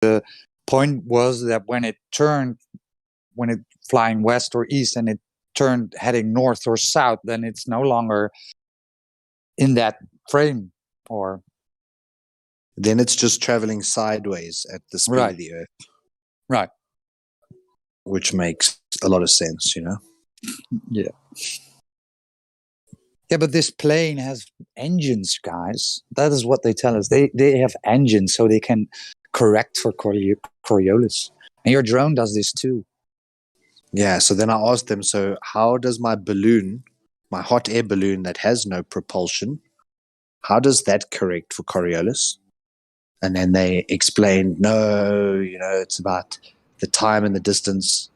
the point was that when it flying west or east and it turned heading north or south, then it's no longer in that frame, or then it's just traveling sideways at the speed of the Earth. Right. Which makes a lot of sense, you know? Yeah. Yeah, but this plane has engines, guys. That is what they tell us. They have engines so they can correct for Coriolis. And your drone does this too. Yeah, so then I asked them, so how does my balloon, my hot air balloon that has no propulsion, how does that correct for Coriolis? And then they explained, no, you know, it's about the time and the distance.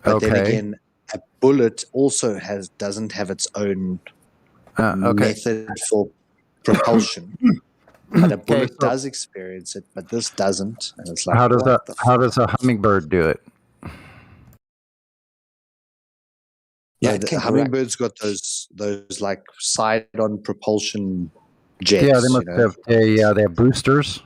But then again, a bullet also doesn't have its own method for propulsion. But a bullet does experience it, but this doesn't. And it's like, how does a hummingbird do it? Yeah, the hummingbird's got those like side-on propulsion jets. Yeah, they must have. They have boosters.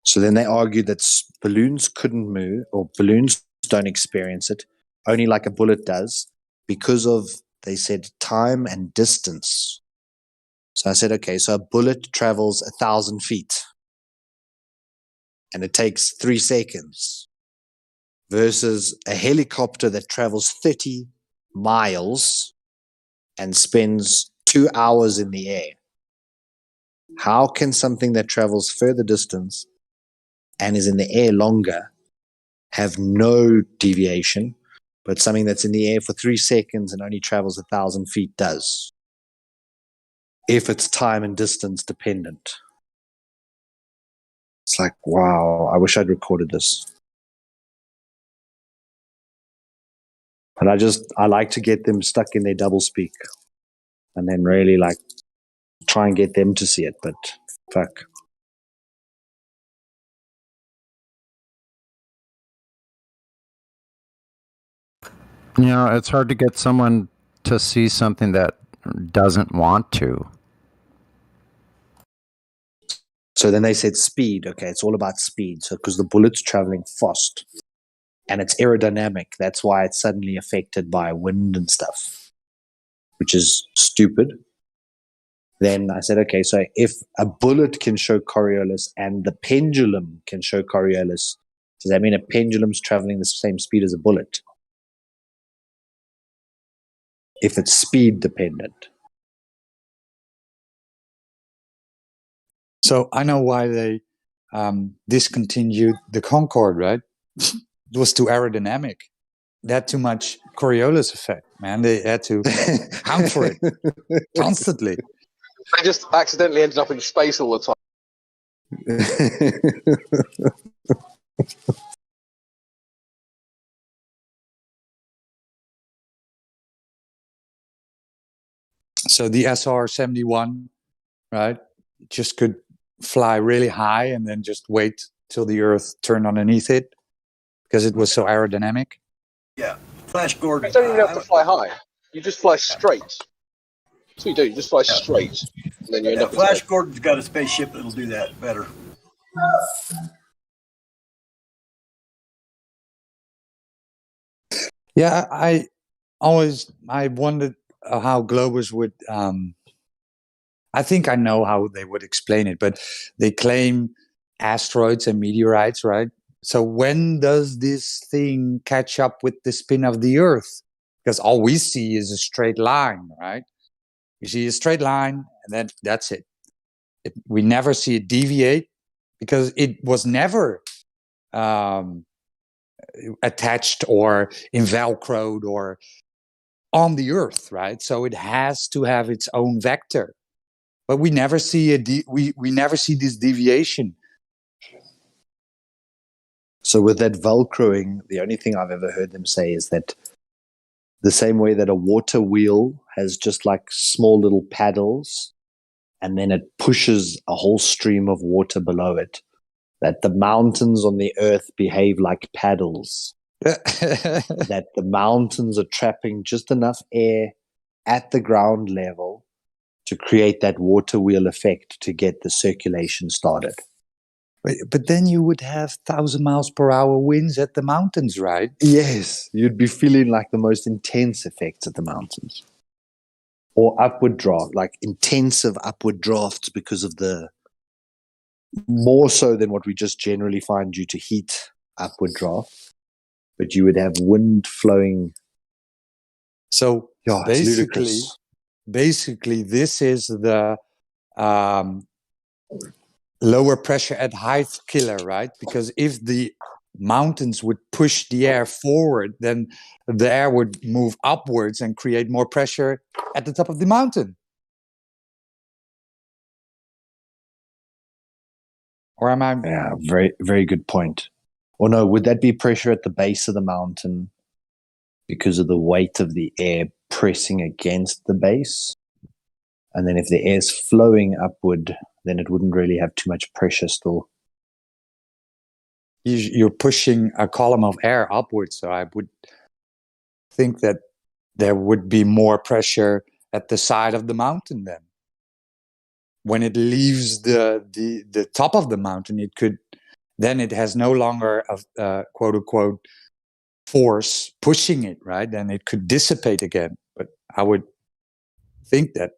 So then they argued that balloons couldn't move, or balloons don't experience it, only like a bullet does, because of, they said, time and distance. So I said, okay, so a bullet travels 1,000 feet, and it takes 3 seconds, versus a helicopter that travels 30 miles and spends 2 hours in the air. How can something that travels further distance and is in the air longer have no deviation, but something that's in the air for 3 seconds and only travels 1,000 feet does, if it's time and distance dependent? It's like, wow, I wish I'd recorded this. But I like to get them stuck in their double speak and then really like try and get them to see it, but fuck. You know, it's hard to get someone to see something that doesn't want to. So then they said speed. Okay, it's all about speed. So because the bullet's traveling fast and it's aerodynamic, that's why it's suddenly affected by wind and stuff, which is stupid. Then I said, okay, so if a bullet can show Coriolis and the pendulum can show Coriolis, does that mean a pendulum's traveling the same speed as a bullet? If it's speed dependent. So I know why they discontinued the Concorde, right? It was too aerodynamic. They had too much Coriolis effect, man. They had to count for it constantly. They just accidentally ended up in space all the time. So the SR-71, right, just could fly really high and then just wait till the Earth turned underneath it because it was so aerodynamic. Yeah, Flash Gordon. You don't even have to fly high. You just fly straight. That's what you do. You just fly straight. And then you end up Flash Gordon's got a spaceship that'll do that better. Yeah, I wondered how Globus would. I think I know how they would explain it, but they claim asteroids and meteorites, right? So when does this thing catch up with the spin of the Earth? Because all we see is a straight line, right? You see a straight line, and then that's it. We never see it deviate because it was never attached or velcroed or on the Earth, right? So it has to have its own vector, but we never see we never see this deviation. So with that velcroing, the only thing I've ever heard them say is that the same way that a water wheel has just like small little paddles, and then it pushes a whole stream of water below it, that the mountains on the Earth behave like paddles. That the mountains are trapping just enough air at the ground level to create that water wheel effect to get the circulation started. But then you would have 1,000 miles per hour winds at the mountains, right? Yes, you'd be feeling like the most intense effects at the mountains. Or upward draft, like intensive upward drafts because of the, more so than what we just generally find due to heat, upward draft. But you would have wind flowing. So Yeah, it's ludicrous. basically, this is the lower pressure at height killer, right? Because if the mountains would push the air forward, then the air would move upwards and create more pressure at the top of the mountain. Or am I? Yeah, very, very good point. Or no, would that be pressure at the base of the mountain because of the weight of the air pressing against the base? And then if the air's flowing upward, then it wouldn't really have too much pressure still. You're pushing a column of air upwards, so I would think that there would be more pressure at the side of the mountain then. When it leaves the top of the mountain, it has no longer a quote unquote force pushing it, right? Then it could dissipate again. But I would think that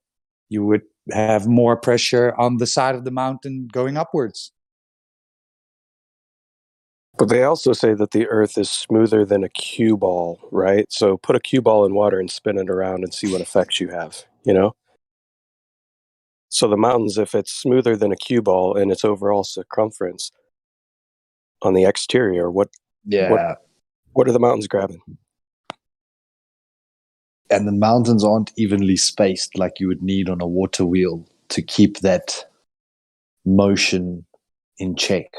you would have more pressure on the side of the mountain going upwards. But they also say that the Earth is smoother than a cue ball, right? So put a cue ball in water and spin it around and see what effects you have, you know? So the mountains, if it's smoother than a cue ball in its overall circumference on the exterior, what are the mountains grabbing? And the mountains aren't evenly spaced like you would need on a water wheel to keep that motion in check.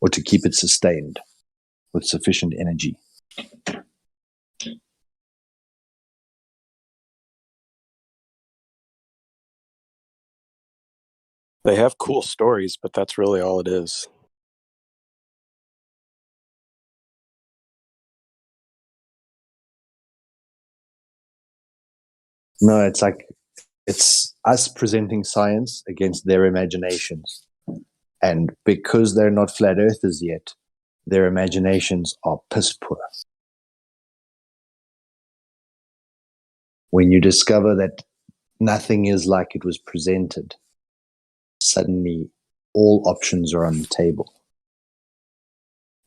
Or to keep it sustained with sufficient energy. They have cool stories, but that's really all it is. No, it's us presenting science against their imaginations. And because they're not flat earthers yet, their imaginations are piss poor. When you discover that nothing is like it was presented, suddenly all options are on the table.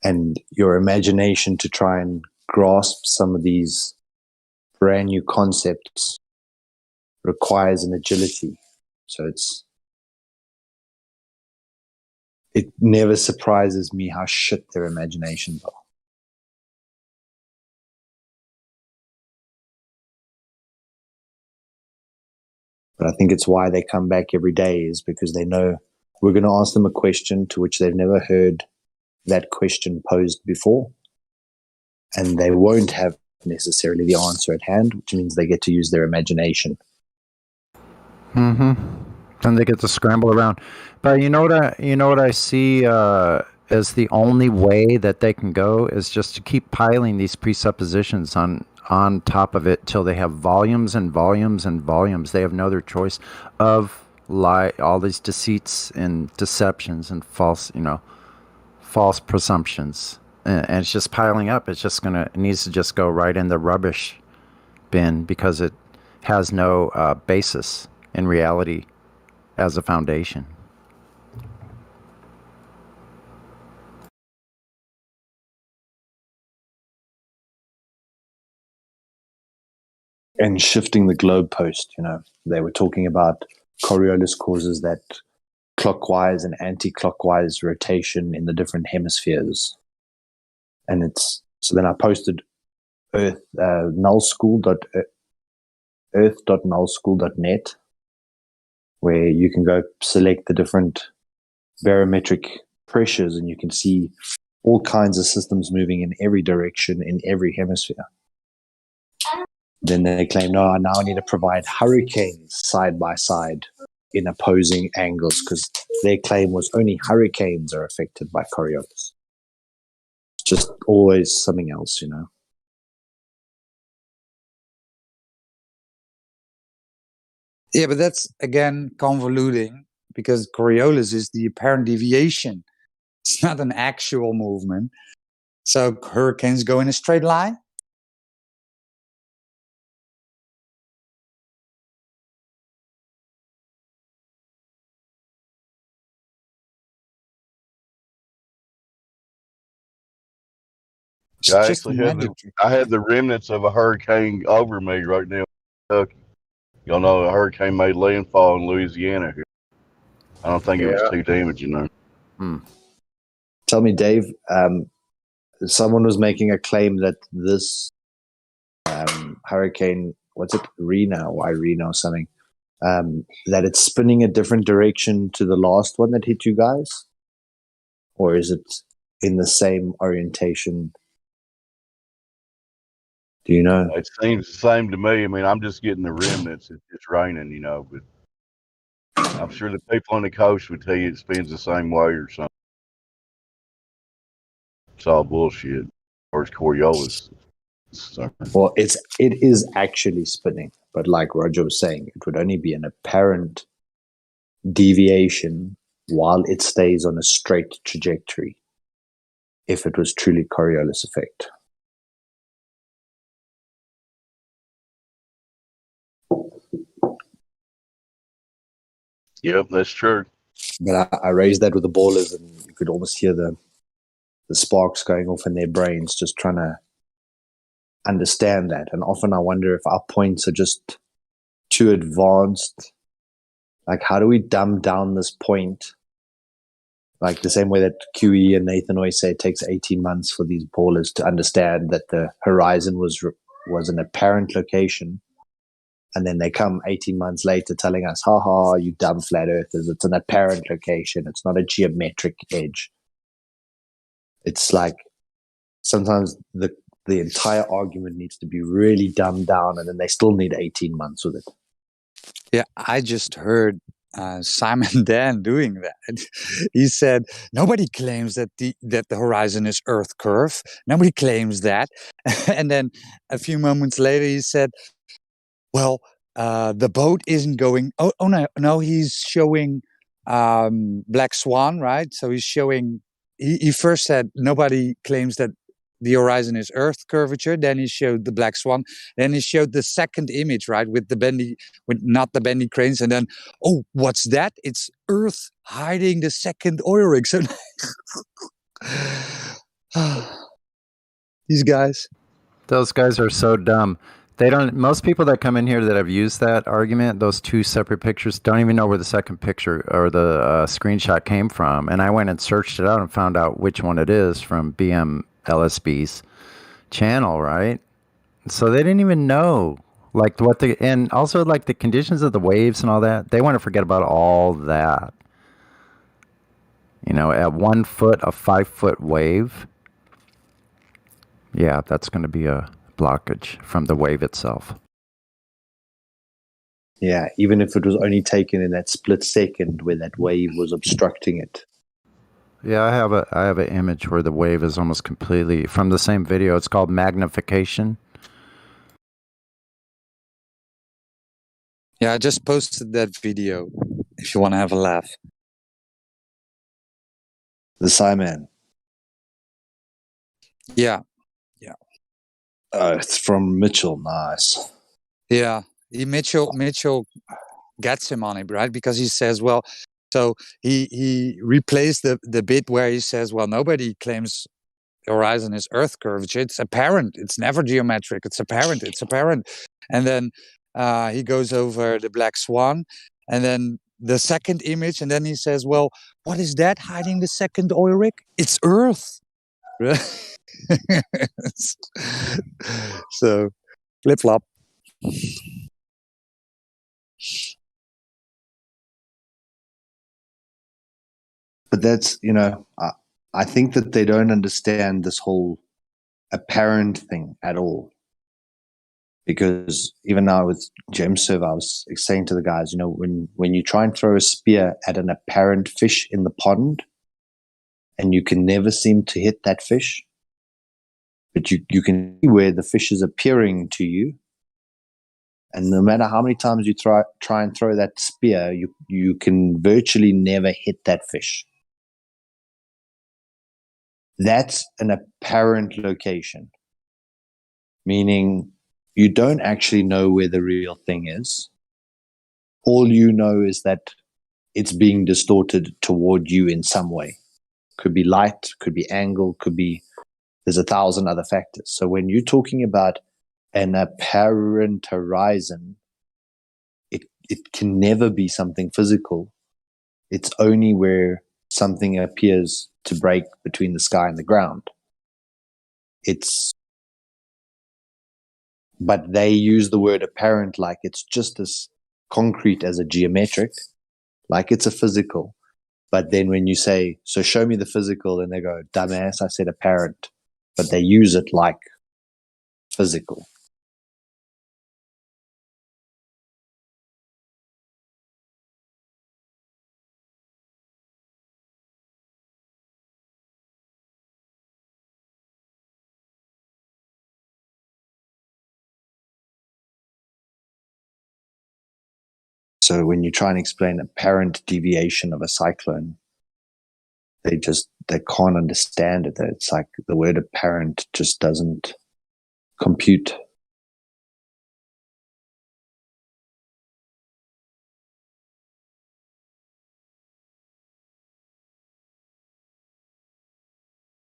And your imagination to try and grasp some of these brand new concepts requires an agility. So it never surprises me how shit their imaginations are. But I think it's why they come back every day, is because they know we're going to ask them a question to which they've never heard that question posed before. And they won't have necessarily the answer at hand, which means they get to use their imagination. Mm-hmm. Then they get to scramble around. But you know what I see as the only way that they can go is just to keep piling these presuppositions on top of it till they have volumes and volumes and volumes. They have no other choice of all these deceits and deceptions and false presumptions. And it's just piling up. It needs to just go right in the rubbish bin because it has no basis in reality as a foundation. And shifting the globe post, they were talking about Coriolis causes that clockwise and anti-clockwise rotation in the different hemispheres. And so then I posted earth.nullschool.net, where you can go select the different barometric pressures and you can see all kinds of systems moving in every direction in every hemisphere. Then they claim, no, I now need to provide hurricanes side by side in opposing angles, because their claim was only hurricanes are affected by Coriolis. It's just always something else, Yeah, but that's again convoluting because Coriolis is the apparent deviation. It's not an actual movement. So hurricanes go in a straight line? It's I just actually had magic. I had the remnants of a hurricane over me right now in Kentucky. Y'all know a hurricane made landfall in Louisiana here. I don't think it was too damaging though. Tell me, Dave, someone was making a claim that this hurricane, what's it, Rena, why Rena or something, that it's spinning a different direction to the last one that hit you guys? Or is it in the same orientation? Do you know? It seems the same to me. I mean, I'm just getting the remnants. It's raining, you know, but I'm sure the people on the coast would tell you it spins the same way or something. It's all bullshit. Or it's Coriolis. Well, it is actually spinning, but like Roger was saying, it would only be an apparent deviation while it stays on a straight trajectory if it was truly Coriolis effect. Yep, that's true. But I raised that with the ballers, and you could almost hear the sparks going off in their brains, just trying to understand that. And often I wonder if our points are just too advanced. Like, how do we dumb down this point? Like the same way that QE and Nathan always say it takes 18 months for these ballers to understand that the horizon was an apparent location. And then they come 18 months later telling us, haha, you dumb flat earthers, it's an apparent location. It's not a geometric edge. It's like sometimes the entire argument needs to be really dumbed down, and then they still need 18 months with it. Yeah, I just heard Simon Dan doing that. He said nobody claims that the horizon is Earth curve. Nobody claims that. And then a few moments later, he said, "Well, the boat isn't going." Oh no, he's showing Black Swan, right? So he's showing. He first said nobody claims that the horizon is Earth curvature. Then he showed the Black Swan. Then he showed the second image, right, with not the bendy cranes. And then, oh, what's that? It's Earth hiding the second oil rig. So these guys. Those guys are so dumb. They don't. Most people that come in here that have used that argument, those two separate pictures, don't even know where the second picture or the screenshot came from. And I went and searched it out and found out which one it is from BMLSB's channel, right? So they didn't even know, like, and also like the conditions of the waves and all that. They want to forget about all that. You know, at 1 foot, a 5 foot wave. Yeah, that's going to be a blockage from the wave itself. Yeah, even if it was only taken in that split second where that wave was obstructing it. Yeah, I have an image where the wave is almost completely from the same video. It's called magnification. Yeah, I just posted that video if you want to have a laugh. The Simon. Yeah. It's from Mitchell. Nice. Yeah. Mitchell gets him on it, right? Because he says, well, so he replaced the bit where he says, well, nobody claims the horizon is Earth curvature. It's apparent. It's never geometric. It's apparent. And then he goes over the Black Swan, and then the second image, and then he says, well, what is that hiding the second oil rig? It's Earth. So flip flop. But that's, I think that they don't understand this whole apparent thing at all. Because even now with Gem Serve, I was saying to the guys, when you try and throw a spear at an apparent fish in the pond and you can never seem to hit that fish, but you can see where the fish is appearing to you, And no matter how many times you try and throw that spear, you can virtually never hit that fish. That's an apparent location, meaning you don't actually know where the real thing is. All you know is that it's being distorted toward you in some way. Could be light, could be angle, there's 1,000 other factors. So when you're talking about an apparent horizon, it can never be something physical. It's only where something appears to break between the sky and the ground. But they use the word apparent like it's just as concrete as a geometric, like it's a physical. But then when you say, so show me the physical, and they go, dumbass, I said apparent. But they use it like physical. So when you try and explain apparent deviation of a cyclone, they can't understand it. It's like the word apparent just doesn't compute.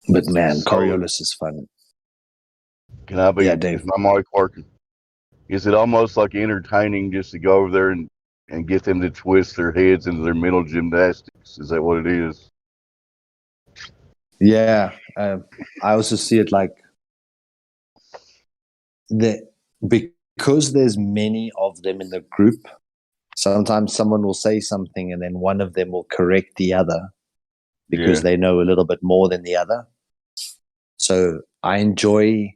But man, Coriolis is fun. Can I be? Yeah, Dave. Is my mic working? Is it almost like entertaining just to go over there and get them to twist their heads into their mental gymnastics? Is that what it is? Yeah, I also see it like because there's many of them in the group. Sometimes someone will say something and then one of them will correct the other because they know a little bit more than the other. So I enjoy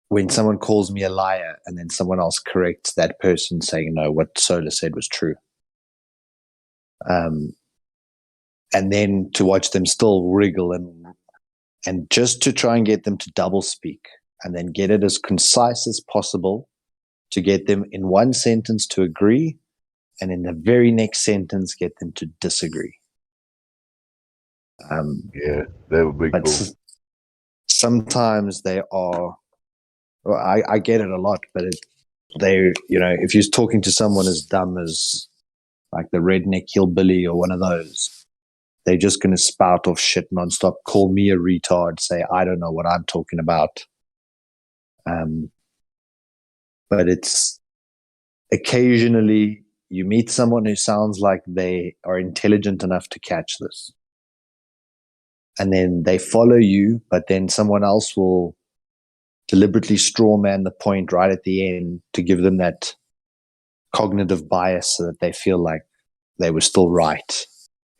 when someone calls me a liar and then someone else corrects that person saying, no, what Solar said was true. And then to watch them still wriggle and just to try and get them to double speak and then get it as concise as possible to get them in one sentence to agree and in the very next sentence get them to disagree. Yeah, that would be cool. Sometimes they are, well, I get it a lot, but if you're talking to someone as dumb as like the redneck hillbilly or one of those, they're just going to spout off shit nonstop, call me a retard, say, I don't know what I'm talking about. But it's occasionally you meet someone who sounds like they are intelligent enough to catch this. And then they follow you, but then someone else will deliberately strawman the point right at the end to give them that cognitive bias so that they feel like they were still right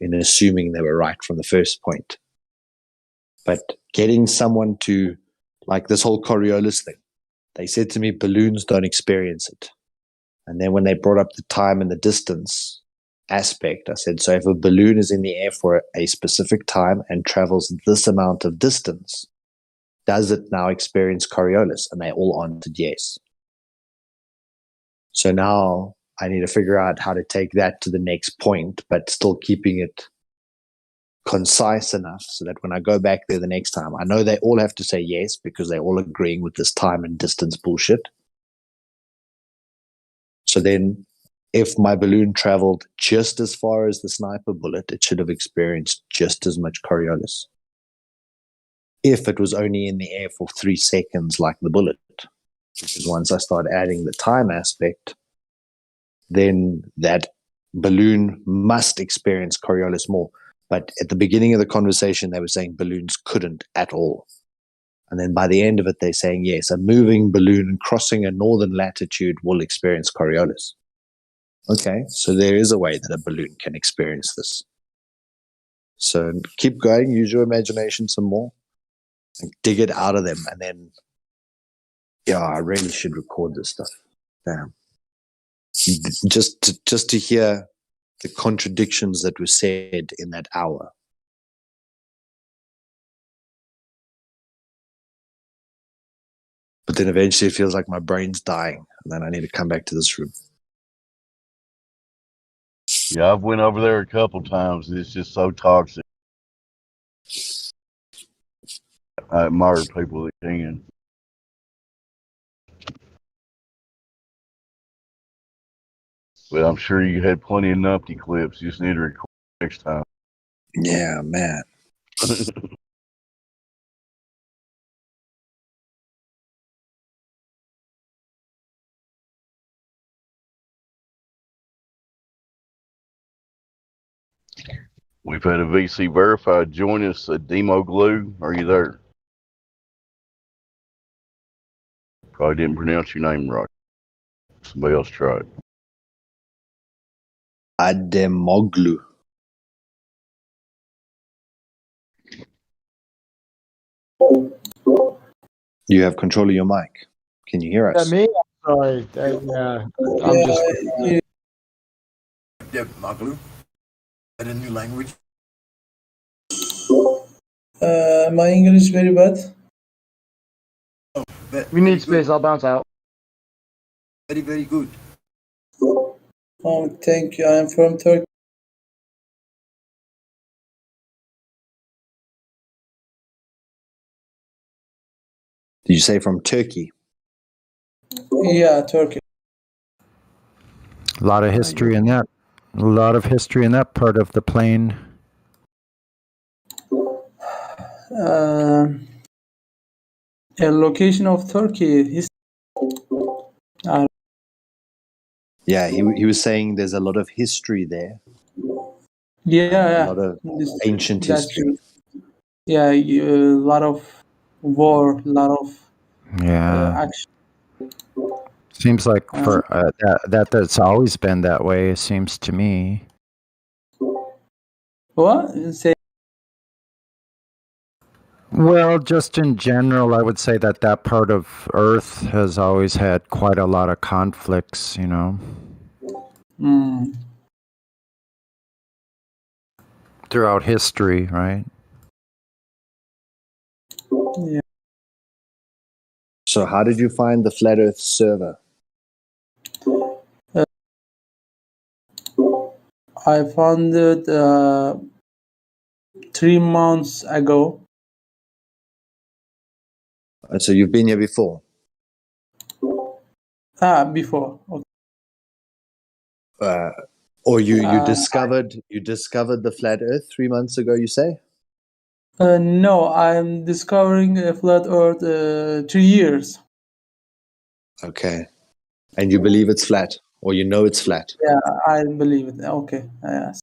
in assuming they were right from the first point. But getting someone to, like this whole Coriolis thing, they said to me, balloons don't experience it. And then when they brought up the time and the distance aspect, I said, so if a balloon is in the air for a specific time and travels this amount of distance, does it now experience Coriolis? And they all answered yes. So now I need to figure out how to take that to the next point, but still keeping it concise enough so that when I go back there the next time, I know they all have to say yes because they're all agreeing with this time and distance bullshit. So then if my balloon traveled just as far as the sniper bullet, it should have experienced just as much Coriolis. If it was only in the air for 3 seconds like the bullet, because once I start adding the time aspect, then that balloon must experience Coriolis more. But at the beginning of the conversation, they were saying balloons couldn't at all. And then by the end of it, they're saying, yes, a moving balloon crossing a northern latitude will experience Coriolis. Okay, so there is a way that a balloon can experience this. So keep going, use your imagination some more, and dig it out of them. And then, yeah, I really should record this stuff. Damn. Just to hear the contradictions that were said in that hour. But then eventually it feels like my brain's dying, and then I need to come back to this room. Yeah, I've went over there a couple times. It's just so toxic. I admire people that can. But I'm sure you had plenty of numpty clips. You just need to record next time. Yeah, man. We've had a VC verified join us, a Demo Glue. Are you there? Probably didn't pronounce your name right. Somebody else tried. Ademoglu. You have control of your mic. Can you hear us? Me? Sorry. I'm just. Maglu. Is that a new language? My English is very bad. Oh, We need space. I'll bounce out. Very, very good. Thank you. I'm from Turkey. Did you say from Turkey? Yeah, Turkey. A lot of history in that. A lot of history in that part of the plane. A location of Turkey is. Yeah, he was saying there's a lot of history there. Yeah. A lot of ancient history. Yeah, a lot of war, a lot of action. Seems like for that's always been that way. It seems to me. What? Say. Well, just in general, I would say that that part of Earth has always had quite a lot of conflicts, you know. Throughout history, right? Yeah. So how did you find the Flat Earth server? I found it 3 months ago. So you've been here before? Before. Okay. Or you discovered the Flat Earth 3 months ago, you say? No, I'm discovering a flat Earth 3 years. Okay. And you believe it's flat, or you know it's flat? Yeah, I believe it. Okay. Yes.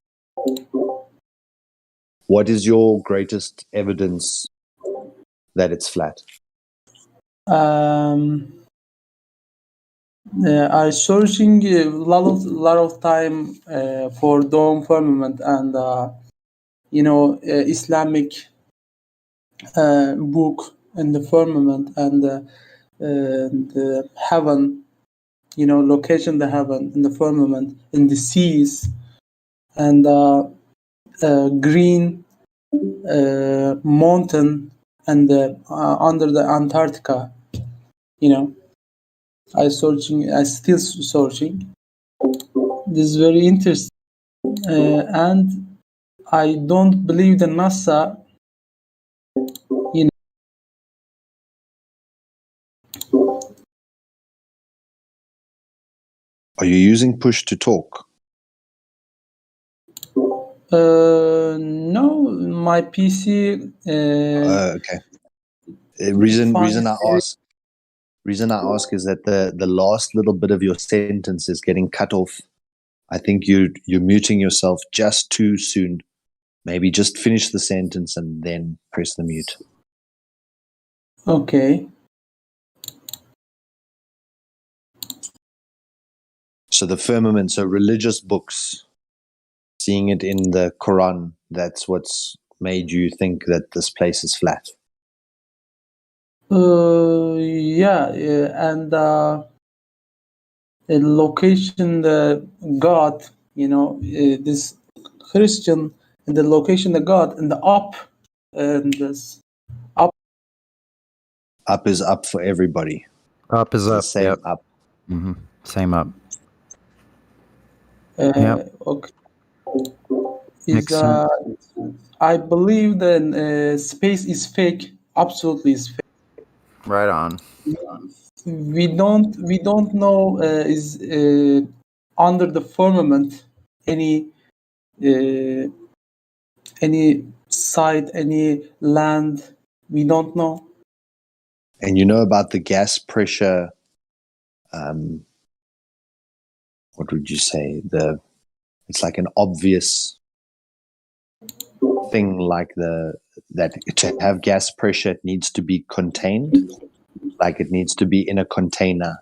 What is your greatest evidence that it's flat? I searching a lot of time for dome firmament and Islamic book and the firmament and the heaven, location the heaven in the firmament in the seas and green mountain and under the Antarctica, I still searching. This is very interesting, and I don't believe the NASA. Are you using push to talk? No, my PC. Okay. Reason I ask is that the last little bit of your sentence is getting cut off. I think you're muting yourself just too soon. Maybe just finish the sentence and then press the mute. Okay. So the firmament, so religious books, seeing it in the Quran, that's what's made you think that this place is flat. Yeah, and the location, the God, this Christian, and the location, the God, and the up, and this up. Up is up for everybody. Up is It's the up. same Yep. up. Same up. Okay. Makes sense. I believe that space is fake. Absolutely is fake. Right on. We don't know is under the firmament any site, any land. We don't know. And you know about the gas pressure, what would you say? It's like an obvious thing, like that to have gas pressure, it needs to be contained, like it needs to be in a container.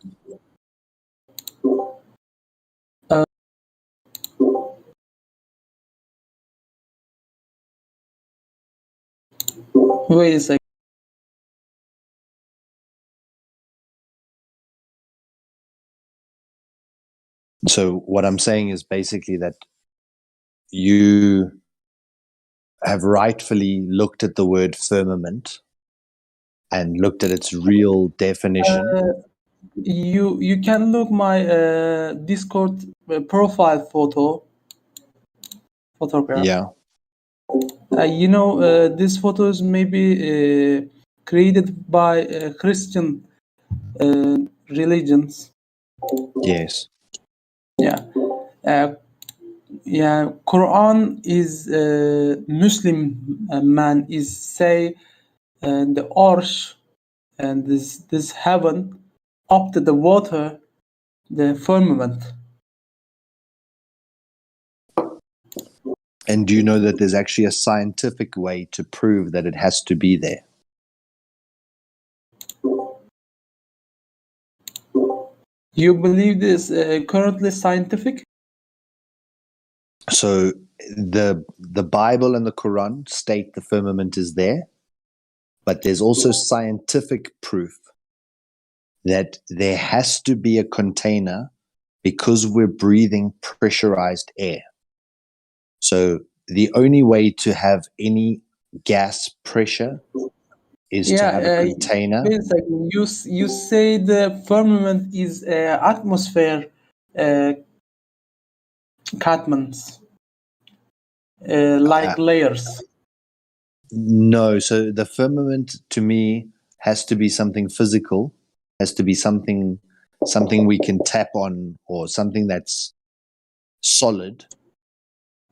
Wait a second. So what I'm saying is basically that you have rightfully looked at the word firmament and looked at its real definition. You can look my Discord profile photograph. Yeah. These photos may be created by Christian religions. Yes. Yeah. Quran is Muslim man is say the arsh and this heaven up to the water, the firmament. And do you know that there's actually a scientific way to prove that it has to be there? You believe this currently scientific? So the Bible and the Quran state the firmament is there, but there's also scientific proof that there has to be a container because we're breathing pressurized air. So the only way to have any gas pressure is to have a container. Wait a second. You say the firmament is atmosphere catments, like layers. No, so the firmament to me has to be something physical, has to be something we can tap on, or something that's solid,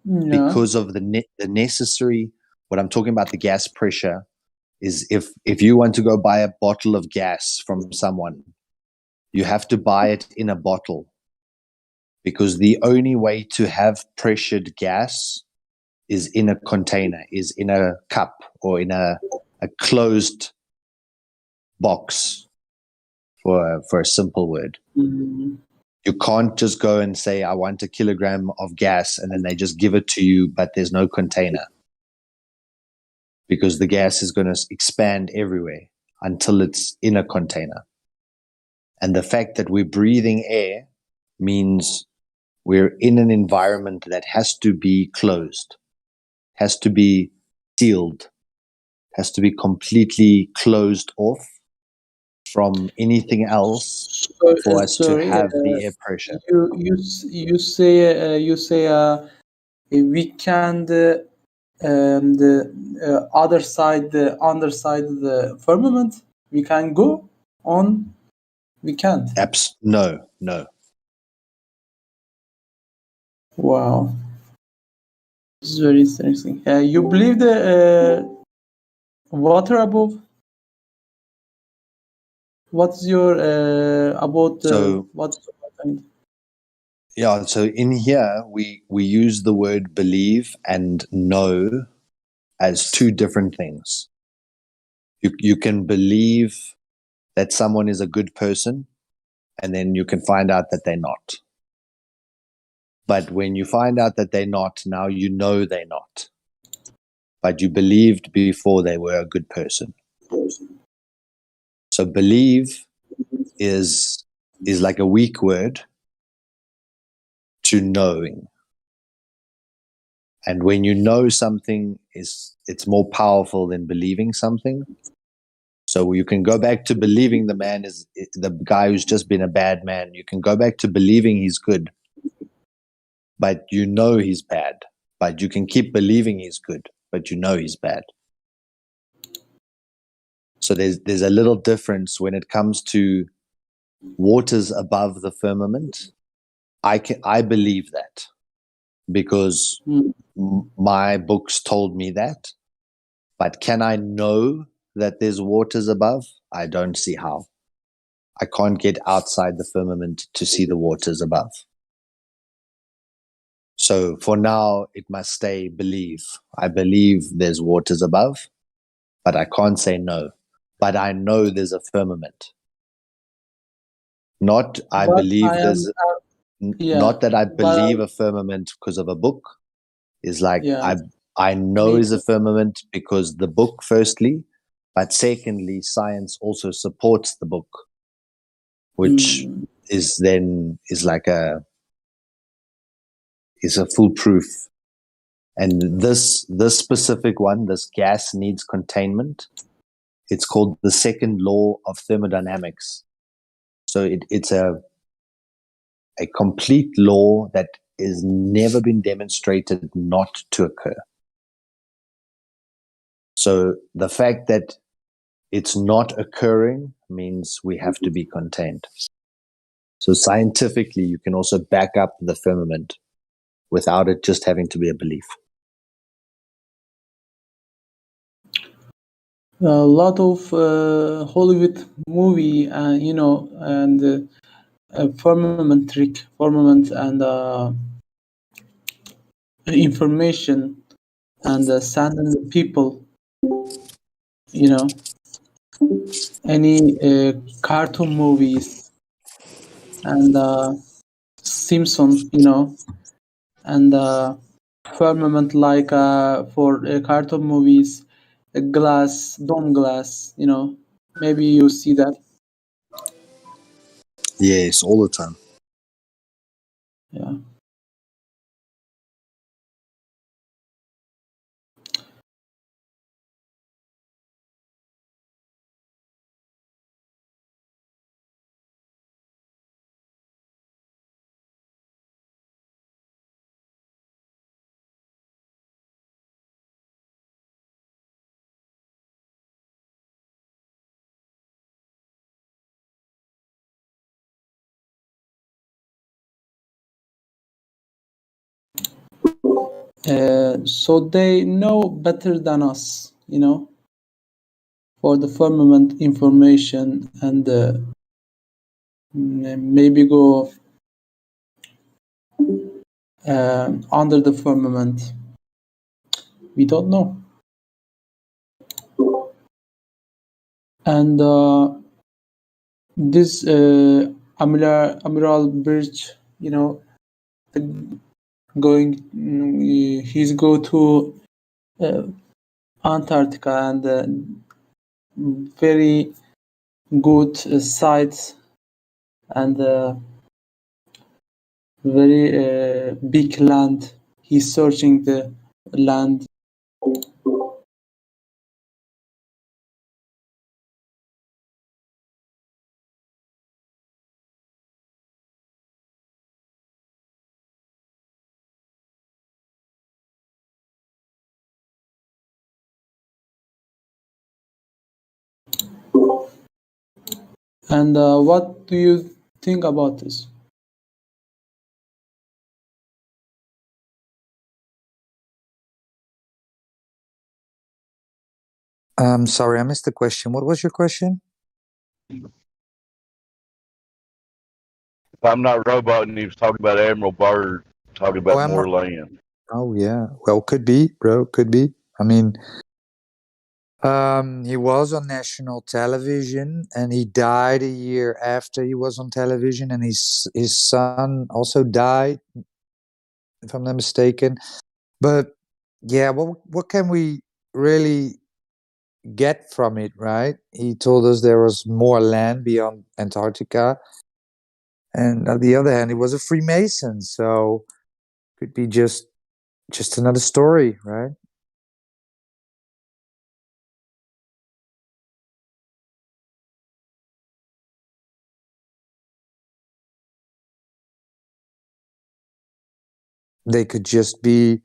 Yeah. because of the necessary. What I'm talking about, the gas pressure, is if you want to go buy a bottle of gas from someone, you have to buy it in a bottle, because the only way to have pressured gas is in a container, is in a cup, or in a closed box, for a simple word. Mm. You can't just go and say, I want a kilogram of gas, and then they just give it to you, but there's no container, because the gas is going to expand everywhere until it's in a container. And the fact that we're breathing air means we're in an environment that has to be closed, has to be sealed, has to be completely closed off from anything else for us to have the air pressure. You say we can the other side, the underside of the firmament, we can go on. We can't. No. Wow, this is very interesting. You believe the water above? What's your about So what's yeah, so in here we use the word believe and know as two different things. You can believe that someone is a good person, and then you can find out that they're not. But when you find out that they're not, now you know they're not. But you believed before they were a good person. So believe is like a weak word to knowing. And when you know something, it's more powerful than believing something. So you can go back to believing the man is the guy who's just been a bad man. You can go back to believing he's good, but you know he's bad. But you can keep believing he's good, but you know he's bad. So there's a little difference when it comes to waters above the firmament. I believe that because my books told me that. But can I know that there's waters above? I don't see how. I can't get outside the firmament to see the waters above. So for now, it must stay believe. I believe there's waters above, but I can't say no. But I know there's a firmament. Not I But believe I there's, am, yeah, not that I but believe a firmament because of a book. Is like yeah, I know me is a too. firmament because the book, firstly, but secondly, science also supports the book, which Mm, is then is like a foolproof. And this specific one, this gas needs containment. It's called the second law of thermodynamics. So it's a complete law that has never been demonstrated not to occur. So the fact that it's not occurring means we have to be contained. So scientifically, you can also back up the firmament without it just having to be a belief. a lot of Hollywood movie, and firmament and information and sending the people, you know, any cartoon movies and Simpson, and firmament like for cartoon movies, a glass, dome glass, maybe you see that. Yes, all the time. Yeah. So they know better than us, for the firmament information and maybe go under the firmament. We don't know. And this Amiral Birch, he's go to uh, Antarctica and very good sites and very big land. He's searching the land. And what do you think about this? Sorry, I missed the question. What was your question? If I'm not roboting, he was talking about Admiral Byrd, talking about I'm more land. Oh yeah. Well, could be, bro. Could be. I mean, he was on national television, and he died a year after he was on television, and his son also died, if I'm not mistaken. But yeah, what can we really get from it, right? He told us there was more land beyond Antarctica, and on the other hand, he was a Freemason, so could be just another story, right? they could just be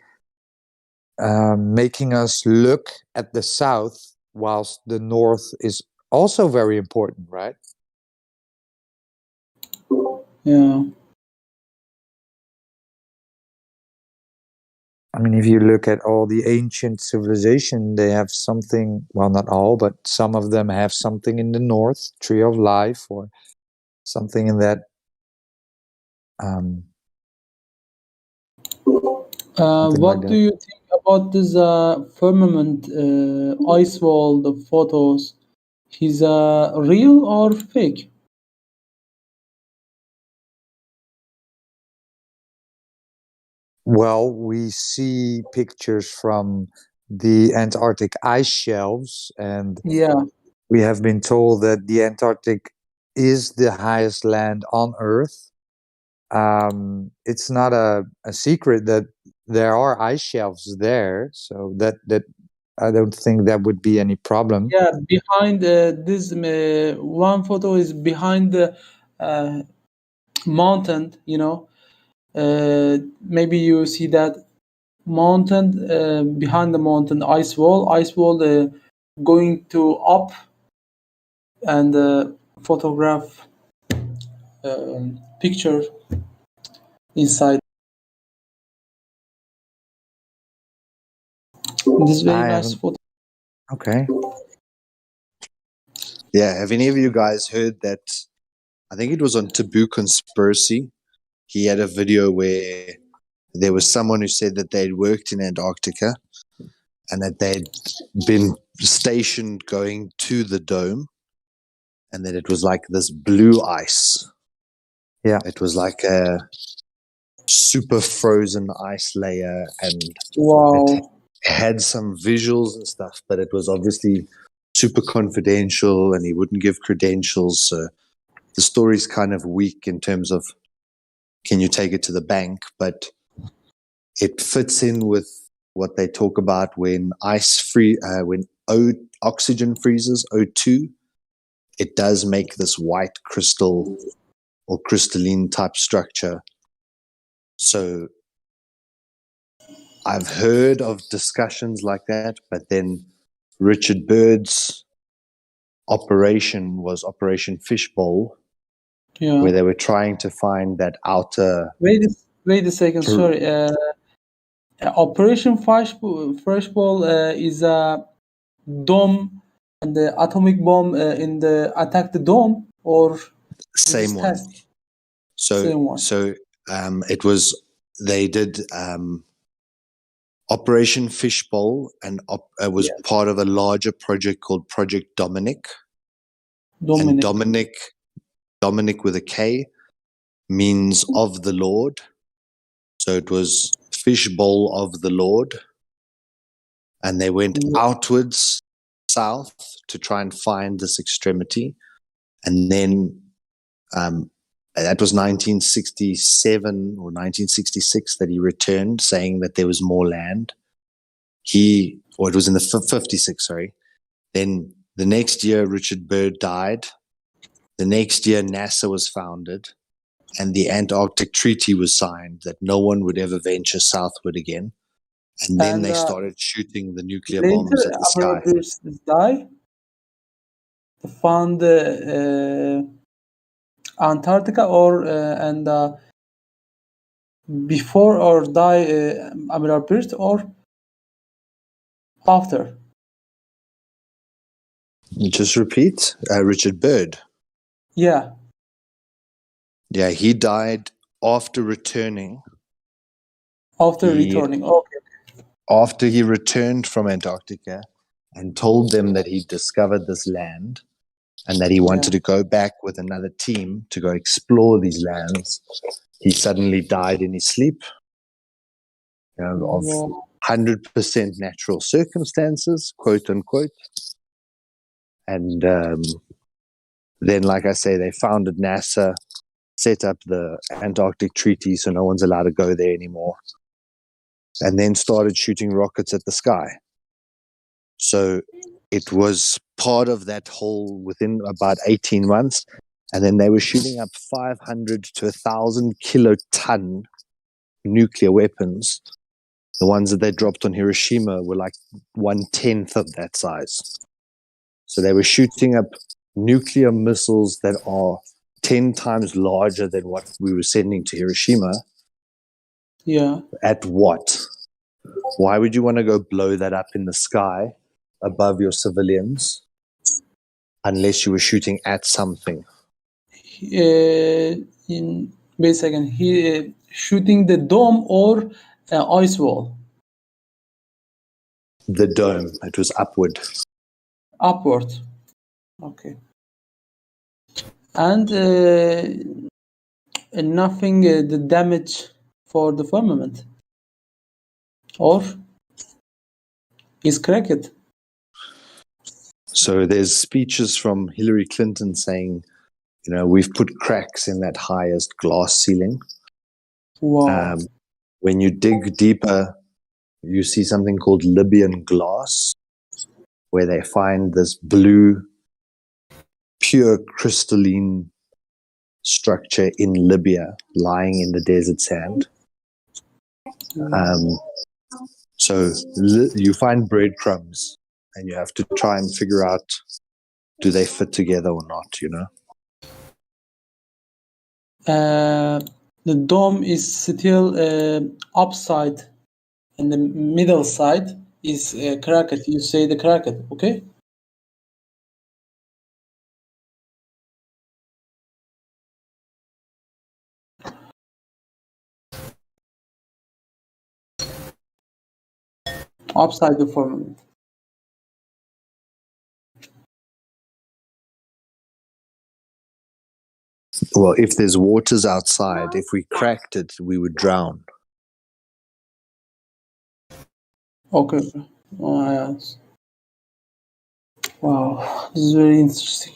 making us look at the south, whilst the north is also very important, right? Yeah. I mean, if you look at all the ancient civilization, they have something, well, not all, but some of them have something in the north, tree of life, or something in that. Something What like do that. you think about this firmament ice wall, the photos? Is real or fake? Well, we see pictures from the Antarctic ice shelves, and Yeah. we have been told that the Antarctic is the highest land on Earth. It's not a secret that there are ice shelves there, so that I don't think that would be any problem. Yeah, behind this one photo is behind the uh, mountain, you know. Maybe you see that mountain, behind the mountain ice wall going to up, and photograph picture inside. This very I nice haven't. photo. Okay. Yeah, have any of you guys heard that? I think it was on Taboo Conspiracy. He had a video where there was someone who said that they'd worked in Antarctica and that they'd been stationed going to the dome, and that it was like this blue ice. Yeah. It was like a super frozen ice layer, and Wow. had some visuals and stuff, but it was obviously super confidential and he wouldn't give credentials. So the story's kind of weak in terms of can you take it to the bank, but it fits in with what they talk about when oxygen freezes, O2, it does make this white crystal or crystalline type structure. So I've heard of discussions like that, but then Richard Byrd's operation was Operation Fishbowl, Yeah. where they were trying to find that outer. Wait a second. Sorry. Operation Freshball is a dome, and the atomic bomb in the attack the dome, or this is Same one. test. So, Same one. it was, they did Operation Fishbowl, and it was Yes. part of a larger project called Project Dominic. And Dominic. Dominic with a K means of the Lord. So it was Fishbowl of the Lord. And they went outwards south to try and find this extremity. And then that was 1967 or 1966 that he returned, saying that there was more land. It was in the 56, sorry. Then the next year, Richard Byrd died. The next year, NASA was founded, and the Antarctic Treaty was signed that no one would ever venture southward again. And then they started shooting the nuclear bombs Later, at the sky. Americans die. They found Antarctica, or and before or die Amiral Byrd, or after? Just repeat, Richard Byrd. Yeah. Yeah, he died after returning. After returning. Okay. After he returned from Antarctica and told them that he discovered this land and that he wanted to go back with another team to go explore these lands, he suddenly died in his sleep, of 100% natural circumstances, quote unquote. And then, like I say, they founded NASA, set up the Antarctic Treaty so no one's allowed to go there anymore, and then started shooting rockets at the sky. So it was part of that whole within about 18 months. And then they were shooting up 500 to 1,000 kiloton nuclear weapons, the ones that they dropped on Hiroshima were like 1/10 of that size. So they were shooting up nuclear missiles that are 10 times larger than what we were sending to Hiroshima. Yeah. At what? Why would you want to go blow that up in the sky above your civilians unless you were shooting at something? Wait a second. He shooting the dome or ice wall? The dome, it was upward. Upward. Okay. And nothing the damage for the firmament, or is correct. So there's speeches from Hillary Clinton saying, you know, we've put cracks in that highest glass ceiling. Wow. When you dig deeper, you see something called Libyan glass, where they find this blue, pure crystalline structure in Libya lying in the desert sand. So you find breadcrumbs and you have to try and figure out, do they fit together or not, you know? The dome is still upside, and the middle side is cracked. You say the cracked, okay? Upside the firmament. Well, if there's waters outside, if we cracked it, we would drown. Okay. Yes. Wow, this is very interesting.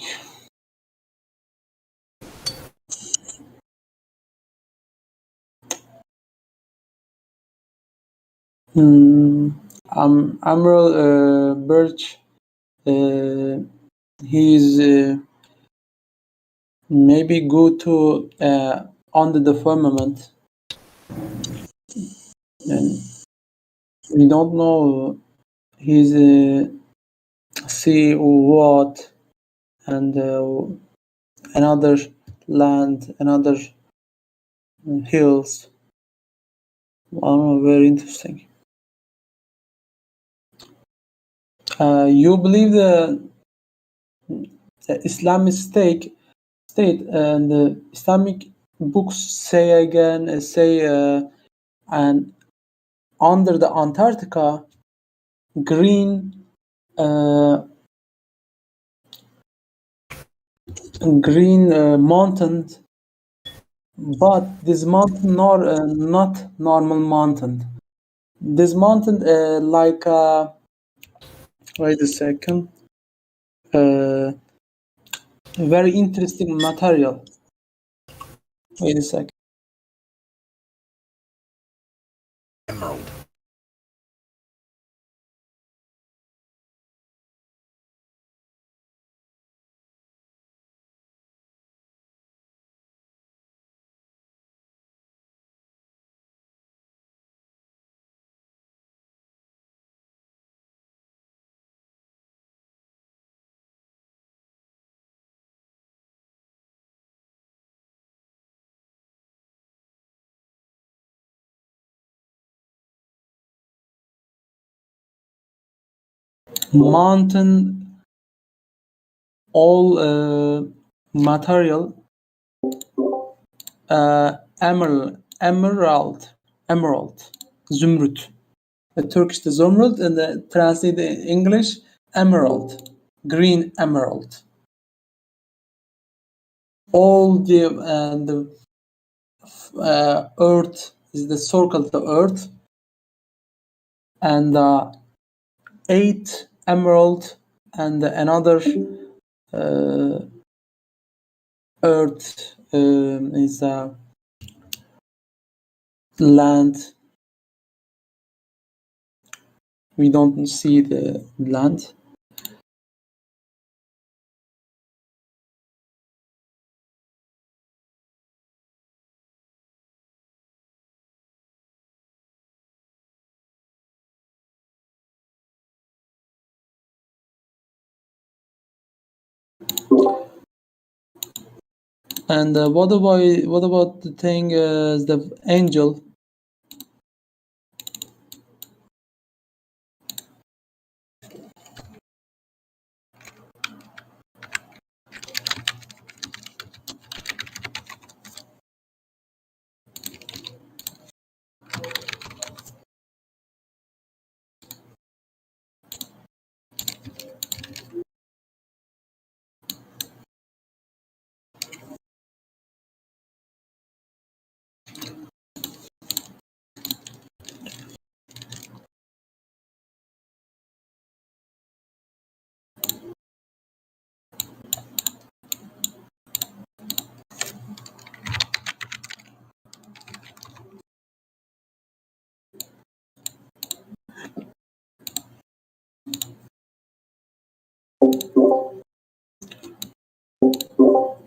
Admiral Birch, he's maybe go to under the firmament, and we don't know he's see what, and another land, another hills. I don't know, very interesting. You believe the Islamic state and the Islamic books say again and under the Antarctica green mountain, but this mountain not normal mountain. This mountain like wait a second, very interesting material. Wait a second. Emerald. Mountain all material emerald, zümrüt. The Turkish is emerald, and the translate in English emerald, green emerald. All the earth is the circle of the earth, and 8 emerald, and another earth is land. We don't see the land. And what about the thing, the angel?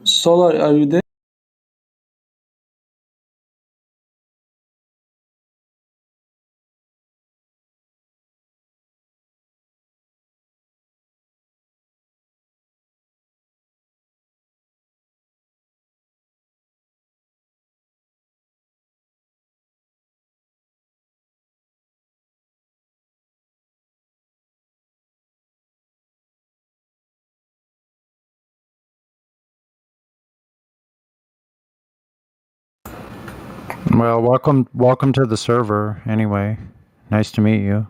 Solar, are you there? Well, welcome to the server. Anyway, nice to meet you.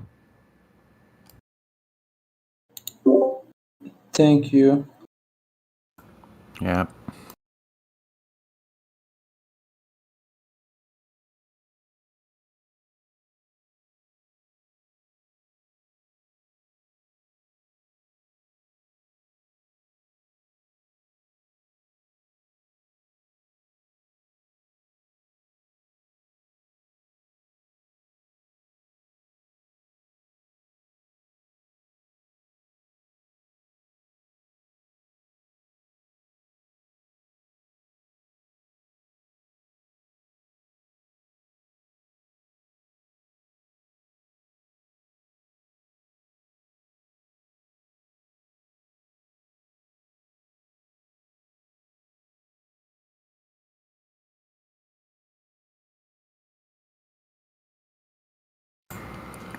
Thank you. Yeah.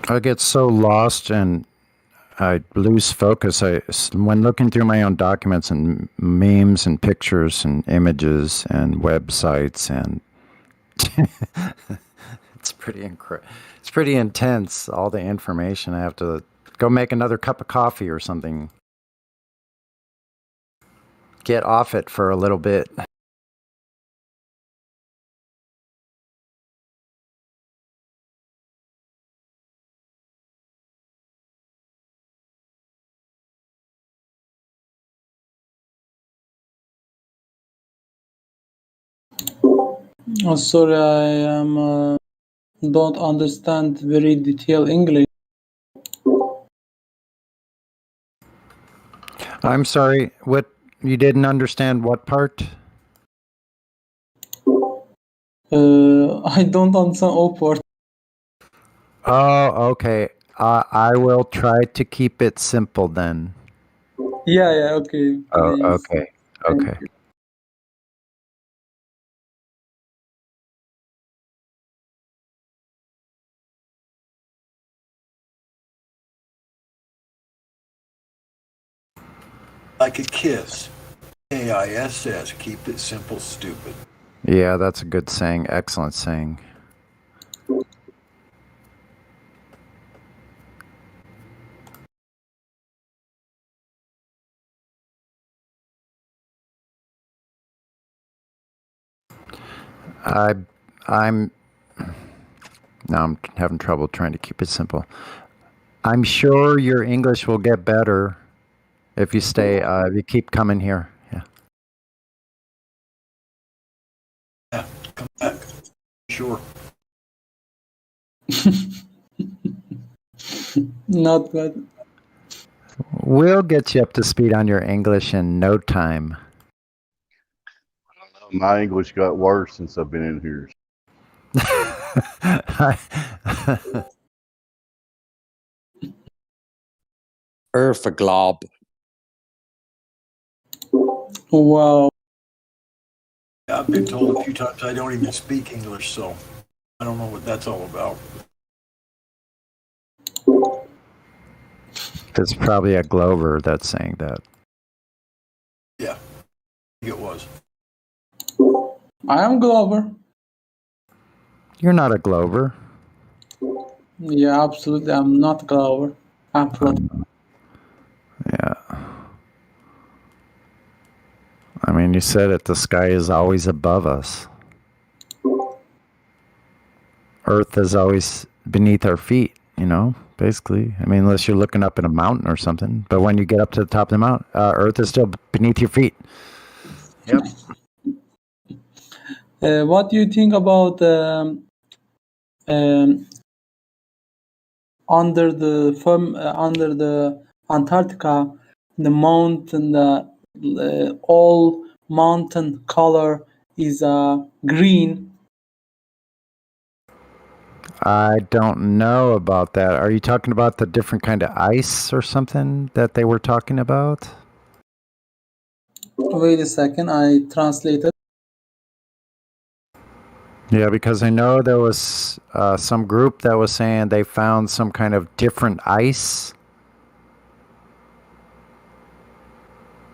I get so lost and I lose focus. When looking through my own documents and memes and pictures and images and websites, and it's it's pretty intense. All the information. I have to go make another cup of coffee or something. Get off it for a little bit. Oh, sorry, I am don't understand very detailed English. I'm sorry. What you didn't understand? What part? I don't understand all parts. Oh, okay. I will try to keep it simple then. Yeah, okay, Oh, please. okay. Thank Okay. you. Like a kiss. KISS. Keep it simple, stupid. Yeah, that's a good saying. Excellent saying. I'm now I'm having trouble trying to keep it simple. I'm sure your English will get better if you stay. If you keep coming here. Yeah. Yeah, come back. Sure. Not bad. We'll get you up to speed on your English in no time. My English got worse since I've been in here. Earth a glob. Wow. I've been told a few times I don't even speak English, so I don't know what that's all about. It's probably a Glover that's saying that. Yeah, I think it was. I am Glover. You're not a Glover. Yeah, absolutely. I'm not Glover. I'm from. Yeah. I mean, you said it. The sky is always above us. Earth is always beneath our feet, you know, basically. I mean, unless you're looking up in a mountain or something. But when you get up to the top of the mountain, Earth is still beneath your feet. Yep. What do you think about under the Antarctica, the mountain, all mountain color is green. I don't know about that. Are you talking about the different kind of ice or something that they were talking about? Wait a second, I translated. Yeah, because I know there was some group that was saying they found some kind of different ice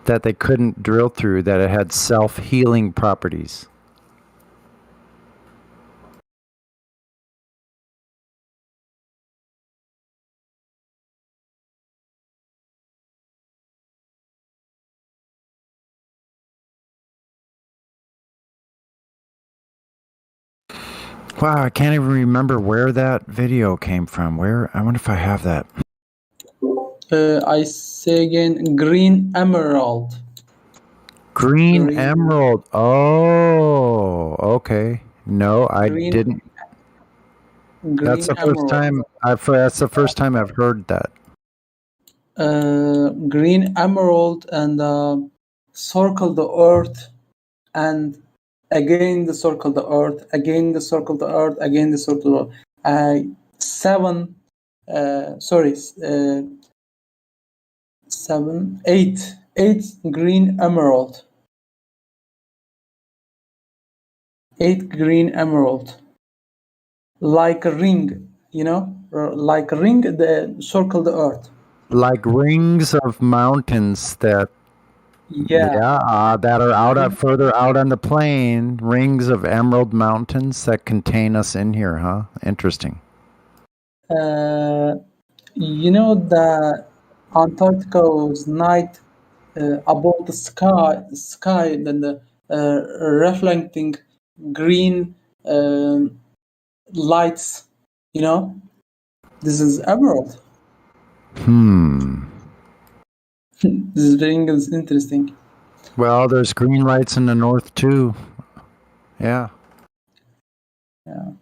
that they couldn't drill through, that it had self-healing properties. Wow, I can't even remember where that video came from. Where? I wonder if I have that. I say again, green emerald. Green emerald. Oh, okay. No, I didn't. That's the first time. That's the first time I've heard that. Green emerald and circle the earth, and again the circle the earth, again the circle the earth, again the circle the earth. Eight green emerald. 8 green emerald. Like a ring, you know, like a ring that circle the earth. Like rings of mountains that that are out further out on the plain, rings of emerald mountains that contain us in here, huh? Interesting. You know, the Antarctica's night above the sky, then the reflecting green lights. You know, this is emerald. This ring is interesting. Well, there's green lights in the north too. Yeah. Yeah.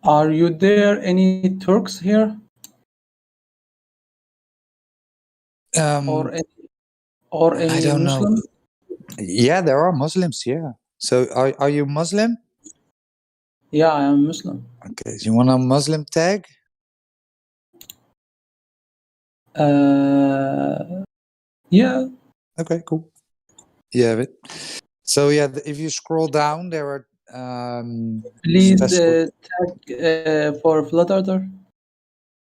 Are you there any Turks here? Or any I don't Muslim? know. Yeah, there are Muslims. Yeah. So are you Muslim? Yeah, I am Muslim. Okay. Do you want a Muslim tag? Yeah. Okay, cool. You have it. So yeah, if you scroll down, there are Please special- tag for Flat Earther.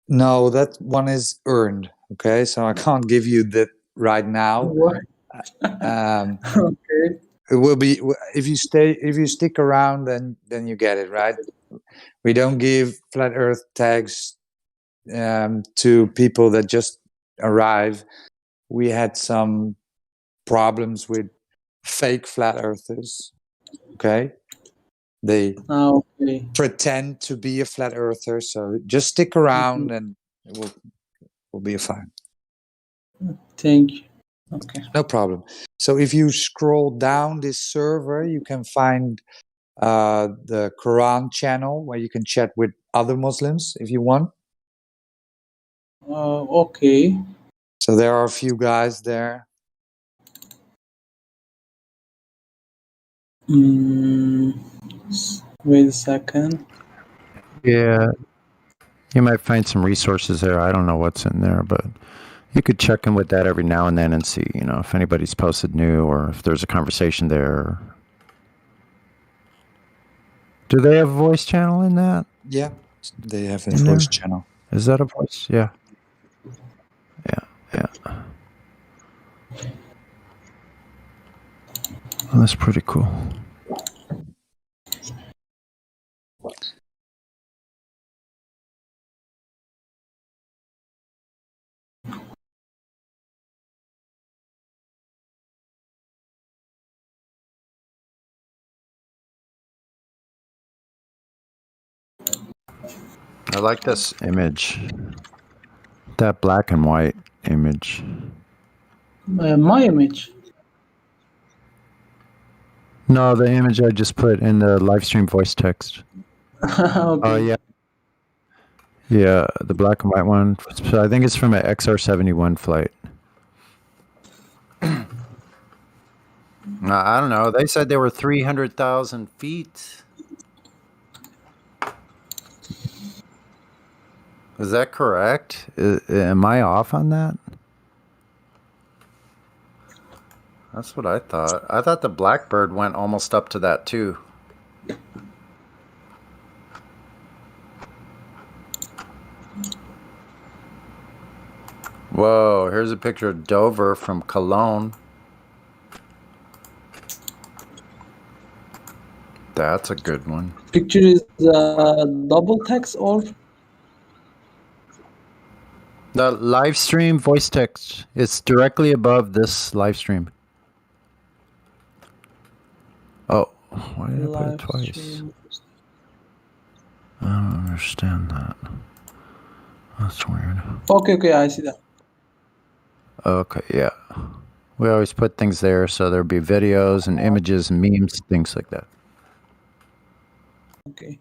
No, that one is earned. Okay, so I can't give you that right now. Okay. It will be if you stick around, then you get it, right? We don't give flat Earth tags to people that just arrive. We had some problems with fake flat earthers. Okay, they pretend to be a flat earther, so just stick around and it will be fine. Thank you. Okay. No problem. So if you scroll down this server, you can find the Quran channel where you can chat with other Muslims if you want. Okay. So there are a few guys there. Wait a second. Yeah, you might find some resources there. I don't know what's in there, but you could check in with that every now and then and see, if anybody's posted new or if there's a conversation there. Do they have a voice channel in that? Yeah, they have a In voice there? channel. Is that a voice? Yeah. Yeah. Well, that's pretty cool. I like this image. That black and white image. My image. No, the image I just put in the live stream voice text. Okay. Oh, yeah. Yeah, the black and white one. So I think it's from an XR-71 flight. I don't know. They said they were 300,000 feet. Is that correct? Am I off on that? That's what I thought. I thought the Blackbird went almost up to that too. Whoa, here's a picture of Dover from Cologne. That's a good one. Picture is double text or? The live stream voice text. It's directly above this live stream. Oh, why did I put it twice? Stream. I don't understand that. That's weird. Okay, I see that. Okay, yeah. We always put things there so there'll be videos and images and memes, things like that. Okay.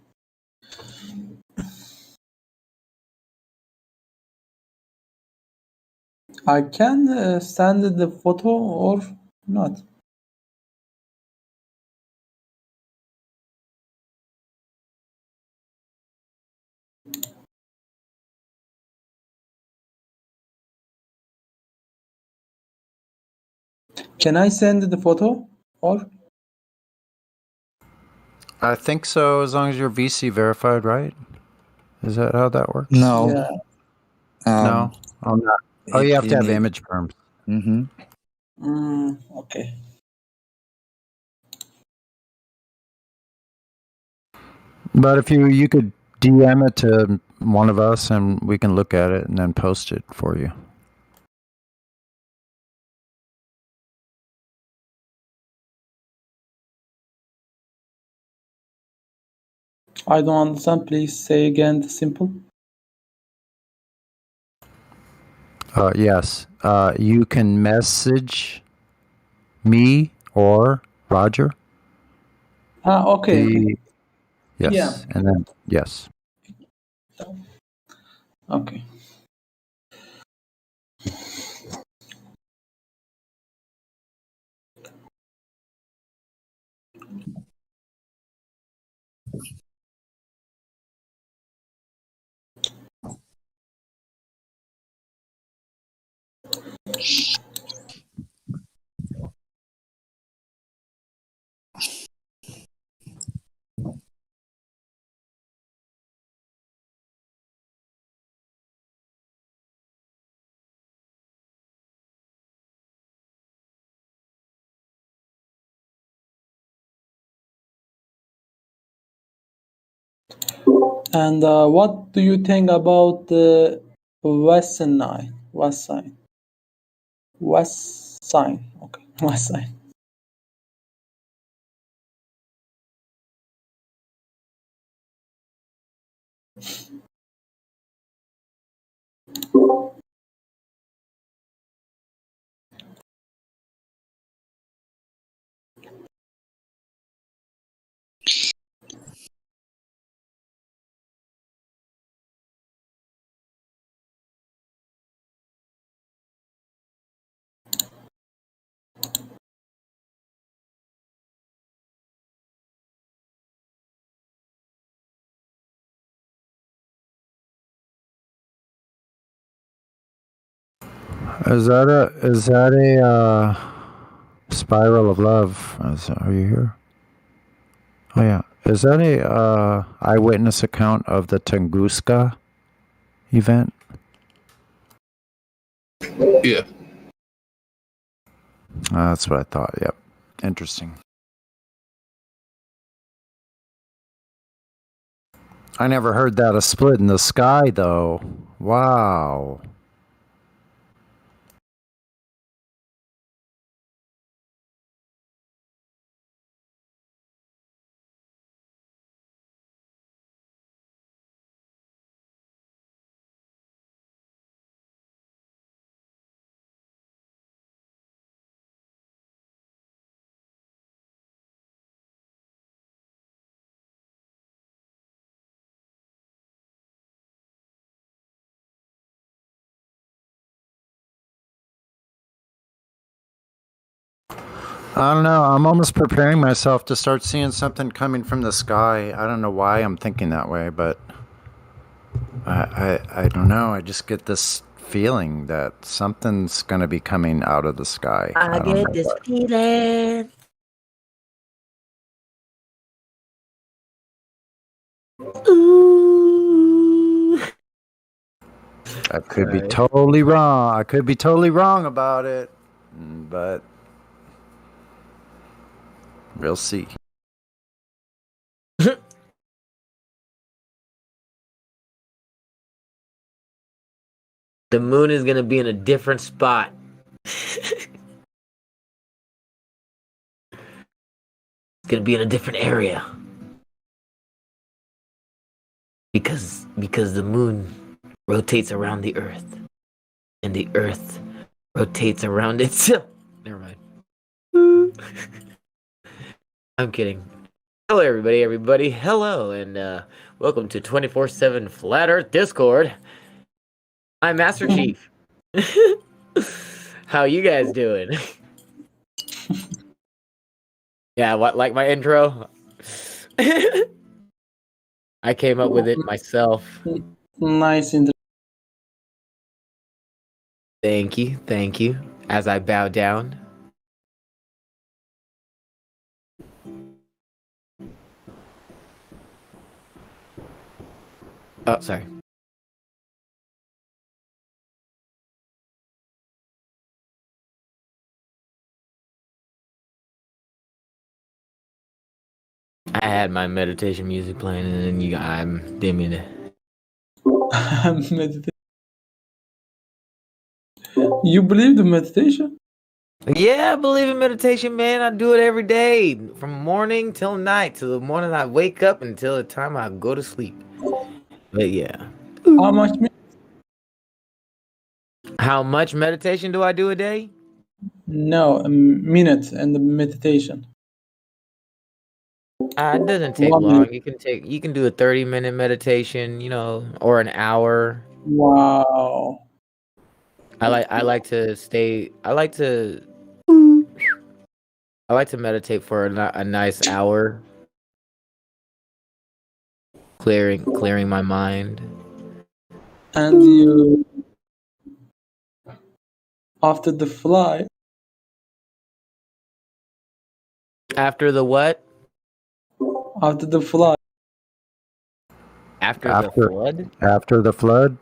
I can send the photo or not. Can I send the photo or? I think so, as long as you're VC verified, right? Is that how that works? No. Yeah. No? I'm not. Oh, you have to have image perms. Mm-hmm. Okay. But if you could DM it to one of us and we can look at it and then post it for you. I don't understand. Please say again the simple. Yes. You can message me or Roger. Okay. Yes. Yeah. And then, yes. Okay. And what do you think about the West Side? West Side. West Side. Okay. West Side. Is that a spiral of love? Are you here? Oh yeah. Is that a eyewitness account of the Tunguska event? Yeah. That's what I thought. Yep. Interesting. I never heard that a split in the sky though. Wow. I don't know. I'm almost preparing myself to start seeing something coming from the sky. I don't know why I'm thinking that way, but I don't know. I just get this feeling that something's going to be coming out of the sky. I don't get know this what. feeling. Ooh. I could be Sorry. totally wrong. I could be totally wrong about it, but we'll see. The moon is gonna be in a different spot. It's gonna be in a different area. Because the moon rotates around the earth. And the earth rotates around itself. Never mind. I'm kidding. Hello everybody. Hello and welcome to 24/7 Flat Earth Discord. I'm Master Chief. How you guys doing? Yeah, what, like my intro? I came up with it myself. Nice intro. Thank you. As I bow down. Oh, sorry. I had my meditation music playing, and then I'm dimming it. Meditation. You believe in meditation? Yeah, I believe in meditation, man. I do it every day, from morning till night, till the morning I wake up until the time I go to sleep. But yeah. How much? How much meditation do I do a day? No, a minute and the meditation. It doesn't take 1 long. minute. You can do a 30-minute meditation, or an hour. Wow. I like to meditate for a nice hour, clearing my mind. And you, after the flight, After the what? after the flight, After the flood? After the flood?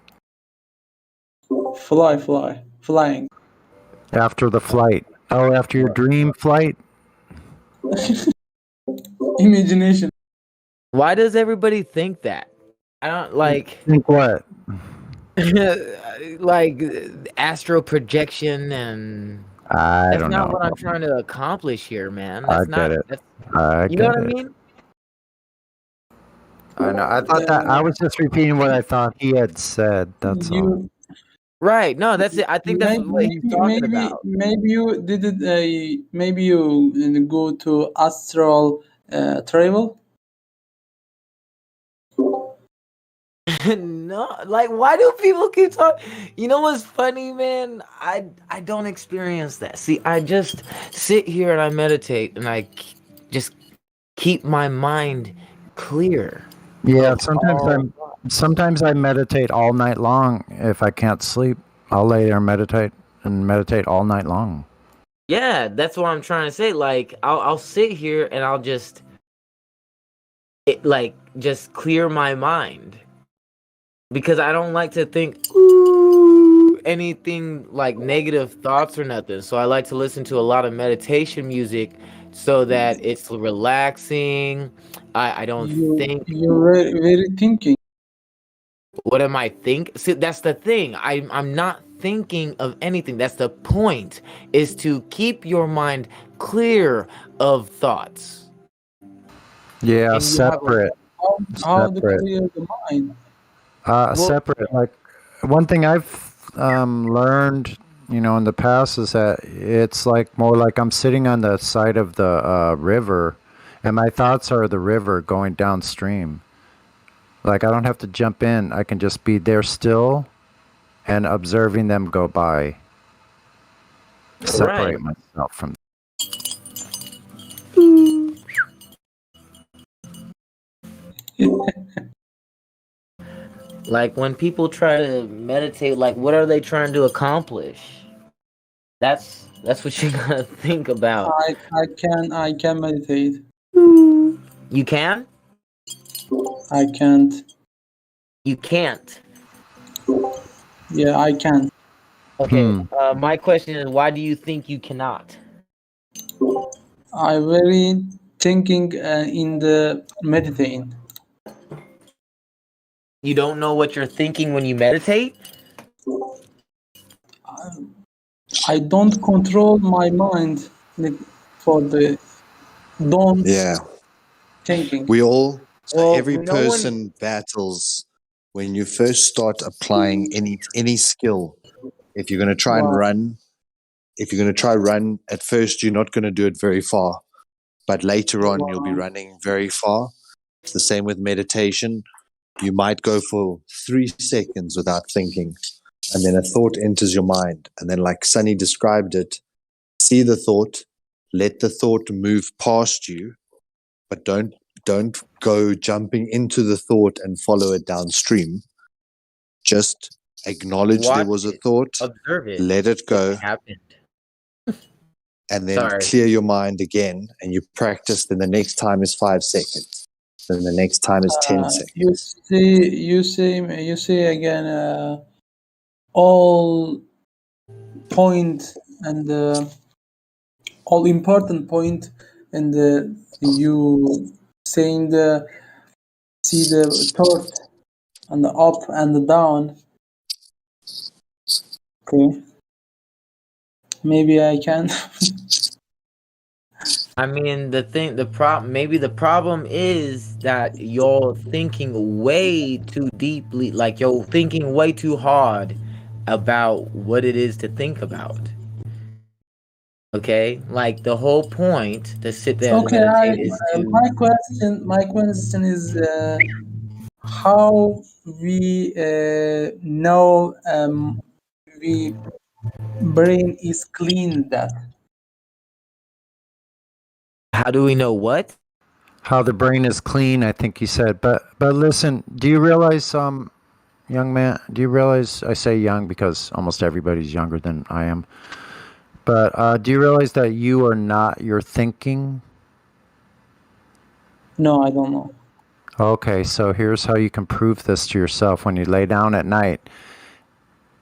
flying. After the flight. Oh, after your dream flight? Imagination. Why does everybody think that? I don't like Think what? like astral projection, and I that's don't not know. what I'm trying to accomplish here, man. I That's not. get it. That's, I you know get what I it. mean? I know. I thought that I was just repeating what I thought he had said. That's all. You Right. No, that's it. I think that's what he's talking about. maybe you did it. Maybe you go to astral travel. No, like, why do people keep talking? You know what's funny, man? I don't experience that. See, I just sit here and I meditate, and just keep my mind clear. Yeah, of sometimes I meditate all night long if I can't sleep. I'll lay there and meditate and meditate all night long. Yeah, that's what I'm trying to say. Like, I'll sit here and I'll just just clear my mind because I don't like to think anything like negative thoughts or nothing. So I like to listen to a lot of meditation music so that it's relaxing. I don't think. You're very thinking. What am I think? See, that's the thing. I'm not thinking of anything. That's the point. Is to keep your mind clear of thoughts. Yeah, And you have separate. How to Separate. clear the mind? Separate. Like one thing I've learned, in the past is that it's like more like I'm sitting on the side of the river, and my thoughts are the river going downstream. Like I don't have to jump in. I can just be there still and observing them go by. Separate myself from. Like when people try to meditate, like what are they trying to accomplish? That's what you gotta think about. I can meditate. You can? I can't. You can't. Yeah, I can. Okay. My question is, why do you think you cannot? I very thinking in the meditating. You don't know what you're thinking when you meditate? I don't control my mind for the don't thinking. We all, Well, every no one- person battles when you first start applying any skill. If you're going to try and run, at first you're not going to do it very far, but later on you'll be running very far. It's the same with meditation. You might go for 3 seconds without thinking, and then a thought enters your mind. And then, like Sunny described it, see the thought, let the thought move past you, but don't go jumping into the thought and follow it downstream. Just acknowledge there was a thought, observe it, let it go, it happened. and then clear your mind again, and you practice. Then the next time is 5 seconds. Then the next time is 10 seconds. You say again all point and all important point, and you saying see the thought and the up and the down. Okay, maybe I can. I mean, maybe the problem is that you're thinking way too deeply, like you're thinking way too hard about what it is to think about. Okay, like the whole point to sit there and meditate is to. My question is how we know we brain is clean that. How do we know what? How the brain is clean, I think you said. But listen, do you realize, young man, do you realize, I say young because almost everybody's younger than I am, but do you realize that you are not your thinking? No, I don't know. Okay, so here's how you can prove this to yourself when you lay down at night.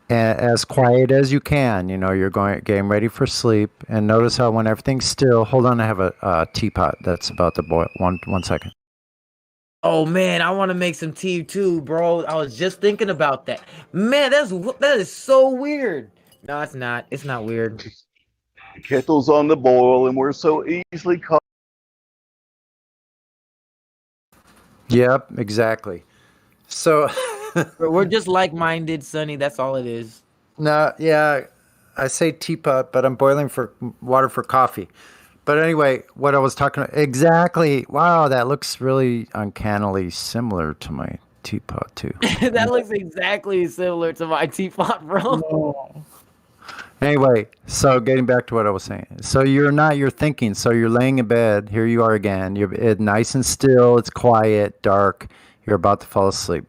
As quiet as you can, you're getting ready for sleep, and notice how when everything's still, hold on, I have a teapot that's about to boil. One second. Oh man, I want to make some tea too, bro. I was just thinking about that. Man, that is so weird. No, it's not. It's not weird. The kettle's on the boil, and we're so easily caught. Yep, exactly. So we're just like-minded, Sonny. That's all it is. No, yeah, I say teapot, but I'm boiling for water for coffee. But anyway, what I was talking about, exactly. Wow, that looks really uncannily similar to my teapot too. That looks exactly similar to my teapot, bro. Anyway, so getting back to what I was saying. So you're not your thinking. So you're laying in bed. Here you are again. You're nice and still. It's quiet, dark. You're about to fall asleep.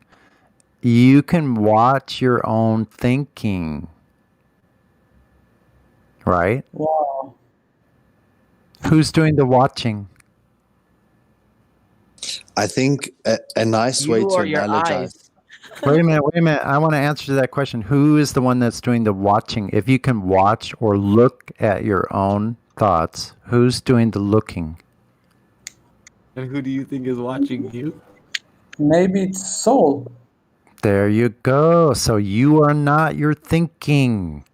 You can watch your own thinking. right? Wow. Who's doing the watching? I think a nice way You to or your analogize. eyes? Wait a minute. I want to answer that question. Who is the one that's doing the watching? If you can watch or look at your own thoughts, who's doing the looking? And who do you think is watching you? Maybe it's soul. There you go. So you are not your thinking.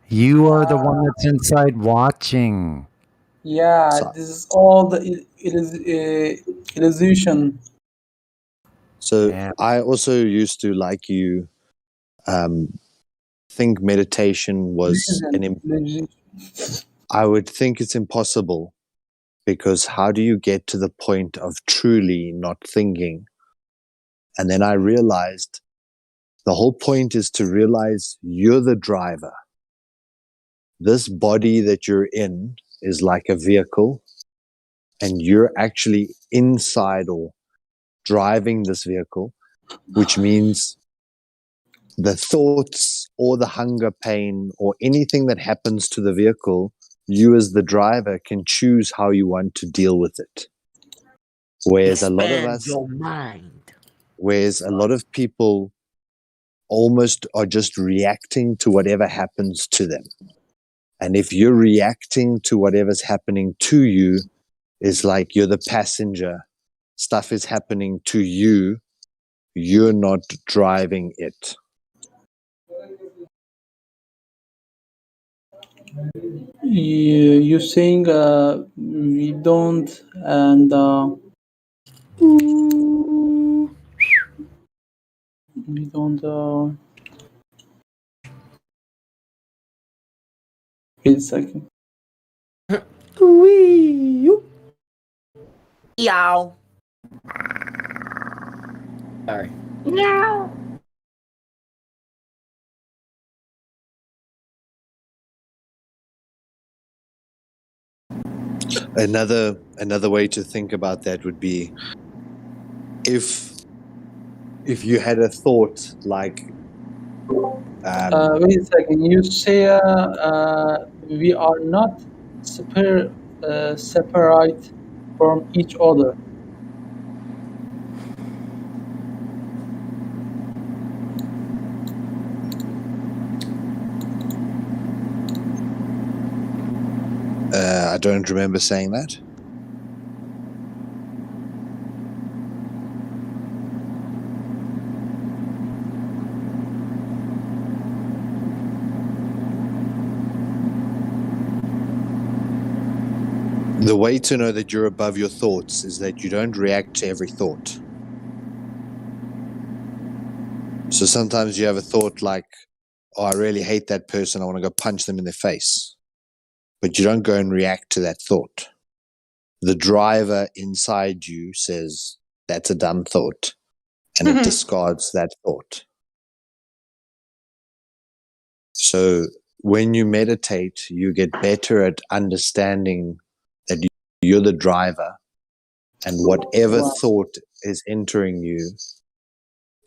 You are the one that's inside watching. Yeah, So, this is all the illusion. so Yeah. I also used to, like you, think meditation was Illusion. I would think it's impossible, because how do you get to the point of truly not thinking? And then I realized the whole point is to realize you're the driver. This body that you're in is like a vehicle, and you're actually inside or driving this vehicle, which means the thoughts or the hunger, pain, or anything that happens to the vehicle, you as the driver can choose how you want to deal with it. Whereas a lot of people almost are just reacting to whatever happens to them. And if you're reacting to whatever's happening to you, is like you're the passenger. Stuff is happening to you. You're not driving it. You saying we don't and we don't wait a second. Yow. Sorry. Meow. Another way to think about that would be if you had a thought like Wait a second. You say we are not separate from each other. I don't remember saying that. The way to know that you're above your thoughts is that you don't react to every thought. So sometimes you have a thought like, oh, I really hate that person. I want to go punch them in their face. But you don't go and react to that thought. The driver inside you says, that's a dumb thought. And it discards that thought. So when you meditate, you get better at understanding that you're the driver, and whatever thought is entering you,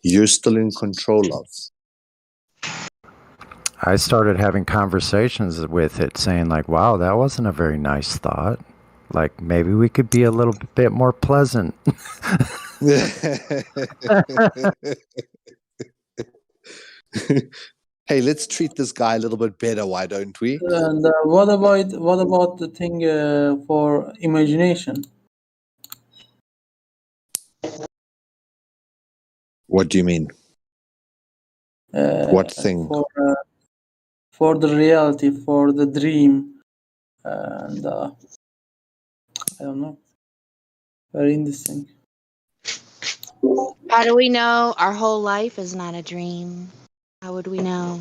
you're still in control of. I started having conversations with it saying like, wow, that wasn't a very nice thought. Like maybe we could be a little bit more pleasant. Hey, let's treat this guy a little bit better, why don't we? And what about the thing for imagination? What do you mean? What thing? For the reality, for the dream, and I don't know. Very interesting. How do we know our whole life is not a dream? How would we know?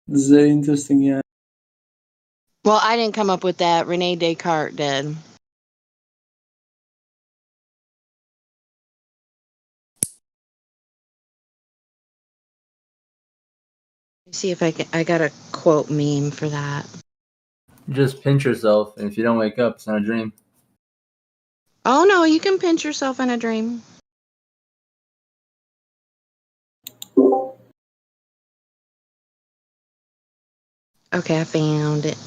It's very interesting, yeah. Well, I didn't come up with that. Rene Descartes did. See if I got a quote meme for that. Just pinch yourself, and if you don't wake up, it's not a dream. Oh no, you can pinch yourself in a dream. Okay, I found it.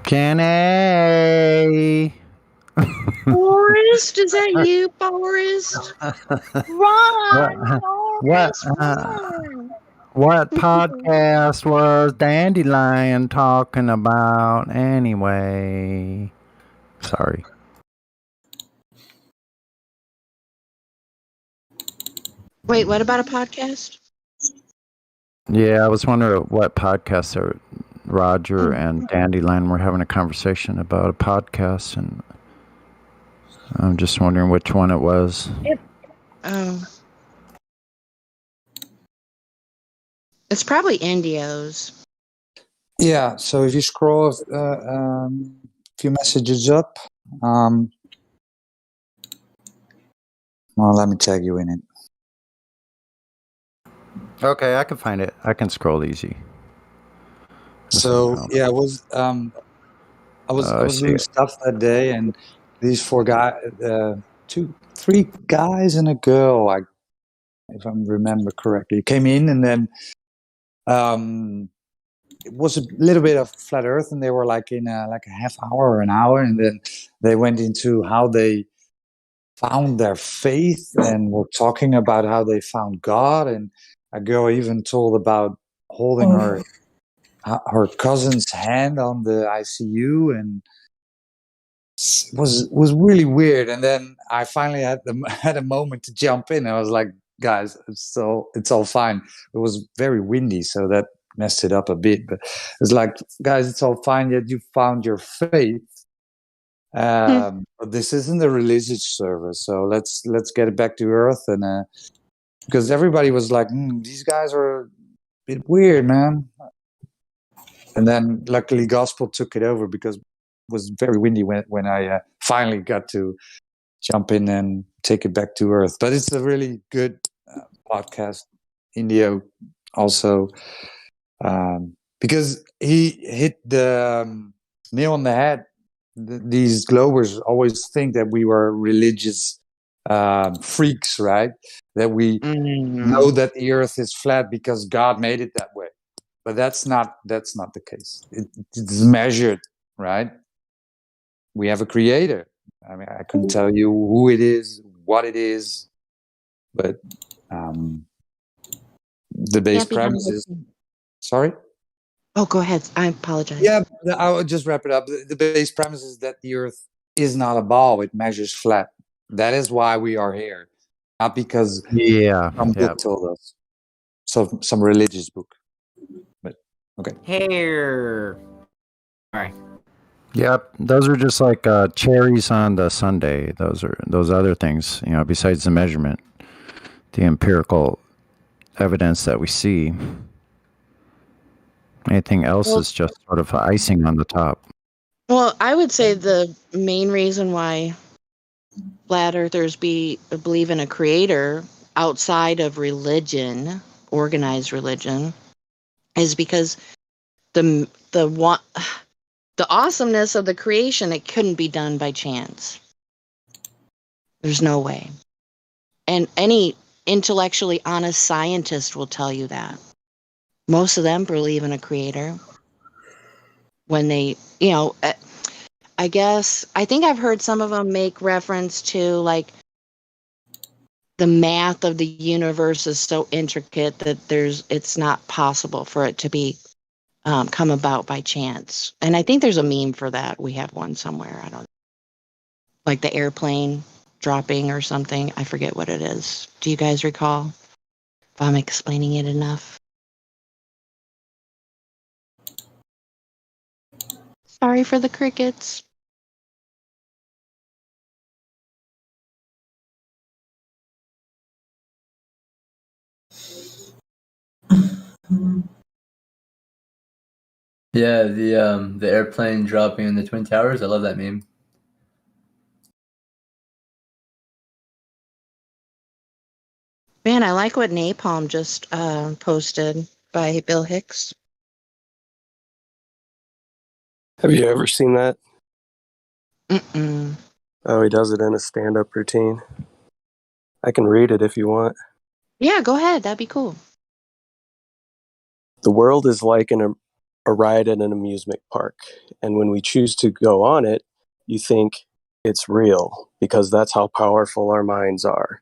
Kenny. Forrest, is that you, Forrest? Run, What? Forrest, run! What podcast was Dandelion talking about anyway? Sorry. Wait, what about a podcast? Yeah, I was wondering what podcast Roger and Dandelion were having a conversation about a podcast, and I'm just wondering which one it was. Oh. It's probably Indio's. Yeah, so if you scroll a few messages up, well, let me tag you in it. Okay, I can find it. I can scroll easy. So yeah, I was doing stuff that day, and these three guys and a girl, if I remember correctly, came in, and then it was a little bit of flat Earth, and they were like in a half hour or an hour, and then they went into how they found their faith and were talking about how they found God, and a girl even told about holding her cousin's hand on the ICU, and it was really weird. And then I finally had a moment to jump in. I was like, guys, it's all fine. It was very windy, so that messed it up a bit. But it's like, guys, it's all fine. Yet you found your faith. But this isn't a religious service, so let's get it back to earth. And because everybody was like, these guys are a bit weird, man. And then luckily gospel took it over, because it was very windy when I finally got to jump in and take it back to earth. But it's a really good podcast. Indio also, because he hit the nail on the head. These Globers always think that we were religious freaks, right? That we know that the earth is flat because God made it that way. But that's not the case. It's measured, right? We have a creator. I mean, I couldn't tell you who it is, what it is, but the base premise is. Sorry? Oh, go ahead. I apologize. Yeah, I'll just wrap it up. The base premise is that the earth is not a ball. It measures flat. That is why we are here. Not because some book told us. So some religious book. But okay. Here. All right. Yep, those are just like cherries on the sundae. Those other things, besides the measurement, the empirical evidence that we see. Anything else is just sort of icing on the top. Well, I would say the main reason why flat earthers believe in a creator outside of religion, organized religion, is because the awesomeness of the creation, it couldn't be done by chance. There's no way. And any intellectually honest scientist will tell you that. Most of them believe in a creator. When they, I think I've heard some of them make reference to like the math of the universe is so intricate that it's not possible for it to be come about by chance. And I think there's a meme for that. We have one somewhere. I don't know. Like the airplane dropping or something. I forget what it is. Do you guys recall? If I'm explaining it enough. Sorry for the crickets. Yeah, the airplane dropping in the Twin Towers. I love that meme. Man, I like what Napalm just posted by Bill Hicks. Have you ever seen that? Mm-mm. Oh, he does it in a stand-up routine. I can read it if you want. Yeah, go ahead. That'd be cool. The world is like an a ride at an amusement park. And when we choose to go on it, you think it's real because that's how powerful our minds are.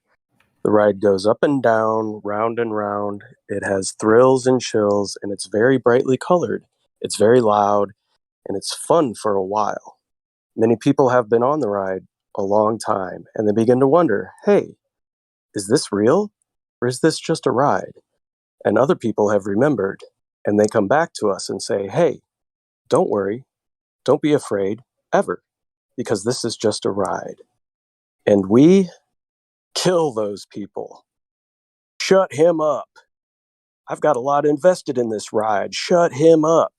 The ride goes up and down, round and round. It has thrills and chills, and it's very brightly colored. It's very loud, and it's fun for a while. Many people have been on the ride a long time, and they begin to wonder, hey, is this real? Or is this just a ride? And other people have remembered, and they come back to us and say, hey, don't worry, don't be afraid, ever, because this is just a ride. And we kill those people. Shut him up. I've got a lot invested in this ride. Shut him up.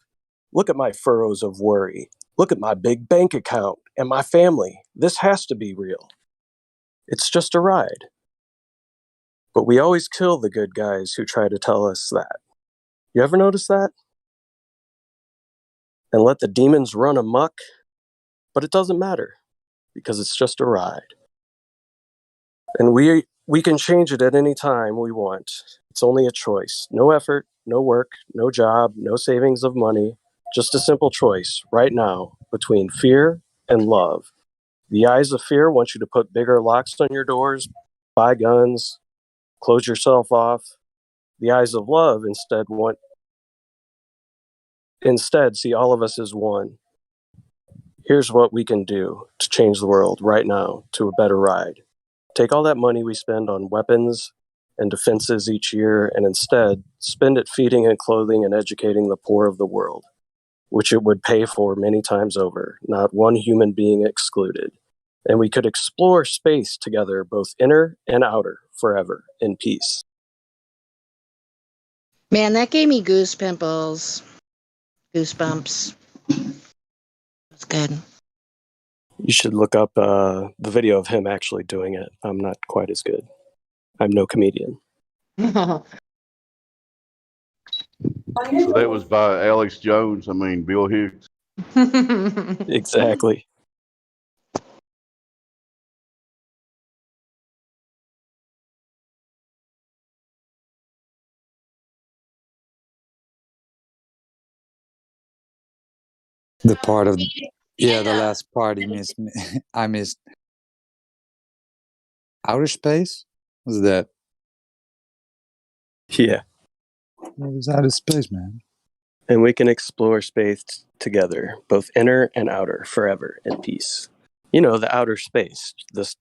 Look at my furrows of worry. Look at my big bank account and my family. This has to be real. It's just a ride. But we always kill the good guys who try to tell us that. You ever notice that? And let the demons run amok? But it doesn't matter because it's just a ride. And we can change it at any time we want. It's only a choice. No effort, no work, no job, no savings of money. Just a simple choice right now between fear and love. The eyes of fear want you to put bigger locks on your doors, buy guns, close yourself off. The eyes of love instead see all of us as one. Here's what we can do to change the world right now to a better ride. Take all that money we spend on weapons and defenses each year and instead spend it feeding and clothing and educating the poor of the world, which it would pay for many times over, not one human being excluded. And we could explore space together, both inner and outer, forever in peace. Man, that gave me goosebumps. That's good. You should look up the video of him actually doing it. I'm not quite as good. I'm no comedian. So that was by Alex Jones. I mean, Bill Hicks. Exactly. The part of the last part he missed. I missed outer space. What's that? Yeah. What is outer space, man? And we can explore space together, both inner and outer, forever in peace. You know, the outer space, this,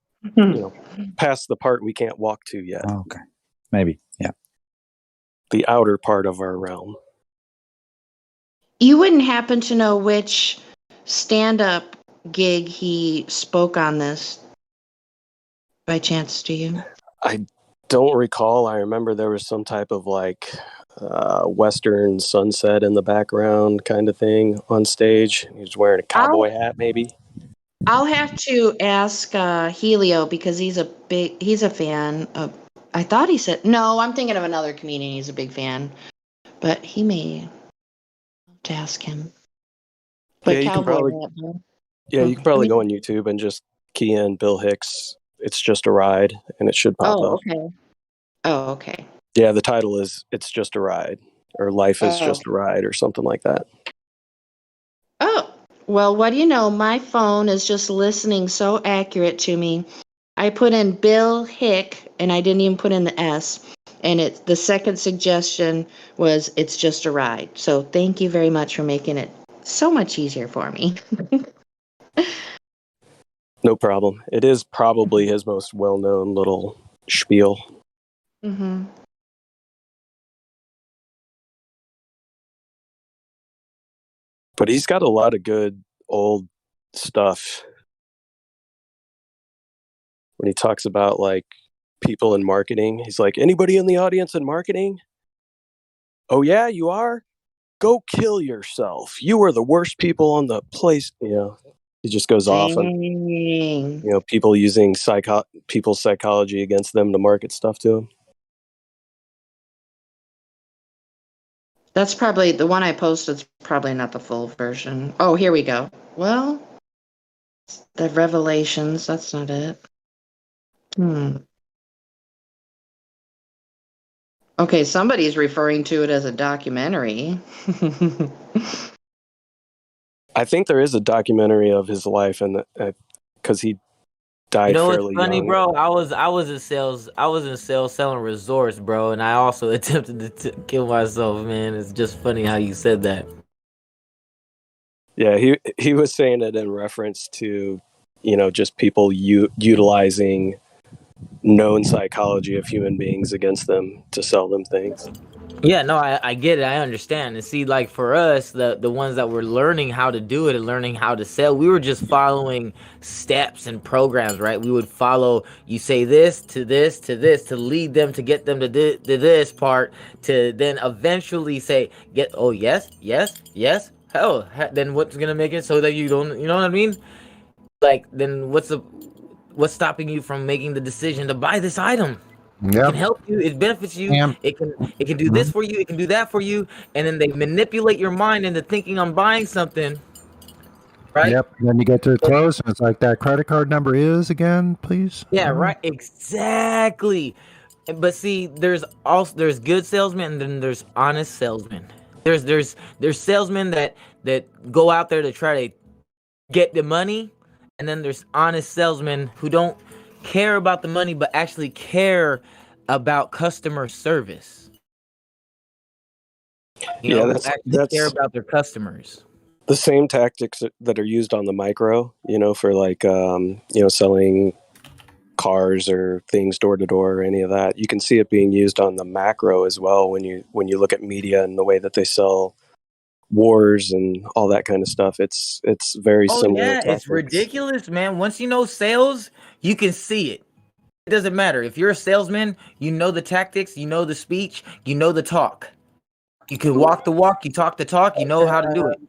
past the part we can't walk to yet. Oh, okay. Maybe, yeah. The outer part of our realm. You wouldn't happen to know which stand-up gig he spoke on this by chance, do you? I don't recall. I remember there was some type of Western sunset in the background kind of thing on stage. He was wearing a cowboy hat, maybe. I'll have to ask Helio because he's a fan of. I thought he said no. I'm thinking of another comedian. He's a big fan, but he may have to ask him. But You can probably go on YouTube and just key in Bill Hicks. It's just a ride, and it should pop up. Okay. Oh, okay. Yeah, the title is "It's Just a Ride" or "Life is Just a Ride" or something like that. Oh, well, what do you know? My phone is just listening so accurate to me. I put in Bill Hick, and I didn't even put in the S. And the second suggestion was "It's Just a Ride." So thank you very much for making it so much easier for me. No problem. It is probably his most well-known little spiel. Mm-hmm. But he's got a lot of good old stuff. When he talks about people in marketing, he's like, anybody in the audience in marketing? Oh yeah, you are? Go kill yourself. You are the worst people on the place. He just goes off on people using people's psychology against them to market stuff to them. That's probably the one I posted. Is probably not the full version. Oh, here we go. Well, the Revelations. That's not it. Okay, somebody's referring to it as a documentary. I think there is a documentary of his life, and because he You died know what's fairly funny, young. bro? I was in sales selling resorts, bro, and I also attempted to kill myself, man. It's just funny how you said that. Yeah, he was saying it in reference to, just people utilizing known psychology of human beings against them to sell them things. Yeah, no, I get it. I understand. And see, like for us, the ones that were learning how to do it and learning how to sell, we were just following steps and programs, right? We would follow, you say this to this to this to lead them to get them to this part to then eventually say, yes. Hell, then what's gonna make it so that you don't, you know what I mean? Like, then what's stopping you from making the decision to buy this item? It can Yep. help you. It benefits you. And It can do this for you. It can do that for you. And then they manipulate your mind into thinking I'm buying something, right? yep. Then you get to the close, and it's like that credit card number is again, please. Yeah, right. Exactly. But see, there's good salesmen and then there's honest salesmen. There's salesmen that go out there to try to get the money, and then there's honest salesmen who don't care about the money but actually care about customer service. Yeah, Who actually care about their customers. the same tactics that are used on the micro, for like, selling cars or things door to door or any of that. You can see it being used on the macro as well when you look at media and the way that they sell wars and all that kind of stuff. It's very similar. Yeah, tactics. it's ridiculous, man. Once you know sales, you can see it. It doesn't matter. If you're a salesman, you know the tactics, you know the speech, you know the talk. You can walk the walk, you talk the talk, you know how to do it.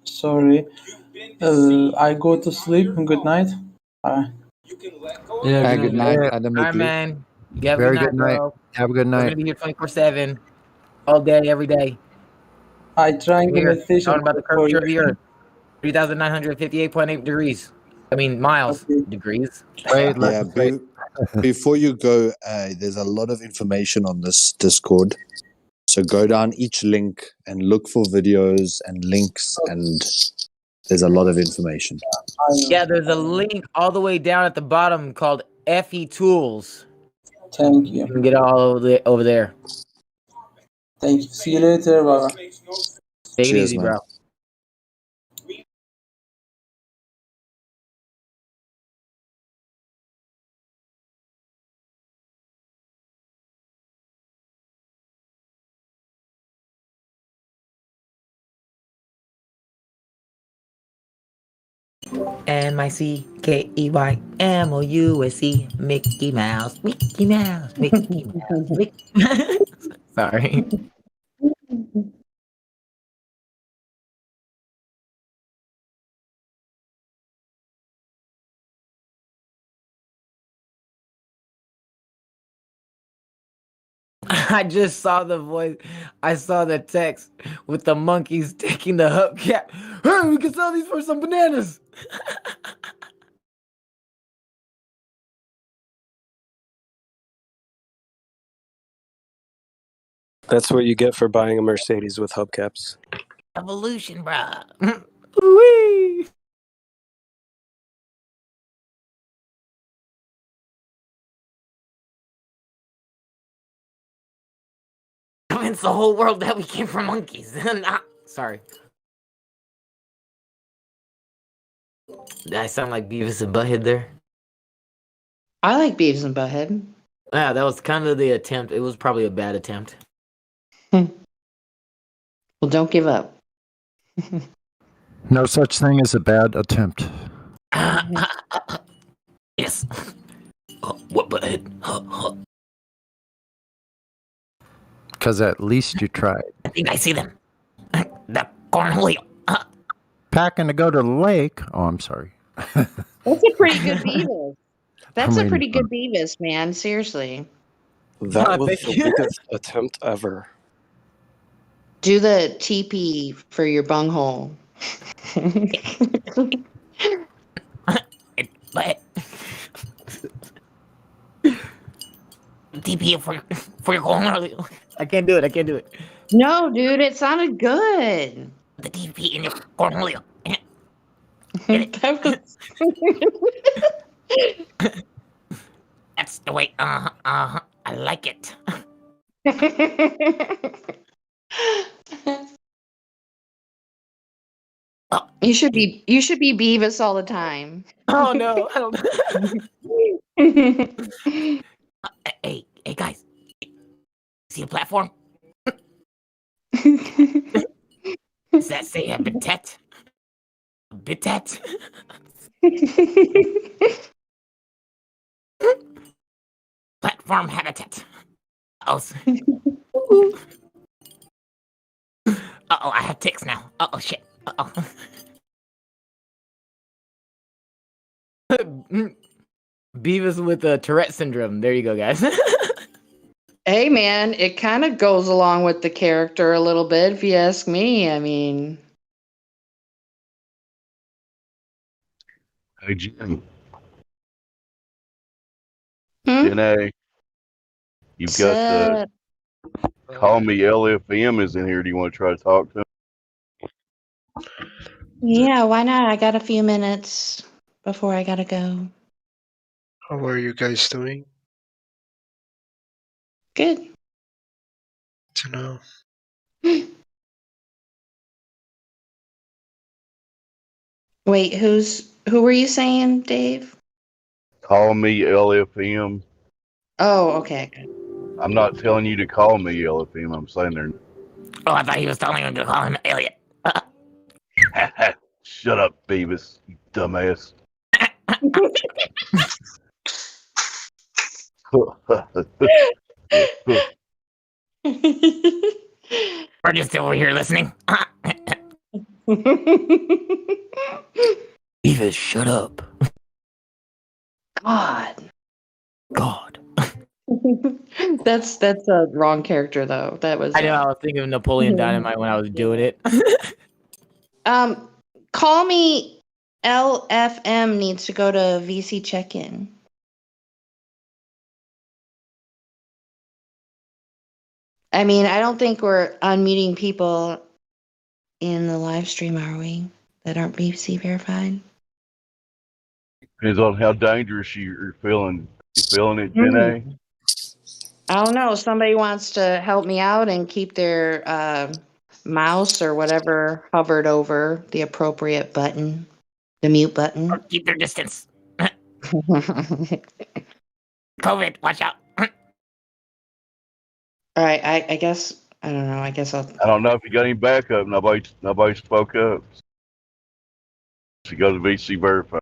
Sorry. I go to sleep. Good night. Bye. Yeah, Good night, Adam. All right, man. You have a Very good good night, night. bro. Have a good We're night. gonna be here 24/7, all day, every day. I trying We're here meditation talking about the for curvature you. of the earth. 3,958.8 degrees. I mean miles. Degrees. Wait, Yeah, wait. before you go, there's a lot of information on this Discord. So go down each link and look for videos and links, and there's a lot of information. Yeah, there's a link all the way down at the bottom called FE Tools. Thank you. You can get all over there. Thank you. See you later. Bye. Take it Cheers, easy, man. bro. MICKEYMOUSE Mickey Mouse, Mickey Mouse, Mickey Mouse, Mickey Mouse. Sorry. I just saw the voice. I saw the text with the monkeys taking the hubcap. Hey, we can sell these for some bananas. That's what you get for buying a Mercedes with hubcaps. Evolution, bruh. Wee. Convince the whole world that we came from monkeys. Sorry. Did I sound like Beavis and Butthead there? I like Beavis and Butthead. Yeah, that was kind of the attempt. It was probably a bad attempt. Well, don't give up. No such thing as a bad attempt. Yes. What Butthead? Because at least you tried. I think I see them. The cornholio. Packing to go to the lake. Oh, I'm sorry. That's a pretty good Beavis. That's I'm a waiting pretty for good Beavis, man. Seriously. That was thank the you. weakest attempt ever. Do the TP for your bunghole. But TP for your cornholio. I can't do it. I can't do it. No, dude, it sounded good. The DP in your cornholio. That was- That's the way. I like it. Oh. You should be Beavis all the time. Oh no! I don't. Hey, guys! See a platform? Does that say habitat? Habitat? Platform habitat. Oh. Uh-oh, I have ticks now. Uh-oh, shit. Uh-oh. Beavis with Tourette syndrome. There you go, guys. Hey, man, it kind of goes along with the character a little bit, if you ask me. I mean, Hey, Jim. Hmm? Jenna, you've got the Call Me LFM is in here. Do you want to try to talk to him? Yeah, why not? I got a few minutes before I gotta go. How are you guys doing? Good. To know. Wait, who were you saying, Dave? Call Me LFM. Oh, okay. I'm not telling you to call me LFM. I'm saying they're. Oh, I thought he was telling him to call him Elliot. Shut up, Beavis, you dumbass. We're just over here listening. Beavis, shut up. God. God. That's a wrong character though. That was I know. I was thinking of Napoleon Dynamite when I was doing it. Call Me LFM needs to go to VC check-in. I mean, I don't think we're unmuting people in the live stream, are we? That aren't VC verified. Depends on how dangerous you're feeling. You feeling it, Jenna? I don't know. Somebody wants to help me out and keep their mouse or whatever hovered over the appropriate button, the mute button. Or keep their distance. COVID, watch out. All right, I guess I don't know. I guess I'll. I don't know if you got any backup. Nobody spoke up. So go to VC verify.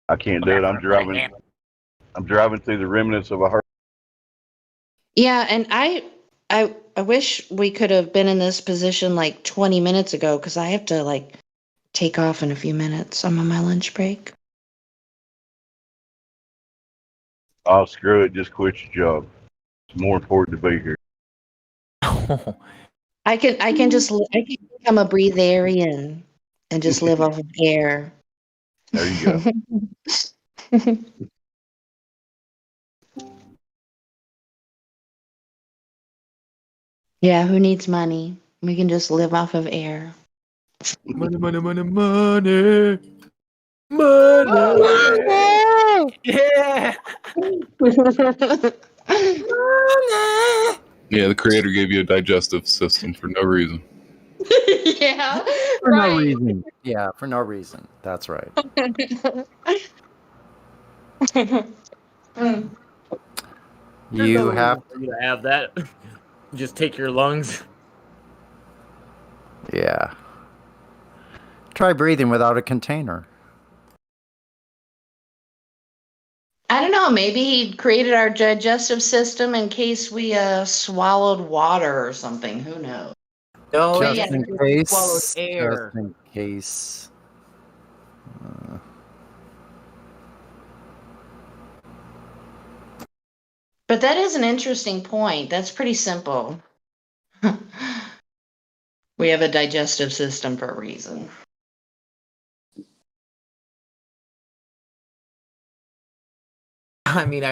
I can't do it. I'm driving through the remnants of a hurricane. Yeah, and I wish we could have been in this position like 20 minutes ago because I have to like take off in a few minutes. I'm on my lunch break. Oh, screw it. Just quit your job. It's more important to be here. I can become a breatharian and just live off of air. There you go. Yeah, who needs money? We can just live off of air. Money, money, money, money. Money. Yeah. Yeah, the creator gave you a digestive system for no reason. Yeah. For no reason. Yeah, for no reason. That's right. You have to have that. Just take your lungs. Yeah. Try breathing without a container. I don't know. Maybe he created our digestive system in case we swallowed water or something. Who knows? No, Just in case. swallowed air. Just in case. But that is an interesting point. That's pretty simple. We have a digestive system for a reason. I mean,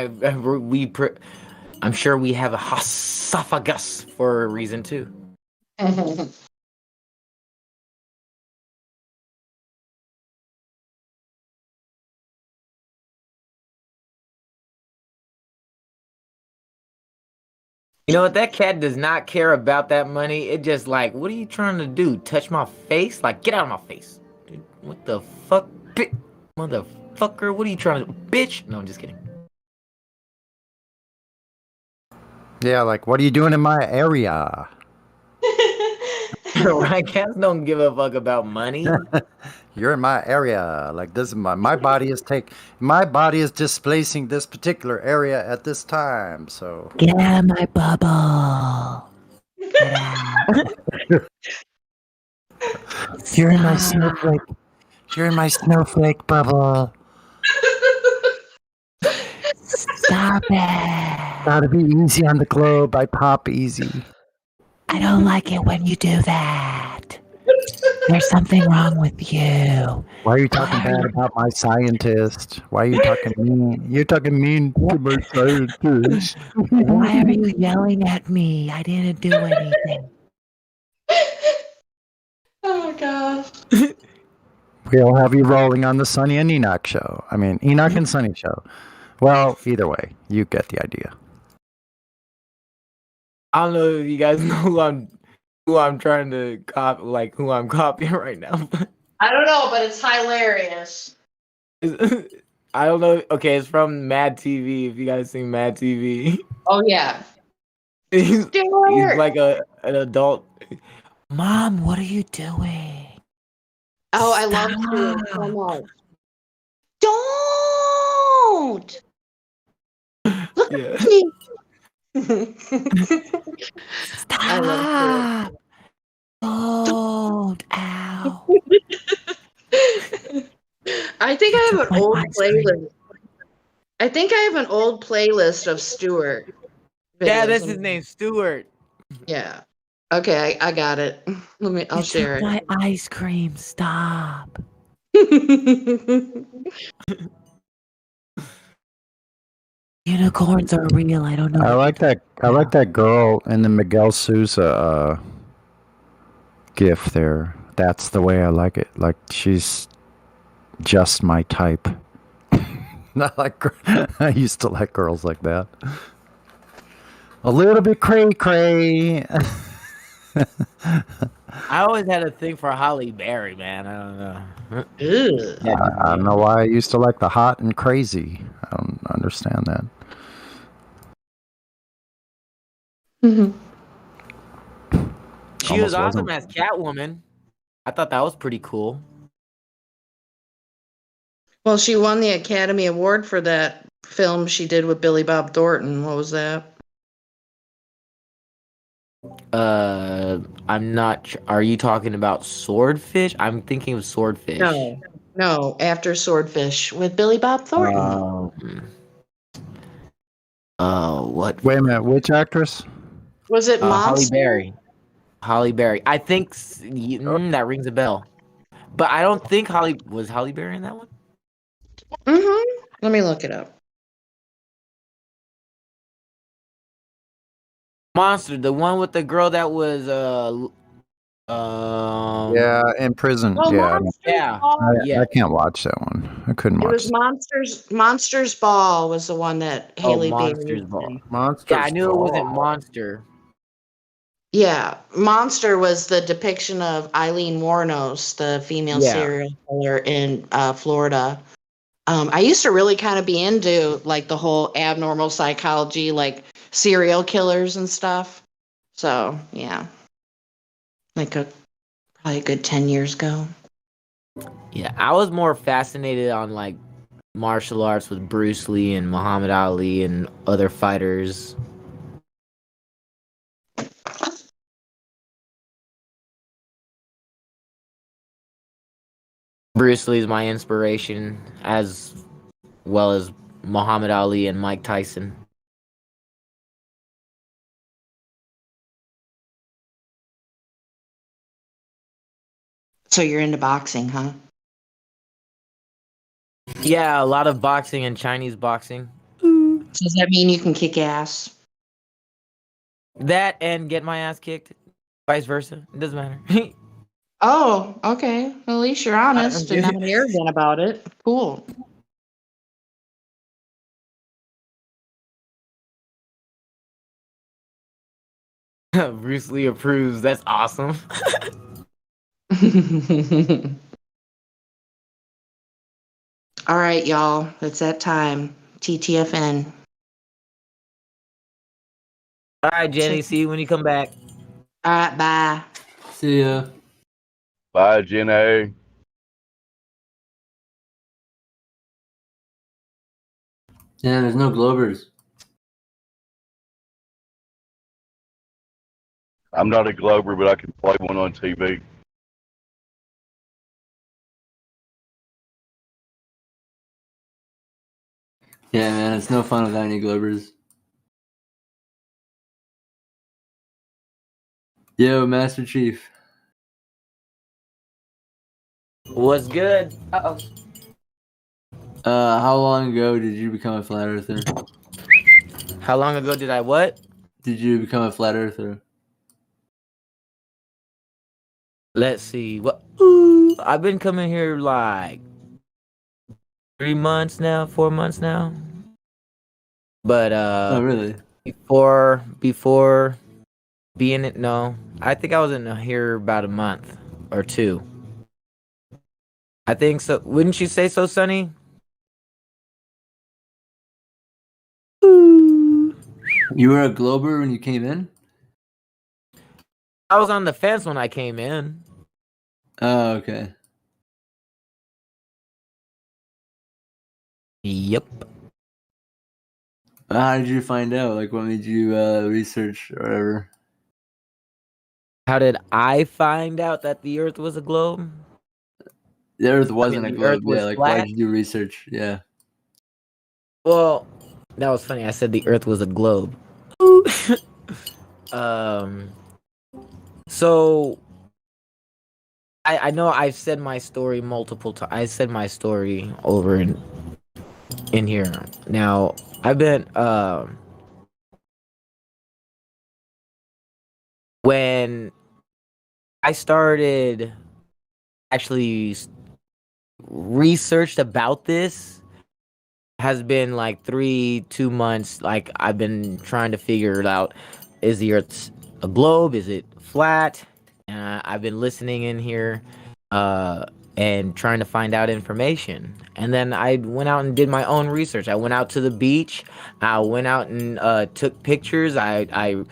I'm sure we have a esophagus for a reason too. You know what? That cat does not care about that money. It just like, what are you trying to do? Touch my face? Like, get out of my face. Dude, what the fuck? Motherfucker, what are you trying to do? Bitch! No, I'm just kidding. Yeah, like, what are you doing in my area? Right? Cats don't give a fuck about money. You're in my area. Like, this is my body is displacing this particular area at this time. So Get out of my bubble. Get out. you're in my snowflake. You're in my snowflake bubble. Stop it. Gotta be easy on the globe. I pop easy. I don't like it when you do that. There's something wrong with you. Why are you talking bad about my scientist? Why are you talking mean? You're talking mean to my scientist. Why are you yelling at me? I didn't do anything. Oh gosh. We'll have you rolling on the Sonny and Enoch show. I mean, Enoch and Sonny show. Well, either way, you get the idea. I don't know if you guys know who I'm trying to copy, like who I'm copying right now. I don't know, but it's hilarious. I don't know. Okay, it's from Mad TV. If you guys seen Mad TV, Oh yeah. he's Stuart! like an adult. Mom, what are you doing? Oh, I love Stuart so much. Don't! Look Yeah. at me. I Stop! love Don't! Ow! I think I have an old ice cream. playlist. I think I have an old playlist of Stuart. Yeah, videos. that's his name, Stuart. Yeah. Okay, I got it. I'll share it. My ice cream. Stop. Unicorns are real. I don't know. I like that. I like that girl in the Miguel Sousa gif there. That's the way I like it. Like she's just my type. Not like I used to like girls like that. A little bit cray cray. I always had a thing for Holly Berry, man. I don't know. Ew. I don't know why I used to like the hot and crazy. I don't understand that. She was awesome as Catwoman. I thought that was pretty cool. Well, she won the Academy Award for that film she did with Billy Bob Thornton. What was that? I'm not. Are you talking about Swordfish? I'm thinking of Swordfish. No, after Swordfish with Billy Bob Thornton. What? Wait a minute. Which actress? Was it Holly Monster? Berry. Holly Berry. I think that rings a bell. But I don't think Holly Berry in that one. Let me look it up. Monster, the one with the girl that was Yeah, in prison. Well, Yeah, yeah. I can't watch that one. I couldn't It watch. was Monsters Ball was the one that Haley Berry Monsters was Ball. in. Monsters Yeah, I knew it wasn't Ball. Monster. Yeah, Monster was the depiction of Eileen Warnos, the female Yeah. serial killer in Florida. I used to really kind of be into like the whole abnormal psychology, like serial killers and stuff. So yeah, like probably a good 10 years ago. Yeah, I was more fascinated on like martial arts with Bruce Lee and Muhammad Ali and other fighters. Bruce Lee is my inspiration, as well as Muhammad Ali and Mike Tyson. So you're into boxing, huh? Yeah, a lot of boxing and Chinese boxing. So does that mean you can kick ass? That and get my ass kicked, vice versa. It doesn't matter. Oh, okay. At least you're I'm honest and not kidding. arrogant about it. Cool. Bruce Lee approves. That's awesome. All right, y'all. It's that time. TTFN. All right, Jenny. See you when you come back. All right, bye. See ya. Bye, Jenny. Yeah, there's no Globers. I'm not a Glober, but I can play one on TV. Yeah, man, it's no fun without any Globers. Yo, Master Chief. What's good? Uh-oh. How long ago did you become a flat earther? How long ago did I what? Did you become a flat earther? Let's see. What? Ooh, I've been coming here like 3 months now, 4 months now. But Oh, really? before being it, no, I think I was in here about a month or two. I think so. Wouldn't you say so, Sonny? You were a Glober when you came in? I was on the fence when I came in. Oh, okay. Yep. How did you find out? Like, what made you research or whatever? How did I find out that the Earth was a globe? The Earth wasn't a the globe. Earth was Yeah, like, flat? why did you do research? Yeah. Well, that was funny. I said the Earth was a globe. So I know I've said my story multiple times. I said my story over in here. Now I've been when I started actually researched about this has been like 2 months. Like I've been trying to figure it out. Is the Earth a globe? Is it flat? I've been listening in here and trying to find out information. And then I went out and did my own research. I went out to the beach. I went out and took pictures. I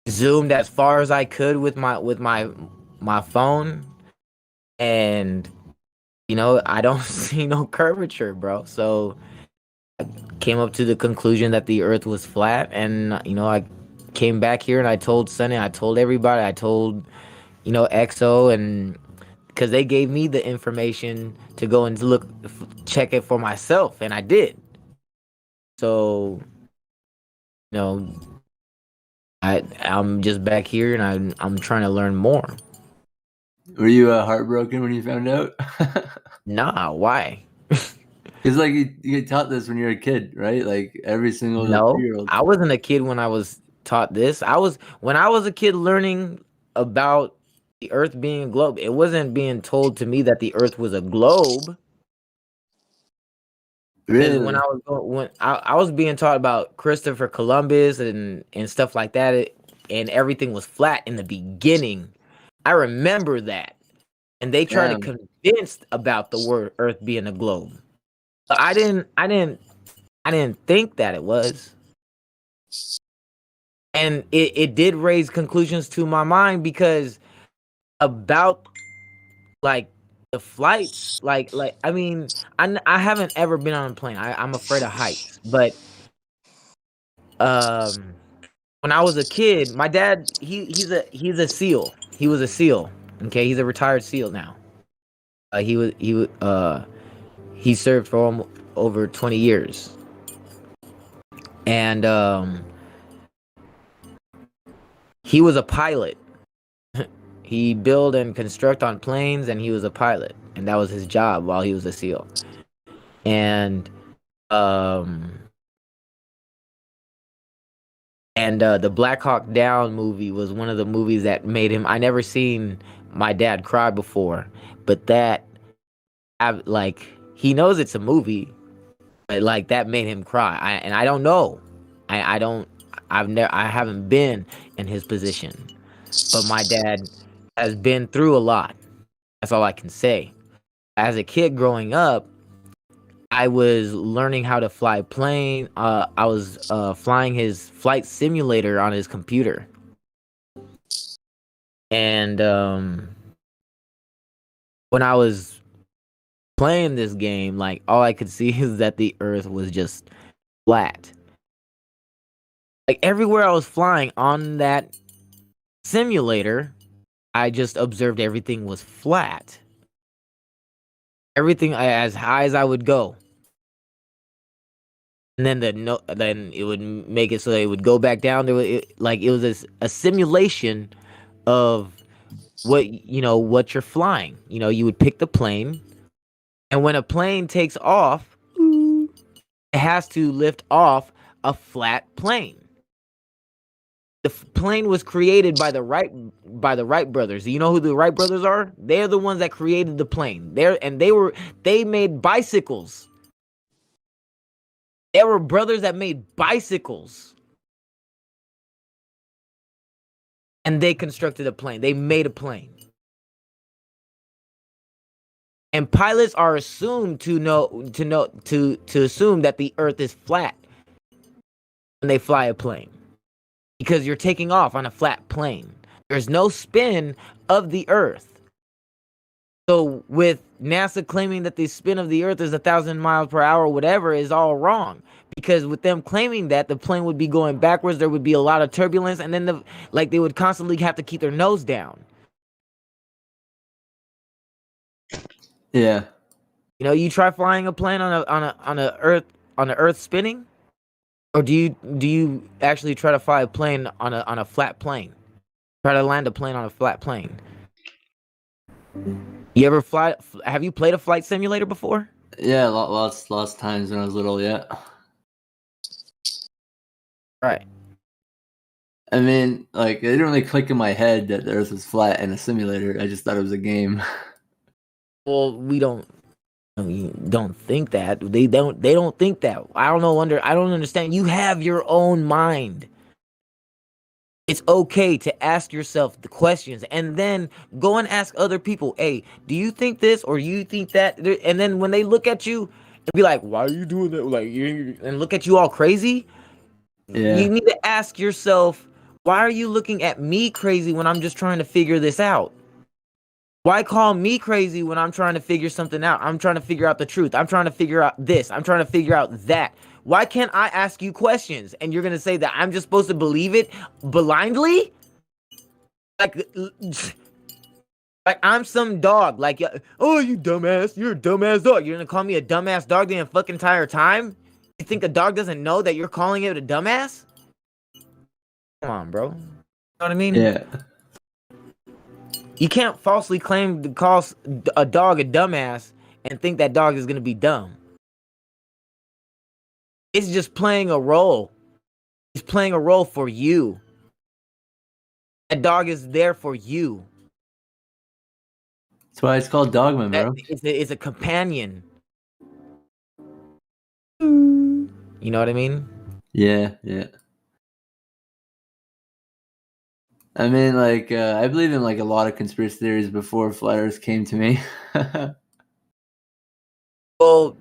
zoomed as far as I could with my phone, and I don't see no curvature, bro. So I came up to the conclusion that the Earth was flat, and I came back here and I told Sunny, I told everybody, I told XO, and because they gave me the information to go and check it for myself, and I did. So I'm just back here and I'm trying to learn more. Were you heartbroken when you found out? Nah, why? It's like you get taught this when you're a kid, right? Like every single No, 3-year-old. I wasn't a kid when I was taught this. When I was a kid learning about the Earth being a globe. It wasn't being told to me that the Earth was a globe. Because when Really? I was being taught about Christopher Columbus and stuff like that, and everything was flat in the beginning. I remember that, and they tried to Damn. convince about the word Earth being a globe. But I didn't think that it was, and it did raise conclusions to my mind because about like the flights, like I mean, I haven't ever been on a plane. I'm afraid of heights, but when I was a kid, my dad he's a SEAL. He was a SEAL. Okay, he's a retired SEAL now. He served for over 20 years, and he was a pilot. He built and construct on planes, and he was a pilot, and that was his job while he was a SEAL. And And the Black Hawk Down movie was one of the movies that made him. I never seen my dad cry before, but like he knows it's a movie, but like that made him cry. And I don't know. I don't. I haven't been in his position, but my dad has been through a lot. That's all I can say. As a kid growing up, I was learning how to fly a plane. I was flying his flight simulator on his computer. And when I was playing this game, like all I could see is that the earth was just flat. Like everywhere I was flying on that simulator, I just observed everything was flat. Everything as high as I would go. And then then it would make it so that it would go back down. It was a simulation of what you're flying. You would pick the plane, and when a plane takes off, it has to lift off a flat plane. The plane was created by the Wright brothers. Do you know who the Wright brothers are? They're the ones that created the plane. They made bicycles. There were brothers that made bicycles. And they constructed a plane. They made a plane. And pilots are assumed to assume that the earth is flat when they fly a plane. Because you're taking off on a flat plane. There's no spin of the earth. So with NASA claiming that the spin of the earth is 1,000 miles per hour, whatever, is all wrong. Because with them claiming that, the plane would be going backwards, there would be a lot of turbulence, and then they would constantly have to keep their nose down. Yeah. You try flying a plane on a earth spinning, or do you actually try to fly a plane on a flat plane? Try to land a plane on a flat plane. You ever have you played a flight simulator before? Yeah, lots of times when I was little, yeah. Right. I mean, like, it didn't really click in my head that the earth was flat in a simulator. I just thought it was a game. Well, we don't think that. They don't think that. I don't understand. You have your own mind. It's okay to ask yourself the questions and then go and ask other people, hey, do you think this or you think that? And then when they look at you and be like, why are you doing that? And look at you all crazy. Yeah. You need to ask yourself, why are you looking at me crazy when I'm just trying to figure this out? Why call me crazy when I'm trying to figure something out? I'm trying to figure out the truth. I'm trying to figure out this. I'm trying to figure out that. Why can't I ask you questions and you're going to say that I'm just supposed to believe it blindly? Like I'm some dog. Like, oh, you dumbass. You're a dumbass dog. You're going to call me a dumbass dog the fucking entire time? You think a dog doesn't know that you're calling it a dumbass? Come on, bro. You know what I mean? Yeah. You can't falsely claim to call a dog a dumbass and think that dog is going to be dumb. It's just playing a role. It's playing a role for you. That dog is there for you. That's why it's called Dogman, bro. It's a companion. You know what I mean? Yeah. I mean, like, I believe in like a lot of conspiracy theories before flat Earth came to me. Well,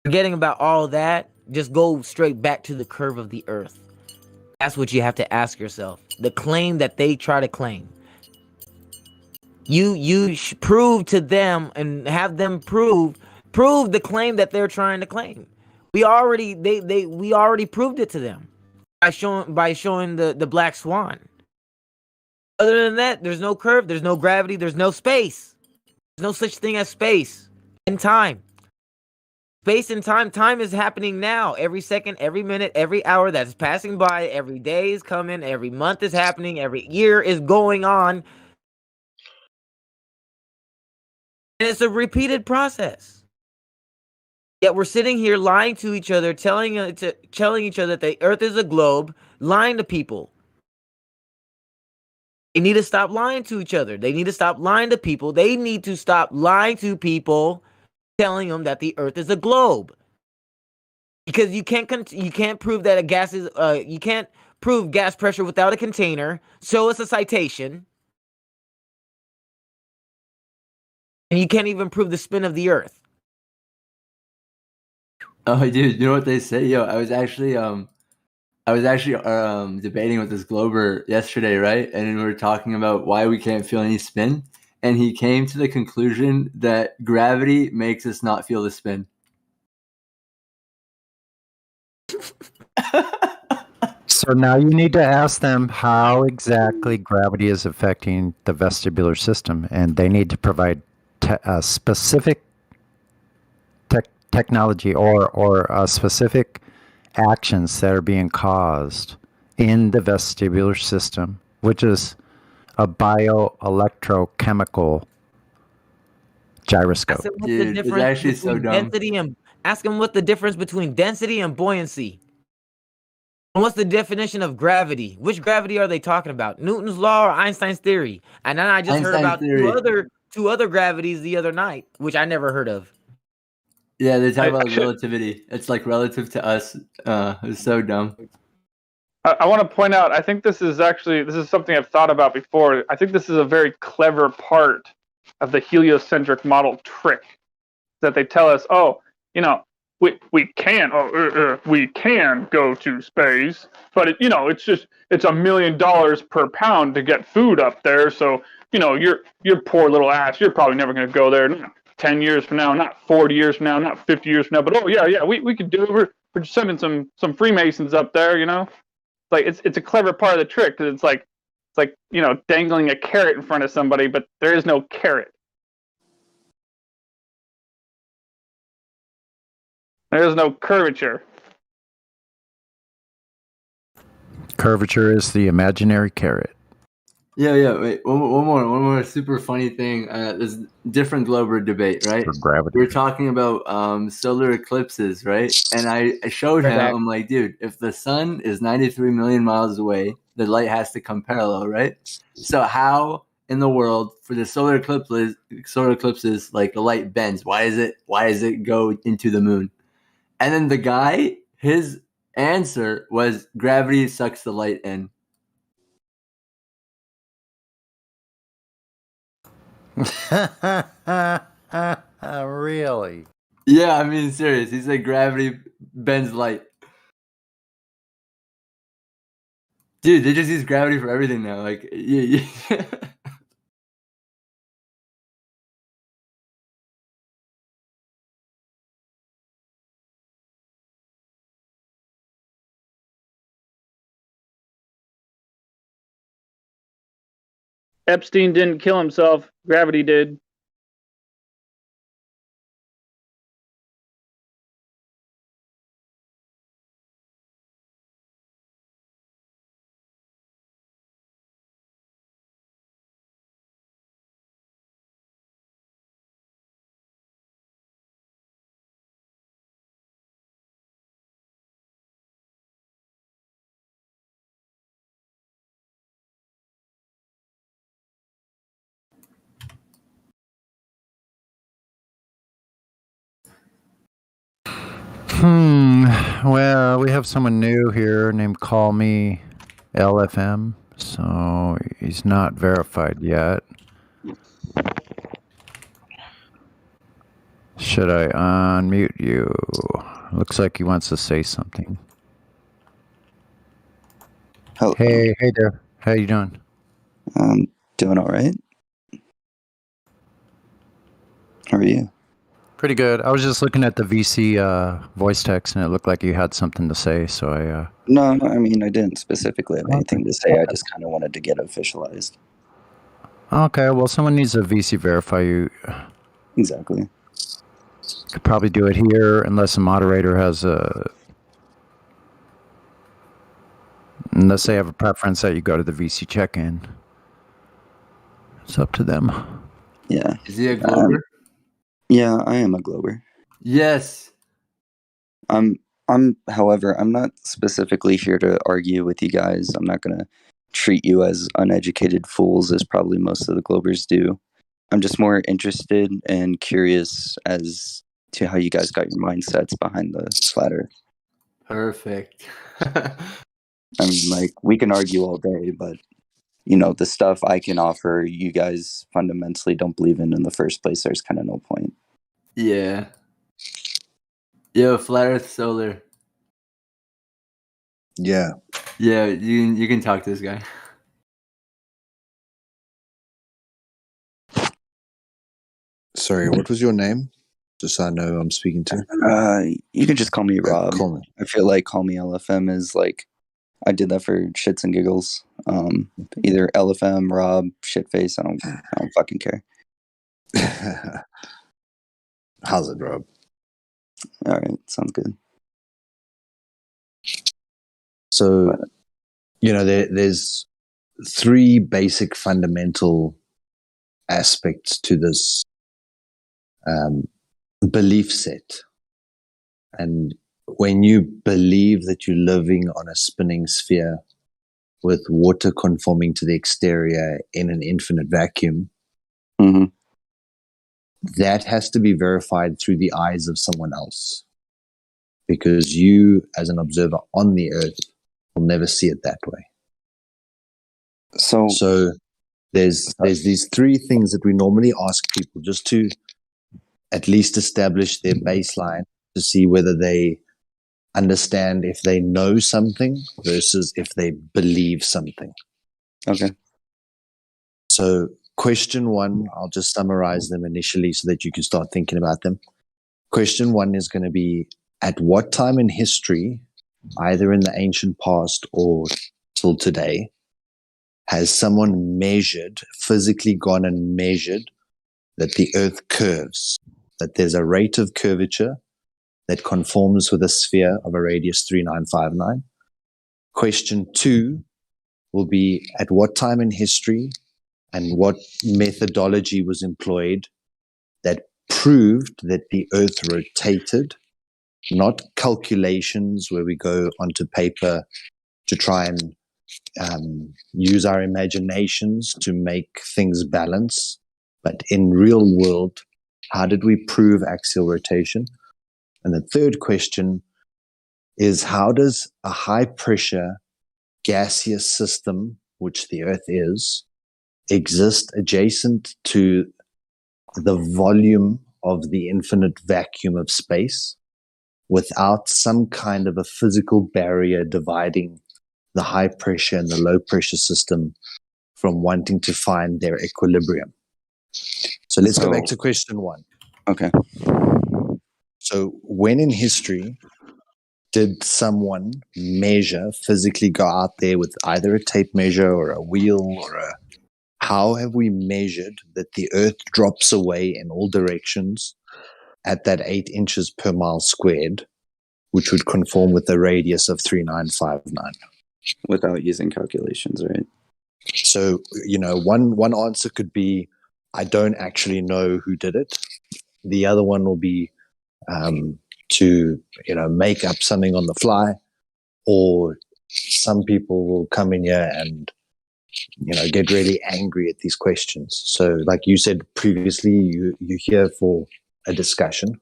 forgetting about all that, just go straight back to the curve of the Earth. That's what you have to ask yourself. The claim that they try to claim. You prove to them and have them prove the claim that they're trying to claim. We already proved it to them by showing the black swan. Other than that, there's no curve, there's no gravity, there's no space. There's no such thing as space and time. Space and time is happening now. Every second, every minute, every hour that's passing by, every day is coming, every month is happening, every year is going on. And it's a repeated process. Yet we're sitting here lying to each other, telling each other that the Earth is a globe, lying to people. They need to stop lying to each other. They need to stop lying to people. They need to stop lying to people, telling them that the Earth is a globe. Because you can't prove that a gas is you can't prove gas pressure without a container. So it's a citation. And you can't even prove the spin of the Earth. Oh, dude, you know what they say? Yo, I was actually debating with this Glober yesterday, right? And we were talking about why we can't feel any spin. And he came to the conclusion that gravity makes us not feel the spin. So now you need to ask them how exactly gravity is affecting the vestibular system, and they need to provide specific technology or specific actions that are being caused in the vestibular system, which is a bioelectrochemical gyroscope. Ask them what the difference between density and ask them what the difference between density and buoyancy. And what's the definition of gravity? Which gravity are they talking about? Newton's law or Einstein's theory? And then I just heard about two other gravities the other night, which I never heard of. Yeah, they talk about relativity. It's like relative to us. It's so dumb. I want to point out, I think this is something I've thought about before. I think this is a very clever part of the heliocentric model trick, that they tell us, we can go to space, but it's $1 million per pound to get food up there. So, your poor little ass, you're probably never going to go there. Not 10 years from now, not 40 years from now, not 50 years from now, but we could do it. We're just sending some Freemasons up there, Like it's a clever part of the trick, because it's like dangling a carrot in front of somebody, but there is no carrot. There is no curvature. Curvature is the imaginary carrot. Yeah. Wait, one more super funny thing. This different Glober debate, right? For gravity. We're talking about solar eclipses, right? And I showed him. I'm like, dude, if the sun is 93 million miles away, the light has to come parallel, right? So how in the world for the solar eclipses, like the light bends? Why does it go into the moon? And then the guy, his answer was gravity sucks the light in. Really? Yeah, I mean, serious. He said gravity bends light. Dude, they just use gravity for everything now. Like, yeah. Epstein didn't kill himself. Gravity did. Well, we have someone new here named Call Me LFM, so he's not verified yet. Should I unmute you? Looks like he wants to say something. Hello. Hey there. How you doing? Doing all right. How are you? Pretty good. I was just looking at the VC voice text, and it looked like you had something to say, so I... No, I mean, I didn't specifically have anything to say. I just kind of wanted to get officialized. Okay, well, someone needs to VC verify you. Exactly. Could probably do it here, unless a moderator has a... Unless they have a preference that you go to the VC check-in. It's up to them. Yeah. Is he a Glober? Yeah, I am a Glober. Yes. However, I'm not specifically here to argue with you guys. I'm not going to treat you as uneducated fools as probably most of the Globers do. I'm just more interested and curious as to how you guys got your mindsets behind the flat Earth. Perfect. I mean, like, we can argue all day, but, you know, the stuff I can offer, you guys fundamentally don't believe in the first place. There's kind of no point. Yeah. Yo, flat Earth Solar. Yeah. Yeah, you can talk to this guy. Sorry, what was your name? Just so I know who I'm speaking to. You can just call me Rob. Call me. I feel like call me LFM is like, I did that for shits and giggles. Either LFM, Rob, shitface. I don't fucking care. How's it, Rob? All right, sounds good. So, you know, there's three basic fundamental aspects to this belief set. And when you believe that you're living on a spinning sphere with water conforming to the exterior in an infinite vacuum, that has to be verified through the eyes of someone else. Because you, as an observer on the earth, will never see it that way. So there's these three things that we normally ask people just to at least establish their baseline to see whether they understand if they know something versus if they believe something. Okay. So question one, I'll just summarize them initially so that you can start thinking about them. Question one is going to be, at what time in history, either in the ancient past or till today, has someone physically gone and measured that the earth curves, that there's a rate of curvature that conforms with a sphere of a radius 3959? Question two will be, at what time in history and what methodology was employed that proved that the earth rotated, not calculations where we go onto paper to try and use our imaginations to make things balance, but in real world, how did we prove axial rotation? And the third question is, how does a high pressure gaseous system, which the earth is, exist adjacent to the volume of the infinite vacuum of space without some kind of a physical barrier dividing the high pressure and the low pressure system from wanting to find their equilibrium? So let's go back to question one. Okay. So when in history did someone physically go out there with either a tape measure or a wheel how have we measured that the earth drops away in all directions at that 8 inches per mile squared, which would conform with a radius of 3959? Without using calculations, right? So, you know, one answer could be, I don't actually know who did it. The other one will be to, you know, make up something on the fly, or some people will come in here and, you know, get really angry at these questions. So like you said previously, you're here for a discussion.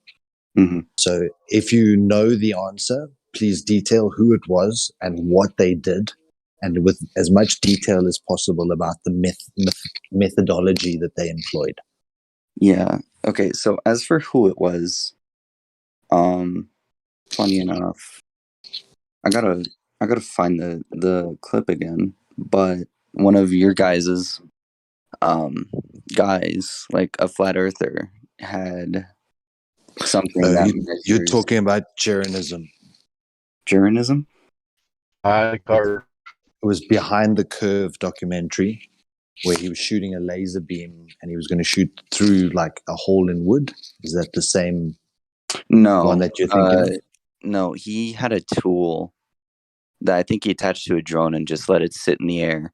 So if you know the answer, please detail who it was and what they did, and with as much detail as possible about the methodology that they employed. Yeah. Okay. So as for who it was, funny enough, I gotta find the clip again. But one of your guys's guys, like a flat earther, had something that you're talking about Jeranism. Jeranism? It was Behind the Curve documentary where he was shooting a laser beam and he was going to shoot through like a hole in wood. Is that the same one that you're thinking of? No, he had a tool that I think he attached to a drone and just let it sit in the air.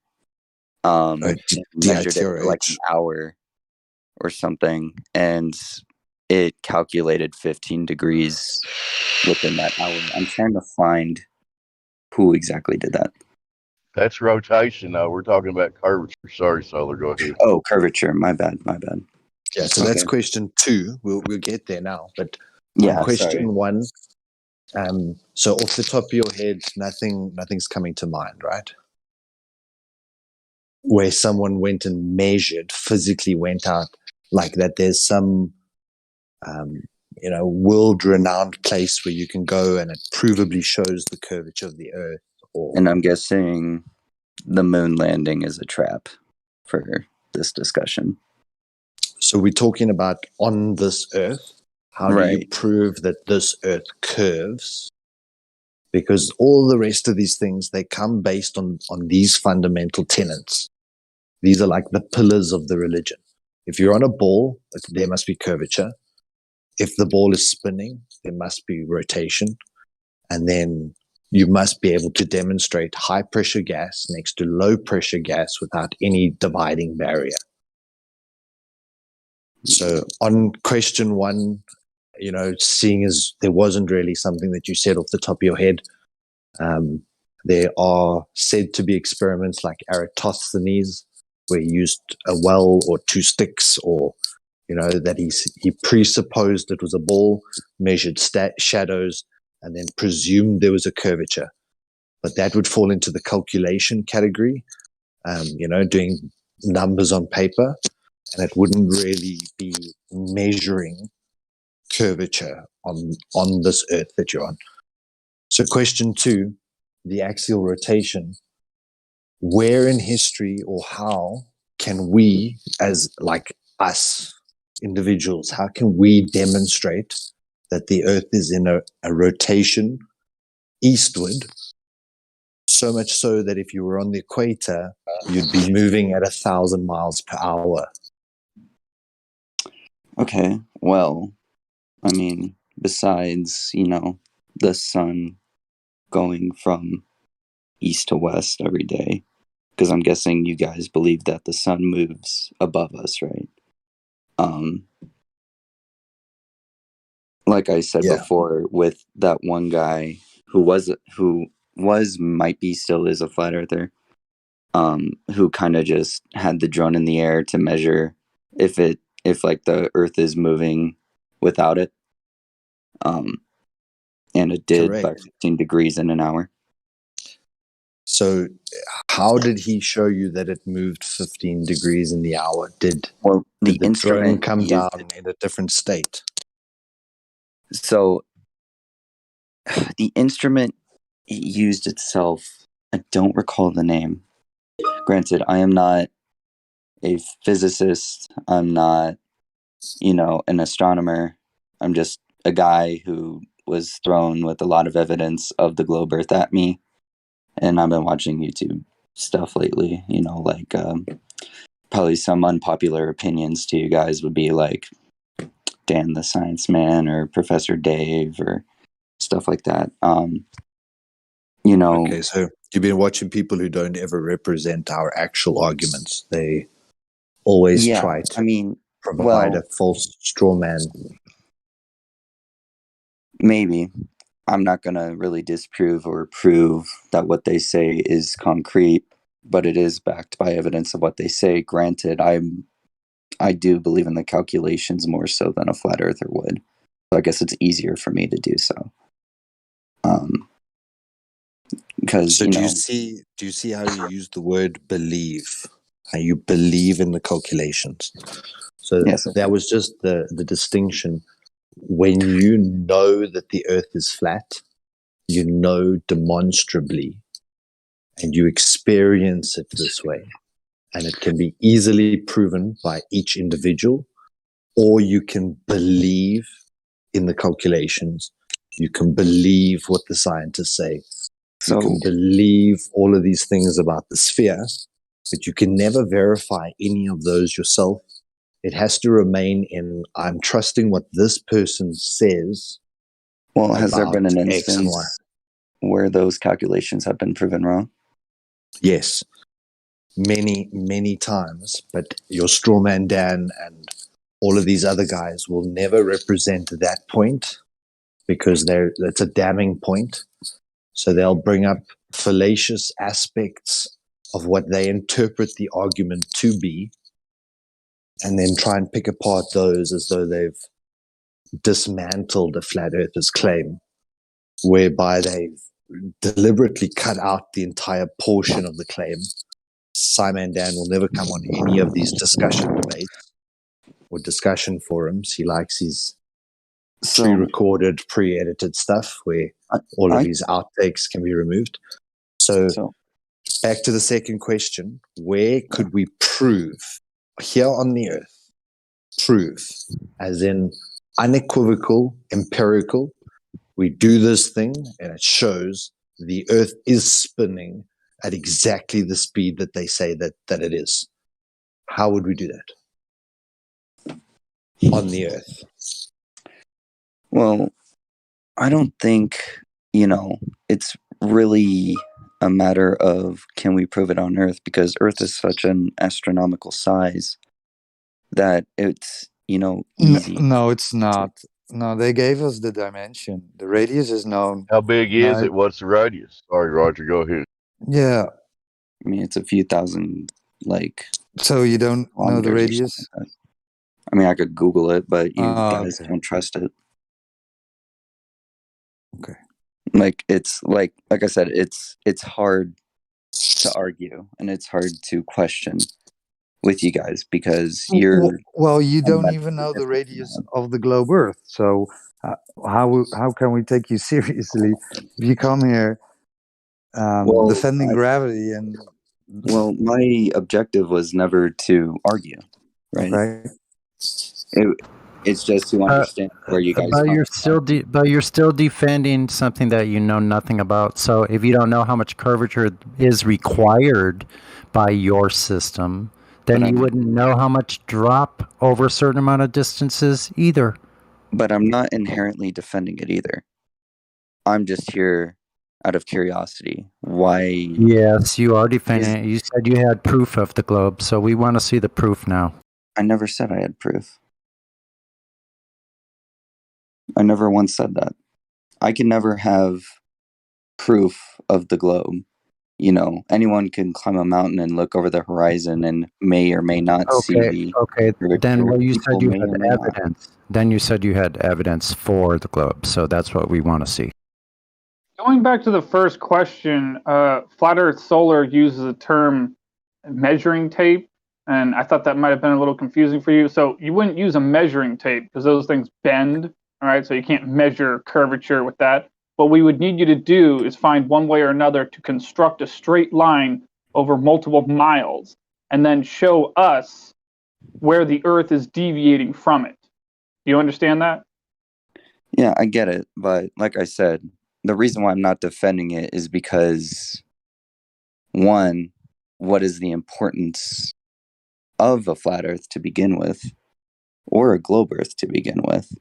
And measured it for like an hour or something. And it calculated 15 degrees within that hour. I'm trying to find who exactly did that. That's rotation, though. We're talking about curvature. Sorry, Solar. Go ahead. Oh, curvature. My bad. Yeah, so that's question 2. We'll get there now. But Yeah, on question sorry. 1, so off the top of your head, nothing's coming to mind, right? Where someone went and measured, physically went out like that. There's some, world-renowned place where you can go and it provably shows the curvature of the Earth. And I'm guessing the moon landing is a trap for this discussion. So we're talking about on this Earth. How do you prove that this Earth curves? Because all the rest of these things, they come based on these fundamental tenets. These are like the pillars of the religion. If you're on a ball, there must be curvature. If the ball is spinning, there must be rotation. And then you must be able to demonstrate high pressure gas next to low pressure gas without any dividing barrier. So on question 1, seeing as there wasn't really something that you said off the top of your head, there are said to be experiments like Eratosthenes, where he used a well or 2 sticks, or that he presupposed it was a ball, measured shadows, and then presumed there was a curvature. But that would fall into the calculation category, doing numbers on paper, and it wouldn't really be measuring curvature on this Earth that you're on. So question 2, the axial rotation. Where in history or how can we, as like us individuals, how can we demonstrate that the Earth is in a rotation eastward, so much so that if you were on the equator, you'd be moving at 1,000 miles per hour? Okay, well, I mean, besides, the sun going from east to west every day, because I'm guessing you guys believe that the sun moves above us, right? Like I said before, with that one guy who might be still is a flat earther, who kind of just had the drone in the air to measure if like the Earth is moving without it, and it did by 15 degrees in an hour. So how did he show you that it moved 15 degrees in the hour? Did the drone come down in a different state? So the instrument used itself, I don't recall the name. Granted, I am not a physicist. I'm not, an astronomer. I'm just a guy who was thrown with a lot of evidence of the globe Earth at me. And I've been watching YouTube stuff lately, like probably some unpopular opinions to you guys would be like Dan the Science Man or Professor Dave or stuff like that. Okay, so you've been watching people who don't ever represent our actual arguments. They always try to provide a false straw man. Maybe. I'm not going to really disprove or prove that what they say is concrete, but it is backed by evidence of what they say. Granted, I do believe in the calculations more so than a flat earther would. So I guess it's easier for me to do so. Because do you see how you use the word believe? How you believe in the calculations? So that was just the distinction. When you know that the Earth is flat, you know demonstrably, and you experience it this way, and it can be easily proven by each individual, or you can believe in the calculations. You can believe what the scientists say. You can believe all of these things about the sphere, but you can never verify any of those yourself. It has to remain in, I'm trusting what this person says. Well, has there been an instance where those calculations have been proven wrong? Yes. Many, many times. But your straw man Dan and all of these other guys will never represent that point because that's a damning point. So they'll bring up fallacious aspects of what they interpret the argument to be, and then try and pick apart those as though they've dismantled a flat earther's claim, whereby they've deliberately cut out the entire portion of the claim. Simon Dan will never come on any of these discussion debates or discussion forums. He likes his pre-recorded, pre-edited stuff where all of his outtakes can be removed. So back to the second question, where could we prove here on the earth, prove as in unequivocal, empirical, we do this thing and it shows the earth is spinning at exactly the speed that they say that it is? How would we do that on the earth? Well, I don't think, it's really a matter of can we prove it on Earth, because Earth is such an astronomical size that it's, easy. No, it's not. No, they gave us the dimension. The radius is known. How big is it? What's the radius? Sorry, Roger, go ahead. Yeah. I mean, it's a few thousand, So you don't know the radius? I mean, I could Google it, but you guys don't trust it. Okay. It's like I said, it's hard to argue and it's hard to question with you guys because you're you don't even know the radius of the globe Earth. So how can we take you seriously if you come here defending gravity and? Well, my objective was never to argue, right? Okay. It's just to understand where you guys. But you're still defending something that you know nothing about. So if you don't know how much curvature is required by your system, then you wouldn't know how much drop over a certain amount of distances either. But I'm not inherently defending it either. I'm just here out of curiosity. Why? Yes, you are defending it. You said you had proof of the globe, so we want to see the proof now. I never said I had proof. I never once said that. I can never have proof of the globe. Anyone can climb a mountain and look over the horizon and may or may not see the. Okay. Then you said you had evidence. Then you said you had evidence for the globe. So that's what we want to see. Going back to the first question, Flat Earth Solar uses the term measuring tape, and I thought that might have been a little confusing for you. So you wouldn't use a measuring tape because those things bend. All right, so you can't measure curvature with that. What we would need you to do is find one way or another to construct a straight line over multiple miles and then show us where the Earth is deviating from it. Do you understand that? Yeah, I get it. But like I said, the reason why I'm not defending it is because, one, what is the importance of a flat Earth to begin with, or a globe Earth to begin with?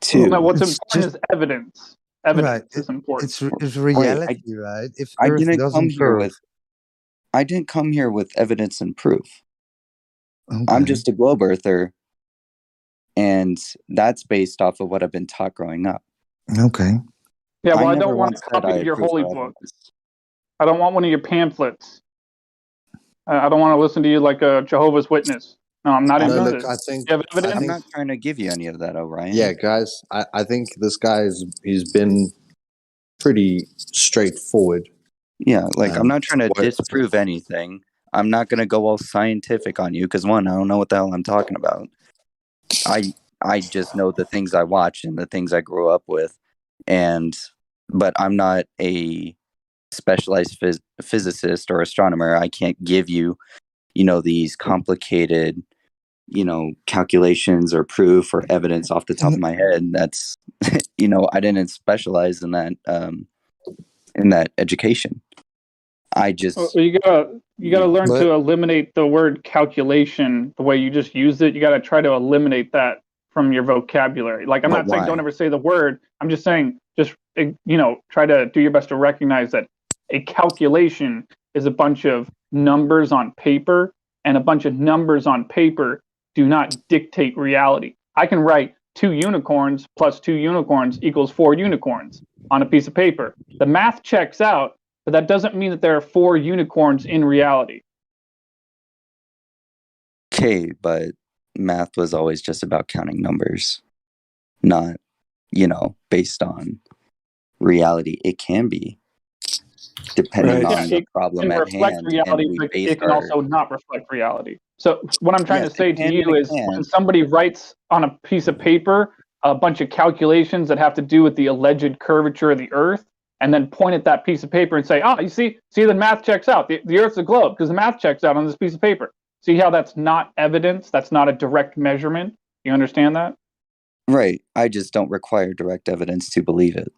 Two. No, what's important is evidence. Evidence is important. It's reality, right? If I Earth didn't doesn't come here curve, I didn't come here with evidence and proof. Okay. I'm just a globe earther, and that's based off of what I've been taught growing up. Okay. Yeah, well, I don't want a copy of your holy book. I don't want one of your pamphlets. I don't want to listen to you like a Jehovah's Witness. No, I'm not interested. Look, I think I'm not trying to give you any of that, Orion. Yeah, guys, I think this he's been pretty straightforward. Yeah, I'm not trying to disprove anything. I'm not going to go all scientific on you because, one, I don't know what the hell I'm talking about. I just know the things I watch and the things I grew up with, but I'm not a specialized physicist or astronomer. I can't give you, these complicated, calculations or proof or evidence off the top of my head. That's, I didn't specialize in that education. I just you gotta learn to eliminate the word calculation the way you just used it. You gotta try to eliminate that from your vocabulary. I'm not saying don't ever say the word. I'm just saying try to do your best to recognize that a calculation is a bunch of numbers on paper, and a bunch of numbers on paper do not dictate reality. I can write 2 unicorns plus 2 unicorns equals 4 unicorns on a piece of paper. The math checks out, but that doesn't mean that there are 4 unicorns in reality. Okay, but math was always just about counting numbers, not, based on reality. It can be, depending on the problem at reflect hand, reality, and we but base it can our... also not reflect reality. So what I'm trying Yes, to say it to can you and it is can. when somebody writes on a piece of paper a bunch of calculations that have to do with the alleged curvature of the Earth, and then point at that piece of paper and say, you see the math checks out. The Earth's a globe because the math checks out on this piece of paper. See how that's not evidence? That's not a direct measurement? You understand that? Right. I just don't require direct evidence to believe it.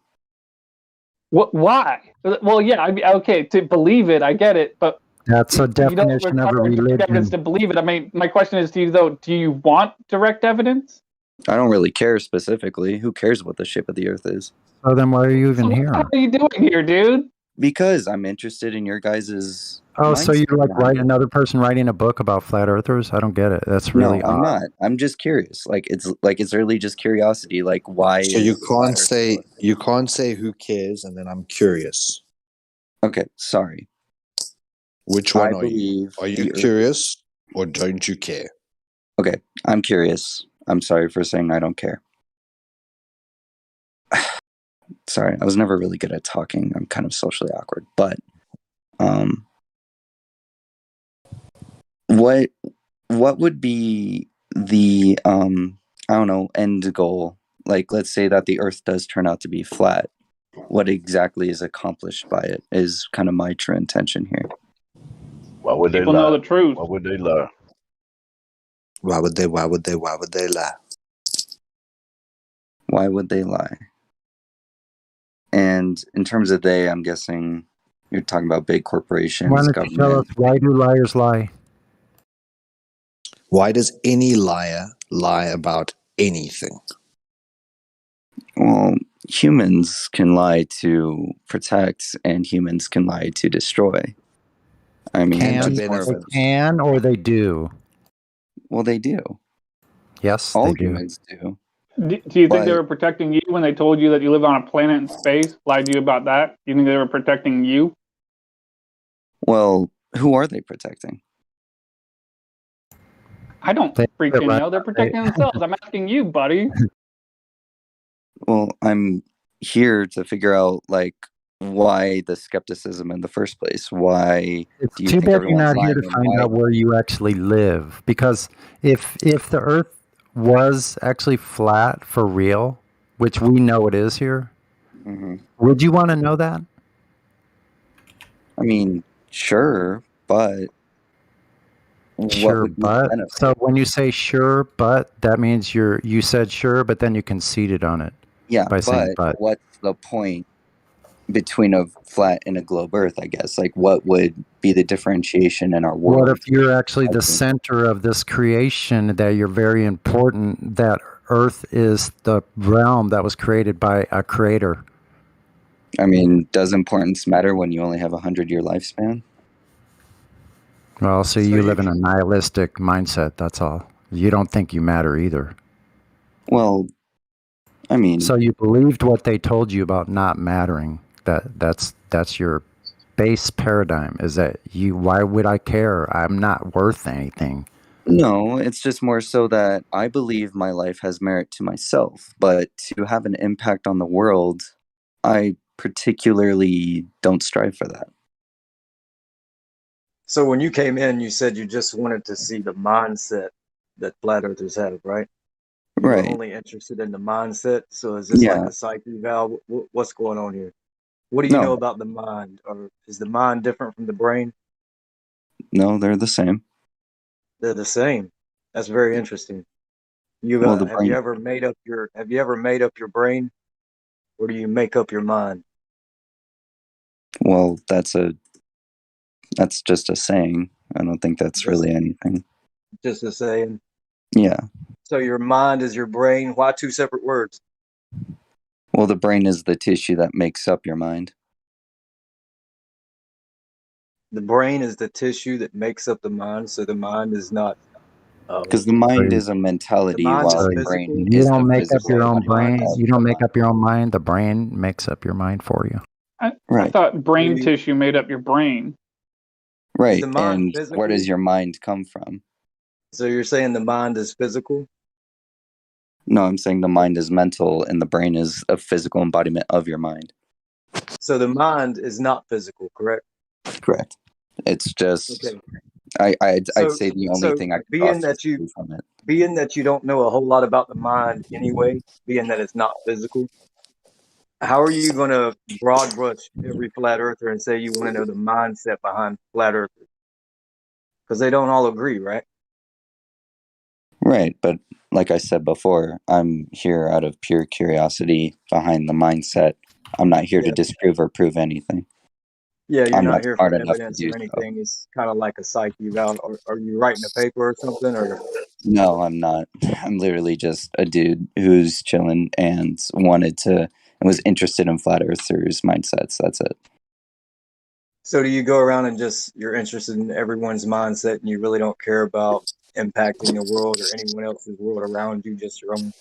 Why? Well, yeah, okay, to believe it, I get it, but that's a you don't definition of a require direct evidence religion. to believe it. I mean, my question is to you, though, do you want direct evidence? I don't really care specifically. Who cares what the shape of the Earth is? So then why are you even here? What are you doing here, dude? Because I'm interested in your guys's Oh, so you're mindset like behind it. another person writing a book about flat earthers? I don't get it. That's really No, I'm odd. not. I'm just curious. It's really just curiosity. Like, why? So is you can't say who cares, and then I'm curious. Okay, sorry. Which one are you? Are you curious or don't you care? Okay, I'm curious. I'm sorry for saying I don't care. Sorry, I was never really good at talking. I'm kind of socially awkward. But what would be the I don't know, end goal? Like, let's say that the Earth does turn out to be flat. What exactly is accomplished by it is kind of my true intention here. Why would they People lie? know the truth. Why would they lie? Why would they lie? Why would they lie? And in terms of they, I'm guessing you're talking about big corporations, Why don't you government. tell us, why do liars lie? Why does any liar lie about anything? Well, humans can lie to protect, and humans can lie to destroy. I mean, They can or they do? Well, they do. Yes, All they do. humans do. Do you think they were protecting you when they told you that you live on a planet in space? Lied to you about that? You think they were protecting you? Well, who are they protecting? I don't freaking know. They're protecting themselves. I'm asking you, buddy. Well, I'm here to figure out, like, why the skepticism in the first place. Why It's do you too think bad you're everyone's not here lying, to and find why? out where you actually live. Because if the Earth was actually flat for real, which we know it is here, would you want to know that? I mean, sure, but Sure, would be the but benefit? so when you say sure, but that means you said sure, but then you conceded on it. Yeah, by saying but what's the point between a flat and a globe Earth? I guess, like, what would be the differentiation in our world? What if you're actually the center of this creation, that you're very important, that Earth is the realm that was created by a creator? I mean, does importance matter when you only have 100-year lifespan? Well, so you live in a nihilistic mindset, that's all. You don't think you matter either. Well, I mean... So you believed what they told you about not mattering. That's your base paradigm, is that why would I care? I'm not worth anything. No, it's just more so that I believe my life has merit to myself, but to have an impact on the world, I particularly don't strive for that. So when you came in, you said you just wanted to see the mindset that flat earthers have, right? You were only interested in the mindset. So is this like a psyche valve? What's going on here? What do you know about the mind? Or is the mind different from the brain? No, they're the same. They're the same. That's very interesting. Have you ever made up your brain, or do you make up your mind? Well, that's just a saying. I don't think that's really anything. Just a saying. Yeah. So your mind is your brain. Why two separate words? Well, the brain is the tissue that makes up your mind. The brain is the tissue that makes up the mind, so the mind is not Because the mind is a mentality, while the brain You is don't the make up your physical own embodiment brain. of You don't the make up your own mind. The brain makes up your mind for you. I thought brain tissue made up your brain. Right. the mind And where does physical? your mind come from? So you're saying the mind is physical? No, I'm saying the mind is mental and the brain is a physical embodiment of your mind. So the mind is not physical, correct? Correct. It's just, Okay. I'd So, say the only thing I could being that you from it. being that you don't know a whole lot about the mind anyway, being that it's not physical, how are you going to broad brush every flat earther and say you want to know the mindset behind flat earthers? Because they don't all agree, right? Right. But like I said before, I'm here out of pure curiosity behind the mindset. I'm not here to disprove or prove anything. Yeah, you're I'm not not here smart for enough to evidence do or so. anything. It's kind of like a psyche eval. Or are you writing a paper or something? Or No, I'm not. I'm literally just a dude who's chilling and wanted to and was interested in flat earthers' mindsets. That's it. so do you go around and just you're interested in everyone's mindset and you really don't care about impacting the world or anyone else's world around you, just your own?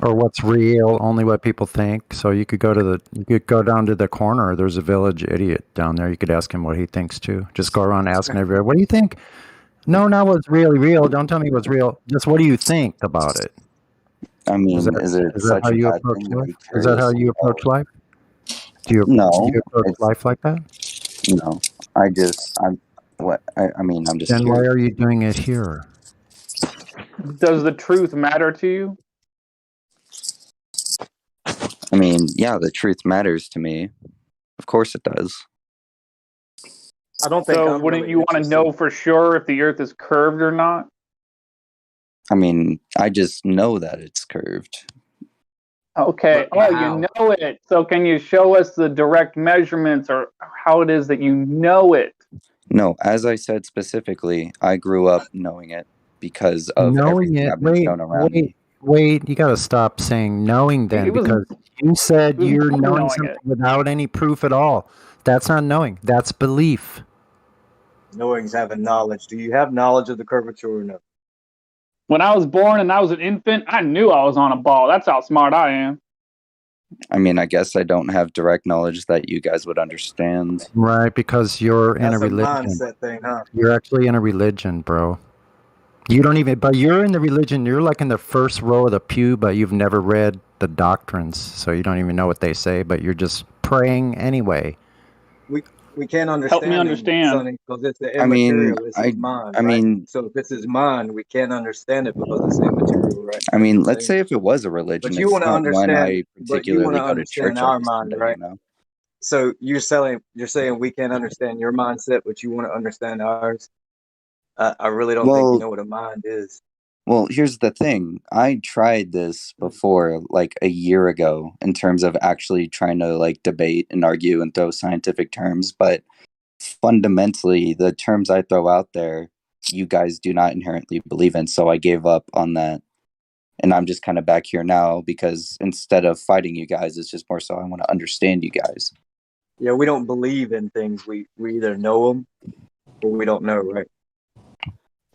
Or what's real, only what people think. So you could go down to the corner. There's a village idiot down there. You could ask him what he thinks too. Just go around asking everybody, what do you think? No, not what's really real. Don't tell me what's real. Just what do you think about it? I mean, Is it that such how a you bad approach thing to life? be Is that how curious you about? approach life? Do you No, approach it's life like that? no. I'm just Then why curious. are you doing it here? Does the truth matter to you? I mean, yeah, the truth matters to me. Of course it does. I don't think So I'm wouldn't really you want to interested. know for sure if the earth is curved or not? I mean, I just know that it's curved. Okay. But Oh, you know it. So can you show us the direct measurements or how it is that you know it? No, as I said specifically, I grew up knowing it because of Knowing everything it. I've been Wait, shown around me. wait. You got to stop saying knowing then, It was because you said it was you're born knowing knowing something it. without any proof at all. That's not knowing. That's belief. knowing's having knowledge. Do you have knowledge of the curvature or no? When I was born and I was an infant, I knew I was on a ball. That's how smart I am. I mean, I guess I don't have direct knowledge that you guys would understand. Right, because you're in a That's a religion. mindset thing, huh? You're actually in a religion, bro. You don't even, but you're in the religion. You're like in the first row of the pew, but you've never read the doctrines, so you don't even know what they say, but you're just praying anyway. We can't Help me understand him, understand. Sonny, because it's the I mean, immaterial. It's his mind, I right? mean, So if it's his mind, we can't understand it because it's immaterial, right? I That's mean, what I'm let's saying. say if it was a But religion, you it's want to not one understand. I But you want particularly to go to understand church our every mind, Sunday, right? you know? So you're saying we can't understand your mindset, but you want to understand ours. I really don't think you know what a mind is. Well, here's the thing. I tried this before, like a year ago, in terms of actually trying to like debate and argue and throw scientific terms. But fundamentally, the terms I throw out there, you guys do not inherently believe in. So I gave up on that. And I'm just kind of back here now because instead of fighting you guys, it's just more so I want to understand you guys. Yeah, we don't believe in things. We either know them or we don't know, right?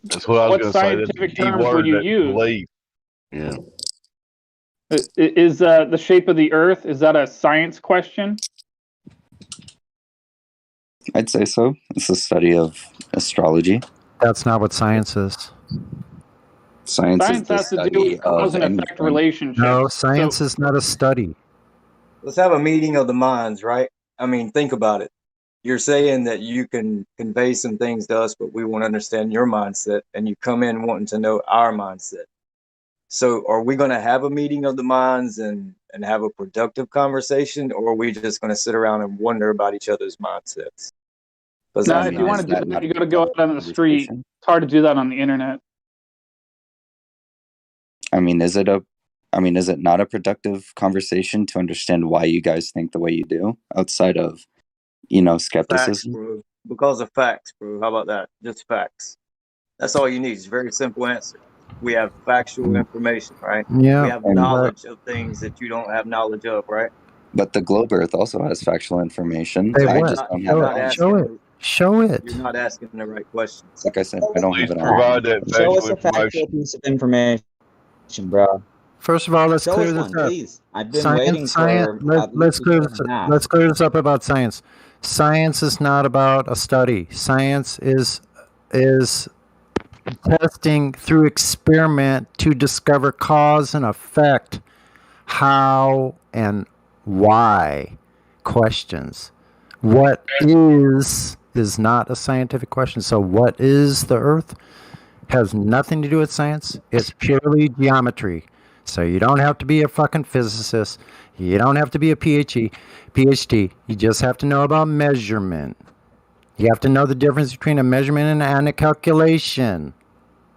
That's what I was What going to say. That's the scientific key terms would word, you that use? belief. Yeah. Is the shape of the earth, is that a science question? I'd say so. It's a study of astrology. That's not what science is. Science is the Has to do study with cause of and effect anything. relationships. No, science is not a study. Let's have a meeting of the minds, right? I mean, think about it. You're saying that you can convey some things to us, but we want to understand your mindset, and you come in wanting to know our mindset. So are we going to have a meeting of the minds and have a productive conversation, or are we just going to sit around and wonder about each other's mindsets? No, if you want to do that, you got to go out on the street. It's hard to do that on the internet. I mean, is it not a productive conversation to understand why you guys think the way you do outside of, Facts, skepticism? bro. Because of facts, bro. How about that? Just facts. That's all you need. It's a very simple answer. We have factual information, right? Yeah. We have knowledge of things that you don't have knowledge of, right? But the globe Earth also has factual information. Hey, I what? just don't have Show it it. on. Show it. Show it. You're not asking the right questions. Like I said, I don't have Please it on. provide that Show factual us a factual information. piece of information, bro. First of all, let's Show clear us this one, up. please. I've been waiting for at Let's least a clear year this. and a half. Let's clear this up about science. Science is not about a study. Science is testing through experiment to discover cause and effect, how and why questions. What is not a scientific question. So what is the Earth has nothing to do with science. It's purely geometry. So you don't have to be a fucking physicist. You don't have to be a PhD. You just have to know about measurement. You have to know the difference between a measurement and a calculation.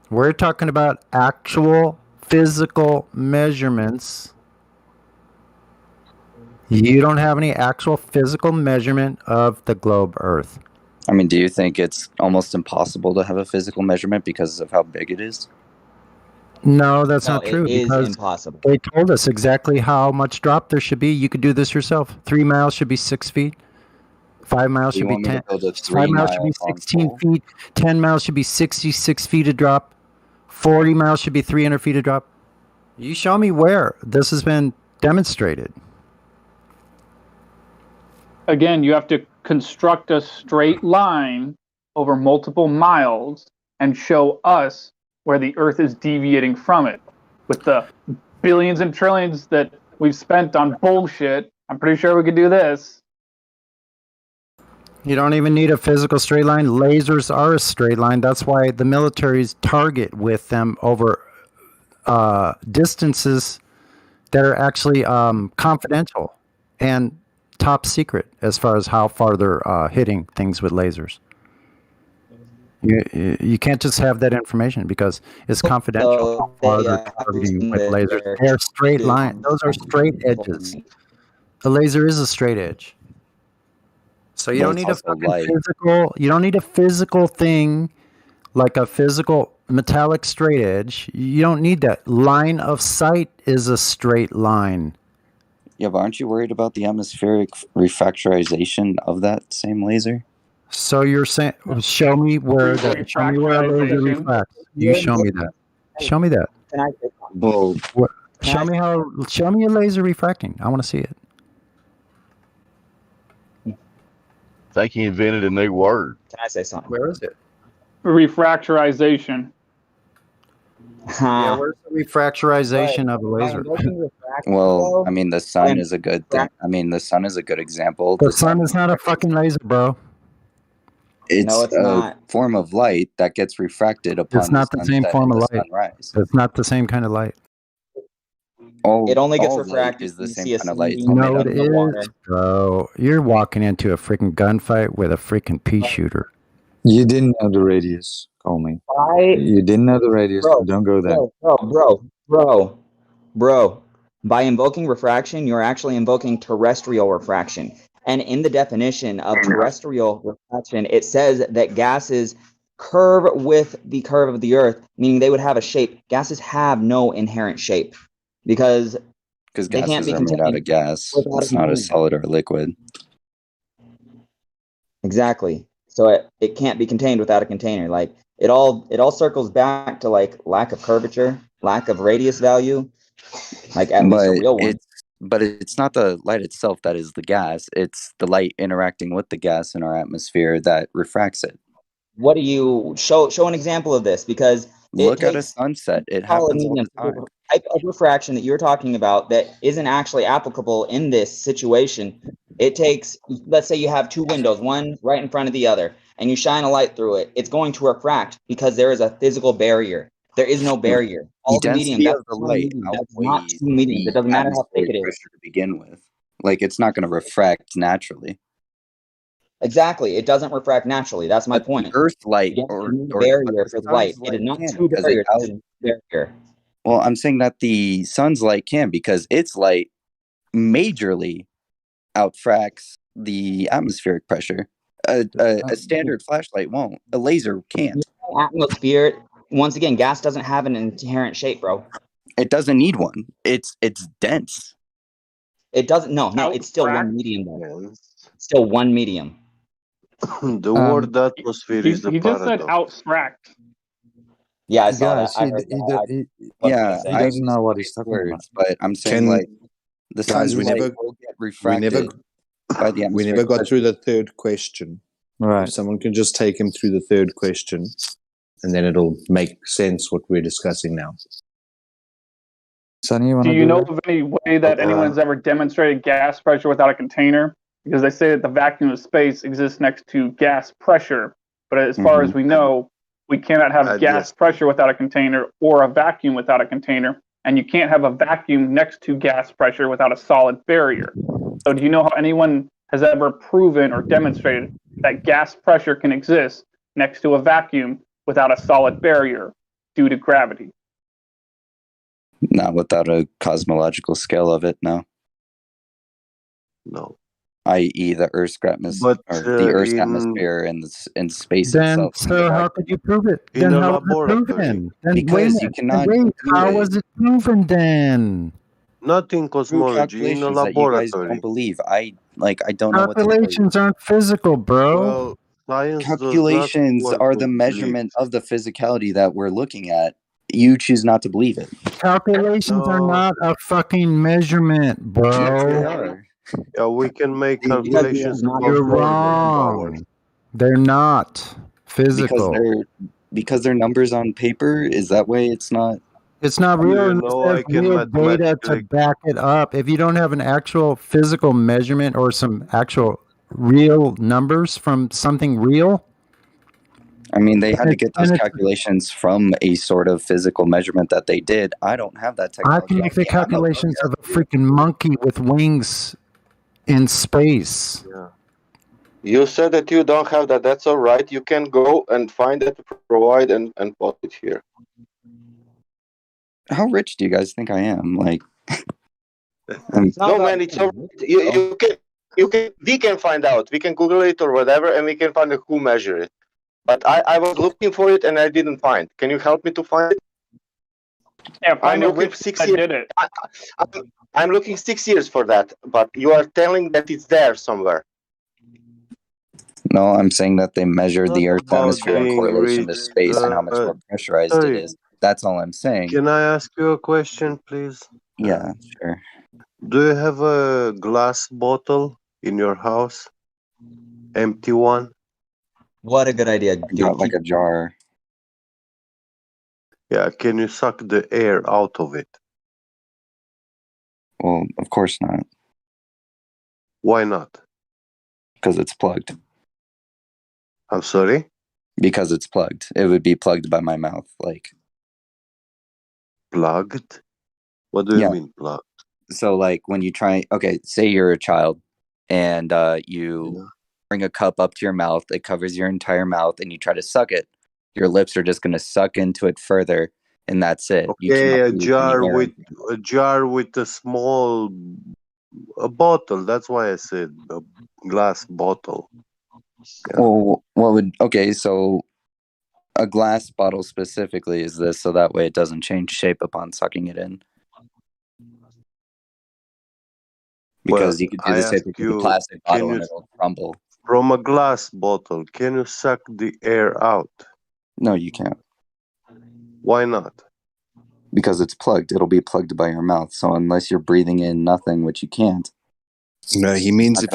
We're talking about actual physical measurements. You don't have any actual physical measurement of the globe Earth. I mean, do you think it's almost impossible to have a physical measurement because of how big it is? No, that's No, not true. it is Because impossible. they told us exactly how much drop there should be. You could do this yourself. 3 miles should be 6 feet. 5 miles You should be want me to 10. build a 5 miles should be 3-mile 16 pole? feet. 10 miles should be 66 feet of drop. 40 miles should be 300 feet of drop. You show me where this has been demonstrated. Again, you have to construct a straight line over multiple miles and show us where the Earth is deviating from it. With the billions and trillions that we've spent on bullshit, I'm pretty sure we could do this. You don't even need a physical straight line. Lasers are a straight line. That's why the militaries target with them over distances that are actually confidential and top secret as far as how far they're hitting things with lasers. You can't just have that information because it's confidential how far they're targeting with lasers. They're straight line. Those are straight edges. A laser is a straight edge. So you But don't it's need a also fucking light. physical. You don't need a physical thing like a physical metallic straight edge. You don't need that. Line of sight is a straight line. Yeah, but aren't you worried about the atmospheric refractorization of that same laser? So you're saying, show me where that. Show me where a laser refracts. You show me that. Show me that. Can I say something? Well, Show me how. Show me a laser refracting. I want to see it. I think he invented a new word. Can I say something? Where is it? Refractorization. Yeah, where's the refractorization of a laser? Well, I mean, the sun is a good thing. I mean, the sun is a good example. The sun is not a fucking laser, bro. It's, No, it's a not. form of light that gets refracted upon It's not the same sunset form and of the light. sunrise. It's not the same kind of light. It only gets all light refracted is the when you same see a kind of light. sunbeam No, hit it the water. is, bro. You're walking into a freaking gunfight with a freaking pea shooter. You didn't know the radius, call me. Why, You didn't know the radius, bro, so don't go there. bro. By invoking refraction, you're actually invoking terrestrial refraction. And in the definition of terrestrial refraction, it says that gases curve with the curve of the Earth, meaning they would have a shape. Gases have no inherent shape because they can't gases be are made out contained of gas. without It's a not a container. solid or a liquid. Exactly. So it can't be contained without a container. Like it all circles back to like lack of curvature, lack of radius value, like at least a real one. But it's not the light itself that is the gas. It's the light interacting with the gas in our atmosphere that refracts it. What do you show an example of this? Because Look at a sunset. It happens all the time. The type of refraction that you're talking about that isn't actually applicable in this situation. It takes, let's say you have two windows, one right in front of the other, and you shine a light through it. It's going to refract because there is a physical barrier. There is no barrier. All the medium, density of the light that's not outweighs two mediums. It the doesn't matter how thick atmospheric it is. pressure to begin with. Like, it's not going to refract naturally. Exactly. It doesn't refract naturally. That's my point. The Earth light or barrier for light. It is not two barriers. It is barrier. Well, I'm saying that the sun's light can, because its light majorly outfracts the atmospheric pressure. A standard flashlight won't. A laser can't. Atmosphere. Once again, gas doesn't have an inherent shape, bro. It doesn't need one. It's dense. It doesn't. No. It's still one medium, though. It's still one medium. The word atmosphere is the He just said paradox. abstract. Yeah, I saw Guys, that. I heard that. he doesn't know what he's talking about. Words, but I'm saying like the guys, sun's light will get refracted by the we atmosphere. never got through the third question. Right. If someone can just take him through the third question, and then it'll make sense what we're discussing now. Sonny, you want Do to you do know that? of any way that anyone's ever demonstrated gas pressure without a container? Because they say that the vacuum of space exists next to gas pressure, but as far as we know, we cannot have gas pressure without a container or a vacuum without a container, and you can't have a vacuum next to gas pressure without a solid barrier. So do you know how anyone has ever proven or demonstrated that gas pressure can exist next to a vacuum without a solid barrier due to gravity? Not without a cosmological scale of it, no. No. I.e., the Earth's atmosphere, and space Then, itself. so how could you prove it? In Then a how was it proven? laboratory. Then Because you cannot wait, do how it. was it proven then? Not in Through cosmology, in a calculations that you guys laboratory. don't believe. I don't know what to tell you. Calculations aren't physical, bro. Well, science does not Calculations work are the with measurement of the physicality that we're looking at. You choose not to believe it. Calculations are not a fucking measurement, bro. Yes, they are. Yeah, we can make calculations about You're volume powers. wrong. They're not physical. Because they're numbers on paper. Is that way? It's not. It's not Do real you unless know there's I can real data to mathematically back it up. If you don't have an actual physical measurement or some actual real numbers from something real, I mean, they had to and get and those it's, calculations from a sort of physical measurement that they did. I don't have that I technology. can make the calculations of a freaking monkey with wings in space. Yeah. You said that you don't have that. That's all right. You can go and find it, provide, and put it here. How rich do you guys think I am? Like, No, man, it's all right. You can. We can find out. We can Google it or whatever, and we can find who measured it. But I was looking for it and I didn't find. Can you help me to find it? Yeah, find I'm out looking which 6 that years. did it. I'm looking 6 years for that, but you are telling that it's there somewhere. no, I'm saying that they measured Not the Earth's about atmosphere in being correlation to rich. space and how much more pressurized it Sorry, is. That's all I'm saying. can I ask you a question, please? Yeah, sure. Do you have a glass bottle in your house? Empty one? What a good idea, dude. Not like a jar. Yeah, can you suck the air out of it? Well, of course not, Why not? because it's plugged. I'm sorry? Because it's plugged. It would be plugged by my mouth, like. Plugged? What do you mean plugged? So, like, when you try, okay, say you're a child, and you bring a cup up to your mouth, it covers your entire mouth, and you try to suck it. Your lips are just going to suck into it further, and that's it. You Okay, cannot a breathe jar any air. with a small bottle. That's why I said a glass bottle. Yeah. Well, okay, so a glass bottle specifically is this, so that way it doesn't change shape upon sucking it in. Because Well, you could do I the same ask thing with a you, plastic can bottle you, and it'll crumble. from a glass bottle, can you suck the air out? No, you can't. Why not? Because it's plugged. It'll be plugged by your mouth. So unless you're breathing in nothing, which you can't. No, he means if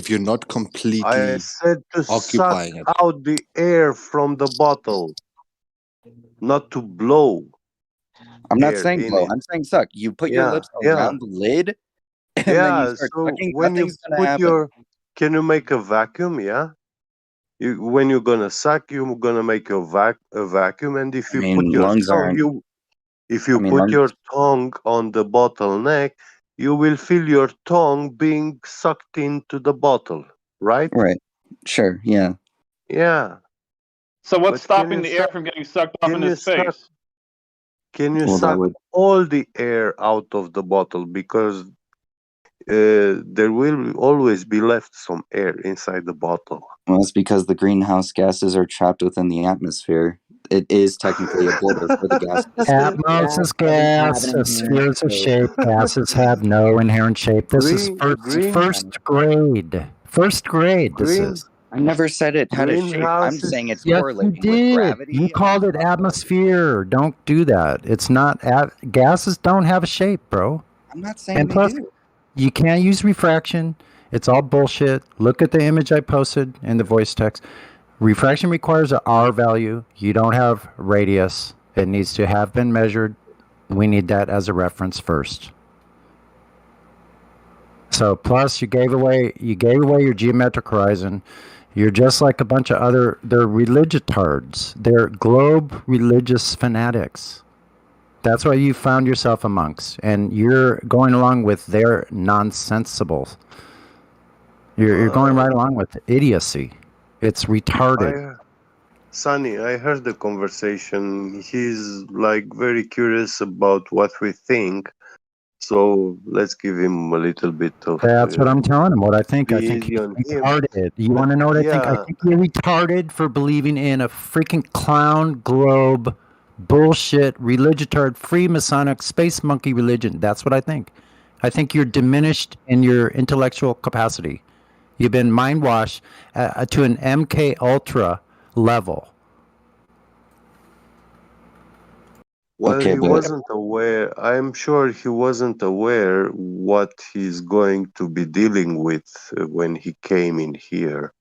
you're not completely I said to suck occupying it. out the air from the bottle, not to blow. I'm not air saying in blow. it. I'm saying suck. You put your lips around the lid, and then you start So sucking. when you Nothing's gonna put happen. can you make a vacuum? Yeah. When you're gonna suck, you're gonna make a vacuum, and if you put your lungs tongue, aren't. put your tongue on the bottleneck, you will feel your tongue being sucked into the bottle, right? Right. Sure. Yeah. Yeah. So what's But can stopping you the air suck? from getting sucked up Can into you suck? space? Can you Well, that suck would- all the air out of the bottle, because there will always be left some air inside the bottle. Well, it's because the greenhouse gases are trapped within the atmosphere. It is technically a border for the gas. Atmos is gas. Spheres are shape. Gases have no inherent shape. This is first grade. First grade. This is. I never said it had a shape. I'm Greenhouses. saying it's Yes, you correlating with did. gravity. You called it atmosphere. Don't do that. It's not. Gases don't have a shape, bro. I'm not saying And they plus, do. you can't use refraction. It's all bullshit. Look at the image I posted in the voice text. Refraction requires an R value. You don't have radius. It needs to have been measured. We need that as a reference first. So plus you gave away your geometric horizon. You're just like a bunch of they're religiotards. They're globe religious fanatics. That's why you found yourself amongst, and you're going along with their nonsensible. You're going right along with idiocy. It's retarded. Sonny, I heard the conversation. He's like very curious about what we think. So let's give him a little bit of. That's what I'm telling him. What I think. I think he's retarded. You want to know what I think? I think you're retarded for believing in a freaking clown globe bullshit religitard Freemasonic space monkey religion. That's what I think. I think you're diminished in your intellectual capacity. You've been mind washed to an MK Ultra level. Well, he wasn't aware. I'm sure he wasn't aware what he's going to be dealing with when he came in here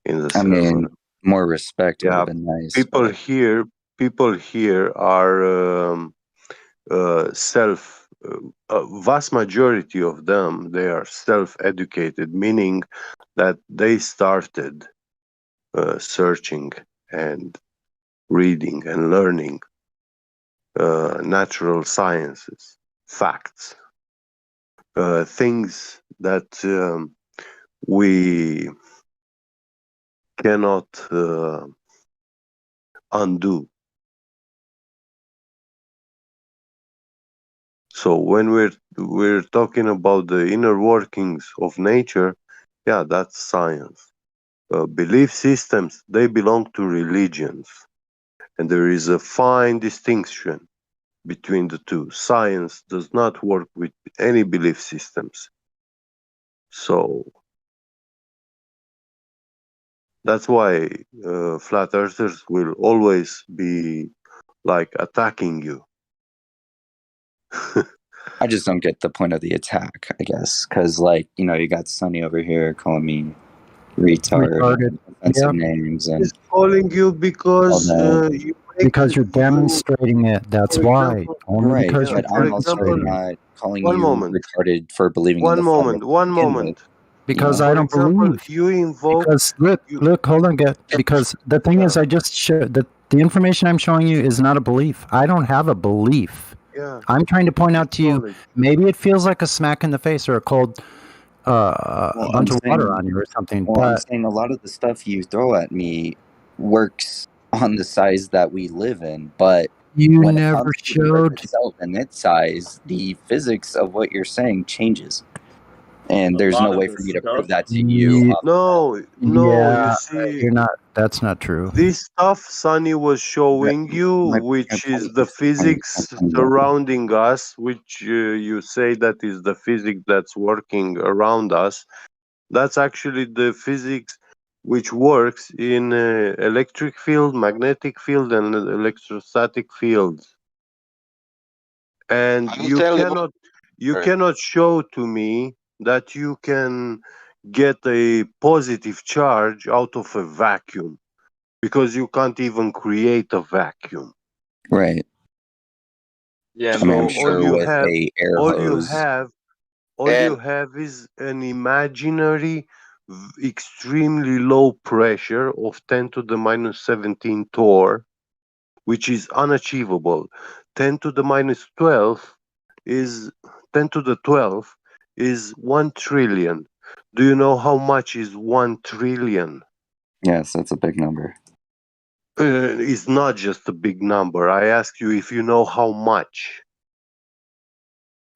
in the server. mean, more respect would have been nice. People here are vast majority of them, they are self-educated, meaning that they started searching and reading and learning natural sciences, facts, things that we cannot undo. So when we're talking about the inner workings of nature, yeah, that's science. Belief systems, they belong to religions, and there is a fine distinction between the two. Science does not work with any belief systems. So that's why flat earthers will always be like attacking you. I just don't get the point of the attack, I guess, because you got Sonny over here calling me retarded, offensive names, and He's calling you because because you're demonstrating it. That's why. Only because but you're I'm also demonstrating it. not calling you retarded for believing in the One moment. Because I don't believe. You invoke. Because look, hold on, because the thing is, I just showed that the information I'm showing you is not a belief. I don't have a belief. Yeah. I'm trying to point out to you, maybe it feels like a smack in the face or a cold bunch of water on you or something. Well, I'm saying a lot of the stuff you throw at me works on the size that we live in, but you when never it comes to showed the Earth itself and its size, the physics of what you're saying changes. And there's no way for me to prove that to you. No, yeah, you see, you're not. That's not true. this stuff Sonny was showing you, which is the physics surrounding us, which you say that is the physics that's working around us. That's actually the physics which works in electric field, magnetic field, and electrostatic fields. And you cannot show to me that you can get a positive charge out of a vacuum, because you can't even create a vacuum. Right. Yeah, I mean, I'm sure with a air hose. All you have is an imaginary, extremely low pressure of 10 to the minus 17 torr, which is unachievable. 10 to the minus 12 is 10 to the 12 is 1 trillion. Do you know how much is 1 trillion? Yes, that's a big number. It's not just a big number. I ask you if you know how much.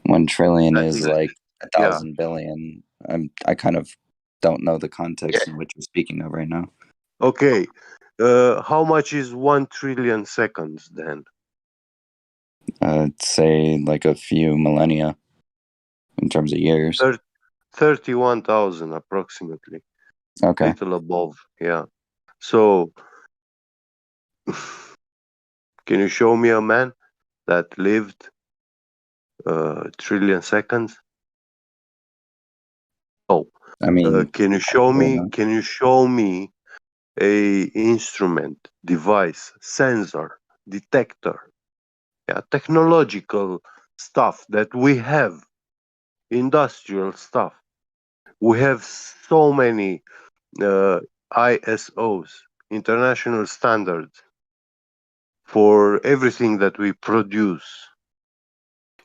1 trillion is like 1,000 billion. I kind of don't know the context in which you're speaking of right now. Okay. How much is 1 trillion seconds then? Say like a few millennia in terms of years. 31,000 approximately. Okay. Little above, yeah. So, can you show me a man that lived trillion seconds? Oh, I mean, can you show me? Can you show me a instrument, device, sensor, detector, yeah, technological stuff that we have, industrial stuff. We have so many ISOs, international standards, for everything that we produce.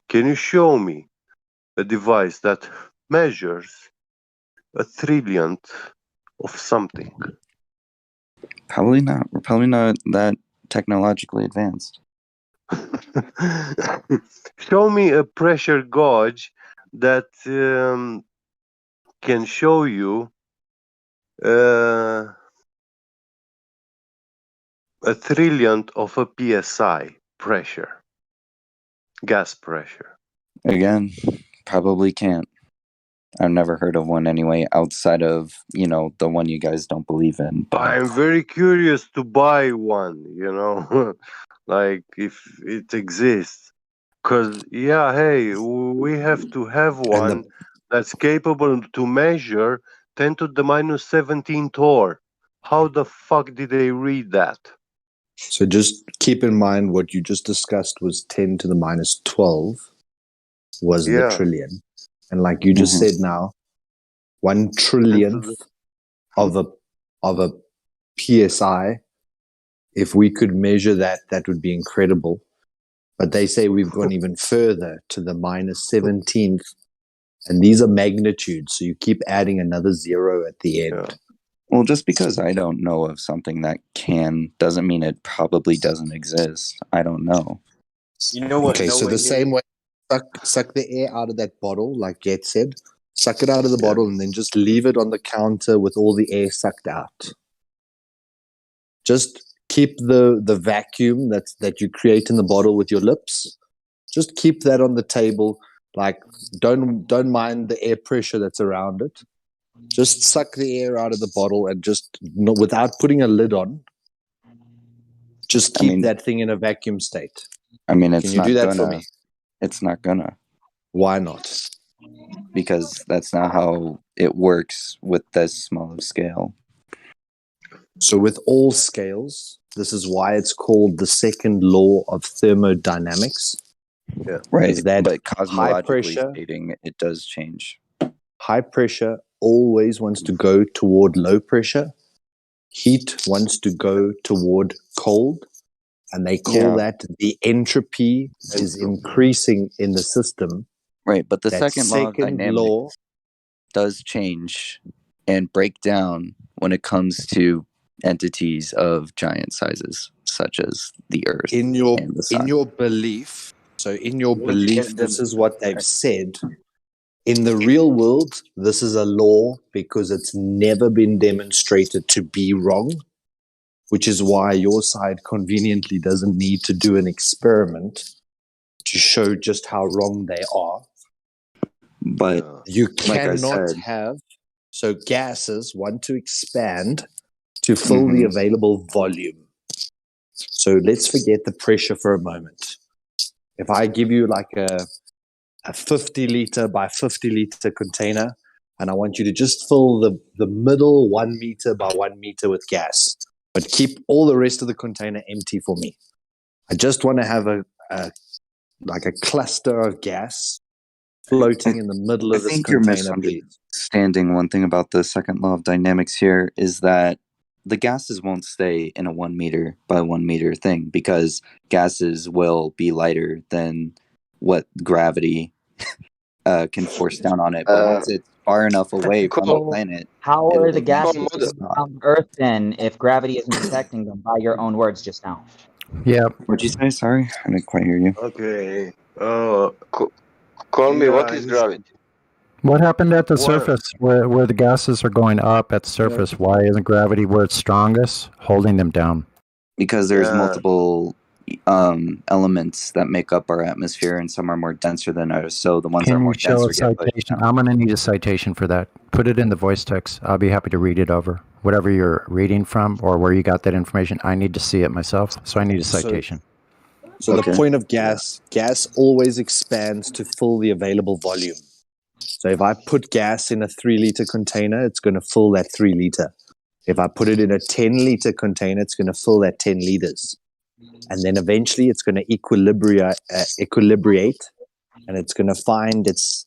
Can you show me a device that measures a trillionth of something? Probably not. We're probably not that technologically advanced. Show me a pressure gauge that can show you a trillionth of a psi pressure, gas pressure. Again, probably can't. I've never heard of one anyway, outside of, the one you guys don't believe in. I'm very curious to buy one, like if it exists. Because, yeah, hey, we have to have one that's capable to measure 10 to the minus 17 torr. How the fuck did they read that? So just keep in mind what you just discussed was 10 to the minus 12 was the trillion. And like you just said now, 1 trillionth of a PSI, if we could measure that, that would be incredible. But they say we've gone even further to the minus 17th. And these are magnitudes. So you keep adding another zero at the end. Well, just because I don't know of something that can doesn't mean it probably doesn't exist. I don't know. You know what? Okay, so the same way, suck the air out of that bottle, like Get said. Suck it out of the bottle and then just leave it on the counter with all the air sucked out. Just keep the vacuum that you create in the bottle with your lips. Just keep that on the table. Like don't mind the air pressure that's around it. Just suck the air out of the bottle and just without putting a lid on. Just keep that thing in a vacuum state. Can you do that for me? It's not gonna. Why not? Because that's not how it works with this small of scale. So with all scales, this is why it's called the second law of thermodynamics. Yeah. Right, Is that but high cosmologically pressure, stating, it does change. high pressure always wants to go toward low pressure. Heat wants to go toward cold. And they call that the entropy is increasing in the system. Right, but the That second law of dynamics does change and break down when it comes to entities of giant sizes, such as the Earth in your and the Sun. in your belief. So in your belief, this is what they've said. In the real world, this is a law because it's never been demonstrated to be wrong, which is why your side conveniently doesn't need to do an experiment to show just how wrong they are. But you like I cannot said, have, so gases want to expand to fill the available volume. So let's forget the pressure for a moment. If I give you like a 50 liter by 50 liter container, and I want you to just fill the middle 1 meter by 1 meter with gas, but keep all the rest of the container empty for me. I just want to have a cluster of gas floating in the middle of this container, please. Misunderstanding one thing about the second law of dynamics here is that the gases won't stay in a 1 meter by 1 meter thing because gases will be lighter than what gravity can force down on it. But once it's far enough away from the planet, How are the it'll gases eventually stop. on Earth then if gravity isn't protecting them by your own words just now? Yeah. What'd you say? Sorry, I didn't quite hear you. Okay. Call me, what is gravity? What happened at the surface where the gases are going up at the surface? Why isn't gravity where it's strongest, holding them down? Because there's multiple elements that make up our atmosphere, and some are more denser than others. So the ones that are Can you more show denser a get pushed citation? down. I'm going to need a citation for that. Put it in the voice text. I'll be happy to read it over. Whatever you're reading from or where you got that information, I need to see it myself. So I need a citation. So the point of gas always expands to fill the available volume. So if I put gas in a 3-liter container, it's going to fill that 3 liter. If I put it in a 10-liter container, it's going to fill that 10 liters. And then eventually it's going to equilibrate, and it's going to find its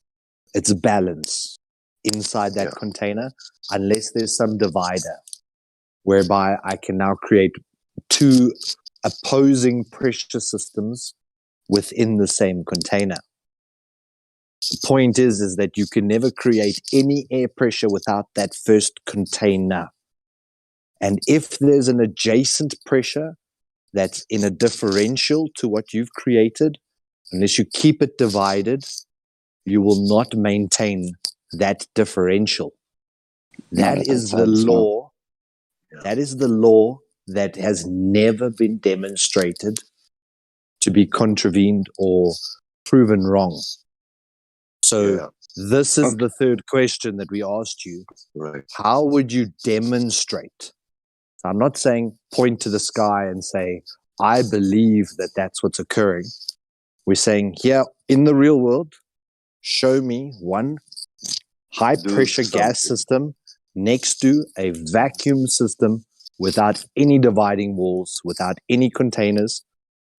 balance inside that container, unless there's some divider whereby I can now create two opposing pressure systems within the same container. The point is that you can never create any air pressure without that first container. And if there's an adjacent pressure that's in a differential to what you've created, unless you keep it divided, you will not maintain that differential. That is the law. That is the law that has never been demonstrated to be contravened or proven wrong. So this is the third question that we asked you. Right. How would you demonstrate? So I'm not saying point to the sky and say, I believe that that's what's occurring. We're saying here in the real world, show me one high pressure gas system next to a vacuum system without any dividing walls, without any containers.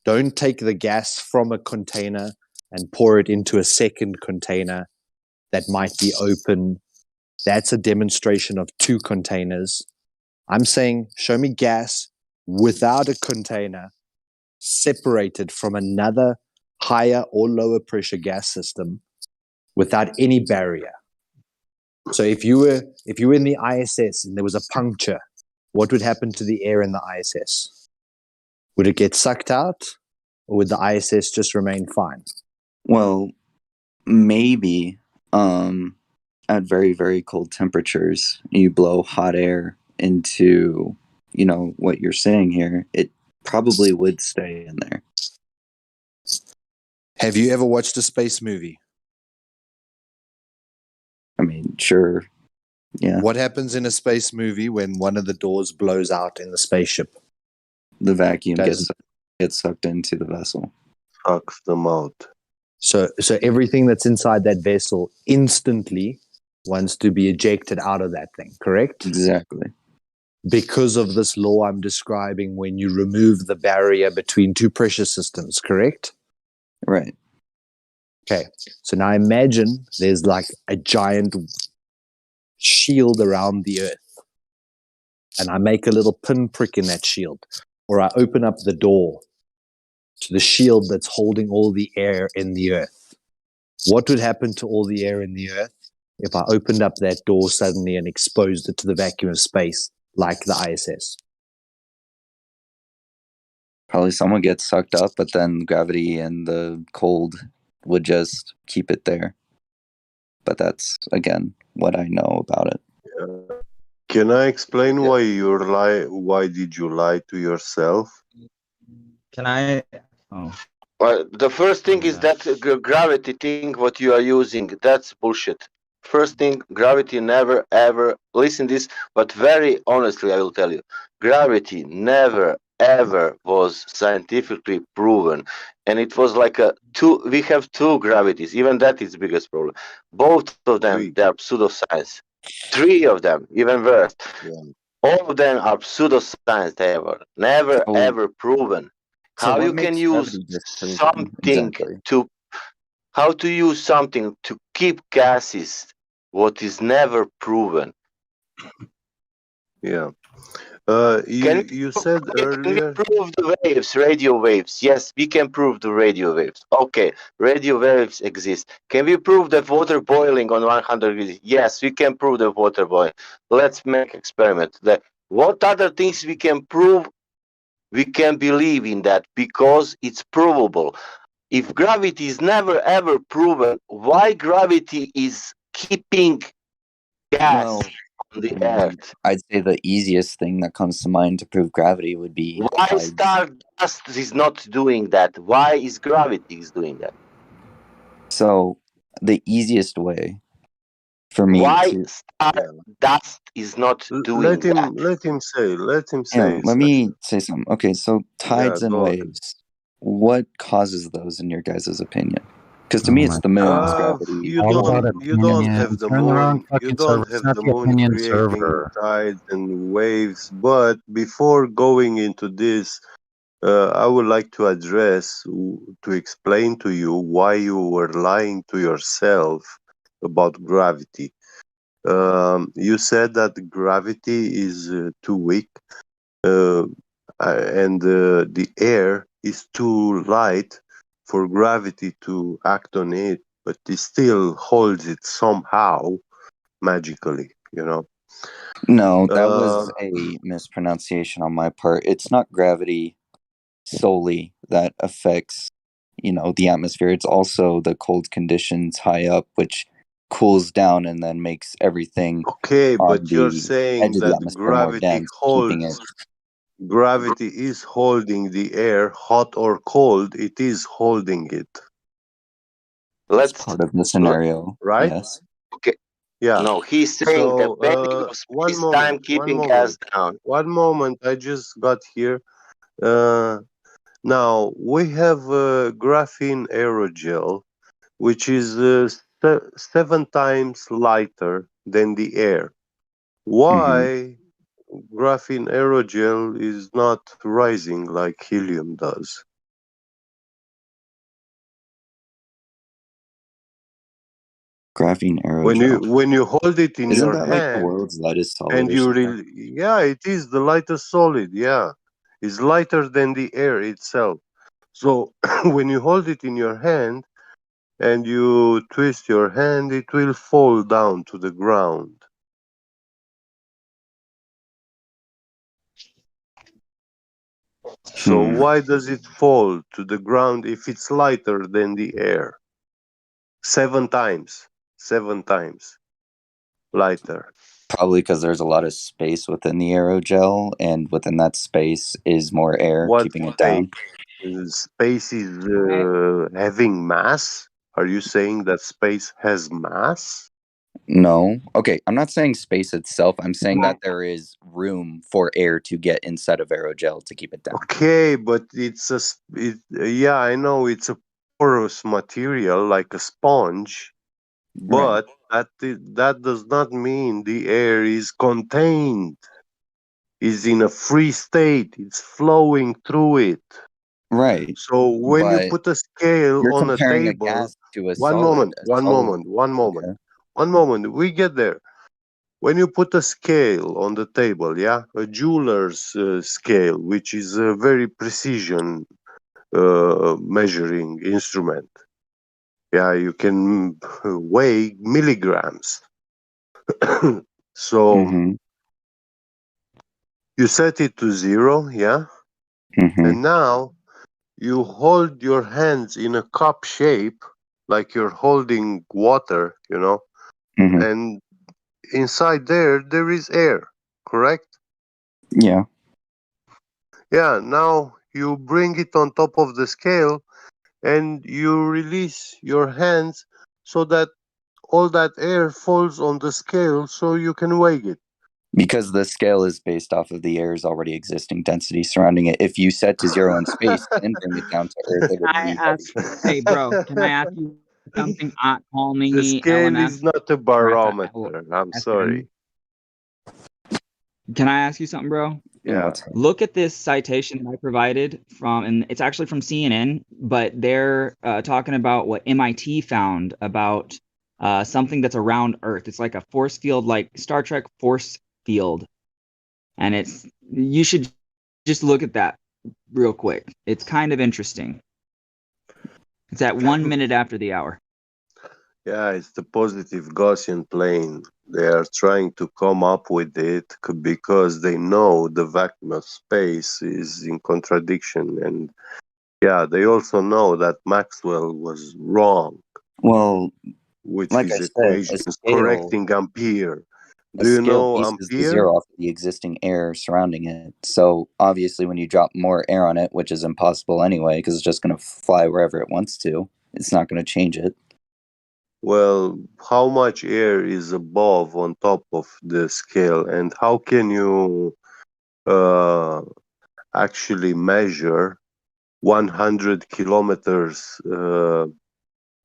Don't take the gas from a container and pour it into a second container that might be open. That's a demonstration of two containers. I'm saying, show me gas without a container separated from another higher or lower pressure gas system without any barrier. So if you were in the ISS and there was a puncture, what would happen to the air in the ISS? Would it get sucked out, or would the ISS just remain fine? Well, maybe at very, very cold temperatures, you blow hot air into, what you're saying here, it probably would stay in there. Have you ever watched a space movie? I mean, sure. Yeah. What happens in a space movie when one of the doors blows out in the spaceship? The vacuum gets sucked into the vessel. Sucks them out. So everything that's inside that vessel instantly wants to be ejected out of that thing, correct? Exactly. Because of this law I'm describing when you remove the barrier between two pressure systems, correct? Right. Okay. So now imagine there's like a giant shield around the earth, and I make a little pinprick in that shield, or I open up the door to the shield that's holding all the air in the earth. What would happen to all the air in the earth if I opened up that door suddenly and exposed it to the vacuum of space like the ISS? Probably someone gets sucked up, but then gravity and the cold would just keep it there. But that's, again, what I know about it. Can I explain why why did you lie to yourself? Can I? Oh. Well, the first thing is that gravity thing, what you are using, that's bullshit. First thing, gravity never ever, listen this, but very honestly I will tell you, gravity never ever was scientifically proven. And it was like we have two gravities, even that is the biggest problem. Both of them, they are pseudoscience. 3 of them, even worse. Yeah. All of them are pseudoscience never ever proven. So How you can use something how to use something to keep gases, what is never proven. Yeah. You said earlier. Can we prove the waves, radio waves? Yes, we can prove the radio waves. Okay, radio waves exist. Can we prove that water boiling on 100 degrees? Yes, we can prove the water boiling. Let's make experiment. What other things we can prove? We can believe in that because it's provable. If gravity is never ever proven, why gravity is keeping gas on the Earth. I'd say the easiest thing that comes to mind to prove gravity would be Why tides. stardust is not doing that? Why is gravity is doing that? So the easiest way for me Why to stardust is not doing Let that? him say. Let him yeah, say. let me say something. Okay, so tides and go ahead. waves. What causes those in your guys' opinion? Because to me, it's the moon's gravity. You All about don't have opinions. the You're in the wrong moon. You fucking don't server. have It's not the the moon opinion creating server. tides and waves. But before going into this, I would like to to explain to you why you were lying to yourself about gravity. You said that gravity is too weak, and the air is too light for gravity to act on it, but it still holds it somehow magically, you know. No, that was a mispronunciation on my part. It's not gravity solely that affects, the atmosphere. It's also the cold conditions high up, which cools down and then makes everything Okay, on but you're the saying edge of the that atmosphere more dense, keeping it. gravity is holding the air, hot or cold, it is holding it. That's part of the scenario, right? yes. Okay. Yeah. No, he's saying the bending of space-time keeping gas down. One moment, I just got here. Now, we have graphene aerogel, which is 7 times lighter than the air. Why graphene aerogel is not rising like helium does? Graphene aerogel. When you hold it in Isn't your that like the hand, world's lightest solid and or you something? yeah, it is the lightest solid. Yeah, it's lighter than the air itself. So when you hold it in your hand and you twist your hand, it will fall down to the ground. So why does it fall to the ground if it's lighter than the air? 7 times. 7 times lighter. Probably because there's a lot of space within the aerogel, and within that space is more air What keeping it space? down. Space is having mass? Are you saying that space has mass? No. Okay, I'm not saying space itself. I'm saying that there is room for air to get inside of aerogel to keep it down. Okay, but yeah, I know it's a porous material like a sponge, but that does not mean the air is contained, is in a free state, it's flowing through it. Right. So when you But put a scale you're on a comparing a table, gas to a one solid. moment, one moment, one moment, Okay. one moment, we get there. When you put a scale on the table, yeah, a jeweler's scale, which is a very precision measuring instrument. Yeah, you can weigh milligrams. So you set it to 0, yeah? And now you hold your hands in a cup shape, like you're holding water, and inside there is air, correct? Yeah. Yeah, now you bring it on top of the scale and you release your hands so that all that air falls on the scale so you can weigh it. Because the scale is based off of the air's already existing density surrounding it. If you set to 0 in space and bring it down to Earth, it would be heavy. Hey, bro, can I ask you something? Call me The scale LMF. is not a barometer. I'm sorry. Can I ask you something, bro? Yeah. Look at this citation that I provided from, and it's actually from CNN, but they're talking about what MIT found about something that's around Earth. It's like a force field, like Star Trek force field. And you should just look at that real quick. It's kind of interesting. It's at 1 minute after the hour. Yeah, it's the positive Gaussian plane. They are trying to come up with it because they know the vacuum of space is in contradiction. And yeah, they also know that Maxwell was wrong. Well, with like his I said, a equations scale. correcting Ampere. A scale bases the zero off the existing air surrounding it. So obviously, when you drop more air on it, which is impossible anyway, because it's just going to fly wherever it wants to, it's not going to change it. Well, how much air is above on top of the scale, and how can you actually measure 100 kilometers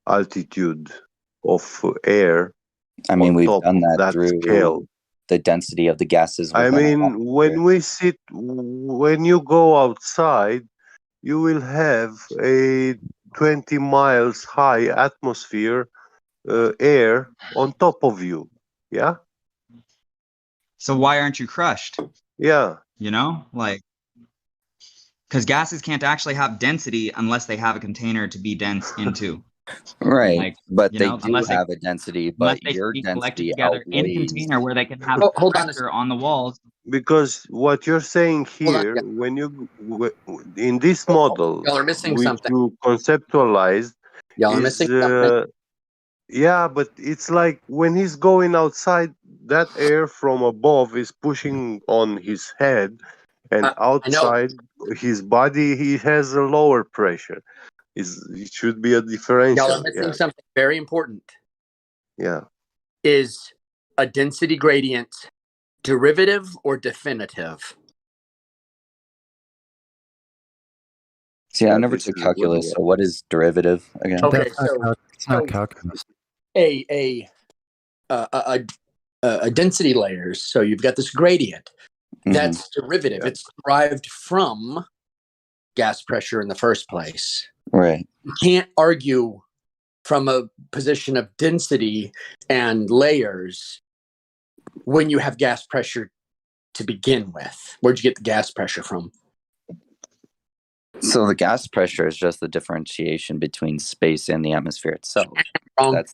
altitude of air? I mean, on we've top done of that scale? through the density of the gases I within mean, when you go outside, you will have a 20 miles high atmosphere air on top of you. Yeah. So why aren't you crushed? Yeah. You know, like, because gases can't actually have density unless they have a container to be dense into. Right, Like, but you they know, do have a density, unless but they your be collected density together in a outweighs. container where they can have Hold on a pressure on the walls. Because what you're saying here, when you in this model, Y'all are missing which something. you conceptualized, Y'all are is missing something. yeah, but it's like when he's going outside, that air from above is pushing on his head, and I know. outside his body, he has a lower pressure. It should be a Y'all differential. are missing Yeah, something very important. yeah. Is a density gradient derivative or definitive? See, I never took calculus, so what is derivative again? Okay, It's not calculus. a density layers. So you've got this gradient. That's derivative. Yeah. It's derived from gas pressure in the first place. Right. You can't argue from a position of density and layers when you have gas pressure to begin with. Where'd you get the gas pressure from? So the gas pressure is just the differentiation between space and the atmosphere itself. Wrong.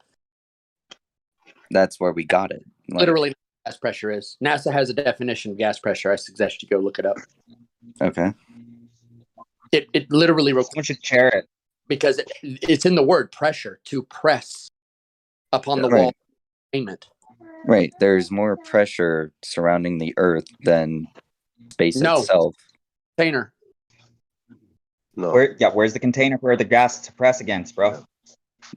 That's where we got it. Like, Literally, gas pressure is. NASA has a definition of gas pressure. I suggest you go look it up. okay. It literally Someone requires should share it. because it's in the word pressure, to press upon the wall of containment. Right. There's more pressure surrounding the Earth than space No. itself. Container. No. Where's the container for the gas to press against, bro?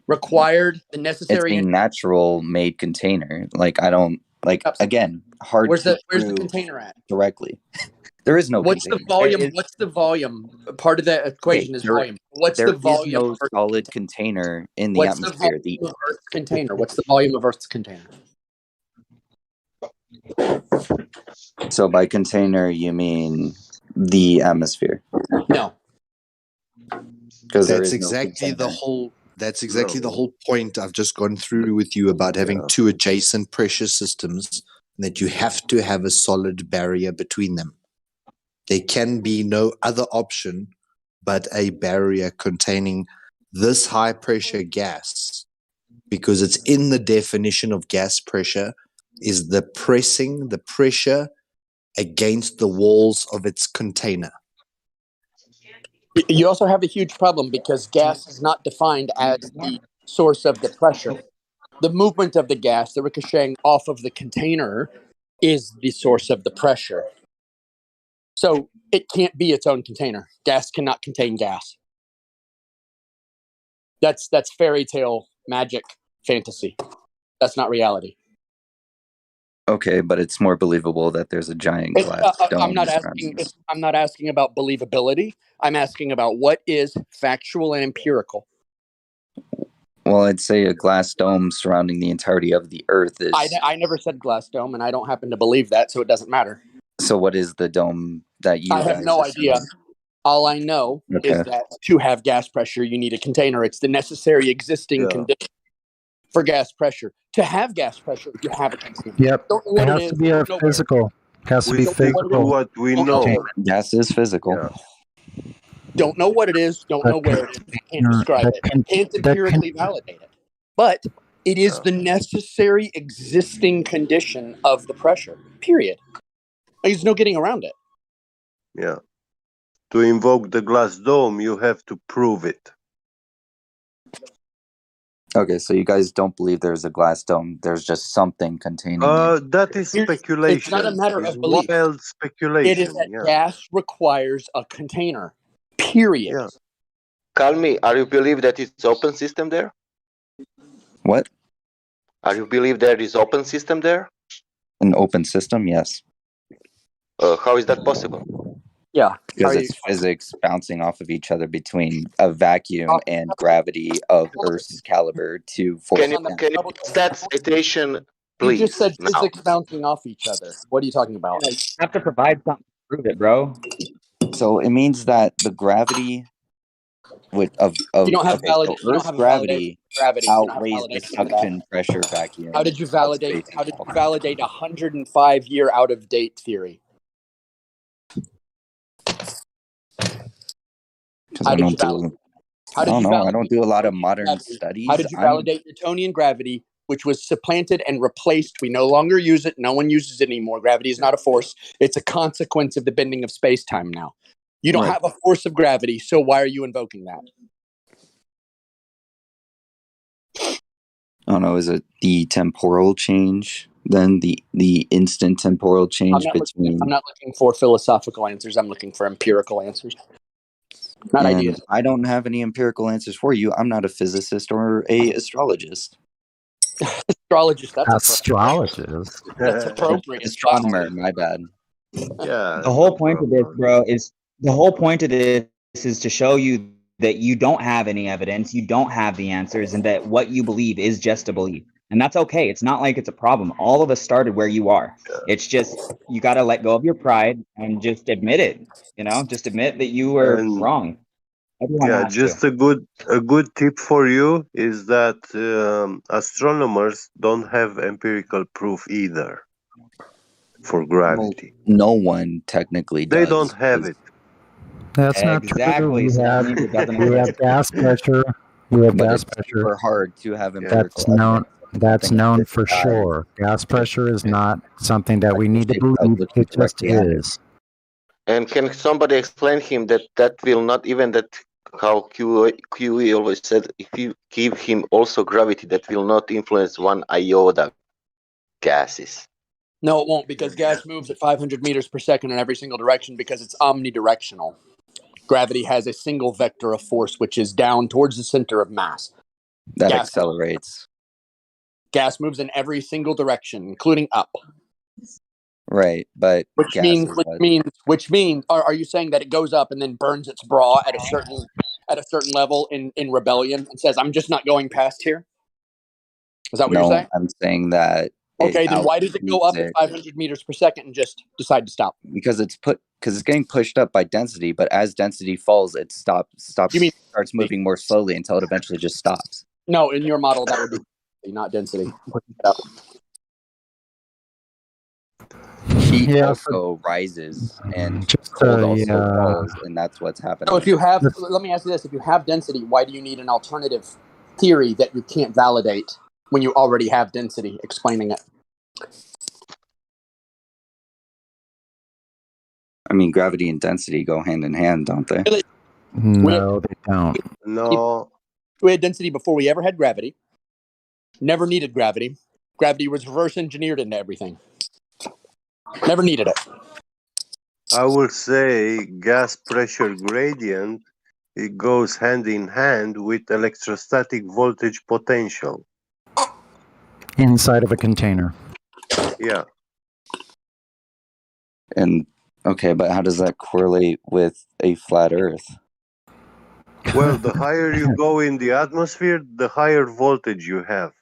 Required the It's necessary. a natural made container. Like I don't like again, hard Where's to the prove container at? directly. There is no What's container. the volume? What's the volume? Part of the equation is volume. What's the volume? There is no of Earth's solid container in the What's the atmosphere. volume of Earth's container? What's the volume of Earth's container? So by container, you mean the atmosphere? No. Because there That's is no exactly the container. whole. That's exactly the whole point I've just gone through with you about having two adjacent pressure systems, and that you have to have a solid barrier between them. There can be no other option but a barrier containing this high pressure gas, because it's in the definition of gas pressure is the pressure against the walls of its container. You also have a huge problem because gas is not defined as the source of the pressure. The movement of the gas, the ricocheting off of the container, is the source of the pressure. So it can't be its own container. Gas cannot contain gas. That's fairy tale magic fantasy. That's not reality. Okay, but it's more believable that there's a giant glass dome. I'm not asking about believability. I'm asking about what is factual and empirical. Well, I'd say a glass dome surrounding the entirety of the Earth is. I never said glass dome, and I don't happen to believe that, so it doesn't matter. So what is the dome that you I guys have no assume? idea. All I know is that to have gas pressure, you need a container. It's the necessary existing condition for gas pressure. To have gas pressure, you have a container. Yep. Don't know what It it has to is. be a Don't know where. physical. Has to be physical. What we know. Gas is physical. Don't know what it is. Don't know where it is. Can't describe it. Can't empirically validate it. But it is the necessary existing condition of the pressure. Period. There's no getting around it. Yeah. To invoke the glass dome, you have to prove it. Okay, so you guys don't believe there's a glass dome. There's just something containing it. That is speculation. It's not a matter It's of belief. wild speculation. It is that Yeah. gas requires a container. Period. Yeah. Call me. Are you believe that it's open system there? What? Are you believe there is open system there? An open system? Yes. How is that possible? Yeah. Because it's physics bouncing off of each other between a vacuum and gravity of Earth's caliber to force. Can you use that citation, please? You just said now? physics bouncing off each other. What are you talking about? You have to provide something to prove it, bro. So it means that the gravity of You don't have okay, valid. so You don't Earth's have a validation gravity of gravity. You don't have outweighs the validation of that. suction pressure vacuum. How did you of validate? space. How did you validate a 105-year out of date theory? Because I don't do. I don't know. I don't do a lot of modern studies. How did you validate Newtonian gravity, which was supplanted and replaced? We no longer use it. No one uses it anymore. Gravity is not a force. It's a consequence of the bending of space-time now. You don't have a force of gravity, so why are you invoking that? I don't know. Is it the temporal change? Then the instant temporal change between. I'm not looking for philosophical answers. I'm looking for empirical answers. Not and ideas. I don't have any empirical answers for you. I'm not a physicist or a astrologist. Astrologist. That's astrologist. That's appropriate. Astronomer. My bad. Yeah. The whole point of this, bro, is to show you that you don't have any evidence, you don't have the answers, and that what you believe is just a belief. And that's okay. It's not like it's a problem. All of us started where you are. It's just you got to let go of your pride and just admit it. You know, just admit that you were wrong. Everyone has just to. a good tip for you is that astronomers don't have empirical proof either for gravity. No one technically does. They don't have it. That's not true. We So that have, means it doesn't we have exist. gas pressure. We have But gas it's pressure. super hard to have empirical. That's known for sure. Gas pressure is not something that we need to believe. It just is. And can somebody explain him that will not even that how QE always said if you give him also gravity that will not influence one iota gases. No, it won't, because gas moves at 500 meters per second in every single direction because it's omnidirectional. Gravity has a single vector of force, which is down towards the center of mass. That accelerates. Gas moves in every single direction, including up. Right, but Which means, are you saying that it goes up and then burns its bra at a certain level in rebellion and says, "I'm just not going past here"? Is that what you're saying? I'm saying that. Okay, then why does it go up at 500 meters per second and just decide to stop? Because it's getting pushed up by density, but as density falls, it starts moving more slowly until it eventually just stops. No, in your model, that would be not density. Heat also rises and cold also falls, and that's what's happening. So if you have, let me ask you this: if you have density, why do you need an alternative theory that you can't validate when you already have density explaining it? I mean, gravity and density go hand in hand, don't they? No, they don't. No. We had density before we ever had gravity. Never needed gravity. Gravity was reverse engineered into everything. Never needed it. I would say gas pressure gradient, it goes hand in hand with electrostatic voltage potential. Inside of a container. Yeah. And okay, but how does that correlate with a flat Earth? Well, the higher you go in the atmosphere, the higher voltage you have.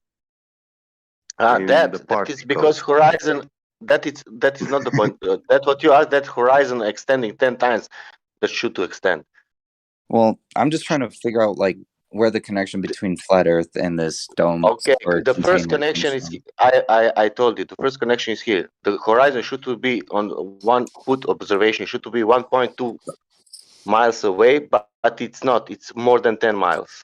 That is because horizon. That is not the point. That's what you asked. That horizon extending 10 times. That should to extend. Well, I'm just trying to figure out where the connection between flat Earth and this dome. Okay, the first connection is. I told you the first connection is here. The horizon should to be on 1 foot observation. Should to be 1.2 miles away, but it's not. It's more than 10 miles.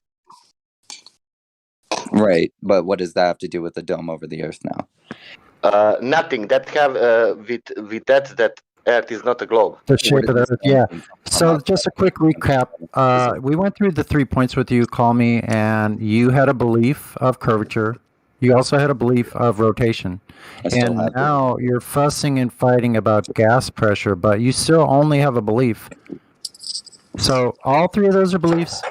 Right, but what does that have to do with the dome over the Earth now? Nothing. That have with that Earth is not a globe. The shape of the Earth, yeah. So just a quick recap. We went through the 3 points with you, Call Me, and you had a belief of curvature. You also had a belief of rotation. And now you're fussing and fighting about gas pressure, but you still only have a belief. So all 3 of those are beliefs.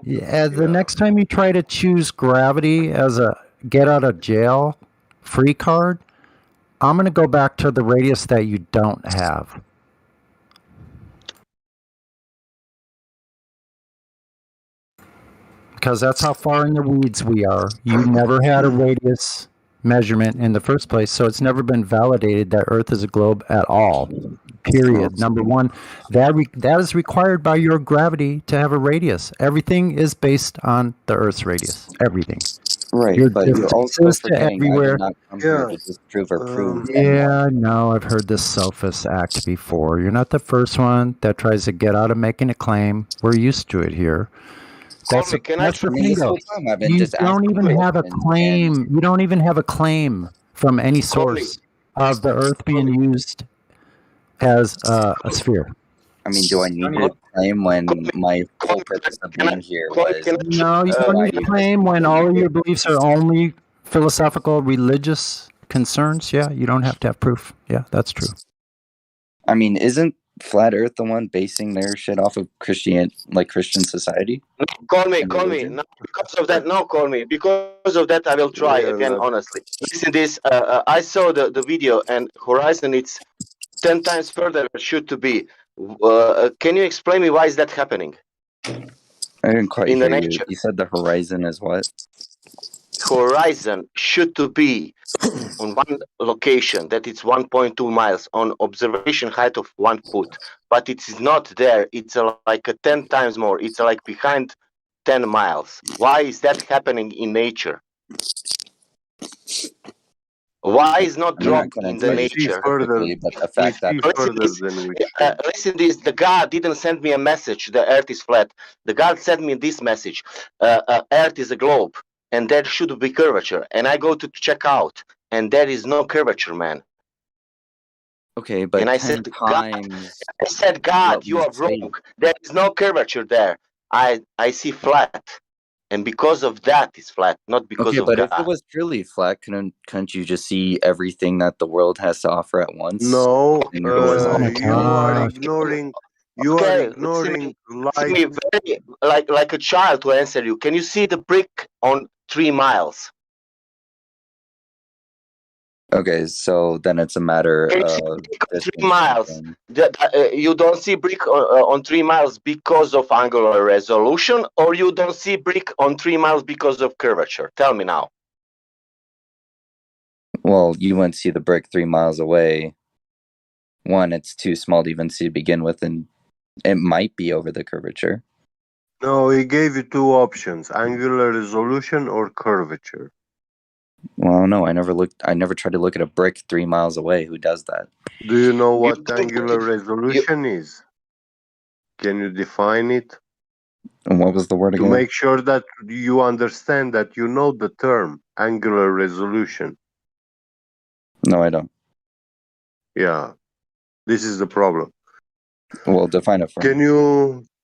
The next time you try to choose gravity as a get out of jail free card, I'm going to go back to the radius that you don't have. Because that's how far in the weeds we are. You never had a radius measurement in the first place, so it's never been validated that Earth is a globe at all. Period. Number one, that is required by your gravity to have a radius. Everything is based on the Earth's radius. Everything. Right, but you're also forgetting I did not come here to disprove or prove Yeah, no, I've heard this Sophist act before. You're not the first one that tries to get out of making a claim. We're used to it here. That's the thing, though. You don't even have a claim. You don't even have a claim from any source of the Earth being used as a sphere. I mean, do I need to claim when my whole purpose of being here was... No, you don't need to claim when all of your beliefs are only philosophical, religious concerns. Yeah, you don't have to have proof. Yeah, that's true. I mean, isn't Flat Earth the one basing their shit off of Christian society? No, call me. No, because of that, no, call me. Because of that, I will try again, honestly. Listen this, I saw the video, and Horizon, it's 10 times further it should to be. Can you explain me why is that happening? I didn't quite hear you. You said the horizon is what? Horizon should to be on one location that it's 1.2 miles on observation height of 1 foot, but it is not there. It's like 10 times more. It's like behind 10 miles. Why is that happening in nature? Why is not dropped in the nature? But the fact that listen this, the God didn't send me a message, the earth is flat. The God sent me this message, earth is a globe, and there should be curvature. And I go to check out, and there is no curvature, man. Okay, but and I 10 said, times... I said, God, you are wrong. There is no curvature there. I see flat. And because of that, it's flat, not because of but God. if it was truly flat, couldn't you just see everything that the world has to offer at once? No, you are ignoring. You are ignoring light. Me very, like a child to answer you. Can you see the brick on 3 miles? Okay, so then it's a matter of 3 miles. You don't see brick on 3 miles because of angular resolution, or you don't see brick on 3 miles because of curvature? Tell me now. Well, you wouldn't see the brick 3 miles away. One, it's too small to even see to begin with, and it might be over the curvature. No, he gave you 2 options: angular resolution or curvature. Well, no, I never tried to look at a brick 3 miles away. Who does that? Do you know what angular resolution is? Can you define it? And what was the word again? To make sure that you understand that you know the term angular resolution. No, I don't. Yeah, this is the problem. Well, define it for me.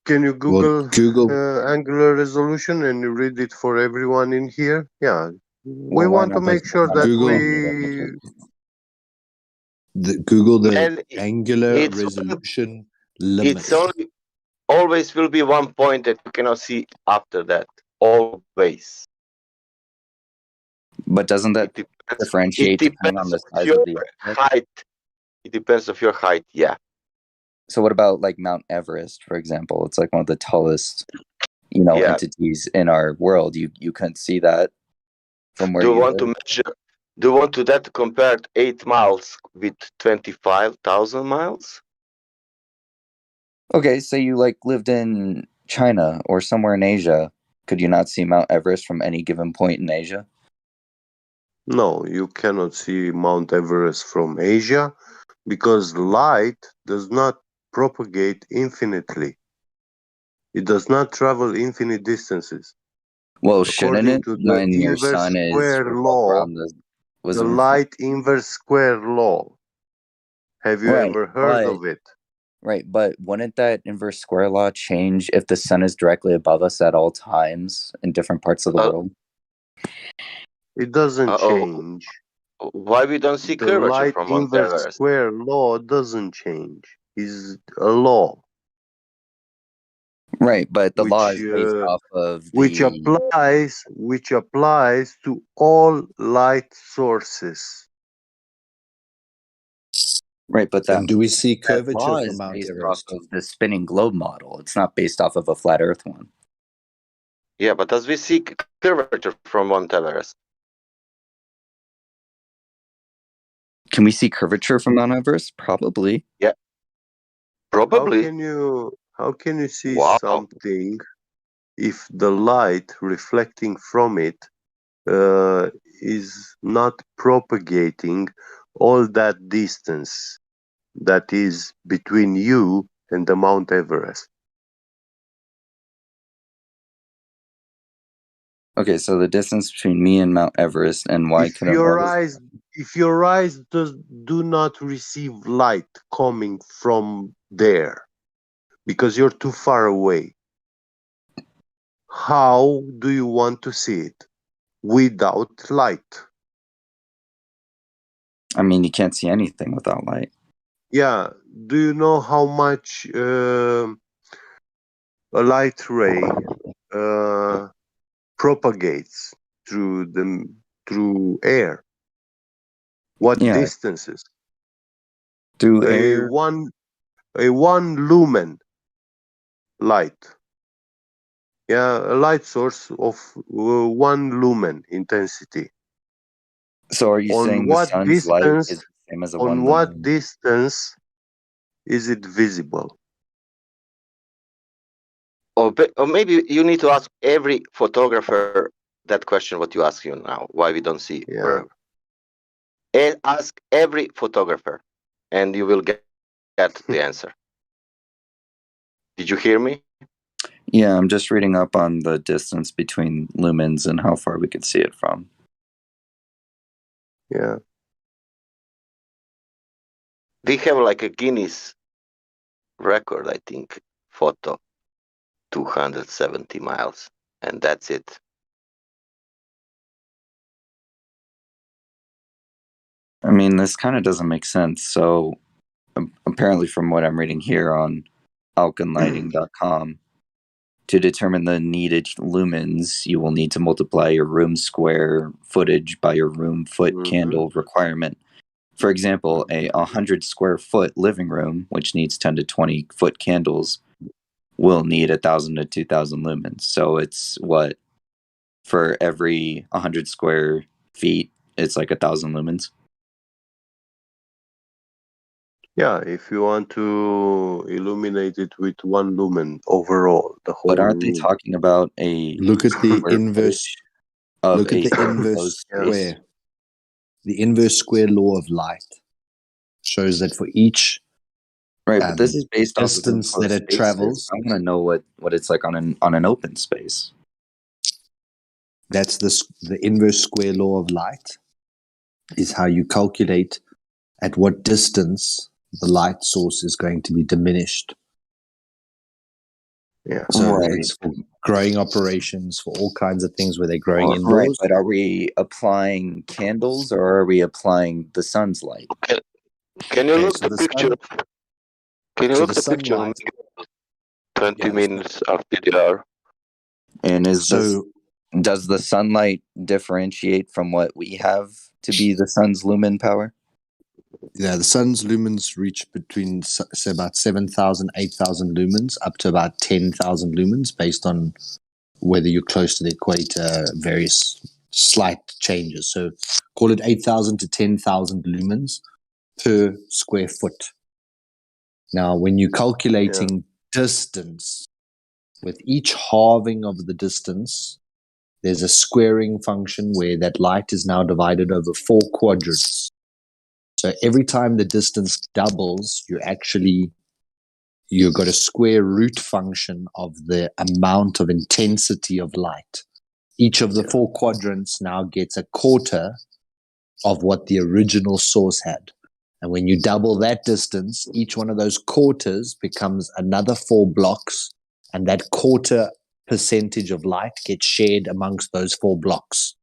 Can you Google angular resolution and you read it for everyone in here? Yeah. We want to make sure that Google the angular resolution limit. It's always will be one point that you cannot see after that. Always. But doesn't that differentiate depending on the size of the height? It depends of your height, yeah. So what about like Mount Everest, for example? It's like one of the tallest, entities in our world. You couldn't see that from where Do you you want to measure? Do you want to that compared 8 miles with 25,000 miles? Okay, so you lived in China or somewhere in Asia. Could you not see Mount Everest from any given point in Asia? No, you cannot see Mount Everest from Asia because light does not propagate infinitely. It does not travel infinite distances. Well, shouldn't it? To the inverse square law, the light inverse square law. Have you ever heard of it? Right, but wouldn't that inverse square law change if the sun is directly above us at all times in different parts of the world? It doesn't change. Why we don't see The curvature light from Mount inverse Everest? square law doesn't change. It's a law. Right, but the law is based off of which applies to all light sources. Right, but And do we see that curvature law from is Mount based Everest? off of the spinning globe model. It's not based off of a flat Earth one. Yeah, but does we see curvature from Mount Everest? Can we see curvature from Mount Everest? Probably. Yeah, probably. How can you see something if the light reflecting from it is not propagating all that distance that is between you and the Mount Everest? Okay, so the distance between me and Mount Everest, and why If couldn't your light... eyes do not receive light coming from there because you're too far away, how do you want to see it without light? I mean, you can't see anything without light. Yeah. Do you know how much a light ray propagates through air? What distances? Through A air? one lumen light. Yeah, a light source of 1 lumen intensity. So are you saying the sun's light is the same as a 1 on lumen? what distance is it visible? Or maybe you need to ask every photographer that question what you ask you now, why we don't see wherever. And ask every photographer and you will get the answer. Did you hear me? Yeah, I'm just reading up on the distance between lumens and how far we could see it from. Yeah. We have like a Guinness record, I think, photo, 270 miles, and that's it. I mean, this kind of doesn't make sense. So apparently from what I'm reading here on alkanlighting.com, to determine the needed lumens, you will need to multiply your room square footage by your room foot candle requirement. For example, a 100 square foot living room, which needs 10 to 20 foot candles, will need 1,000 to 2,000 lumens. So it's what, for every 100 square feet, it's like 1,000 lumens. Yeah, if you want to illuminate it with 1 lumen overall, the whole But aren't they room. talking about a Look at the square inverse. of Look at the inverse square. The inverse square law of light shows that for each but this is based off of distance that it spaces. travels. I want to know what it's like on an open space. That's the inverse square law of light is how you calculate at what distance the light source is going to be diminished. Yeah. So it's for growing operations, for all kinds of things where they're growing indoors. Right, but are we applying candles or are we applying the sun's light? Can you look the picture? Can you look the picture? Sunlight, 20 minutes of DDR. And does the sunlight differentiate from what we have to be the sun's lumen power? Yeah, the sun's lumens reach between say about 7,000, 8,000 lumens, up to about 10,000 lumens, based on whether you're close to the equator, various slight changes. So call it 8,000 to 10,000 lumens per square foot. Now, when you're calculating distance, with each halving of the distance, there's a squaring function where that light is now divided over 4 quadrants. So every time the distance doubles, you've got a square root function of the amount of intensity of light. Each of the 4 quadrants now gets a quarter of what the original source had. And when you double that distance, each one of those quarters becomes another 4 blocks, and that quarter percentage of light gets shared amongst those 4 blocks.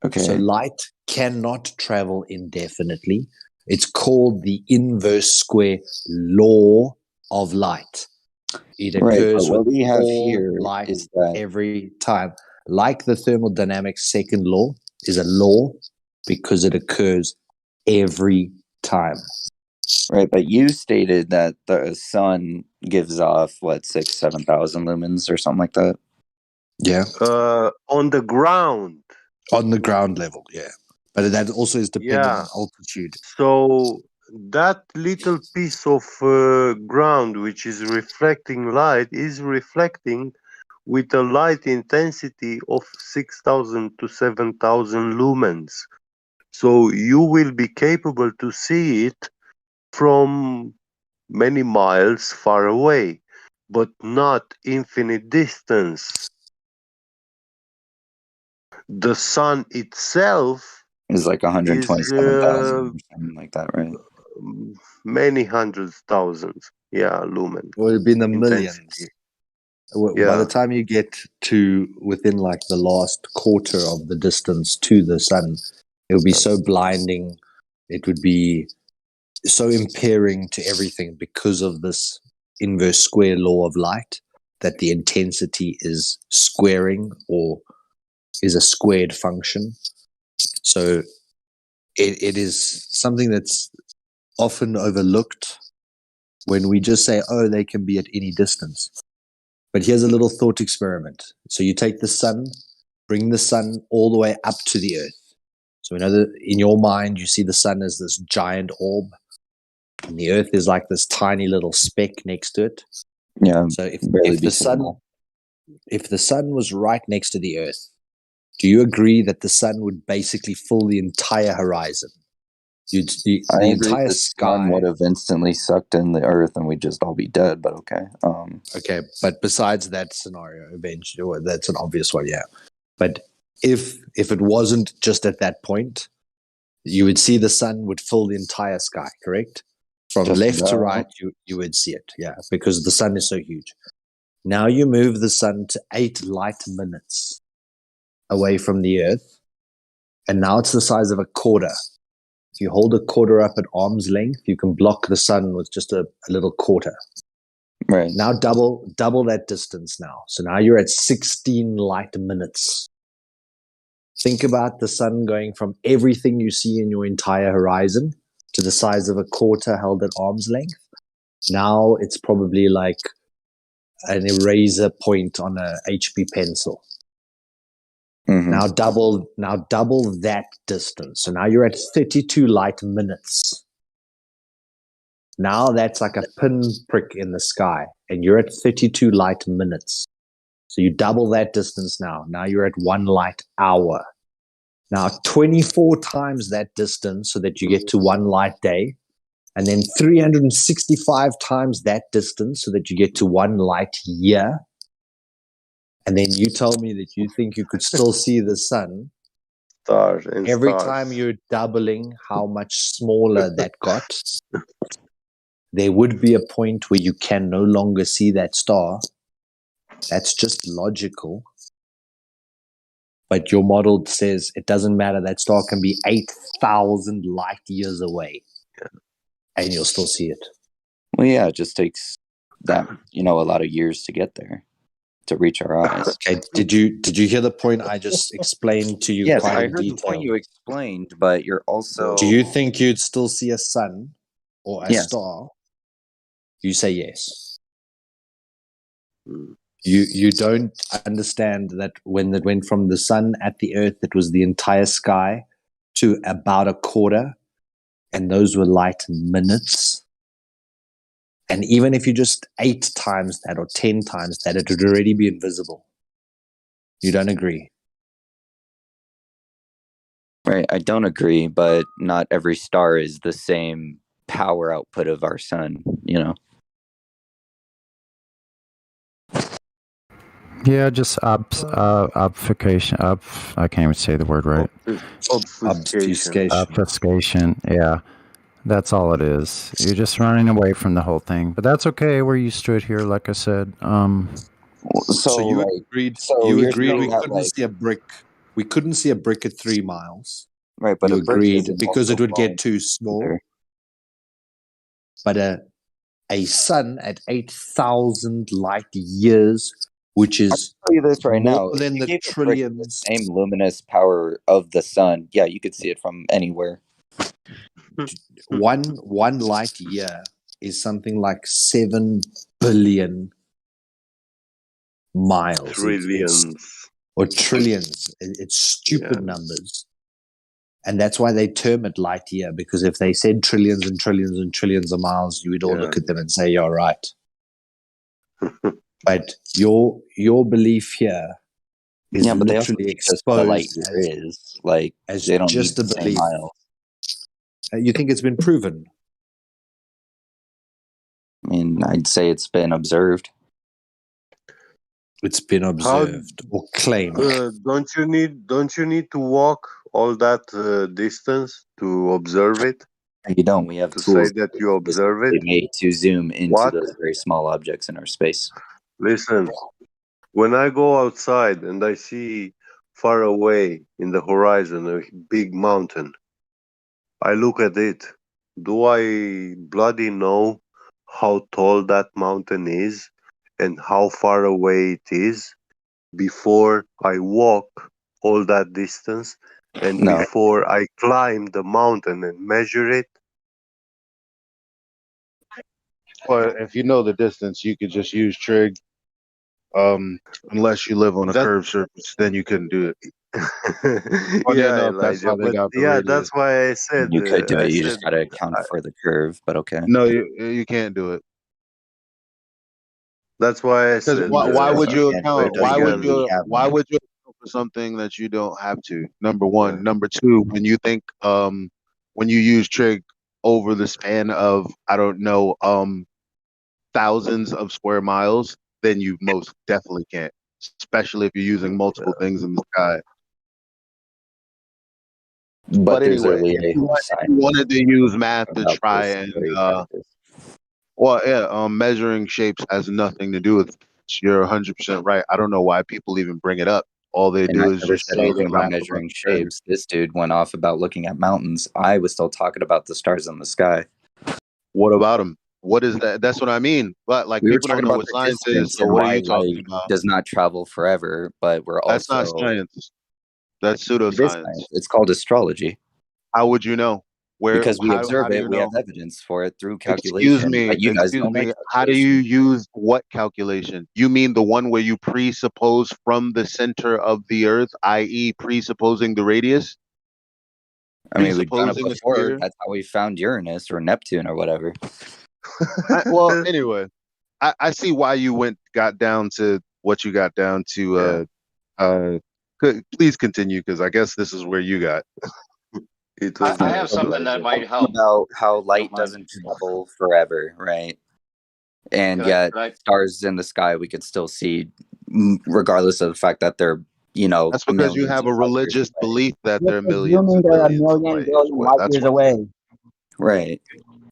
Okay. So light cannot travel indefinitely. It's called the inverse square law of light. It occurs But what with we have all here light is that every time. Like the thermodynamics second law is a law because it occurs every time. right, but you stated that the sun gives off what 6,000-7,000 lumens or something like that. Yeah. On the ground. On the ground level, yeah. But that also is dependent Yeah. on altitude. So that little piece of ground which is reflecting light is reflecting with a light intensity of 6,000 to 7,000 lumens. So you will be capable to see it from many miles far away, but not infinite distance. The sun itself Is like is 127,000 or something like that, right? many hundreds thousands, lumen. Well, it'd be in the millions. Intensity. By the time you get to within like the last quarter of the distance to the sun, it would be so blinding. It would be so impairing to everything because of this inverse square law of light that the intensity is squaring or is a squared function. So it is something that's often overlooked when we just say, oh, they can be at any distance. But here's a little thought experiment. So you take the sun, bring the sun all the way up to the earth. So we know that in your mind, you see the sun as this giant orb, and the earth is like this tiny little speck next to it. Yeah. So if the sun was right next to the earth, do you agree that the sun would basically fill the entire horizon? The entire sky would have instantly sucked in the earth and we'd just all be dead, but okay. Okay, but besides that scenario, eventually, that's an obvious one, yeah. But if it wasn't just at that point, you would see the sun would fill the entire sky, correct? From Just left to about. right, you would see it, yeah, because the sun is so huge. Now you move the sun to 8 light minutes away from the earth, and now it's the size of a quarter. If you hold a quarter up at arm's length, you can block the sun with just a little quarter. Right. Now double that distance now. So now you're at 16 light minutes. Think about the sun going from everything you see in your entire horizon to the size of a quarter held at arm's length. Now it's probably like an eraser point on a HB pencil. Mm-hmm. Now double that distance. So now you're at 32 light minutes. Now that's like a pinprick in the sky, and you're at 32 light minutes. So you double that distance now. Now you're at 1 light hour. Now 24 times that distance so that you get to 1 light day, and then 365 times that distance so that you get to 1 light year. And then you told me that you think you could still see the sun. Every time you're doubling how much smaller that got, there would be a point where you can no longer see that star. That's just logical. But your model says it doesn't matter. That star can be 8,000 light years away, and you'll still see it. Well, yeah, it just takes that, a lot of years to get there, to reach our eyes. Okay, did you hear the point I just explained to you? Yes, quite I in heard detail? the point you explained, but you're also... Do you think you'd still see a sun or a Yes. star? You say yes. You don't understand that when it went from the sun at the earth, it was the entire sky to about a quarter, and those were light minutes. And even if you just 8 times that or 10 times that, it would already be invisible. You don't agree? Right, I don't agree, but not every star is the same power output of our sun, Yeah, just obfuscation. I can't even say the word right. Obfuscation. Obfuscation. Yeah. That's all it is. You're just running away from the whole thing. But that's okay. We're used to it here, like I said. So you agreed. You agreed we couldn't see a brick. We couldn't see a brick at 3 miles. Right, but you a brick agreed isn't because also it would get falling too small. either. But a sun at 8,000 light years, which is I'll tell you this right more now. than If the you gave a brick the trillions. same luminous power of the sun, yeah, you could see it from anywhere. One light year is something like 7 billion miles. Trillions. Or trillions. It's stupid numbers. And that's why they term it light year, because if they said trillions and trillions and trillions of miles, you would all look at them and say, you're right. But your belief here is Yeah, but they also literally teach us what a light exposed year is. Like, as they don't just need a the same belief. miles. You think it's been proven? I mean, I'd say it's been observed. It's been observed or claimed. Don't you need to walk all that distance to observe it? You don't. We have to tools say that you observe it. made to zoom into What? those very small objects in our space. Listen, when I go outside and I see far away in the horizon a big mountain, I look at it. Do I bloody know how tall that mountain is and how far away it is before I walk all that distance and No. before I climb the mountain and measure it? Well, if you know the distance, you could just use trig. Unless you live on a curved surface, then you couldn't do it. Funny Yeah, enough, that's how Elijah, they but got the yeah, radius. that's why I said You could do I it. You said just got to account for the curve, but okay. No, you can't do it. that's why I Because said why would you can't do it, account? Why would doesn't mean we you? have Why one. would you account for something that you don't have to? Number one. Number two, when you think when you use trig over the span of I don't know thousands of square miles, then you most definitely can't. Especially if you're using multiple things in the sky. But there's anyway, only if a you wanted to use math to about try this and very practice. well, yeah, measuring shapes has nothing to do with it. You're 100% right. I don't know why people even bring it up. All they And do I is never just said show the anything about graph of measuring understanding. shapes. This dude went off about looking at mountains. I was still talking about the stars in the sky. What about them? What is that? That's what I mean. But like We were people don't talking know about what the science is. distance So and what are why you talking light about? does not travel forever, but we're That's not also science. That's it is pseudoscience. science. It's called astrology. How would you know? Where? Because we How observe do it, you we have know? evidence for it through Excuse calculation. me. But you guys Excuse don't make me. How do you use what calculation? You mean the one where you presuppose from the center of the Earth, i.e., presupposing the radius? I mean, we've done it Presupposing a before. sphere? That's how we found Uranus or Neptune or whatever. Well, anyway, I see why you got down to what you got down to. Please continue, because I guess this is where you got. I have something that might help. About how light mind. doesn't travel forever, right? And Could yet, I- stars in the sky we could still see, regardless of the fact that they're, That's because you millions have of a light years religious away. belief that You're they're millions presuming and they're a millions of million light years billion away. light That's years why. away. Right.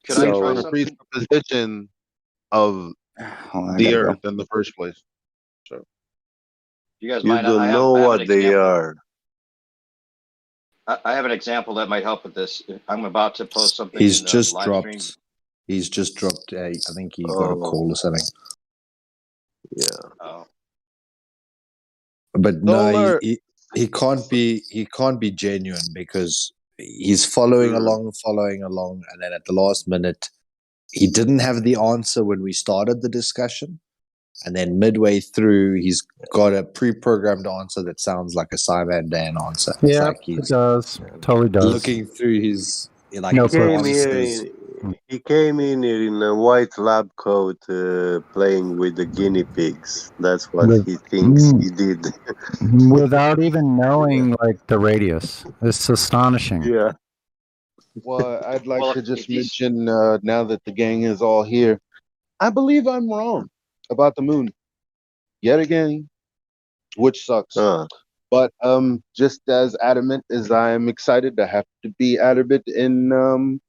Could I Based try on a something? presupposition of I the gotta Earth go. in the first place. So You guys You mind? don't I know have an what they example. are. I have an example that might help with this. I'm about to post something He's in the just live dropped. stream. He's just dropped. I think he got a call or something. Yeah. Oh. But no, Solar. he can't be genuine because he's following along, and then at the last minute, he didn't have the answer when we started the discussion, and then midway through, he's got a pre-programmed answer that sounds like a Simon Dan answer. It's Yeah, like it he's does. Totally does. looking through his Notebooks. He came in here in a white lab coat, playing with the guinea pigs. That's what With- he thinks he did. without even knowing like the radius. It's astonishing. Yeah. Well, I'd like Well, to just if he's- mention now that the gang is all here, I believe I'm wrong about the moon yet again, which sucks. But just as adamant as I am excited to have to be adamant in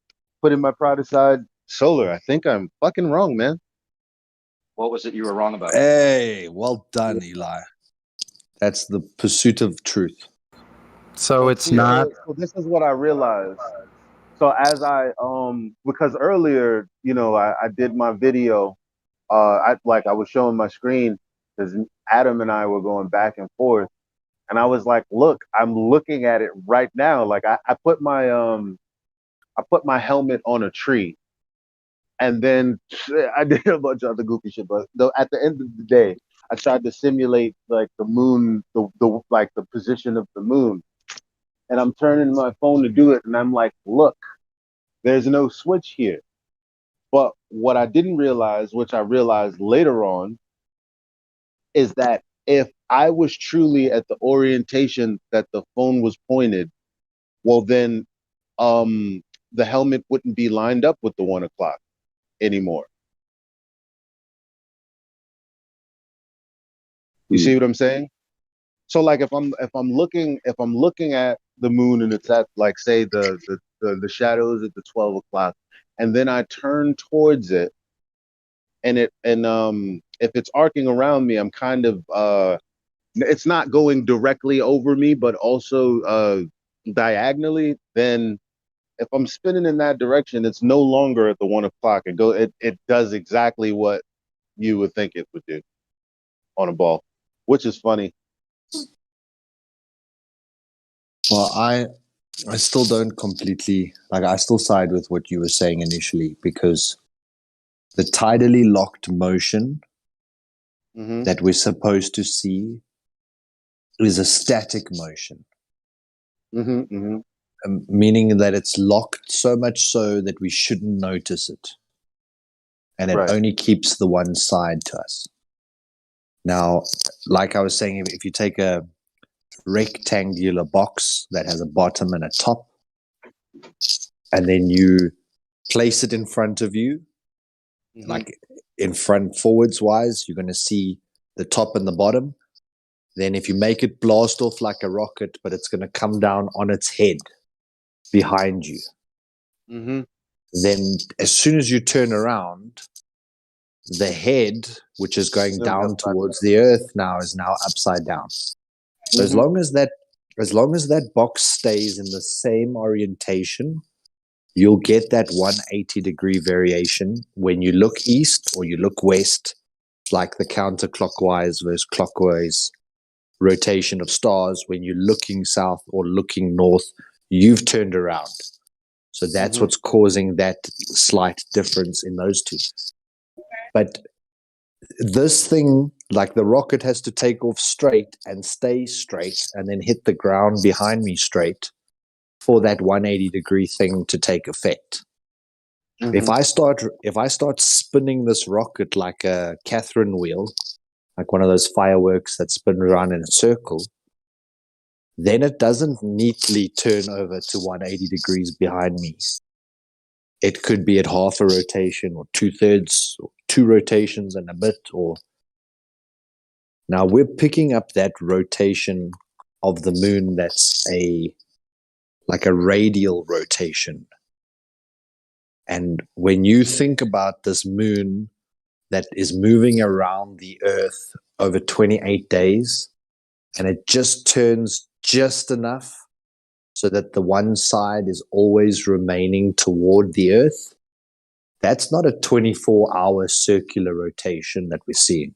putting my pride aside, Solar, I think I'm fucking wrong, man. What was it you were wrong about? Hey, well done, Eli. That's the pursuit of truth. So it's not. So this is what I realized. So as I because earlier, I did my video. I was showing my screen because Adam and I were going back and forth, and I was like, "Look, I'm looking at it right now." Like I put my helmet on a tree, and then I did a bunch of other goofy shit. But at the end of the day, I tried to simulate like the moon, the position of the moon, and I'm turning my phone to do it, and I'm like, "Look, there's no switch here." But what I didn't realize, which I realized later on, is that if I was truly at the orientation that the phone was pointed, well, then the helmet wouldn't be lined up with the 1 o'clock anymore. You see what I'm saying? So like if I'm looking at the moon and it's at like say the shadows at the 12 o'clock, and then I turn towards it, and if it's arcing around me, I'm kind of it's not going directly over me, but also diagonally. Then if I'm spinning in that direction, it's no longer at the 1 o'clock. It does exactly what you would think it would do on a ball, which is funny. Well, I still don't completely I still side with what you were saying initially, because the tidally locked motion that we're supposed to see is a static motion. Meaning that it's locked so much so that we shouldn't notice it. And it only keeps the one side to us. Now, like I was saying, if you take a rectangular box that has a bottom and a top, and then you place it in front of you, like in front forwards wise, you're going to see the top and the bottom. Then if you make it blast off like a rocket, but it's going to come down on its head behind you. Then as soon as you turn around, the head, which is going down towards the earth now, is now upside down. So as long as that box stays in the same orientation, you'll get that 180-degree variation when you look east or you look west. It's like the counterclockwise versus clockwise rotation of stars. When you're looking south or looking north, you've turned around. So that's what's causing that slight difference in those two. But this thing, like the rocket has to take off straight and stay straight and then hit the ground behind me straight for that 180-degree thing to take effect. If I start spinning this rocket like a Catherine wheel, like one of those fireworks that spin around in a circle, then it doesn't neatly turn over to 180 degrees behind me. It could be at half a rotation or 2/3 or 2 rotations and a bit. Or now we're picking up that rotation of the moon that's like a radial rotation. And when you think about this moon that is moving around the earth over 28 days, and it just turns just enough so that the one side is always remaining toward the earth, that's not a 24-hour circular rotation that we're seeing.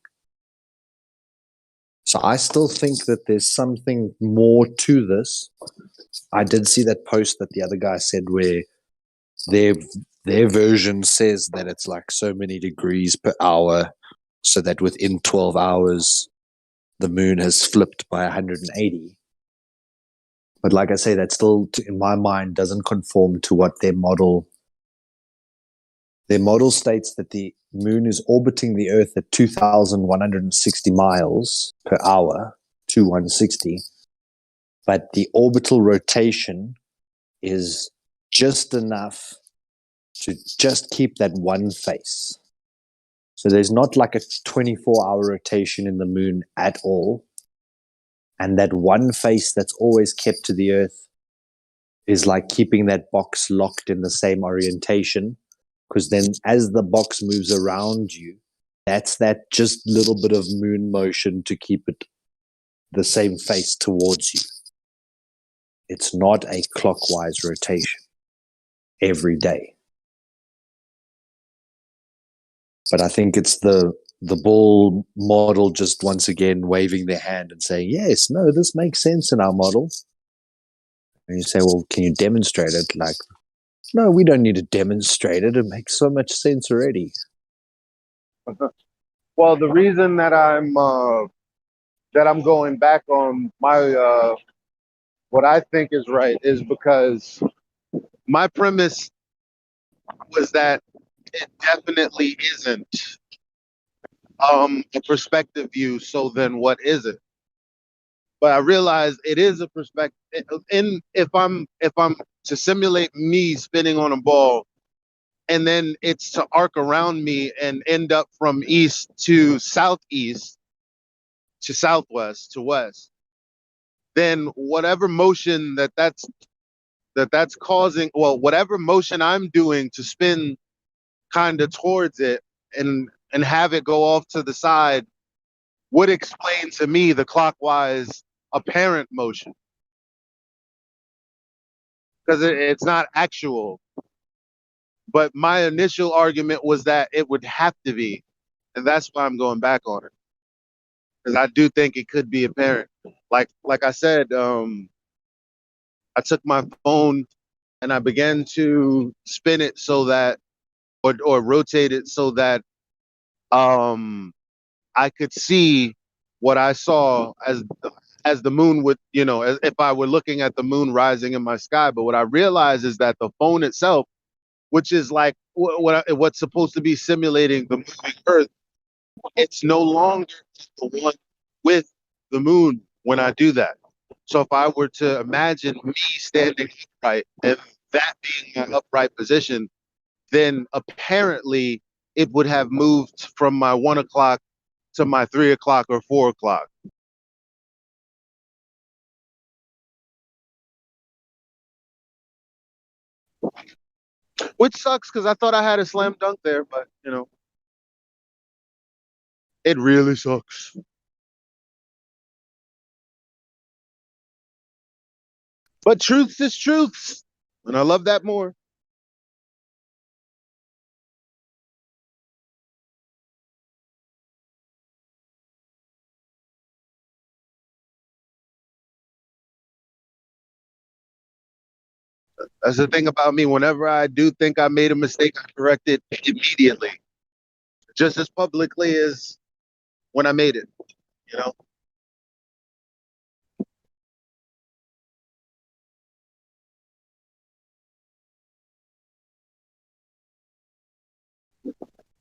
So I still think that there's something more to this. I did see that post that the other guy said where their version says that it's like so many degrees per hour, so that within 12 hours, the moon has flipped by 180. But like I say, that still, in my mind, doesn't conform to what their model states, that the moon is orbiting the Earth at 2,160 miles per hour, 2,160. But the orbital rotation is just enough to just keep that one face. So there's not like a 24-hour rotation in the moon at all. And that one face that's always kept to the Earth is like keeping that box locked in the same orientation, because then as the box moves around you, that's that just little bit of moon motion to keep it the same face towards you. It's not a clockwise rotation every day. But I think it's the bull model just once again waving their hand and saying, yes, no, this makes sense in our model. And you say, well, can you demonstrate it? Like, no, we don't need to demonstrate it. It makes so much sense already. Well, the reason that I'm going back on my what I think is right is because my premise was that it definitely isn't a perspective view. So then, what is it? But I realize it is a perspective. And if I'm to simulate me spinning on a ball, and then it's to arc around me and end up from east to southeast to southwest to west, then whatever motion that's causing, well, whatever motion I'm doing to spin kind of towards it and have it go off to the side would explain to me the clockwise apparent motion, because it's not actual. But my initial argument was that it would have to be, and that's why I'm going back on it, because I do think it could be apparent. Like I said, I took my phone and I began to spin it so that, or rotate it so that I could see what I saw as the moon would, as if I were looking at the moon rising in my sky. But what I realized is that the phone itself, which is like what's supposed to be simulating the moving Earth, it's no longer the one with the moon when I do that. So if I were to imagine me standing upright and that being an upright position, then apparently it would have moved from my 1 o'clock to my 3 o'clock or 4 o'clock. Which sucks because I thought I had a slam dunk there, but it really sucks. But truth is truth, and I love that more. That's the thing about me. Whenever I do think I made a mistake, I correct it immediately, just as publicly as when I made it.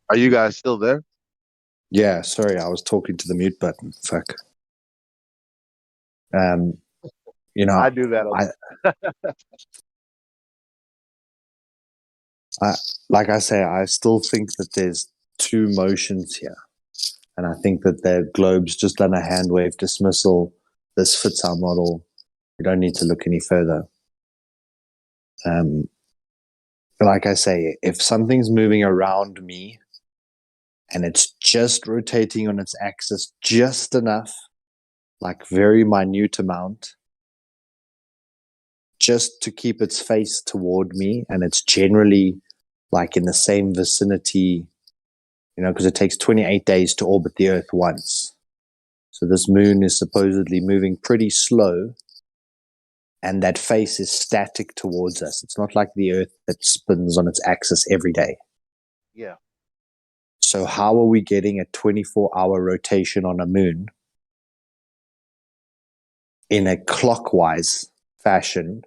Are you guys still there? Yeah, sorry, I was talking to the mute button. Fuck. I do that. Like I say, I still think that there's two motions here. And I think that the globe's just done a hand wave dismissal. This fits our model. We don't need to look any further. Like I say, if something's moving around me and it's just rotating on its axis just enough, like very minute amount, just to keep its face toward me, and it's generally like in the same vicinity, because it takes 28 days to orbit the Earth once. So this moon is supposedly moving pretty slow, and that face is static towards us. It's not like the Earth that spins on its axis every day. Yeah. So how are we getting a 24-hour rotation on a moon in a clockwise fashion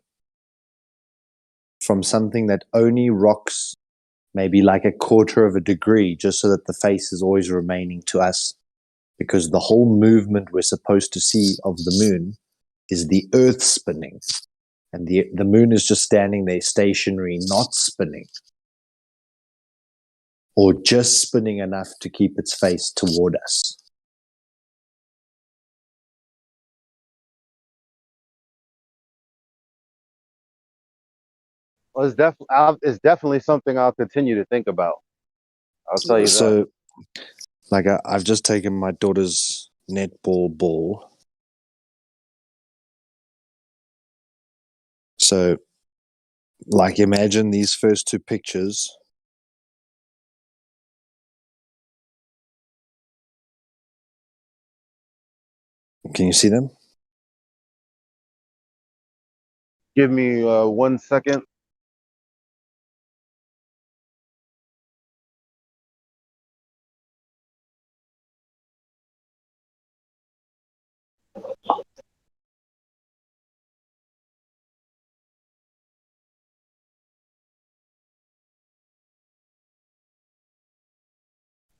from something that only rocks maybe like a quarter of a degree, just so that the face is always remaining to us? Because the whole movement we're supposed to see of the moon is the Earth spinning. And the moon is just standing there stationary, not spinning. Or just spinning enough to keep its face toward us. Well, it's definitely something I'll continue to think about. I'll tell you that. So, like, I've just taken my daughter's netball ball. So, like, imagine these first two pictures. Can you see them? Give me 1 second.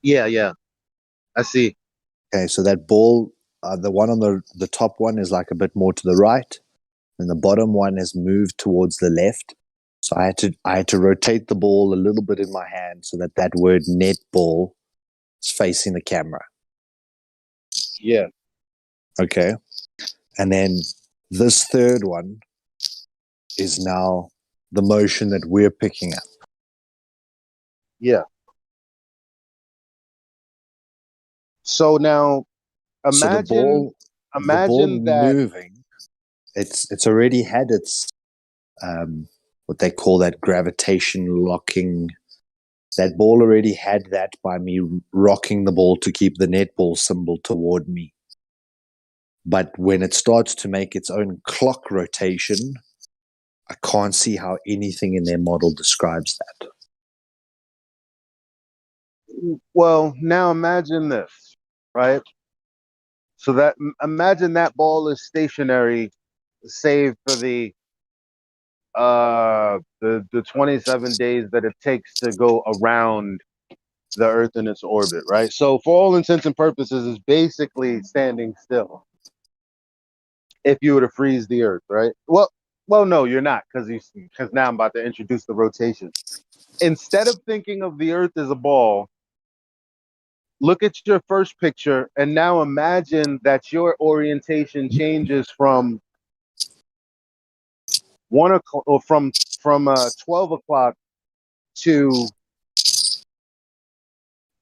Yeah. I see. Okay, so that ball, the one on the top one is like a bit more to the right, and the bottom one has moved towards the left. So I had to rotate the ball a little bit in my hand so that word netball is facing the camera. Yeah. Okay. And then this third one is now the motion that we're picking up. Yeah. So now imagine the ball that moving. It's already had its what they call that gravitation locking. That ball already had that by me rocking the ball to keep the netball symbol toward me. But when it starts to make its own clock rotation, I can't see how anything in their model describes that. well, now imagine this, right? So that imagine that ball is stationary, save for the 27 days that it takes to go around the Earth in its orbit, right? So for all intents and purposes, it's basically standing still. If you were to freeze the Earth, right? Well, no, you're not, because now I'm about to introduce the rotation. Instead of thinking of the Earth as a ball, look at your first picture and now imagine that your orientation changes from 1 o'clock or from 12 o'clock to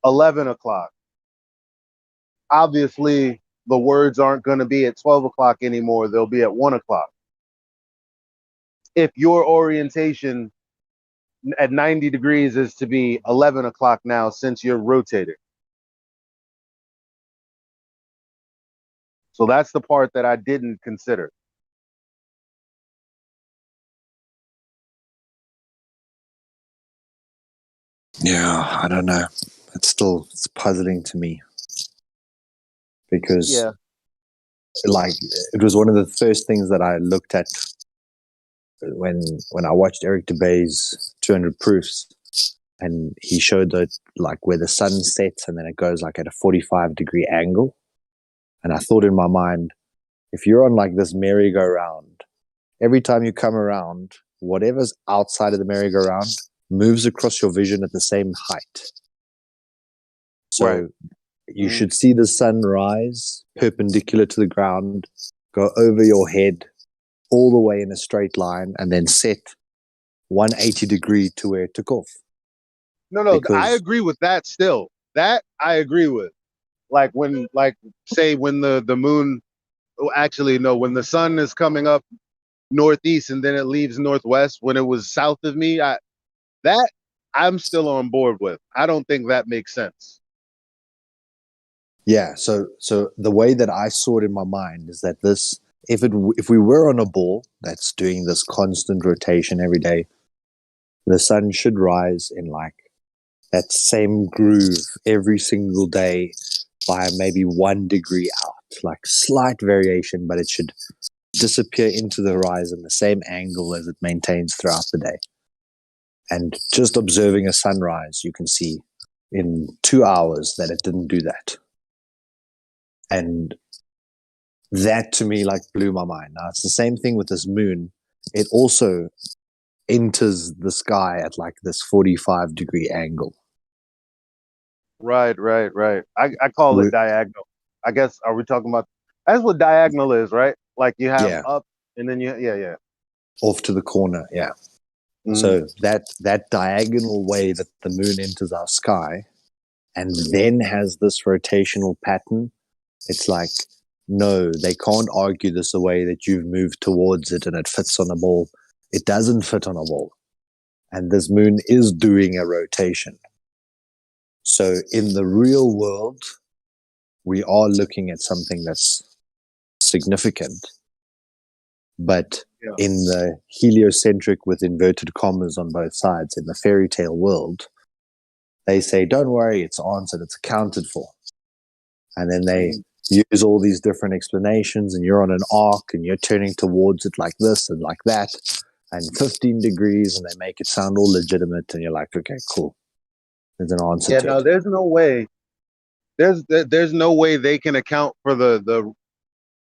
11 o'clock. Obviously, the words aren't going to be at 12 o'clock anymore. They'll be at 1 o'clock. If your orientation at 90 degrees is to be 11 o'clock now, since you're rotating. So that's the part that I didn't consider. Yeah, I don't know. It's puzzling to me because like it was one of the first things that I looked at when I watched Eric DeBay's 200 Proofs, and he showed that like where the sun sets and then it goes like at a 45-degree angle. And I thought in my mind, if you're on like this merry-go-round, every time you come around, whatever's outside of the merry-go-round moves across your vision at the same height. So you should see the sun rise perpendicular to the ground, go over your head all the way in a straight line, and then set 180 degree to where it took off. No, I agree with that still. That I agree with. Like when, say when the moon, actually, no, when the sun is coming up northeast and then it leaves northwest, when it was south of me, I'm still on board with. I don't think that makes sense. Yeah, so the way that I saw it in my mind is that this, if we were on a ball that's doing this constant rotation every day, the sun should rise in like that same groove every single day by maybe 1 degree out, like slight variation, but it should disappear into the horizon the same angle as it maintains throughout the day. And just observing a sunrise, you can see in 2 hours that it didn't do that. And that to me like blew my mind. Now it's the same thing with this moon. It also enters the sky at like this 45-degree angle. Right. I call it diagonal. I guess, are we talking about, that's what diagonal is, right? Like you have up and then yeah. Off to the corner, yeah. So that diagonal way that the moon enters our sky and then has this rotational pattern, it's like, no, they can't argue this away that you've moved towards it and it fits on a ball. It doesn't fit on a ball. And this moon is doing a rotation. So in the real world, we are looking at something that's significant. But in the heliocentric with inverted commas on both sides, in the fairy tale world, they say, don't worry, it's answered, it's accounted for. And then they use all these different explanations, and you're on an arc and you're turning towards it like this and like that, and 15 degrees, and they make it sound all legitimate, and you're like, okay, cool. There's an answer to it. There's no way. There's no way they can account for the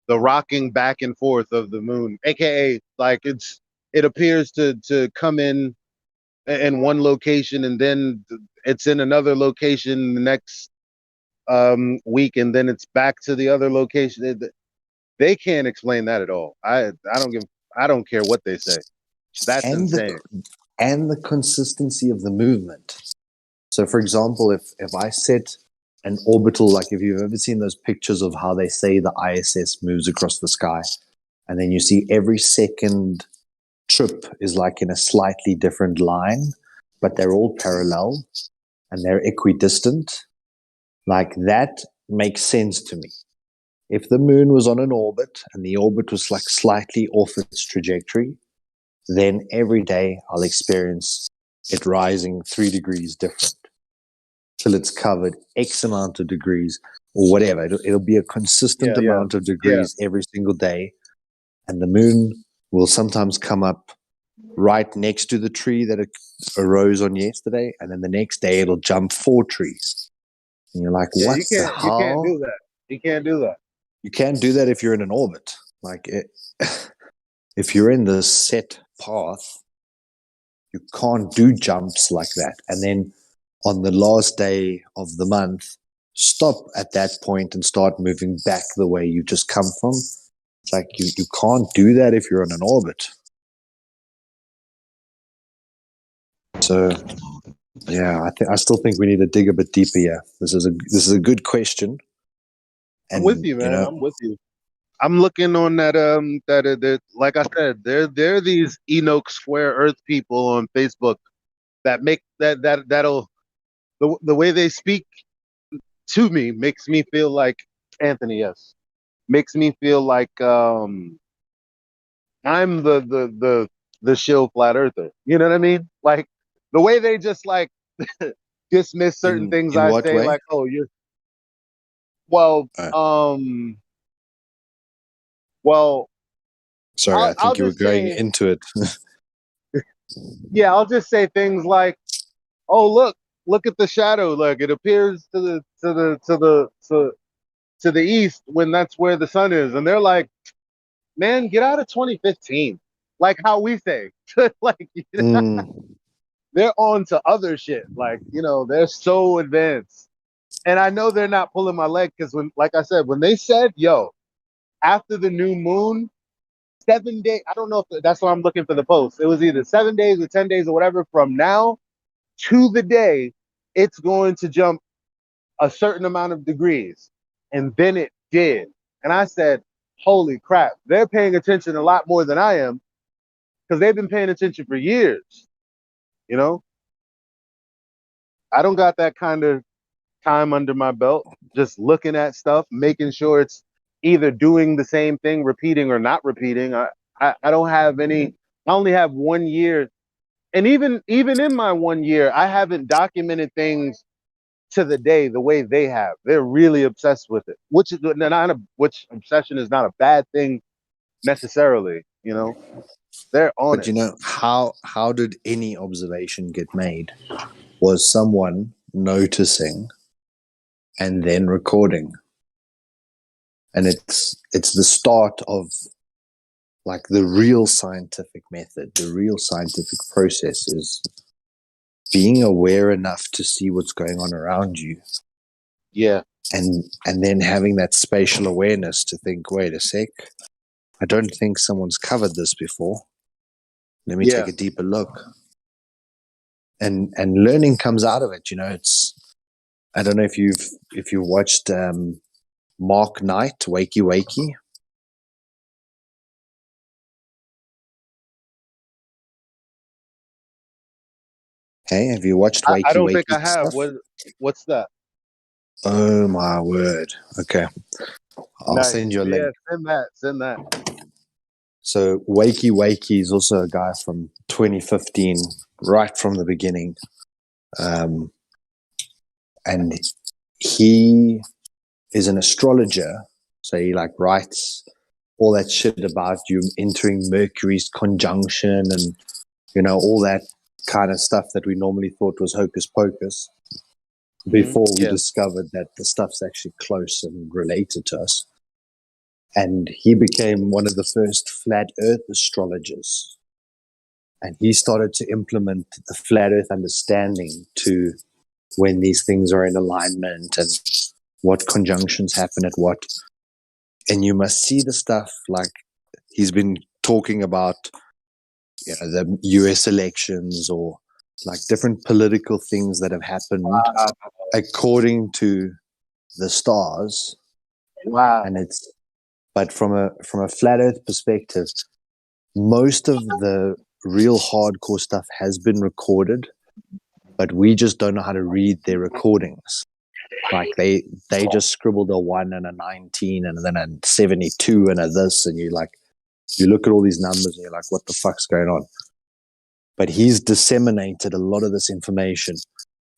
rocking back and forth of the moon, aka like it appears to come in one location and then it's in another location the next week, and then it's back to the other location. They can't explain that at all. I don't care what they say. That's insane. And the consistency of the movement. So, for example, if I set an orbital, like if you've ever seen those pictures of how they say the ISS moves across the sky, and then you see every second trip is like in a slightly different line, but they're all parallel and they're equidistant, like that makes sense to me. If the moon was on an orbit and the orbit was like slightly off its trajectory, then every day I'll experience it rising 3 degrees different till it's covered X amount of degrees or whatever. It'll be a consistent amount of degrees every single day. And the moon will sometimes come up right next to the tree that it arose on yesterday. And then the next day it'll jump 4 trees. And you're like, what the hell? You can't do that. You can't do that. You can't do that if you're in an orbit. Like, if you're in the set path, you can't do jumps like that. And then on the last day of the month, stop at that point and start moving back the way you just come from. It's like you can't do that if you're on an orbit. So, yeah, I still think we need to dig a bit deeper here. This is a good question. And, I'm with you, man. I'm with you. I'm looking on that like I said, there are these Enoch Square Earth people on Facebook that make that'll the way they speak to me makes me feel like Anthony. Yes, makes me feel like I'm the shill flat earther. You know what I mean? Like the way they just like dismiss certain things I say, way? like, oh, you're well, well. Sorry, I think you were going into it. Yeah, I'll just say things like, "Oh, look at the shadow. Look, it appears to the east when that's where the sun is." And they're like, "Man, get out of 2015." Like how we say, like they're on to other shit. Like, they're so advanced. And I know they're not pulling my leg because like I said, when they said, "Yo, after the new moon, 7 days," I don't know if that's why I'm looking for the post. It was either 7 days or 10 days or whatever from now to the day it's going to jump a certain amount of degrees. And then it did. And I said, holy crap, they're paying attention a lot more than I am because they've been paying attention for years. I don't got that kind of time under my belt, just looking at stuff, making sure it's either doing the same thing, repeating or not repeating. I don't have any. I only have 1 year, and even in my 1 year, I haven't documented things to the day the way they have. They're really obsessed with it, which obsession is not a bad thing necessarily. They're on it. But how did any observation get made? Was someone noticing and then recording. And it's the start of like the real scientific method. The real scientific process is being aware enough to see what's going on around you. Yeah. And then having that spatial awareness to think, wait a sec, I don't think someone's covered this before. Let me take a deeper look. and learning comes out of it. You know, it's, I don't know if you've watched Mark Knight, Wakey Wakey. Hey, have you watched Wakey I don't Wakey think I have. stuff? What's that? Oh my word. Okay. I'll Nice. send you a Yeah, link. send that. So Wakey Wakey is also a guy from 2015, right from the beginning. And he is an astrologer. So he like writes all that shit about you entering Mercury's conjunction and, you know, all that kind of stuff that we normally thought was hocus pocus before we discovered that the stuff's actually close and related to us. And he became one of the first flat earth astrologers. And he started to implement the flat earth understanding to when these things are in alignment and what conjunctions happen at what. And you must see the stuff like he's been talking about, you know, the US elections or like different political things that have happened according to the stars. Wow. And it's, but from a flat earth perspective, most of the real hardcore stuff has been recorded, but we just don't know how to read their recordings. Like they just scribbled a 1 and a 19 and then a 72 and a this, and you look at all these numbers and you're like, what the fuck's going on? But he's disseminated a lot of this information,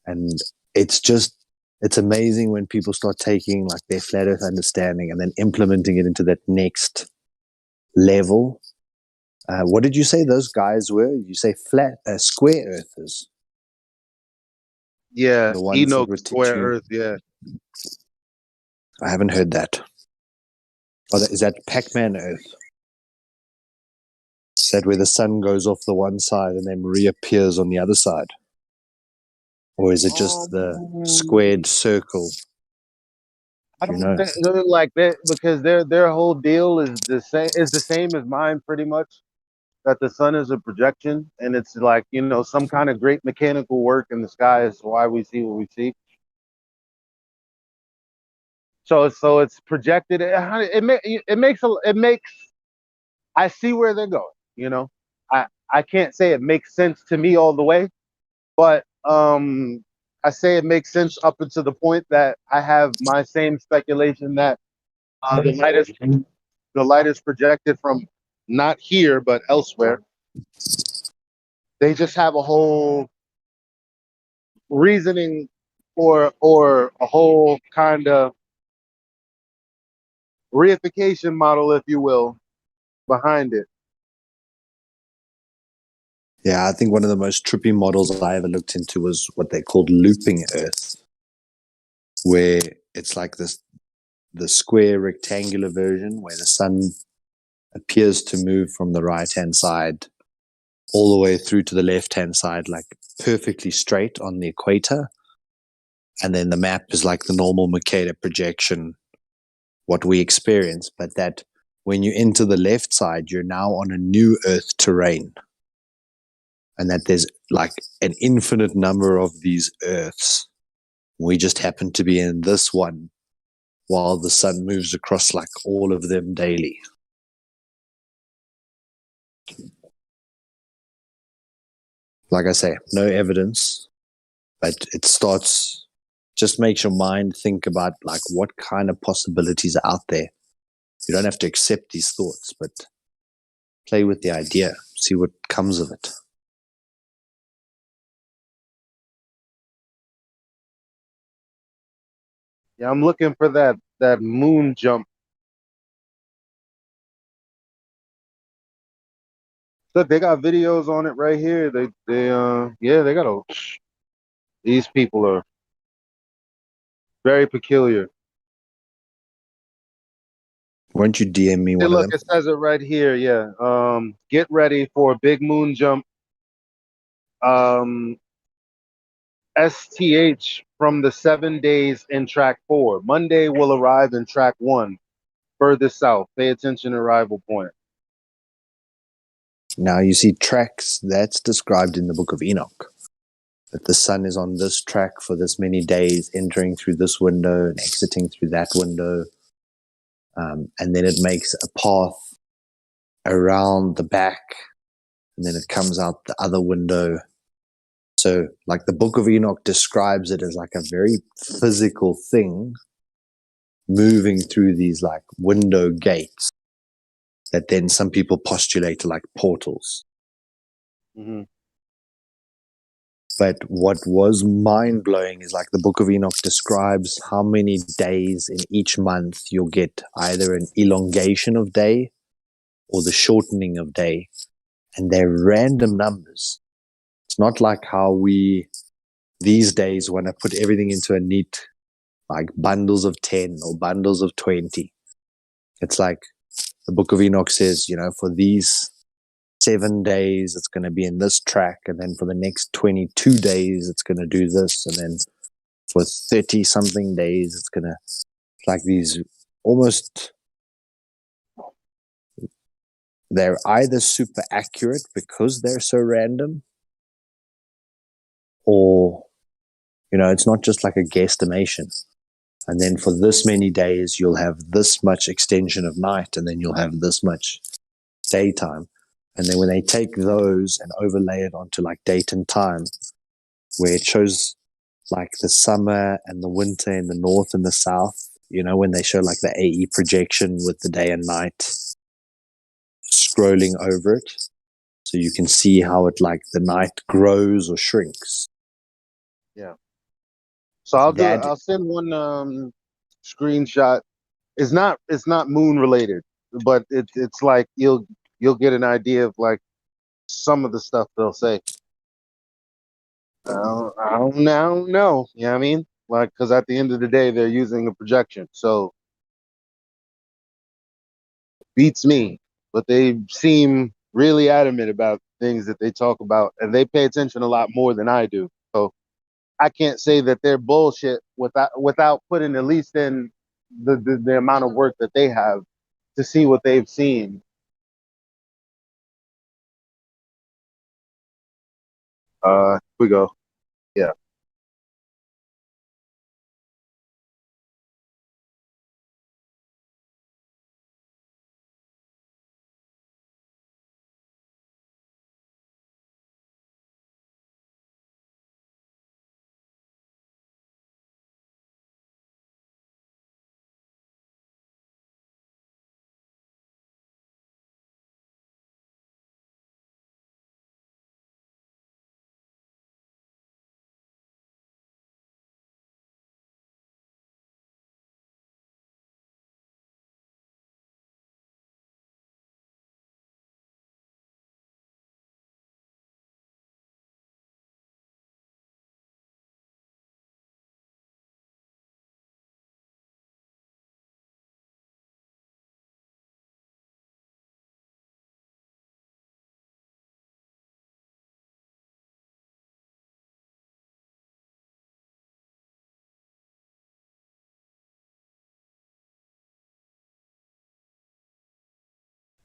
and it's amazing when people start taking like their flat earth understanding and then implementing it into that next level. What did you say those guys were? You say square earthers. Yeah, The ones Enoch that were Square teaching. Earth. Yeah. I haven't heard that. Is that Pac-Man Earth? Is that where the sun goes off the one side and then reappears on the other side? Or is it just the squared circle? I don't think they're like that because their whole deal is the same as mine pretty much. That the sun is a projection and it's like, you know, some kind of great mechanical work in the sky is why we see what we see. So it's projected. It makes I see where they're going. You know, I can't say it makes sense to me all the way, but I say it makes sense up until the point that I have my same speculation that the light is projected from not here but elsewhere. They just have a whole reasoning or a whole kind of reification model, if you will, behind it. Yeah, I think one of the most trippy models I ever looked into was what they called looping Earth, where it's like the square rectangular version where the sun appears to move from the right-hand side all the way through to the left-hand side, like perfectly straight on the equator. And then the map is like the normal Mercator projection, what we experience, but that when you enter the left side, you're now on a new Earth terrain. And that there's like an infinite number of these Earths. We just happen to be in this one while the sun moves across like all of them daily. Like I say, no evidence, but it just makes your mind think about like what kind of possibilities are out there. You don't have to accept these thoughts, but play with the idea, see what comes of it. Yeah, I'm looking for that moon jump. Look, they got videos on it right here. They got these people are very peculiar. Why don't you DM me one Look, of them? it says it right here. Yeah. Get ready for a big moon jump. STH from the 7 days in track 4. Monday will arrive in track 1, further south. Pay attention to arrival point. Now you see tracks that's described in the book of Enoch. that the sun is on this track for this many days, entering through this window and exiting through that window. And then it makes a path around the back, and then it comes out the other window. So, like the Book of Enoch describes it as like a very physical thing moving through these like window gates that then some people postulate are like portals. Mm-hmm. But what was mind-blowing is like the Book of Enoch describes how many days in each month you'll get either an elongation of day or the shortening of day. And they're random numbers. It's not like how we these days want to put everything into a neat, like bundles of 10 or bundles of 20. It's like the Book of Enoch says, you know, for these 7 days, it's going to be in this track. And then for the next 22 days, it's going to do this. And then for 30 something days, it's going to, like these almost, they're either super accurate because they're so random, or, you know, it's not just like a guesstimation. And then for this many days, you'll have this much extension of night, and then you'll have this much daytime. And then when they take those and overlay it onto like date and time, where it shows like the summer and the winter in the north and the south, you know, when they show like the AE projection with the day and night scrolling over it. So you can see how it like the night grows or shrinks. Yeah. So I'll send one screenshot. It's not moon related, but it's like you'll get an idea of like some of the stuff they'll say. I don't know. You know what I mean? Like, because at the end of the day, they're using a projection, so beats me. But they seem really adamant about things that they talk about, and they pay attention a lot more than I do. So I can't say that they're bullshit without putting at least in the amount of work that they have to see what they've seen. Here we go. Yeah.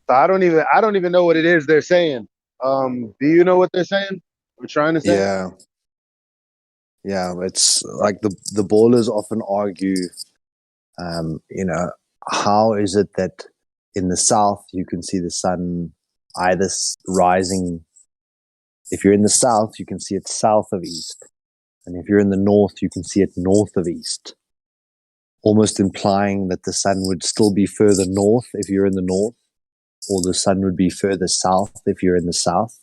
So I don't even know what it is they're saying. Do you know what they're saying? We're trying to say. Yeah, it's like the ballers often argue, you know, how is it that in the south you can see the sun either rising? If you're in the south, you can see it south of east, and if you're in the north, you can see it north of east. Almost implying that the sun would still be further north if you're in the north, or the sun would be further south if you're in the south.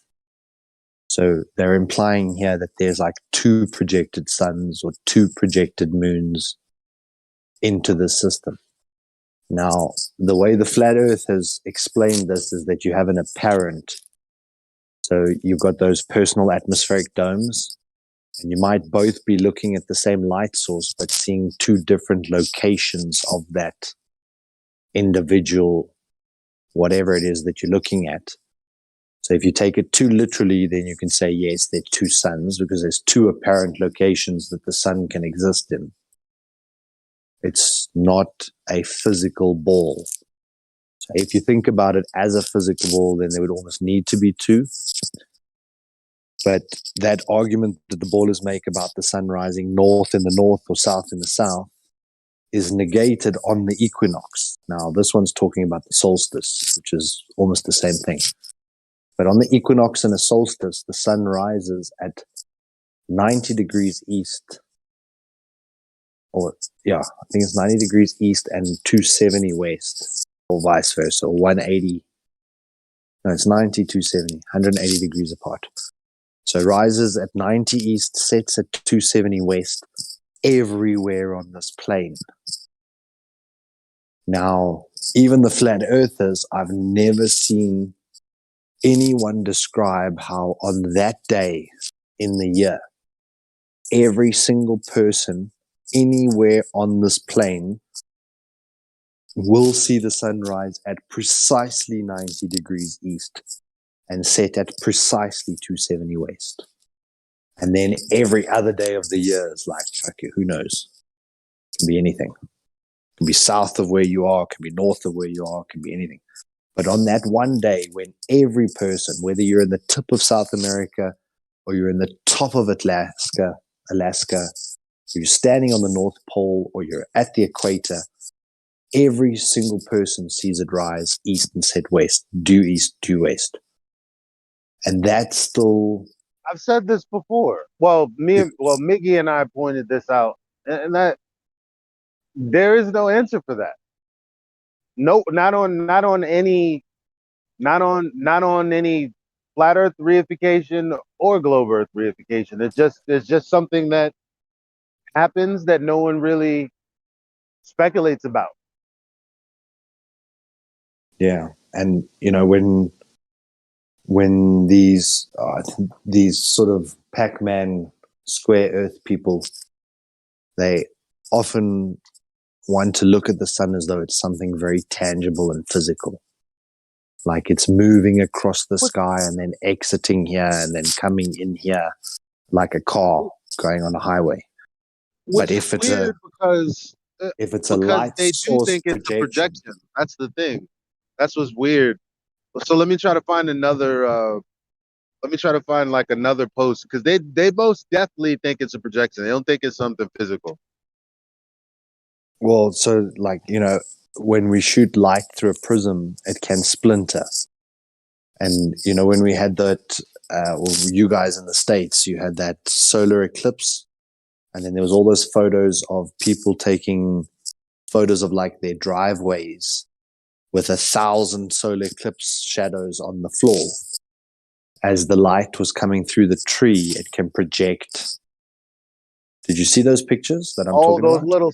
So they're implying here that there's like two projected suns or two projected moons into the system. Now, the way the flat earth has explained this is that you have an apparent, so you've got those personal atmospheric domes, and you might both be looking at the same light source, but seeing two different locations of that individual, whatever it is that you're looking at. So if you take it too literally, then you can say, yes, they're two suns because there's two apparent locations that the sun can exist in. It's not a physical ball. So if you think about it as a physical ball, then there would almost need to be two. But that argument that the ballers make about the sun rising north in the north or south in the south is negated on the equinox. Now, this one's talking about the solstice, which is almost the same thing. But on the equinox and the solstice, the sun rises at 90 degrees east. Or, yeah, I think it's 90 degrees east and 270 west, or vice versa, or 180. No, it's 90, 270, 180 degrees apart. So it rises at 90 east, sets at 270 west, everywhere on this plane. Now, even the flat earthers, I've never seen anyone describe how on that day in the year, every single person anywhere on this plane will see the sunrise at precisely 90 degrees east and set at precisely 270 west. And then every other day of the year is like, okay, who knows? It can be anything. It can be south of where you are, it can be north of where you are, it can be anything. But on that one day when every person, whether you're in the tip of South America or you're in the top of Alaska, you're standing on the North Pole or you're at the equator, every single person sees it rise east and set west, due east, due west. And that's still... I've said this before. Well, Miggy and I pointed this out, and that there is no answer for that. No, not on any flat Earth reification or globe Earth reification. It's just something that happens that no one really speculates about. Yeah, and you know when these sort of Pac-Man square Earth people, they often want to look at the sun as though it's something very tangible and physical, like it's moving across the sky and then exiting here and then coming in here, like a car going on a highway. Which but if it's weird because a light they do source think it's a projection. That's the thing. That's what's weird. So let me try to find another. Let me try to find like another post because they most definitely think it's a projection. They don't think it's something physical. Well, so like, you know, when we shoot light through a prism, it can splinter. And, you know, when we had that, you guys in the States, you had that solar eclipse. And then there was all those photos of people taking photos of like their driveways with 1,000 solar eclipse shadows on the floor. As the light was coming through the tree, it can project. Did you see those pictures that I'm talking about? Those little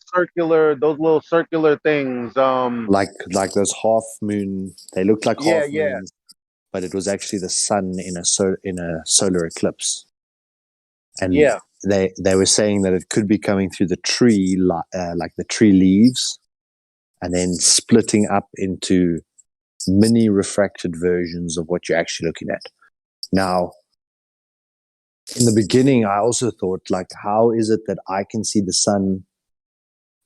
circular things. Like those half moon. They looked like half yeah. moons, but it was actually the sun in a solar eclipse. And yeah, they were saying that it could be coming through the tree, like the tree leaves, and then splitting up into mini refracted versions of what you're actually looking at. Now, in the beginning, I also thought, like, how is it that I can see the sun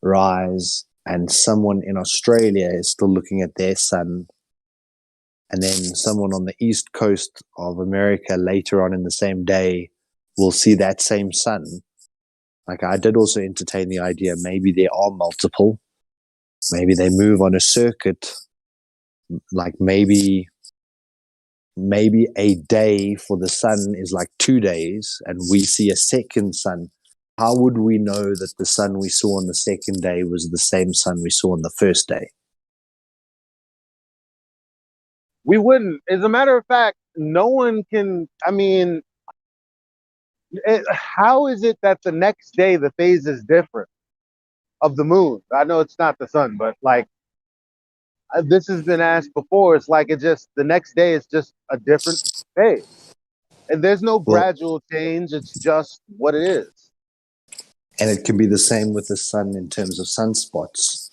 rise and someone in Australia is still looking at their sun, and then someone on the east coast of America later on in the same day will see that same sun? Like, I did also entertain the idea maybe there are multiple. Maybe they move on a circuit. Like maybe a day for the sun is like 2 days and we see a second sun. How would we know that the sun we saw on the second day was the same sun we saw on the first day? We wouldn't. As a matter of fact, no one can. I mean, how is it that the next day the phase is different of the moon? I know it's not the sun, but like this has been asked before. It's like the next day is just a different phase. And there's no gradual change. It's just what it is. And it can be the same with the sun in terms of sunspots,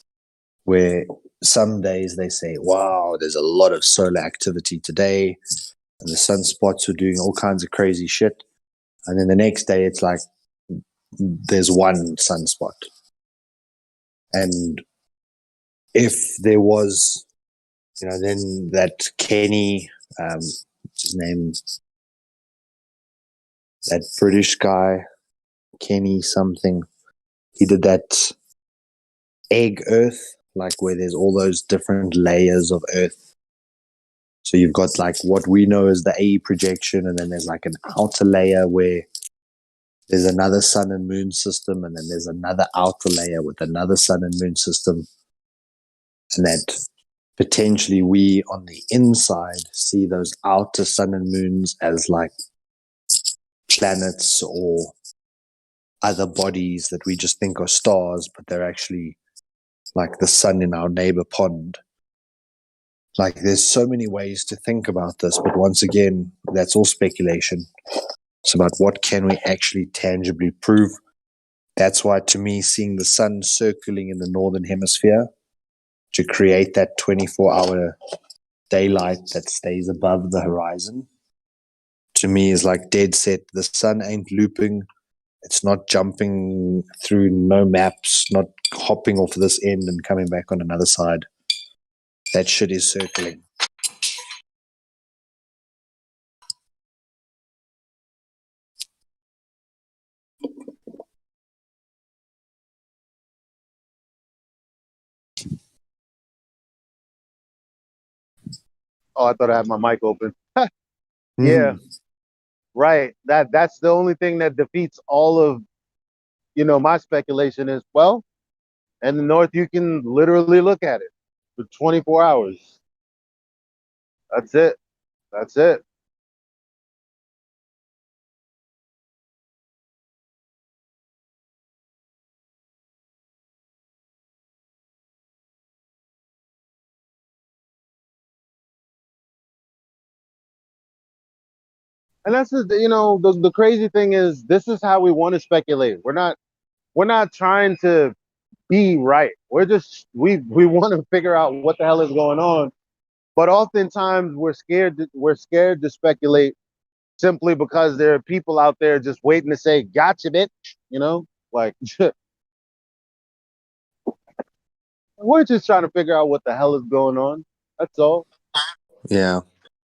where some days they say, wow, there's a lot of solar activity today, and the sunspots are doing all kinds of crazy shit. And then the next day it's like there's one sunspot. And if there was, you know, then that Kenny, what's his name? that British guy, Kenny something. He did that egg Earth, like where there's all those different layers of Earth. So you've got like what we know as the AE projection, and then there's like an outer layer where there's another sun and moon system, and then there's another outer layer with another sun and moon system. And that potentially we on the inside see those outer sun and moons as like planets or other bodies that we just think are stars, but they're actually like the sun in our neighbor pond. Like there's so many ways to think about this, but once again, that's all speculation. It's about what can we actually tangibly prove. That's why, to me, seeing the sun circling in the northern hemisphere to create that 24-hour daylight that stays above the horizon, to me is like dead set. The sun ain't looping. It's not jumping through no maps, not hopping off this end and coming back on another side. That shit is circling. Oh, I thought I had my mic open. Yeah, right. That's the only thing that defeats all of, my speculation is, well, in the north, you can literally look at it for 24 hours. That's it. That's it. And that's the crazy thing is this is how we want to speculate. We're not trying to be right. We're just we want to figure out what the hell is going on. But oftentimes we're scared to speculate simply because there are people out there just waiting to say, gotcha, bitch. Like we're just trying to figure out what the hell is going on. That's all. Yeah.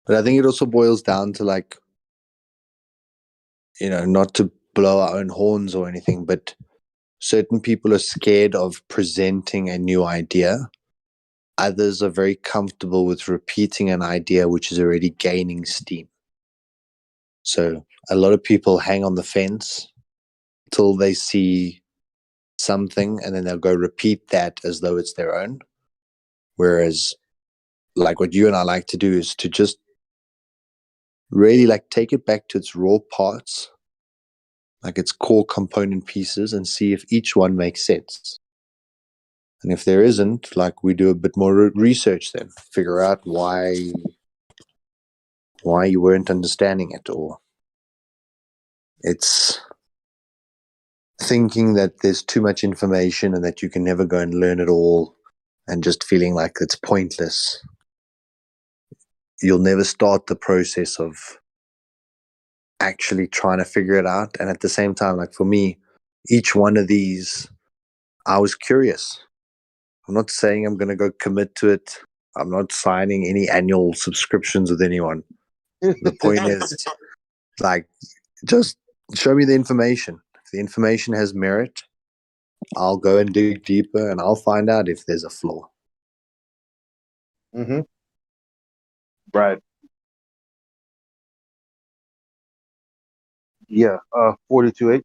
But I think it also boils down to like, not to blow our own horns or anything, but certain people are scared of presenting a new idea. Others are very comfortable with repeating an idea which is already gaining steam. So a lot of people hang on the fence till they see something and then they'll go repeat that as though it's their own. Whereas like what you and I like to do is to just really like take it back to its raw parts, like its core component pieces, and see if each one makes sense. And if there isn't, like we do a bit more research then, figure out why you weren't understanding it, or it's thinking that there's too much information and that you can never go and learn it all and just feeling like it's pointless. You'll never start the process of actually trying to figure it out. And at the same time, like for me, each one of these, I was curious. I'm not saying I'm going to go commit to it. I'm not signing any annual subscriptions with anyone. The point is, like, just show me the information. If the information has merit, I'll go and dig deeper and I'll find out if there's a flaw. Mm-hmm. Right. Yeah. 42H.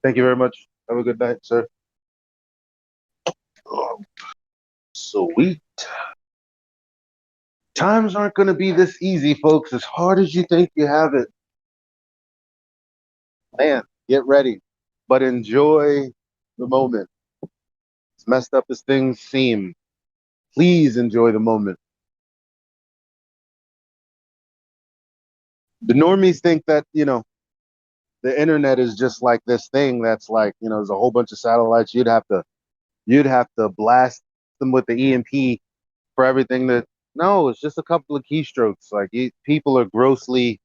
Thank you very much. Have a good night, sir. Oh, sweet. Times aren't going to be this easy, folks, as hard as you think you have it. Man, get ready, but enjoy the moment. As messed up as things seem, please enjoy the moment. The normies think that, the internet is just like this thing that's like, there's a whole bunch of satellites. You'd have to blast them with the EMP for everything that. No, it's just a couple of keystrokes. Like people are grossly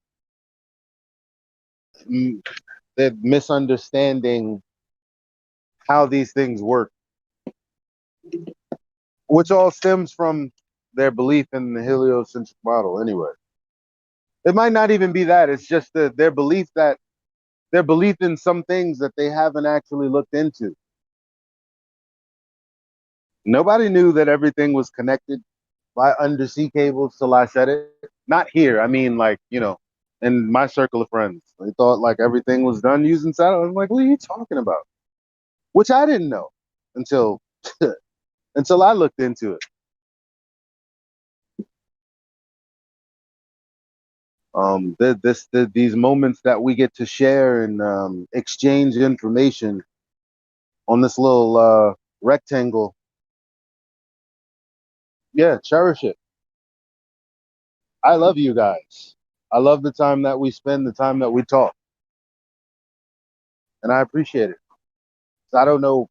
they're misunderstanding how these things work, which all stems from their belief in the heliocentric model anyway. It might not even be that. It's just their belief in some things that they haven't actually looked into. Nobody knew that everything was connected by undersea cables till I said it. Not here. I mean, like, in my circle of friends. They thought like everything was done using satellite. I'm like, what are you talking about? Which I didn't know until until I looked into it. These moments that we get to share and exchange information on this little rectangle. Yeah, cherish it. I love you guys. I love the time that we spend, the time that we talk, and I appreciate it. So I don't know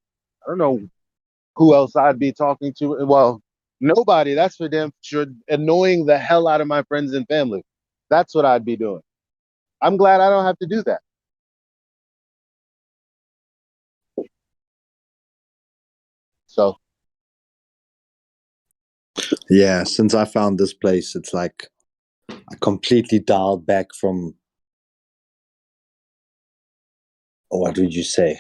who else I'd be talking to. Well, nobody. That's for damn sure. Annoying the hell out of my friends and family. That's what I'd be doing. I'm glad I don't have to do that. So, yeah, since I found this place, it's like I completely dialed back from, what would you say?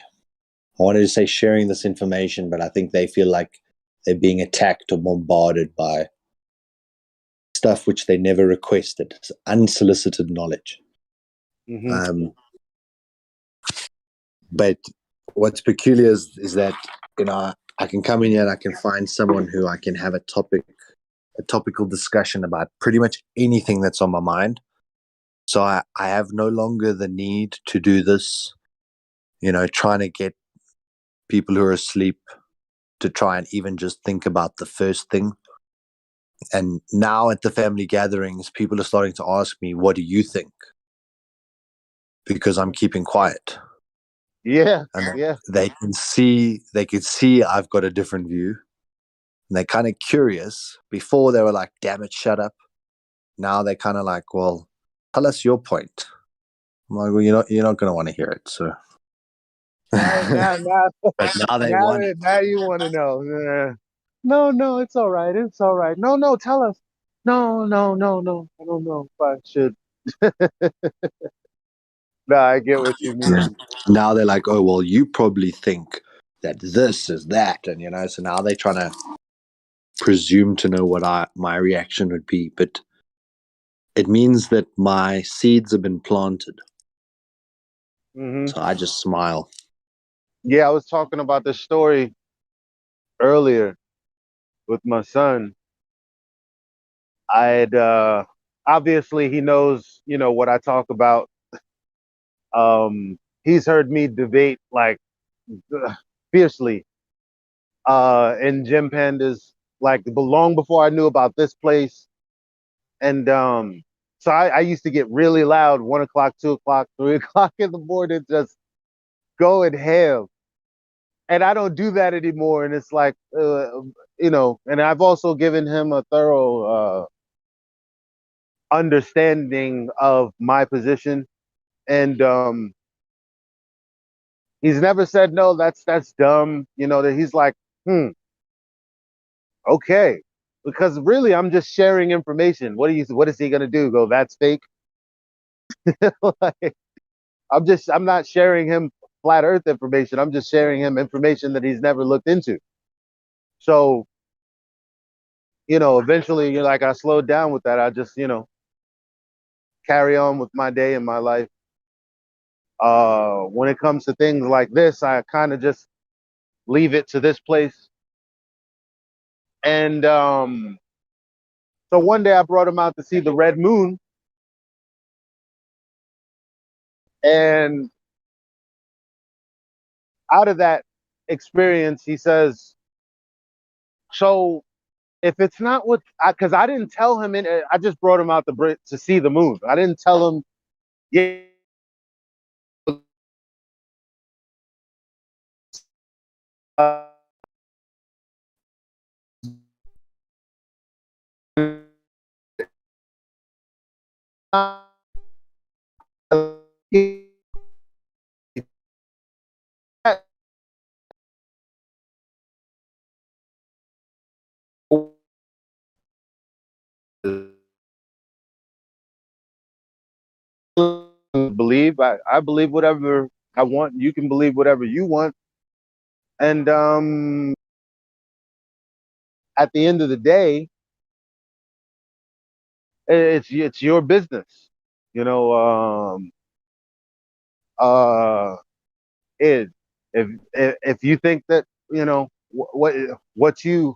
I wanted to say sharing this information, but I think they feel like they're being attacked or bombarded by stuff which they never requested. It's unsolicited knowledge. But what's peculiar is that, I can come in here and I can find someone who I can have a topical discussion about pretty much anything that's on my mind. So I have no longer the need to do this, trying to get people who are asleep to try and even just think about the first thing. And now at the family gatherings, people are starting to ask me, what do you think? Because I'm keeping quiet. Yeah, and yeah. they can see I've got a different view, and they're kind of curious. Before they were like, damn it, shut up. Now they're kind of like, well, tell us your point. I'm like, well, you're not going to want to hear it. So but now they want it. Now you want to know. No, it's all right. It's all right. No, tell us. No. I don't know if I should. No, I get what you mean. Now they're like, oh, well, you probably think that this is that. And, so now they're trying to presume to know what my reaction would be. But it means that my seeds have been planted. So I just smile. Yeah, I was talking about this story earlier with my son. I'd obviously he knows, what I talk about. He's heard me debate like fiercely in Gym Pandas, like long before I knew about this place. And so I used to get really loud, 1 o'clock, 2 o'clock, 3 o'clock in the morning, just going ham. And I don't do that anymore. And it's like, and I've also given him a thorough understanding of my position. And he's never said, no, that's dumb. That he's like, okay. Because really, I'm just sharing information. What is he going to do? Go, that's fake? Like, I'm not sharing him flat earth information. I'm just sharing him information that he's never looked into. So, eventually, like I slowed down with that. I just, carry on with my day and my life. When it comes to things like this, I kind of just leave it to this place. And so one day I brought him out to see the red moon. And out of that experience, he says, so if it's not what, because I didn't tell him, I just brought him out to see the moon. I didn't tell him, yeah. believe. I believe whatever I want. You can believe whatever you want. And at the end of the day, it's your business. You know, is if you think that what you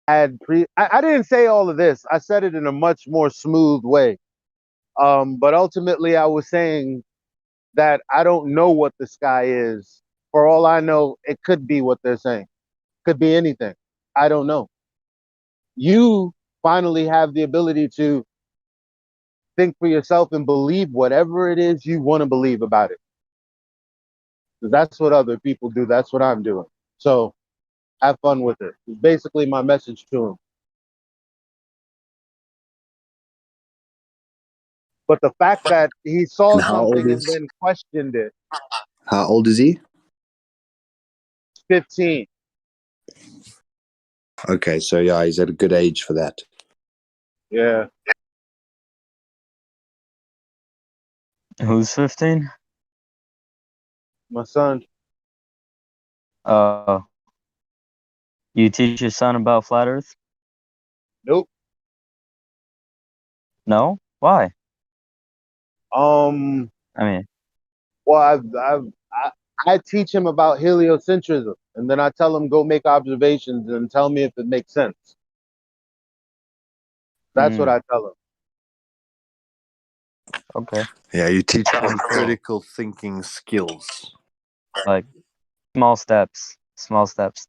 had I didn't say all of this. I said it in a much more smooth way. But ultimately, I was saying that I don't know what the sky is. For all I know, it could be what they're saying. Could be anything. I don't know. You finally have the ability to think for yourself and believe whatever it is you want to believe about it. That's what other people do. That's what I'm doing. So have fun with it. It's basically my message to him. But the fact that he saw And something and then questioned it. How old is he? 15. Okay, so yeah, he's at a good age for that. Yeah. Who's 15? My son. You teach your son about flat Earth? Nope. No? Why? I mean, well, I teach him about heliocentrism, and then I tell him go make observations and tell me if it makes sense. That's what I tell him. Okay. Yeah, you teach them critical thinking skills. Like small steps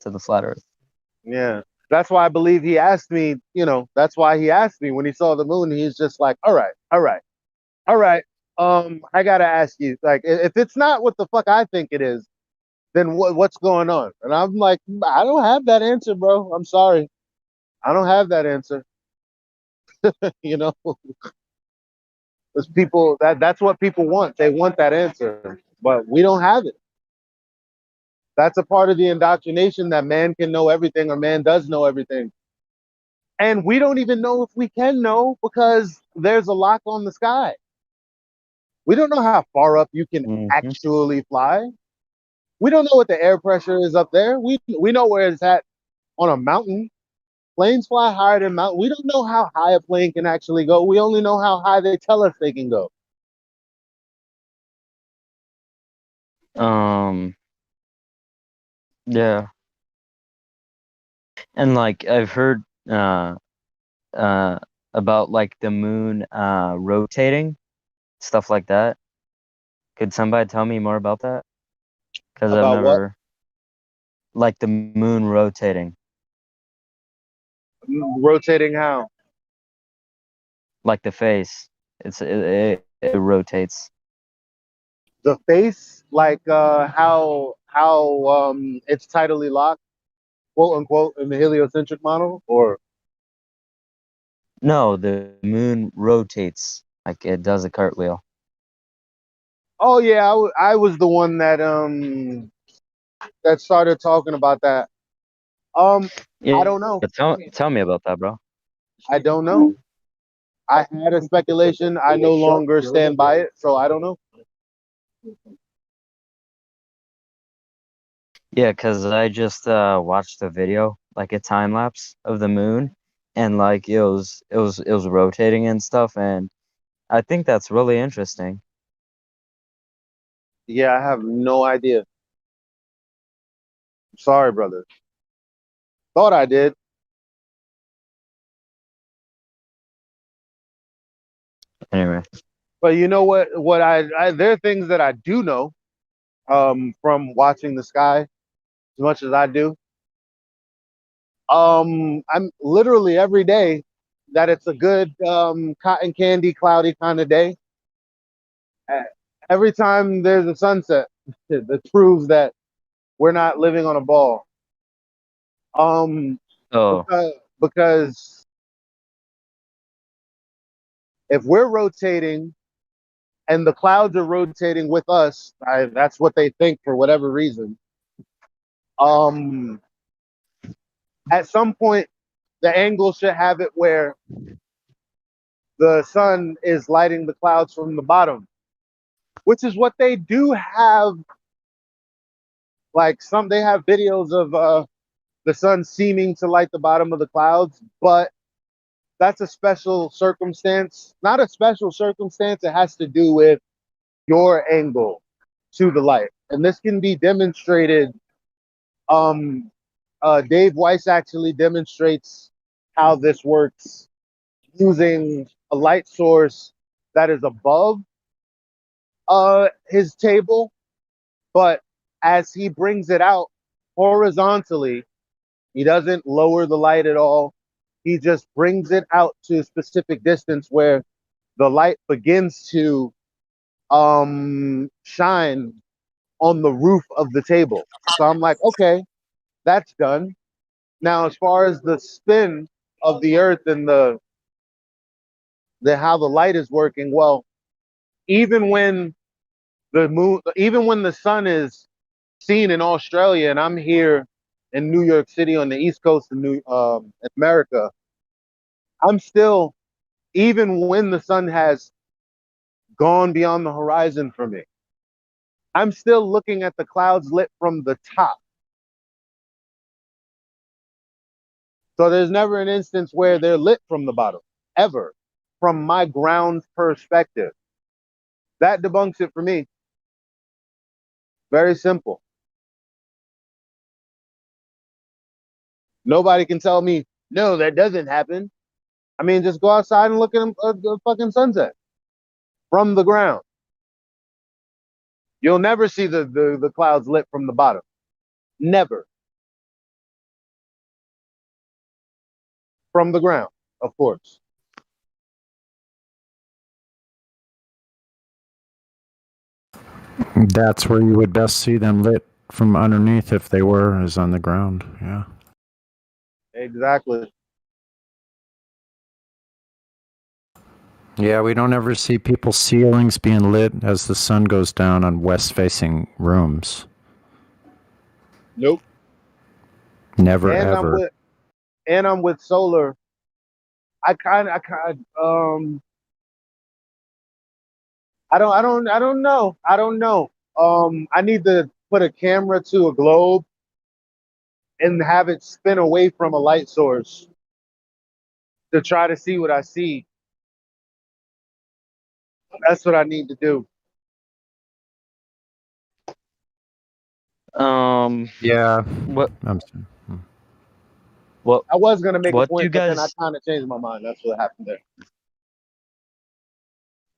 to the flat Earth. Yeah. That's why I believe he asked me, that's why he asked me when he saw the moon. He's just like, all right. I gotta ask you, like, if it's not what the fuck I think it is, then what's going on? And I'm like, I don't have that answer, bro. I'm sorry. I don't have that answer. Because people that's what people want. They want that answer. But we don't have it. That's a part of the indoctrination that man can know everything or man does know everything. And we don't even know if we can know because there's a lock on the sky. We don't know how far up you can actually fly. We don't know what the air pressure is up there. We know where it's at on a mountain. Planes fly higher than mountain. We don't know how high a plane can actually go. We only know how high they tell us they can go. Yeah. And like I've heard about like the moon rotating, stuff like that. Could somebody tell me more about that? Because I've never like the moon rotating. Rotating how? Like the face. It rotates. The face, like how it's tidally locked, quote unquote, in the heliocentric model, or No, the moon rotates like it does a cartwheel. oh yeah, I was the one that started talking about that. Yeah, I don't know. But tell me about that, bro. I don't know. I had a speculation. I no longer stand by it, so I don't know. Yeah, because I just watched a video, like a time lapse of the moon, and like it was rotating and stuff, and I think that's really interesting. Yeah, I have no idea. Sorry, brother. Thought I did. Anyway. But you know what? There are things that I do know from watching the sky as much as I do. I'm literally every day that it's a good cotton candy, cloudy kind of day. Every time there's a sunset, that proves that we're not living on a ball. Because if we're rotating and the clouds are rotating with us, that's what they think for whatever reason. At some point, the angle should have it where the sun is lighting the clouds from the bottom. which is what they do have. Like they have videos of the sun seeming to light the bottom of the clouds, but that's a special circumstance. Not a special circumstance. It has to do with your angle to the light, and this can be demonstrated. Dave Weiss actually demonstrates how this works using a light source that is above his table, but as he brings it out horizontally, he doesn't lower the light at all. He just brings it out to a specific distance where the light begins to shine on the roof of the table. So I'm like, okay, that's done. Now, as far as the spin of the earth and the how the light is working, well, even when the sun is seen in Australia, and I'm here in New York City on the East Coast of America, I'm still, even when the sun has gone beyond the horizon for me, I'm still looking at the clouds lit from the top. So there's never an instance where they're lit from the bottom, ever, from my ground perspective. That debunks it for me. Very simple. Nobody can tell me, no, that doesn't happen. I mean, just go outside and look at the fucking sunset from the ground. You'll never see the clouds lit from the bottom. Never. From the ground, of course. That's where you would best see them lit from underneath if they were, is on the ground. Yeah. Exactly. Yeah, we don't ever see people's ceilings being lit as the sun goes down on west-facing rooms. Nope. Never and ever. I'm with solar. I don't know. I don't know. I need to put a camera to a globe and have it spin away from a light source to try to see what I see. That's what I need to do. Yeah. What? I'm sorry. What? I was gonna make a What do point, you but then I guys? kind of changed my mind. That's what happened there.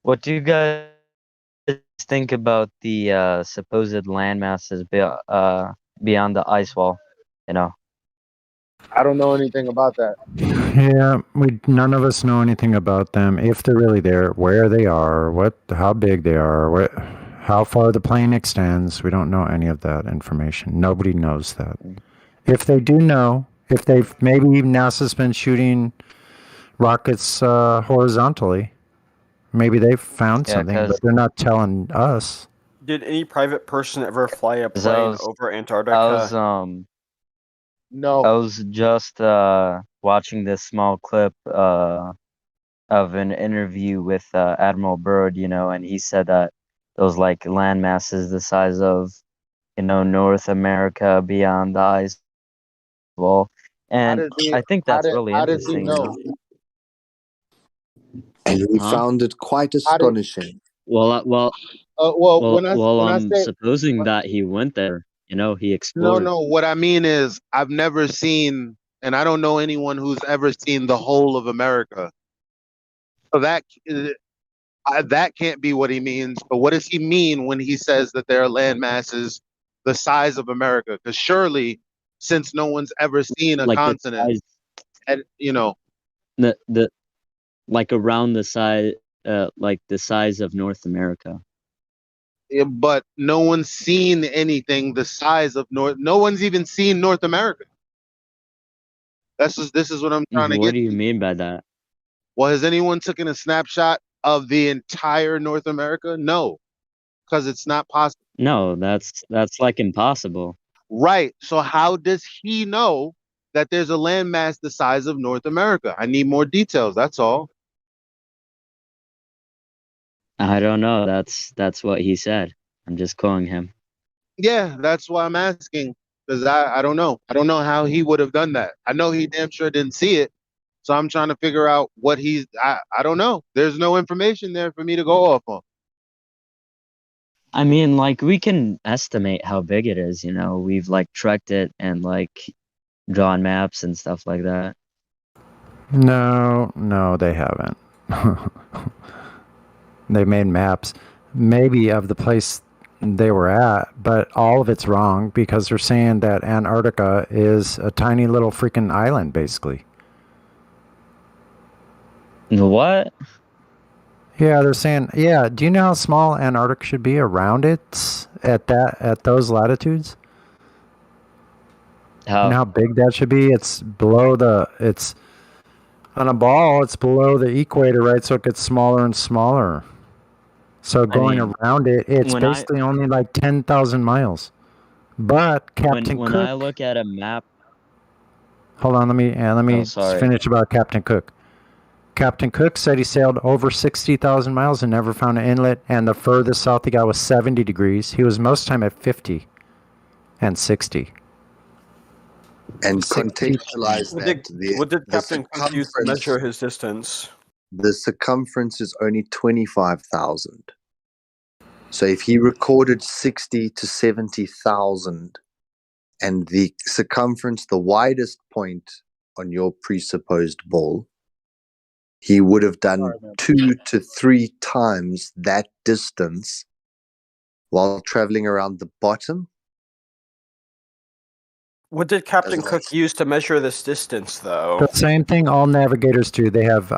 What do you guys think about the supposed land masses beyond the ice wall? You know. I don't know anything about that. Yeah, none of us know anything about them. If they're really there, where they are, how big they are, how far the plane extends. We don't know any of that information. Nobody knows that. If they do know, if maybe NASA's been shooting rockets horizontally, maybe they've found something, but they're not telling us. Did any private person ever fly a plane over Antarctica? No. I was just watching this small clip of an interview with Admiral Byrd, and he said that those like land masses the size of, North America beyond the ice wall, and I think that's really how does he interesting. know? And we found it quite astonishing. Well, when I I'm say supposing that he went there. He no, explored. what I mean is I've never seen, and I don't know anyone who's ever seen the whole of America. So that can't be what he means. But what does he mean when he says that there are land masses the size of America? Because surely, since no one's ever seen a Like the continent, size, and the like around the size, like the size of North America. but no one's seen anything the size of North. No one's even seen North America. This is what I'm trying to What get do you to. mean by that? Well, has anyone taken a snapshot of the entire North America? No, because it's not possible. No, that's like impossible. Right. So how does he know that there's a landmass the size of North America? I need more details. That's all. I don't know. That's what he said. I'm just calling him. Yeah, that's why I'm asking, because I don't know. I don't know how he would have done that. I know he damn sure didn't see it, so I'm trying to figure out what he's. I don't know. There's no information there for me to go off on. I mean, like, we can estimate how big it is, you know. We've like trekked it and like drawn maps and stuff like that. No, they haven't. They made maps, maybe of the place they were at, but all of it's wrong because they're saying that Antarctica is a tiny little freaking island, basically. What? Yeah, they're saying. Yeah, do you know how small Antarctica should be around it at those latitudes? You know how big that should be? It's on a ball. It's below the equator, right? So it gets smaller and smaller. So going around it, it's basically only like 10,000 miles. But Captain when Cook. I look at a map. Hold on, let me finish about Captain Cook. Captain Cook said he sailed over 60,000 miles and never found an inlet, and the furthest south he got was 70 degrees. He was most time at 50 and 60. And contextualize that. What did Captain Cook use to measure his distance? The circumference is only 25,000. So if he recorded 60 to 70,000 and the circumference, the widest point on your presupposed ball, he would have done 2 to 3 times that distance while traveling around the bottom. What did Captain Cook use to measure this distance, though? The same thing all navigators do. They have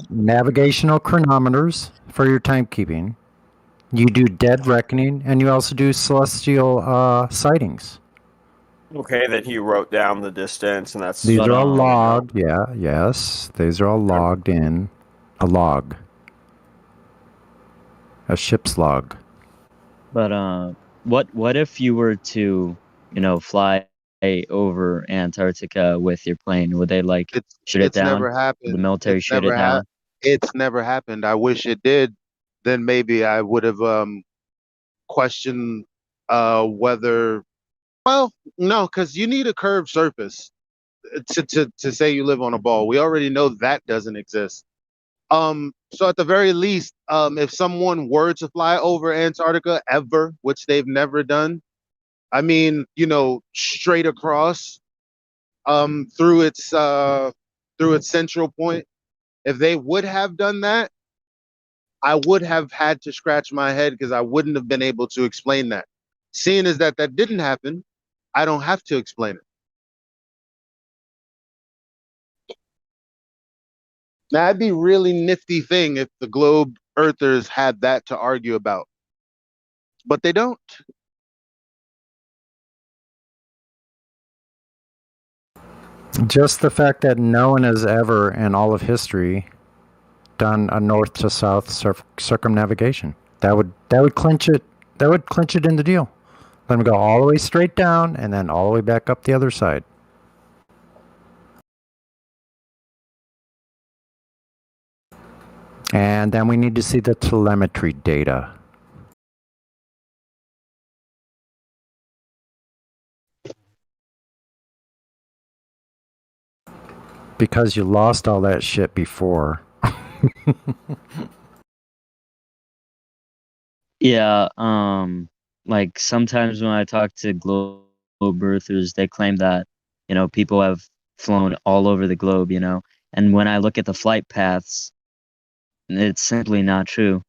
navigational chronometers for your timekeeping. You do dead reckoning, and you also do celestial sightings. Okay, then he wrote down the distance, and that's... These are all logged. Yeah, yes. These are all logged in a log. A ship's log. But what if you were to, you know, fly over Antarctica with your plane? Would they like shoot it down? Never happened. The military shoot it down? It's never happened. I wish it did. Then maybe I would have questioned whether. Well, no, because you need a curved surface to say you live on a ball. We already know that doesn't exist. So at the very least, if someone were to fly over Antarctica ever, which they've never done, I mean, you know, straight across, through its central point, if they would have done that, I would have had to scratch my head because I wouldn't have been able to explain that. Seeing as that didn't happen, I don't have to explain it. Now, that'd be a really nifty thing if the globe earthers had that to argue about. But they don't. Just the fact that no one has ever in all of history done a north to south circumnavigation. That would clinch it. That would clinch it in the deal. Let them go all the way straight down and then all the way back up the other side. And then we need to see the telemetry data. Because you lost all that shit before. Yeah, like sometimes when I talk to globe earthers, they claim that, you know, people have flown all over the globe, you know, and when I look at the flight paths, it's simply not true.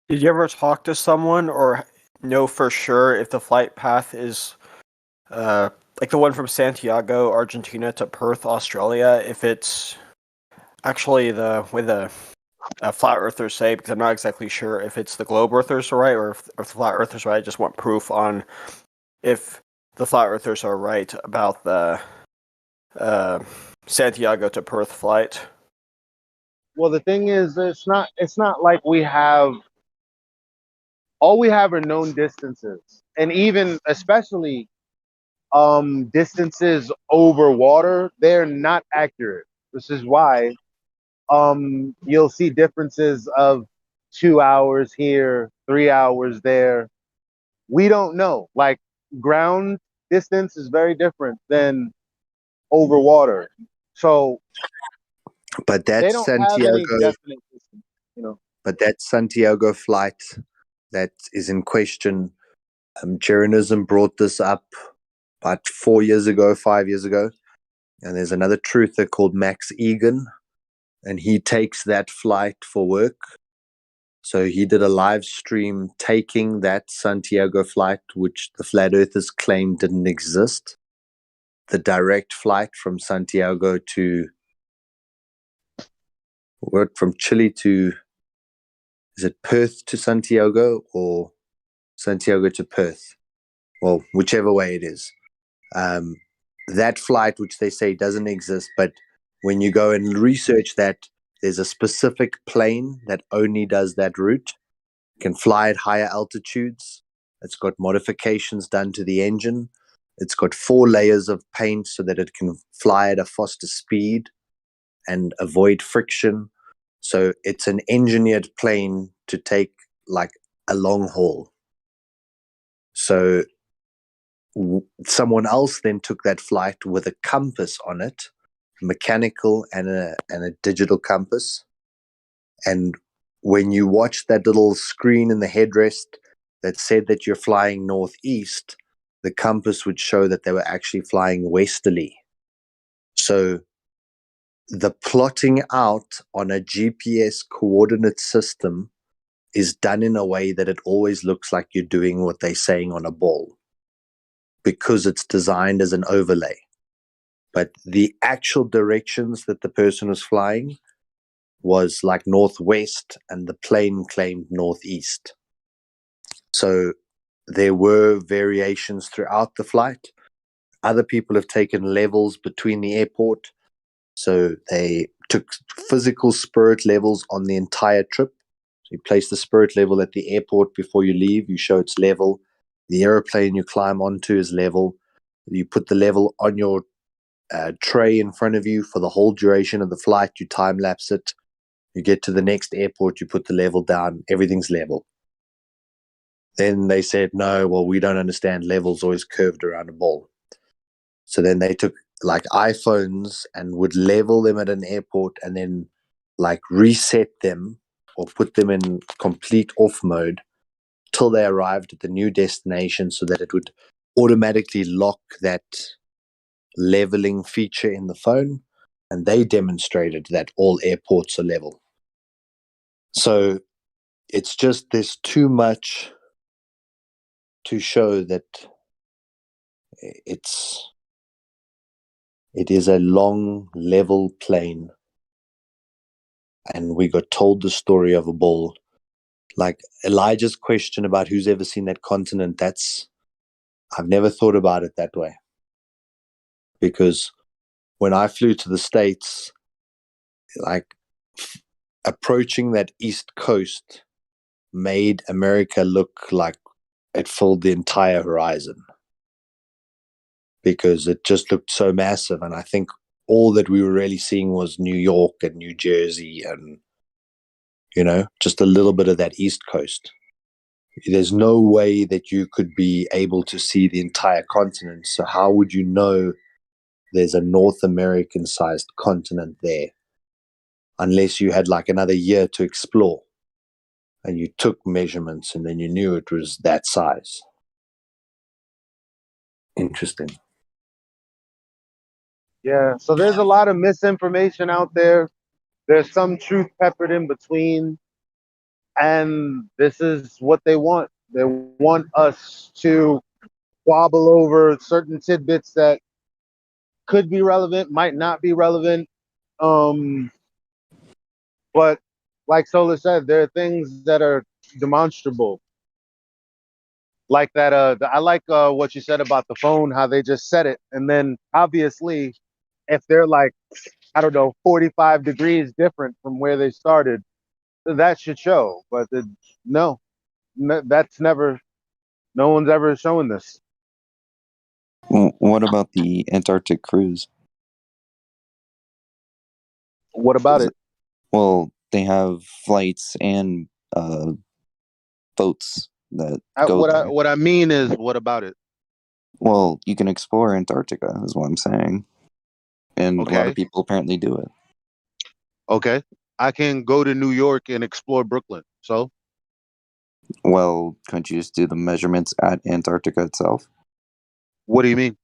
Did you ever talk to someone or know for sure if the flight path is like the one from Santiago, Argentina to Perth, Australia, if it's actually the way the flat earthers say, because I'm not exactly sure if it's the globe earthers are right or if the flat earthers are right. I just want proof on if the flat earthers are right about the Santiago to Perth flight. Well, the thing is, it's not like we have. All we have are known distances, and even especially distances over water, they're not accurate. This is why you'll see differences of 2 hours here, 3 hours there. We don't know. Like ground distance is very different than over water. So But they that don't have any Santiago, definite distance, you know. but that Santiago flight that is in question, Jeranism brought this up about 4 years ago, 5 years ago. And there's another truther called Max Egan, and he takes that flight for work. So he did a live stream taking that Santiago flight, which the flat earthers claimed didn't exist. The direct flight from Santiago to, from Chile to, is it Perth to Santiago or Santiago to Perth? Well, whichever way it is. That flight, which they say doesn't exist, but when you go and research that, there's a specific plane that only does that route. Can fly at higher altitudes. It's got modifications done to the engine. It's got 4 layers of paint so that it can fly at a faster speed and avoid friction. So it's an engineered plane to take like a long haul. So someone else then took that flight with a compass on it, mechanical and a digital compass. And when you watch that little screen in the headrest that said that you're flying northeast, the compass would show that they were actually flying westerly. So the plotting out on a GPS coordinate system is done in a way that it always looks like you're doing what they're saying on a ball, because it's designed as an overlay. But the actual directions that the person was flying was like northwest, and the plane claimed northeast. So there were variations throughout the flight. Other people have taken levels between the airport. So they took physical spirit levels on the entire trip. So you place the spirit level at the airport before you leave. You show it's level. The airplane you climb onto is level. You put the level on your tray in front of you for the whole duration of the flight. You time lapse it. You get to the next airport, you put the level down, everything's level. Then they said, no, well, we don't understand, levels always curved around a ball. So then they took like iPhones and would level them at an airport and then like reset them or put them in complete off mode till they arrived at the new destination, so that it would automatically lock that leveling feature in the phone. And they demonstrated that all airports are level. So it's just, there's too much to show that it is a long level plane, and we got told the story of a ball. Like Elijah's question about who's ever seen that continent, I've never thought about it that way, because when I flew to the States, like approaching that East Coast made America look like it filled the entire horizon, because it just looked so massive. And I think all that we were really seeing was New York and New Jersey and, just a little bit of that East Coast. There's no way that you could be able to see the entire continent. So how would you know there's a North American sized continent there? Unless you had like another year to explore and you took measurements and then you knew it was that size. Interesting. Yeah, so there's a lot of misinformation out there. There's some truth peppered in between. And this is what they want. They want us to squabble over certain tidbits that could be relevant, might not be relevant. But like Solar said, there are things that are demonstrable. Like that, I like what you said about the phone, how they just set it. And then obviously, if they're like, I don't know, 45 degrees different from where they started, that should show. But no, that's never, no one's ever shown this. What about the Antarctic cruise? What about it? Well, they have flights and boats that go there. What I mean is, what about it? Well, you can explore Antarctica, is what I'm saying, and a lot of Okay. people apparently do it. Okay. I can go to New York and explore Brooklyn. So, Well, couldn't you just do the measurements at Antarctica itself? what do you mean?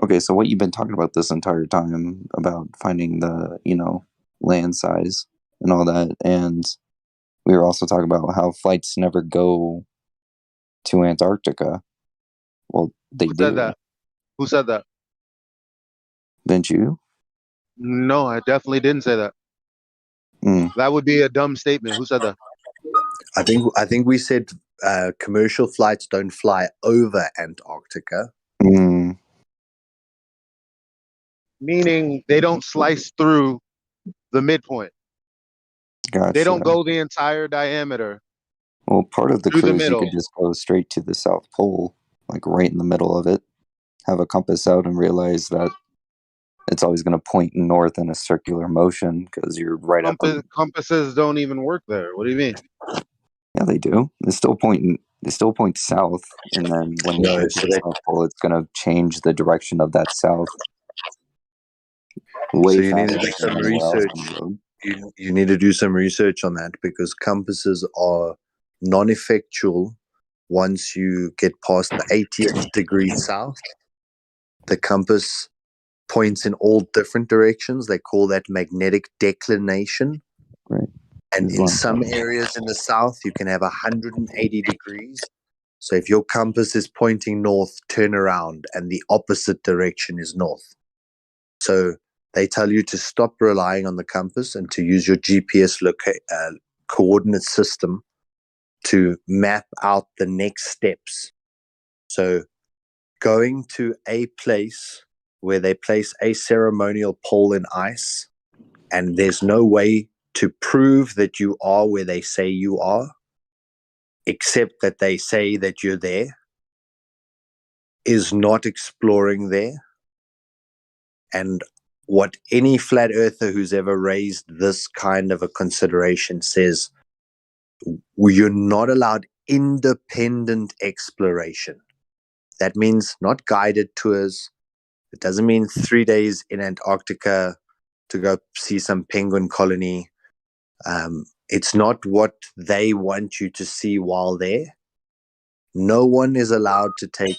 Okay, so what you've been talking about this entire time about finding the, land size and all that, and we were also talking about how flights never go to Antarctica. Well, they Who do. said that? Who said that? Didn't you? No, I definitely didn't say that. That would be a dumb statement. Who said that? I think we said commercial flights don't fly over Antarctica. Meaning they don't slice through the midpoint. Gotcha. They don't go the entire diameter. Well, part of the through the cruise, you middle. could just go straight to the South Pole, like right in the middle of it, have a compass out and realize that it's always going to point north in a circular motion because you're right at the... Compasses don't even work there. What do you mean? Yeah, they do. They still point south, and then when you get to the South Pole, it's going to change the direction of that south. Way So you need to faster do some than anywhere else research. on the road. You need to do some research on that because compasses are non-effectual once you get past the 80th degree south. The compass points in all different directions. They call that magnetic declination. Right. And in some areas in the south, you can have 180 degrees. So if your compass is pointing north, turn around, and the opposite direction is north. So they tell you to stop relying on the compass and to use your GPS coordinate system to map out the next steps. So going to a place where they place a ceremonial pole in ice and there's no way to prove that you are where they say you are, except that they say that you're there, is not exploring there. And what any flat earther who's ever raised this kind of a consideration says, you're not allowed independent exploration. That means not guided tours. It doesn't mean 3 days in Antarctica to go see some penguin colony. It's not what they want you to see while there. No one is allowed to take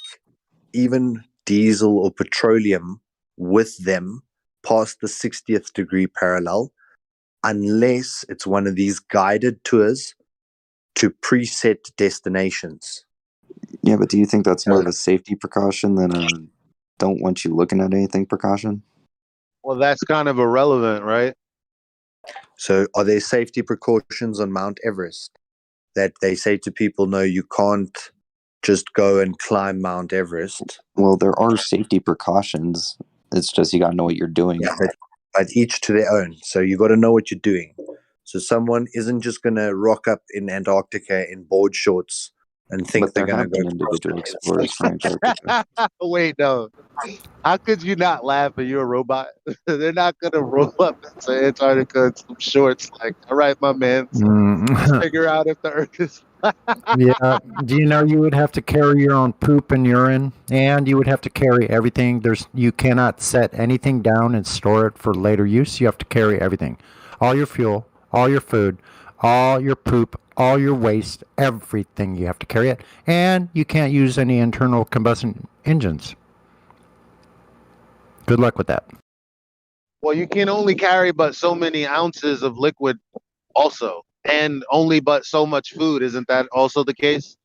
even diesel or petroleum with them past the 60th degree parallel unless it's one of these guided tours to preset destinations. Yeah, but do you think that's more of a safety precaution than a don't want you looking at anything precaution? Well, that's kind of irrelevant, right? So are there safety precautions on Mount Everest that they say to people, no, you can't just go and climb Mount Everest? Well, there are safety precautions. It's just you got to know what you're doing. Yeah, but each to their own. So you got to know what you're doing. So someone isn't just going to rock up in Antarctica in board shorts and think But they're there going to have go been individual explorers for Antarctica. Wait, no. How could you not laugh at you're a robot? They're not gonna roll up into Antarctica in some shorts like, all right, my man, let's figure out if the Earth is flat. Yeah. Do you know you would have to carry your own poop and urine, and you would have to carry everything. You cannot set anything down and store it for later use. You have to carry everything, all your fuel, all your food, all your poop, all your waste, everything. You have to carry it, and you can't use any internal combustion engines. Good luck with that. Well, you can only carry but so many ounces of liquid also, and only but so much food. Isn't that also the case?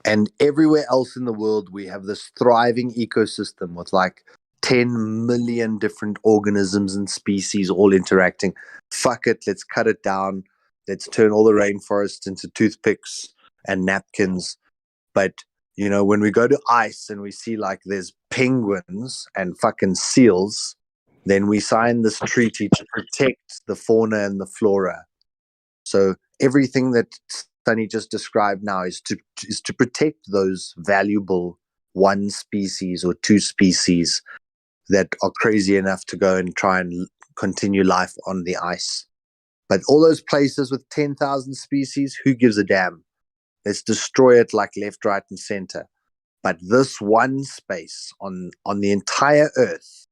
And everywhere else in the world, we have this thriving ecosystem with like 10 million different organisms and species all interacting. Fuck it, let's cut it down. Let's turn all the rainforests into toothpicks and napkins. But, you know, when we go to ice and we see like there's penguins and fucking seals, then we sign this treaty to protect the fauna and the flora. So everything that Sunny just described now is to protect those valuable one species or two species that are crazy enough to go and try and continue life on the ice. But all those places with 10,000 species, who gives a damn? Let's destroy it like left, right, and center. But this one space on the entire Earth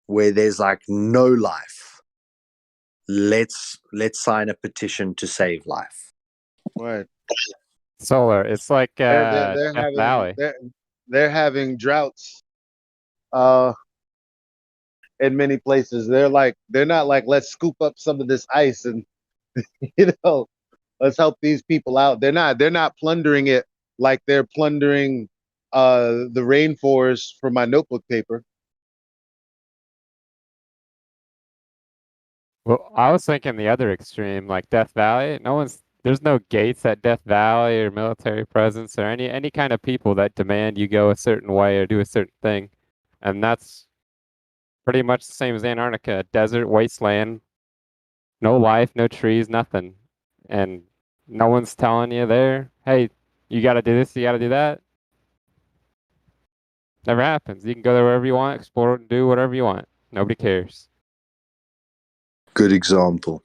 where there's like no life, let's sign a petition to save life. Right. Solar. It's like They're Death having Valley. they're having droughts in many places. They're not like, let's scoop up some of this ice and let's help these people out. They're not plundering it like they're plundering the rainforest for my notebook paper. Well, I was thinking the other extreme, like Death Valley. There's no gates at Death Valley or military presence or any kind of people that demand you go a certain way or do a certain thing. And that's pretty much the same as Antarctica, desert wasteland, no life, no trees, nothing. And no one's telling you there, hey, you got to do this, you got to do that. Never happens. You can go there wherever you want, explore and do whatever you want. Nobody cares. Good example.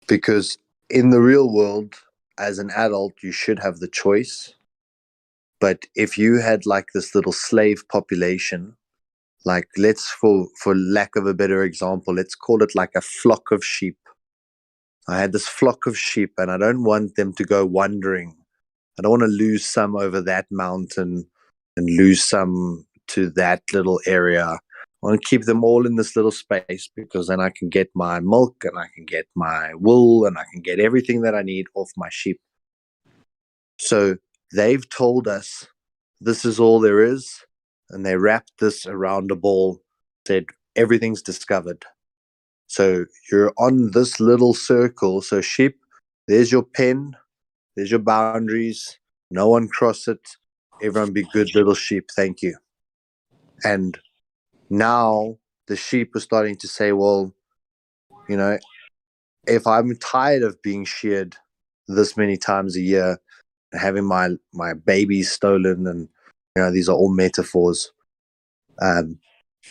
Because in the real world, as an adult, you should have the choice. But if you had like this little slave population, like for lack of a better example, let's call it like a flock of sheep. I had this flock of sheep and I don't want them to go wandering. I don't want to lose some over that mountain and lose some to that little area. I want to keep them all in this little space because then I can get my milk and I can get my wool and I can get everything that I need off my sheep. So they've told us this is all there is, and they wrapped this around a ball, said everything's discovered. So you're on this little circle. So sheep, there's your pen, there's your boundaries. No one cross it. Everyone be good little sheep. Thank you. And now the sheep are starting to say, well, if I'm tired of being sheared this many times a year, having my babies stolen, and these are all metaphors.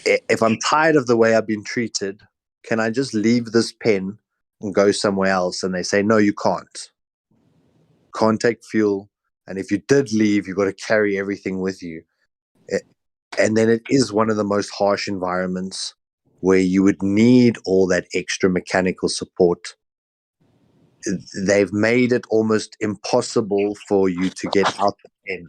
If I'm tired of the way I've been treated, can I just leave this pen and go somewhere else? And they say, no, you can't. Can't take fuel. And if you did leave, you've got to carry everything with you. And then it is one of the most harsh environments where you would need all that extra mechanical support. They've made it almost impossible for you to get out the pen.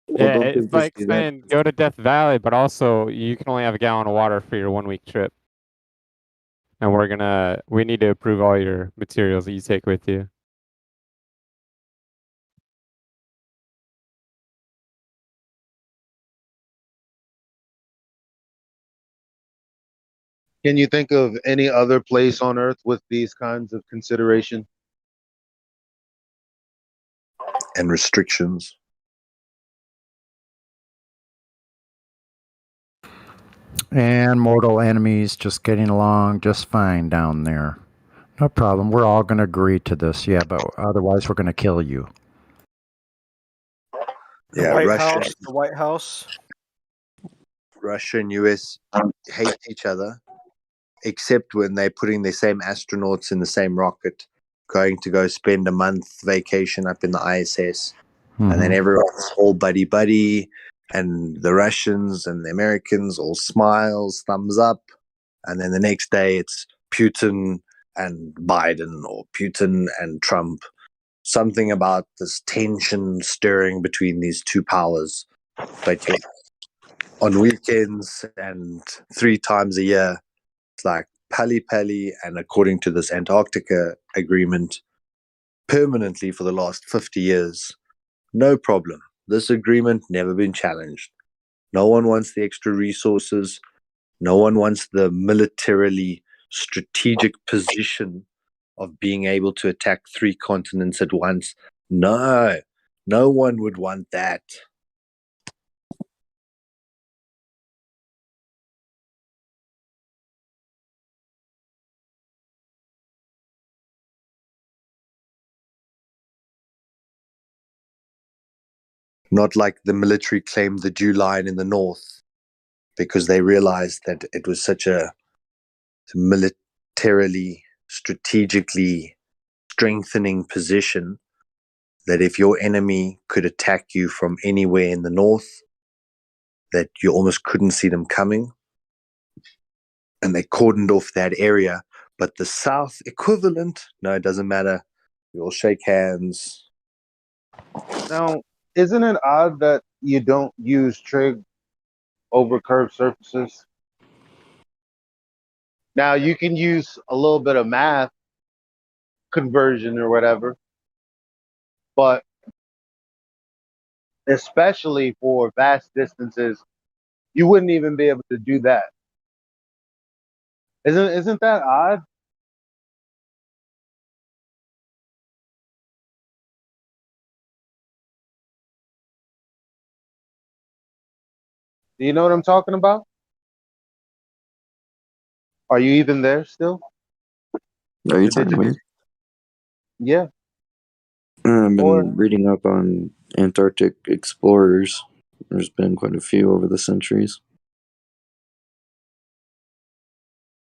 Yeah, it's like saying go to Death Valley, but also you can only have a gallon of water for your 1 week trip. And we need to approve all your materials that you take with you. Can you think of any other place on Earth with these kinds of consideration and restrictions? And mortal enemies just getting along just fine down there. No problem. We're all going to agree to this. Yeah, but otherwise we're going to kill you. Yeah, The White House. Russia and US hate each other, except when they're putting the same astronauts in the same rocket, going to go spend a month vacation up in the ISS. Mm-hmm. And then everyone's all buddy-buddy, and the Russians and the Americans all smiles, thumbs up. And then the next day it's Putin and Biden or Putin and Trump. Something about this tension stirring between these two powers. But yet, on weekends and 3 times a year, it's like pally, and according to this Antarctica agreement, permanently for the last 50 years, no problem. This agreement never been challenged. No one wants the extra resources. No one wants the militarily strategic position of being able to attack 3 continents at once. No one would want that. Not like the military claimed the Jew line in the north. because they realized that it was such a militarily, strategically strengthening position that if your enemy could attack you from anywhere in the north, that you almost couldn't see them coming. And they cordoned off that area. But the south equivalent, no, it doesn't matter. We all shake hands. Now, isn't it odd that you don't use trig over curved surfaces? Now, you can use a little bit of math conversion or whatever, but especially for vast distances, you wouldn't even be able to do that. Isn't that odd? Do you know what I'm talking about? Are you even there still? Are you Or did talking to you? me? Yeah. I've been Or reading up on Antarctic explorers. There's been quite a few over the centuries.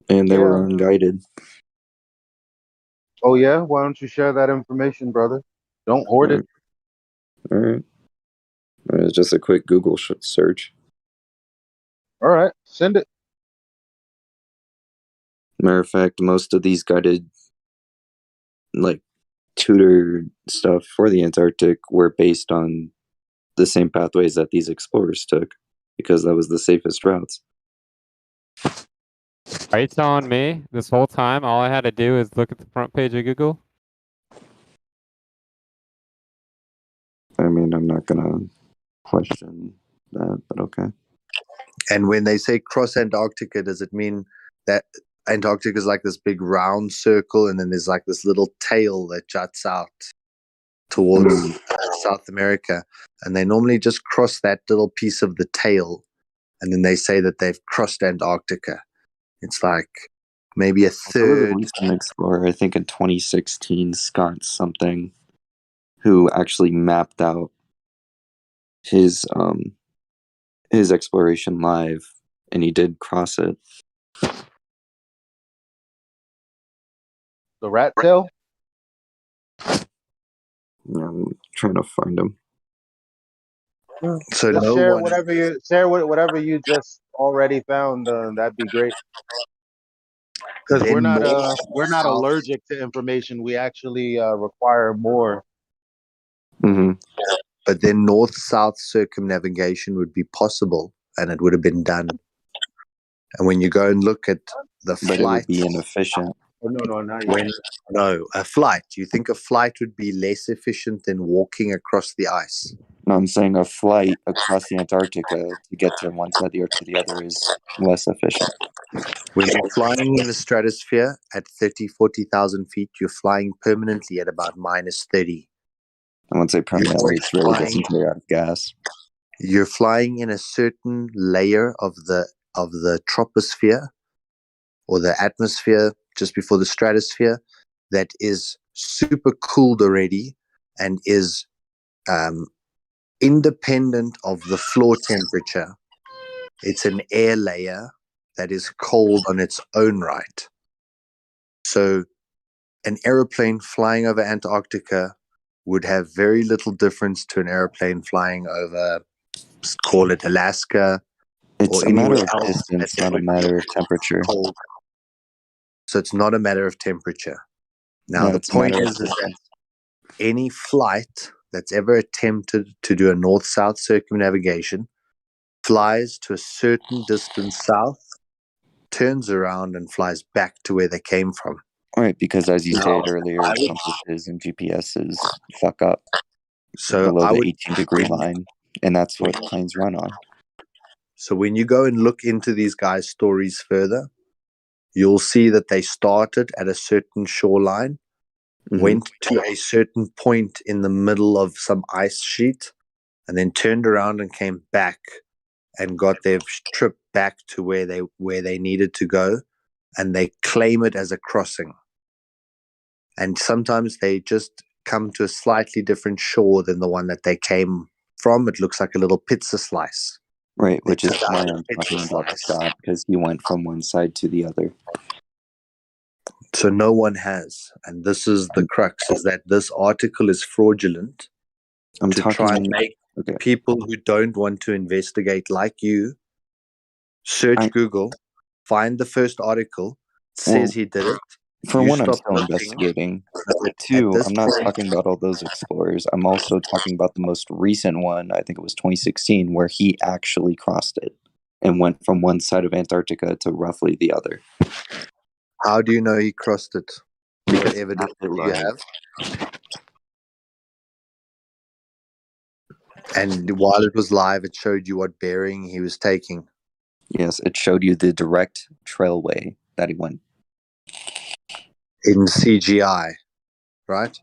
And they were yeah. unguided. Oh yeah. Why don't you share that information, brother? Don't hoard it. All right. It's just a quick Google search. All right, send it. Matter of fact, most of these guided, like, tutor stuff for the Antarctic were based on the same pathways that these explorers took, because that was the safest routes. Are you telling me this whole time all I had to do is look at the front page of Google? I mean, I'm not gonna question that, but okay. And when they say cross Antarctica, does it mean that Antarctica is like this big round circle and then there's like this little tail that juts out towards South America? And they normally just cross that little piece of the tail and then they say that they've crossed Antarctica. It's like maybe a There was a third. recent explorer, I think in 2016, Scott something, who actually mapped out his exploration live, and he did cross it. The rat tail? I'm trying to find him. So just no share one. whatever you just already found. That'd be great. Because Then we're not south. allergic to information. We actually require more. Mm-hmm. But then north-south circumnavigation would be possible, and it would have been done. And when you go and look at the But it would flight, be inefficient. Oh, no, not yet. no, a flight. You think a flight would be less efficient than walking across the ice? No, I'm saying a flight across the Antarctica to get to one side or to the other is less efficient. When you're flying in the stratosphere at 30, 40,000 feet, you're flying permanently at about minus 30. I wouldn't say permanently, it's really just flying- until you're out of gas. You're flying in a certain layer of the troposphere or the atmosphere just before the stratosphere that is super cooled already and is independent of the floor temperature. It's an air layer that is cold on its own right. So an aeroplane flying over Antarctica would have very little difference to an aeroplane flying over, call it Alaska, It's or a matter anywhere of else. distance, not a matter of temperature. Cold. So it's not a matter of temperature. Now, No, the it's a point matter of is that distance. any flight that's ever attempted to do a north-south circumnavigation flies to a certain distance south, turns around, and flies back to where they came from. All right, because as you Now, stated earlier, I would- compasses and GPSs fuck up So below I the would 18-degree line, and that's what planes run on. So when you go and look into these guys' stories further, you'll see that they started at a certain shoreline, went to a certain point in the middle of some ice sheet, and then turned around and came back and got their trip back to where they needed to go, and they claim it as a crossing. And sometimes they just come to a slightly different shore than the one that they came from. It looks like a little pizza slice. Right, which is took why out I'm the talking petrol about slice. Scott, because he went from one side to the other. So no one has, and this is the crux: is that this article is fraudulent I'm to try and talking. make Okay. people who don't want to investigate, like you, search Google, find the first article, says Well, he did it. For You one, I'm stop still looking. investigating. At Two, this I'm not point, talking about all those explorers. I'm also talking about the most recent one. I think it was 2016, where he actually crossed it and went from one side of Antarctica to roughly the other. how do you know he crossed it? What Because evidence it do you live. have? And while it was live, it showed you what bearing he was taking. Yes, it showed you the direct trailway that he went. In CGI, right?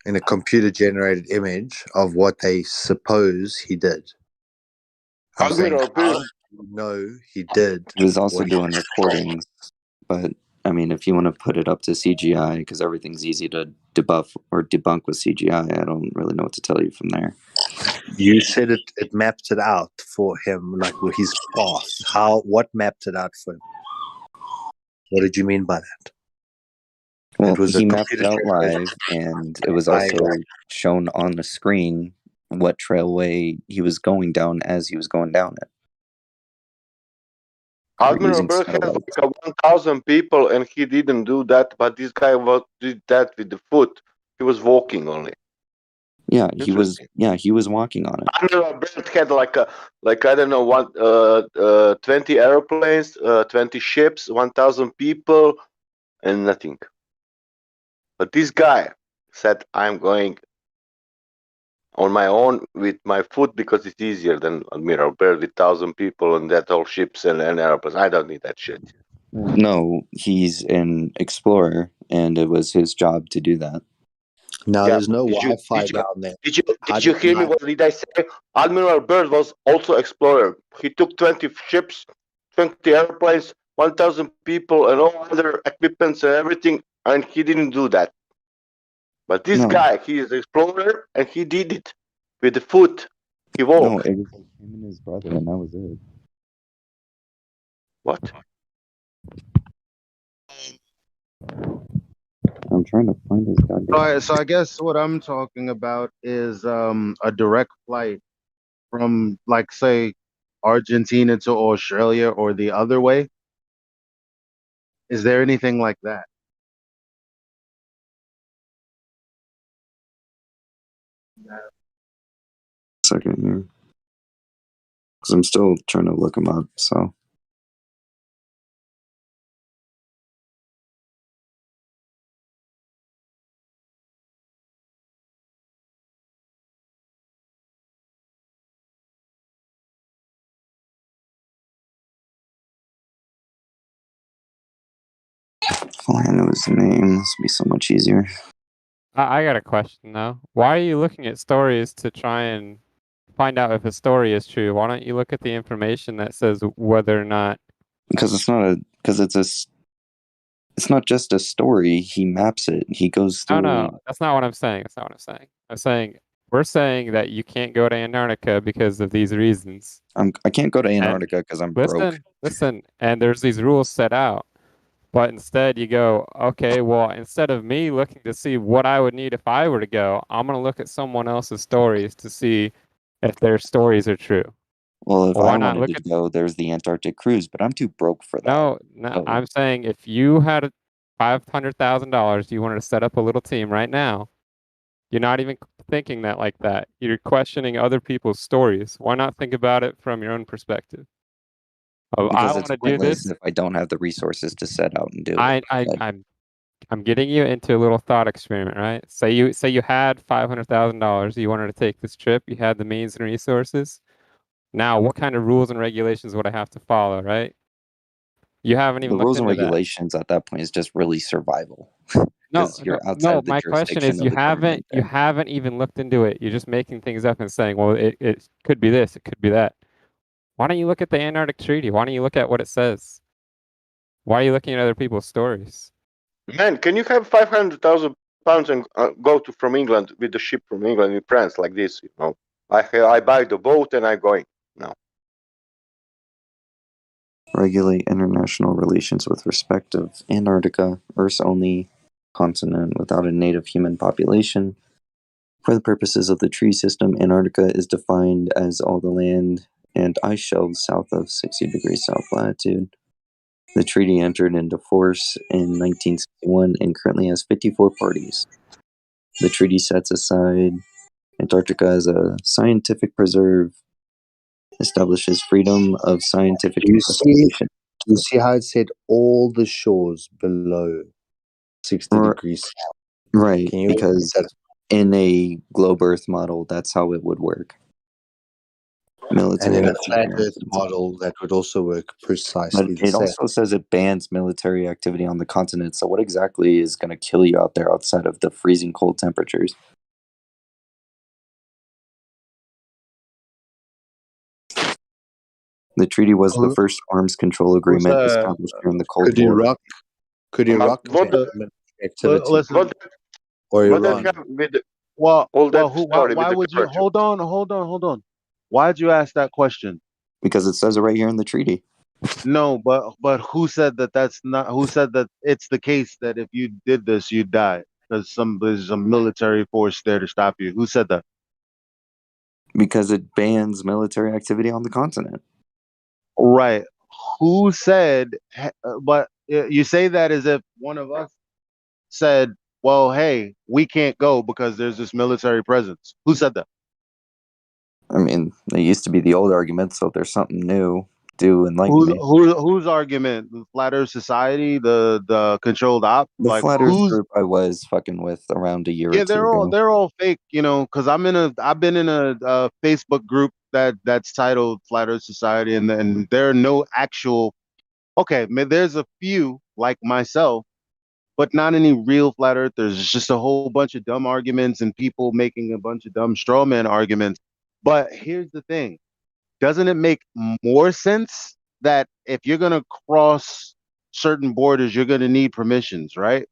In a computer-generated image of what they suppose he did. I'm saying, Admiral, how please. do you know he did? He was also what he doing did? recordings, but I mean, if you want to put it up to CGI, because everything's easy to debuff or debunk with CGI, I don't really know what to tell you from there. You said it mapped it out for him, like with his path. What mapped it out for him? What did you mean by that? Well, It was he a mapped it out computer-generated. live, and it was also shown on the screen what trailway he was going down as he was going down it. Admiral Byrd has like 1,000 people, and he didn't do that. But this guy did that with the foot. He was walking only. Yeah, he was. Yeah, he was walking on it. Admiral Byrd had like I don't know 20 airplanes, 20 ships, 1,000 people, and nothing. But this guy said, "I'm going on my own with my foot because it's easier than Admiral Byrd with 1,000 people and that all ships and airplanes. I don't need that shit." No, he's an explorer, and it was his job to do that. Now, Yeah, there's no did you- Wi-Fi did you- down there. Did you hear me? What did I say? Admiral Byrd was also explorer. He took 20 ships, 20 airplanes, 1,000 people, and all other equipments and everything, and he didn't do that. But this guy, he is an explorer, and he did it with the foot. He walked. No, it was him and his brother, and that was it. What? I'm trying to find his goddamn. So I guess what I'm talking about is a direct flight from, like, say, Argentina to Australia or the other way. Is there anything like that? Second here, because I'm still trying to look him up. So. Oh, I know his name. This would be so much easier. I got a question though. Why are you looking at stories to try and find out if a story is true? Why don't you look at the information that says whether or not? Because it's not it's not just a story. He maps it. He goes through. No, that's not what I'm saying. That's not what I'm saying. I'm saying we're saying that you can't go to Antarctica because of these reasons. I can't go to Antarctica because I'm broke. Listen, and there's these rules set out. But instead you go, okay, well, instead of me looking to see what I would need if I were to go, I'm going to look at someone else's stories to see if their stories are true. Well, if why I not wanted look to go, there's the Antarctic cruise, but I'm too broke for that. No, Oh. I'm saying if you had $500,000, you wanted to set up a little team right now, you're not even thinking that like that. You're questioning other people's stories. Why not think about it from your own perspective? I Because want it's to do pointless this. if I don't have the resources to set out and do it. I'm getting you into a little thought experiment, right? Say you had $500,000, you wanted to take this trip, you had the means and resources. Now, what kind of rules and regulations would I have to follow, right? You haven't even The looked rules and into that. regulations at that point is just really survival. No, you're outside of the my question is jurisdiction of the government you haven't even looked into it. You're just making things up and saying, well, it could be this, it could be that. Why don't you look at the Antarctic Treaty? Why don't you look at what it says? Why are you looking at other people's stories? Man, can you have 500,000 pounds and go from England with the ship from England in France like this? You know, I buy the boat and I'm going. No. Regulate international relations with respect of Antarctica, Earth's only continent without a native human population. For the purposes of the treaty system, Antarctica is defined as all the land and ice shelves south of 60 degrees south latitude. The treaty entered into force in 1961 and currently has 54 parties. The treaty sets aside Antarctica as a scientific preserve, establishes freedom of scientific investigation. Do you see how it said all the shores below 60 degrees south? Right, Can you because in a globe Earth model, that's how it would work. And in a flat activity. Earth model, that would also work But precisely the it same. also says it bans military activity on the continent. So what exactly is going to kill you out there outside of the freezing cold temperatures? The treaty was the first arms control agreement established during the Cold War. Could Iraq What ban the, activity? listen, Or what Iran? that got with well, all that why would you hold on? Why'd you ask that question? Because it says it right here in the treaty. No, but who said that that's not? Who said that it's the case that if you did this, you'd die because there's a military force there to stop you? Who said that? Because it bans military activity on the continent. Right. Who said? But you say that as if one of us said, "Well, hey, we can't go because there's this military presence." Who said that? I mean, it used to be the old argument, so if there's something new, do enlighten me. Whose argument? The Flat Earth Society, the controlled op, The like Flat Earth who's? group I was fucking with around a year or Yeah, two ago. they're all fake, you know. Because I've been in a Facebook group that's titled Flat Earth Society, and there are no actual. Okay, there's a few like myself, but not any real flat earthers. It's just a whole bunch of dumb arguments and people making a bunch of dumb straw man arguments. But here's the thing. Doesn't it make more sense that if you're going to cross certain borders, you're going to need permissions, right?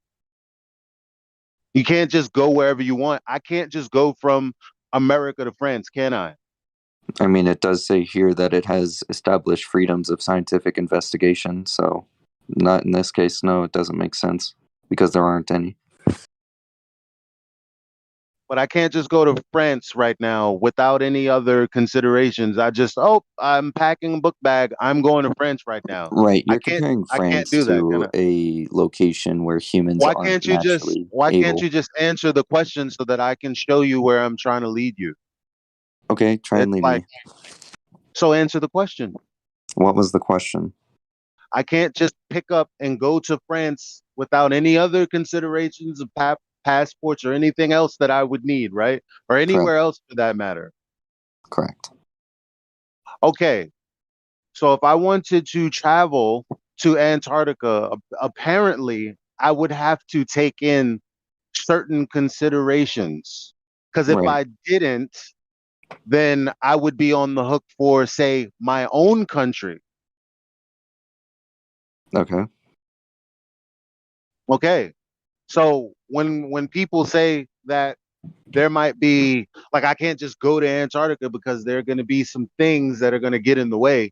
You can't just go wherever you want. I can't just go from America to France, can I? I mean, it does say here that it has established freedoms of scientific investigation, so not in this case, no, it doesn't make sense because there aren't any. But I can't just go to France right now without any other considerations. I'm packing a book bag. I'm going to France right now. Right, you're comparing I can't France do that, can to I? a location where humans aren't naturally Why can't able. you just answer the question so that I can show you where I'm trying to lead you? Okay, try and It's lead like, me. so answer the question. What was the question? I can't just pick up and go to France without any other considerations of passports or anything else that I would need, right? Or anywhere else for that matter. Correct. Okay. So if I wanted to travel to Antarctica, apparently I would have to take in certain considerations. Because if Right. I didn't, then I would be on the hook for, say, my own country. Okay. Okay. So when people say that there might be, like, I can't just go to Antarctica because there are going to be some things that are going to get in the way.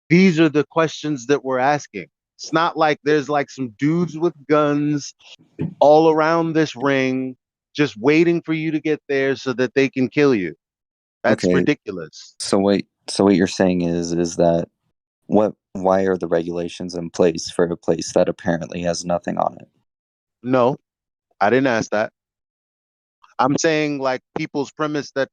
These are the questions that we're asking. It's not like there's like some dudes with guns all around this ring just waiting for you to get there so that they can kill you. That's Okay. ridiculous. So what you're saying is that why are the regulations in place for a place that apparently has nothing on it? No, I didn't ask that. I'm saying like people's premise that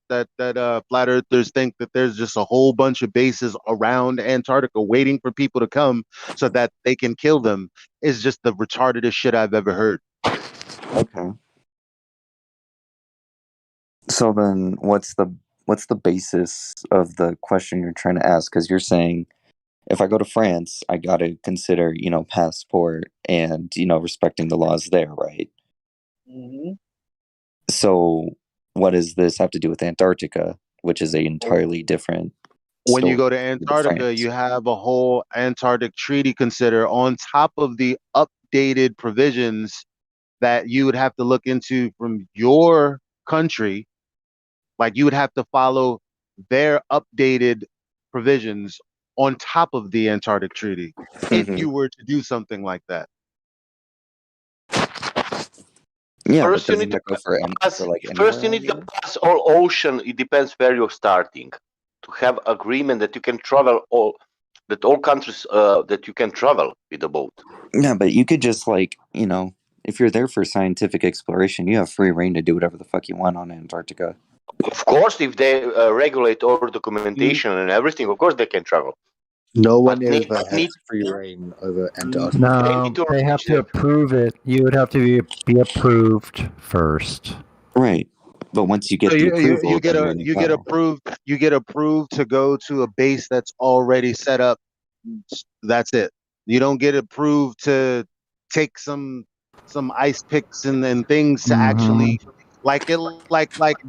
flat earthers think that there's just a whole bunch of bases around Antarctica waiting for people to come so that they can kill them is just the retardedest shit I've ever heard. Okay. So then what's the basis of the question you're trying to ask? Because you're saying if I go to France, I got to consider, passport and, respecting the laws there, right? Mm-hmm. So what does this have to do with Antarctica, which is a entirely different When you story go to with Antarctica, France? you have a whole Antarctic treaty consider on top of the updated provisions that you would have to look into from your country. Like you would have to follow their updated provisions on top of the Antarctic Treaty if you were to do something like that. Yeah, First, but you doesn't need to that go for, pass. for like First, you anywhere? need to pass all ocean. It depends where you're starting. To have agreement that you can travel all countries that you can travel with the boat. Yeah, but you could just like, if you're there for scientific exploration, you have free reign to do whatever the fuck you want on Antarctica. Of course, if they regulate all documentation and everything, of course they can travel. No one But ever has free reign over Antarctica. No, they have to approve it. You would have to be approved first. Right. But once you get So the you approval, then you're in you get approved. You get approved to go to a base that's already set up. That's it. You don't get approved to take some ice picks and things to actually like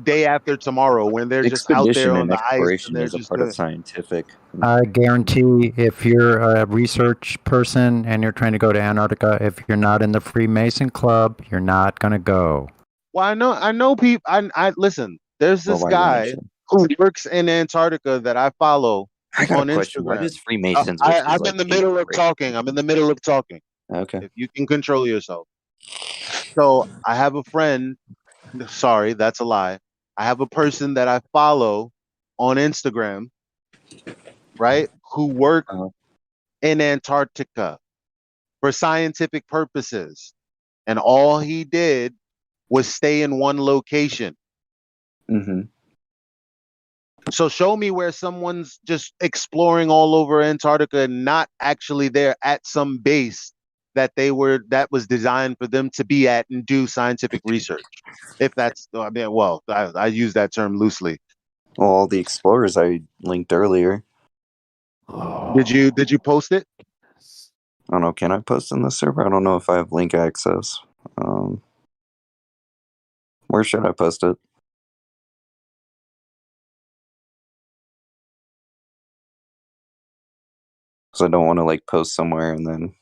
day after tomorrow when they're just out there expedition on and the ice and exploration they're is a just part of doing. scientific. I guarantee if you're a research person and you're trying to go to Antarctica, if you're not in the Freemason Club, you're not going to go. Well, I know people. I listen. There's Well, this why wouldn't guy you? who works in Antarctica that I follow I got on a question. Why Instagram. does Freemasons, which is I'm like in the middle of talking. I'm in the middle of talking. Okay. If you can control yourself. So I have a friend. Sorry, that's a lie. I have a person that I follow on Instagram, right? Who work in Antarctica for scientific purposes, and all he did was stay in one location. Mm-hmm. So show me where someone's just exploring all over Antarctica and not actually there at some base that was designed for them to be at and do scientific research. If that's, I mean, well, I use that term loosely. Well, all the explorers I linked earlier. Did you post it? I don't know. Can I post in the server? I don't know if I have link access. Where should I post it? Because I don't want to like post somewhere and then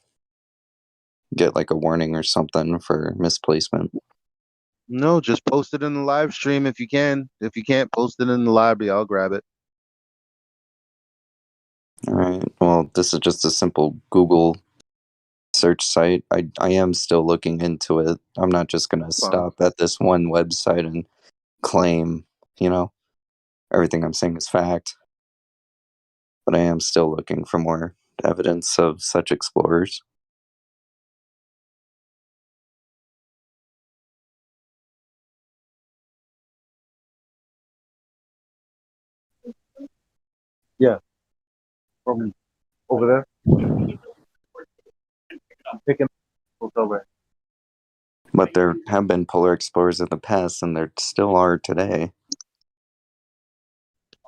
get like a warning or something for misplacement. No, just post it in the live stream if you can. If you can't, post it in the library. I'll grab it. All right. Well, this is just a simple Google search site. I am still looking into it. I'm not just going to stop at this one website and claim, everything I'm saying is fact. But I am still looking for more evidence of such explorers. Yeah. From over there. Picking over. But there have been polar explorers in the past, and there still are today.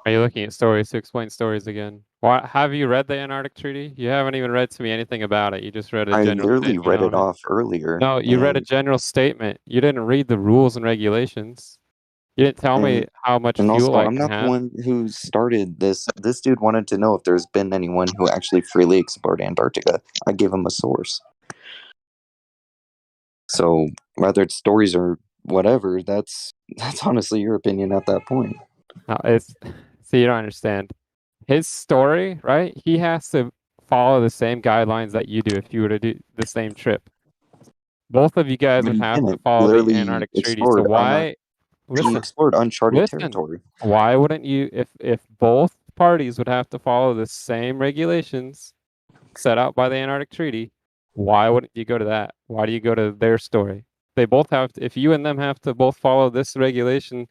Are you looking at stories to explain stories again? Why have you read the Antarctic Treaty? You haven't even read to me anything about it. You just read a I general literally statement read on it off earlier. No, you read a general statement. You didn't read the rules and regulations. You didn't tell me how much And fuel also, I I'm can not the have. one who started this. This dude wanted to know if there's been anyone who actually freely explored Antarctica. I gave him a source. So whether it's stories or whatever, that's honestly your opinion at that point. No, see, you don't understand. His story, right? He has to follow the same guidelines that you do if you were to do the same trip. Both of you guys would have to follow the Antarctic Treaty. So why? He explored uncharted territory. Why wouldn't you? If both parties would have to follow the same regulations set out by the Antarctic Treaty, why wouldn't you go to that? Why do you go to their story? They both have to, if you and them have to both follow this regulation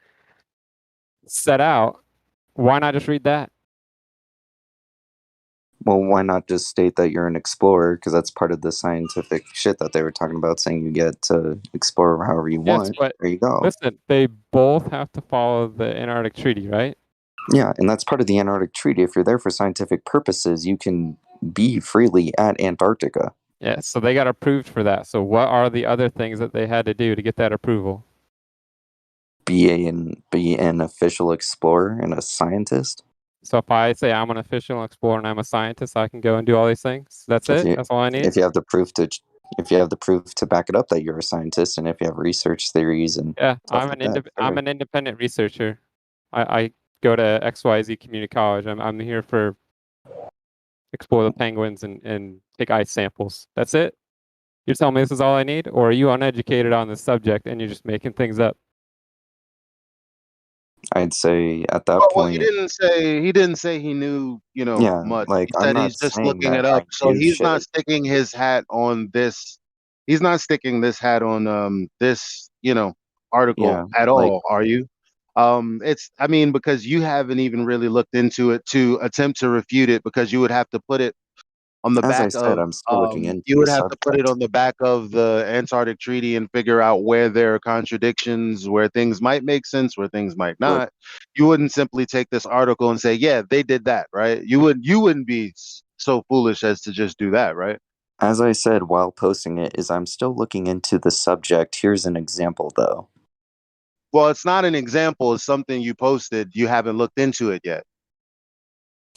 set out, why not just read that? Well, why not just state that you're an explorer? Because that's part of the scientific shit that they were talking about, saying you get to explore however you Yes, want. but there you go. Listen, they both have to follow the Antarctic Treaty, right? Yeah, and that's part of the Antarctic Treaty. If you're there for scientific purposes, you can be freely at Antarctica. Yeah, so they got approved for that. So what are the other things that they had to do to get that approval? Be an official explorer and a scientist. So if I say I'm an official explorer and I'm a scientist, I can go and do all these things. That's it. That's all I need. If you have the proof to back it up that you're a scientist, and if you have research theories and yeah, stuff like that, I'm an independent researcher. I go to XYZ Community College. I'm here for explore the penguins and take ice samples. That's it? You're telling me this is all I need? Or are you uneducated on the subject and you're just making things up? I'd say at that Well, point, he didn't say he knew, yeah, much. like He I'm said he's not just saying looking it that I up. So knew he's not shit. sticking his hat on this. He's not sticking this hat on this, article Yeah, at like all, are you? I mean, because you haven't even really looked into it to attempt to refute it, because you would have to put it on the as I back said, of I'm still looking into you the would have to put it subject. on the back of the Antarctic Treaty and figure out where there are contradictions, where things might make sense, where things might Look, not. You wouldn't simply take this article and say, yeah, they did that, right? You wouldn't be so foolish as to just do that, right? as I said while posting it, is I'm still looking into the subject. Here's an example, though. Well, it's not an example, it's something you posted, you haven't looked into it yet.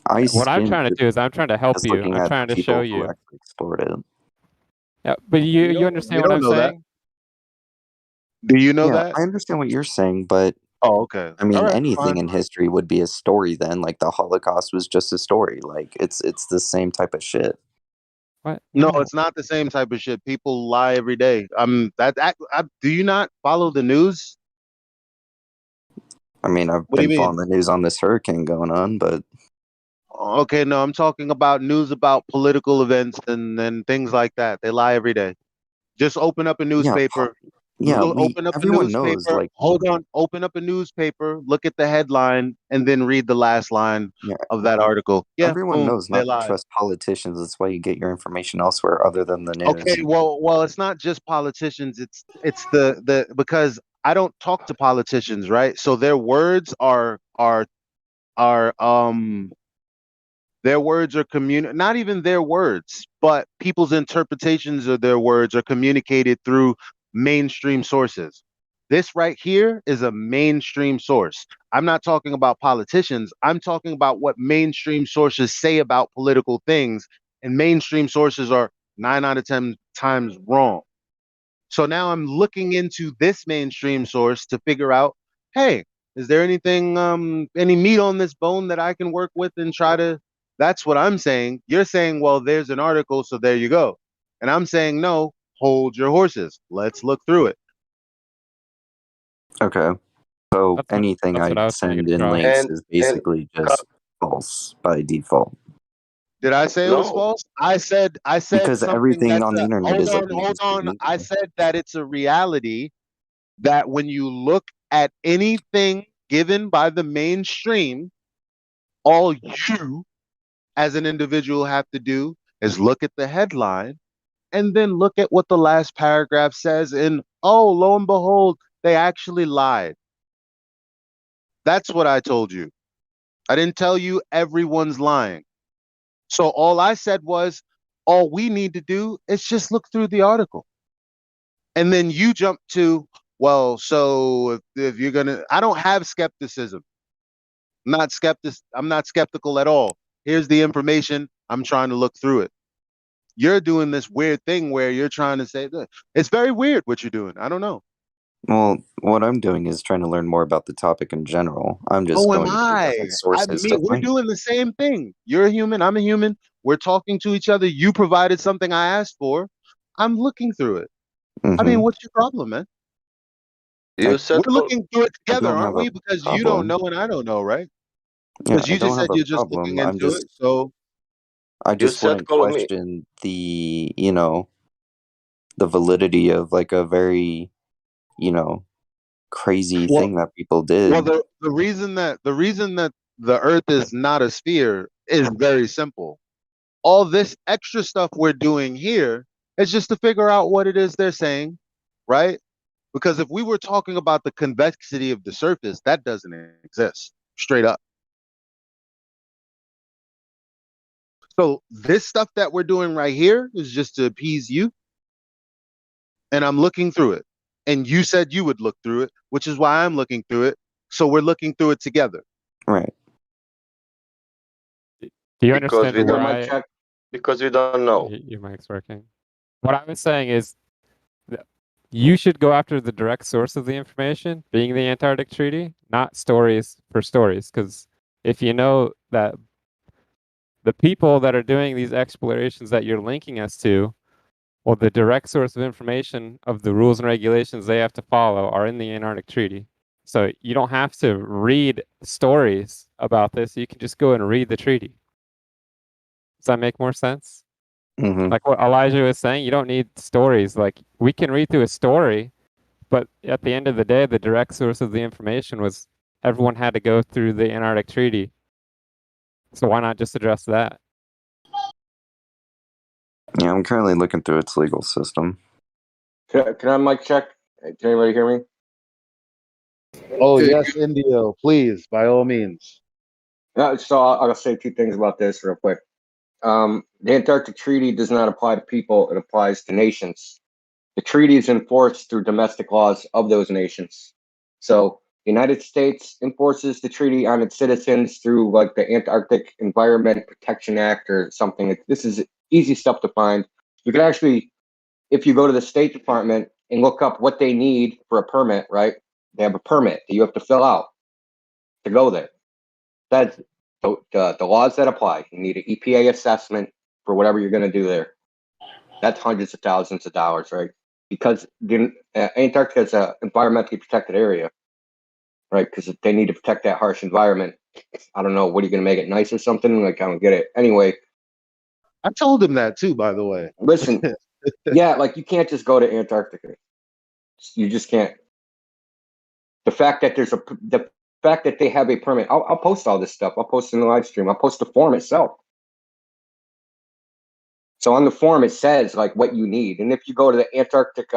I What I'm skimmed trying to it do is I'm trying to help just you. looking I'm at trying to show people who you. actually explored it. Yeah, but you understand You what don't I'm know that. saying? Do you know Yeah, that? I understand what you're saying, but Oh, okay. I All mean, right, anything fine. in history would be a story then. Like the Holocaust was just a story. Like it's the same type of shit. What? No, No. it's not the same type of shit. People lie every day. Do you not follow the news? I mean, I've What do you been mean? following the news on this hurricane going on, but Okay, no, I'm talking about news about political events and things like that. They lie every day. Just open up a yeah, newspaper. Open up a everyone knows. newspaper. Like, Hold on. Open up a newspaper. Look at the headline, and then read the last line yeah, of that article. Yeah, everyone boom. knows They not to lied. trust politicians. That's why you get your information elsewhere other than the Okay, news. well, it's not just politicians. It's the because I don't talk to politicians, right? So their words are their words are not even their words, but people's interpretations of their words are communicated through mainstream sources. This right here is a mainstream source. I'm not talking about politicians. I'm talking about what mainstream sources say about political things, and mainstream sources are 9 out of 10 times wrong. So now I'm looking into this mainstream source to figure out, hey, is there anything, any meat on this bone that I can work with and try to? That's what I'm saying. You're saying, well, there's an article, so there you go. And I'm saying, no, hold your horses. Let's look through it. Okay, so That's anything what I I was thinking, send in Charlie. links And is and basically just false by default Did I say it was no, false? I said because something everything that's on the internet is like hold mainstream on. I media. said that it's a reality that when you look at anything given by the mainstream, all you as an individual have to do is look at the headline and then look at what the last paragraph says. And oh, lo and behold, they actually lied. That's what I told you. I didn't tell you everyone's lying. So all I said was, all we need to do is just look through the article. And then you jump to, well, so if you're gonna, I don't have skepticism. I'm not skeptical at all. Here's the information. I'm trying to look through it. You're doing this weird thing where you're trying to say that it's very weird what you're doing. I don't know. Well, what I'm doing is trying to learn more about the topic in general. I'm just Oh, am going to I? different sources to We're find it. doing the same thing. You're a human. I'm a human. We're talking to each other. You provided something I asked for. I'm looking through it. I mean, Mm-hmm. what's your problem, man? you said We're looking through it I together, don't aren't have a we? Because you don't problem. know and I don't know, right? Yeah, Because I you just don't said have a you're just looking problem. into it. So I you just said wouldn't call me. question the, the validity of like a very, crazy well, thing that people well, did. the reason that the Earth is not a sphere is very simple. All this extra stuff we're doing here is just to figure out what it is they're saying, right? Because if we were talking about the convexity of the surface, that doesn't exist straight up. So this stuff that we're doing right here is just to appease you, and I'm looking through it. And you said you would look through it, which is why I'm looking through it. So we're looking through it together. Right. Do you Because understand we where don't because we don't know. your mic's working? What I was saying is, you should go after the direct source of the information, being the Antarctic Treaty, not stories for stories. Because if you know that the people that are doing these explorations that you're linking us to, well, the direct source of information of the rules and regulations they have to follow are in the Antarctic Treaty. So you don't have to read stories about this. You can just go and read the treaty. Does that make more sense? Mm-hmm. Like what Elijah was saying, you don't need stories. Like we can read through a story, but at the end of the day, the direct source of the information was everyone had to go through the Antarctic Treaty. So why not just address that? Yeah, I'm currently looking through its legal system. Can I mic check? Can anybody hear me? Oh yes, Indio, please, by all means. So I'll say two things about this real quick. The Antarctic Treaty does not apply to people; it applies to nations. The treaty is enforced through domestic laws of those nations. So the United States enforces the treaty on its citizens through like the Antarctic Environment Protection Act or something. This is easy stuff to find. You can actually, if you go to the State Department and look up what they need for a permit, right? They have a permit that you have to fill out to go there. That's the laws that apply. You need an EPA assessment for whatever you're going to do there. That's hundreds of thousands of dollars, right? Because Antarctica is an environmentally protected area, right? Because they need to protect that harsh environment. I don't know. What are you going to make it nice or something? Like, I don't get it. Anyway, I told him that too, by the way. listen, yeah, like you can't just go to Antarctica. You just can't. The fact that the fact that they have a permit, I'll post all this stuff. I'll post it in the live stream. I'll post the form itself. So on the form, it says like what you need. And if you go to the Antarctic,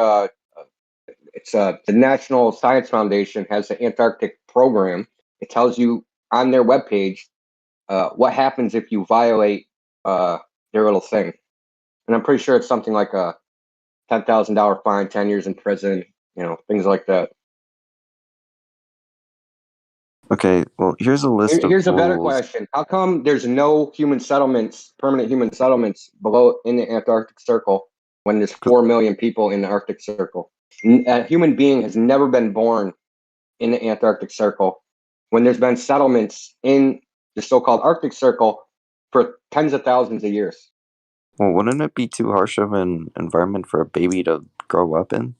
it's the National Science Foundation has the Antarctic program. It tells you on their webpage what happens if you violate their little thing. And I'm pretty sure it's something like a $10,000 fine, 10 years in prison, things like that. Okay, well, here's a list Here's of a better rules. question. How come there's no human settlements, permanent human settlements below in the Antarctic Circle when there's 4 million people in the Arctic Circle? A human being has never been born in the Antarctic Circle when there's been settlements in the so-called Arctic Circle for tens of thousands of years. Well, wouldn't it be too harsh of an environment for a baby to grow up in?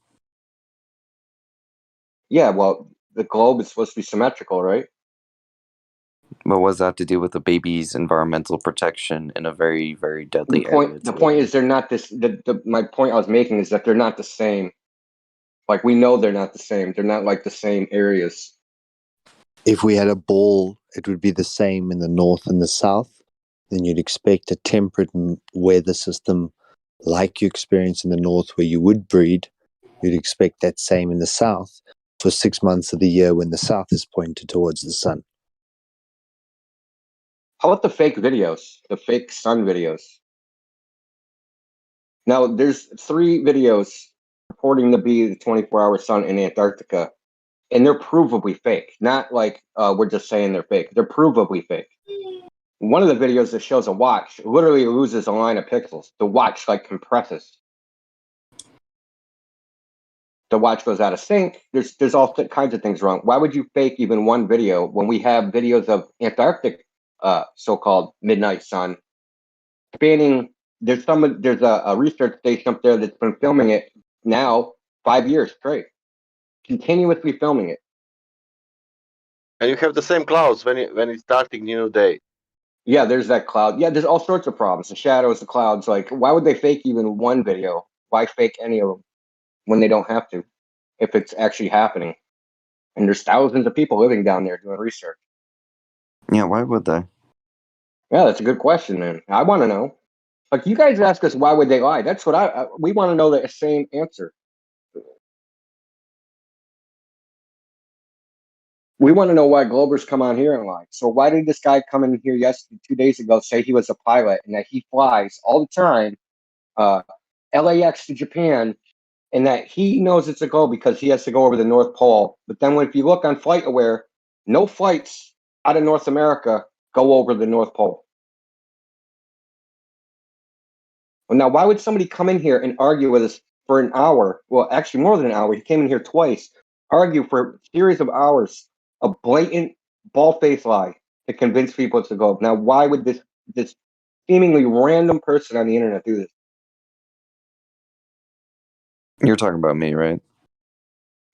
Yeah, well, the globe is supposed to be symmetrical, right? But what does that have to do with the baby's environmental protection in a very, very deadly area? The point is they're not this. My point I was making is that they're not the same. Like we know they're not the same. They're not like the same areas. If we had a ball, it would be the same in the north and the south. Then you'd expect a temperate weather system like you experience in the north where you would breed. You'd expect that same in the south for 6 months of the year when the south is pointed towards the sun. How about the fake videos, the fake sun videos? Now, there's 3 videos purporting to be the 24-hour sun in Antarctica, and they're provably fake. Not like we're just saying they're fake. They're provably fake. One of the videos that shows a watch literally loses a line of pixels. The watch like compresses. The watch goes out of sync. There's all kinds of things wrong. Why would you fake even one video when we have videos of Antarctic so-called midnight sun spanning? There's a research station up there that's been filming it now 5 years straight, continuously filming it. And you have the same clouds when it's starting new day. Yeah, there's that cloud. Yeah, there's all sorts of problems. The shadows, the clouds. Like, why would they fake even one video? Why fake any of them when they don't have to? If it's actually happening, and there's thousands of people living down there doing research. Yeah, why would they? Yeah, that's a good question, man. I want to know. Like, you guys ask us, why would they lie? That's what we want to know the same answer. We want to know why Globers come on here and lie. So why did this guy come in here 2 days ago, say he was a pilot and that he flies all the time, LAX to Japan, and that he knows it's a goal because he has to go over the North Pole. But then if you look on FlightAware, no flights out of North America go over the North Pole. Well, now, why would somebody come in here and argue with us for an hour. Well, actually more than an hour. He came in here twice, argued for a series of hours, a blatant bald-faced lie to convince people to go. Now, why would this seemingly random person on the internet do this? You're talking about me, right?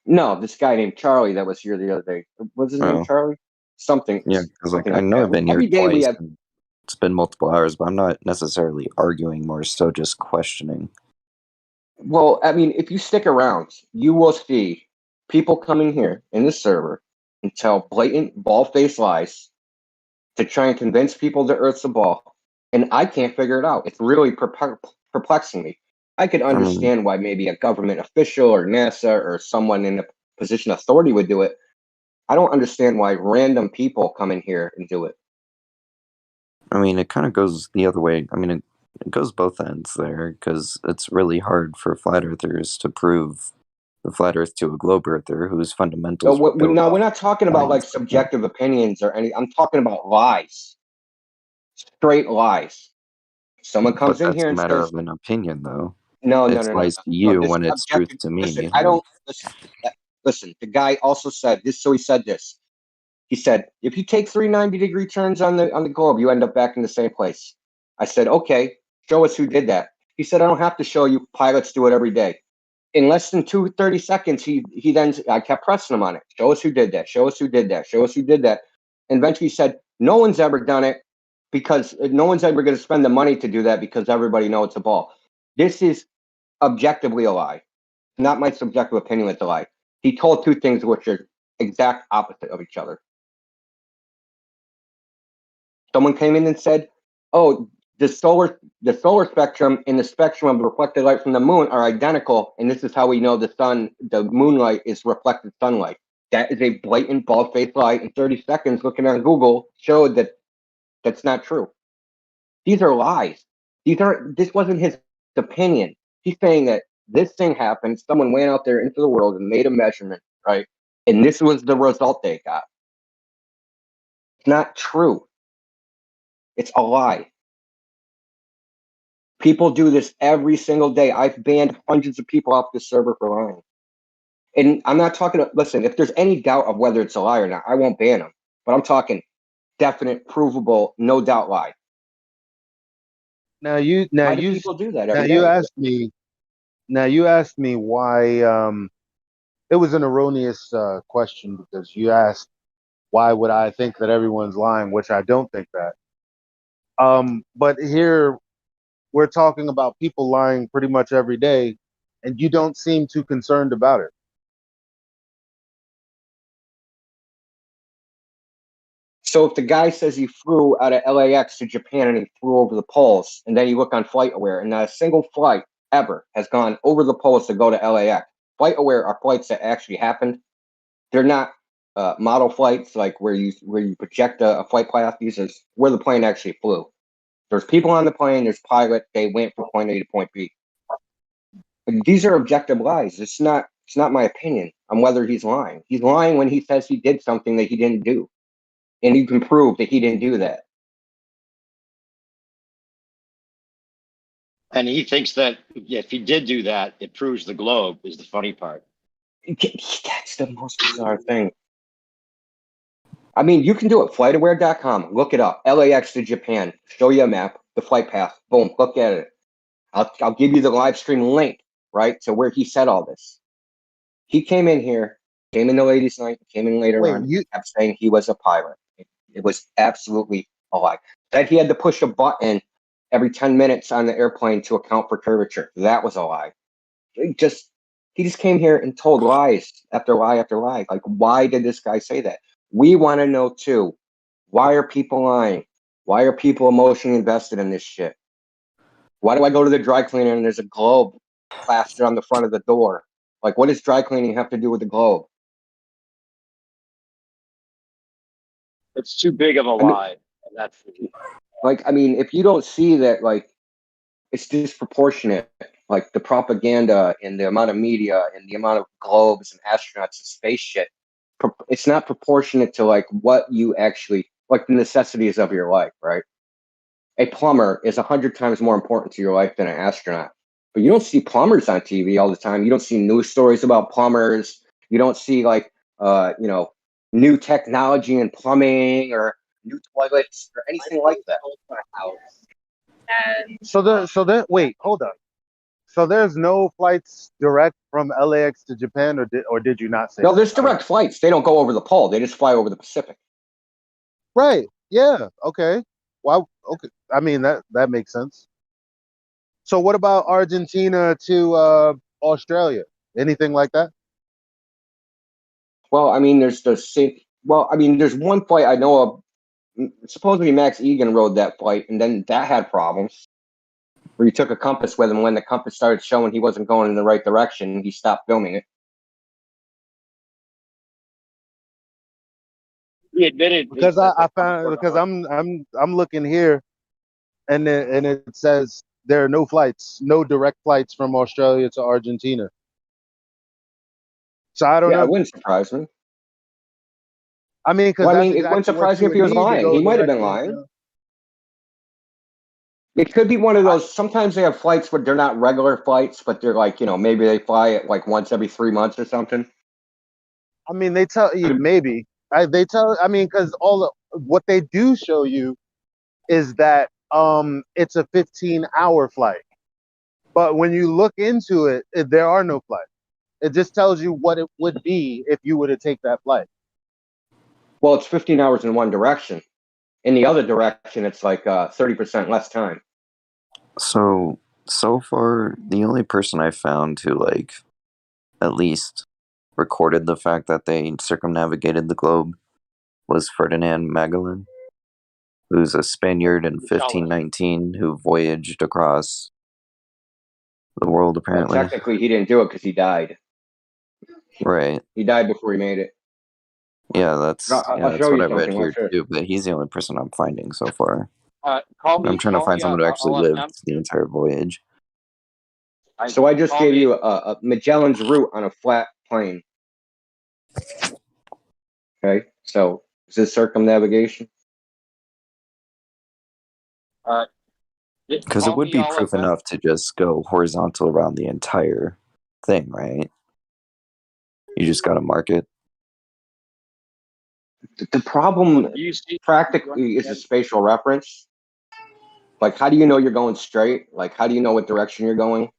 No, this guy named Charlie that was here the other day. What's his name? Oh. Charlie? Something. Yeah, because like something I know that. I've been here Every day we twice. have. And it's been multiple hours, but I'm not necessarily arguing, more so just questioning. Well, I mean, if you stick around, you will see people coming here in the server and tell blatant bald-faced lies to try and convince people the Earth's a ball, and I can't figure it out. It's really perplexing me. I could understand why maybe a government official or NASA or someone in a position of authority would do it. I don't understand why random people come in here and do it. I mean, it kind of goes the other way. I mean, it goes both ends there, because it's really hard for flat earthers to prove the flat Earth to a globe earther whose fundamentals were built No, off we're not talking about like science. subjective opinions or any. I'm talking about lies, straight lies. Someone But comes in that's here a and matter says, of an opinion, though. "No, no, It's no, no, lies no, to no." you This when it's truth objective. to me. Listen, I don't listen. Listen, the guy also said this. So he said this. He said, "If you take 390-degree turns on the globe, you end up back in the same place." I said, "Okay, show us who did that." He said, "I don't have to show you. Pilots do it every day." In less than 30 seconds, he then I kept pressing him on it. Show us who did that. Show us who did that. Show us who did that. And eventually he said, "No one's ever done it because no one's ever going to spend the money to do that because everybody knows it's a ball." This is objectively a lie. Not my subjective opinion, it's a lie. He told two things which are exact opposite of each other. Someone came in and said, "Oh, the solar spectrum and the spectrum of reflected light from the moon are identical, and this is how we know the moonlight is reflected sunlight." That is a blatant bald-faced lie. In 30 seconds, looking on Google showed that that's not true. These are lies. This wasn't his opinion. He's saying that this thing happened. Someone went out there into the world and made a measurement, right? And this was the result they got. It's not true. It's a lie. People do this every single day. I've banned hundreds of people off this server for lying. And I'm not talking, listen, if there's any doubt of whether it's a lie or not, I won't ban them. But I'm talking definite, provable, no doubt lie. Why do people do that now every you day? asked me why it was an erroneous question, because you asked why would I think that everyone's lying, which I don't think that. But here we're talking about people lying pretty much every day, and you don't seem too concerned about it. So if the guy says he flew out of LAX to Japan and he flew over the poles, and then you look on FlightAware, and not a single flight ever has gone over the poles to go to LAX. FlightAware are flights that actually happened. They're not model flights like where you project a flight path. These are where the plane actually flew. There's people on the plane. There's pilot. They went from point A to point B. But these are objective lies. It's not my opinion on whether he's lying. He's lying when he says he did something that he didn't do, and you can prove that he didn't do that. And he thinks that if he did do that, it proves the globe is the funny part. That's the most bizarre thing. I mean, you can do it. FlightAware.com. Look it up. LAX to Japan. Show you a map, the flight path. Boom. Look at it. I'll give you the live stream link, right, to where he said all this. He came in here, came in the ladies' night, came in later on, kept saying he was a pilot. It was absolutely a lie. That he had to push a button every 10 minutes on the airplane to account for curvature. That was a lie. He just came here and told lies after lie after lie. Like, why did this guy say that? We want to know too. Why are people lying? Why are people emotionally invested in this shit? Why do I go to the dry cleaner and there's a globe plastered on the front of the door? Like, what does dry cleaning have to do with the globe? It's too big of a lie. And that's like, I mean, if you don't see that, like, it's disproportionate, like the propaganda and the amount of media and the amount of globes and astronauts and space shit, it's not proportionate to like what you actually, like the necessities of your life, right? A plumber is 100 times more important to your life than an astronaut. But you don't see plumbers on TV all the time. You don't see news stories about plumbers. You don't see like new technology in plumbing or new toilets or anything like that. Wait, hold up. So there's no flights direct from LAX to Japan, or did you not say No, that? there's direct flights. They don't go over the pole. They just fly over the Pacific. Right. Yeah. Okay. Well, okay. I mean that makes sense. So what about Argentina to Australia? Anything like that? Well, I mean, there's one flight I know of. Supposedly Max Egan rode that flight, and then that had problems. Where he took a compass with him. When the compass started showing he wasn't going in the right direction, he stopped filming it. He admitted Because I'm looking here, and it says there are no direct flights from Australia to Argentina. So I don't know. It wouldn't surprise me. I mean, because it wouldn't surprise me if he was lying. He might have been lying. It could be one of those. Sometimes they have flights where they're not regular flights, but they're like, maybe they fly it like once every 3 months or something. I mean, they tell you maybe. I mean, because what they do show you is that it's a 15-hour flight. But when you look into it, there are no flights. It just tells you what it would be if you were to take that flight. Well, it's 15 hours in one direction. In the other direction, it's like 30% less time. So far, the only person I found who, like, at least recorded the fact that they circumnavigated the globe was Ferdinand Magellan, who's a Spaniard in 1519 who voyaged across the world, apparently. Well, technically, he didn't do it because he died. Right. He died before he made it. Yeah, that's I'll that's show what you I read something. here too. But he's the only person I'm finding so far. Call me. I'm trying to find someone who actually I'll have lived the entire voyage. So I just gave you a Magellan's route on a flat plane. Okay, so is this circumnavigation? Because it would be proof enough to just go horizontal around the entire thing, right? You just got to mark it. The problem practically is a spatial reference. Like, how do you know you're going straight? Like, how do you know what direction you're going?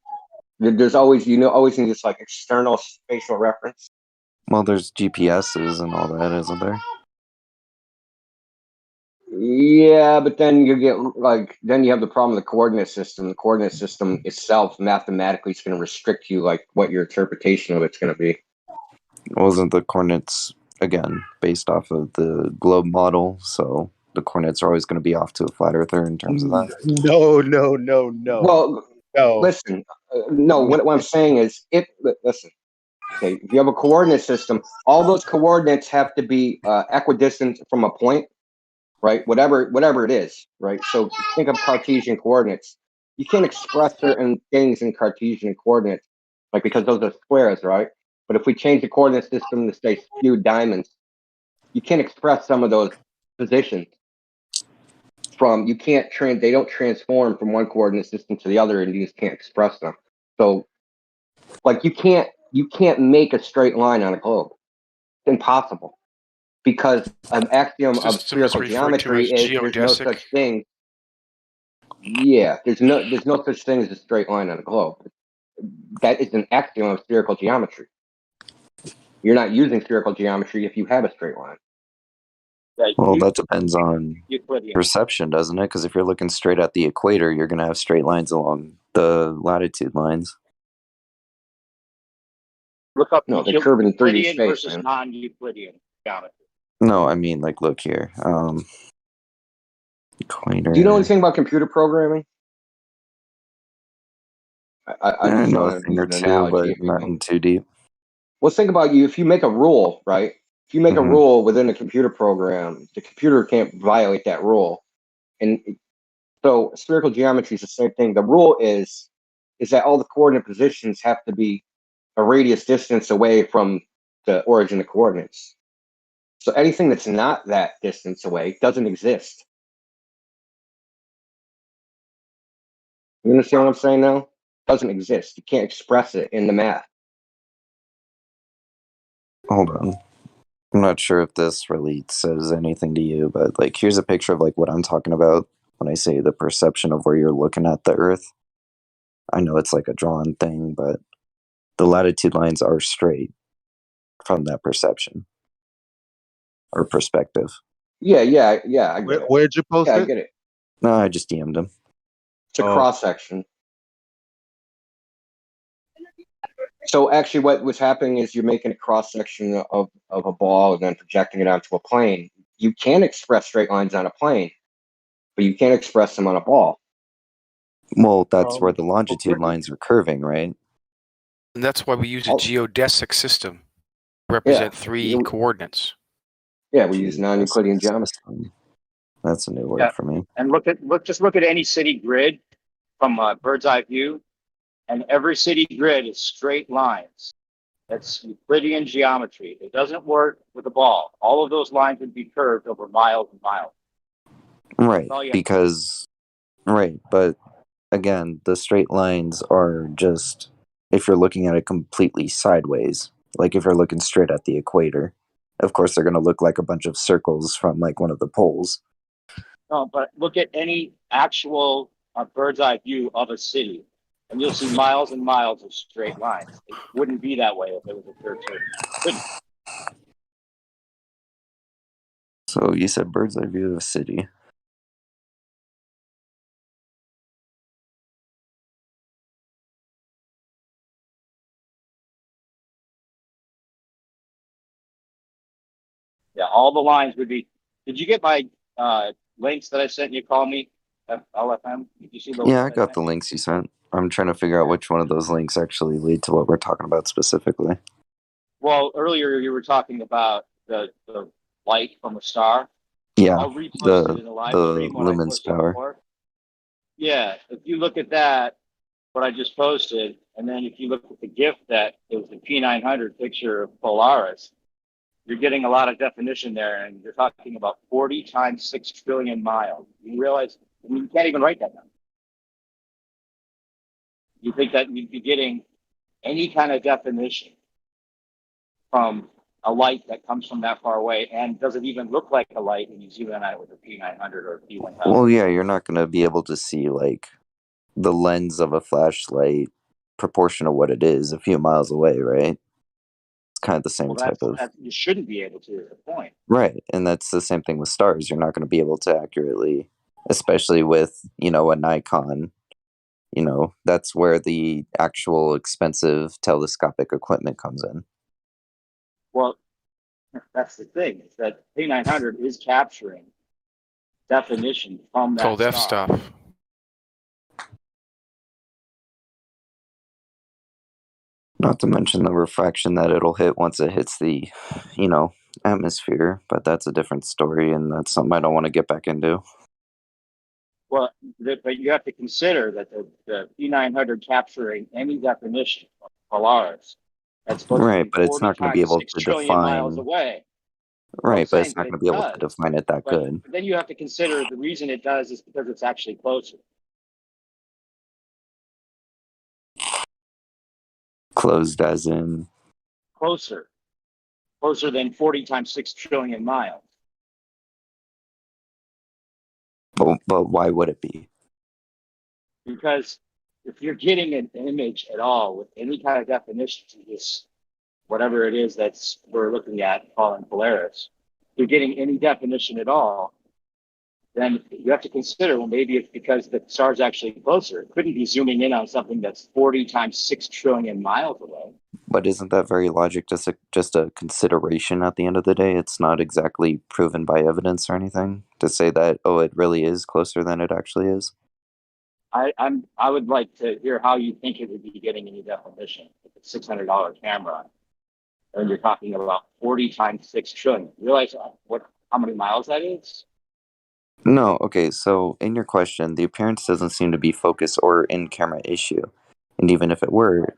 There's always, always need this like external spatial reference. Well, there's GPSs and all that, isn't there? Yeah, but then you get then you have the problem of the coordinate system. The coordinate system itself mathematically is going to restrict you, like what your interpretation of it's going to be. Wasn't the coordinates, again, based off of the globe model? So the coordinates are always going to be off to a flat earther in terms of that? No. Well, no. Listen, no. What I'm saying is, listen. Okay, if you have a coordinate system, all those coordinates have to be equidistant from a point, right? Whatever it is, right? So think of Cartesian coordinates. You can't express certain things in Cartesian coordinates, like because those are squares, right? But if we change the coordinate system to say skewed diamonds, you can't express some of those positions. They don't transform from one coordinate system to the other, and you just can't express them. So, like you can't make a straight line on a globe. It's impossible because an axiom of spherical geometry is there's no such thing. Yeah, there's no such thing as a straight line on a globe. That is an axiom of spherical geometry. You're not using spherical geometry if you have a straight line. Well, that depends on perception, doesn't it? Because if you're looking straight at the equator, you're going to have straight lines along the latitude lines. Look up they're curving in 3D Euclidean space, versus man. non-Euclidean geometry. No, I mean, like, look here. Equator. Do you know anything about computer programming? I just know a want to thing use or an two, analogy. but not in too deep. Let's think about if you make a rule, right? If you make a rule within a computer program, the computer can't violate that rule. And so spherical geometry is the same thing. The rule is that all the coordinate positions have to be a radius distance away from the origin of coordinates. So anything that's not that distance away doesn't exist. You understand what I'm saying now? doesn't exist. You can't express it in the math. Hold on. I'm not sure if this really says anything to you, but like here's a picture of like what I'm talking about when I say the perception of where you're looking at the Earth. I know it's like a drawn thing, but the latitude lines are straight from that perception or perspective. Yeah. I get it. Where'd you post Yeah, I it? get it. No, I just DM'd him. It's a cross section. So actually, what was happening is you're making a cross section of a ball and then projecting it onto a plane. You can express straight lines on a plane, but you can't express them on a ball. Well, that's where the longitude lines are curving, right? And that's why we use a geodesic system to represent three coordinates. Yeah, we use non-Euclidean geometry. That's a new word for me. And look at any city grid from a bird's eye view, and every city grid is straight lines. That's Euclidean geometry. It doesn't work with a ball. All of those lines would be curved over miles and miles. Right, Oh, yeah. because but again, the straight lines are just if you're looking at it completely sideways, like if you're looking straight at the equator. Of course, they're going to look like a bunch of circles from like one of the poles. No, but look at any actual bird's eye view of a city, and you'll see miles and miles of straight lines. It wouldn't be that way if it was a third surface. Couldn't. So you said bird's eye view of a city. Yeah, all the lines would be. Did you get my links that I sent you? Call me LFM. Did you see the? Yeah, I got the links you sent. I'm trying to figure out which one of those links actually lead to what we're talking about specifically. Well, earlier you were talking about the light from a star. Yeah, I'll repost it in a live the stream when I luminous posted power. before. Yeah, if you look at that, what I just posted, and then if you look at the GIF that it was the P900 picture of Polaris, you're getting a lot of definition there, and you're talking about 40 times 6 trillion miles. You realize, I mean, you can't even write that down. You think that you'd be getting any kind of definition from a light that comes from that far away, and does it even look like a light when you zoom in on it with a P900 or a P1000? Well, yeah, you're not going to be able to see like the lens of a flashlight proportion of what it is a few miles away, right? It's kind of the same type of. You shouldn't be able to, at the point. Right, and that's the same thing with stars. You're not going to be able to accurately, especially with, a Nikon, that's where the actual expensive telescopic equipment comes in. Well, that's the thing, is that P900 is capturing definition from that Cold F star. stuff. Not to mention the refraction that it'll hit once it hits the, atmosphere, but that's a different story, and that's something I don't want to get back into. Well, but you have to consider that the P900 capturing any definition of Polaris, that's supposed to be Right, but it's not going to be able 6 to trillion miles define. away. Right, but it's saying not that going to it be able to does, define it that good. Then you have to consider the reason it does is because it's actually closer. Closed as in. Closer than 40 times 6 trillion miles. But why would it be? Because if you're getting an image at all with any kind of definition to this, whatever it is that's we're looking at calling Polaris, if you're getting any definition at all, then you have to consider, well, maybe it's because the star's actually closer. It couldn't be zooming in on something that's 40 times 6 trillion miles away. But isn't that very logic just a consideration at the end of the day? It's not exactly proven by evidence or anything to say that, it really is closer than it actually is. I would like to hear how you think it would be getting any definition with a $600 camera, and you're talking about 40 times 6 trillion. You realize how many miles that is? No, okay, so in your question, the appearance doesn't seem to be focus or in-camera issue. And even if it were,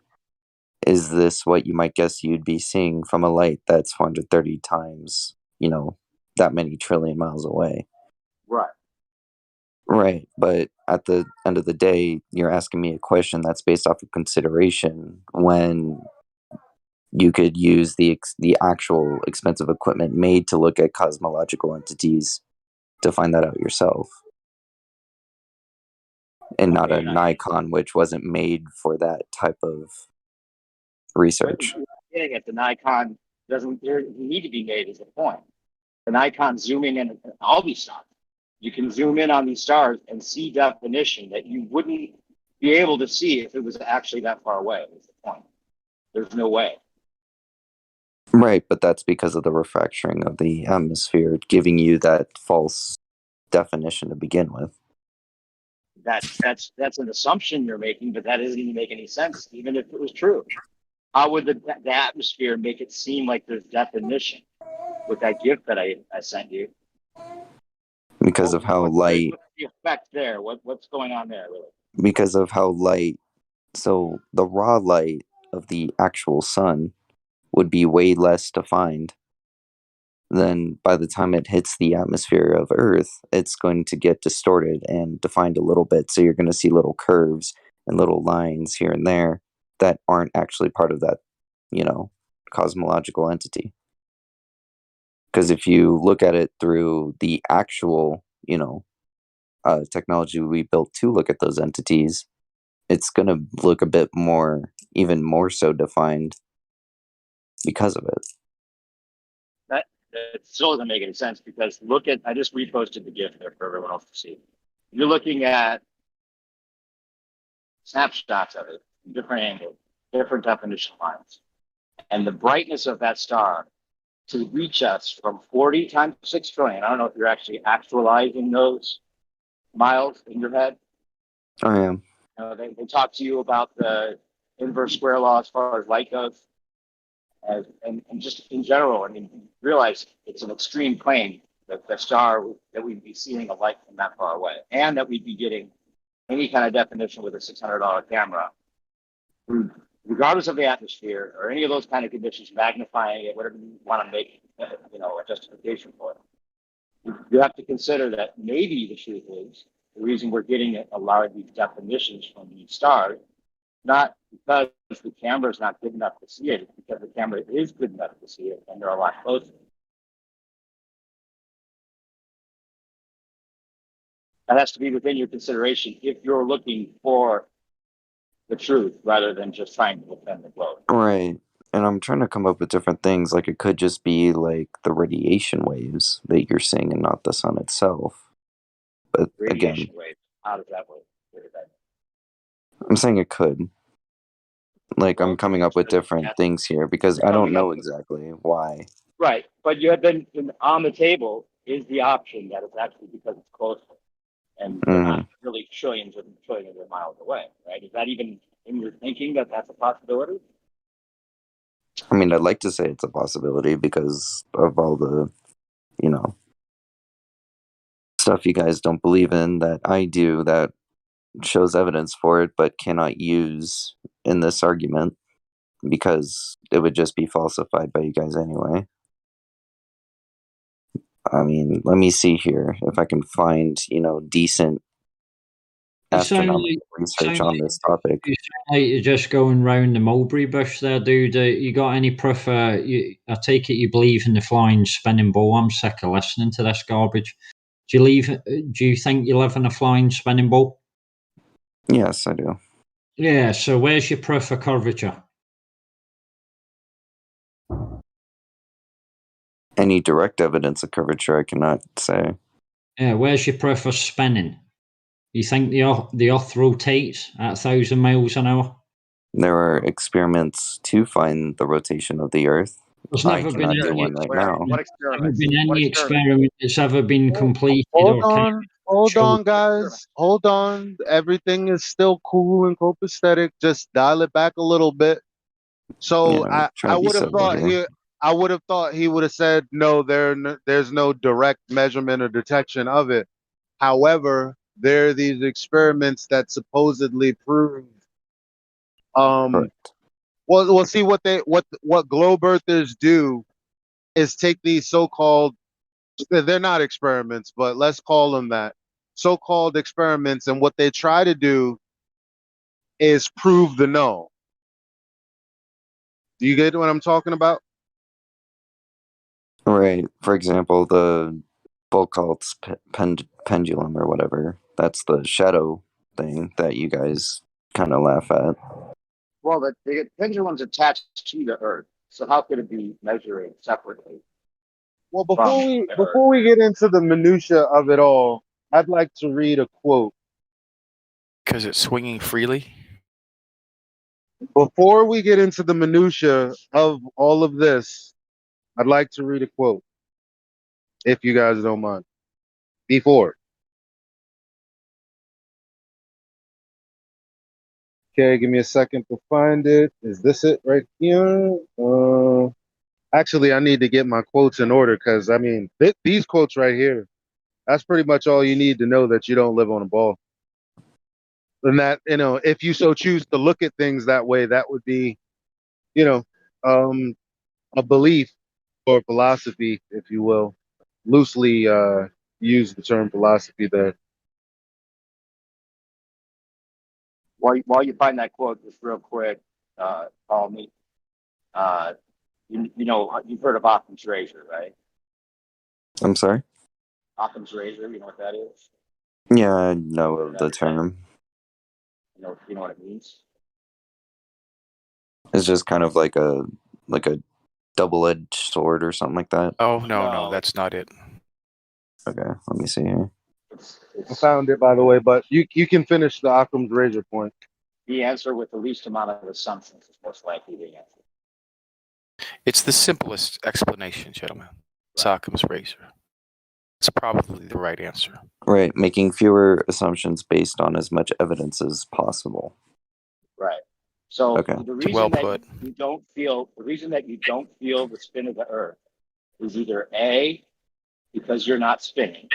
is this what you might guess you'd be seeing from a light that's 430 times, that many trillion miles away? Right. Right, but at the end of the day, you're asking me a question that's based off of consideration when you could use the actual expensive equipment made to look at cosmological entities to find that out yourself, and not a Nikon, which wasn't made for that type of research. Getting at the Nikon doesn't need to be made is the point. The Nikon zooming in all these stars. You can zoom in on these stars and see definition that you wouldn't be able to see if it was actually that far away. Is the point. There's no way. Right, but that's because of the refracturing of the atmosphere, giving you that false definition to begin with. That's an assumption you're making, but that doesn't even make any sense, even if it was true. How would the atmosphere make it seem like there's definition with that gift that I sent you? Because of how light. What's the effect there? What's going on there, really? Because of how light. So the raw light of the actual sun would be way less defined. Then by the time it hits the atmosphere of Earth, it's going to get distorted and defined a little bit. So you're going to see little curves and little lines here and there that aren't actually part of that, cosmological entity. Because if you look at it through the actual, technology we built to look at those entities, it's going to look a bit more, even more so defined because of it. It still doesn't make any sense because I just reposted the GIF there for everyone else to see. You're looking at snapshots of it, different angles, different definition lines. And the brightness of that star to reach us from 40 times 6 trillion. I don't know if you're actually actualizing those miles in your head. I am. They talk to you about the inverse square law as far as light goes. And just in general, realize it's an extreme claim that the star that we'd be seeing a light from that far away, and that we'd be getting any kind of definition with a $600 camera, regardless of the atmosphere or any of those kind of conditions, magnifying it, whatever you want to make, a justification for it. You have to consider that maybe the truth is the reason we're getting a lot of these definitions from these stars, not because the camera is not good enough to see it, it's because the camera is good enough to see it and they're a lot closer. That has to be within your consideration if you're looking for the truth rather than just trying to defend the globe. Right. And I'm trying to come up with different things. Like it could just be like the radiation waves that you're seeing and not the sun itself. But radiation again, waves, how does that work? I'm saying it could. Like I'm coming up with different things here because I don't know exactly why. Right, but you have been on the table is the option that it's actually because it's closer, and they're not really trillions of miles away, right? Is that even in your thinking that that's a possibility? I mean, I'd like to say it's a possibility because of all the, stuff you guys don't believe in that I do that shows evidence for it, but cannot use in this argument because it would just be falsified by you guys anyway. I mean, let me see here if I can find, decent astronomical research on this topic. You sound like you're just going round the mulberry bush there, dude. You got any proof? I take it you believe in the flying spinning ball. I'm sick of listening to this garbage. Do you think you live in a flying spinning ball? Yes, I do. Yeah, so where's your proof of curvature? Any direct evidence of curvature, I cannot say. Yeah, where's your proof of spinning? You think the Earth rotates at 1,000 miles an hour? There are experiments to find the rotation of the Earth. There's never been any experiment that's ever been completed. Hold on, guys. Hold on. Everything is still cool and copacetic. Just dial it back a little bit. So I would have thought he would have said no. There's no direct measurement or detection of it. However, there are these experiments that supposedly prove. We'll see what globe earthers do is take these so-called, they're not experiments, but let's call them that, so-called experiments, and what they try to do is prove the no. Do you get what I'm talking about? Right. For example, the Foucault's pendulum or whatever. That's the shadow thing that you guys kind of laugh at. Well, the pendulum's attached to the Earth, so how could it be measuring separately? Well, before we get into the minutia of it all, I'd like to read a quote. Because it's swinging freely? Before we get into the minutia of all of this, I'd like to read a quote, if you guys don't mind. Before. Okay, give me a second to find it. Is this it right here? Actually, I need to get my quotes in order because, I mean, these quotes right here, that's pretty much all you need to know that you don't live on a ball. And that, you know, if you so choose to look at things that way, that would be, you know, a belief or philosophy, if you will. Loosely use the term philosophy there. While you find that quote, just real quick, call me. You know, you've heard of Occam's razor, right? I'm sorry? Occam's razor, you know what that is? Yeah, I know the term. You know what it means? It's just kind of like a double-edged sword or something like that. Oh, no, that's not it. Okay, let me see here. I found it, by the way, but you can finish the Occam's razor point. The answer with the least amount of assumptions is most likely the answer. It's the simplest explanation, gentlemen. It's Occam's razor. It's probably the right answer. Right, making fewer assumptions based on as much evidence as possible. Right. So Okay. the reason that you don't feel the spin of the Earth is either A, because you're not spinning,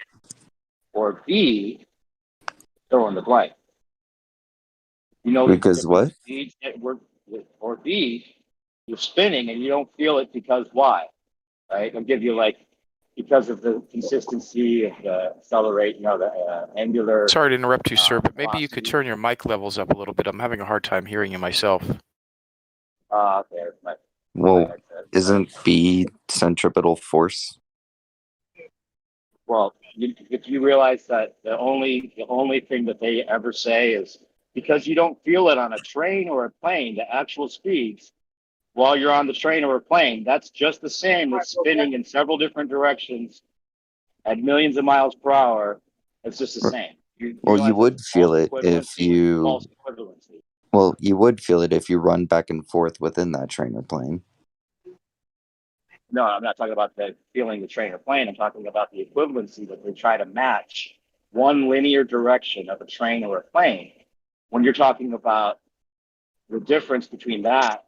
or B, fill in the blank. You know, because what? Speeds that or B, you're spinning and you don't feel it because why? Right? I'll give you because of the consistency of the accelerate, the angular. Sorry to interrupt you, sir, but maybe you could turn your mic levels up a little bit. I'm having a hard time hearing you myself. Okay. Well, isn't B centripetal force? Well, if you realize that the only thing that they ever say is because you don't feel it on a train or a plane, the actual speeds while you're on the train or a plane, that's just the same as spinning in several different directions at millions of miles per hour. It's just the same. You would feel it if you. False equivalency. Well, you would feel it if you run back and forth within that train or plane. No, I'm not talking about feeling the train or plane. I'm talking about the equivalency that they try to match one linear direction of a train or a plane. When you're talking about the difference between that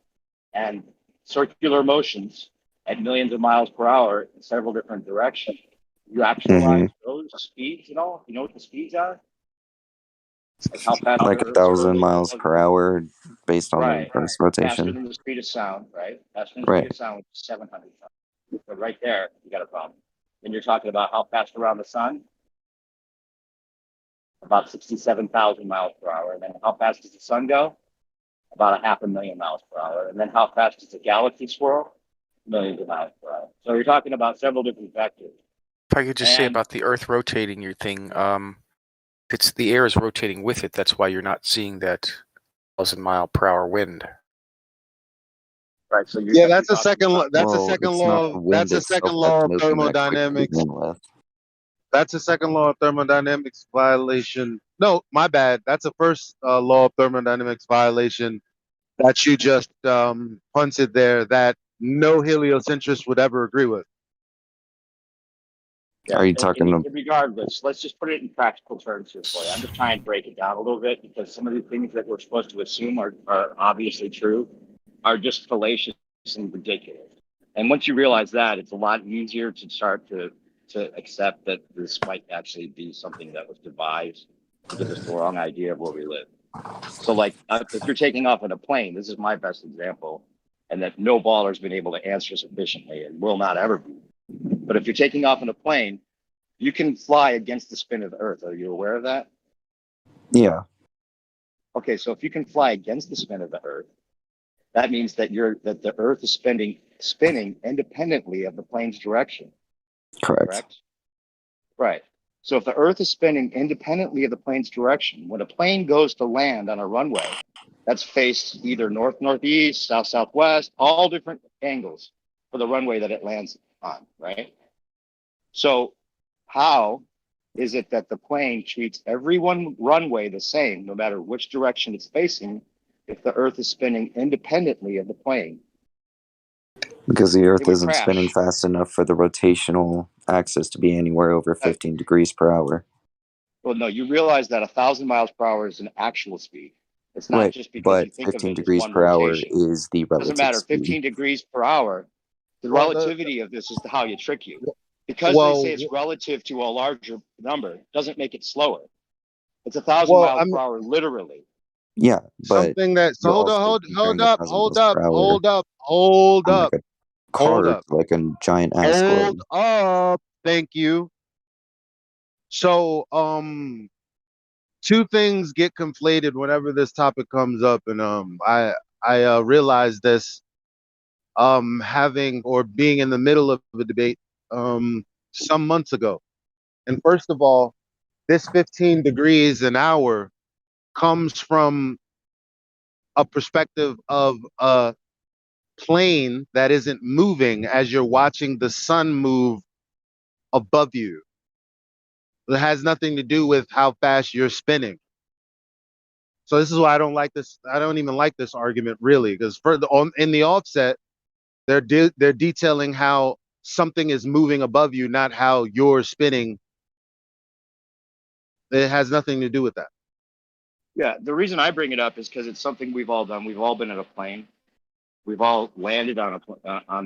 and circular motions at millions of miles per hour in several different directions, you actualize those speeds at all? You know what the speeds are? Like how fast? Like 1,000 miles per hour based on the Earth's rotation. Faster than the speed of sound, right? Faster than the speed of sound, which is 700 times. But right there, you got a problem. Then you're talking about how fast around the sun? About 67,000 miles per hour. And then how fast does the sun go? About 500,000 miles per hour. And then how fast does the galaxy swirl? Millions of miles per hour. So you're talking about several different vectors. If I could just say about the Earth rotating your thing, it's the air is rotating with it. That's why you're not seeing that 1,000-mile-per-hour wind. Right. So that's a second law. That's a second law. That's a second law of thermodynamics. That's a second law of thermodynamics violation. No, my bad. That's a first law of thermodynamics violation that you just punted there that no heliocentrist would ever agree with. Yeah, Are you talking regardless, let's just put it in practical terms here for you. I'm just trying to break it down a little bit because some of the things that we're supposed to assume are obviously true are just fallacious and ridiculous. And once you realize that, it's a lot easier to start to accept that this might actually be something that was devised to give us the wrong idea of where we live. So if you're taking off in a plane, this is my best example, and that no baller's been able to answer sufficiently and will not ever be. But if you're taking off in a plane You can fly against the spin of the Earth. Are you aware of that? Yeah. Okay, so if you can fly against the spin of the Earth, that means that the Earth is spinning independently of the plane's direction. Correct. Right. So if the Earth is spinning independently of the plane's direction, when a plane goes to land on a runway that's faced either north-northeast, south-southwest, all different angles for the runway that it lands on, right? So how is it that the plane treats every one runway the same, no matter which direction it's facing, if the Earth is spinning independently of the plane? Because the Earth It would isn't spinning crash. fast enough for the rotational axis to be anywhere over 15 degrees per hour. Well, no, you realize that 1,000 miles per hour is an actual speed. It's not Right, just because you but think of 15 it as degrees one per hour rotation. is the It doesn't relative matter. speed. 15 degrees per hour, the Well, relativity of this is how you trick you. Because they say it's relative to a larger number, doesn't make it slower. It's 1,000 miles per hour, literally. Yeah, but something that so you're hold also up, comparing 1,000 miles per hour hold on up, like a hold card, up, like a giant ass hold globe. up. Thank you. So, two things get conflated whenever this topic comes up, and I realized this having or being in the middle of a debate some months ago. And first of all, this 15 degrees an hour comes from a perspective of a plane that isn't moving as you're watching the sun move above you. It has nothing to do with how fast you're spinning. So this is why I don't like this. I don't even like this argument really, because further on in the offset, they're detailing how something is moving above you, not how you're spinning. It has nothing to do with that. Yeah, the reason I bring it up is because it's something we've all done. We've all been in a plane. We've all landed on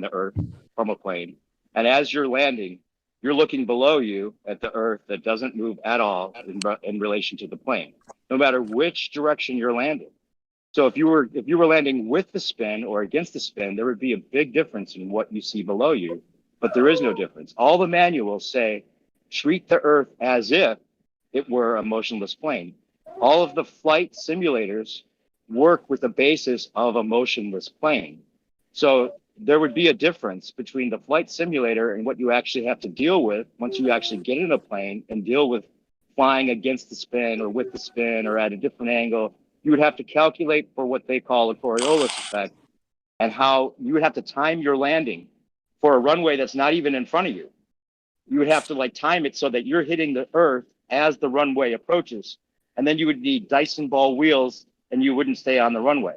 the Earth from a plane. And as you're landing, you're looking below you at the Earth that doesn't move at all in relation to the plane, no matter which direction you're landing. So if you were landing with the spin or against the spin, there would be a big difference in what you see below you. But there is no difference. All the manuals say treat the Earth as if it were a motionless plane. All of the flight simulators work with the basis of a motionless plane. So there would be a difference between the flight simulator and what you actually have to deal with once you actually get in a plane and deal with flying against the spin or with the spin or at a different angle. You would have to calculate for what they call a Coriolis effect and how you would have to time your landing for a runway that's not even in front of you. You would have to like time it so that you're hitting the Earth as the runway approaches. And then you would need Dyson ball wheels and you wouldn't stay on the runway.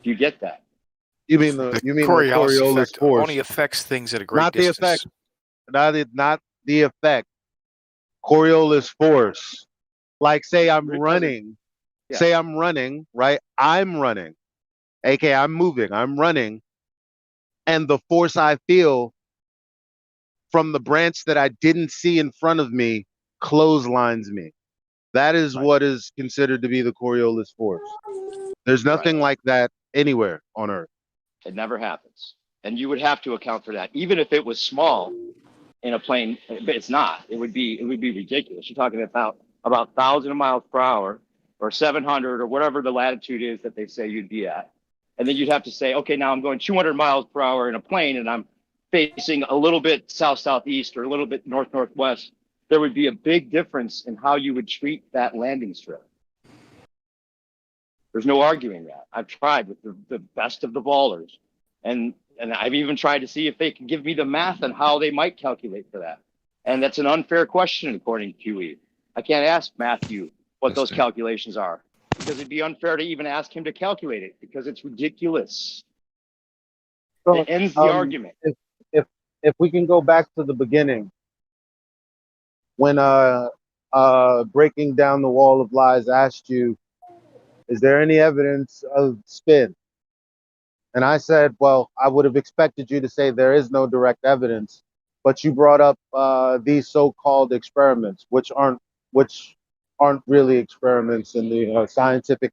Do you get that? You mean the Coriolis effect force only affects things at a great not the distance. effect, not the effect. Coriolis force. Like say I'm running, say I'm running, right? I'm running, aka I'm moving, I'm running, and the force I feel from the branch that I didn't see in front of me clotheslines me. That is what is considered to be the Coriolis force. There's nothing like that anywhere on Earth. It never happens. And you would have to account for that. Even if it was small in a plane, but it's not. It would be ridiculous. You're talking about 1,000 miles per hour or 700 or whatever the latitude is that they say you'd be at. And then you'd have to say, okay, now I'm going 200 miles per hour in a plane and I'm facing a little bit south-southeast or a little bit north-northwest. There would be a big difference in how you would treat that landing strip. There's no arguing that. I've tried with the best of the ballers. And I've even tried to see if they can give me the math on how they might calculate for that. And that's an unfair question, according to QE. I can't ask Matthew what those calculations are because it'd be unfair to even ask him to calculate it because it's ridiculous. So, it ends the argument. If we can go back to the beginning, when Breaking Down the Wall of Lies asked you, is there any evidence of spin? And I said, well, I would have expected you to say there is no direct evidence, but you brought up these so-called experiments, which aren't really experiments in the scientific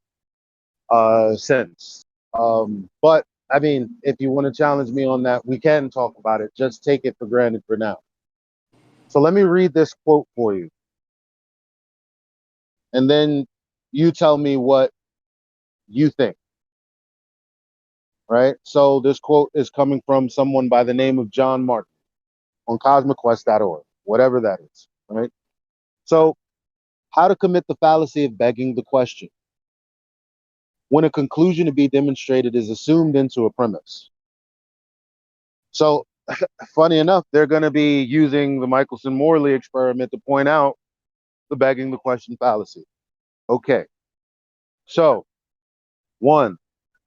sense. But I mean, if you want to challenge me on that, we can talk about it. Just take it for granted for now. So let me read this quote for you. And then you tell me what you think. Right? So this quote is coming from someone by the name of John Martin on cosmicquest.org, whatever that is. Right? So, how to commit the fallacy of begging the question. When a conclusion to be demonstrated is assumed into a premise. So, funny enough, they're going to be using the Michelson-Morley experiment to point out the begging the question fallacy. Okay. So, 1,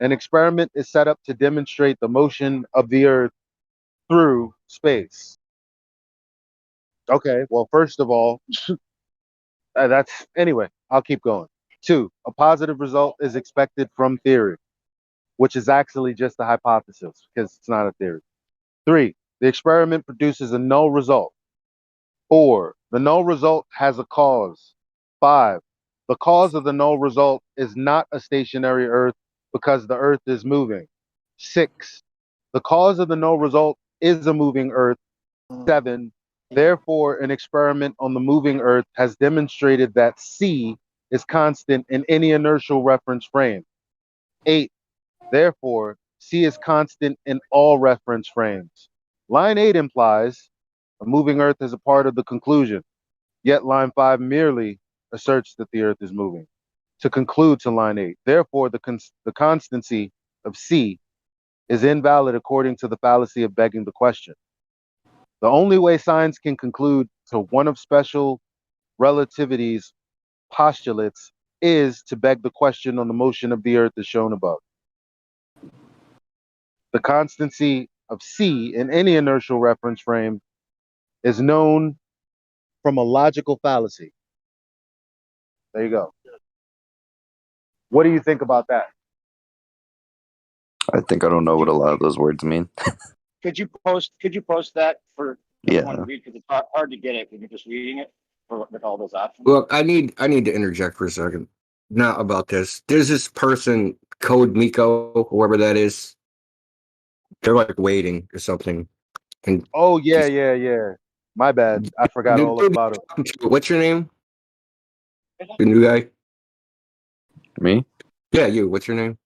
an experiment is set up to demonstrate the motion of the Earth through space. Okay, well, first of all, that's anyway, I'll keep going. 2, a positive result is expected from theory, which is actually just a hypothesis because it's not a theory. 3, the experiment produces a null result. 4, the null result has a cause. 5, the cause of the null result is not a stationary Earth because the Earth is moving. 6, the cause of the null result is a moving Earth. 7, therefore, an experiment on the moving Earth has demonstrated that C is constant in any inertial reference frame. 8, therefore, C is constant in all reference frames. Line 8 implies a moving Earth is a part of the conclusion, yet line 5 merely asserts that the Earth is moving. To conclude to line 8, therefore, the constancy of C is invalid according to the fallacy of begging the question. The only way science can conclude to one of special relativity's postulates is to beg the question on the motion of the Earth as shown above. The constancy of C in any inertial reference frame is known from a logical fallacy. There you go. What do you think about that? I think I don't know what a lot of those words mean. Could you post that for everyone to Yeah. read? Because it's hard to get it when you're just reading it with all those options. Look, I need to interject for a second. Not about this. There's this person, Code Miko, whoever that is. They're like waiting or something. And oh yeah. My bad. I forgot all about it. What's your name? The new guy? Me? Yeah, you. What's your name?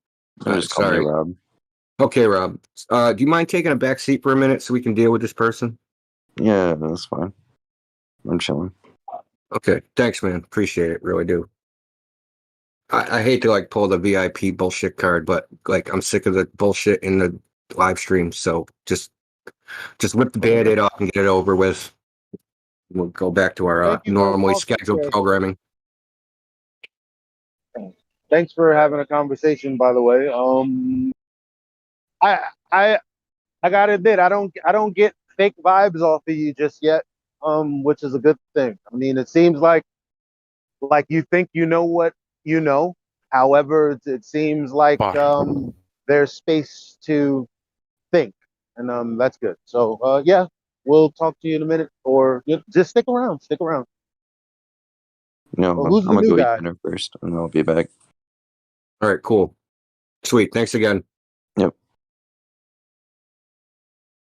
Just call me Rob. Okay, Rob. Do you mind taking a back seat for a minute so we can deal with this person? Yeah, that's fine. I'm chilling. Okay, thanks, man. Appreciate it. Really do. I hate to like pull the VIP bullshit card, but like I'm sick of the bullshit in the live stream. So just whip the band-aid off and get it over with. We'll go back to our normally scheduled programming. Thanks for having a conversation, by the way. I gotta admit, I don't get fake vibes off of you just yet, which is a good thing. I mean, it seems like you think you know what you know. However, it seems like there's space to think, and that's good. So yeah, we'll talk to you in a minute, or just stick around. Stick around. No, well, who's I'm the gonna new go guy? eat dinner first, and then I'll be back. All right, cool. Sweet. Thanks again. Yep.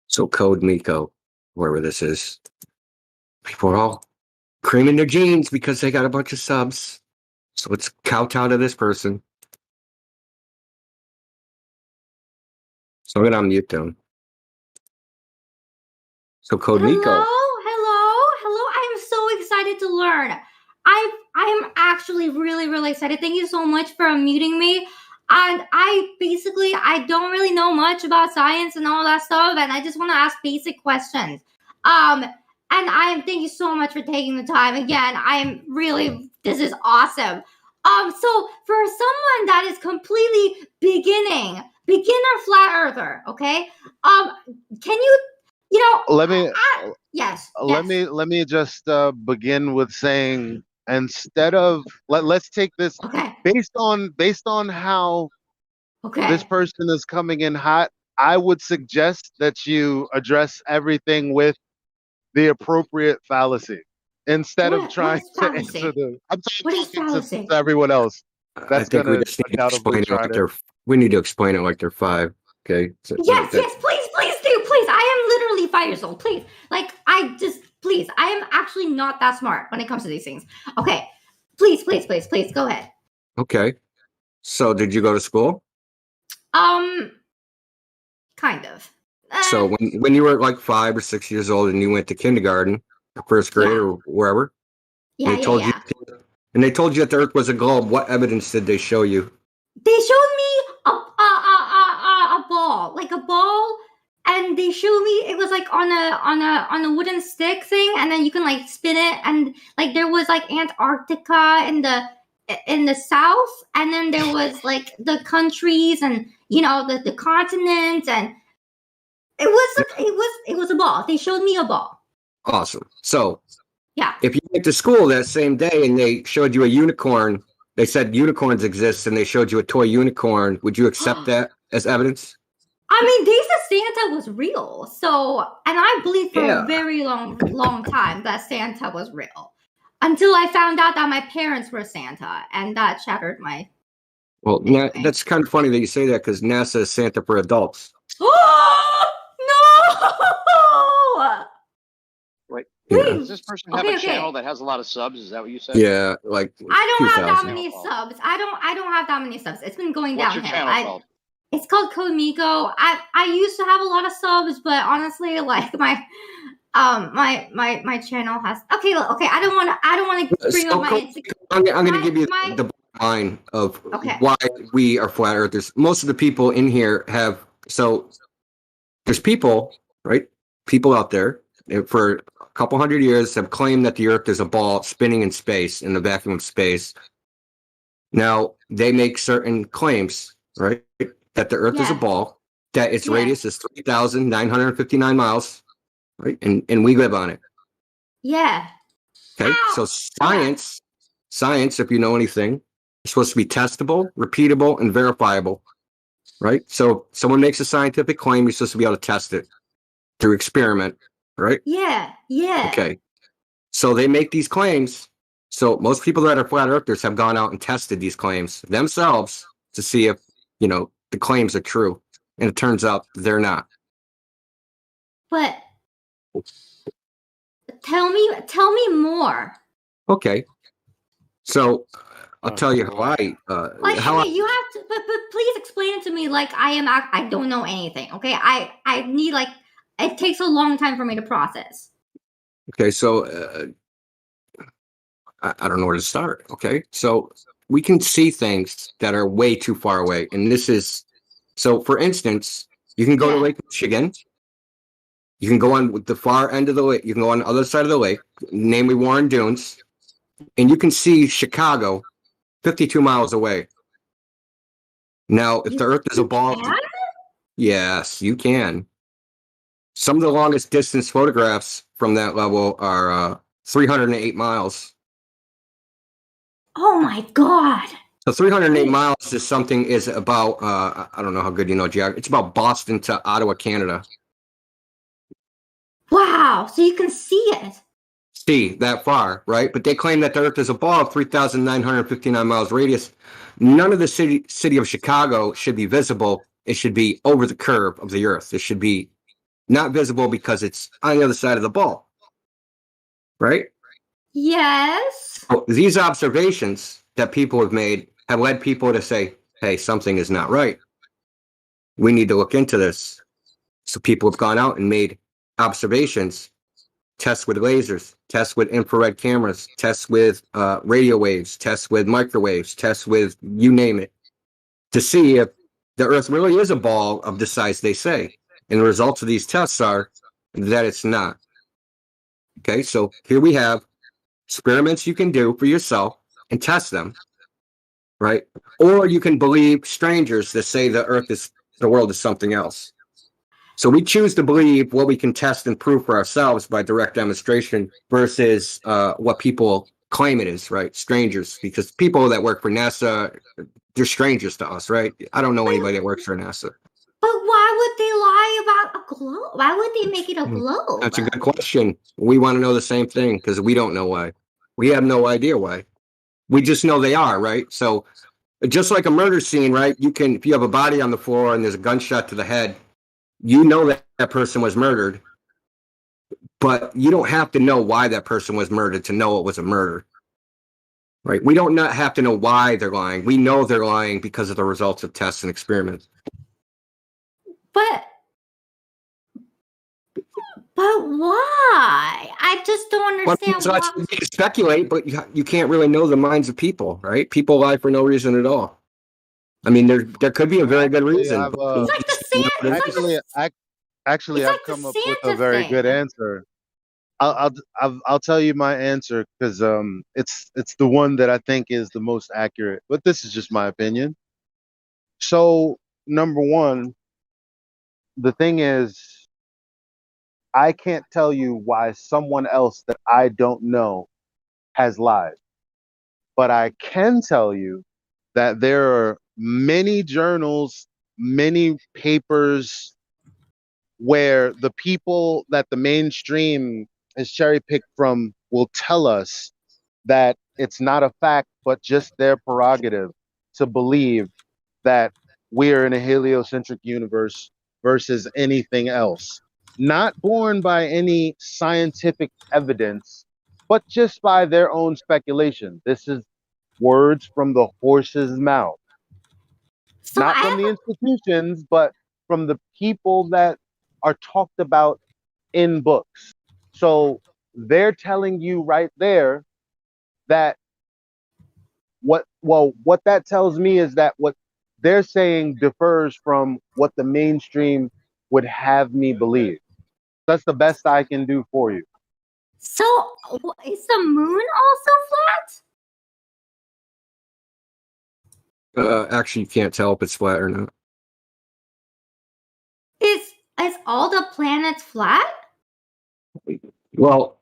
So Code Miko, whoever this is, people are all creaming their jeans because they got a bunch of subs. So let's kowtow to this person. So I'm gonna unmute them. So Code Miko. Hello. I am so excited to learn. I am actually really excited. Thank you so much for unmuting me. And I don't really know much about science and all that stuff, and I just want to ask basic questions. And thank you so much for taking the time. Again, this is awesome. So for someone that is completely beginner flat earther, okay? Can you Let me yes. let me just begin with saying, instead of let's take this based on how this person is coming in hot. I would suggest that you address everything with the appropriate fallacy instead of trying to answer the. I'm talking to everyone else. That's I think we gonna just need to undoubtedly explain it try like to. we need to explain it like they're 5. Okay. So yes, please do. Please. I am literally 5 years old. Please. please. I am actually not that smart when it comes to these things. Okay, please, go ahead. Okay. So did you go to school? Kind of. So when you were like 5 or 6 years old and you went to kindergarten, or first grade, or wherever, Yeah, and they told you that the Earth was a globe, what evidence did they show you? They showed me a ball, like a ball, and they showed me it was like on a wooden stick thing, and then you can like spin it, and like there was like Antarctica in the south, and then there was like the countries and the continents, and it was a ball. They showed me a ball. Awesome. So Yeah. if you went to school that same day and they showed you a unicorn, they said unicorns exist, and they showed you a toy unicorn, would you accept that as evidence? I mean, they said Santa was real, so, and I believed for a very long time that Santa was real, until I found out that my parents were Santa, and that shattered my. Well, that's kind of funny that you say that, because NASA is Santa for adults. Oh no! Wait, Yeah. does this person have a channel that has a lot of subs? Is that what you said? Yeah, like I don't have that 2,000. many subs. I don't have that many subs. It's been going What's downhill. your channel called? It's called Code Miko. I used to have a lot of subs, but honestly, like my channel has okay. I don't want to bring up my. I'm going to give you the line of why we are flat earthers. Most of the people in here have, so there's people, right? People out there for a couple hundred years have claimed that the Earth is a ball spinning in space, in the vacuum of space. Now they make certain claims, right? That the Earth is a ball, that its radius is 3,959 miles, right? And we live on it. Yeah. Okay. So science, if you know anything, is supposed to be testable, repeatable, and verifiable, right? So someone makes a scientific claim, you're supposed to be able to test it through experiment, right? Yeah. Okay. So they make these claims. So most people that are flat earthers have gone out and tested these claims themselves to see if, the claims are true. And it turns out they're not. But tell me more. Okay. So I'll tell you how I You have to, but please explain it to me like I don't know anything. Okay, I need it takes a long time for me to process. Okay, so I don't know where to start. Okay, so we can see things that are way too far away, and this is so. For instance, you can go to Lake Michigan. You can go on with the far end of the lake. You can go on the other side of the lake, namely Warren Dunes, and you can see Chicago 52 miles away. Now, if the Earth is a ball, yes, you can. Some of the longest distance photographs from that level are 308 miles. Oh my God. So 308 miles is about, I don't know how good you know geography. It's about Boston to Ottawa, Canada. Wow. So you can see it. See that far, right? But they claim that the Earth is a ball of 3,959 miles radius. None of the city of Chicago should be visible. It should be over the curve of the Earth. It should be not visible because it's on the other side of the ball, right? Yes. So these observations that people have made have led people to say, hey, something is not right. We need to look into this. So people have gone out and made observations, tests with lasers, tests with infrared cameras, tests with radio waves, tests with microwaves, tests with you name it, to see if the Earth really is a ball of the size they say. And the results of these tests are that it's not. Okay, so here we have experiments you can do for yourself and test them, right? Or you can believe strangers that say the world is something else. So we choose to believe what we can test and prove for ourselves by direct demonstration versus what people claim it is, right? Strangers, because people that work for NASA, they're strangers to us, right? I don't know anybody that works for NASA. But why would they lie about a globe? Why would they make it a globe? That's a good question. We want to know the same thing because we don't know why. We have no idea why. We just know they are, right? So just like a murder scene, right? If you have a body on the floor and there's a gunshot to the head, you know that person was murdered, but you don't have to know why that person was murdered to know it was a murder. Right? We don't not have to know why they're lying. We know they're lying because of the results of tests and experiments. But why? I just don't understand So why. you can speculate, but you can't really know the minds of people, right? People lie for no reason at all. I mean, there could be a very good reason. I've, but It's like the sand. Actually, it's I've like the come up with a Santa very thing. good answer. I'll tell you my answer because it's the one that I think is the most accurate. But this is just my opinion. So number one, the thing is, I can't tell you why someone else that I don't know has lied, but I can tell you that there are many journals, many papers where the people that the mainstream has cherry picked from will tell us that it's not a fact, but just their prerogative to believe that we're in a heliocentric universe versus anything else. Not born by any scientific evidence, but just by their own speculation. This is words from the horse's mouth. So Not from the institutions, but from the people that are talked about in books. So they're telling you right there that what that tells me is that what they're saying differs from what the mainstream would have me believe. That's the best I can do for you. So is the moon also flat? Actually, you can't tell if it's flat or not. Is all the planets flat? Well,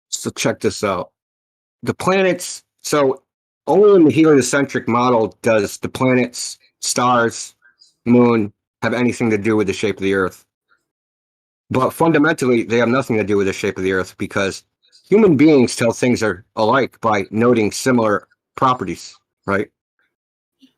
so check this out. The planets, so only in the heliocentric model does the planets, stars, moon have anything to do with the shape of the Earth. But fundamentally, they have nothing to do with the shape of the Earth because human beings tell things are alike by noting similar properties, right?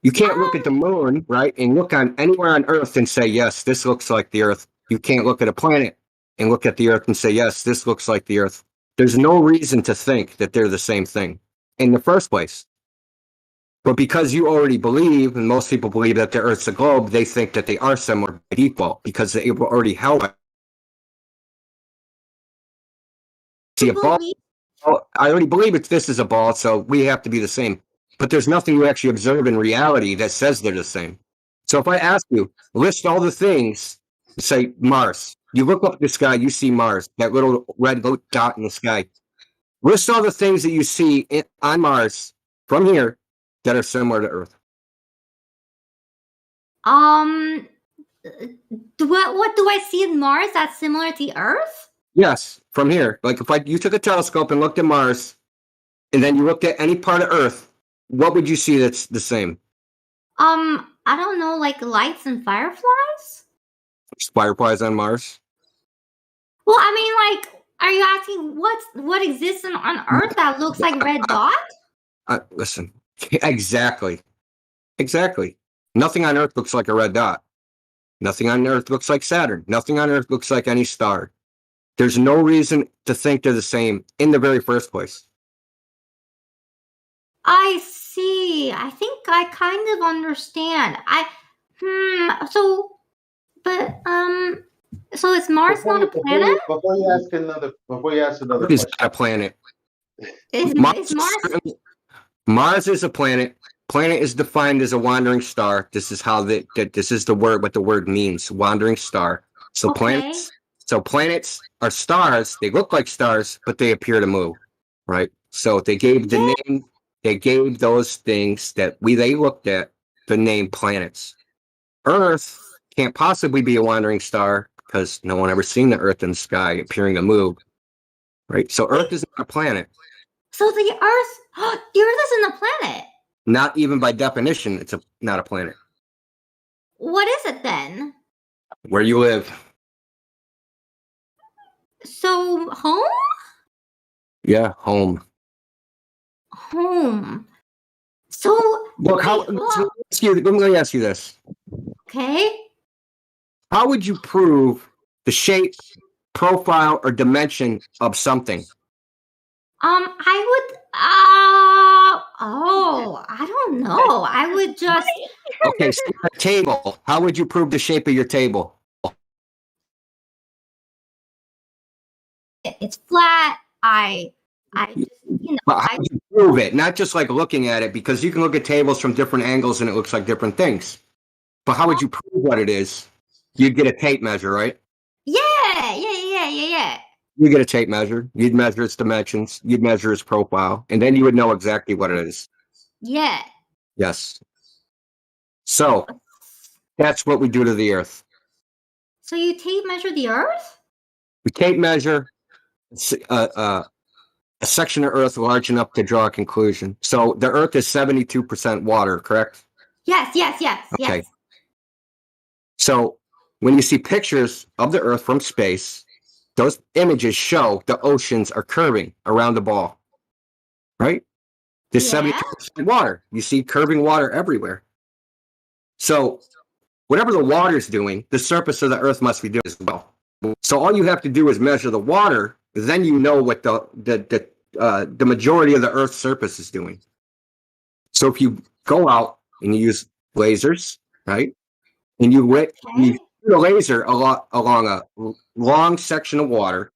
You can't look at the moon, right, and look on anywhere on Earth and say, yes, this looks like the Earth. You can't look at a planet and look at the Earth and say, yes, this looks like the Earth. There's no reason to think that they're the same thing in the first place. But because you already believe, and most people believe that the Earth's a globe, they think that they are similar by default because they were already held. See a ball? I already believe this is a ball, so we have to be the same. But there's nothing you actually observe in reality that says they're the same. So if I ask you, list all the things, say Mars. You look up at the sky, you see Mars, that little red dot in the sky. List all the things that you see on Mars from here that are similar to Earth. What do I see in Mars that's similar to Earth? Yes, from here. Like if you took a telescope and looked at Mars, and then you looked at any part of Earth, what would you see that's the same? I don't know, like lights and fireflies? Fireflies on Mars? Well, I mean, like, are you asking what exists on Earth that looks like red dot? Listen, exactly. Nothing on Earth looks like a red dot. Nothing on Earth looks like Saturn. Nothing on Earth looks like any star. There's no reason to think they're the same in the very first place. I see. I think I kind of understand. So is Mars not a planet? Before you ask another It's question. a planet. Is Mars? Mars is a planet. Planet is defined as a wandering star. This is how this is the word, what the word means, wandering star. So planets are stars. They look like stars, but they appear to move, right? So they gave the name. They gave those things that they looked at the name planets. Earth can't possibly be a wandering star because no one ever seen the Earth in the sky appearing to move, right? So Earth is not a planet. So the Earth isn't a planet. Not even by definition, it's not a planet. What is it then? Where you live. So home? Yeah, home. Home. So look, let me ask you this. Okay. How would you prove the shape profile, or dimension of something? I would. I don't know. I would just. Okay, so a table. How would you prove the shape of your table? It's flat. I just, But how would you prove it? Not just like looking at it, because you can look at tables from different angles and it looks like different things. But how would you prove what it is? You'd get a tape measure, right? Yeah. You get a tape measure. You'd measure its dimensions. You'd measure its profile, and then you would know exactly what it is. Yeah. Yes. So that's what we do to the Earth. So you tape measure the Earth? We tape measure a section of Earth large enough to draw a conclusion. So the Earth is 72% water, correct? Yes. Okay. So when you see pictures of the Earth from space, those images show the oceans are curving around the ball, right? There's 72% water. You see curving water everywhere. So whatever the water's doing, the surface of the Earth must be doing as well. So all you have to do is measure the water, then you know what the majority of the Earth's surface is doing. So if you go out and you use lasers, right, and you shoot a laser along a long section of water,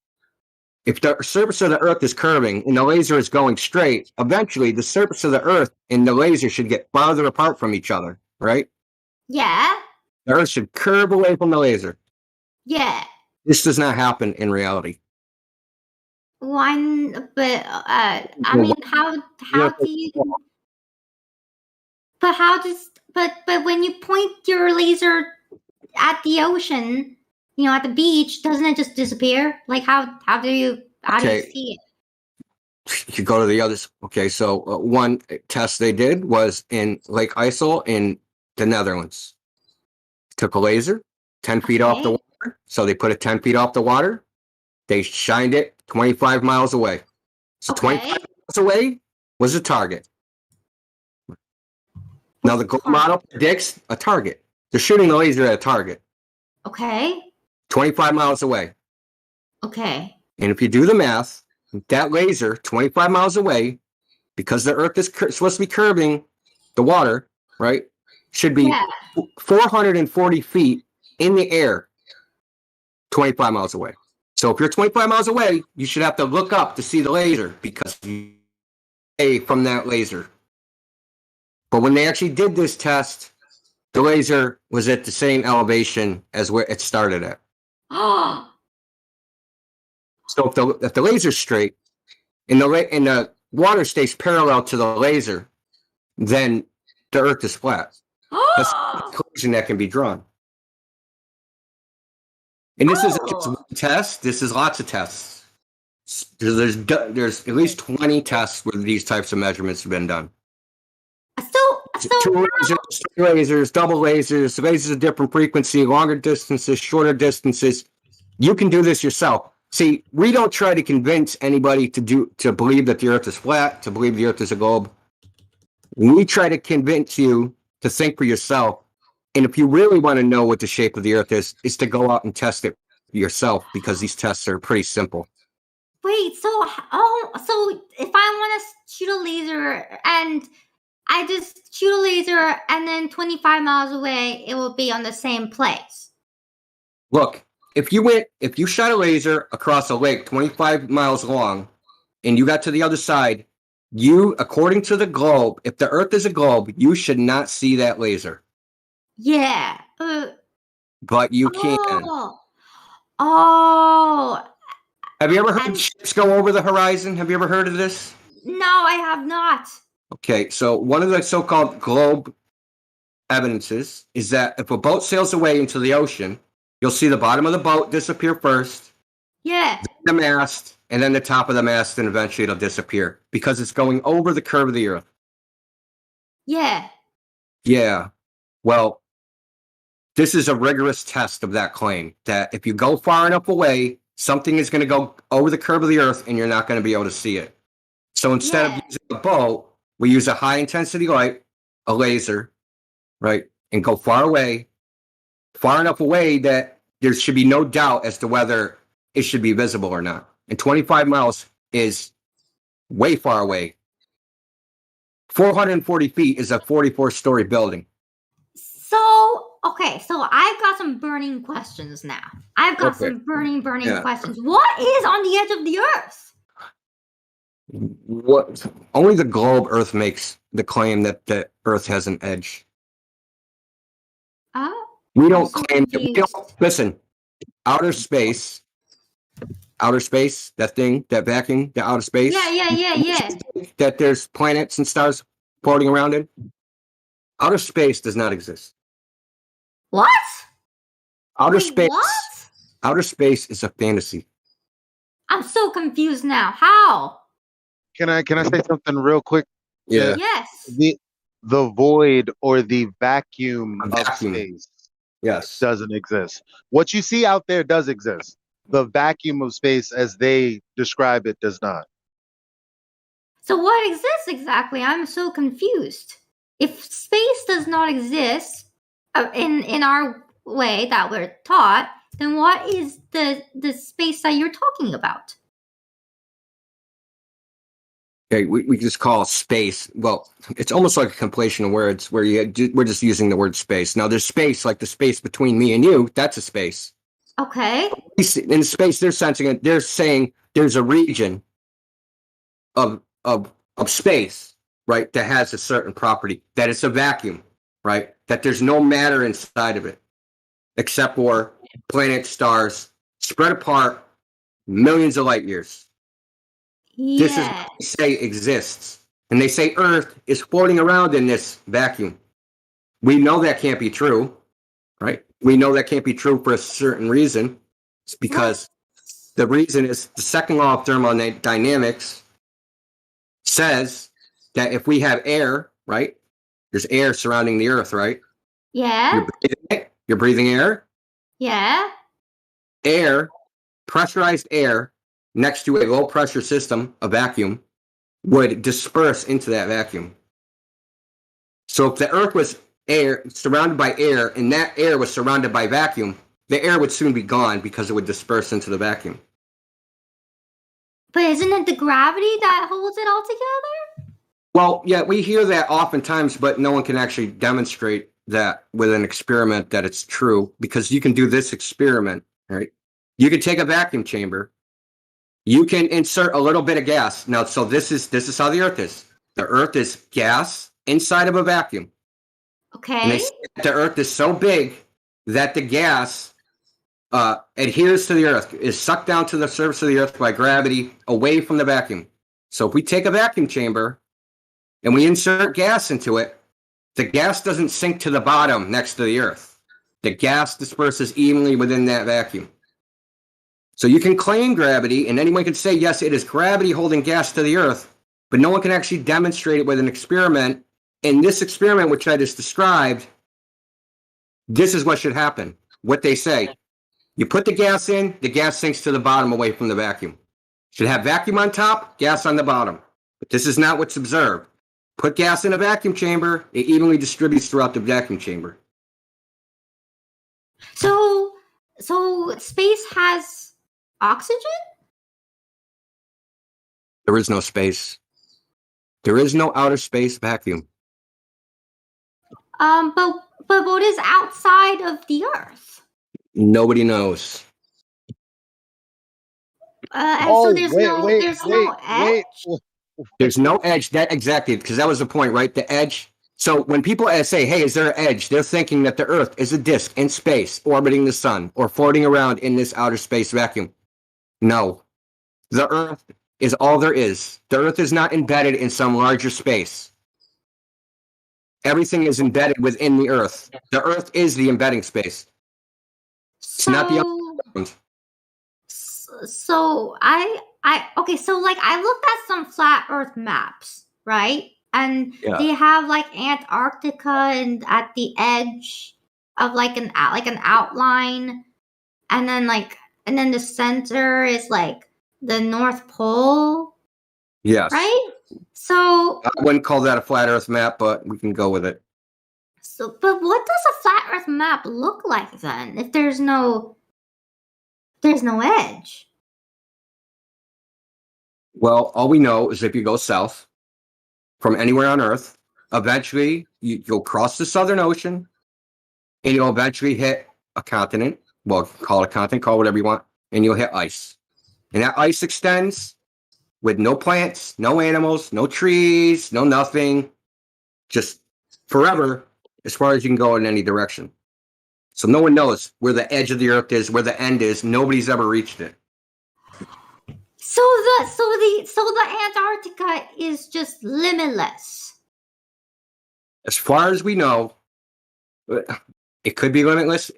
if the surface of the Earth is curving and the laser is going straight, eventually the surface of the Earth and the laser should get farther apart from each other, right? Yeah. The Earth should curve away from the laser. Yeah. This does not happen in reality. One, but I mean, how do you? But how does? But when you point your laser at the ocean, at the beach, doesn't it just disappear? Like how do you see it? You go to the others. Okay, so one test they did was in Lake IJssel in the Netherlands. Took a laser 10 feet off the water. So they put it 10 feet off the water. They shined it 25 miles away. So 25 miles away was a target. Now the gold model predicts a target. They're shooting the laser at a target. Okay. 25 miles away. Okay. And if you do the math, that laser 25 miles away, because the Earth is supposed to be curving the water, right, should be 440 feet in the air 25 miles away. So if you're 25 miles away, you should have to look up to see the laser because you from that laser. But when they actually did this test, the laser was at the same elevation as where it started at. So if the laser's straight and the water stays parallel to the laser, then the Earth is flat. That's the conclusion that can be drawn. And this isn't just one test. This is lots of tests. There's at least 20 tests where these types of measurements have been done. Two lasers, three lasers, double lasers of different frequency, longer distances, shorter distances. You can do this yourself. See, we don't try to convince anybody to believe that the Earth is flat, to believe the Earth is a globe. We try to convince you to think for yourself. And if you really want to know what the shape of the Earth is to go out and test it yourself, because these tests are pretty simple. Wait, so if I want to shoot a laser and I just shoot a laser and then 25 miles away, it will be on the same place. Look, if you shot a laser across a lake 25 miles long and you got to the other side, according to the globe, if the Earth is a globe, you should not see that laser. Yeah. But you can. Oh. Have you ever heard ships go over the horizon? Have you ever heard of this? No, I have not. Okay, so one of the so-called globe evidences is that if a boat sails away into the ocean, you'll see the bottom of the boat disappear first. Yeah. Then the mast, and then the top of the mast, and eventually it'll disappear because it's going over the curve of the Earth. Yeah. Yeah. Well, this is a rigorous test of that claim, that if you go far enough away, something is going to go over the curve of the Earth and you're not going to be able to see it. So instead of using a boat, we use a high-intensity light, a laser, right, and go far enough away that there should be no doubt as to whether it should be visible or not. And 25 miles is way far away. 440 feet is a 44-story building. So, okay, so I've got some burning questions now. I've got Okay. some burning Yeah. questions. What is on the edge of the Earth? What? Only the globe Earth makes the claim that the Earth has an edge. We don't claim. We don't, listen, outer space, that thing, that vacuum, the outer space. Yeah. That there's planets and stars floating around in. Outer space does not exist. What? Outer Wait, space. what? Outer space is a fantasy. I'm so confused now. How? Can I say something real quick? Yeah. Yes. The void or the vacuum of Vacuum. space Yes. doesn't exist. What you see out there does exist. The vacuum of space, as they describe it, does not. So what exists exactly? I'm so confused. If space does not exist in our way that we're taught, then what is the space that you're talking about? Okay, we just call space. Well, it's almost like a compilation of words where we're just using the word space. Now, there's space, like the space between me and you. That's a space. Okay. In space, they're sensing it. They're saying there's a region of space, right, that has a certain property. That it's a vacuum, right? That there's no matter inside of it, except for planets, stars, spread apart millions of light years. Yeah. This is what they say exists. And they say Earth is floating around in this vacuum. We know that can't be true, right? We know that can't be true for a certain reason. It's because the reason is the second law of thermodynamics says that if we have air, right? There's air surrounding the Earth, right? Yeah. You're breathing air. Yeah. Air, pressurized air, next to a low pressure system, a vacuum, would disperse into that vacuum. So if the Earth was air, surrounded by air, and that air was surrounded by vacuum, the air would soon be gone because it would disperse into the vacuum. But isn't it the gravity that holds it all together? Well, yeah, we hear that oftentimes, but no one can actually demonstrate that with an experiment that it's true, because you can do this experiment, right? You could take a vacuum chamber. You can insert a little bit of gas. Now, so this is how the Earth is. The Earth is gas inside of a vacuum. Okay. And they say that the Earth is so big that the gas adheres to the Earth, is sucked down to the surface of the Earth by gravity away from the vacuum. So if we take a vacuum chamber and we insert gas into it, the gas doesn't sink to the bottom next to the Earth. The gas disperses evenly within that vacuum. So you can claim gravity, and anyone can say, yes, it is gravity holding gas to the Earth, but no one can actually demonstrate it with an experiment. In this experiment, which I just described, this is what should happen. What they say, you put the gas in, the gas sinks to the bottom away from the vacuum. Should have vacuum on top, gas on the bottom. But this is not what's observed. Put gas in a vacuum chamber, it evenly distributes throughout the vacuum chamber. So space has oxygen? There is no space. There is no outer space vacuum. But what is outside of the Earth? Nobody knows. So there's no edge. There's no edge. That exactly, because that was the point, right? The edge. So when people say, hey, is there an edge? They're thinking that the Earth is a disk in space orbiting the sun or floating around in this outer space vacuum. No. The Earth is all there is. The Earth is not embedded in some larger space. Everything is embedded within the Earth. The Earth is the embedding space. It's not the other. So okay, so like I looked at some flat Earth maps, right? And they have like Antarctica and at the edge of like an outline, and then the center is like the North Pole. Yes. Right? So I wouldn't call that a flat Earth map, but we can go with it. but what does a flat Earth map look like then? If there's no There's no edge. Well, all we know is if you go south from anywhere on Earth, eventually you'll cross the Southern Ocean, and you'll eventually hit a continent. Well, call it a continent, call it whatever you want, and you'll hit ice. And that ice extends with no plants, no animals, no trees, no nothing, just forever as far as you can go in any direction. So no one knows where the edge of the Earth is, where the end is. Nobody's ever reached it. So the Antarctica is just limitless. As far as we know, it could be limitless.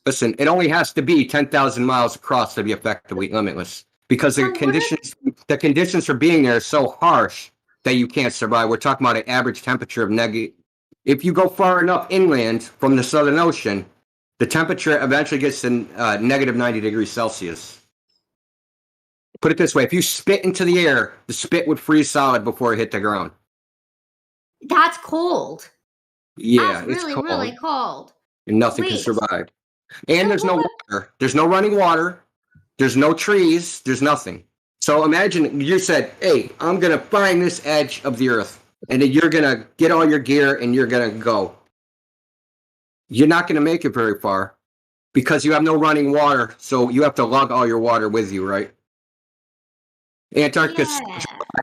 Listen, it only has to be 10,000 miles across to be effectively limitless, because the conditions for being there are so harsh that you can't survive. We're talking about an average temperature of negative. If you go far enough inland from the Southern Ocean, the temperature eventually gets to negative 90 degrees Celsius. Put it this way, if you spit into the air, the spit would freeze solid before it hit the ground. That's cold. Yeah, That's it's really, cold. really cold. And nothing can Wait. survive. And there's no water. There's no running water. There's no trees. There's nothing. So imagine you said, hey, I'm going to find this edge of the Earth, and then you're going to get all your gear and you're going to go. You're not going to make it very far because you have no running water, so you have to lug all your water with you, right? Antarctica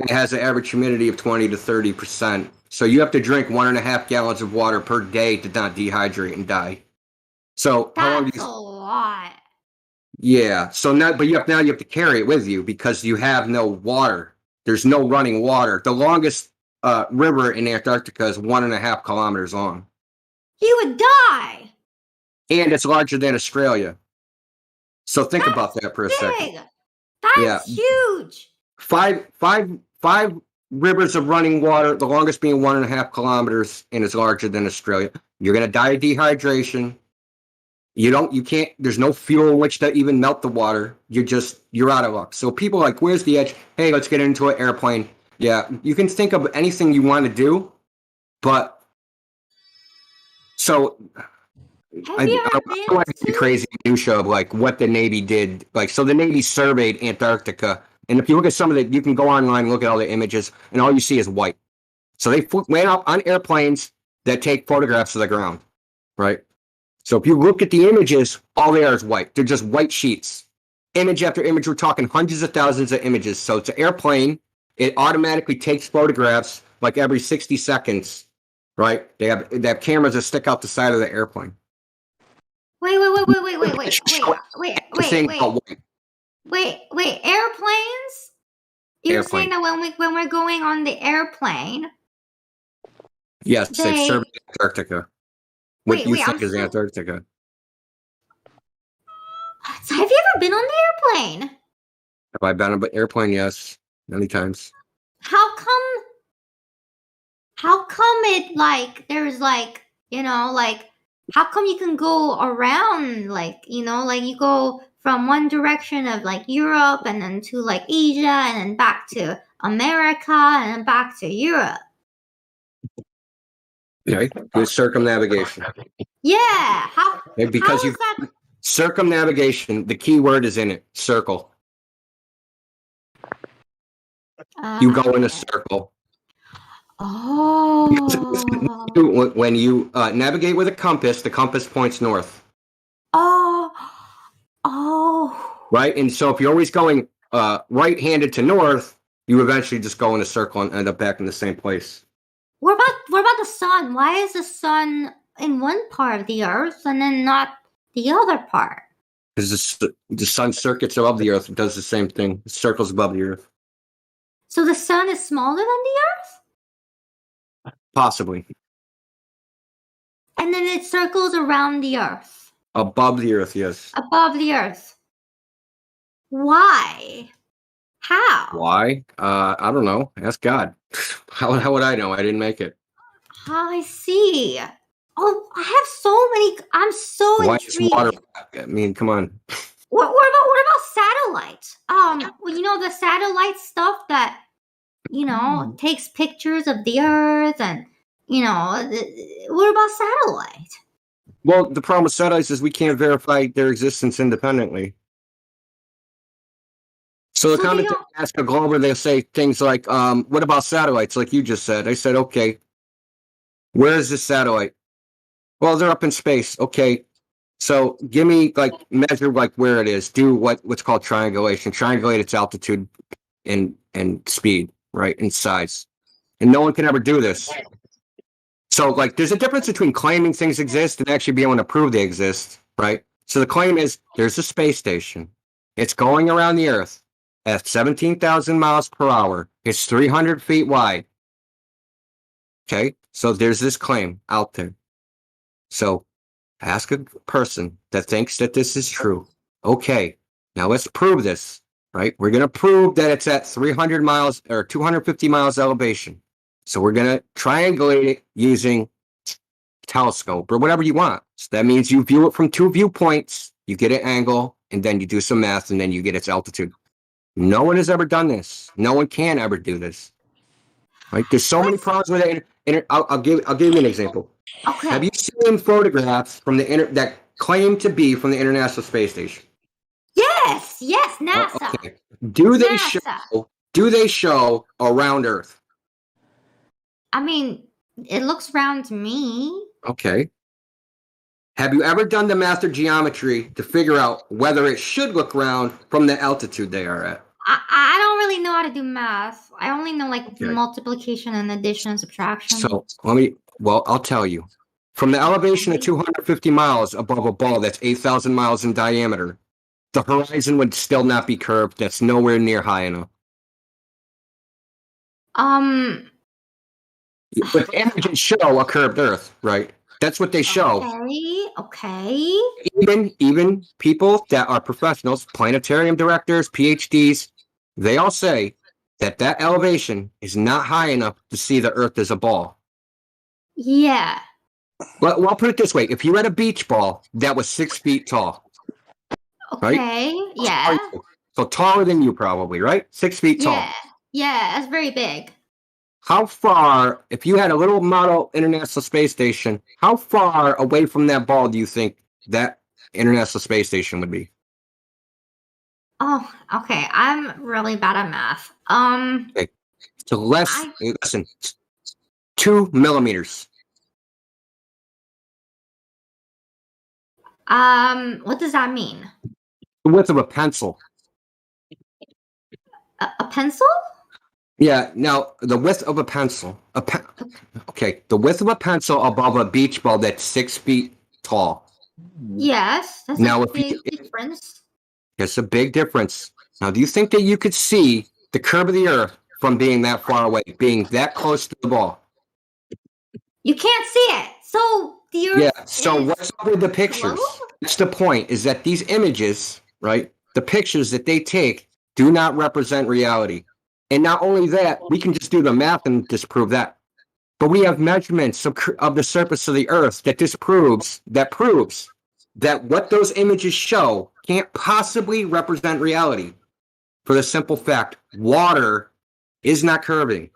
has an average humidity of 20 to 30%. So you have to drink 1.5 gallons of water per day to not dehydrate and die. So how long do That's a lot. Yeah. So now, but you have to carry it with you because you have no water. There's no running water. The longest river in Antarctica is 1.5 kilometers long, You would die. and it's larger than Australia. So think about that for a second. Big. That's huge. Five rivers of running water, the longest being 1.5 kilometers, and it's larger than Australia. You're gonna die of dehydration. You can't, there's no fuel in which to even melt the water. You're out of luck. So people are like, where's the edge? Hey, let's get into an airplane. Yeah, you can think of anything you want to do, but so I don't want to get crazy minutia of like what the Navy did. Like, so the Navy surveyed Antarctica, and if you look at some of the, you can go online and look at all the images, and all you see is white. So they went up on airplanes that take photographs of the ground, right? So if you look at the images, all they are is white. They're just white sheets. Image after image, we're talking hundreds of thousands of images. So it's an airplane. It automatically takes photographs like every 60 seconds, right? They have cameras that stick out the side of the airplane. Wait. Airplanes? You're saying that when we're going on the airplane? Yes, they survey Antarctica. What you think is I'm Antarctica? So have you ever been on the airplane? Have I been on an airplane? Yes, many times. How come it like there's like, you know, like how come you can go around like, you know, like you go from one direction of like Europe and then to like Asia and then back to America and then back to Europe? Right, good circumnavigation. Yeah, Because you circumnavigation, the key word is in it, circle. You go in a circle. Oh. When you navigate with a compass, the compass points north. Oh. Right, and so if you're always going right-handed to north, you eventually just go in a circle and end up back in the same place. What about the sun? Why is the sun in one part of the earth and then not the other part? Because the sun circuits above the earth. It does the same thing. It circles above the earth. So the sun is smaller than the earth? Possibly. And then it circles around the earth. Above the earth, yes. Above the earth. Why? How? Why? I don't know. Ask God. How would I know? I didn't make it. I see. Oh, I have so many. I'm so Why intrigued. is water? I mean, come on. What about satellite? Well, you know the satellite stuff that takes pictures of the Earth, and what about satellite? Well, the problem with satellites is we can't verify their existence independently. So the So they commentators don't. ask a Glober, they'll say things like, what about satellites, like you just said? I said, okay, where is this satellite? Well, they're up in space. Okay, so give me, like, measure, like, where it is. Do what's called triangulation. Triangulate its altitude and speed, right, and size. And no one can ever do this. So, like, there's a difference between claiming things exist and actually being able to prove they exist, right? So the claim is there's a space station. It's going around the Earth at 17,000 miles per hour. It's 300 feet wide. Okay, so there's this claim out there. So ask a person that thinks that this is true. Okay, now let's prove this, right? We're going to prove that it's at 300 miles or 250 miles elevation. So we're going to triangulate it using telescope or whatever you want. So that means you view it from two viewpoints, you get an angle, and then you do some math, and then you get its altitude. No one has ever done this. No one can ever do this. Right? There's so many problems with it. I'll give you an example. Okay. Have you seen photographs from that claim to be from the International Space Station? Yes, NASA. Okay. Do they show around Earth? I mean, it looks round to me. Okay. Have you ever done the math or geometry to figure out whether it should look round from the altitude they are at? I don't really know how to do math. I only know like multiplication and addition and subtraction. So I'll tell you. From the elevation of 250 miles above a ball that's 8,000 miles in diameter, the horizon would still not be curved. That's nowhere near high enough. But the images show a curved Earth, right? That's what they show. Okay. Even people that are professionals, planetarium directors, PhDs, they all say that elevation is not high enough to see the Earth as a ball. Yeah. Well, I'll put it this way. If you had a beach ball that was 6 feet tall, okay, right? Yeah. So taller than you probably, right? 6 feet tall. Yeah, that's very big. How far, if you had a little model International Space Station, how far away from that ball do you think that International Space Station would be? Oh, okay. I'm really bad at math. Okay. So listen, 2 millimeters. What does that mean? The width of a pencil. A pencil? Yeah, now the width of a pencil. Okay, the width of a pencil above a beach ball that's 6 feet tall. Yes, that's now, a big difference. It's a big difference. Now, do you think that you could see the curve of the Earth from being that far away, being that close to the ball? You can't see it. So the Earth. Yeah. So what's up with the pictures? That's the point. Is that these images, right? The pictures that they take do not represent reality. And not only that, we can just do the math and disprove that. But we have measurements of the surface of the Earth that proves that what those images show can't possibly represent reality. For the simple fact, water is not curving.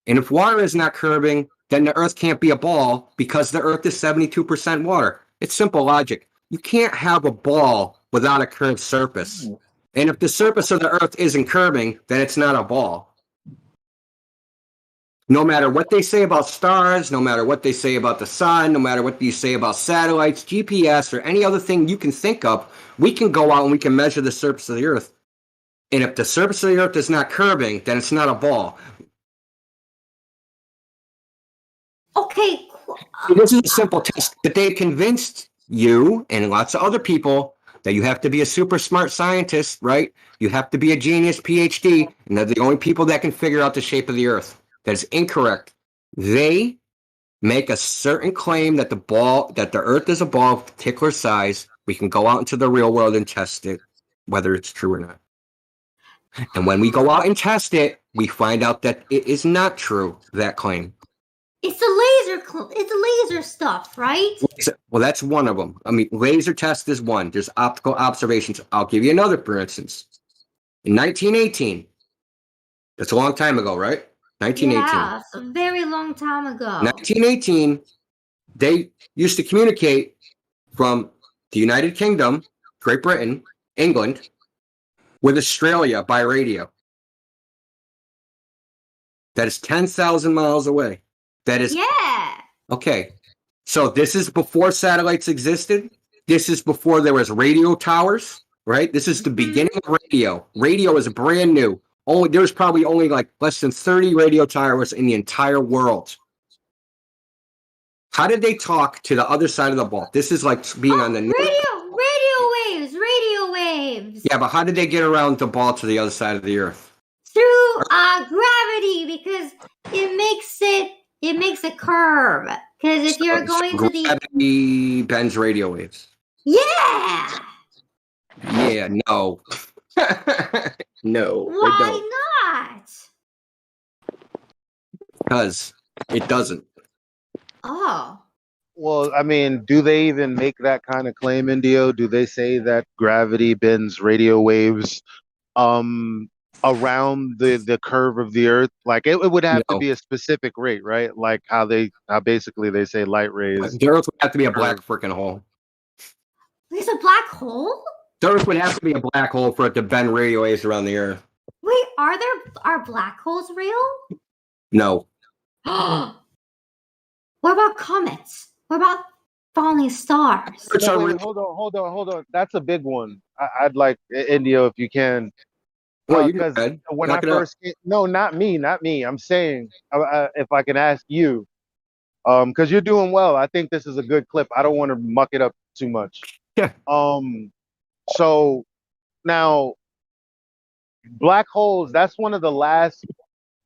And if water is not curving, then the Earth can't be a ball because the Earth is 72% water. It's simple logic. You can't have a ball without a curved surface. And if the surface of the Earth isn't curving, then it's not a ball. No matter what they say about stars, no matter what they say about the sun, no matter what you say about satellites, GPS, or any other thing you can think of, we can go out and we can measure the surface of the Earth. And if the surface of the Earth is not curving, then it's not a ball. Okay. This is a simple test, but they convinced you and lots of other people that you have to be a super smart scientist, right? You have to be a genius PhD, and they're the only people that can figure out the shape of the Earth. That is incorrect. They make a certain claim that the Earth is a ball of particular size. We can go out into the real world and test it, whether it's true or not. And when we go out and test it, we find out that it is not true, that claim. It's a laser stuff, right? Well, that's one of them. I mean, laser test is one. There's optical observations. I'll give you another, for instance. In 1918, that's a long time ago, right? 1918. Yeah, it's a very long time ago. 1918, they used to communicate from the United Kingdom, Great Britain, England, with Australia by radio. That is 10,000 miles away. That is okay. So this is before satellites existed. This is before there was radio towers, right? This is the beginning of radio. Radio is brand new. There's probably only like less than 30 radio towers in the entire world. How did they talk to the other side of the ball? This is like being on the radio waves. Yeah, but how did they get around the ball to the other side of the earth? Through gravity, because it makes it curve. Because if you're going to the gravity bends radio waves. Yeah, no. No. Why not? Because it doesn't. Oh. Well, I mean, do they even make that kind of claim, Indio? Do they say that gravity bends radio waves around the curve of the Earth? Like it would have to be a specific rate, right? Like how basically they say light rays. The Earth would have to be a black freaking hole. There's a black hole? The Earth would have to be a black hole for it to bend radio waves around the Earth. Wait, are black holes real? No. What about comets? What about falling stars? No, wait, hold on. That's a big one. I'd like Indio if you can. Well, because when I first no, not me. I'm saying if I can ask you, because you're doing well. I think this is a good clip. I don't want to muck it up too much. Yeah. So now, black holes. That's one of the last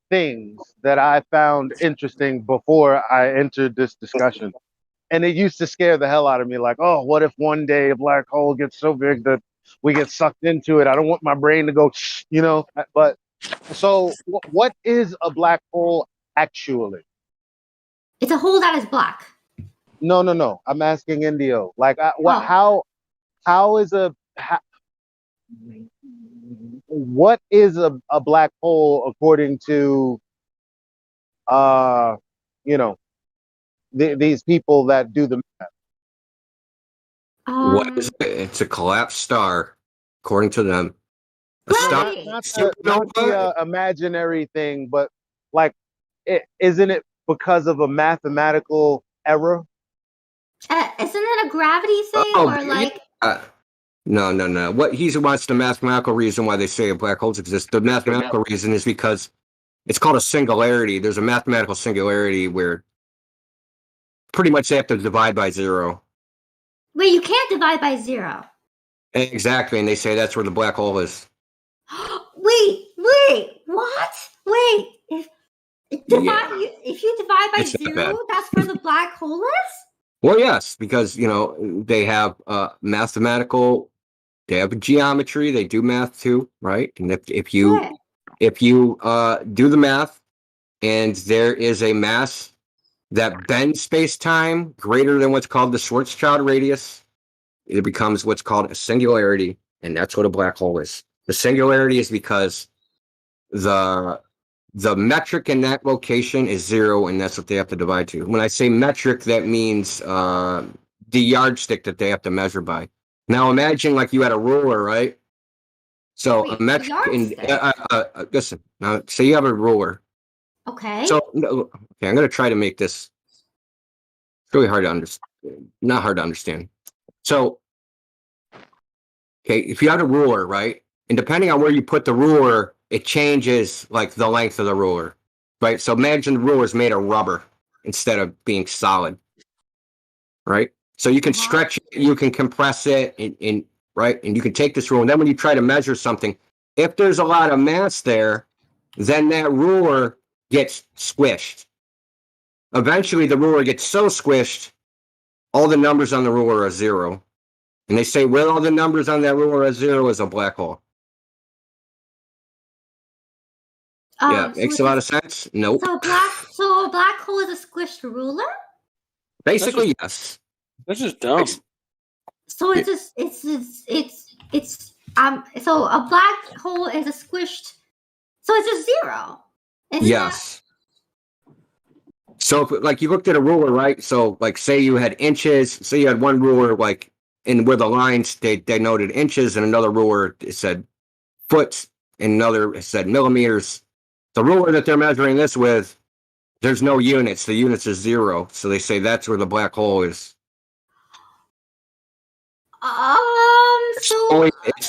things that I found interesting before I entered this discussion. And it used to scare the hell out of me. Like, oh, what if one day a black hole gets so big that we get sucked into it? I don't want my brain to go, But so what is a black hole actually? It's a hole that is black. No. I'm asking Indio. Like, how is what is a black hole according to, these people that do the math? What is it? It's a collapsed star, according to them. A star, not the imaginary thing, but like, isn't it because of a mathematical error? Isn't it a gravity thing or like? No. What he wants the mathematical reason why they say black holes exist. The mathematical reason is because it's called a singularity. There's a mathematical singularity where pretty much they have to divide by 0. Wait, you can't divide by 0. Exactly, and they say that's where the black hole is. Wait, what? Wait, if you divide by 0, that's where the black hole is? Well, yes, because they have mathematical, they have geometry, they do math too, right? And if you do the math, and there is a mass that bends space-time greater than what's called the Schwarzschild radius, it becomes what's called a singularity, and that's what a black hole is. The singularity is because the metric in that location is 0, and that's what they have to divide to. When I say metric, that means the yardstick that they have to measure by. Now imagine like you had a ruler, right? So a metric listen, now say you have a ruler. Okay. So I'm going to try to make this really hard to understand. Not hard to understand. So, okay, if you have a ruler, right? And depending on where you put the ruler, it changes like the length of the ruler, right? So imagine the ruler is made of rubber instead of being solid, right? So you can stretch it, you can compress it, right? And you can take this ruler, and then when you try to measure something, if there's a lot of mass there, then that ruler gets squished. Eventually, the ruler gets so squished, all the numbers on the ruler are 0. And they say where all the numbers on that ruler are 0 is a black hole. Yeah, makes a lot of sense. Nope. So a black hole is a squished ruler? Basically, yes. This is dumb. So so a black hole is a squished. So it's a 0. Yes. So if, like, you looked at a ruler, right? So like, say you had inches. Say you had one ruler, like, and where the lines they noted inches, and another ruler it said foot, and another said millimeters. The ruler that they're measuring this with, there's no units. The units is 0. So they say that's where the black hole is.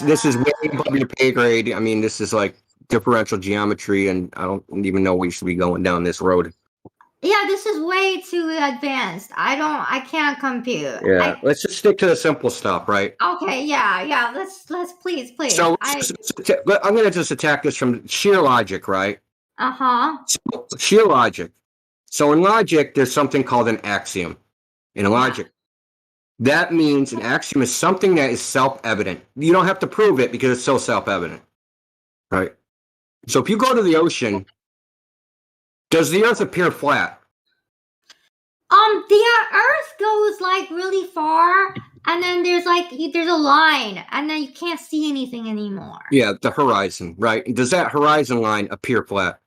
This is way above your pay grade. I mean, this is like differential geometry, and I don't even know we should be going down this road. Yeah, this is way too advanced. I can't compute. Yeah, let's just stick to the simple stuff, right? Okay, yeah. Let's please. So I'm going to just attack this from sheer logic, right? Uh-huh. So, sheer logic. So in logic, there's something called an axiom. In logic, that means an axiom is something that is self-evident. You don't have to prove it because it's so self-evident, right? So if you go to the ocean, does the Earth appear flat? The Earth goes like really far, and then there's a line, and then you can't see anything anymore. Yeah, the horizon, right? Does that horizon line appear flat?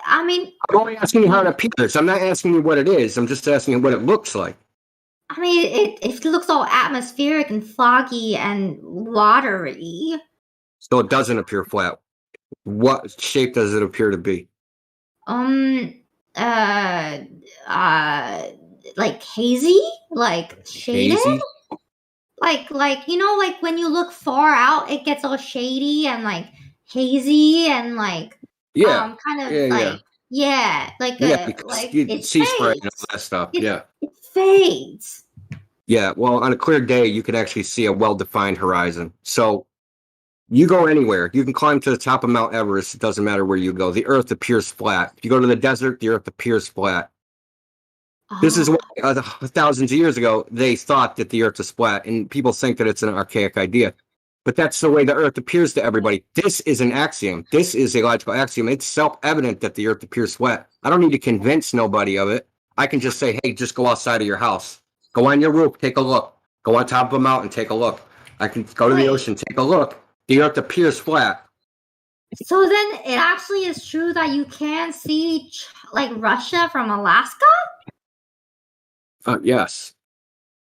I mean, I'm only asking you how it appears. I'm not asking you what it is. I'm just asking you what it looks like. I mean, it looks all atmospheric and foggy and watery. So it doesn't appear flat. What shape does it appear to be? Like hazy, like shaded. Hazy? Like like when you look far out, it gets all shady and like hazy and like Yeah. kind of Yeah. like you it see spray and fades. all that stuff. It fades. Yeah. Well, on a clear day, you can actually see a well-defined horizon. So you go anywhere. You can climb to the top of Mount Everest. It doesn't matter where you go. The Earth appears flat. If you go to the desert, the Earth appears flat. This is why thousands of years ago, they thought that the Earth was flat, and people think that it's an archaic idea. But that's the way the Earth appears to everybody. This is an axiom. This is a logical axiom. It's self-evident that the Earth appears flat. I don't need to convince nobody of it. I can just say, hey, just go outside of your house. Go on your roof, take a look. Go on top of a mountain, take a look. I can go to the ocean, take a look. The Earth appears flat. So then it actually is true that you can see like Russia from Alaska? Yes.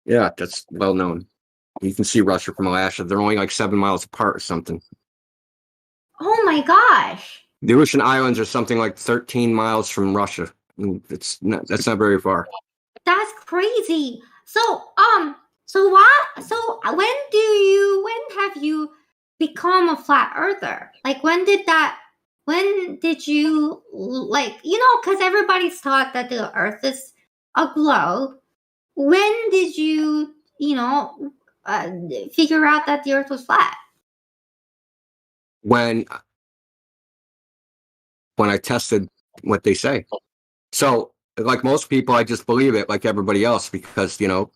Yeah, that's well known. You can see Russia from Alaska. They're only like 7 miles apart or something. Oh my gosh. The Aleutian Islands are something like 13 miles from Russia. That's not very far. That's crazy. So when have you become a flat earther? Like when did you like, because everybody's taught that the Earth is a globe. When did you figure out that the Earth was flat? When I tested what they say. So, like most people, I just believe it like everybody else because, your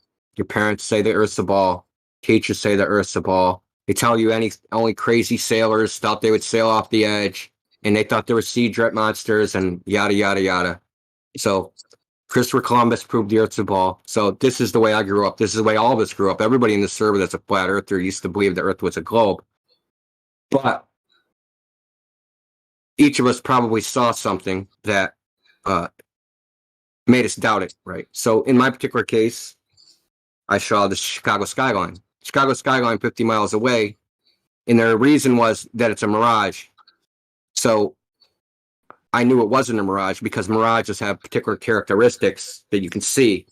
parents say the Earth's a ball. Teachers say the Earth's a ball. They tell you only crazy sailors thought they would sail off the edge, and they thought there were sea dread monsters and yada, yada, yada. So Christopher Columbus proved the Earth's a ball. So this is the way I grew up. This is the way all of us grew up. Everybody in the server that's a flat earther used to believe the Earth was a globe. But each of us probably saw something that made us doubt it, right? So in my particular case, I saw the Chicago skyline. Chicago skyline 50 miles away, and their reason was that it's a mirage. So I knew it wasn't a mirage because mirages have particular characteristics that you can see,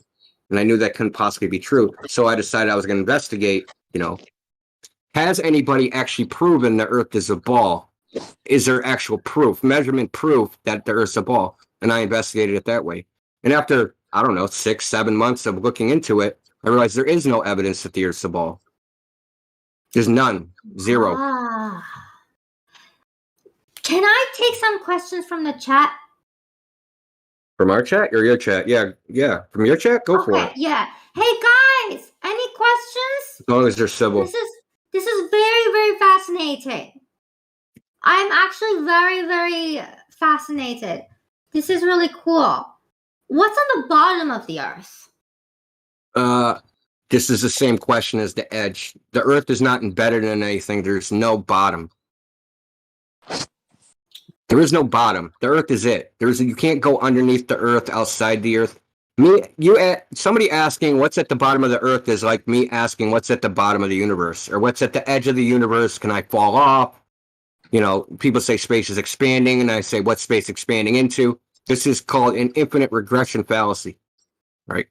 and I knew that couldn't possibly be true. So I decided I was going to investigate, has anybody actually proven the Earth is a ball? Is there actual proof, measurement proof that the Earth's a ball? And I investigated it that way. And after, 6-7 months of looking into it, I realized there is no evidence that the Earth's a ball. There's none. Zero. Can I take some questions from the chat? From our chat or your chat? Yeah. From your chat? Go for it. Yeah. Hey guys, any questions? As long as they're civil. This is very, very fascinating. I'm actually very, very fascinated. This is really cool. What's on the bottom of the Earth? This is the same question as the edge. The Earth is not embedded in anything. There's no bottom. There is no bottom. The Earth is it. You can't go underneath the Earth, outside the Earth. Somebody asking what's at the bottom of the earth is like me asking what's at the bottom of the universe, or what's at the edge of the universe. Can I fall off? You know, people say space is expanding, and I say what's space expanding into? This is called an infinite regression fallacy, right?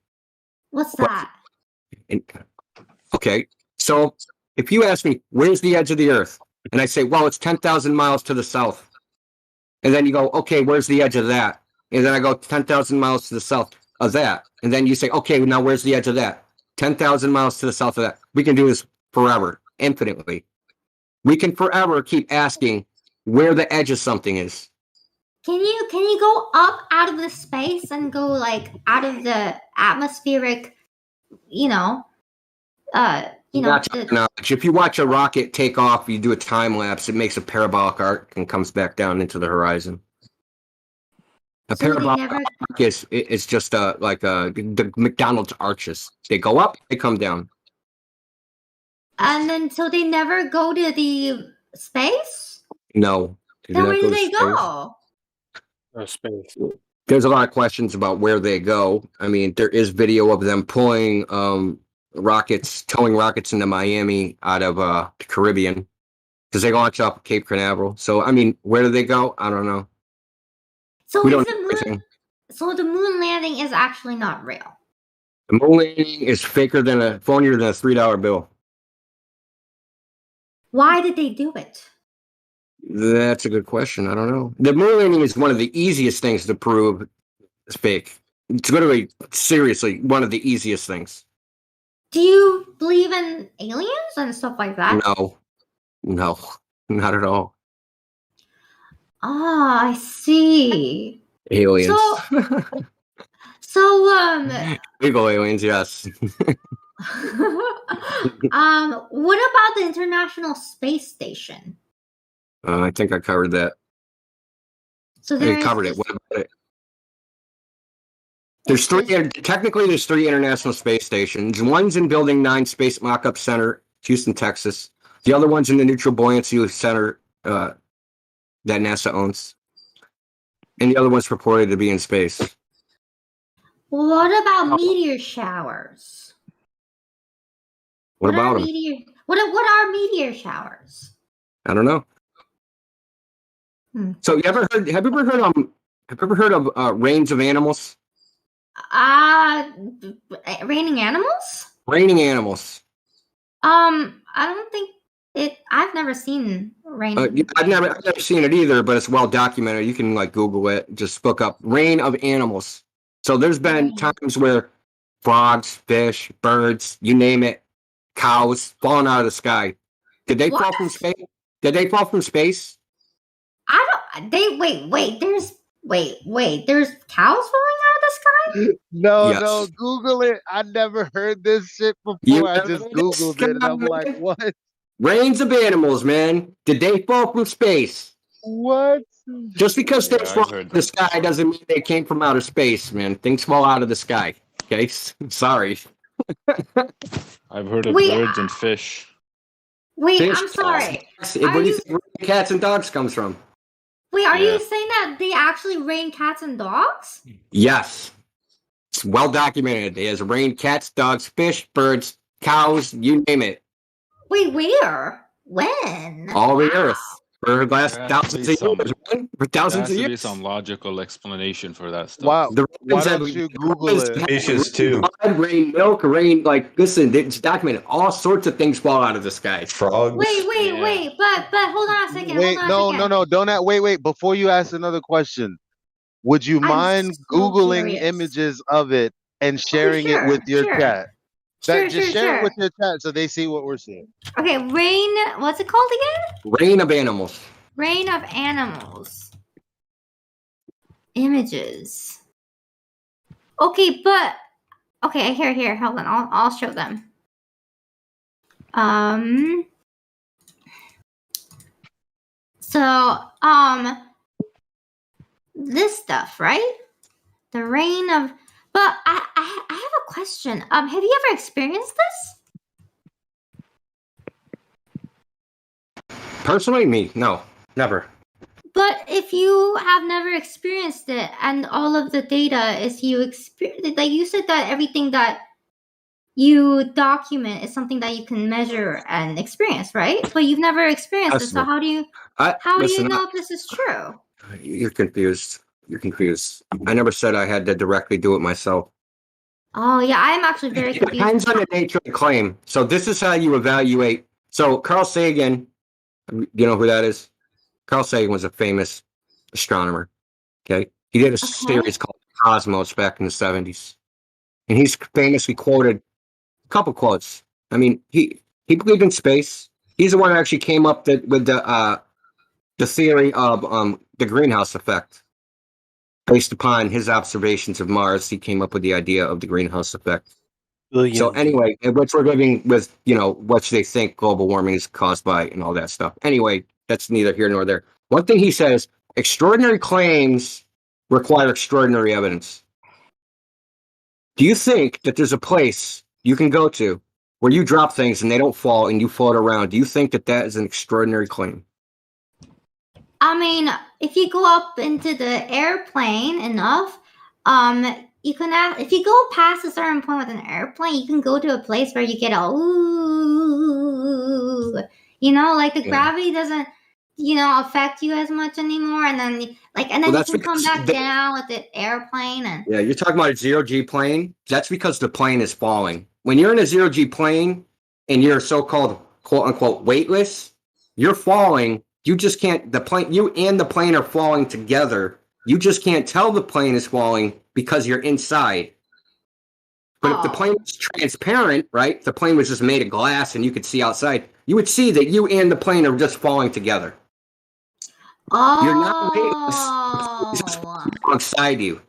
What's that? Okay, so if you ask me where's the edge of the earth, and I say, well, it's 10,000 miles to the south, and then you go, okay, where's the edge of that? And then I go 10,000 miles to the south of that, and then you say, okay, now where's the edge of that? 10,000 miles to the south of that. We can do this forever, infinitely. We can forever keep asking where the edge of something is. Can you go up out of the space and go like out of the atmospheric, If you watch a rocket take off, you do a time lapse, it makes a parabolic arc and comes back down into the horizon. A parabolic arc is just the McDonald's arches. They go up, they come down. And then so they never go to the space? No. Then where do they go? Space. There's a lot of questions about where they go. I mean, there is video of them pulling towing rockets into Miami out of the Caribbean, because they launch off Cape Canaveral. So, I mean, where do they go? I don't know. So the moon landing is actually not real. The moon landing is phonier than a $3 bill. Why did they do it? That's a good question. I don't know. The moon landing is one of the easiest things to prove is fake. It's literally, seriously, one of the easiest things. Do you believe in aliens and stuff like that? No, not at all. Ah, I see. Aliens. Legal aliens, yes. What about the International Space Station? I think I covered that. So I covered it. What about it? There's three International Space Stations. One's in Building 9 Space Mock-Up Center, Houston, Texas. The other one's in the Neutral Buoyancy Center that NASA owns. And the other one's purported to be in space. What about meteor showers? What about them? What are meteor showers? I don't know. So have you ever heard of rains of animals? Raining animals? Raining animals. I don't think I've never seen rain. I've never seen it either, but it's well documented. You can Google it. Just look up rain of animals. So there's been times where frogs, fish, birds, you name it, cows falling out of the sky. Did they fall from space? Did they fall from space? There's cows falling out of the sky? No, Google it. I never heard this shit before. I just Googled it and I'm like, what? Rains of animals, man. Did they fall from space? What? Just because things fall out of the sky doesn't mean they came from outer space, man. Things fall out of the sky. Okay? Sorry. I've heard of birds and fish. I'm sorry. Where do you think cats and dogs comes from? Wait, are you saying that they actually rain cats and dogs? Yes. It's well documented. It has rained cats, dogs, fish, birds, cows, you name it. Wait, where? When? All over the earth. For the last thousands of years. For thousands of years. There has to be some logical explanation for that stuff. Wow. Why don't you Google it? Fishes too. Rain milk, rain, listen, it's documented. All sorts of things fall out of the sky. Frogs. Wait. But hold on a second. Wait, no. Don't wait. Before you ask another question, would you mind Googling images of it and sharing it with your chat? Just share it with your chat so they see what we're seeing. Okay, rain. What's it called again? Rain of animals. Rain of animals. Images. Okay, here. Hold on. I'll show them. So, this stuff, right? The rain of. But I have a question. Have you ever experienced this? Personally, me, no, never. But if you have never experienced it, and all of the data is you experience, like you said that everything that you document is something that you can measure and experience, right? But you've never experienced it, so how do you know if this is true? You're confused. You're confused. I never said I had to directly do it myself. Oh yeah, I'm actually very It confused. depends on the nature of the claim. So this is how you evaluate. So Carl Sagan, you know who that is? Carl Sagan was a famous astronomer. Okay, he did a series called Cosmos back in the 70s, and he's famously quoted a couple quotes. I mean, he believed in space. He's the one who actually came up with the theory of the greenhouse effect. Based upon his observations of Mars, he came up with the idea of the greenhouse effect. So anyway, which we're living with, what they think global warming is caused by and all that stuff. Anyway, that's neither here nor there. One thing he says, extraordinary claims require extraordinary evidence. Do you think that there's a place you can go to where you drop things and they don't fall and you float around? Do you think that that is an extraordinary claim? I mean, if you go up into the airplane enough, you can if you go past a certain point with an airplane, you can go to a place where you get a ooh, like the gravity doesn't, affect you as much anymore, and then you can come back down with the airplane and. Yeah, you're talking about a zero-G plane. That's because the plane is falling. When you're in a zero-G plane and you're so-called quote-unquote weightless, you're falling. You just can't, you and the plane are falling together. You just can't tell the plane is falling because you're inside. But if the plane was transparent, right? The plane was just made of glass and you could see outside. You would see that you and the plane are just falling together. Oh. You're not weightless. It's just alongside you.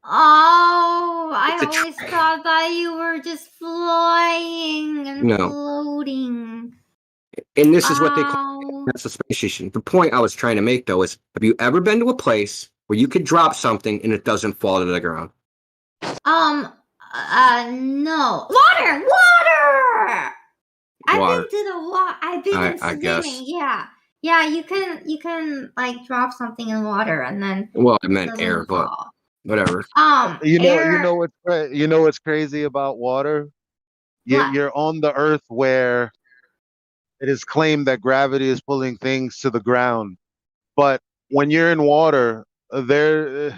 Oh, I always thought that you were just flying and No. floating. And this is what they call that's a space station. The point I was trying to make, though, is have you ever been to a place where you could drop something and it doesn't fall to the ground? No. Water! I've been to the water. I've been in I guess. swimming. Yeah. You can like drop something in water and then. Well, I meant air, but whatever. You air. know what's crazy about water? You're on the Earth where it is claimed that gravity is pulling things to the ground, but when you're in water, that's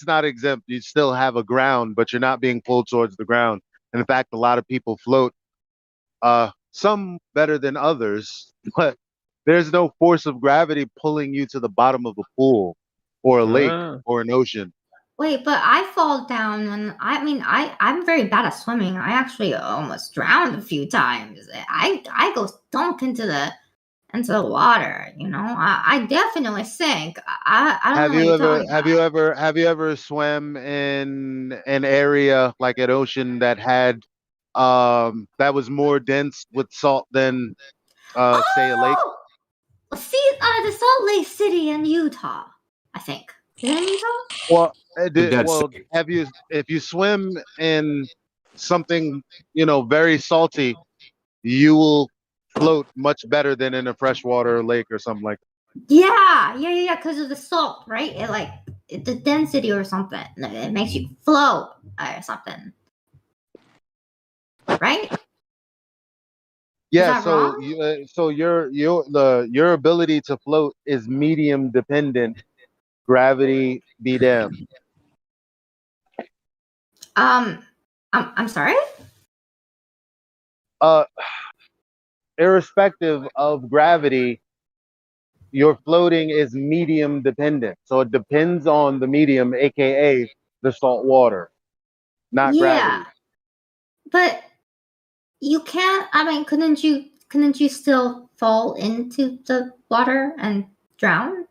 not exempt. You still have a ground, but you're not being pulled towards the ground. And in fact, a lot of people float. Some better than others, but there's no force of gravity pulling you to the bottom of a pool or a lake or an ocean. Wait, but I fall down when I'm very bad at swimming. I actually almost drowned a few times. I go dunk into the water. I definitely sink. I don't know what you're talking about. Have you ever swam in an area like an ocean that had that was more dense with salt than say a lake? See, the Salt Lake City in Utah, I think. Is it in Utah? Well, if you swim in something very salty, you will float much better than in a freshwater lake or something like that. Yeah, because of the salt, right? The density or something. It makes you float or something, right? Yeah, so your ability to float is medium dependent. Gravity be damned. I'm sorry? Irrespective of gravity, your floating is medium dependent. So it depends on the medium, aka the salt water, not gravity. But you can't. Couldn't you still fall into the water and drown?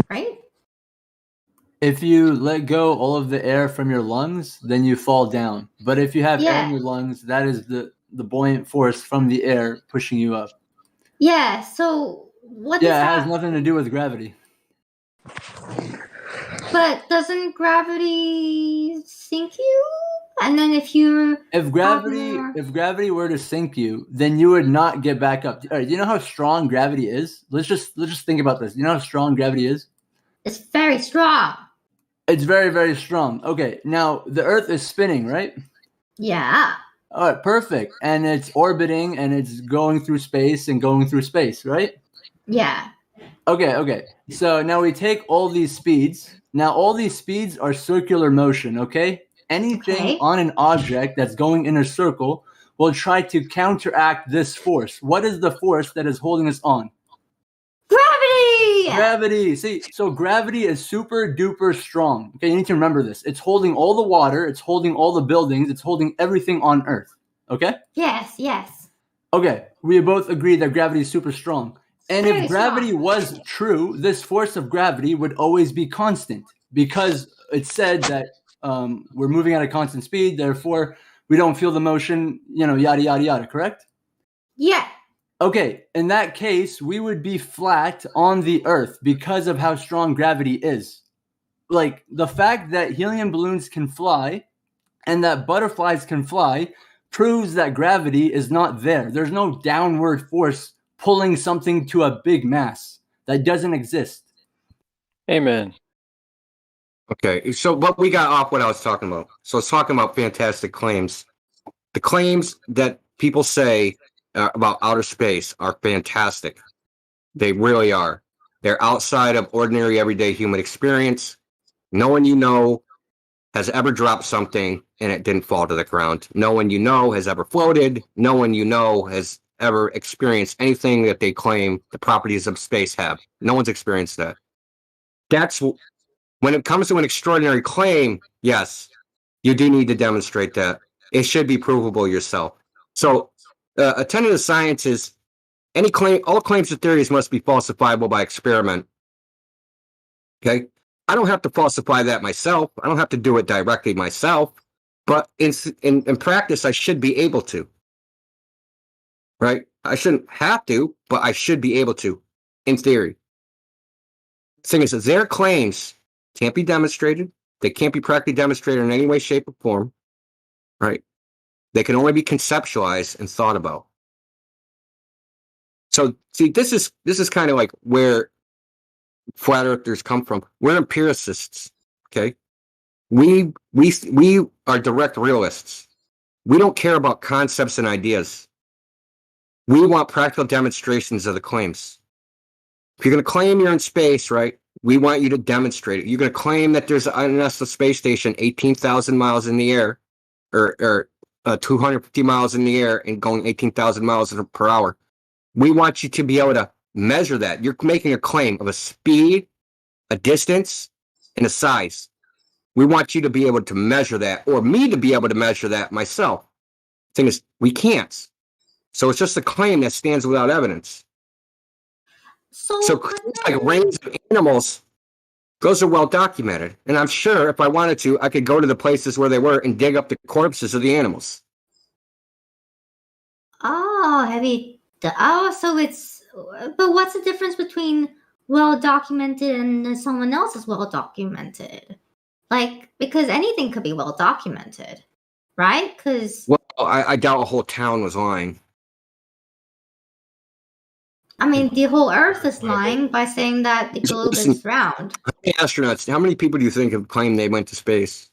Right? If you let go all of the air from your lungs, then you fall down. But if you have air in your lungs, that is the buoyant force from the air pushing you up. Yeah, so what does it has nothing to do with gravity. But doesn't gravity sink you? And then if gravity were to sink you, then you would not get back up. All right, you know how strong gravity is? Let's just think about this. You know how strong gravity is? It's very strong. It's very, very strong. Okay, now the Earth is spinning, right? Yeah. All right, perfect. And it's orbiting and it's going through space, right? Yeah. Okay. So now we take all these speeds. Now all these speeds are circular motion, okay? Anything on an object that's going in a circle will try to counteract this force. What is the force that is holding us on? Gravity. See, so gravity is super duper strong. Okay, you need to remember this. It's holding all the water, it's holding all the buildings, it's holding everything on Earth. Okay? Yes. Okay, we both agree that gravity is super strong. And if gravity was true, this force of gravity would always be constant because it said that we're moving at a constant speed, therefore we don't feel the motion, yada, yada, yada, correct? Yeah. Okay, in that case, we would be flat on the Earth because of how strong gravity is. Like, the fact that helium balloons can fly and that butterflies can fly proves that gravity is not there. There's no downward force pulling something to a big mass. That doesn't exist. Amen. Okay, so what we got off what I was talking about. So it's talking about fantastic claims. The claims that people say about outer space are fantastic. They really are. They're outside of ordinary everyday human experience. No one you know has ever dropped something and it didn't fall to the ground. No one you know has ever floated. No one you know has ever experienced anything that they claim the properties of space have. No one's experienced that. That's when it comes to an extraordinary claim, yes, you do need to demonstrate that. It should be provable yourself. So a tenet of science is all claims to theories must be falsifiable by experiment. Okay? I don't have to falsify that myself. I don't have to do it directly myself. But in practice, I should be able to. Right? I shouldn't have to, but I should be able to, in theory. The thing is that their claims can't be demonstrated. They can't be practically demonstrated in any way, shape, or form. Right? They can only be conceptualized and thought about. So, see, this is kind of like where flat earthers come from. We're empiricists, okay? We are direct realists. We don't care about concepts and ideas. We want practical demonstrations of the claims. If you're going to claim you're in space, right, we want you to demonstrate it. You're going to claim that there's an International Space Station 18,000 miles in the air, or 250 miles in the air and going 18,000 miles per hour. We want you to be able to measure that. You're making a claim of a speed, a distance, and a size. We want you to be able to measure that, or me to be able to measure that myself. The thing is, we can't. So it's just a claim that stands without evidence. So claims like range of animals, those are well documented. And I'm sure if I wanted to, I could go to the places where they were and dig up the corpses of the animals. So it's, but what's the difference between well documented and someone else is well documented? Like, because anything could be well documented, right? Well, I doubt a whole town was lying. I mean, the whole Earth is lying by saying that the globe is round. How many astronauts? How many people do you think have claimed they went to space?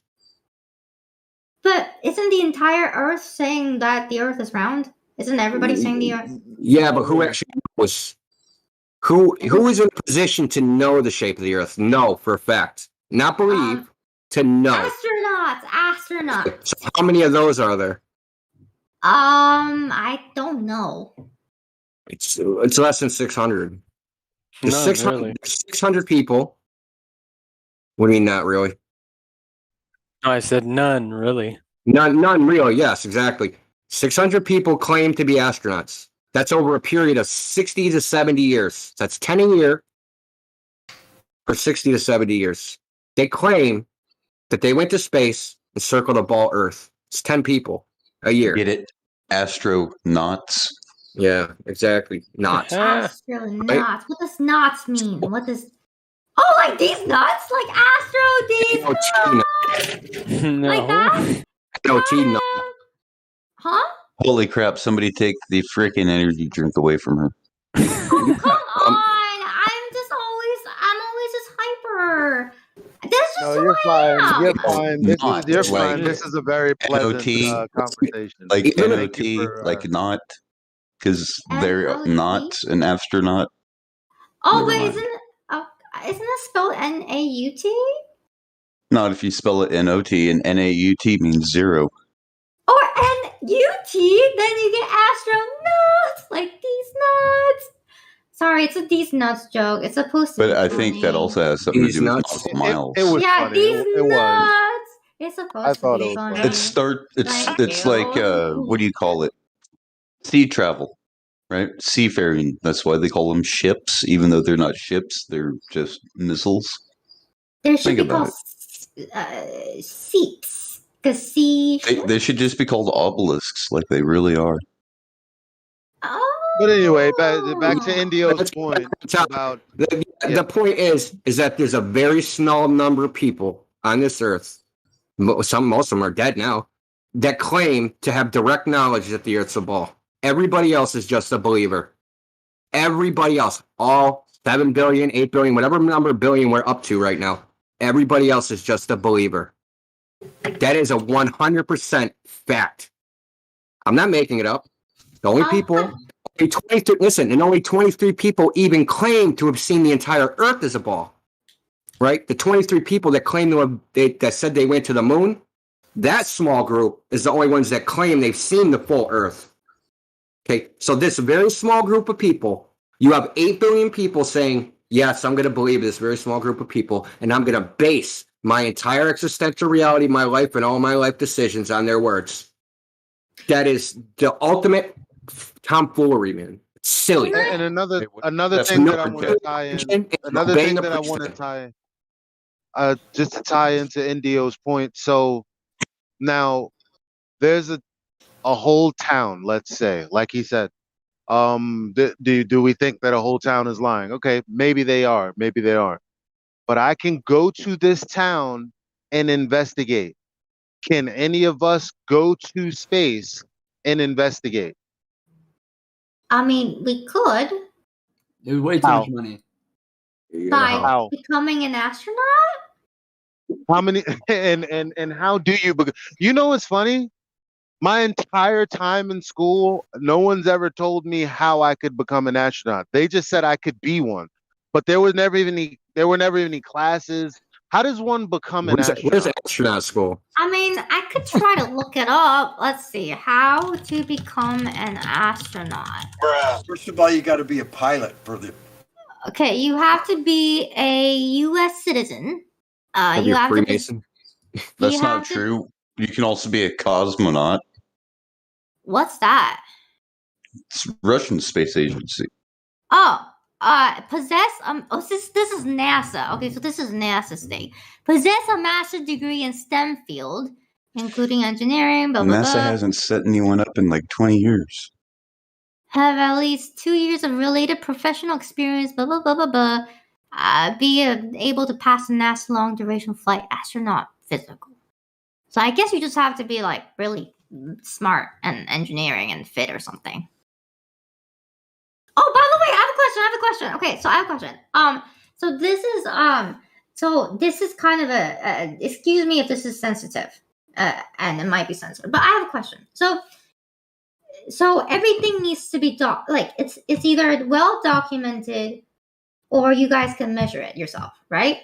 But isn't the entire Earth saying that the Earth is round? Isn't everybody saying the Earth? Yeah, but who actually was? Who is in a position to know the shape of the Earth? Know for a fact, not believe, to know. Astronauts. So how many of those are there? I don't know. It's less than 600. There's None, 600, really. 600 people. What do you mean, not really? No, I said none, really. None really. Yes, exactly. 600 people claim to be astronauts. That's over a period of 60 to 70 years. That's 10 a year for 60 to 70 years. They claim that they went to space and circled a ball Earth. It's 10 people a year. Get it? Astronauts. Yeah, exactly. Not. Astronauts. What does knots mean? What does... Oh, like these nuts? Like Astro, these nuts? No. Like that? No, tea nut. Huh? Holy crap! Somebody take the freaking energy drink away from her. Oh, come on. I'm always just hyper. That's just No, who you're I fine. am. You're fine. This is Not you're like fine. This is a very pleasant NOT, conversation. like Even Thank you NOT, for, like not, because they're NOT? not an astronaut. Oh, Never wait, mind. isn't it spelled N-A-U-T? Not if you spell it NOT, and NAUT means zero. Or N-U-T, then you get astronauts, like these nuts. Sorry, it's a these nuts joke. It's supposed to But be I funny. think that also has something to These do with nuts. nautical miles. it was Yeah, funny. these It was. nuts. It's I supposed to thought be it was funny. funny. It's like what do you call it? Sea travel, right? Seafaring. That's why they call them ships, even though they're not ships. They're just missiles. There should Think be about called seeps. Because sea. They should just be called obelisks, like they really are. But anyway, back to Indio's point about The point is that there's a very small number of people on this earth, most of them are dead now, that claim to have direct knowledge that the earth's a ball. Everybody else is just a believer. Everybody else, all 7 billion, 8 billion, whatever number of billion we're up to right now, everybody else is just a believer. That is a 100% fact. I'm not making it up. The only people, only 23 people even claim to have seen the entire Earth as a ball. Right? The 23 people that claim to have, that said they went to the moon, that small group is the only ones that claim they've seen the full Earth. Okay, so this very small group of people, you have 8 billion people saying, yes, I'm going to believe this very small group of people, and I'm going to base my entire existential reality, my life, and all my life decisions on their words. That is the ultimate tomfoolery, man. It's silly. And another That's thing no that I want to tie in, another thing that I want to tie, just to tie into Indio's point. So now there's a whole town, let's say, like he said. Do we think that a whole town is lying? Okay, maybe they are, maybe they aren't. But I can go to this town and investigate. Can any of us go to space and investigate? I mean, we could. It was way too much money. By becoming an astronaut? How many and how do you you know what's funny? My entire time in school, no one's ever told me how I could become an astronaut. They just said I could be one. But there were never any classes. How does one become an astronaut? Where's astronaut school? I mean, I could try to look it up. Let's see. How to become an astronaut. First of all, you got to be a pilot for the. Okay, you have to be a U.S. citizen. You have to be. That's not true. You can also be a cosmonaut. What's that? It's Russian space agency. Oh, possess this is NASA. Okay, so this is NASA's thing. Possess a master's degree in STEM field, including engineering, blah, blah, NASA blah. hasn't set anyone up in like 20 years. Have at least 2 years of related professional experience, blah, blah, blah, blah, blah. Be able to pass a NASA long duration flight astronaut physical. So I guess you just have to be like really smart and engineering and fit or something. Oh, by the way, I have a question. Okay, so I have a question. So this is kind of a excuse me if this is sensitive, and it might be sensitive, but I have a question. So everything needs to be it's either well documented, or you guys can measure it yourself, right?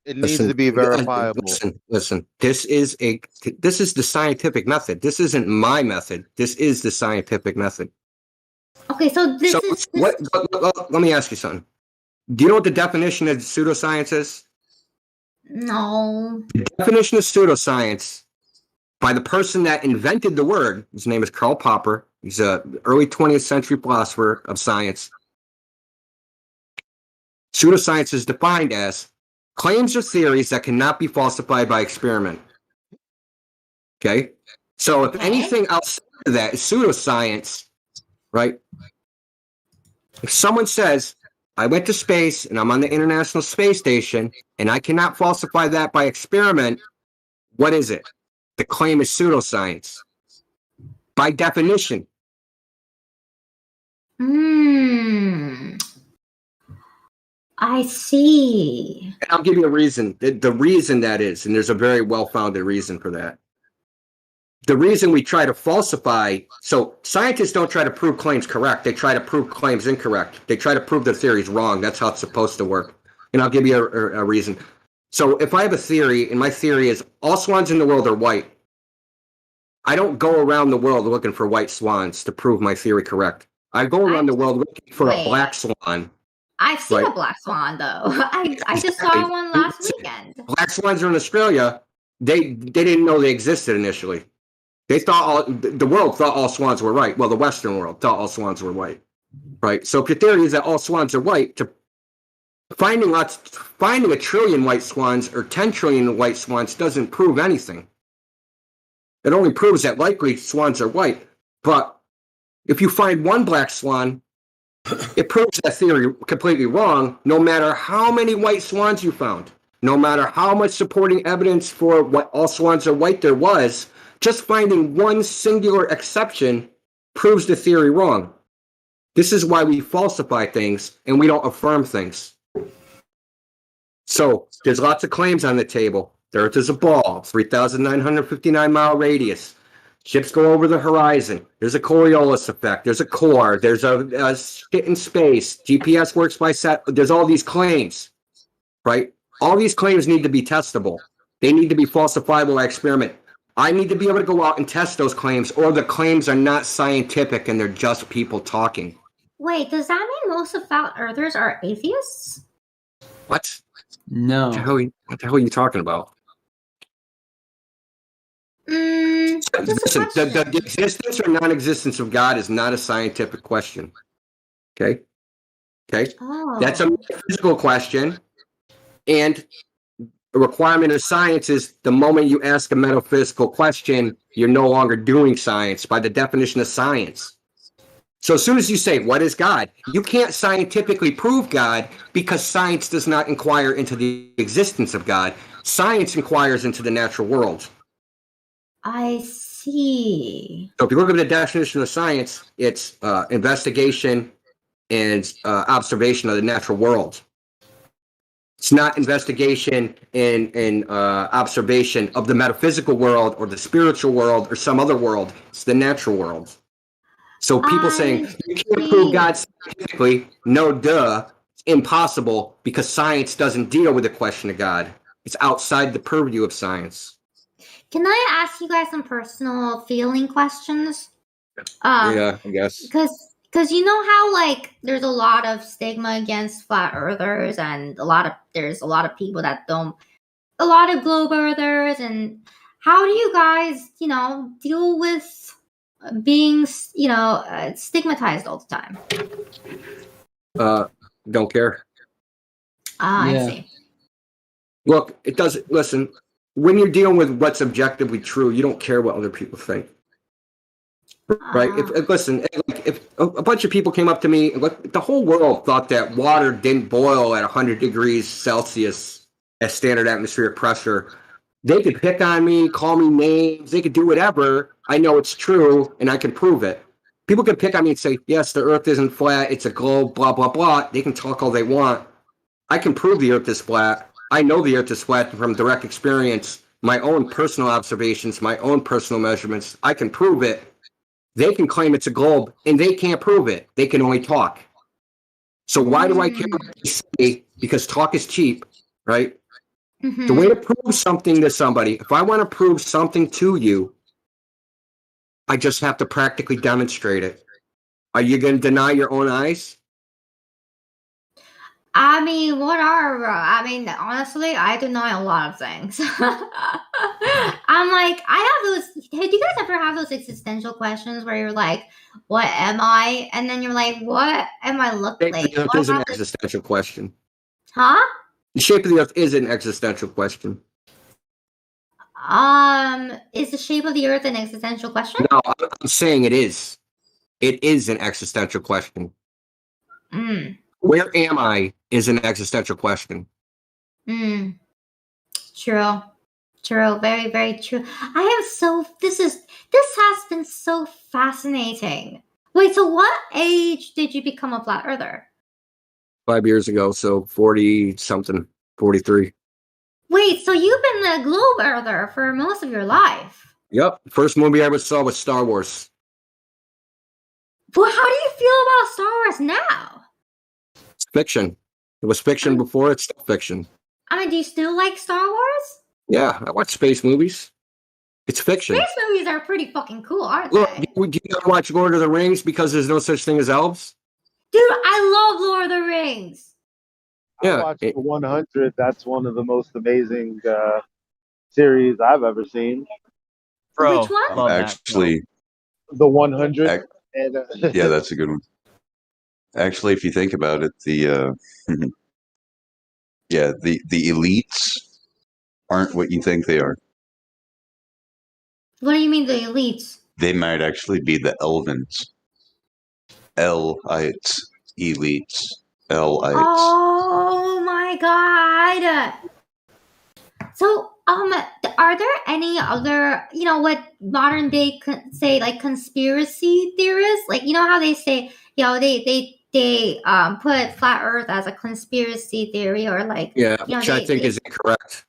It needs to be verifiable. Listen. This is the scientific method. This isn't my method. This is the scientific method. Okay, so let me ask you something. Do you know what the definition of pseudoscience is? No. The definition of pseudoscience by the person that invented the word, his name is Karl Popper. He's an early 20th century philosopher of science. Pseudoscience is defined as claims or theories that cannot be falsified by experiment. Okay? So if anything outside of that is pseudoscience, right? If someone says I went to space and I'm on the International Space Station and I cannot falsify that by experiment, what is it? The claim is pseudoscience. By definition. I see. And I'll give you a reason. The reason that is, and there's a very well-founded reason for that. The reason we try to falsify, so scientists don't try to prove claims correct. They try to prove claims incorrect. They try to prove their theories wrong. That's how it's supposed to work. And I'll give you a reason. So if I have a theory, and my theory is all swans in the world are white, I don't go around the world looking for white swans to prove my theory correct. I go around the world looking for a black swan. I've seen Right. a black swan though. I just saw one last weekend. Black swans are in Australia. They didn't know they existed initially. They thought the world thought all swans were white. Well, the Western world thought all swans were white, right? So if your theory is that all swans are white, finding a trillion white swans or 10 trillion white swans doesn't prove anything. It only proves that likely swans are white. But if you find one black swan, it proves that theory completely wrong, no matter how many white swans you found, no matter how much supporting evidence for what all swans are white there was. Just finding one singular exception proves the theory wrong. This is why we falsify things and we don't affirm things. So there's lots of claims on the table. The Earth is a ball, 3,959-mile radius. Ships go over the horizon. There's a Coriolis effect. There's a core. There's a shit in space. GPS works by set. There's all these claims, right? All these claims need to be testable. They need to be falsifiable by experiment. I need to be able to go out and test those claims, or the claims are not scientific and they're just people talking. Wait, does that mean most of flat earthers are atheists? What? No. What the hell are you talking about? Listen, the existence or non-existence of God is not a scientific question. Okay? That's a metaphysical question. And a requirement of science is the moment you ask a metaphysical question, you're no longer doing science by the definition of science. So as soon as you say, what is God? You can't scientifically prove God because science does not inquire into the existence of God. Science inquires into the natural world. I see. So if you look at the definition of science, it's investigation and observation of the natural world. It's not investigation and observation of the metaphysical world or the spiritual world or some other world. It's the natural world. So people saying you can't prove God scientifically, no duh, it's impossible because science doesn't deal with the question of God. It's outside the purview of science. Can I ask you guys some personal feeling questions? Yeah, I guess. Because you know how like there's a lot of stigma against flat earthers and there's a lot of people that don't, a lot of globe earthers, and how do you guys deal with being stigmatized all the time? Don't care. I see. Look, it doesn't. Listen, when you're dealing with what's objectively true, you don't care what other people think. Right? If a bunch of people came up to me, the whole world thought that water didn't boil at 100 degrees Celsius at standard atmospheric pressure, they could pick on me, call me names, they could do whatever. I know it's true, and I can prove it. People can pick on me and say, yes, the Earth isn't flat, it's a globe, blah, blah, blah. They can talk all they want. I can prove the Earth is flat. I know the Earth is flat from direct experience, my own personal observations, my own personal measurements. I can prove it. They can claim it's a globe, and they can't prove it. They can only talk. So why do I care what they say? Because talk is cheap, right? Mm-hmm. The way to prove something to somebody, if I want to prove something to you, I just have to practically demonstrate it. Are you going to deny your own eyes? I mean, honestly, I deny a lot of things. I'm like, I have those. Hey, do you guys ever have those existential questions where you're like, what am I? And then you're like, what am I looking like? The Earth is an existential question. Huh? The shape of the Earth is an existential question. Is the shape of the Earth an existential question? No, I'm saying it is. It is an existential question. Where am I is an existential question. True. True. Very, very true. This has been so fascinating. Wait, so what age did you become a flat earther? 5 years ago, so 40 something, 43. Wait, so you've been a globe earther for most of your life. Yep. First movie I ever saw was Star Wars. Well, how do you feel about Star Wars now? It's fiction. It was fiction before, it's still fiction. I mean, do you still like Star Wars? Yeah, I watch space movies. It's fiction. Space movies are pretty fucking cool, aren't Look, they? do you not watch Lord of the Rings because there's no such thing as elves? Dude, I love Lord of the Rings. Yeah. I watched the 100. That's one of the most amazing series I've ever seen. Bro, which one? love Actually, The 100. yeah, that's a good one. Actually, if you think about it, the elites aren't what you think they are. What do you mean the elites? They might actually be the elvens. L-ites, elites, L-ites. Oh my god. So, are there any other, what modern day say like conspiracy theorists? Like, you know how they say, they put flat Earth as a conspiracy theory, or like, Yeah, which I think is incorrect.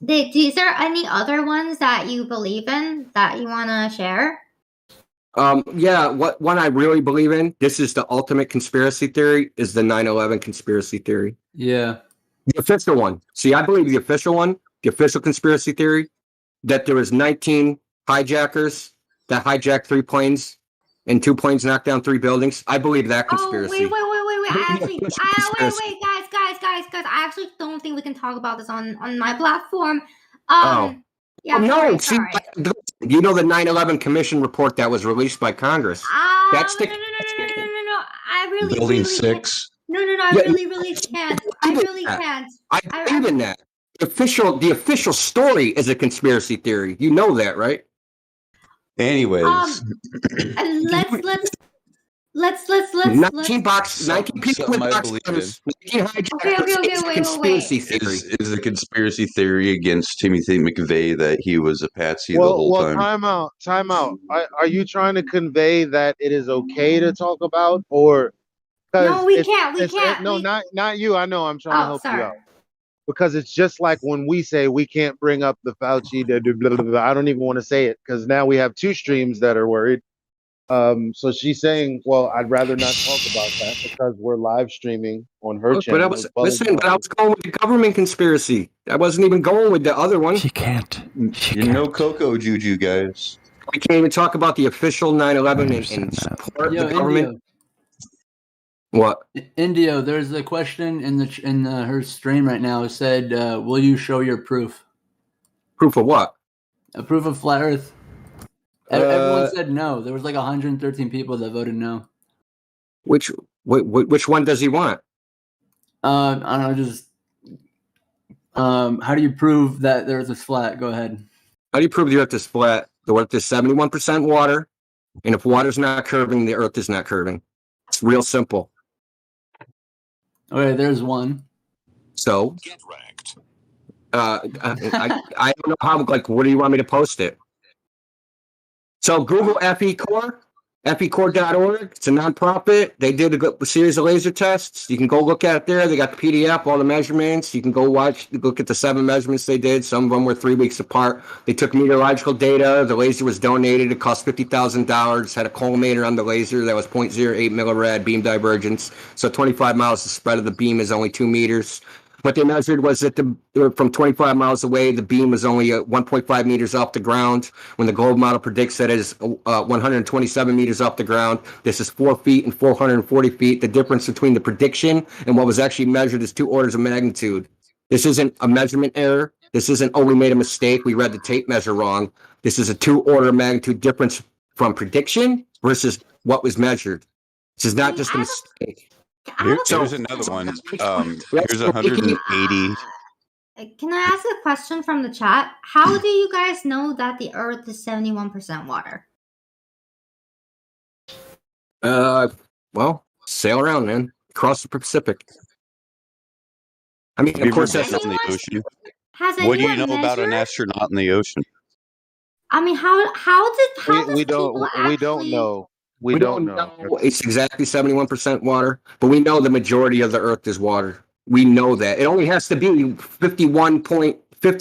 Is there any other ones that you believe in that you want to share? Yeah, what one I really believe in, this is the ultimate conspiracy theory, is the 9/11 conspiracy theory. Yeah. The official one. See, I believe the official one, the official conspiracy theory, that there was 19 hijackers that hijacked 3 planes and 2 planes knocked down 3 buildings. I believe that conspiracy. Wait. Guys. I actually don't think we can talk about this on my platform. Yeah, no, sorry. You know the 9/11 commission report that was released by Congress. That's the No. I really Building really 6. No, I really can't. I really can't. I believe in that. The official story is a conspiracy theory. You know that, right? Anyways, let's 19 people with something I box believe cutters, in 19 hijackers. wait. Conspiracy theory. is a conspiracy theory against Timothy McVeigh that he was a patsy the whole time. Time out. Are you trying to convey that it is okay to talk about, or No, we can't. No, not you. I know. I'm trying to help sorry. you out. Because it's just like when we say we can't bring up the Fauci, blah, blah, blah. I don't even want to say it because now we have 2 streams that are worried. So she's saying, well, I'd rather not talk about that because we're live streaming on her channel. But I was going with the government conspiracy. I wasn't even going with the other one. She can't. No Coco Juju, guys. We can't even talk about the official 9/11 and support the government. Indio. What? Indio, there's a question in her stream right now. It said, will you show your proof? Proof of what? A proof of flat Earth. Everyone said no. There was like 113 people that voted no. Which one does he want? I don't know. Just how do you prove that the Earth is flat? Go ahead. How do you prove the Earth is flat? The Earth is 71% water, and if water's not curving, the Earth is not curving. It's real simple. Okay, there's one. So, I don't know how. Like, where do you want me to post it? So Google FECore, FECore.org. It's a nonprofit. They did a series of laser tests. You can go look at it there. They got the PDF, all the measurements. You can go look at the 7 measurements they did. Some of them were 3 weeks apart. They took meteorological data. The laser was donated. It cost $50,000. Had a collimator on the laser that was 0.08 millirad beam divergence. So 25 miles, the spread of the beam is only 2 meters. What they measured was that from 25 miles away, the beam was only 1.5 meters off the ground. When the globe model predicts that it is 127 meters off the ground, this is 4 feet and 440 feet. The difference between the prediction and what was actually measured is 2 orders of magnitude. This isn't a measurement error. This isn't, oh, we made a mistake, we read the tape measure wrong. This is a 2 order of magnitude difference from prediction versus what was measured. This is not just a mistake. Here's another one. Here's 180. Can I ask a question from the chat? How do you guys know that the Earth is 71% water? Well, sail around, man. across the Pacific. I mean, Have of you ever course, been that's on the ocean? Has What do you anyone know about an measured? astronaut in the ocean? I mean, how does people We don't actually? know. We we don't don't know. know it's exactly 71% water, but we know the majority of the Earth is water. We know that. It only has to be 50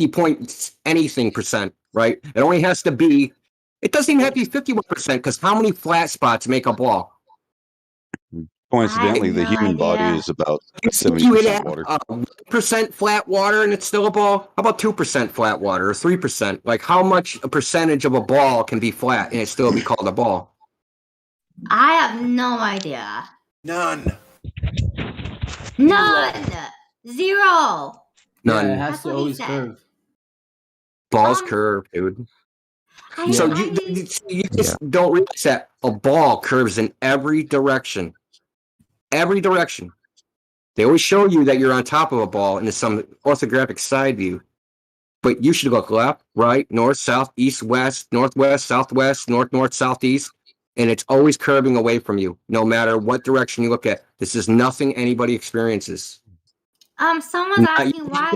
point anything percent, right? It only has to be, it doesn't even have to be 51% because how many flat spots make a ball? Coincidentally, have the no human body idea. is about You would 70% have water. 1% flat water and it's still a ball. How about 2% flat water or 3%? Like how much a percentage of a ball can be flat and it still be called a ball? I have no idea. None. None. Zero. Yeah, it None. has That's to what he always said. curve. Balls curve, dude. So you just don't realize that a ball curves in every direction. Every direction. They always show you that you're on top of a ball in some orthographic side view. But you should look left, right, north, south, east, west, northwest, southwest, north, southeast. And it's always curving away from you, no matter what direction you look at. This is nothing anybody experiences. Someone's asking why.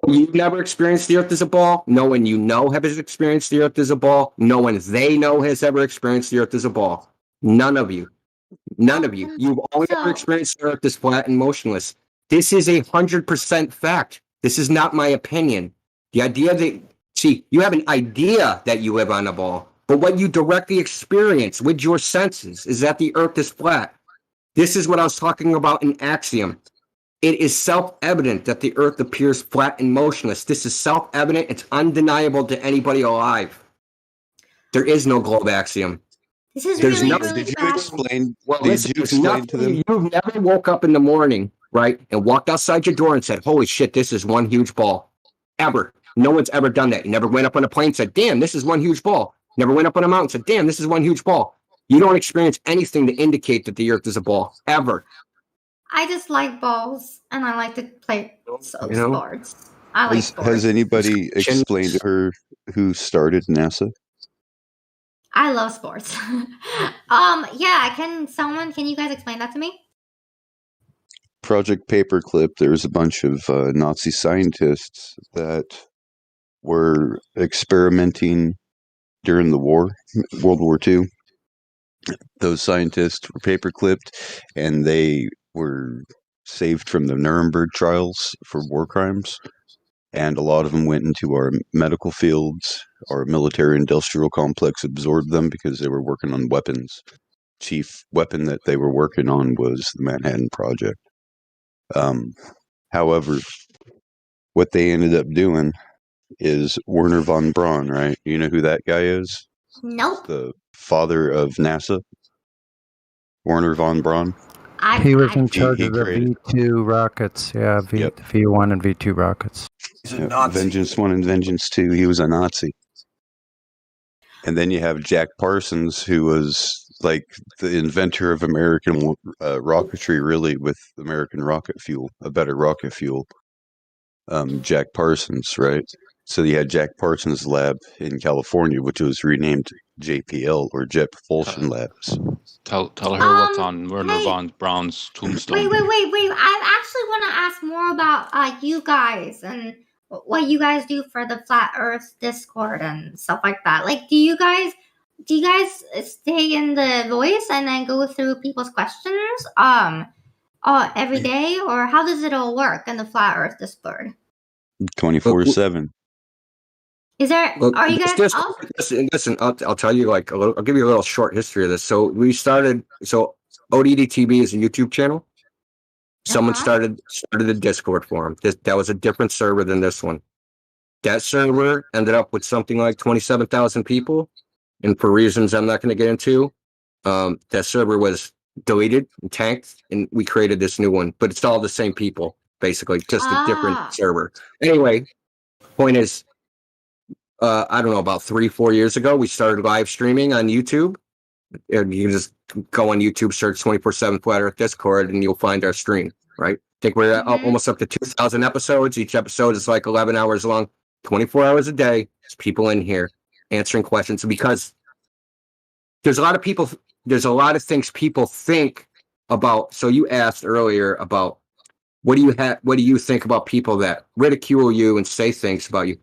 You've never experienced the Earth as a ball. No one you know has experienced the Earth as a ball. No one they know has ever experienced the Earth as a ball. None of you. None of you. You've only ever experienced the Earth as flat and motionless. This is 100% fact. This is not my opinion. The idea that, see, you have an idea that you live on a ball, but what you directly experience with your senses is that the Earth is flat. This is what I was talking about in Axiom. It is self-evident that the Earth appears flat and motionless. This is self-evident. It's undeniable to anybody alive. There is no globe axiom. This is There's really, nothing. really Did you bad. explain? Well, Did listen, you there's explain to nothing. them? You've never woke up in the morning, right, and walked outside your door and said, "Holy shit, this is one huge ball." Ever. No one's ever done that. You never went up on a plane and said, "Damn, this is one huge ball." Never went up on a mountain and said, "Damn, this is one huge ball." You don't experience anything to indicate that the Earth is a ball, ever. I just like balls and I like to play sports. I like sports. Has anybody explained to her who started NASA? I love sports. Yeah, can you guys explain that to me? Project Paperclip, there was a bunch of Nazi scientists that were experimenting during the war, World War II. Those scientists were paperclipped and they were saved from the Nuremberg trials for war crimes. And a lot of them went into our medical fields. Our military industrial complex absorbed them because they were working on weapons. Chief weapon that they were working on was the Manhattan Project. However, what they ended up doing is Werner von Braun, right? You know who that guy is? Nope. The father of NASA. Werner von Braun. He was in charge He of the created V2 rockets. Yeah, V1 and V2 rockets. Vengeance 1 and Vengeance 2. He was a Nazi. And then you have Jack Parsons, who was like the inventor of American rocketry, really, with American rocket fuel, a better rocket fuel. Jack Parsons, right? So you had Jack Parsons Lab in California, which was renamed JPL, or Jet Propulsion Labs. Tell her what's on Werner von Braun's tombstone. Wait. I actually want to ask more about you guys and what you guys do for the Flat Earth Discord and stuff like that. Like, do you guys stay in the voice and then go through people's questions every day, or how does it all work in the Flat Earth Discord? 24/7. Is there? Are you guys up? Listen, I'll tell you like a little. I'll give you a little short history of this. So we started. So ODDTV is a YouTube channel. Someone started a Discord forum. That was a different server than this one. That server ended up with something like 27,000 people, and for reasons I'm not going to get into, that server was deleted and tanked, and we created this new one. But it's all the same people, basically, just a different server. Anyway, point is, I don't know, about 3-4 years ago, we started live streaming on YouTube. And you can just go on YouTube, search 24/7 Flat Earth Discord, and you'll find our stream, right? I think we're almost up to 2,000 episodes. Each episode is like 11 hours long, 24 hours a day. There's people in here answering questions because there's a lot of things people think about, so you asked earlier about what do you think about people that ridicule you and say things about you?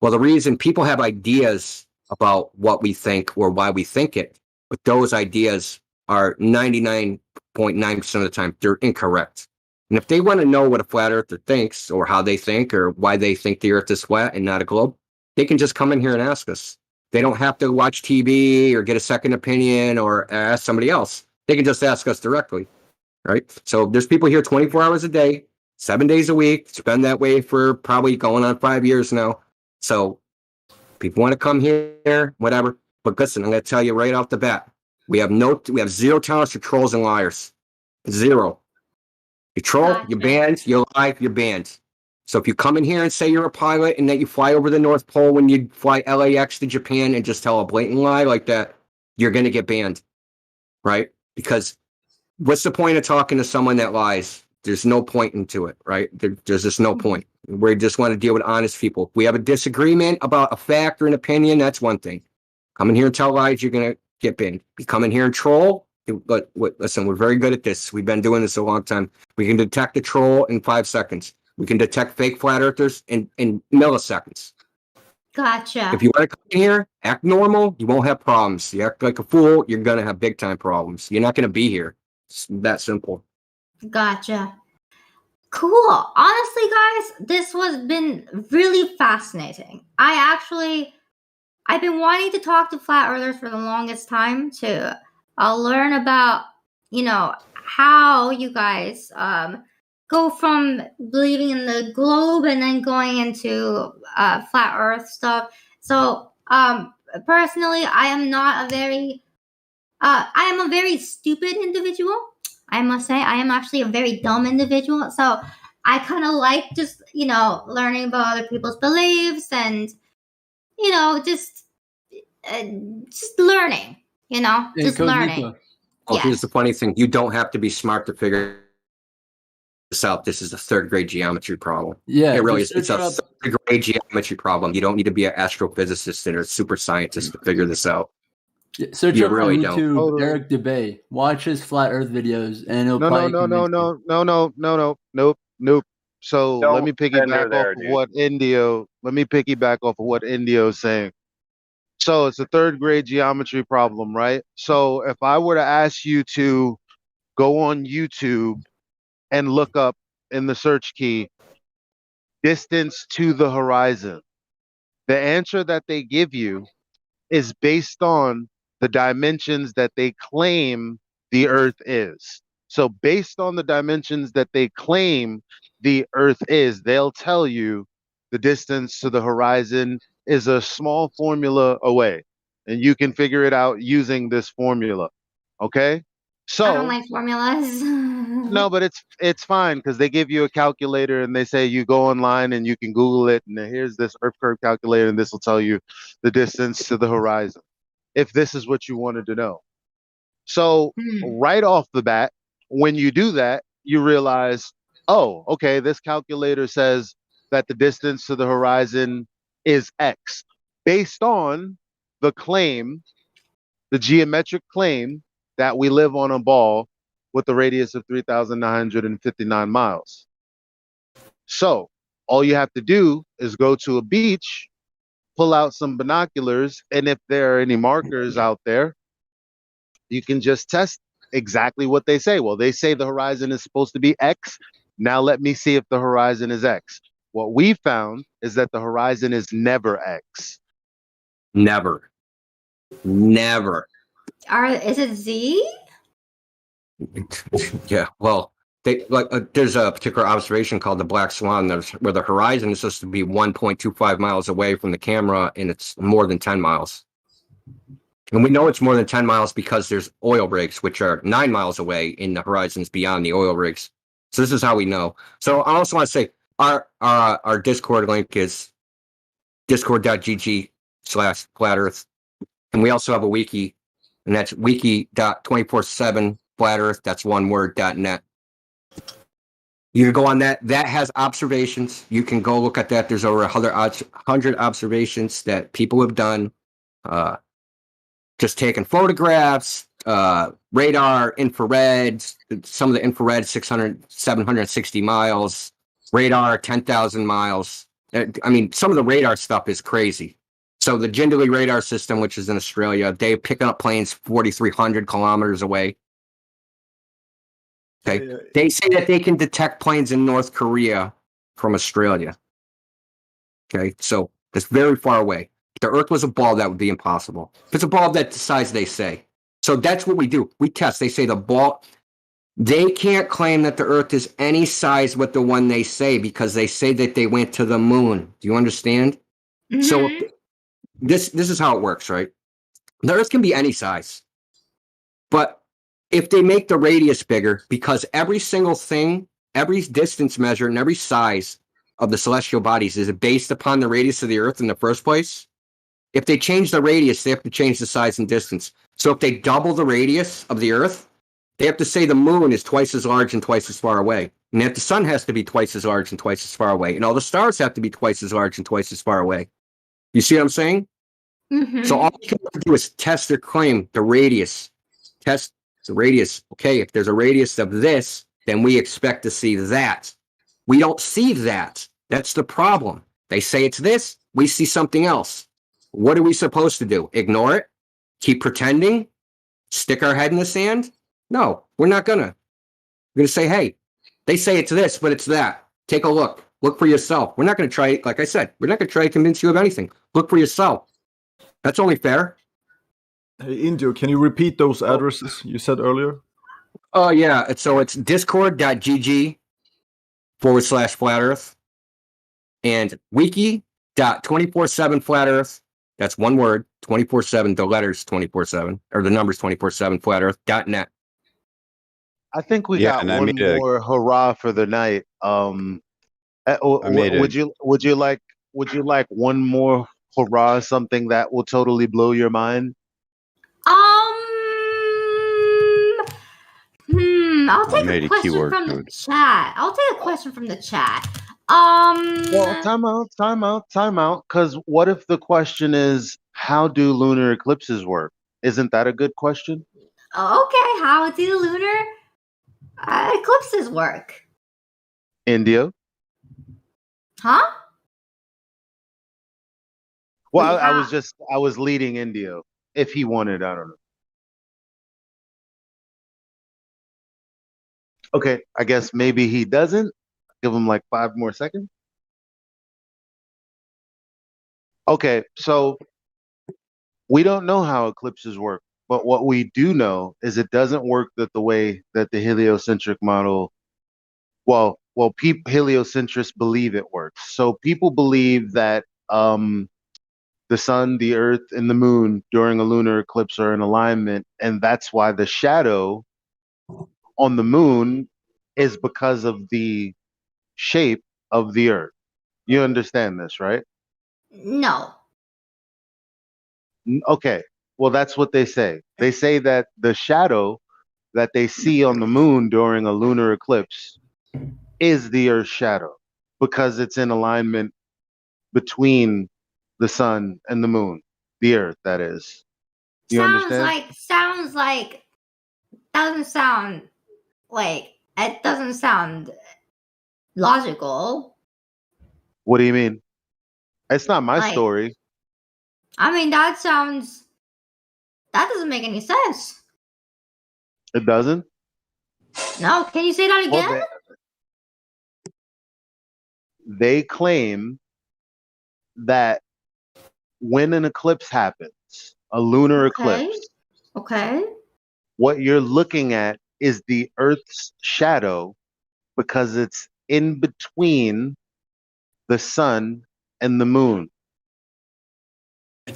Well, the reason people have ideas about what we think or why we think it, but those ideas are 99.9% of the time, they're incorrect. And if they want to know what a flat earther thinks or how they think or why they think the earth is flat and not a globe, they can just come in here and ask us. They don't have to watch TV or get a second opinion or ask somebody else. They can just ask us directly, right? So there's people here 24 hours a day, 7 days a week. It's been that way for probably going on 5 years now. So people want to come here, whatever. But listen, I'm going to tell you right off the bat, we have zero tolerance for trolls and liars. Zero. You troll, you're banned. You lie, you're banned. So if you come in here and say you're a pilot and that you fly over the North Pole when you fly LAX to Japan and just tell a blatant lie like that, you're going to get banned, right? Because what's the point of talking to someone that lies? There's no point into it, right? There's just no point. We just want to deal with honest people. If we have a disagreement about a fact or an opinion, that's one thing. Come in here and tell lies, you're going to get banned. You come in here and troll, but listen, we're very good at this. We've been doing this a long time. We can detect a troll in 5 seconds. We can detect fake flat earthers in milliseconds. Gotcha. If you want to come in here, act normal, you won't have problems. You act like a fool, you're going to have big time problems. You're not going to be here. It's that simple. Gotcha. Cool. Honestly, guys, this has been really fascinating. I've been wanting to talk to flat earthers for the longest time to learn about, how you guys go from believing in the globe and then going into flat earth stuff. So, personally, I am a very stupid individual. I must say, I am actually a very dumb individual. So I kind of like just, learning about other people's beliefs and, just learning, just learning. Well, here's the funny thing. You don't have to be smart to figure this out. This is a 3rd grade geometry problem. Yeah, it really is. It's a 3rd grade geometry problem. You don't need to be an astrophysicist or a super scientist to figure this out. Search You up really on don't. YouTube, Totally. Eric DeBay. Watch his flat Earth videos, and it'll No. Nope. So let me piggyback off of what Indio is saying. So it's a 3rd grade geometry problem, right? So if I were to ask you to go on YouTube and look up in the search key distance to the horizon, the answer that they give you is based on the dimensions that they claim the Earth is. So based on the dimensions that they claim the Earth is, they'll tell you the distance to the horizon is a small formula away. And you can figure it out using this formula. Okay? So I don't like formulas. no, but it's fine because they give you a calculator and they say you go online and you can Google it and here's this Earth curve calculator and this will tell you the distance to the horizon if this is what you wanted to know. So right off the bat, when you do that, you realize, oh, okay, this calculator says that the distance to the horizon is X based on the claim, the geometric claim that we live on a ball with a radius of 3,959 miles. So all you have to do is go to a beach, pull out some binoculars, and if there are any markers out there, you can just test exactly what they say. Well, they say the horizon is supposed to be X. Now let me see if the horizon is X. What we found is that the horizon is never X. Never. Is it Z? Yeah, well, there's a particular observation called the Black Swan, where the horizon is supposed to be 1.25 miles away from the camera, and it's more than 10 miles. And we know it's more than 10 miles because there's oil rigs, which are 9 miles away, and the horizon's beyond the oil rigs. So this is how we know. So I also want to say our Discord link is discord.gg/flat earth. And we also have a wiki, and that's wiki.247flatearth, that's one word, .net. You can go on that. That has observations. You can go look at that. There's over 100 observations that people have done. Just taking photographs, radar, infrared, some of the infrared 600, 760 miles, radar 10,000 miles. I mean, some of the radar stuff is crazy. So the Jindalee radar system, which is in Australia, they're picking up planes 4,300 kilometers away. Okay. They say that they can detect planes in North Korea from Australia. Okay. So that's very far away. If the Earth was a ball, that would be impossible. If it's a ball that the size they say. So that's what we do. We test. They say the ball. They can't claim that the Earth is any size but the one they say, because they say that they went to the moon. Do you understand? Mm-hmm. So this is how it works, right? The Earth can be any size, but if they make the radius bigger, because every single thing, every distance measure, and every size of the celestial bodies is based upon the radius of the Earth in the first place. If they change the radius, they have to change the size and distance. So if they double the radius of the Earth, they have to say the moon is twice as large and twice as far away. And that the sun has to be twice as large and twice as far away. And all the stars have to be twice as large and twice as far away. You see what I'm saying? Mm-hmm. So all you can do is test their claim, the radius. Test the radius. Okay, if there's a radius of this, then we expect to see that. We don't see that. That's the problem. They say it's this, we see something else. What are we supposed to do? Ignore it? Keep pretending? Stick our head in the sand? No, we're not gonna. We're gonna say, hey, they say it's this, but it's that. Take a look. Look for yourself. We're not gonna try, like I said, we're not gonna try to convince you of anything. Look for yourself. That's only fair. Hey, Indio, can you repeat those addresses you said earlier? Oh, yeah. So it's discord.gg/flat earth and wiki.247 flat earth. That's one word, 24/7, the letters 24/7, or the numbers 24/7 flatearth.net. I think we Yeah, got and I one made a more hurrah for the night. Would you like one more hurrah, something that will totally blow your mind? I'll I take made a a question QR from the code. chat. I'll take a question from the chat. Well, time out. Because what if the question is, how do lunar eclipses work? Isn't that a good question? Okay, how do lunar eclipses work? India? Huh? Well, I was leading India. If he wanted, I don't know. Okay, I guess maybe he doesn't. Give him like 5 more seconds. Okay, so we don't know how eclipses work, but what we do know is it doesn't work the way that the heliocentric model, heliocentrists believe it works. So people believe that the sun, the earth, and the moon during a lunar eclipse are in alignment, and that's why the shadow on the moon is because of the shape of the earth. You understand this, right? No. Okay. Well, that's what they say. They say that the shadow that they see on the moon during a lunar eclipse is the Earth's shadow because it's in alignment between the sun and the moon, the Earth, that is. You understand? Sounds like doesn't sound like it doesn't sound logical. What do you mean? It's not my Like, story. I mean, that doesn't make any sense. It doesn't? No, can you say that again? Well, they claim that when an eclipse happens, a lunar eclipse, Okay. what you're looking at is the Earth's shadow because it's in between the sun and the moon.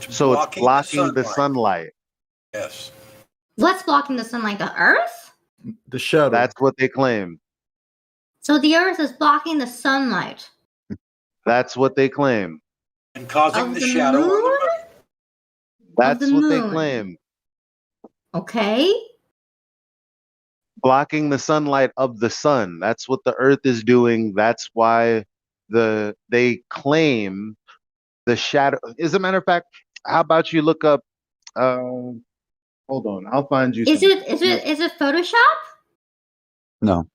So it's blocking the sunlight. Yes. What's blocking the sunlight? The Earth? The shadow. That's what they claim. So the Earth is blocking the sunlight. That's what they claim. And causing Of the the shadow on the moon? moon. That's the what they moon. claim. Okay. Blocking the sunlight of the sun. That's what the Earth is doing. That's why they claim the shadow. As a matter of fact, how about you look up Hold on, I'll find you. Is some- it Photoshop? No.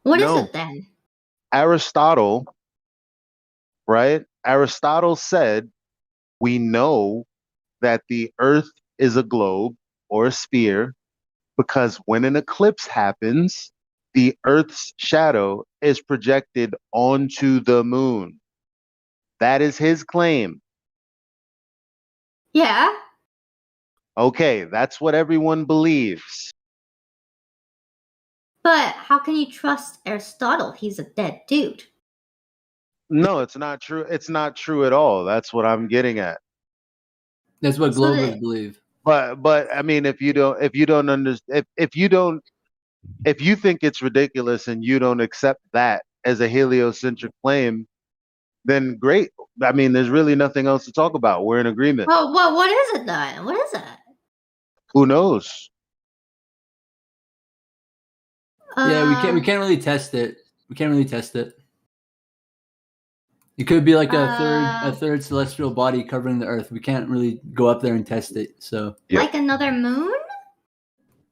What is No. it then? Aristotle, right? Aristotle said we know that the Earth is a globe or a sphere because when an eclipse happens, the Earth's shadow is projected onto the moon. That is his claim. Yeah. Okay, that's what everyone believes. But how can you trust Aristotle? He's a dead dude. No, it's not true. It's not true at all. That's what I'm getting at. That's what So Globers the- believe. But I mean, if you don't understand, if you think it's ridiculous and you don't accept that as a heliocentric claim, then great. I mean, there's really nothing else to talk about. We're in agreement. Well, what is it then? What is it? Who knows? Yeah, we can't really test it. We can't really test it. It could be like a third celestial body covering the Earth. We can't really go up there and test it. So Like another moon?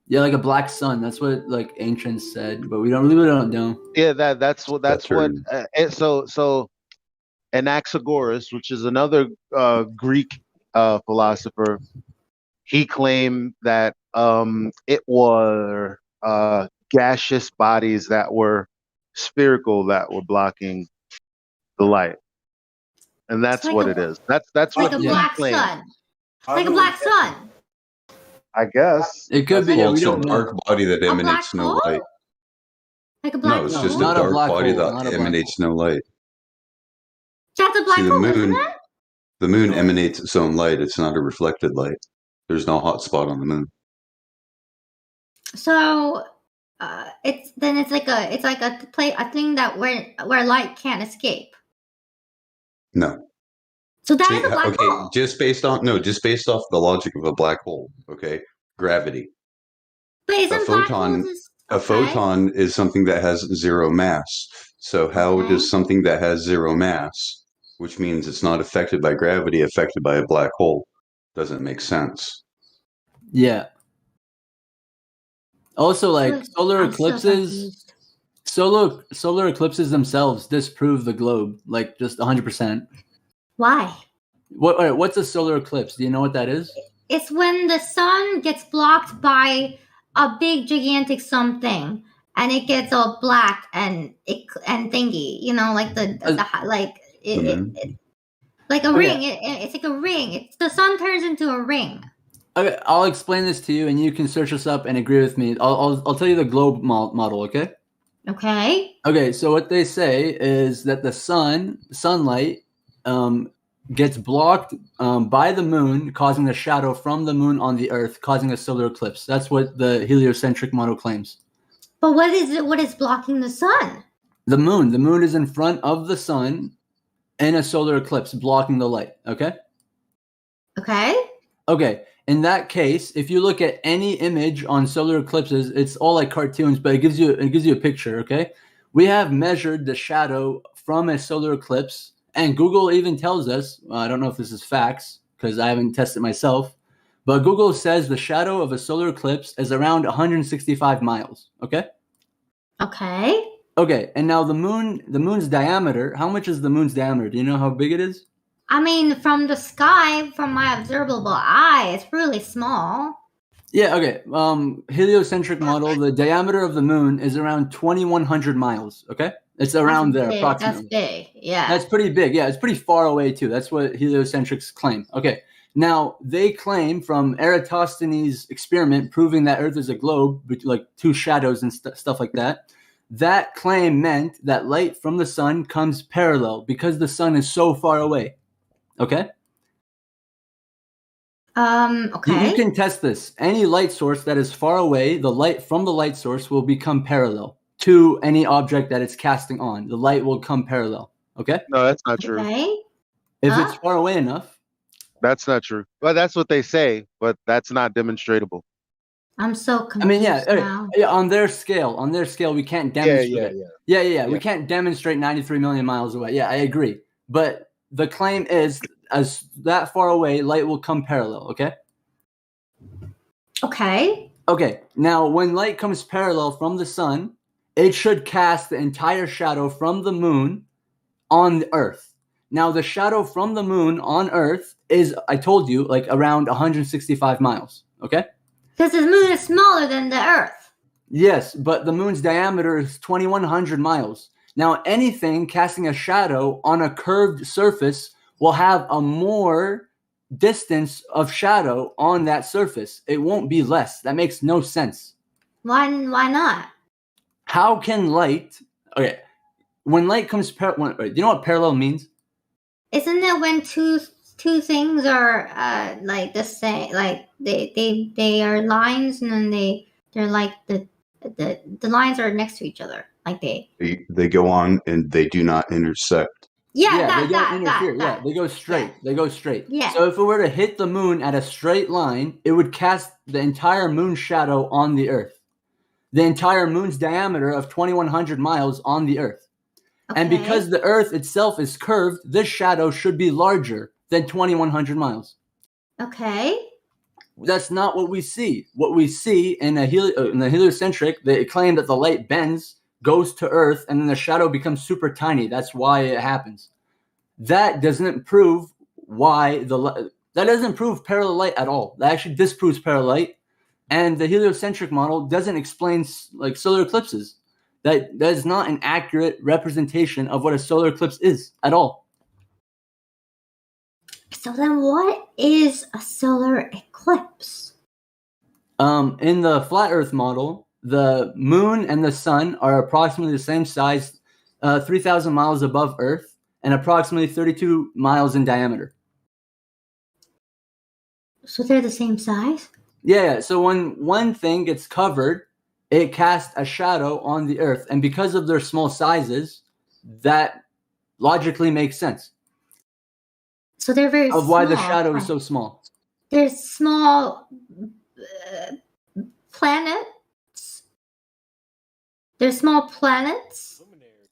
yeah, like a black sun. That's what like ancients said, but we really don't know. Yeah, that's what so Anaxagoras, which is another Greek philosopher, he claimed that it were gaseous bodies that were spherical that were blocking the light, and that's like what a- it is. That's Like what a he black claimed. sun. Like a black sun. I guess it could be. Well, we it's a don't know. dark body that black emanates no hole? light. Like a black No, it's hole? just a Not a dark black body hole, that not a black emanates no light. That's a black See, the hole, isn't moon, it? the moon emanates its own light. It's not a reflected light. There's no hot spot on the moon. So it's like a thing that where light can't escape. No. So that See, is a black okay, hole. just based off the logic of a black hole. Okay, gravity. But A isn't black photon, holes is, a photon is something that has zero mass. So how Okay. does something that has zero mass, which means it's not affected by gravity, affected by a black hole? Doesn't make sense. Yeah. Also, like solar I'm so eclipses, solar eclipses themselves disprove the globe, like just 100%. Why? What's a solar eclipse? Do you know what that is? It's when the sun gets blocked by a big gigantic something and it gets all black and thingy, you know, like like a Okay. ring. It's like a ring. The sun turns into a ring. Okay, I'll explain this to you, and you can search this up and agree with me. I'll tell you the globe model, okay? Okay. Okay, so what they say is that the sunlight, gets blocked by the moon, causing a shadow from the moon on the Earth, causing a solar eclipse. That's what the heliocentric model claims. But what is it? What is blocking the sun? The moon. The moon is in front of the sun in a solar eclipse, blocking the light. Okay. Okay. Okay. In that case, if you look at any image on solar eclipses, it's all like cartoons, but it gives you a picture. Okay. We have measured the shadow from a solar eclipse, and Google even tells us. I don't know if this is facts because I haven't tested myself, but Google says the shadow of a solar eclipse is around 165 miles. Okay. Okay. Okay, and now the moon's diameter. How much is the moon's diameter? Do you know how big it is? I mean, from the sky, from my observable eye, it's really small. Yeah. Okay. Heliocentric model. The diameter of the moon is around 2,100 miles. Okay, it's around there approximately. That's big. Yeah. That's pretty big. Yeah, it's pretty far away too. That's what heliocentrics claim. Okay. Now they claim from Eratosthenes' experiment proving that Earth is a globe, like two shadows and stuff like that. That claim meant that light from the sun comes parallel because the sun is so far away. Okay? Okay. You can test this. Any light source that is far away, the light from the light source will become parallel to any object that it's casting on. The light will come parallel. Okay? No, that's not true. Okay. If it's far away enough. That's not true. Well, that's what they say, but that's not demonstratable. I'm so confused. I mean, yeah, now. on their scale, we can't demonstrate. Yeah. We can't demonstrate 93 million miles away. Yeah, I agree. But the claim is, as that far away, light will come parallel. Okay. Okay. Okay, now when light comes parallel from the sun, it should cast the entire shadow from the moon on the Earth. Now, the shadow from the moon on Earth is, I told you, like around 165 miles. Okay? Because the moon is smaller than the Earth. Yes, but the moon's diameter is 2,100 miles. Now, anything casting a shadow on a curved surface will have a more distance of shadow on that surface. It won't be less. That makes no sense. Why not? How can light? Okay, when light comes do you know what parallel means? Isn't it when two things are like the same, like they are lines, and then they're like the lines are next to each other, like They go on and they do not intersect. Yeah, they don't interfere. Yeah, they go straight. Yeah. They go straight. Yeah. So if it were to hit the moon at a straight line, it would cast the entire moon shadow on the Earth. The entire moon's diameter of 2,100 miles on the Earth. Okay. And because the Earth itself is curved, this shadow should be larger than 2,100 miles. Okay. That's not what we see. What we see in the heliocentric, they claim that the light bends, goes to Earth, and then the shadow becomes super tiny. That's why it happens. That doesn't prove that doesn't prove parallel light at all. That actually disproves parallel light. And the heliocentric model doesn't explain like solar eclipses. That is not an accurate representation of what a solar eclipse is at all. So then what is a solar eclipse? In the flat Earth model, the moon and the sun are approximately the same size, 3,000 miles above Earth, and approximately 32 miles in diameter. So they're the same size? Yeah, so when one thing gets covered, it casts a shadow on the Earth. And because of their small sizes, that logically makes sense. So they're very of small. why the shadow is so small. They're small planets. They're small planets.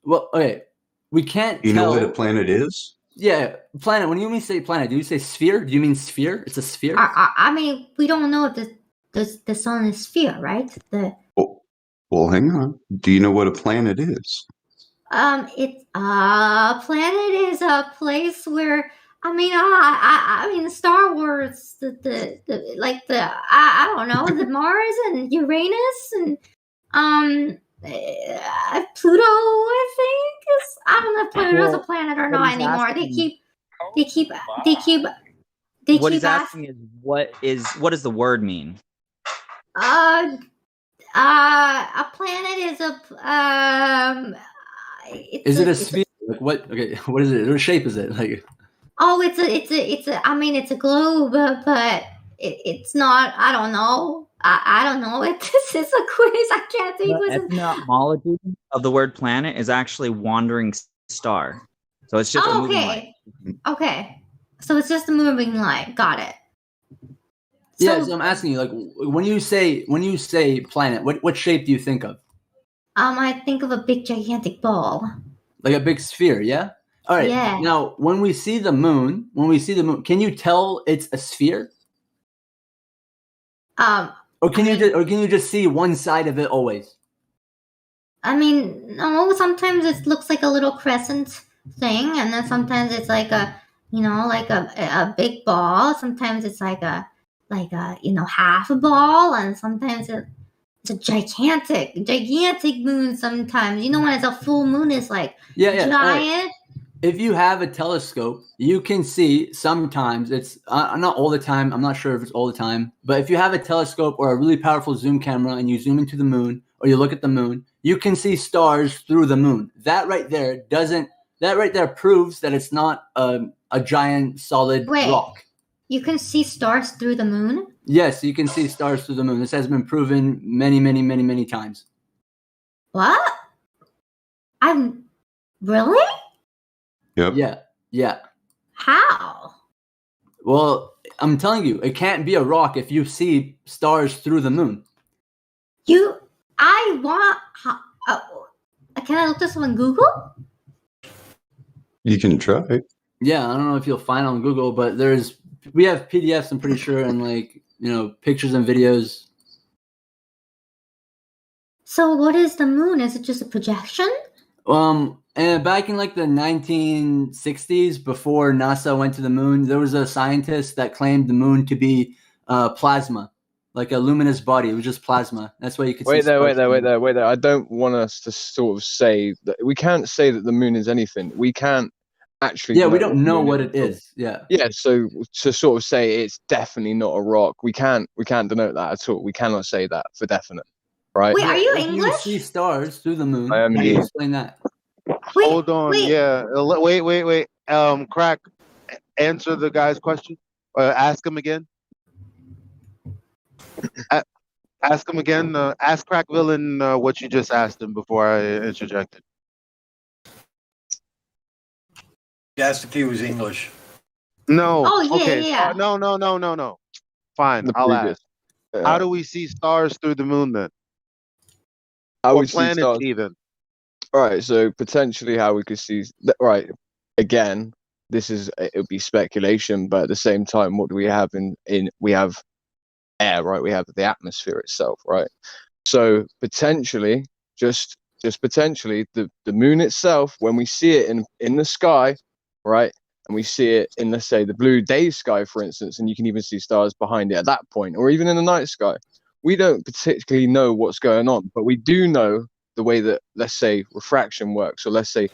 Well, okay, we can't You tell. know what a planet is? Yeah, planet. When you say planet, do you say sphere? Do you mean sphere? It's a sphere? I mean, we don't know if the sun is sphere, right? Well, hang on. Do you know what a planet is? It's a planet is a place where I mean Star Wars, the I don't know, the Mars and Uranus and Pluto, I think is, I don't know if Pluto is a planet or not anymore. They keep What he's asking is what does the word mean? A planet is is it a sphere? Like what? Okay, what is it? What shape is it? Like? Oh, it's a. I mean, it's a globe, but it's not. I don't know. I don't know. This is a quiz. I can't think. The etymology of the word planet is actually wandering star. So it's just a moving light. Okay. So it's just a moving light. Got it. Yeah, so I'm asking you, like, when you say planet, what shape do you think of? I think of a big gigantic ball. Like a big sphere, yeah? All right. Yeah. Now, when we see the moon, can you tell it's a sphere? Or can you just see one side of it always? I mean, no, sometimes it looks like a little crescent thing, and then sometimes it's like a big ball. Sometimes it's like a half a ball, and sometimes it's a gigantic moon. Sometimes, when it's a full moon, it's like giant. Right. If you have a telescope, you can see sometimes, it's not all the time, I'm not sure if it's all the time, but if you have a telescope or a really powerful zoom camera and you zoom into the moon or you look at the moon, you can see stars through the moon. That right there proves that it's not a giant solid rock. You can see stars through the moon? Yes, you can see stars through the moon. This has been proven many times. What? Really? Yep. Yeah. How? Well, I'm telling you, it can't be a rock if you see stars through the moon. Can I look this up on Google? You can try. Yeah, I don't know if you'll find it on Google, but we have PDFs, I'm pretty sure, and like pictures and videos. So what is the moon? Is it just a projection? And back in like the 1960s, before NASA went to the moon, there was a scientist that claimed the moon to be plasma, like a luminous body. It was just plasma. That's why you could Wait see. there. I don't want us to sort of say that we can't say that the moon is anything. We can't actually. Yeah, we know don't know the moon what is it at all. is. Yeah. Yeah. So to sort of say it's definitely not a rock, we can't denote that at all. We cannot say that for definite, right? Wait, are you If you English? see stars through the moon, I am how do you indeed. explain that? Hold on. Yeah. Wait. Crack. Answer the guy's question. Ask him again. Ask him again. Ask Crack Villain what you just asked him before I interjected. He asked if he was English. No. Oh, yeah, Okay. yeah. No. Fine. The I'll previous. ask. How do we see stars through the moon then? How Or we see planets stars? even? All right. So potentially, how we could see. Right. Again, it would be speculation, but at the same time, what do we have we have air, right? We have the atmosphere itself, right? So potentially, just potentially, the moon itself, when we see it in the sky, right, and we see it in, let's say, the blue day sky, for instance, and you can even see stars behind it at that point, or even in the night sky, we don't particularly know what's going on, but we do know the way that, let's say, refraction works, or let's say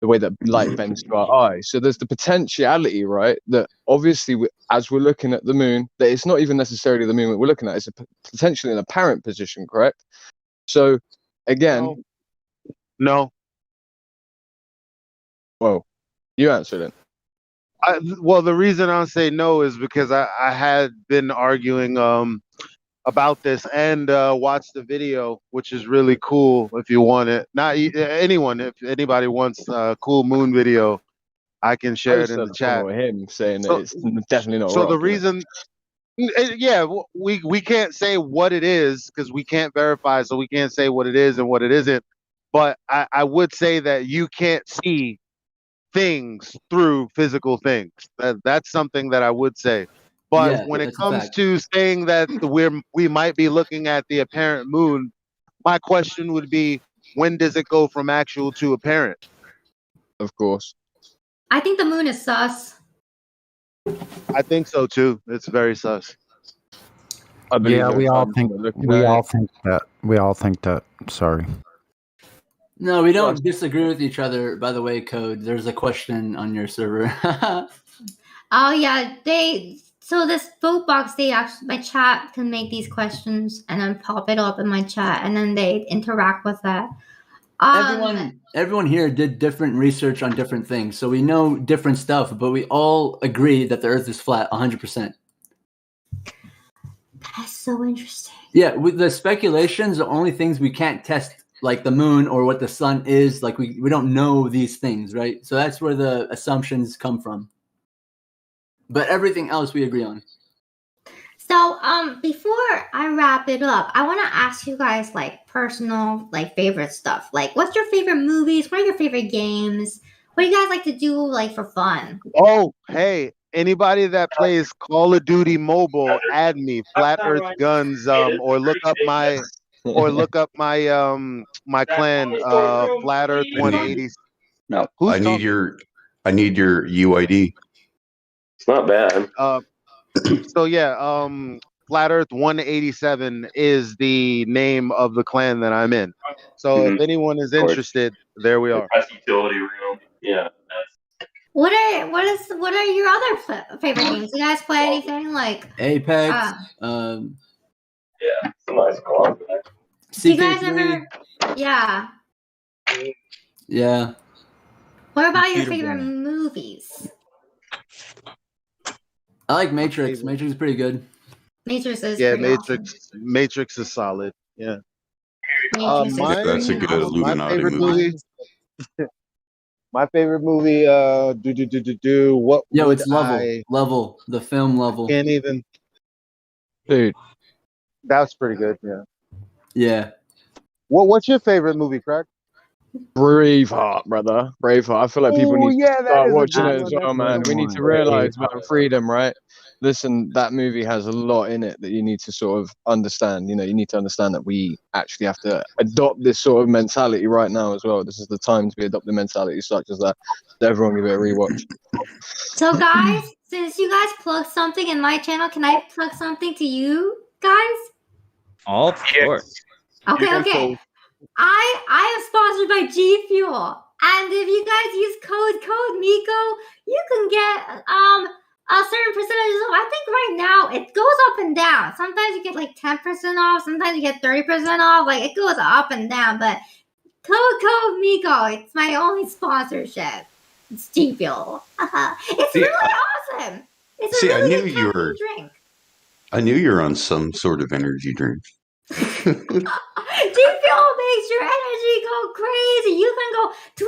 the way that light bends to our eyes. So there's the potentiality, right, that obviously as we're looking at the moon, that it's not even necessarily the moon that we're looking at, it's potentially an apparent position, correct? So again, no. Well, you answered it. Well, the reason I say no is because I had been arguing about this and watched the video, which is really cool. If you want it, not anyone, if anybody wants a cool moon video, I can share it in the chat. With him saying that it's definitely not. So rock, the reason, yeah, we can't say what it is because we can't verify, so we can't say what it is and what it isn't. But I would say that you can't see things through physical things. That's something that I would say. But Yeah, when it that's a comes fact. to saying that we might be looking at the apparent moon, my question would be, when does it go from actual to apparent? Of course. I think the moon is sus. I think so too. It's very sus. Yeah, we all think that. We all think that. Sorry. No, we don't disagree with each other. By the way, Code, there's a question on your server. Oh yeah, so this vote box, my chat can make these questions and then pop it up in my chat, and then they interact with that. Everyone here did different research on different things, so we know different stuff, but we all agree that the Earth is flat, 100%. That's so interesting. Yeah, with the speculations, the only things we can't test, like the moon or what the sun is, like we don't know these things, right? So that's where the assumptions come from. But everything else we agree on. So, before I wrap it up, I want to ask you guys like personal, like favorite stuff. Like, what's your favorite movies? What are your favorite games? What do you guys like to do like for fun? Oh, hey, anybody that plays Call of Duty Mobile, add me, Flat Earth Guns, or look up my my clan, Flat Earth 180. No, I need your UID. It's not bad. So yeah, Flat Earth 187 is the name of the clan that I'm in. So if anyone is interested, there we are. Utility room. Yeah. What are your other favorite games? You guys play anything like Apex? Yeah, somebody's calling. Do you guys ever? Yeah. Yeah. What about your Computer favorite movies? I like Matrix. Matrix is pretty good. Matrix is Yeah, pretty awesome. Matrix is solid. Yeah. Matrix is That's a good Illuminati favorite movie. My favorite movie. What? Yo, would it's Level. I Level. The film Level. can't even. Dude, that's pretty good. Yeah. Yeah. What's your favorite movie, Craig? Braveheart, brother. Braveheart. I feel like people Oh need to yeah, that start is a watching good it one. as well, That's a man. good We one. need to realize Braveheart. about freedom, right? Listen, that movie has a lot in it that you need to sort of understand. You know, you need to understand that we actually have to adopt this sort of mentality right now as well. This is the time to be adopting mentality such as that. So everyone give it a rewatch. So guys, since you guys plug something in my channel, can I plug something to you guys? All of course. Okay, okay. I am sponsored by G Fuel, and if you guys use code Miko, you can get a certain percentage off. I think right now it goes up and down. Sometimes you get like 10% off, sometimes you get 30% off. Like it goes up and down, but code Miko, it's my only sponsorship. It's G Fuel. It's See, really awesome. It's a See, I really knew good you caffeine were. drink. I knew you were on some sort of energy drink. G Fuel makes your energy go crazy. You can go 24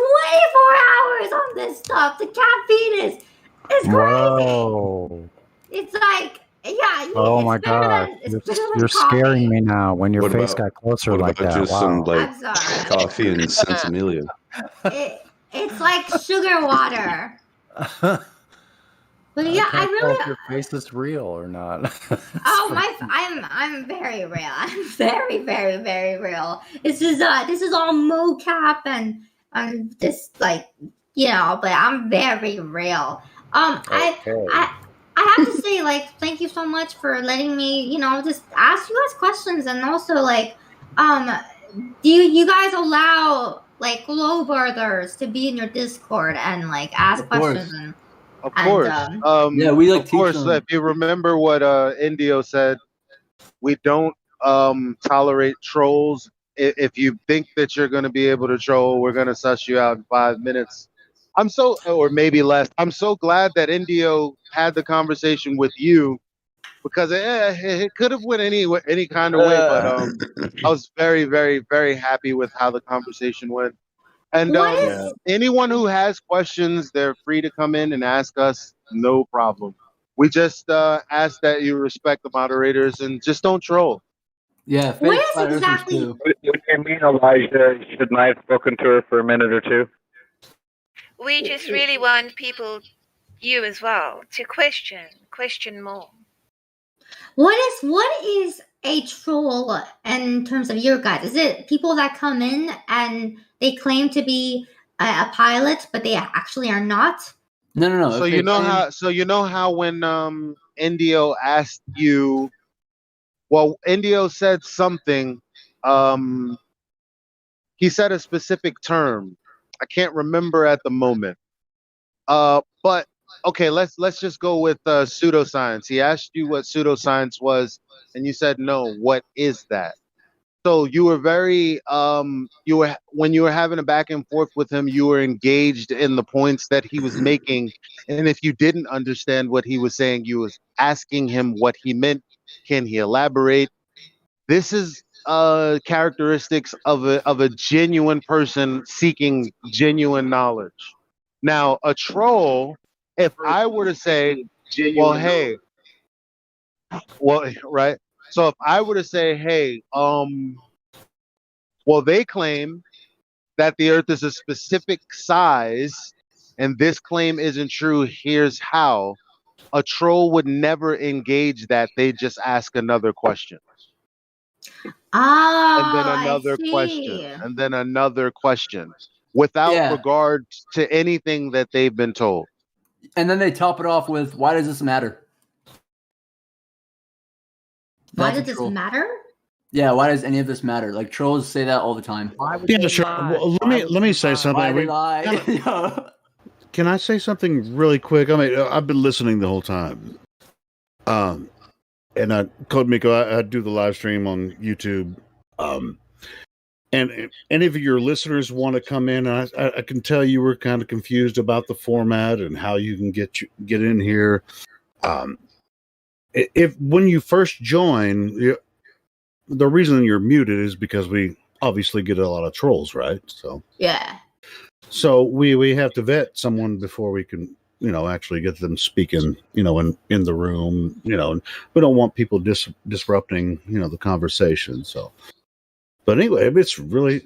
hours on this stuff. The caffeine is crazy. Whoa. It's like, yeah, Oh it's my better God. than it's better than You're coffee. scaring me now when your What face about got closer what like about that. just some Wow. like I'm sorry. coffee and Sensimilia? It's like sugar water. But yeah, I I can't tell really if your face is real or not. I'm very real. I'm very real. This is all mocap and I'm just like, you know, but I'm very real. I have to say, like, thank you so much for letting me, you know, just ask you guys questions, and also like, do you guys allow like glow brothers to be in your Discord and like ask Of course. questions and Of course. Yeah, we like Of course, teach them. if you remember what Indio said, we don't tolerate trolls. If you think that you're going to be able to troll, we're going to suss you out in 5 minutes. Or maybe less. I'm so glad that Indio had the conversation with you, because it could have went any kind of way. But I was very happy with how the conversation went. And What is anyone who has questions, they're free to come in and ask us. No problem. We just ask that you respect the moderators and just don't troll. Yeah, What fake is flat earthers exactly- too. What do you mean, Elijah? Shouldn't I have spoken to her for a minute or two? We just really want people, you as well, to question more. What is a troll in terms of your guys? Is it people that come in and they claim to be a pilot, but they actually are not? No. So you know how when Indio asked you, well, Indio said something. He said a specific term. I can't remember at the moment. But okay, let's just go with pseudoscience. He asked you what pseudoscience was, and you said no. What is that? So you were very when you were having a back and forth with him, you were engaged in the points that he was making, and if you didn't understand what he was saying, you was asking him what he meant. Can he elaborate? This is characteristics of a genuine person seeking genuine knowledge. Now, a troll, if I were to say, well, hey, well, right. So if I were to say, hey, well, they claim that the Earth is a specific size, and this claim isn't true. Here's how. A troll would never engage that. They just ask another question. And then another question. And then another question. Without regard to anything that they've been told. And then they top it off with, why does this matter? Why does this matter? Yeah, why does any of this matter? Like trolls say that all the time. Yeah, sure. Well, let me say something. Why did I? Can I say something really quick? I mean, I've been listening the whole time. And Code Miko, I do the live stream on YouTube. And any of your listeners want to come in, I can tell you were kind of confused about the format and how you can get in here. If when you first join, the reason you're muted is because we obviously get a lot of trolls, right? So yeah. So we have to vet someone before we can, actually get them speaking, in the room, and we don't want people disrupting, the conversation. So, but anyway, it's really,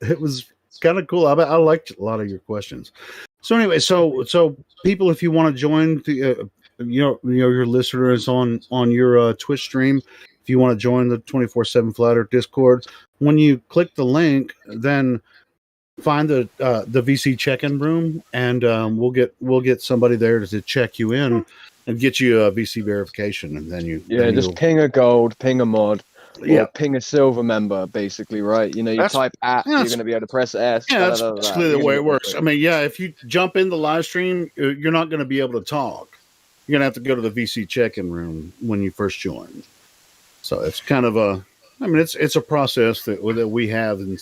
it was kind of cool. I liked a lot of your questions. So anyway, so people, if you want to join the, your listeners on your Twitch stream, if you want to join the 24/7 Flat Earth Discord, when you click the link, then find the VC check-in room, and we'll get somebody there to check you in and get you a VC verification, and then just you'll ping a gold, ping a mod, or Yeah. ping a silver member, basically, right? You know, you That's- type at, yeah, you're that's- going to be able to press S. Yeah, that's basically the You're way gonna it get works. I mean, yeah, if you jump in the live stream, you're not going to be able to talk. You're going to have to go to the VC check-in room when you first join. So it's kind of it's a process that we have in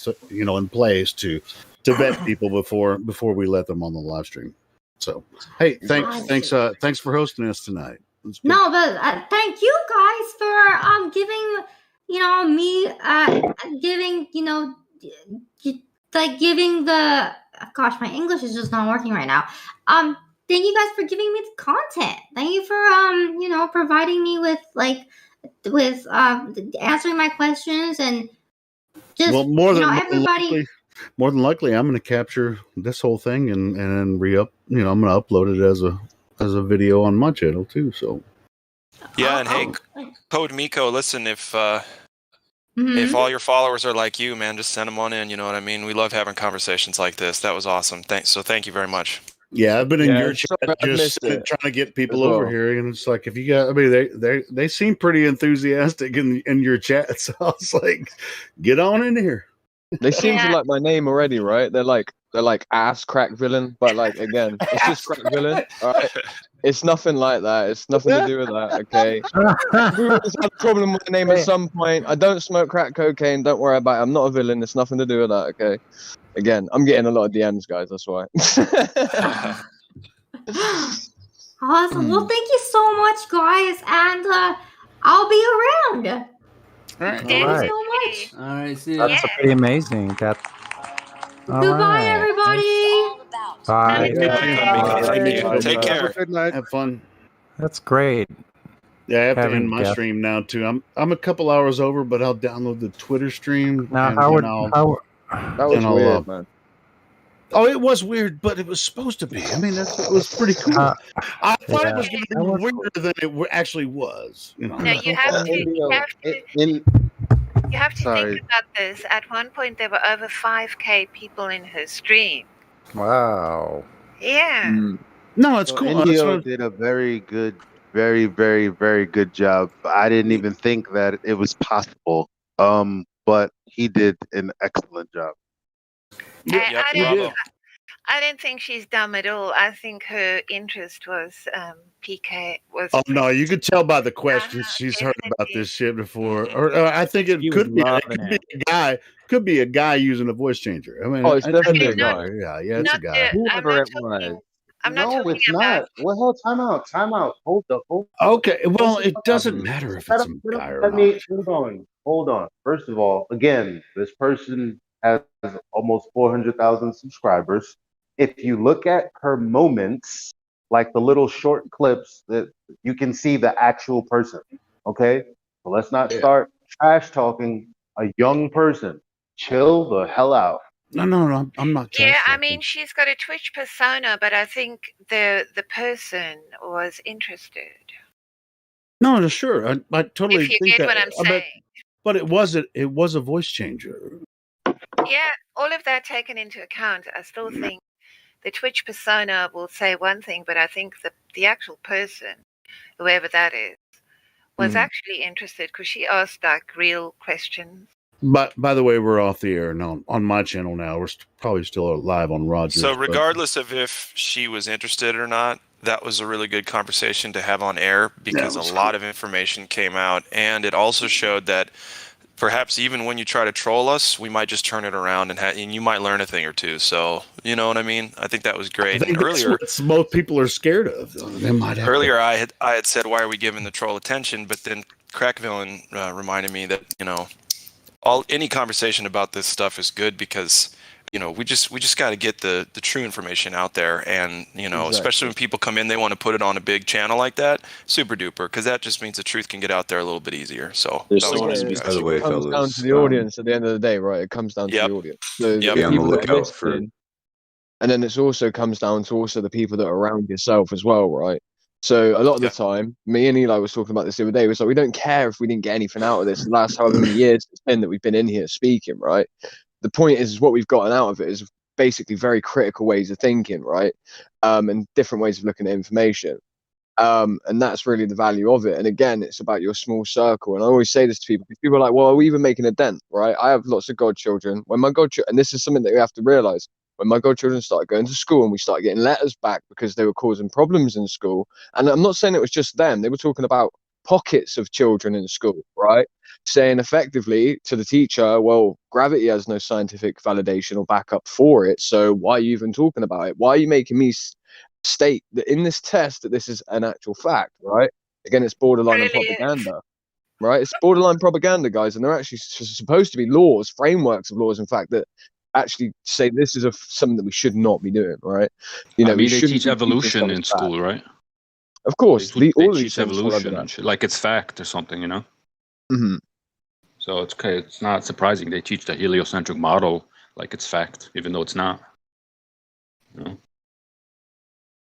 place to vet people before we let them on the live stream. So hey, thanks for hosting us tonight. No, but thank you guys for giving me giving giving the gosh, my English is just not working right now. Thank you guys for giving me the content. Thank you for providing me with answering my questions and just more than everybody. more than likely, I'm going to capture this whole thing and re-up. I'm going to upload it as a video on my channel too. So yeah, and hey, Code Miko, listen, if Mm-hmm. all your followers are like you, man, just send them on in. You know what I mean? We love having conversations like this. That was awesome. Thank you very much. yeah, I've been in your sorry, chat I just missed it trying to get people as well. over here, and it's like if you got, I mean, they seem pretty enthusiastic in your chat. So I was like, get on in here. They seem to like my name already, right? They're like ass crack villain, but like again, it's just crack villain. All right, it's nothing like that. It's nothing to do with that. Okay. Everyone's had a problem with the name at some point. I don't smoke crack cocaine. Don't worry about it. I'm not a villain. It's nothing to do with that. Okay. Again, I'm getting a lot of DMs, guys. That's why. Awesome. Well, thank you so much, guys, and I'll be around. All right. Thank you so much. All right, see ya. That's pretty amazing. That. All Goodbye, right. everybody. Bye. Thank you. Take care. Good night. Have fun. That's great. Yeah, I have to Having end my guests. stream now too. I'm a couple hours over, but I'll download the Twitter stream. Now, and Howard, then I'll, Howard, That was then I'll, weird, man. Oh, it was weird, but it was supposed to be. I mean, it was pretty cool. I thought it was going to be weirder than it actually was. No, you have to Sorry. think about this. At one point, there were over 5K people in her stream. wow. Yeah. No, it's So cool. Indio did a very good, very, very, very good job. I didn't even think that it was possible. But he did an excellent job. I don't think she's dumb at all. I think her interest was PK. Oh no, you could tell by the questions she's heard about this shit before. Or I think it could be a guy. Could be a guy using a voice changer. I mean, it's definitely a guy. Yeah, it's a guy. Whoever it was. No, it's not. Well, time out. Hold up. Okay, well, it doesn't matter if it's a guy or not. Hold on. First of all, again, this person has almost 400,000 subscribers. If you look at her moments, like the little short clips, that you can see the actual person. Okay, so let's not start trash talking a young person. Chill the hell out. No, I'm not. Yeah, I mean, she's got a Twitch persona, but I think the person was interested. No, sure. I totally If you think get that. what I'm saying. But it was a voice changer. Yeah, all of that taken into account, I still think the Twitch persona will say one thing, but I think the actual person, whoever that is, was actually interested because she asked like real questions. But by the way, we're off the air now on my channel now. We're probably still live on Rogers. So regardless of if she was interested or not, that was a really good conversation to have on air because a lot of information came out, and it also showed that perhaps even when you try to troll us, we might just turn it around and you might learn a thing or two. So you know what I mean? I think that was great. I think that's what most people are scared of. They might have Earlier, I had said, why are we giving the troll attention? But then Crack Villain reminded me that any conversation about this stuff is good because we just got to get the true information out there, and especially when people come in, they want to put it on a big channel like that, super duper, because that just means the truth can get out there a little bit easier. So There's that was someone awesome, it guys. comes down to the audience at the end of the day, right? It comes down to the audience. So Yep. the Be on the people that are lookout for- listening, and then it also comes down to also the people that are around yourself as well, right? So a lot of the time, me and Eli was talking about this the other day. It was like, we don't care if we didn't get anything out of this. The last however many years it's been that we've been in here speaking, right? The point is what we've gotten out of it is basically very critical ways of thinking, right? And different ways of looking at information. And that's really the value of it. And again, it's about your small circle. And I always say this to people, because people are like, well, are we even making a dent, right? I have lots of godchildren. When my godchildren, and this is something that we have to realize, when my godchildren started going to school and we started getting letters back because they were causing problems in school, and I'm not saying it was just them, they were talking about pockets of children in school, right? Saying effectively to the teacher, well, gravity has no scientific validation or backup for it, so why are you even talking about it? Why are you making me state that in this test that this is an actual fact, right? Again, it's borderline and propaganda, right? It's borderline propaganda, guys, and they're actually supposed to be laws, frameworks of laws, in fact, that actually say this is something that we should not be doing, right? I mean, we they shouldn't teach be teaching evolution stuff in as school, fact. right? Of course, They all teach these things fall under evolution that. and shit, like it's fact or something, Mm-hmm. So it's okay. It's not surprising they teach the heliocentric model like it's fact, even though it's not.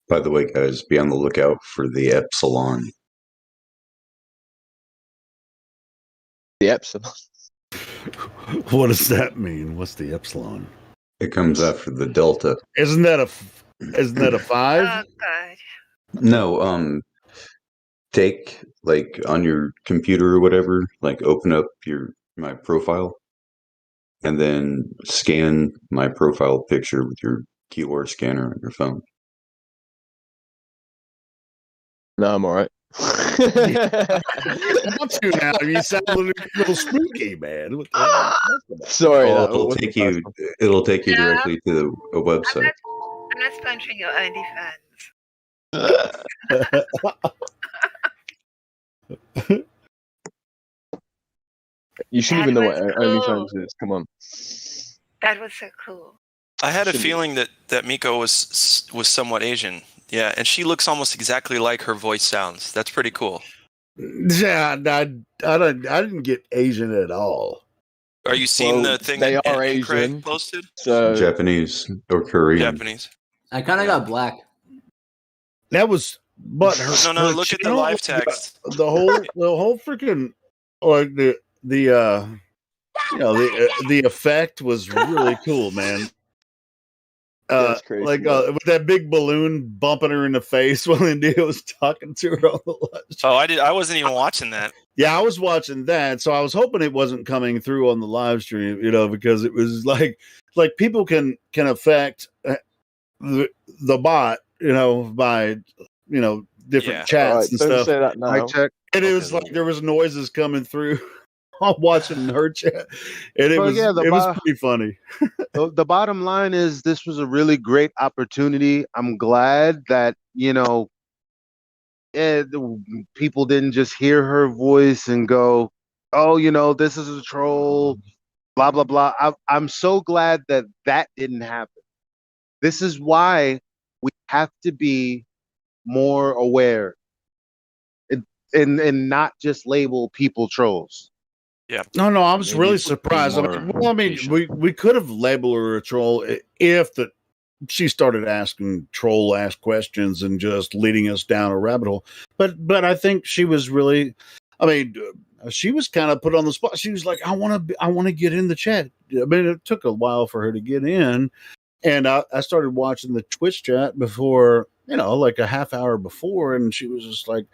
By the way, guys, be on the lookout for the epsilon. The epsilon. What does that mean? What's the epsilon? It comes after the delta. Isn't that a 5? Oh God. No, take like on your computer or whatever, like open up my profile and then scan my profile picture with your QR scanner on your phone. No, I'm all right. Want to now? You sound a little spooky, man. What the Sorry, Oh, that it'll wasn't take you. It'll take you directly to a website. I'm not sponsoring your OnlyFans. You shouldn't even know what OnlyFans is. Come on. That was so cool. I had a feeling that Miko was somewhat Asian. Yeah, and she looks almost exactly like her voice sounds. That's pretty cool. Yeah, I didn't get Asian at all. Are you seeing the thing they that are Aunt Craig Asian, posted? So Japanese or Korean. Japanese. I kind of got black. That was, but her. No. her Look at the channel, live text. The whole freaking like the effect was really cool, man. That's crazy, with that big balloon bumping her in the face while India was talking to her on the live. Oh, I wasn't even watching that. Yeah, I was watching that, so I was hoping it wasn't coming through on the live stream, because it was like people can affect the bot, by different chats and don't stuff. say that now. Mic check. And it was like there was noises coming through. I'm watching her chat, and it was pretty funny. The bottom line is this was a really great opportunity. I'm glad that people didn't just hear her voice and go, "Oh, this is a troll," blah blah blah. I'm so glad that didn't happen. This is why we have to be more aware and not just label people trolls. Yeah. No, I was really surprised. We could have labeled her a troll if she started asking troll-ass questions and just leading us down a rabbit hole. But I think she was really, she was kind of put on the spot. She was like, I want to get in the chat. It took a while for her to get in, and I started watching the Twitch chat before, like a half hour before, and she was just like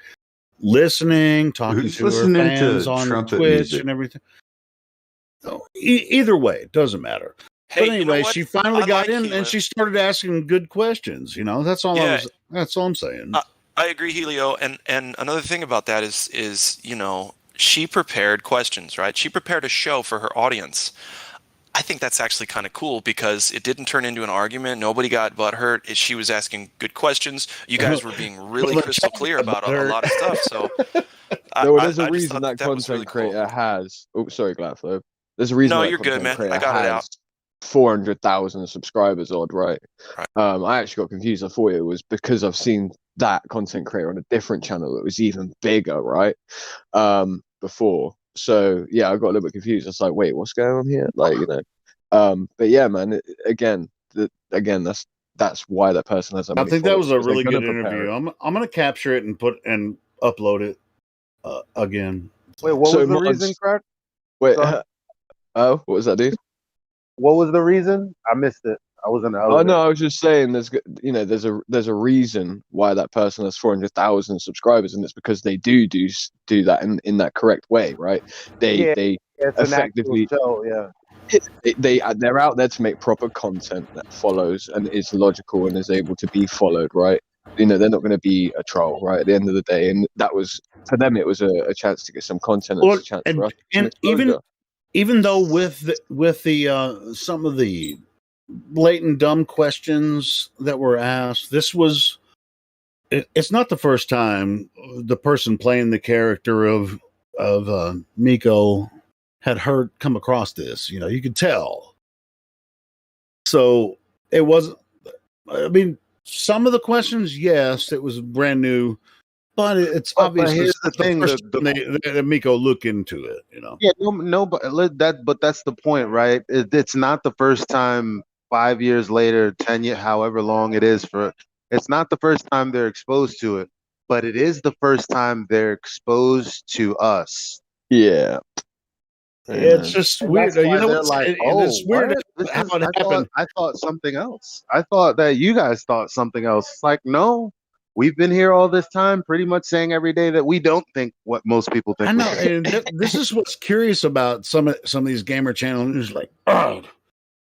listening, talking Who's to her listening fans to on trumpet Twitch music? and everything. Either way, it doesn't matter. Hey, But anyway, what? she finally I got like in Hilo. and she started asking good questions. That's all Yeah. that's all I'm saying. I agree, Helio. And another thing about that is she prepared questions, right? She prepared a show for her audience. I think that's actually kind of cool because it didn't turn into an argument. Nobody got butthurt. She was asking good questions. You guys were being really crystal clear about a lot of stuff. So there's a I just reason thought that that was content really cool. creator has. Oh, sorry, Gladflow. There's a reason. No, that you're good, content man. creator I got it has out. 400,000 subscribers odd, right? I actually got confused. I thought it was because I've seen that content creator on a different channel that was even bigger, right? Before. So yeah, I got a little bit confused. I was like, wait, what's going on here? Like, but yeah, man, again, that's why that person has that I many think that followers, was a 'cause they're really gonna good prepare interview. it. I'm gonna capture it and upload it again. Wait, what So was the mods, reason, Craig? wait, Sorry. oh, what was that, dude? What was the reason? I missed it. I was in the Oh elevator. no, I was just saying there's a reason why that person has 400,000 subscribers, and it's because they do that in that correct way, right? Yeah, They it's an actual effectively show. Yeah. they're out there to make proper content that follows and is logical and is able to be followed, right? They're not going to be a troll, right? At the end of the day, and that was for them. It was a chance to get some content and Well, a chance for us to get some and exposure. even though with the some of the blatant dumb questions that were asked, it's not the first time the person playing the character of Miko had come across this. You could tell. So it wasn't. I mean, some of the questions, yes, it was brand new, but it's But obviously here's the thing: first time that Miko look into it. Yeah, no, but that's the point, right? It's not the first time 5 years later, 10 years, however long it is it's not the first time they're exposed to it, but it is the first time they're exposed to us. Yeah. It's just And weird. that's why they're What's like, it's weird what? how it happened. I thought something else. I thought that you guys thought something else. It's like, no, we've been here all this time, pretty much saying every day that we don't think what most people think. I we know, think. and this is what's curious about some of these gamer channels. Like, oh,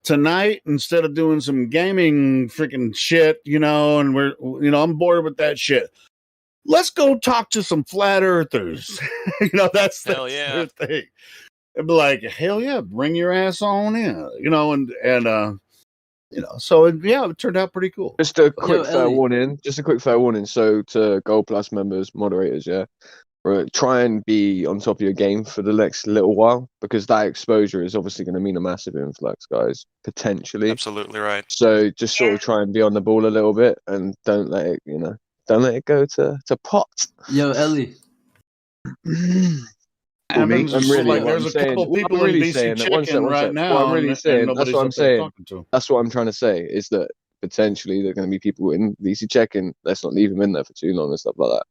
tonight instead of doing some gaming freaking shit, and I'm bored with that shit. Let's go talk to some flat earthers. That's their thing. It'd be like, hell yeah, bring your ass on in, so it turned out pretty cool. Just a quick fair warning. So to Gold Plus members, moderators, yeah, right, try and be on top of your game for the next little while, because that exposure is obviously going to mean a massive influx, guys, potentially. Absolutely right. So just sort of try and be on the ball a little bit, and don't let it go to pot. Yo, Ellie. I'm really, there's a couple people in DC Chicken right now. What I'm really saying, that's what I'm saying. That's what I'm trying to say is that potentially there are going to be people in DC Chicken. Let's not leave them in there for too long and stuff like that.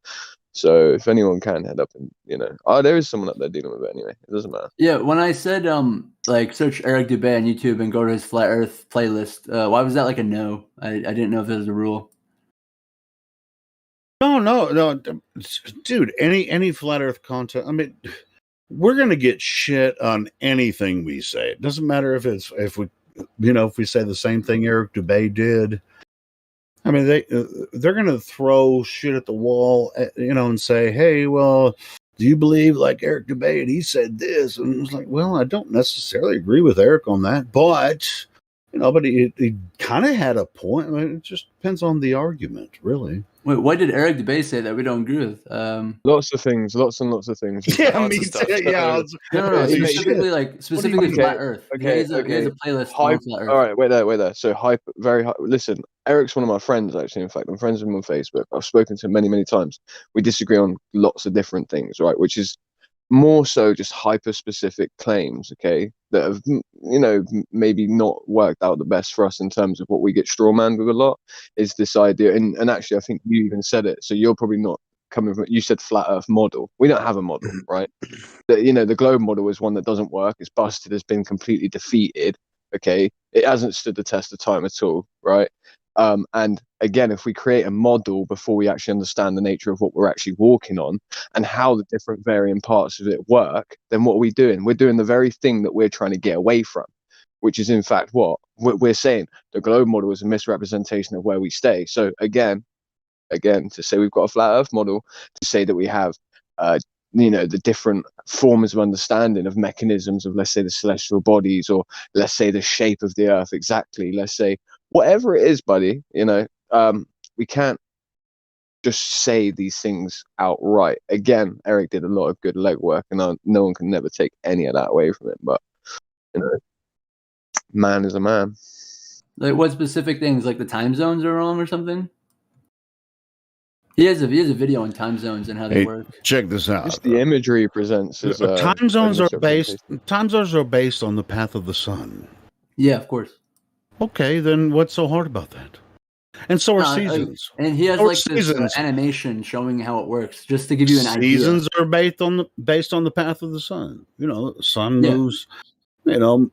So if anyone can head up and there is someone up there dealing with it anyway. It doesn't matter. Yeah, when I said search Eric Dubé on YouTube and go to his Flat Earth playlist, why was that like a no? I didn't know if there was a rule. No, dude. Any flat Earth content. I mean, we're gonna get shit on anything we say. It doesn't matter if we say the same thing Eric Dubé did. I mean, they're gonna throw shit at the wall, and say, "Hey, well, do you believe like Eric Dubé? And he said this," and it's like, well, I don't necessarily agree with Eric on that, but but he kind of had a point. I mean, it just depends on the argument, really. Wait, what did Eric Dubé say that we don't agree with? Lots of things, lots and lots of things. Yeah, me too. Yeah, no, specifically Flat Earth. Okay, he has a playlist on Flat Earth. All right, wait there. So listen, Eric's one of my friends, actually. In fact, I'm friends with him on Facebook. I've spoken to him many, many times. We disagree on lots of different things, right? Which is more so just hyper-specific claims, okay, that have, maybe not worked out the best for us in terms of what we get strawmanned with a lot, is this idea, and actually I think you even said it, so you're probably not coming from, you said flat earth model. We don't have a model, right? The globe model is one that doesn't work, it's busted, has been completely defeated, okay? It hasn't stood the test of time at all, right? And again, if we create a model before we actually understand the nature of what we're actually walking on and how the different varying parts of it work, then what are we doing? We're doing the very thing that we're trying to get away from, which is in fact what we're saying. The globe model is a misrepresentation of where we stay. So again, to say we've got a flat earth model, to say that we have the different forms of understanding of mechanisms of, let's say, the celestial bodies, or let's say the shape of the earth exactly, let's say whatever it is, buddy, we can't just say these things outright. Again, Eric did a lot of good legwork, and no one can never take any of that away from him. But man is a man. Like what specific things? Like the time zones are wrong or something? He has a video on time zones and how they Hey, work. check this out. Just the imagery he presents as time zones a are based. Time zones are based on the path of the sun. Yeah, of course. Okay, then what's so hard about that? And so are seasons. And he has So are like this animation showing how it works, just to give you an idea. Seasons are based on the path of the sun. You know, the sun moves. You know,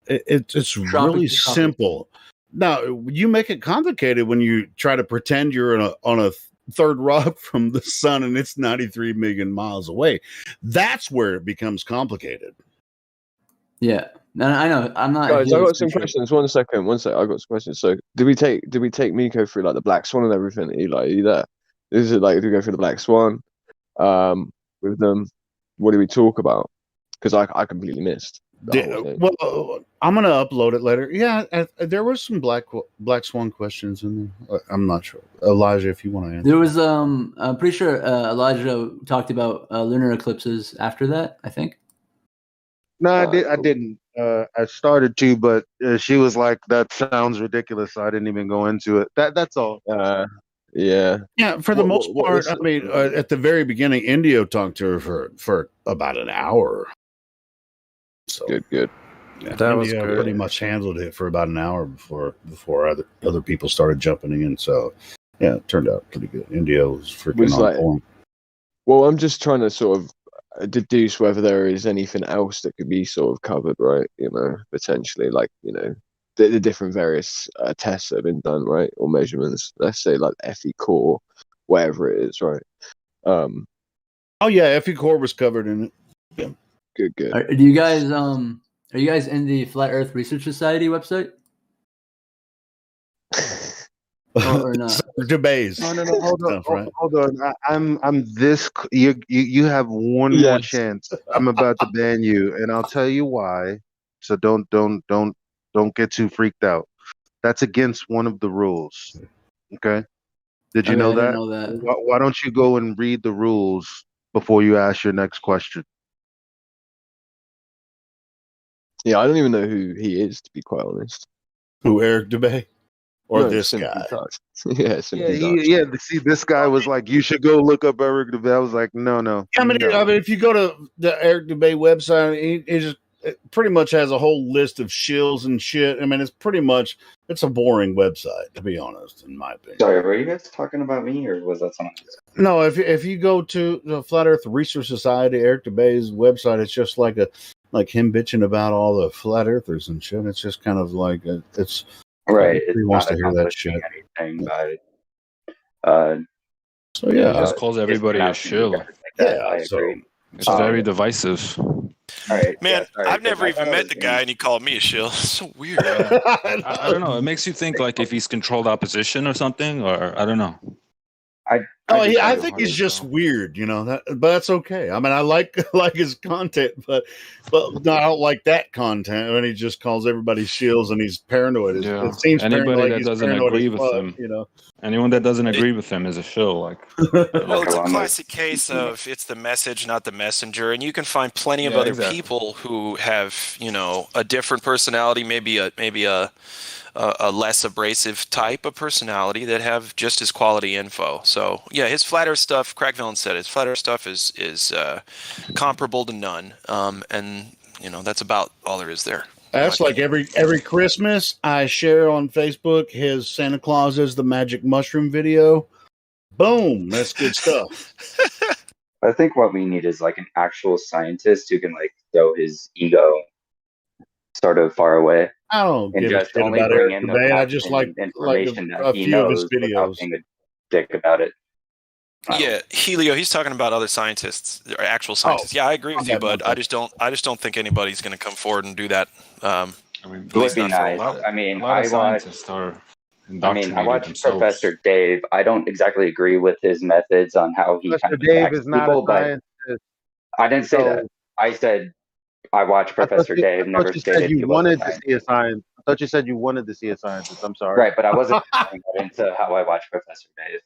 it's really simple. Now you make it complicated when you try to pretend you're on a third rock from the sun and it's 93 million miles away. That's where it becomes complicated. Yeah, I know. I'm not. Guys, I got some questions. One second. I got some questions. So, did we take Miko through like the Black Swan and everything? Are you there? Is it like, do we go through the Black Swan with them? What do we talk about? Because I completely missed. Well, I'm gonna upload it later. Yeah, there were some Black Swan questions in there. I'm not sure, Elijah, if you want to answer. There was I'm pretty sure Elijah talked about lunar eclipses after that. I think. No, I didn't. I started to, but she was like, "That sounds ridiculous," so I didn't even go into it. That's all. Yeah. Yeah, for the most part, I mean, at the very beginning, Indio talked to her for about an hour. So good. Yeah, That was Indio good. pretty much handled it for about an hour before other people started jumping in. So yeah, it turned out pretty good. Indio was freaking on point. Well, I'm just trying to sort of deduce whether there is anything else that could be sort of covered, right? You know, potentially, like, you know, the different various tests that have been done, right, or measurements. Let's say like FE core, whatever it is, right? Oh yeah, FE core was covered in it. Yeah. Good. Do you guys are you guys in the Flat Earth Research Society website? or not? Debates. No. Hold on. I'm this. You have one more chance. I'm about to ban you, and I'll tell you why. So don't get too freaked out. That's against one of the rules. Okay. Did you know I that? didn't know that. Why don't you go and read the rules before you ask your next question? Yeah, I don't even know who he is, to be quite honest. Who, Eric DeBay? Or No, this Simply guy? Dutch. Yeah, Simply Dutch. Yeah. See, this guy was like, you should go look up Eric DeBay. I was like, no. I mean, if you go to the Eric DeBay website, it pretty much has a whole list of shills and shit. I mean, it's a boring website, to be honest, in my opinion. Sorry, were you guys talking about me, or was that someone else? No, if you go to the Flat Earth Research Society, Eric DeBay's website, it's just like him bitching about all the flat earthers and shit. It's just kind of like it's right. He wants to hear that shit. Anything by, so yeah, he just calls everybody a shill. I agree. It's very divisive. All right, man, sorry, I've never even met the guy, and he called me a shill. It's so weird. I don't know. It makes you think like if he's controlled opposition or something, or I don't know. I think he's just weird, you know. But that's okay. I mean, I like his content, but no, I don't like that content when he just calls everybody shills and he's paranoid. Yeah. It seems anybody that he's doesn't paranoid agree as with fuck, him, you know. Anyone that doesn't agree with him is a shill. Like, well, it's a classic case of it's the message, not the messenger, and you can find plenty of other people who have, you know, a different personality, maybe a less abrasive type of personality that have just as quality info. So yeah, his flat earth stuff, Craig Villain said, his flat earth stuff is comparable to none. And you know, that's about all there is there. That's like every Christmas I share on Facebook his Santa Claus is the Magic Mushroom video. Boom, that's good stuff. I think what we need is like an actual scientist who can like throw his ego sort of far away. I don't and give a just shit only about bring Eric in the today. I facts just and like information a that he few of his knows without videos. being a dick about it. Yeah, Helio, he's talking about other scientists, or actual scientists. Yeah, I agree with you, but I just don't think anybody's going to come forward and do that. It would be nice. I watched Professor Dave. I don't exactly agree with his methods on how he Professor kind of Dave attacks is not people, a but scientist. I didn't say that. I said I watched Professor Dave. Never you stated said you he wanted wasn't to see a scientist. I thought you said you wanted to see a scientist. I'm sorry. right, but I wasn't going into how I watch Professor Dave.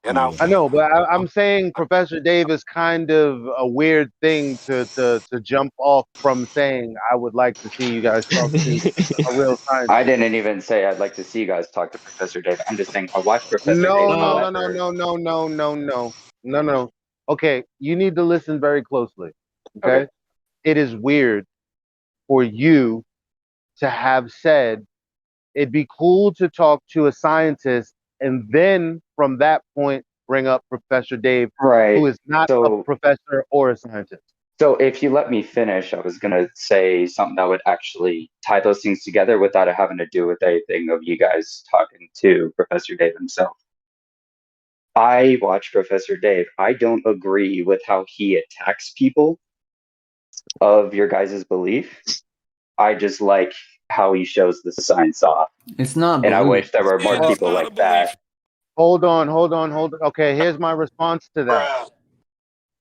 I know, but I'm saying Professor Dave is kind of a weird thing to jump off from saying. I would like to see you guys talk to a real I scientist. didn't even say I'd like to see you guys talk to Professor Dave. I'm just saying I watch Professor Dave. No, no, no, no, However, no, no, no, no, no, no, no. Okay, you need to listen very closely. okay. Okay, it is weird for you to have said it'd be cool to talk to a scientist and then from that point bring up Professor Dave, Right. who is not a So professor or a scientist. So if you let me finish, I was gonna say something that would actually tie those things together without it having to do with anything of you guys talking to Professor Dave himself. I watch Professor Dave. I don't agree with how he attacks people of your guys' belief. I just like how he shows the science off. It's not And I belief. wish there were more people like that. Hold on. Okay, here's my response to that.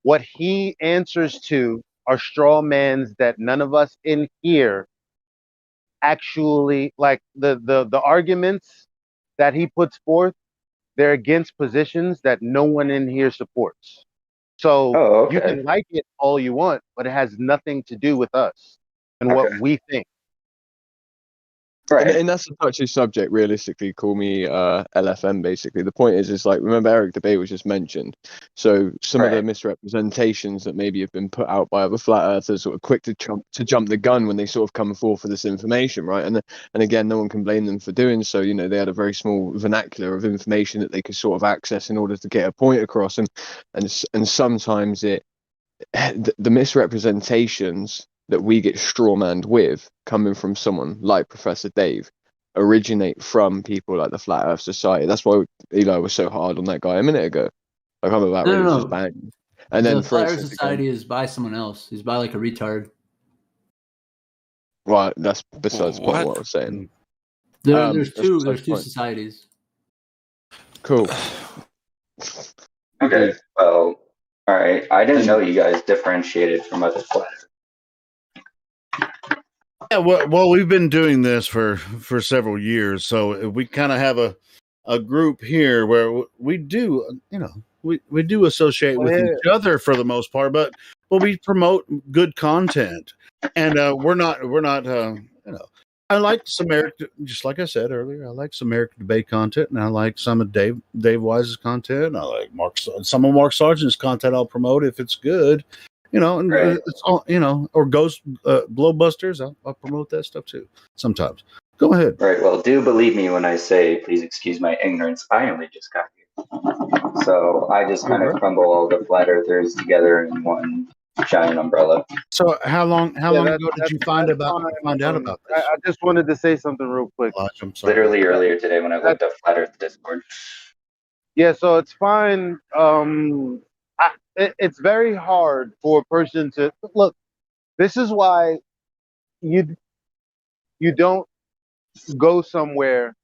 What he answers to are straw mans that none of us in here actually like the arguments that he puts forth, they're against positions that no one in here supports. So Oh, you okay. can like it all you want, but it has nothing to do with us and what Okay. we think. Right. And that's a touchy subject. Realistically, call me LFM. Basically, the point is like remember Eric Debate was just mentioned. So some of the misrepresentations that maybe have been put out by other flat earthers sort of quick to jump the gun when they sort of come forth for this information, right? And again, no one can blame them for doing so. You know, they had a very small vernacular of information that they could sort of access in order to get a point across, and sometimes the misrepresentations that we get strawmanned with coming from someone like Professor Dave originate from people like the Flat Earth Society. That's why Eli was so hard on that guy a minute ago. Like I'm about ready to just bang him. And then, The for Flat Earth instance, Society is by someone else. He's by like a retard. right, that's besides the point of what I was saying. There's that's two. besides There's the two point. societies. Cool. Okay. Well, all right. I didn't know you guys differentiated from other planets. Yeah, well, we've been doing this for several years, so we kind of have a group here where we do, we do associate with each other for the most part, but we promote good content, and we're not, I like some Eric, just like I said earlier, I like some Eric Debate content, and I like some of Dave Wise's content. And I like some of Mark Sargent's content. I'll promote if it's good. And it's all, or Ghost Blowbusters. I'll promote that stuff too sometimes. Go ahead. Right. Well, do believe me when I say, please excuse my ignorance. I only just got here. So I just kind of crumble all the flat earthers together in one giant umbrella. So how long ago did you find out about this? I just wanted to say something real quick. I'm sorry. Literally earlier today when I looked up Flat Earth Discord. Yeah, so it's fine. It's very hard for a person to look. This is why you don't go somewhere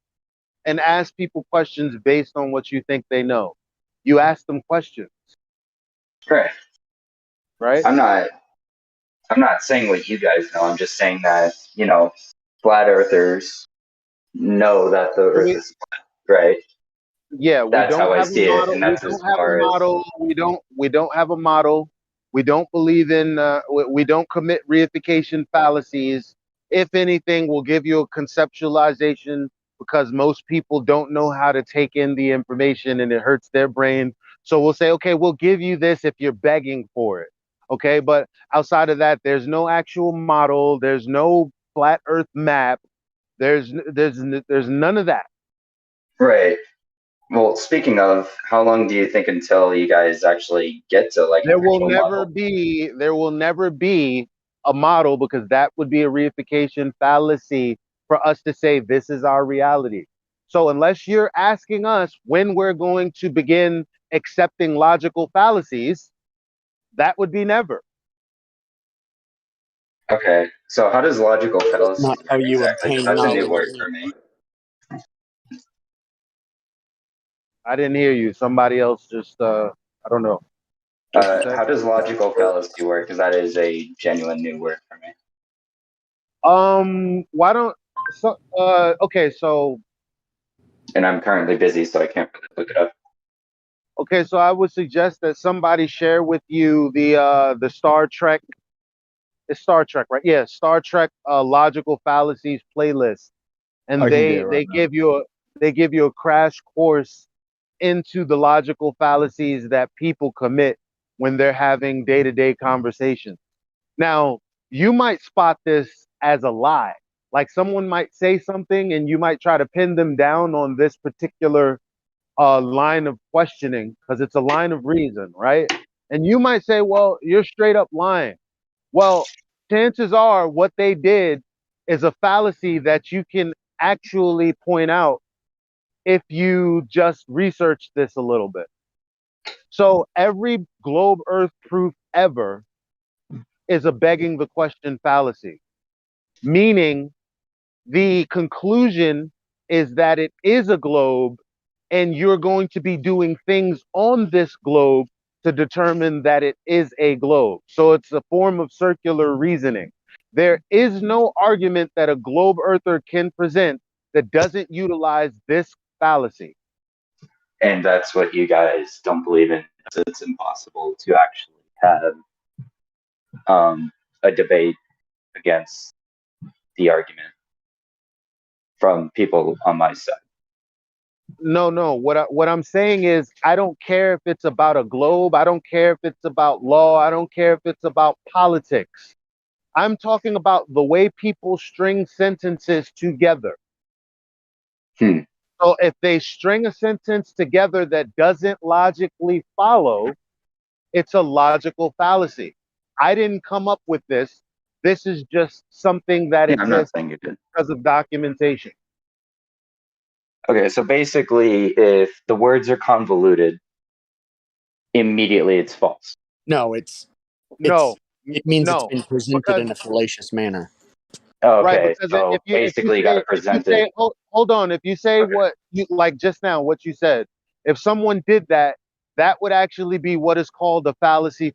and ask people questions based on what you think they know. You ask them questions. Right. Right? I'm not saying what you guys know. I'm just saying that, flat earthers know that the earth is flat, right? Yeah, we That's don't how I have a see it. model. And We that's as don't have a far as model. We don't have a model. We don't believe in. We don't commit reification fallacies. If anything, we'll give you a conceptualization because most people don't know how to take in the information and it hurts their brain. So we'll say, okay, we'll give you this if you're begging for it. Okay, but outside of that, there's no actual model. There's no flat Earth map. There's none of that. right. Well, speaking of, how long do you think until you guys actually get to like There an will actual never be a model because that would be a reification fallacy for us to say this is our reality. So unless you're asking us when we're going to begin accepting logical fallacies, that would be never. Okay. So how does logical fallacy Not how you exactly? Because obtain that's a new knowledge. word for me. I didn't hear you. Somebody else just I don't know. How does logical fallacy work? Because that is a genuine new word for me. Why don't okay, so And I'm currently busy, so I can't really look it up. Okay, so I would suggest that somebody share with you the Star Trek. It's Star Trek, right? Yeah, Star Trek logical fallacies playlist, and I can get it they right now. give you a crash course into the logical fallacies that people commit when they're having day-to-day conversations. Now, you might spot this as a lie. Like someone might say something and you might try to pin them down on this particular line of questioning because it's a line of reason, right? And you might say, well, you're straight up lying. Well, chances are what they did is a fallacy that you can actually point out if you just research this a little bit. So every globe earth proof ever is a begging the question fallacy, meaning the conclusion is that it is a globe and you're going to be doing things on this globe to determine that it is a globe. So it's a form of circular reasoning. There is no argument that a globe earther can present that doesn't utilize this fallacy. And that's what you guys don't believe in. It's impossible to actually have a debate against the argument from people on my side. No. What I'm saying is, I don't care if it's about a globe. I don't care if it's about law. I don't care if it's about politics. I'm talking about the way people string sentences together. So if they string a sentence together that doesn't logically follow, it's a logical fallacy. I didn't come up with this. This is just something that I'm not exists saying you did. because of documentation. Okay, so basically, if the words are convoluted, immediately it's false. No, it means it's been presented because in a fallacious manner. Okay, right, because so if you basically you got to present it. hold on, if you say what you like just now, what you said, if someone did that, that would actually be what is called a fallacy.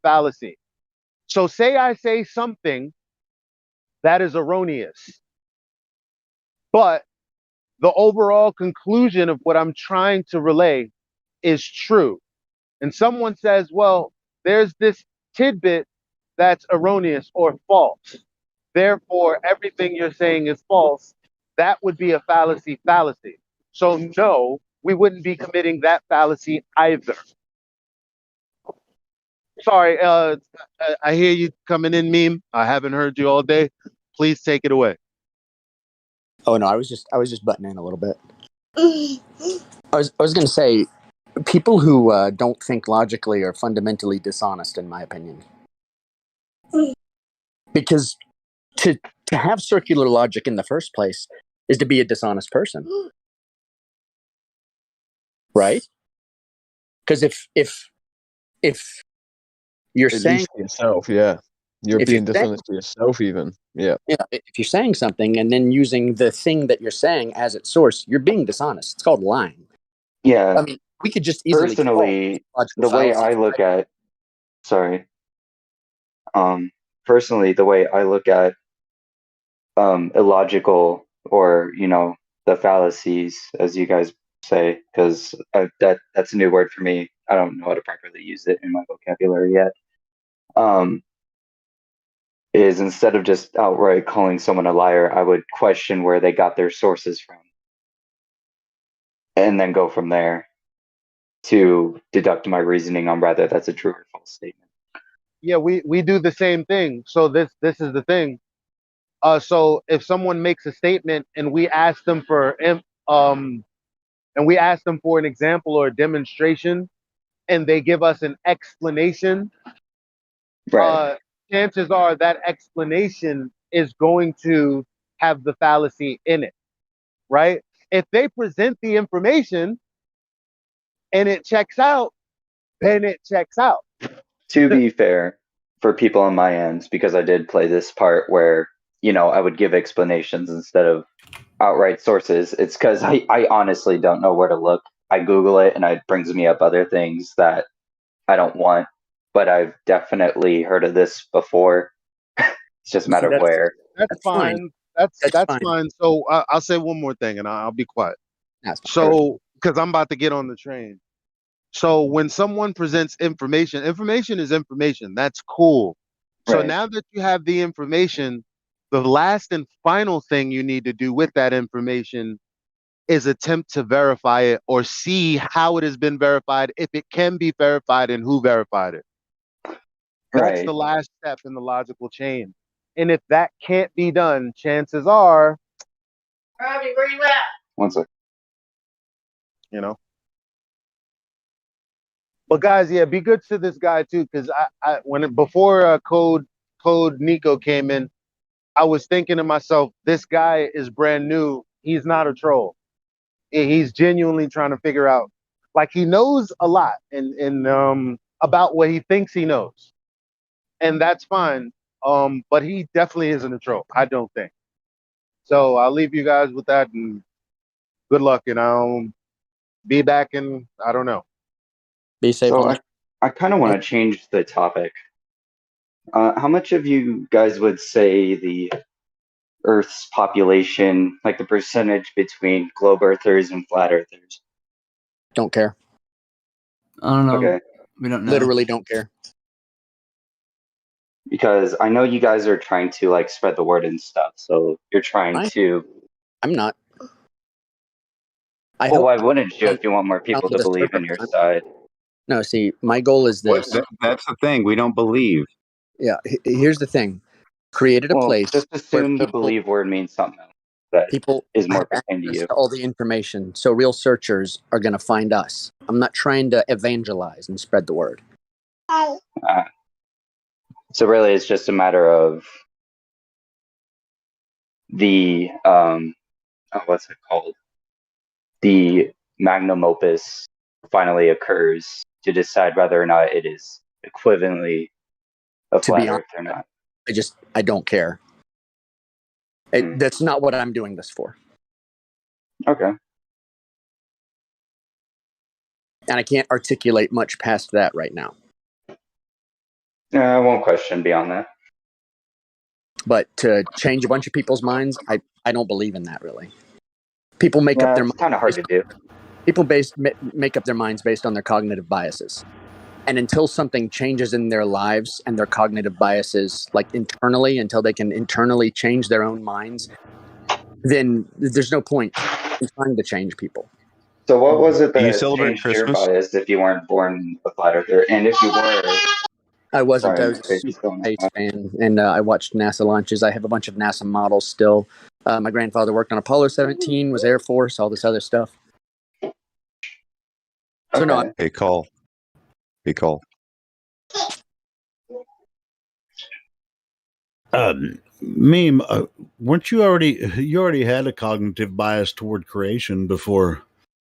So say I say something that is erroneous, but the overall conclusion of what I'm trying to relay is true. And someone says, well, there's this tidbit that's erroneous or false. Therefore, everything you're saying is false. That would be a fallacy. So no, we wouldn't be committing that fallacy either. Sorry, I hear you coming in, meme. I haven't heard you all day. Please take it away. Oh no, I was just butting in a little bit. I was going to say, people who don't think logically are fundamentally dishonest, in my opinion. Because to have circular logic in the first place is to be a dishonest person, right? Because if you're At saying least to yourself, yeah, you're if being you're saying, dishonest to yourself, even. Yeah. if you're saying something and then using the thing that you're saying as its source, you're being dishonest. It's called lying. Yeah. I mean, we could just easily Personally, the way I look at, personally, the way I look at illogical or the fallacies, as you guys say, because that's a new word for me. I don't know how to properly use it in my vocabulary yet. Is instead of just outright calling someone a liar, I would question where they got their sources from, and then go from there to deduct my reasoning on whether that's a true or false statement. Yeah, we do the same thing. So this is the thing. So if someone makes a statement and we ask them for an example or a demonstration, and they give us an explanation, right? Chances are that explanation is going to have the fallacy in it, right? If they present the information and it checks out, then it checks out. To be fair, for people on my end, because I did play this part where I would give explanations instead of outright sources, it's because I honestly don't know where to look. I Google it and it brings me up other things that I don't want, but I've definitely heard of this before. It's just a matter of where. That's fine. That's fine. So I'll say one more thing and I'll be quiet. So because I'm about to get on the train. So when someone presents information, information is information. That's cool. So Right. now that you have the information, the last and final thing you need to do with that information is attempt to verify it or see how it has been verified, if it can be verified, and who verified it. That's Right. the last step in the logical chain. And if that can't be done, chances are, Robbie, where you at? One sec. you know. But guys, yeah, be good to this guy too, because before Code Nico came in, I was thinking to myself, this guy is brand new. He's not a troll. He's genuinely trying to figure out, like, he knows a lot and about what he thinks he knows, and that's fine. But he definitely isn't a troll, I don't think. So I'll leave you guys with that, and good luck, and I'll be back in, I don't know. Be safe. So I kind of want to change the topic. How much of you guys would say the Earth's population, like the percentage between globe earthers and flat earthers? Don't care. I don't know. Okay. We don't know. Literally don't care. Because I know you guys are trying to like spread the word and stuff. So you're trying to. I'm not. Well, why wouldn't you if you want more people to believe in your side? No, see, my goal is this. That's the thing. We don't believe. Yeah, here's the thing. Created a place. Just assume the believe word means something that people is more have pertaining to access you. to all the information, so real searchers are going to find us. I'm not trying to evangelize and spread the word. So really, it's just a matter of the what's it called? The magnum opus finally occurs to decide whether or not it is equivalently a To be flat honest, Earth or not. I don't care. That's not what I'm doing this for. Okay. And I can't articulate much past that right now. Yeah, I won't question beyond that. But to change a bunch of people's minds, I don't believe in that really. People make up their minds. It's kind of hard to do. People make up their minds based on their cognitive biases. And until something changes in their lives and their cognitive biases, like internally, until they can internally change their own minds, then there's no point in trying to change people. So what was it Do you that celebrate changed your Christmas? bias if you weren't born a flat earther? And if you were, I wasn't. sorry, I was a baby's going space on. fan, and I watched NASA launches. I have a bunch of NASA models still. My grandfather worked on Apollo 17, was Air Force, all this other stuff. So no, Hey, call. Meme, weren't you already had a cognitive bias toward creation before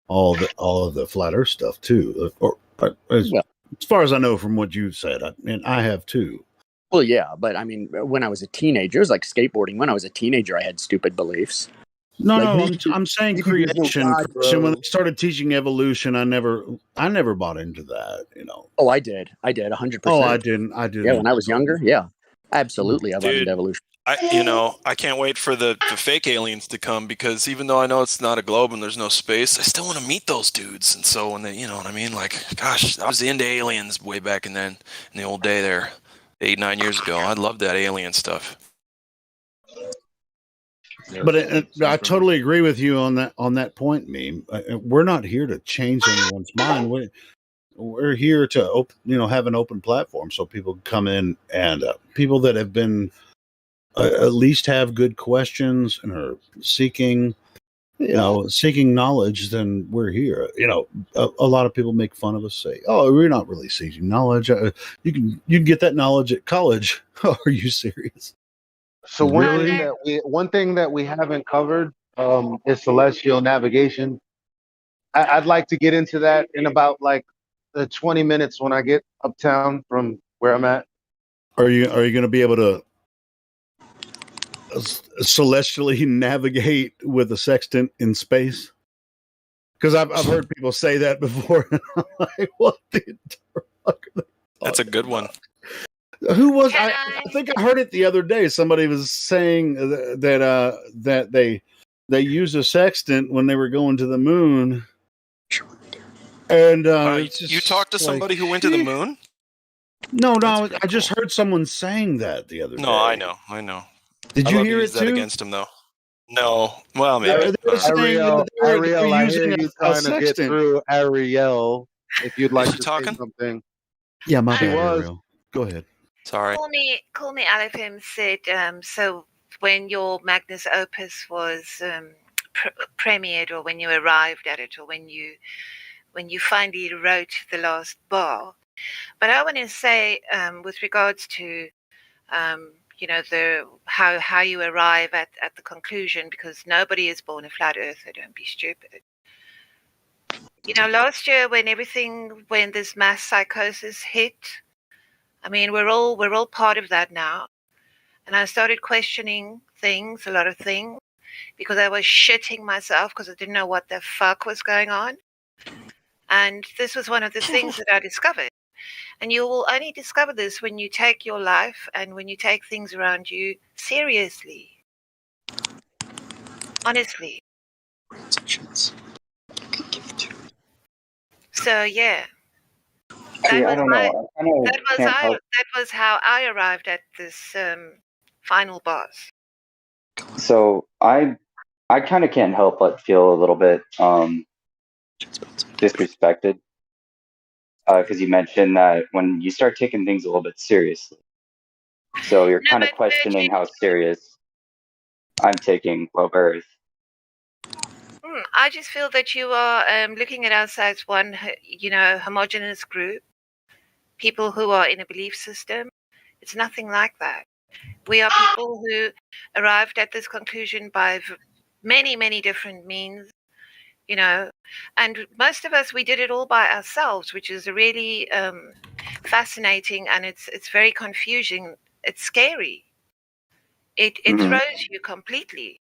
all of the flat Earth stuff too? As far as I know from what you said, I have too. Well, yeah, but I mean, when I was a teenager, it was like skateboarding. When I was a teenager, I had stupid beliefs. No, Like, I'm saying creation. When they started teaching evolution, I never bought into that. Oh, I did 100%. Oh, I didn't. Yeah, when I was younger, yeah, absolutely, I bought Dude, into evolution. I can't wait for the fake aliens to come, because even though I know it's not a globe and there's no space, I still want to meet those dudes. And so when they, you know what I mean? Like, gosh, I was into aliens way back in the old day there, 8-9 years ago. I loved that alien stuff. But I totally agree with you on that point, Meme. We're not here to change anyone's mind. We're here to have an open platform so people come in, and people that have been at least have good questions and are seeking knowledge. Then we're here. A lot of people make fun of us, say, "Oh, we're not really seeking knowledge. You can get that knowledge at college." Are you serious? So one thing that we haven't covered is celestial navigation. I'd like to get into that in about like the 20 minutes when I get uptown from where I'm at. Are you going to be able to celestially navigate with a sextant in space? Because I've heard people say that before. And I'm like, what the fuck? That's a good one. Who was I think I heard it the other day. Somebody was saying that they used a sextant when they were going to the moon, And you talked to somebody who went to the moon? No, I just heard someone saying that the other day. No, I know. Did I you love hear to it use that too? against him, though. No, well, maybe. They were saying that they were Ariel, I hear using you a trying to get sextant. through Ariel. If you'd like she to talking? say something. Yeah, my She bad, was. Ariel. Go ahead. Sorry. Call me LFM said, so when your Magnus Opus was premiered, or when you arrived at it, or when you finally wrote the last bar. But I want to say, with regards to the how you arrive at the conclusion, because nobody is born a flat earther, don't be stupid. Last year when this mass psychosis hit, I mean, we're all part of that now. And I started questioning a lot of things, because I was shitting myself because I didn't know what the fuck was going on. And this was one of the things that I discovered. And you will only discover this when you take your life and when you take things around you seriously. Honestly. So yeah. See, I don't know. I kind of can't help. That was how I arrived at this final boss. So I kind of can't help but feel a little bit disrespected, because you mentioned that when you start taking things a little bit seriously, so you're kind of questioning how serious I'm taking Globe Earth. I just feel that you are looking at us as one, homogenous group, people who are in a belief system. It's nothing like that. We are people who arrived at this conclusion by many, many different means, and most of us, we did it all by ourselves, which is really fascinating, and it's very confusing. It's scary. It throws you completely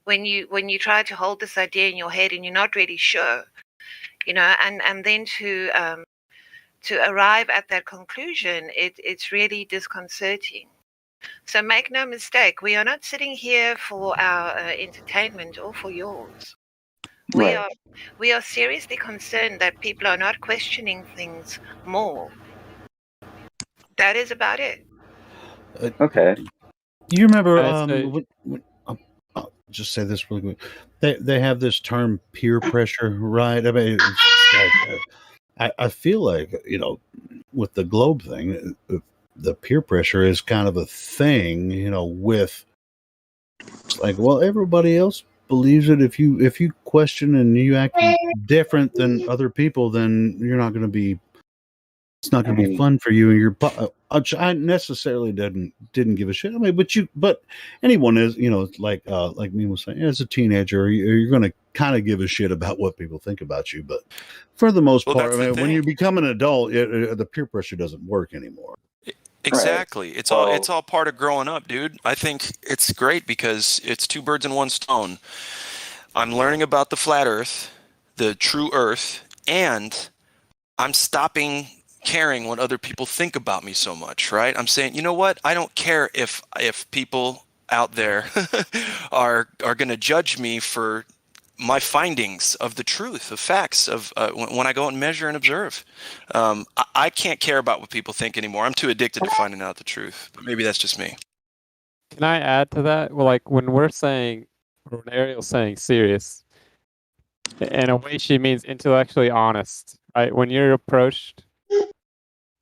when you try to hold this idea in your head and you're not really sure, and then to arrive at that conclusion, it's really disconcerting. So make no mistake, we are not sitting here for our entertainment or for yours. We are seriously concerned that people are not questioning things more. That is about it. Okay. You remember? I'll just say this really quick. They have this term peer pressure, right? I mean, it's like, I feel like with the globe thing, the peer pressure is kind of a thing. With it's like, well, everybody else believes it. If you question and you act different than other people, then you're not going to be. It's not going to be fun for you, and I necessarily didn't give a shit. I mean, but anyone is, like me was saying, as a teenager, you're going to kind of give a shit about what people think about you. But for the most part, I mean, when you become an adult, the peer pressure doesn't work anymore. Exactly. It's all part of growing up, dude. I think it's great because it's two birds in one stone. I'm learning about the flat Earth, the true Earth, and I'm stopping caring what other people think about me so much, right? I'm saying, you know what? I don't care if people out there are going to judge me for my findings of the truth, of facts, of when I go and measure and observe. I can't care about what people think anymore. I'm too addicted to finding out the truth. But maybe that's just me. Can I add to that? Well, like when Ariel's saying serious, in a way she means intellectually honest, right? When you're approached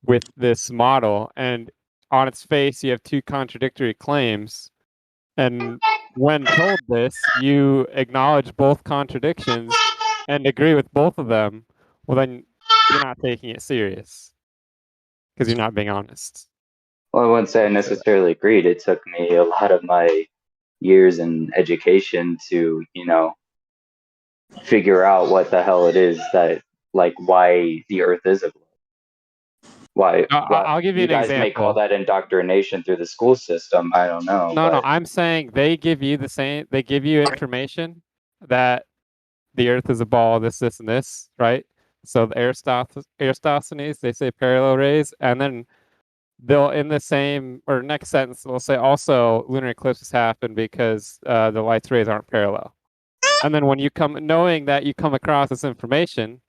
with this model and on its face you have two contradictory claims, and when told this, you acknowledge both contradictions and agree with both of them, well, then you're not taking it serious because you're not being honest. Well, I wouldn't say I necessarily agreed. It took me a lot of my years in education to, figure out what the hell it is that, like, why the Earth is a globe. Why? I'll give you an guys example. may call that indoctrination through the school system. I don't know. No, I'm saying they give you they give you information that the Earth is a ball, this, and this, right? So the Aristophanes, they say parallel rays, and then they'll in the same or next sentence they'll say also lunar eclipses happen because the light's rays aren't parallel. And then when you knowing that you come across this information,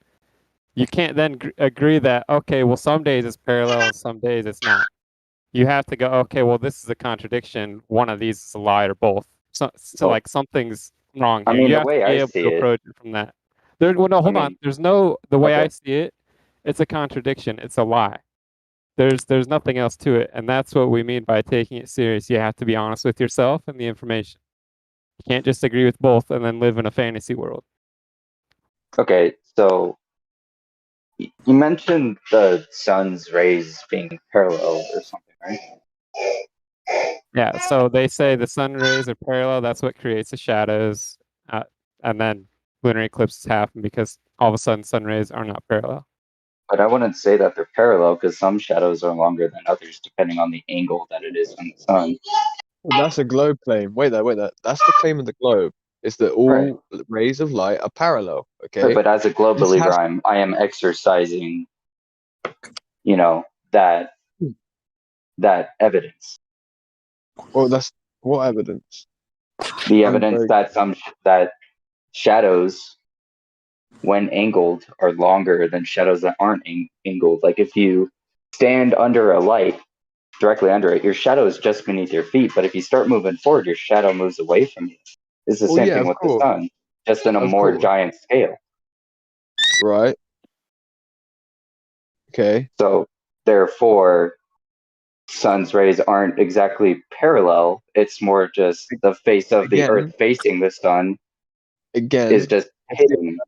You can't then agree that, okay, well, some days it's parallel and some days it's not. You have to go, okay, well, this is a contradiction. One of these is a lie or both. So like something's wrong I here. mean, You the have to way be I able see to it, approach it from that. Well, no, hold on. There's no, the way I see it, it's a contradiction. It's a lie. There's nothing else to it. And that's what we mean by taking it serious. You have to be honest with yourself and the information. You can't just agree with both and then live in a fantasy world. Okay, so you mentioned the sun's rays being parallel or something, right? Yeah, so they say the sun rays are parallel. That's what creates the shadows. And then lunar eclipses happen because all of a sudden sun rays are not parallel. But I wouldn't say that they're parallel because some shadows are longer than others depending on the angle that it is from the sun. Well, that's a globe claim. Wait there. That's the claim of the globe. Is that all rays of light are parallel? Okay. Right, but as a globe This believer, has- I am exercising, you know, that evidence. Well, that's what evidence? The evidence that that shadows, when angled, are longer than shadows that aren't angled. Like if you stand under a light, directly under it, your shadow is just beneath your feet. But if you start moving forward, your shadow moves away from you. It's the Well, same yeah, thing of with the course. sun, just in a Of more course. giant scale. Right. Okay. So therefore, sun's rays aren't exactly parallel. It's more just the face of the Earth facing the sun is just hitting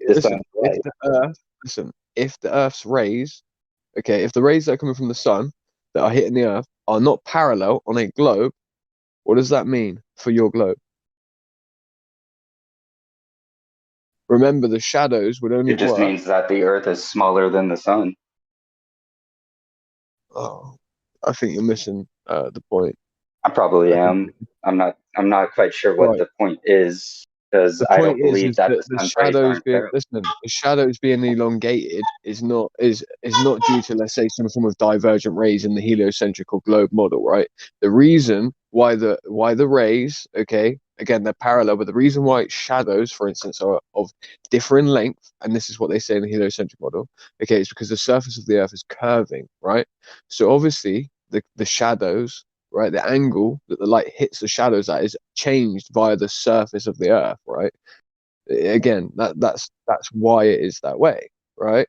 the sun's light. If the Earth's rays, okay, if the rays that are coming from the sun that are hitting the Earth are not parallel on a globe, what does that mean for your globe? Remember, the shadows would only It just work. means that the Earth is smaller than the sun. Oh, I think you're missing the point. I probably am. I'm not quite sure what the point is because The I point don't believe is that that the the sun's rays shadows aren't being parallel. the shadows being elongated is not due to, let's say, some form of divergent rays in the heliocentric or globe model, right? The reason why the rays, okay, again they're parallel, but the reason why shadows, for instance, are of differing length, and this is what they say in the heliocentric model, okay, it's because the surface of the Earth is curving, right? So obviously the shadows, right, the angle that the light hits the shadows at is changed via the surface of the Earth, right? Again, that's why it is that way, right?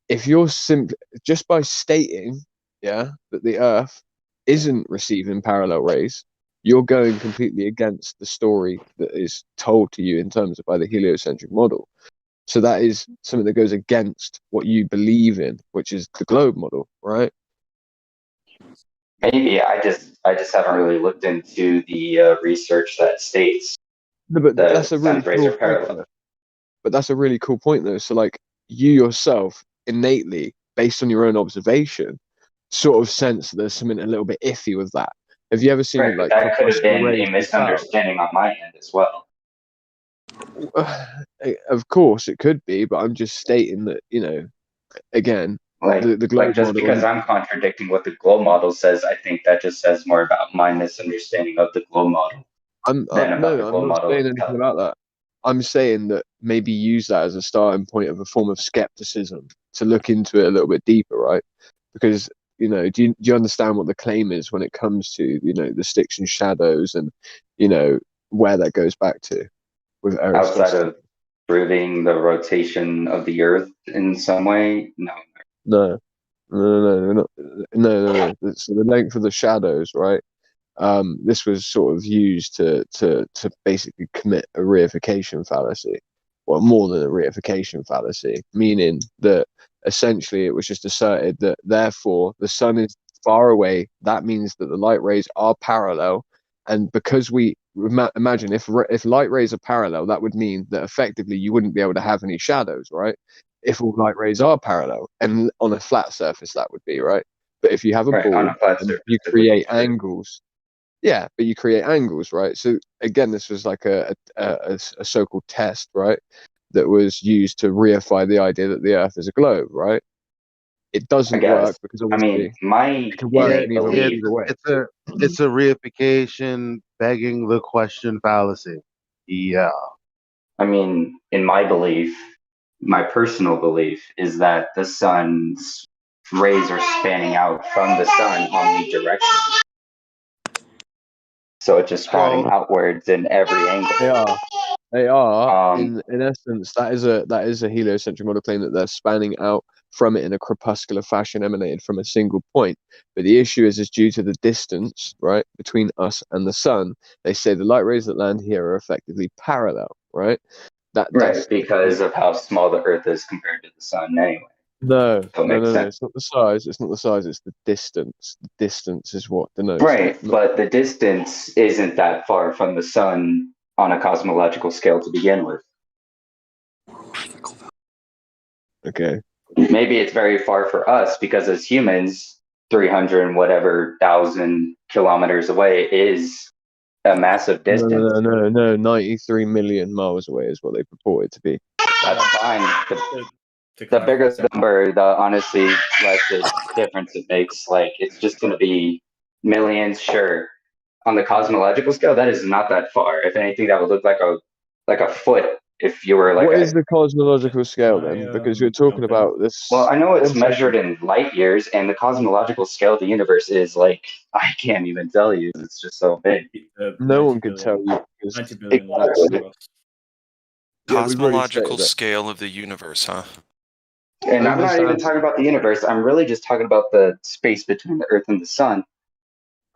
If you're simply just by stating, yeah, that the Earth isn't receiving parallel rays, you're going completely against the story that is told to you in terms of by the heliocentric model. So that is something that goes against what you believe in, which is the globe model, right? Maybe I just haven't really looked into the research that states No, but the that's a really sun's rays cool are point, parallel. though. But that's a really cool point, though. So, like, you yourself, innately, based on your own observation, sort of sense that there's something a little bit iffy with that. Have you ever seen, Right, but like, that could have corpuscular been rays a from clouds? misunderstanding on my end as well. Of course, it could be, but I'm just stating that, again, the globe Just model. because I'm contradicting what the globe model says, I think that just says more about my misunderstanding of the globe model than about the No, I'm globe not model saying anything itself. about that. I'm saying that maybe use that as a starting point of a form of skepticism to look into it a little bit deeper, right? Because do you understand what the claim is when it comes to the sticks and shadows and where that goes back to with Outside Aristotle's? of proving the rotation of the Earth in some way, no. No, no. So the length of the shadows, right? This was sort of used to basically commit a reification fallacy, well, more than a reification fallacy, meaning that essentially it was just asserted that therefore the sun is far away. That means that the light rays are parallel, and because we imagine if light rays are parallel, that would mean that effectively you wouldn't be able to have any shadows, right? If all light rays are parallel, and on a flat surface that would be right. But if you have a Right, on ball a flat and surface, you it would be create true. angles, yeah, but you create angles, right? So again, this was like a so-called test, right? That was used to reify the idea that the Earth is a globe, right? It I doesn't guess. work because I mean, obviously my it could work innate in either belief, way. It's a reification begging the question fallacy. Yeah. I mean, in my belief, my personal belief is that the sun's rays are spanning out from the sun omnidirectional. So it's just spouting outwards in every angle. They are. In essence, that is a heliocentric model claim that they're spanning out from it in a crepuscular fashion emanated from a single point. But the issue is due to the distance, right, between us and the sun. They say the light rays that land here are effectively parallel, right? Right, because of how small the Earth is compared to the sun anyway. No, So it makes sense. it's not the size. It's not the size. It's the distance. The distance is what denotes. Right, but the distance isn't that far from the sun on a cosmological scale to begin with. Okay. Maybe it's very far for us because as humans, 300 and whatever thousand kilometers away is a massive distance. No. 93 million miles away is what they purport it to be. That's fine. The bigger the number, the honestly less the difference it makes. Like, it's just going to be millions, sure. On the cosmological scale, that is not that far. If anything, that would look like a foot if you were like. What is the cosmological scale then? Because you're talking about this. Well, I know it's measured in light years, and the cosmological scale of the universe is like, I can't even tell you. It's just so big. No one can tell you. Cosmological scale of the universe, huh? And I'm not even talking about the universe. I'm really just talking about the space between the Earth and the sun.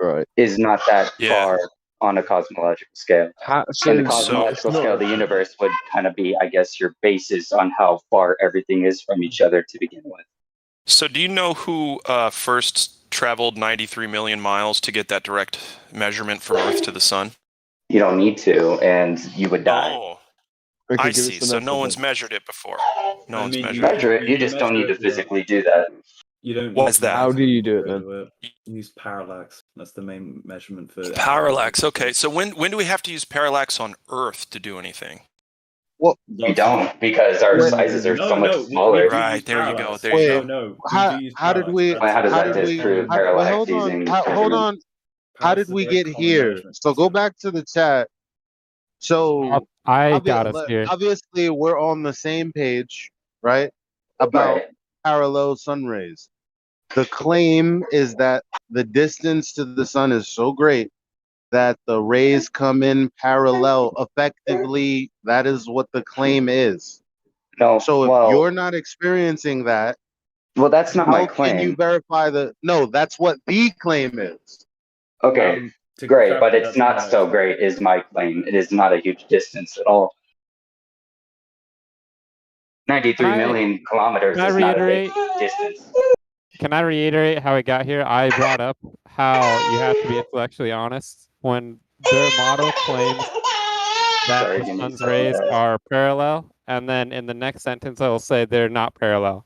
Right. Is not that far on a cosmological scale. And the cosmological scale of the universe would kind of be, I guess, your basis on how far everything is from each other to begin with. So do you know who first traveled 93 million miles to get that direct measurement from Earth to the sun? You don't need to, and you would die. Oh, I see. So no one's measured it before. No one's measured measure it. You just don't need to physically do that. You don't. What's that? How do you do it then? Use parallax. That's the main measurement for parallax. Okay, so when do we have to use parallax on Earth to do anything? Well, you don't, because our sizes are so much smaller. Right, there you go. There you go. How did we? How does that disprove parallax using? Hold on. How did we get here? So go back to the chat. So I got us here. Obviously, we're on the same page, right? About parallel sun rays. The claim is that the distance to the sun is so great that the rays come in parallel. Effectively, that is what the claim is. No. So if you're not experiencing that, well, that's not my how claim. can you verify the? No, that's what the claim is. Okay, great, but it's not so great, is my claim. It is not a huge distance at all. 93 million kilometers is not a big distance. Can I reiterate how it got here? I brought up how you have to be intellectually honest when their model claims that the sun's rays are parallel, and then in the next sentence I will say they're not parallel.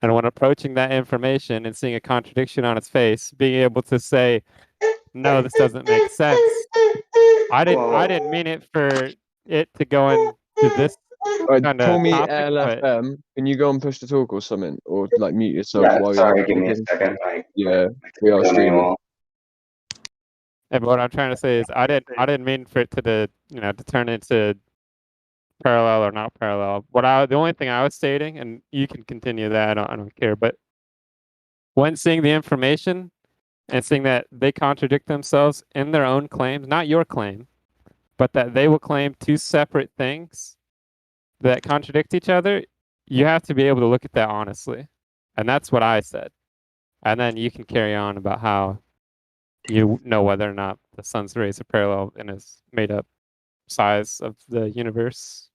And when approaching that information and seeing a contradiction on its face, being able to say, no, this doesn't make sense. I didn't mean it for it to go into this kind of Call me topic, LFM. Can you go and push to talk or something, or like mute yourself Yeah, while sorry, you're give me a talking? second. Yeah, we are streaming. And what I'm trying to say is I didn't mean for it to turn into parallel or not parallel. The only thing I was stating, and you can continue that, I don't care, but when seeing the information and seeing that they contradict themselves in their own claims, not your claim, but that they will claim two separate things that contradict each other, you have to be able to look at that honestly. And that's what I said. And then you can carry on about how you know whether or not the sun's rays are parallel in its made up size of the universe.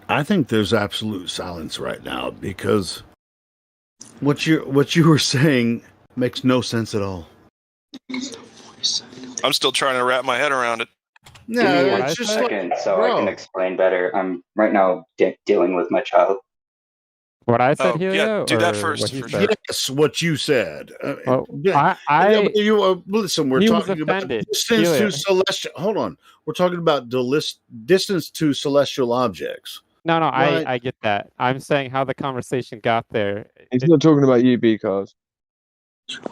I think there's absolute silence right now because what you were saying makes no sense at all. I'm still trying to wrap my head around it. Give me a second so I can explain better. I'm right now dealing with my child. What I said, Oh, yeah, Helio, do that or first what he for said? sure. Yes, what you said. Well, Yeah, I you listen. We're he was talking about offended. distance Helio, to celestial. Hold on, we're talking about distance to celestial objects. no, Right. I get that. I'm saying how the conversation got there. He's not talking about UB cars.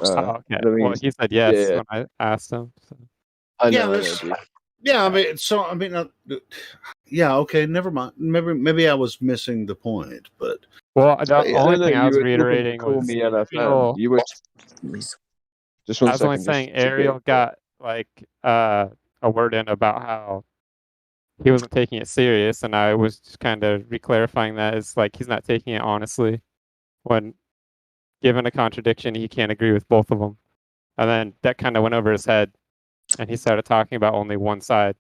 Oh, okay. I mean, Well, he said yes yeah. when I asked him. So. I Yeah, know, dude. yeah. I mean, yeah. Okay, never mind. Maybe I was missing the point, but Well, the I only don't know. thing I You was were looking to reiterating call was me LFM. Ariel. You were. Just one I was only second. saying Just to Ariel got like a word in about how he wasn't taking it serious, and I was just kind of reclarifying that it's like he's not taking it honestly. When given a contradiction, he can't agree with both of them, and then that kind of went over his head, and he started talking about only one side.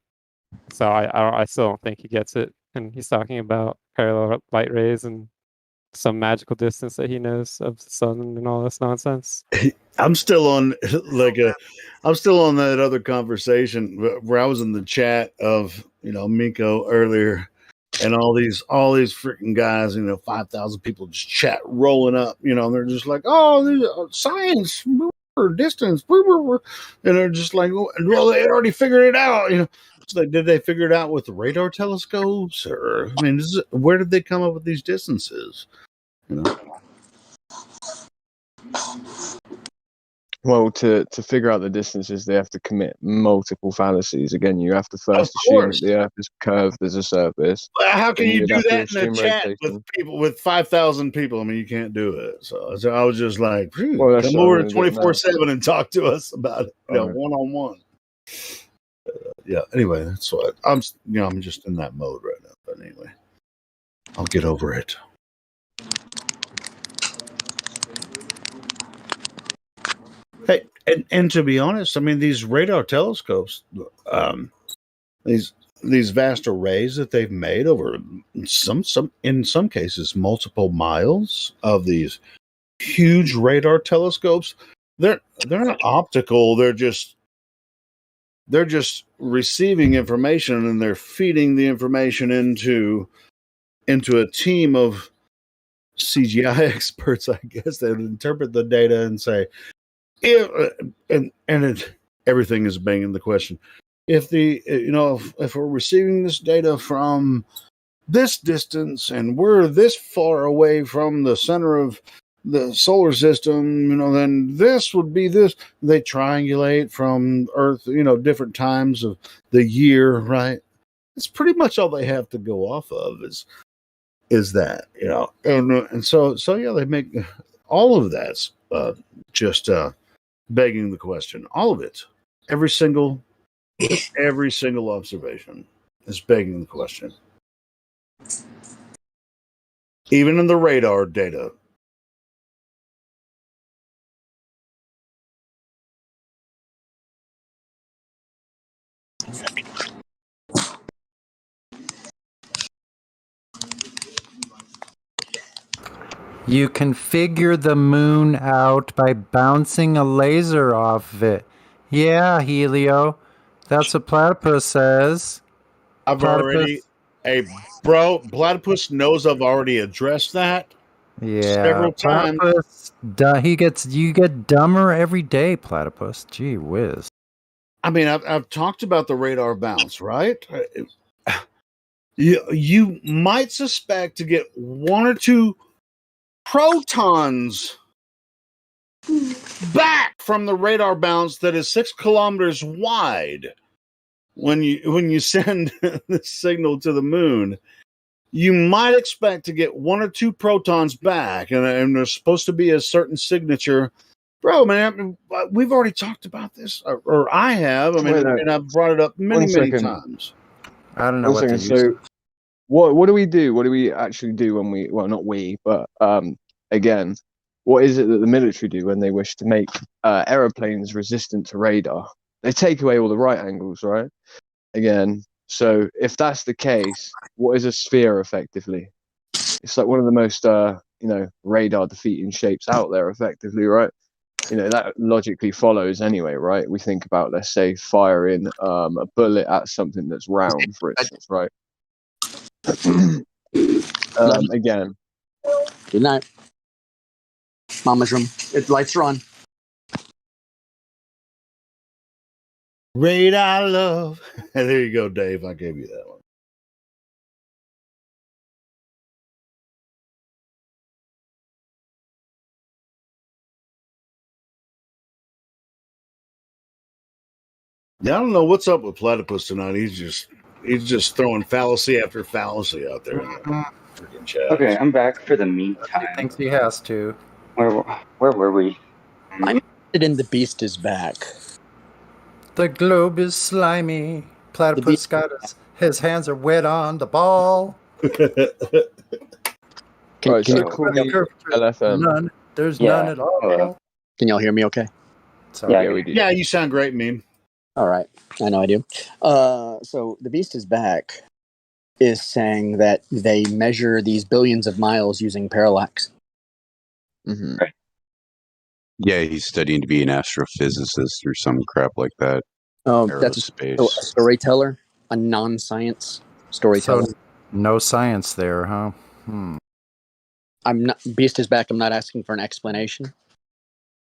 So I still don't think he gets it, and he's talking about parallel light rays and some magical distance that he knows of the sun and all this nonsense. I'm still on I'm still on that other conversation where I was in the chat of Miko earlier, and all these freaking guys, 5,000 people just chat rolling up, and they're just like, oh, science, distance, and they're just like, well, they already figured it out, It's like, did they figure it out with the radar telescopes, or I mean, where did they come up with these distances? Well, to figure out the distances, they have to commit multiple fallacies. Again, you have to first assume that the Earth is curved as a surface. How can you you'd do have to that in a assume chat rotation. with people with 5,000 people? I mean, you can't do it. So I was just like, Well, that's come what over I'm to gonna do it now. 24/7 and talk to us about it, Alright. one on one. Yeah. Anyway, that's what I'm. I'm just in that mode right now. But anyway, I'll get over it. Hey, and to be honest, I mean, these radar telescopes, these vast arrays that they've made over in some cases multiple miles of these huge radar telescopes, they're not optical. They're just receiving information, and they're feeding the information into a team of CGI experts, I guess, that interpret the data and say, everything is begging the question: if if we're receiving this data from this distance and we're this far away from the center of the solar system, then this would be this. They triangulate from Earth, different times of the year, right? It's pretty much all they have to go off of is that, and so yeah, they make all of that's just begging the question. All of it, every single observation is begging the question. Even in the radar data. You can figure the moon out by bouncing a laser off of it. Yeah, Helio. That's what Platypus says. Platypus knows I've already addressed that several times. Platypus, you get dumber every day, Platypus. Gee whiz. I mean, I've talked about the radar bounce, right? You might suspect to get one or two protons back from the radar bounce that is 6 kilometers wide. When you send the signal to the moon, you might expect to get one or two protons back, and there's supposed to be a certain signature. Bro, man, we've already talked about this, or I have. I mean, and I've brought it up many times. I don't know what to use. So, what do we do? What do we actually do when we? Well, not we, but again, what is it that the military do when they wish to make aeroplanes resistant to radar? They take away all the right angles, right? Again, so if that's the case, what is a sphere effectively? It's like one of the most radar defeating shapes out there effectively, right? That logically follows anyway, right? We think about, let's say, firing a bullet at something that's round, for instance, right? Again, Good night. Mama's room. Lights are on. Radar love. There you go, Dave. I gave you that one. Yeah, I don't know what's up with Platypus tonight. He's just throwing fallacy after fallacy out there in the freaking chat. Okay, I'm back for the He meantime. thinks he has to. Where were we? I'm interested in the beast is back. The globe is slimy. Platypus got his hands are wet on the ball. Right, so call me LFM. None. There's Yeah. none at all. Can y'all hear me okay? Yeah, we do. Yeah, you sound great, meme. All right. I know I do. So the beast is back is saying that they measure these billions of miles using parallax. Mm-hmm. Yeah, he's studying to be an astrophysicist or some crap like that. That's a storyteller, a non-science storyteller. So no science there, huh? I'm not. Beast is back. I'm not asking for an explanation.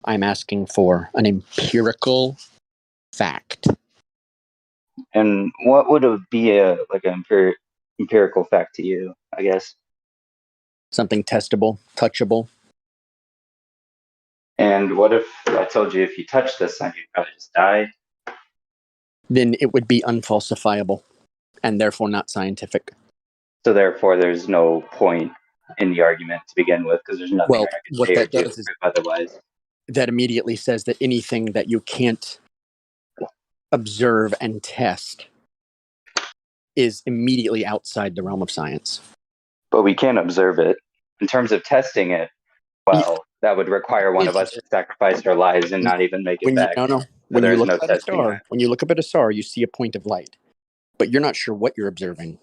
I'm asking for an empirical fact. And what would be an empirical fact to you? I guess Something testable, touchable. And what if I told you if you touch the sun, you'd probably just die? Then it would be unfalsifiable, and therefore not scientific. So therefore, there's no point in the argument to begin with, because there's nothing Well, I can what say or that do does is to prove otherwise. that immediately says that anything that you can't observe and test is immediately outside the realm of science. But we can observe it. In terms of testing it, well, that would require one of us to sacrifice our lives and not even make it back. So When there you is look no up at a testing star, that. when you look up at a star, you see a point of light, but you're not sure what you're observing.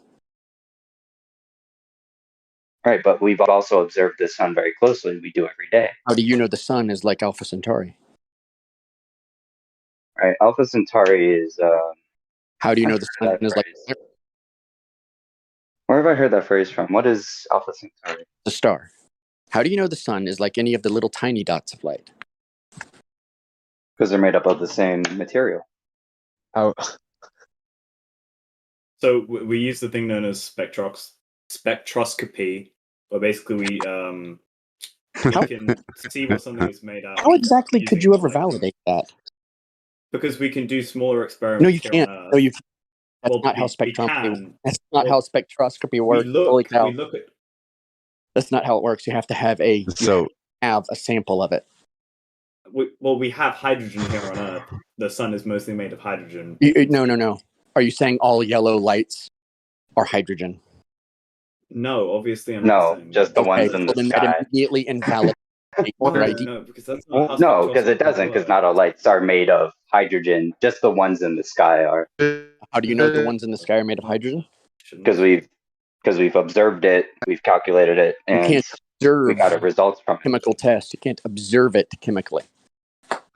Right, but we've also observed the sun very closely. We do every day. How do you know the sun is like Alpha Centauri? Right, Alpha Centauri is. How do you know the sun is like Where have I heard that phrase from? What is Alpha Centauri? the star? How do you know the sun is like any of the little tiny dots of light? Because they're made up of the same material. How? So we use the thing known as spectroscopy, where basically we can see what something is made out of. How exactly could using you ever like- validate that? Because we can do smaller No, experiments you here can't. on Earth. No, you. That's Well, not how we spectrometry. can. That's not how spectroscopy works. Holy cow! We look at. That's not how it works. You have to have a sample of it. We have hydrogen here on Earth. The sun is mostly made of hydrogen. No. Are you saying all yellow lights are hydrogen? No, obviously I'm not saying just the that. ones in the then sky. that immediately invalidates your idea. No, because that's not how No, because it spectroscopy doesn't, because works. not all lights are made of hydrogen. Just the ones in the sky are. How do you know the ones in the sky are made of hydrogen? Because we've observed it, we've calculated it, You and can't observe we got a results from it. chemical test. You can't observe it chemically.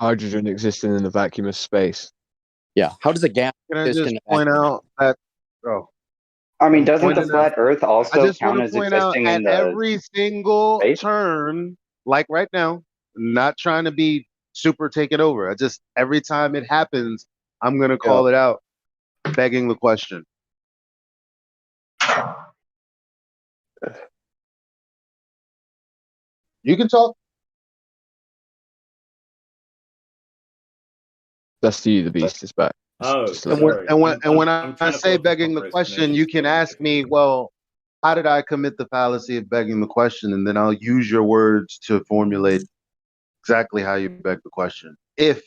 Hydrogen existing in the vacuum of space. Yeah. How does a gas Can I exist just in a point vacuum? out that? Oh, I mean, doesn't the Pointing flat out- Earth I also just count want as to point out existing at in the every single space? turn, like right now, not trying to be super taken over. I just every time it happens, I'm gonna call it out, begging the question. You can talk. That's the beast is back. Oh, And when, sorry. and when, and when I'm I trying to say pull up the begging the proper question, explanation you can ask me, well, how did I commit the fallacy of begging the question? And then I'll use your words to formulate exactly how you beg the question. If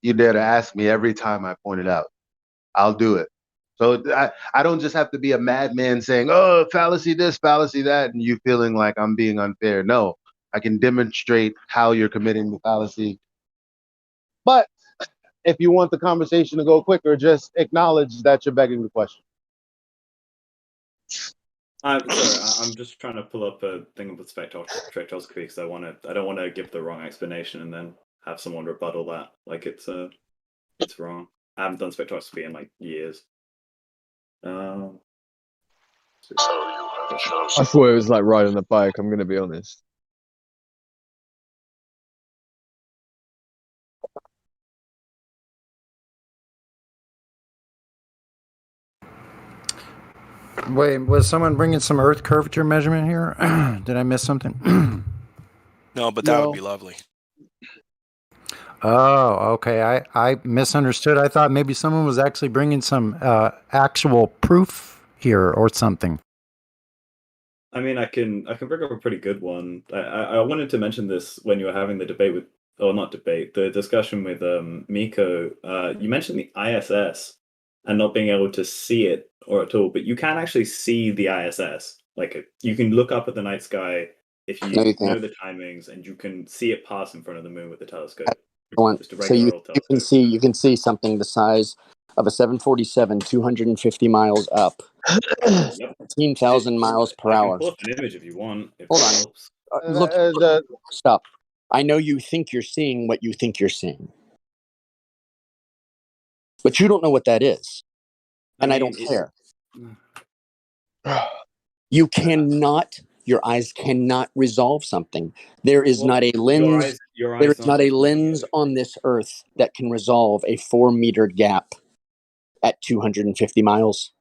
you dare to ask me every time I point it out, I'll do it. So I don't just have to be a madman saying, oh, fallacy this, fallacy that, and you feeling like I'm being unfair. No, I can demonstrate how you're committing the fallacy. But if you want the conversation to go quicker, just acknowledge that you're begging the question. Sorry, I'm just trying to pull up a thing about spectroscopy because I don't want to give the wrong explanation and then have someone rebuttal that like it's wrong. I haven't done spectroscopy in like years. I thought it was like riding a bike. I'm going to be honest. Wait, was someone bringing some Earth curvature measurement here? Did I miss something? No, but that would be lovely. Oh, okay. I misunderstood. I thought maybe someone was actually bringing some actual proof here or something. I mean, I can bring up a pretty good one. I wanted to mention this when you were having the debate with, or not debate, the discussion with Miko. You mentioned the ISS and not being able to see it or at all, but you can actually see the ISS. Like you can look up at the night sky if you, No, you know can't. the timings, and you can see it pass in front of the moon with the telescope. Just a So regular old telescope. you can see something the size of a 747 250 miles up, 15,000 miles per I can hour. pull up an image if you want. If Hold that on. helps. Look, stop. I know you think you're seeing what you think you're seeing, but you don't know what that is, and I don't care. You cannot. Your eyes cannot resolve something. There is not a lens. There is not a lens on this earth that can resolve a 4-meter gap at 250 miles.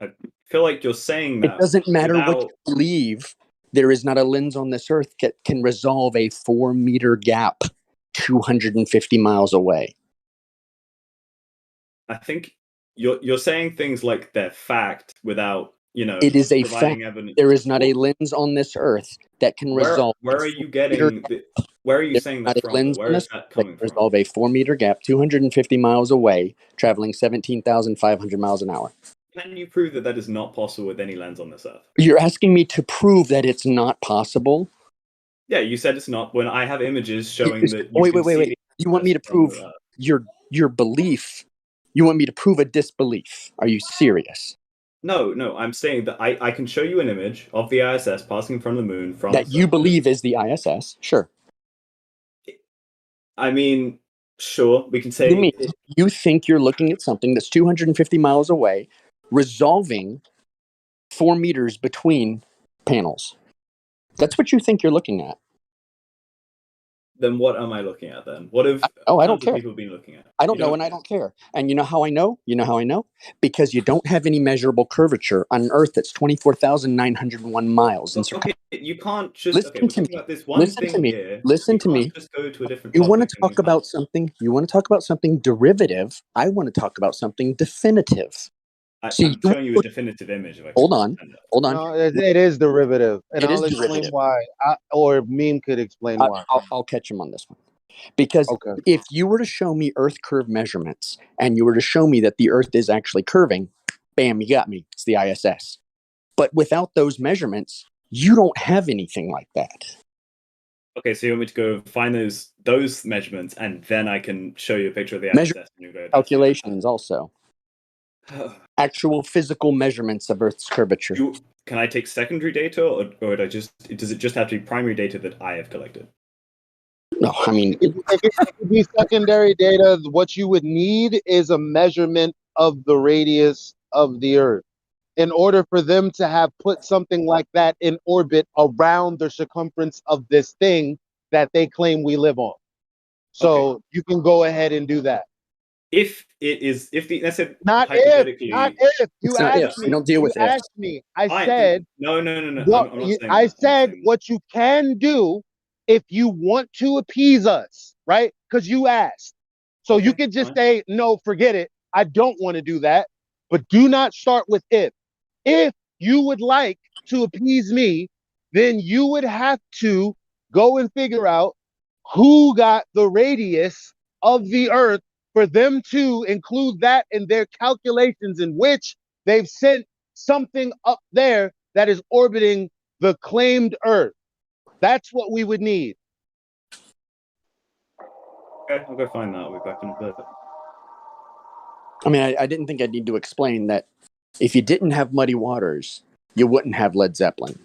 I feel like you're saying that. It doesn't matter what you without- believe. There is not a lens on this earth that can resolve a 4-meter gap 250 miles away. I think you're saying things like they're fact without, It is a providing fact. evidence. There is not a lens on this earth that can resolve. Where are you getting? Where are you saying that from? Lens Where on is this that earth coming can from? resolve a 4-meter gap 250 miles away, traveling 17,500 miles an hour. Can you prove that that is not possible with any lens on this earth? You're asking me to prove that it's not possible? Yeah, you said it's not. When I have images showing that. Wait. You want me to prove your belief? You want me to prove a disbelief? Are you serious? No. I'm saying that I can show you an image of the ISS passing in front of the moon from That you believe is the ISS? Sure. I mean, sure. We can say. You mean you think you're looking at something that's 250 miles away, resolving 4 meters between panels? That's what you think you're looking at. Then what am I looking at then? What have I don't care. people been looking at? I don't know, and I don't care. And you know how I know? Because you don't have any measurable curvature on an Earth that's 24,901 miles. Okay, you can't just. Listen Okay, we're to talking me. about this one Listen thing to me. here. Listen to me. Just go to a different. You want to topic talk about something? You want to talk about something derivative? I want to talk about something definitive. I'm showing you a definitive image. If I Hold on. No, it is derivative, and It is I'll explain derivative. why. Or Meme could explain why. I'll catch him on this one. Because if you were to show me Earth curve measurements and you were to show me that the Earth is actually curving, bam, you got me. It's the ISS. But without those measurements, you don't have anything like that. Okay, so you want me to go find those measurements, and then I can show you a picture of the Measure ISS. And you go, calculations also. Actual physical measurements of Earth's curvature. Can I take secondary data, or does it just have to be primary data that I have collected? No, I mean, it could be secondary data. What you would need is a measurement of the radius of the Earth. In order for them to have put something like that in orbit around the circumference of this thing that they claim we live on. So you can go ahead and do that. If let's say not hypothetically, if you asked me, you don't deal with you asked me. I said no. I'm not saying I said what you can do if you want to appease us, right? Because you asked, so you can just say no, forget it. I don't want to do that, but do not start with if. If you would like to appease me, then you would have to go and figure out who got the radius of the Earth for them to include that in their calculations, in which they've sent something up there that is orbiting the claimed Earth. That's what we would need. Okay, I'll go find that. I'll be back in a bit. I mean, I didn't think I'd need to explain that if you didn't have Muddy Waters, you wouldn't have Led Zeppelin.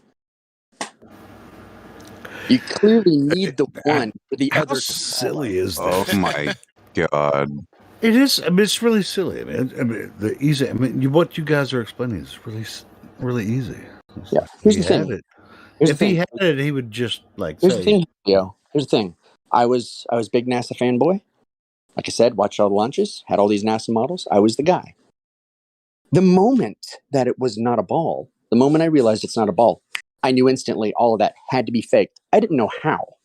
You clearly need the one for the other. How silly is that? Oh my god! It is. I mean, it's really silly. I mean, what you guys are explaining is really really easy. Yeah. Here's He the had thing. it. Here's If the he thing. had it, he would just like Here's the say, thing, Yo. Here's the thing. I was big NASA fanboy. Like I said, watched all the launches, had all these NASA models. I was the guy. The moment that it was not a ball, the moment I realized it's not a ball, I knew instantly all of that had to be faked. I didn't know how,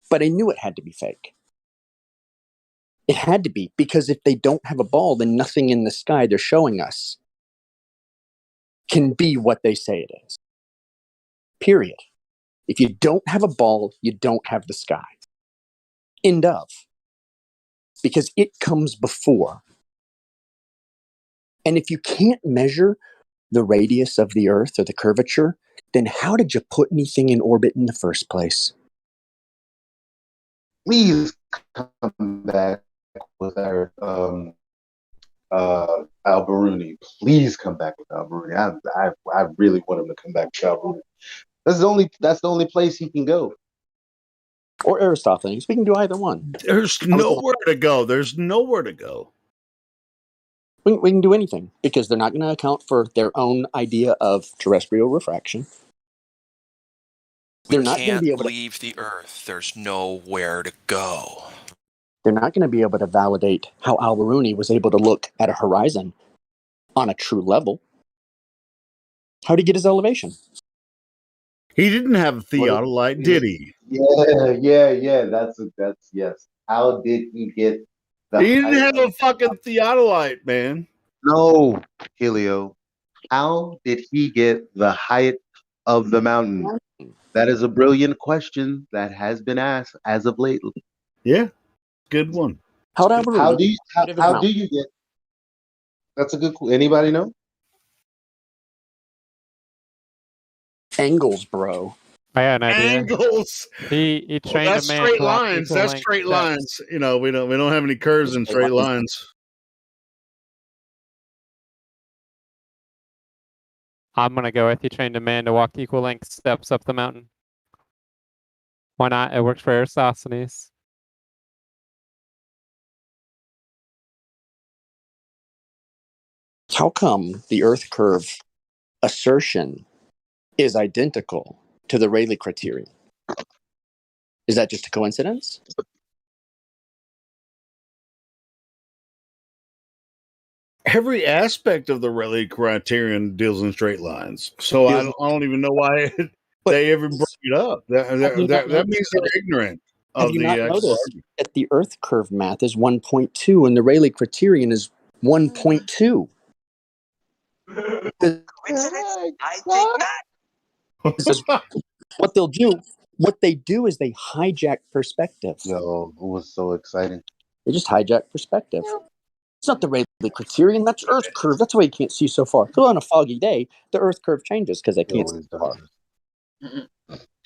but I knew it had to be fake. It had to be, because if they don't have a ball, then nothing in the sky they're showing us can be what they say it is. Period. If you don't have a ball, you don't have the sky. End of. Because it comes before. And if you can't measure the radius of the Earth or the curvature, then how did you put anything in orbit in the first place? Please come back with our Alberuni. Please come back with Alberuni. I really want him to come back with Alberuni. That's the only place he can go. Or Aristophanes. We can do either one. There's nowhere to go. There's nowhere to go. We can do anything, because they're not going to account for their own idea of terrestrial refraction. They're not going to be able to leave the Earth. There's nowhere to go. They're not going to be able to validate how Alberuni was able to look at a horizon on a true level. How did he get his elevation? He didn't have a theodolite, did he? Yeah. That's yes. How did he get He didn't have a fucking theodolite, man. No, Helio. How did he get the height of the mountain? That is a brilliant question that has been asked as of lately. Yeah, good one. How do you get? That's a good. Anybody know? Angles, bro. I had an idea. Angles. He trained that's a man straight to walk lines. equal That's length straight steps. lines. You know, we don't have any curves in straight lines. I'm gonna go with he trained a man to walk equal length steps up the mountain. Why not? It works for Aristophanes. How come the Earth curve assertion is identical to the Rayleigh criterion? Is that just a coincidence? Every aspect of the Rayleigh criterion deals in straight lines, so I don't even know why they ever bring it up. That means they're ignorant Have of you the not actual noticed argument. that the Earth curve math is 1.2 and the Rayleigh criterion is 1.2? What they do is they hijack perspective. Yo, it was so exciting. They just hijack perspective. It's not the Rayleigh criterion, that's Earth curve. That's why you can't see so far. So on a foggy day, the Earth curve changes because they can't see so far.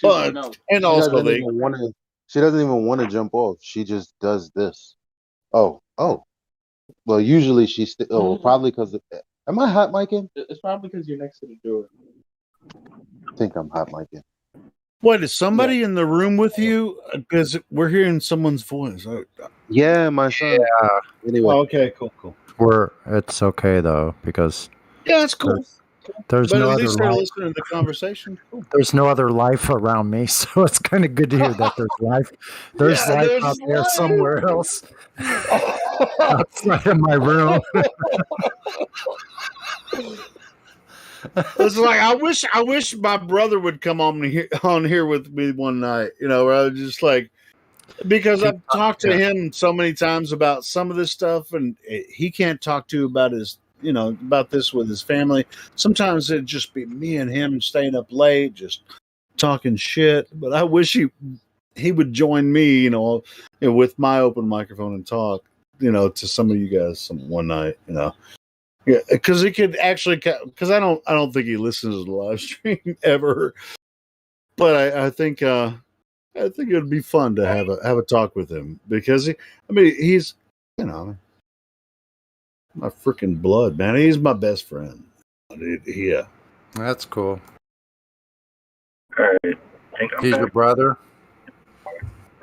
But and also she doesn't even want to jump off. She just does this. Oh. Well, usually she's probably because. Am I hot micing? It's probably because you're next to the door. I think I'm hot micing. What, is somebody in the room with you? Because we're hearing someone's voice. Yeah, my son. Yeah. Anyway. Oh, okay, cool. It's okay though, because Yeah, it's cool. There's But no at other least they're life. listening to the conversation. Cool. There's no other life around me, so it's kind of good to hear that there's life. There's Yeah, life there's out there life. somewhere else, outside of my room. It's like I wish my brother would come on here with me one night. You know, where I was just like, because I've talked to him so many times about some of this stuff, and he can't talk to about about this with his family. Sometimes it'd just be me and him staying up late, just talking shit. But I wish he would join me, with my open microphone and talk, to some of you guys one night, Yeah, because he could actually, because I don't think he listens to the live stream ever. But I think it would be fun to have a talk with him, because he's my freaking blood, man. He's my best friend. Yeah, That's cool. All right. He's your brother.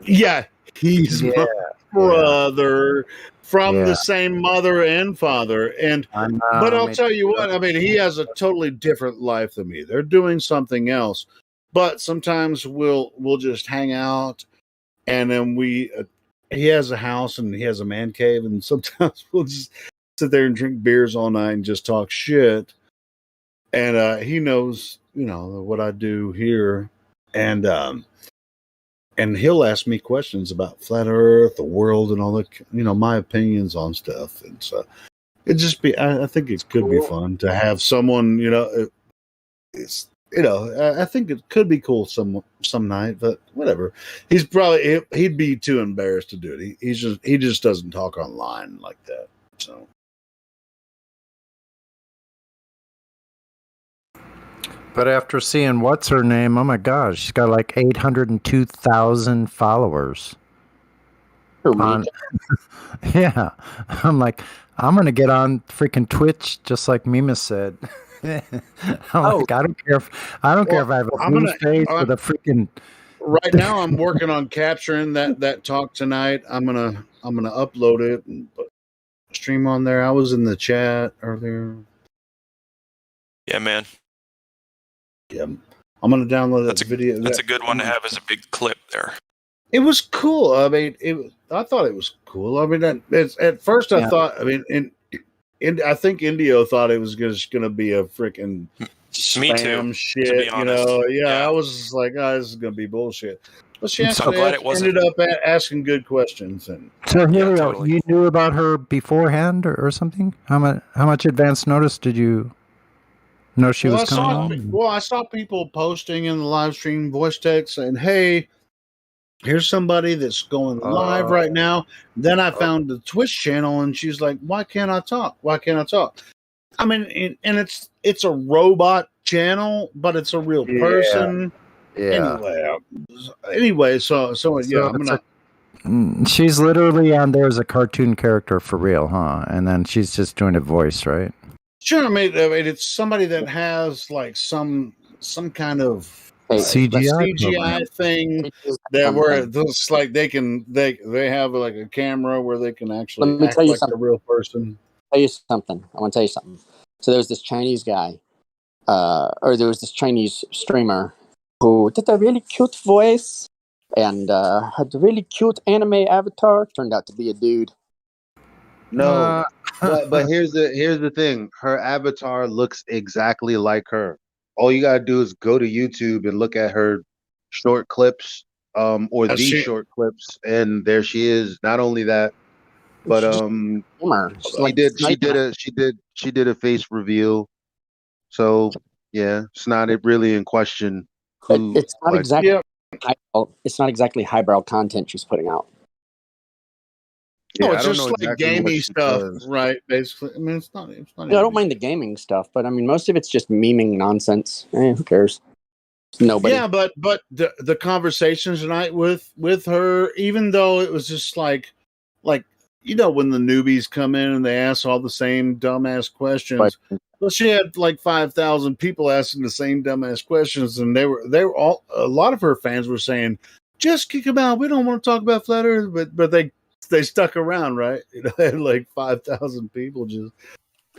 Yeah, he's Yeah. brother from the same mother and father. And but I'll tell you what, I mean, he has a totally different life than me. They're doing something else. But sometimes we'll just hang out, and then he has a house and he has a man cave, and sometimes we'll just sit there and drink beers all night and just talk shit. And he knows, what I do here, and he'll ask me questions about flat Earth, the world, and all the, my opinions on stuff. And so it just be, I think it could be fun to have someone, it's. I think it could be cool some night, but whatever. He'd be too embarrassed to do it. He just doesn't talk online like that. So. But after seeing what's her name, oh my gosh, she's got like 802,000 followers. Yeah, I'm like, I'm gonna get on freaking Twitch, just like Mima said. Like, I don't care if I have a blue face with a freaking. Right now, I'm working on capturing that talk tonight. I'm gonna upload it and stream on there. I was in the chat earlier. Yeah, man. Yeah, I'm gonna download that video. That's a good one to have as a big clip there. It was cool. I mean, I thought it was cool. I mean, at first I thought. I mean, I think Indio thought it was just going to be a freaking spam shit. To be honest. I was just like, oh, this is going to be bullshit. But she I'm glad it wasn't. ended up asking good questions. And so, Helio, you knew about her beforehand or something? How much advance notice did you know she was coming? I saw people posting in the live stream voice text saying, "Hey, here's somebody that's going live right now." Then I found the Twitch channel, and she's like, "Why can't I talk? Why can't I talk?" I mean, and it's a robot channel, but it's a real person. Yeah. Anyway, so yeah, I'm gonna. She's literally on there as a cartoon character for real, huh? And then she's just doing a voice, right? Sure, I mean it's somebody that has like some kind of CGI thing that where it's like they have like a camera where they can actually act like a real person. I want to tell you something. So there was this Chinese guy, or there was this Chinese streamer who did a really cute voice and had a really cute anime avatar. Turned out to be a dude. No, but here's the thing. Her avatar looks exactly like her. All you gotta do is go to YouTube and look at her short clips, or short clips, and there she is. Not only that, but she did a face reveal. So yeah, it's not really in question. It's not exactly it's not exactly highbrow content she's putting out. No, it's just like gamey stuff, right? Basically, I mean, it's not. I don't mind the gaming stuff, but I mean, most of it's just memeing nonsense. Who cares? Nobody. Yeah, but the conversations tonight with her, even though it was just like when the newbies come in and they ask all the same dumbass questions. Right. Well, she had like 5,000 people asking the same dumbass questions, and they were all. A lot of her fans were saying, "Just kick them out. We don't want to talk about flat Earth," but they stuck around, right? Had like 5,000 people just.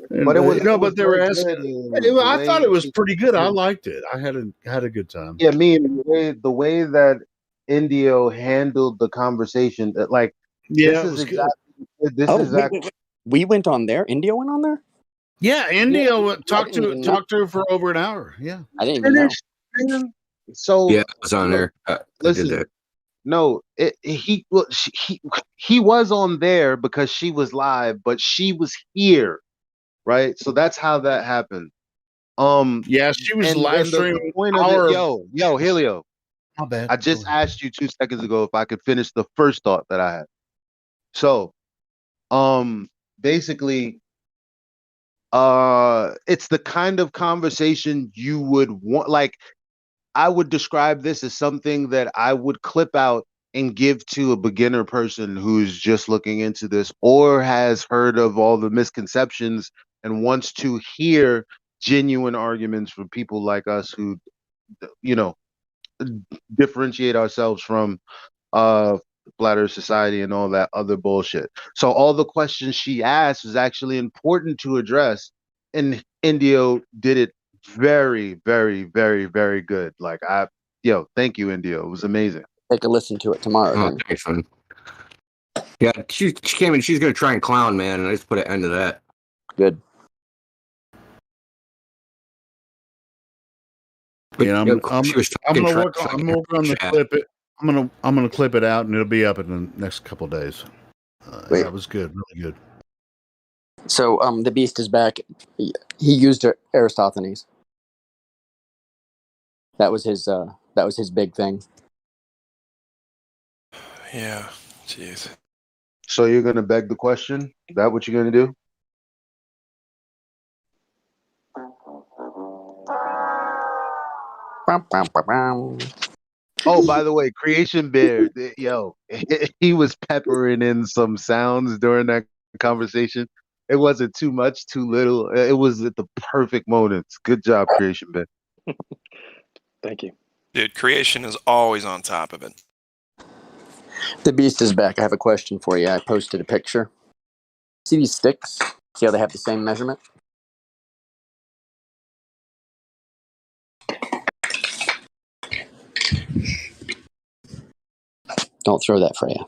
But it was but they were asking. I thought it was pretty good. I liked it. I had a good time. Yeah, the way that Indio handled the conversation, like yeah, this is exactly. We went on there. Indio went on there. Yeah, Indio talked to her for over an hour. Yeah, I didn't even know. So yeah, it was on there. Listen. I did that. No, he was on there because she was live, but she was here, right? So that's how that happened. Yeah, she was live streaming. Yo, Helio. My bad. I just asked you 2 seconds ago if I could finish the first thought that I had. So, basically, it's the kind of conversation you would want, like. I would describe this as something that I would clip out and give to a beginner person who's just looking into this or has heard of all the misconceptions and wants to hear genuine arguments from people like us who, differentiate ourselves from Flat Earth Society and all that other bullshit. So all the questions she asked was actually important to address, and Indio did it very, very, very, very good. Like thank you, Indio. It was amazing. Take a listen to it tomorrow. Oh, Then. thanks, man. Yeah, she came in. She's gonna try and clown, man, and I just put an end to that. Good. But Yeah, she was I'm talking gonna work trash, on. like, I'm working on the chat. clip. I'm gonna clip it out, and it'll be up in the next couple of days. That was good, really good. So the Beast is back. He used Aristophanes. That was his big thing. Yeah, jeez. So you're gonna beg the question? Is that what you're gonna do? Oh, by the way, Creation Bear, yo, he was peppering in some sounds during that conversation. It wasn't too much, too little. It was at the perfect moments. Good job, Creation Bear. Thank you. Dude, Creation is always on top of it. The Beast is back. I have a question for you. I posted a picture. See these sticks? See how they have the same measurement? Don't throw that, Freya.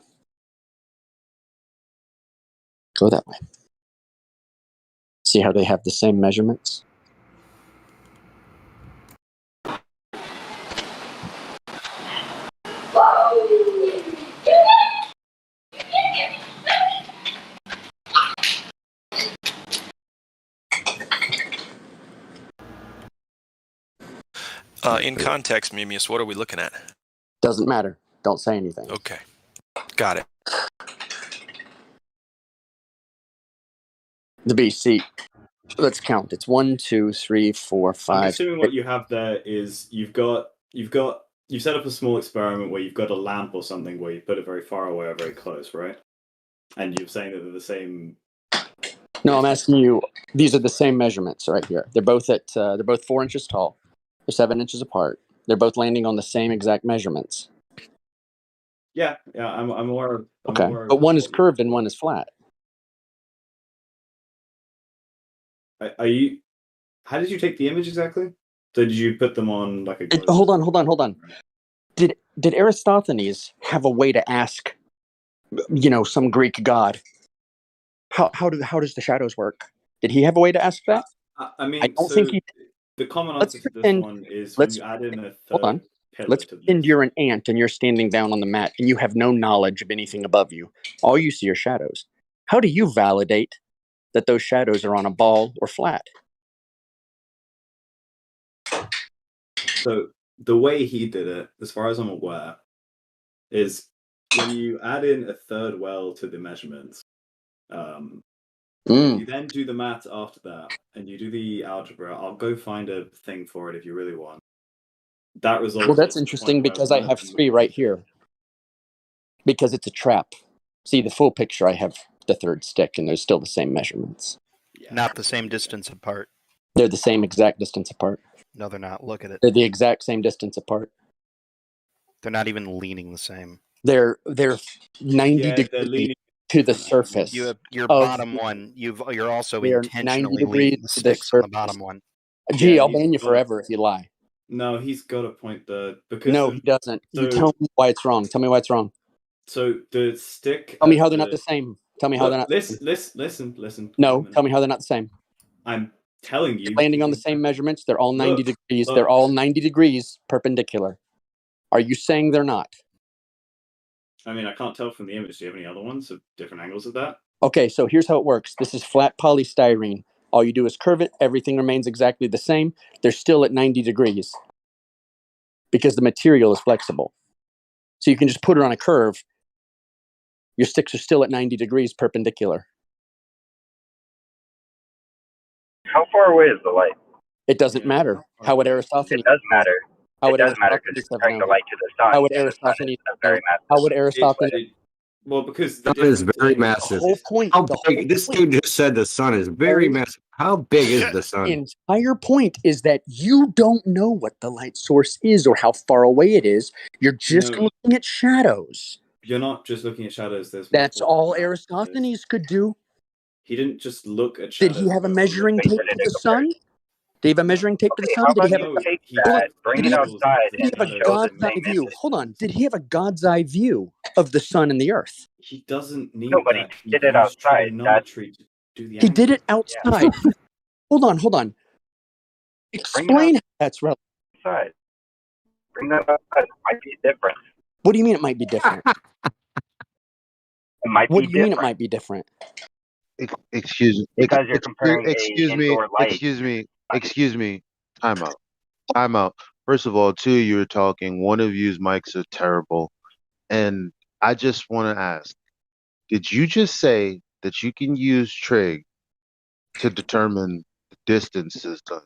Go that way. See how they have the same measurements? In context, Mimius, what are we looking at? Doesn't matter. Don't say anything. Okay. Got it. The Beast, see. Let's count. It's 1, 2, 3, 4, 5. I'm assuming what you have there is you've set up a small experiment where you've got a lamp or something where you put it very far away or very close, right? And you're saying that they're the same. No, I'm asking you. These are the same measurements right here. They're both 4 inches tall. They're 7 inches apart. They're both landing on the same exact measurements. Yeah, I'm aware of. Okay, but one is curved and one is flat. Are you? How did you take the image exactly? So did you put them on like a? Hold on. Did Aristophanes have a way to ask, some Greek god? How does the shadows work? Did he have a way to ask that? I mean, I don't think he. The common Let's answer to this pretend- one is let's- when you add in a third Hold on. pillar Let's to pretend you're an ant and you're standing down on the mat and you have no knowledge of anything above you. All you see are shadows. How do you validate that those shadows are on a ball or flat? So the way he did it, as far as I'm aware, is when you add in a third well to the measurements, if you then do the math after that and you do the algebra, I'll go find a thing for it if you really want. That results. Well, that's interesting because I have 3 right here. Because it's a trap. See the full picture, I have the third stick and they're still the same measurements. Not the same distance apart. They're the same exact distance apart. No, they're not. Look at it. They're the exact same distance apart. They're not even leaning the same. They're 90 degrees to the surface. You have your of- bottom one. You're also They are intentionally 90 degrees leaning the to the sticks on the surface. bottom one. Gee, Yeah, I'll he's ban you got- forever if you lie. No, he's got a point there because No, he doesn't. You so- tell me why it's wrong. Tell me why it's wrong. So the stick. Tell me how they're not the same. Tell me how Look, they're not. Listen. No, tell me how they're not the same. I'm telling you. They're landing on the same measurements. They're all 90 Look, degrees. look. They're all 90 degrees perpendicular. Are you saying they're not? I mean, I can't tell from the image. Do you have any other ones of different angles of that? Okay, so here's how it works. This is flat polystyrene. All you do is curve it. Everything remains exactly the same. They're still at 90 degrees because the material is flexible. So you can just put it on a curve. Your sticks are still at 90 degrees perpendicular. How far away is the light? It doesn't matter. How would Aristophanes? It does matter. How It would does matter because Aristophanes it's have bring the known? light to the sun. How would and the sun Aristophanes? is a very massive. How would Aristophanes? Well, because The sun is very massive. whole point. How the big? whole This point- dude just said the sun is very massive. How big is the sun? entire point is that you don't know what the light source is or how far away it is. You're just No. looking at shadows. you're not just looking at shadows. There's That's multiple all amounts of this. Eratosthenes could do. He didn't just look at Did shadows. he have a and go, "Oh, measuring look." tape to the sun? Did he have a measuring tape to the sun? Did he have No, a, he hold on. just Did he have, binoculars did he have a shadows God's and eye view? Hold on. Did he have a God's eye view of the sun and the earth? He doesn't need No, but that. he did it used outside. trigonometry to do the He did it angles. outside. Hold on. Explain how that's relevant. Outside. Bring that up. It might be different. What do you mean it might be different? It might What be do you mean it different. might be different? Excuse me. Because you're comparing excuse a me. indoor light. Excuse me. Time out. First of all, two of you are talking. One of you's mics are terrible. And I just want to ask, did you just say that you can use trig to determine the distances done?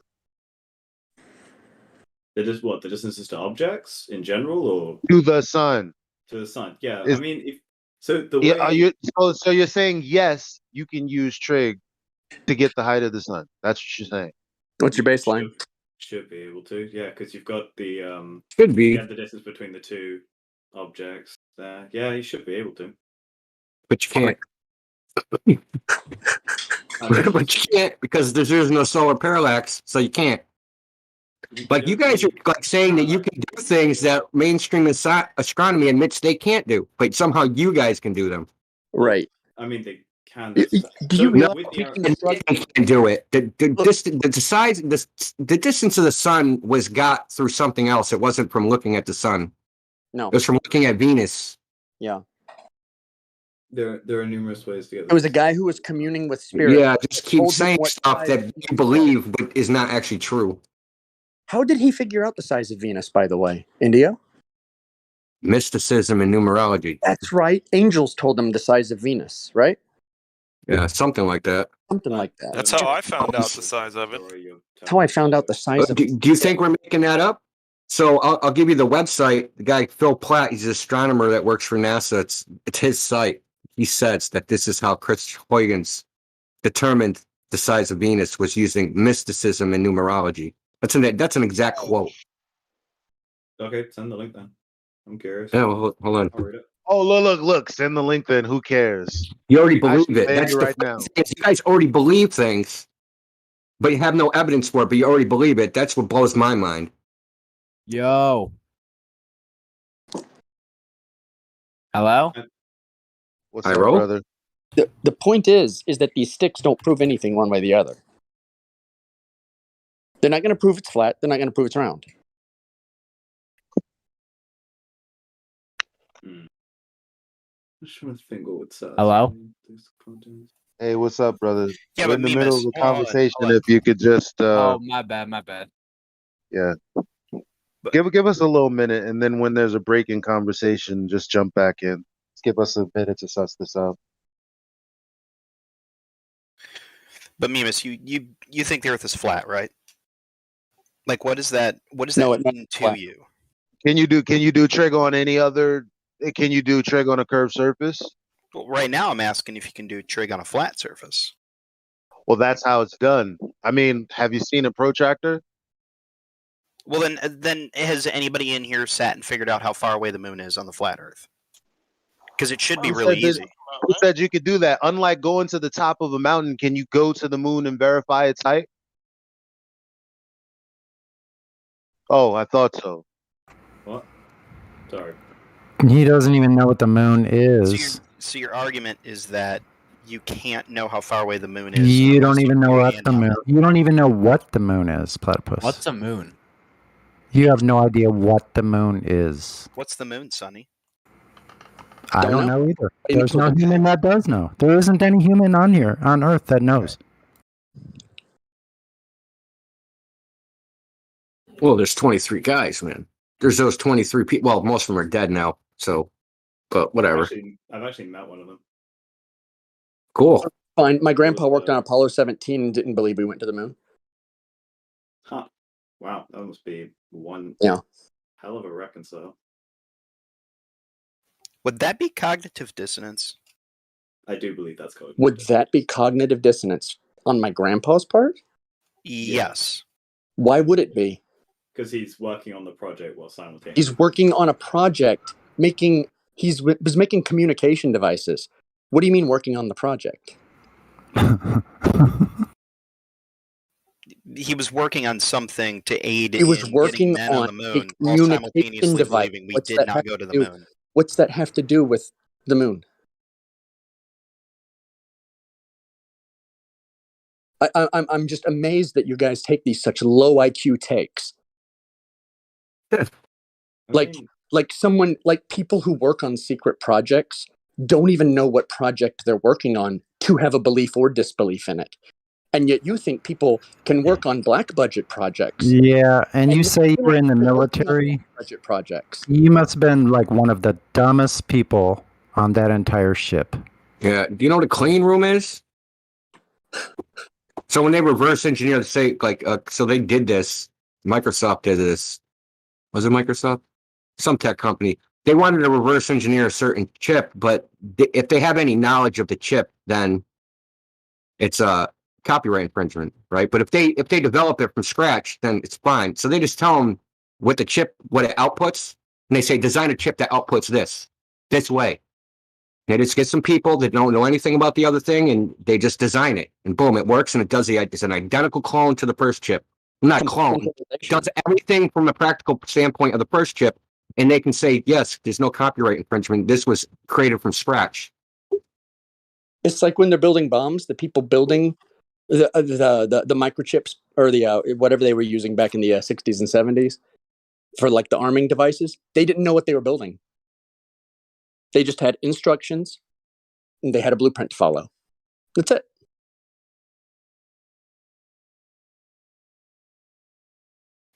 They're just what? The distances to objects in general, or To the sun. to the sun? Yeah, Is- I mean, if so, the Yeah, way are you so you're saying yes, you can use trig to get the height of the sun. That's what you're saying. What's your baseline? should be able to, yeah, because you've got the Should be. you have the distance between the two objects there. Yeah, you should be able to. But you can't. I mean, But you can't because there's no solar parallax, so you can't. Like you guys are like saying that you can do things that mainstream astronomy admits they can't do, but somehow you guys can do them. Right. I mean, they can. Do you So realize with we the can And struggle? they can do it. The distance of the sun was got through something else. It wasn't from looking at the sun. No. It was from looking at Venus. Yeah. there are numerous ways to get It was a guy who was communing with spirit. Yeah, just keep Told him saying what stuff size that Venus you believe but is not actually true. How did he figure out the size of Venus, by the way? India? Mysticism and numerology. That's right. Angels told him the size of Venus, right? Yeah, something like that. Something like that. That's how I found out the size of it. That's how I found out the size of Do you think we're making that up? So I'll give you the website. The guy Phil Platt, he's an astronomer that works for NASA. It's his site. He says that this is how Chris Huygens determined the size of Venus was using mysticism and numerology. That's an exact quote. Okay, send the link then. I'm curious. Yeah, well, hold on. I'll read it. Oh, look. Send the link then. Who cares? You already believe Actually, it. paying That's you the right now. thing is you guys already believe things, but you have no evidence for it, but you already believe it. That's what blows my mind. Yo. Hello? What's I up, roll? brother? The point is that these sticks don't prove anything one way or the other. They're not going to prove it's flat. They're not going to prove it's round. I'm just trying to think what it says. Hello? Hey, what's up, brother? Yeah, We're but in the middle Mimas, of a hold on, conversation. hold on. If you could just Oh, my bad. yeah. Give us a little minute, and then when there's a break in conversation, just jump back in. Just give us a minute to suss this out. But Mimas, you think the Earth is flat, right? Like, what does that No, it's not mean to flat. you? Can you do trig on any other? Can you do trig on a curved surface? Well, right now, I'm asking if you can do trig on a flat surface. Well, that's how it's done. I mean, have you seen a protractor? Well, then has anybody in here sat and figured out how far away the moon is on the flat Earth? Because it should be really easy. Who said you could do that? Unlike going to the top of a mountain, can you go to the moon and verify its height? Oh, I thought so. What? Sorry. He doesn't even know what the moon is. So your argument is that you can't know how far away the moon is. You don't even know what the moon. You don't even know what the moon is, platypus. What's a moon? You have no idea what the moon is. What's the moon, Sonny? I don't know either. There's no human that does know. There isn't any human on here, on Earth, that knows. Well, there's 23 guys, man. There's those 23 people. Well, most of them are dead now. So, but whatever. I've actually met one of them. Cool. Fine. My grandpa worked on Apollo 17 and didn't believe we went to the moon. Huh. Wow, that must be one hell of a reconcile. Would that be cognitive dissonance? I do believe that's code. Would that be cognitive dissonance on my grandpa's part? Yes. Why would it be? Because he's working on the project while simultaneously. He's working on a project making was making communication devices. What do you mean working on the project? He was working on something to aid He was in getting working men on on the a moon while communication simultaneously device. believing we did not go to the moon. What's that have to do with the moon? I'm just amazed that you guys take these such low IQ takes. Like someone, like people who work on secret projects don't even know what project they're working on to have a belief or disbelief in it. And yet you think people can work on black budget projects. Yeah, and you say you were in the working on military. budget projects. You must have been like one of the dumbest people on that entire ship. Yeah. Do you know what a clean room is? So when they reverse engineer, say like, so they did this. Microsoft did this. Was it Microsoft? Some tech company. They wanted to reverse engineer a certain chip, but if they have any knowledge of the chip, then it's a copyright infringement, right? But if they develop it from scratch, then it's fine. So they just tell them what the chip, what it outputs, and they say design a chip that outputs this way. They just get some people that don't know anything about the other thing, and they just design it, and boom, it works, and it's an identical clone to the first chip. Not clone. It does everything from a practical standpoint of the first chip, and they can say, yes, there's no copyright infringement. This was created from scratch. It's like when they're building bombs, the people building the microchips or the whatever they were using back in the 60s and 70s for like the arming devices, they didn't know what they were building. They just had instructions and they had a blueprint to follow. That's it.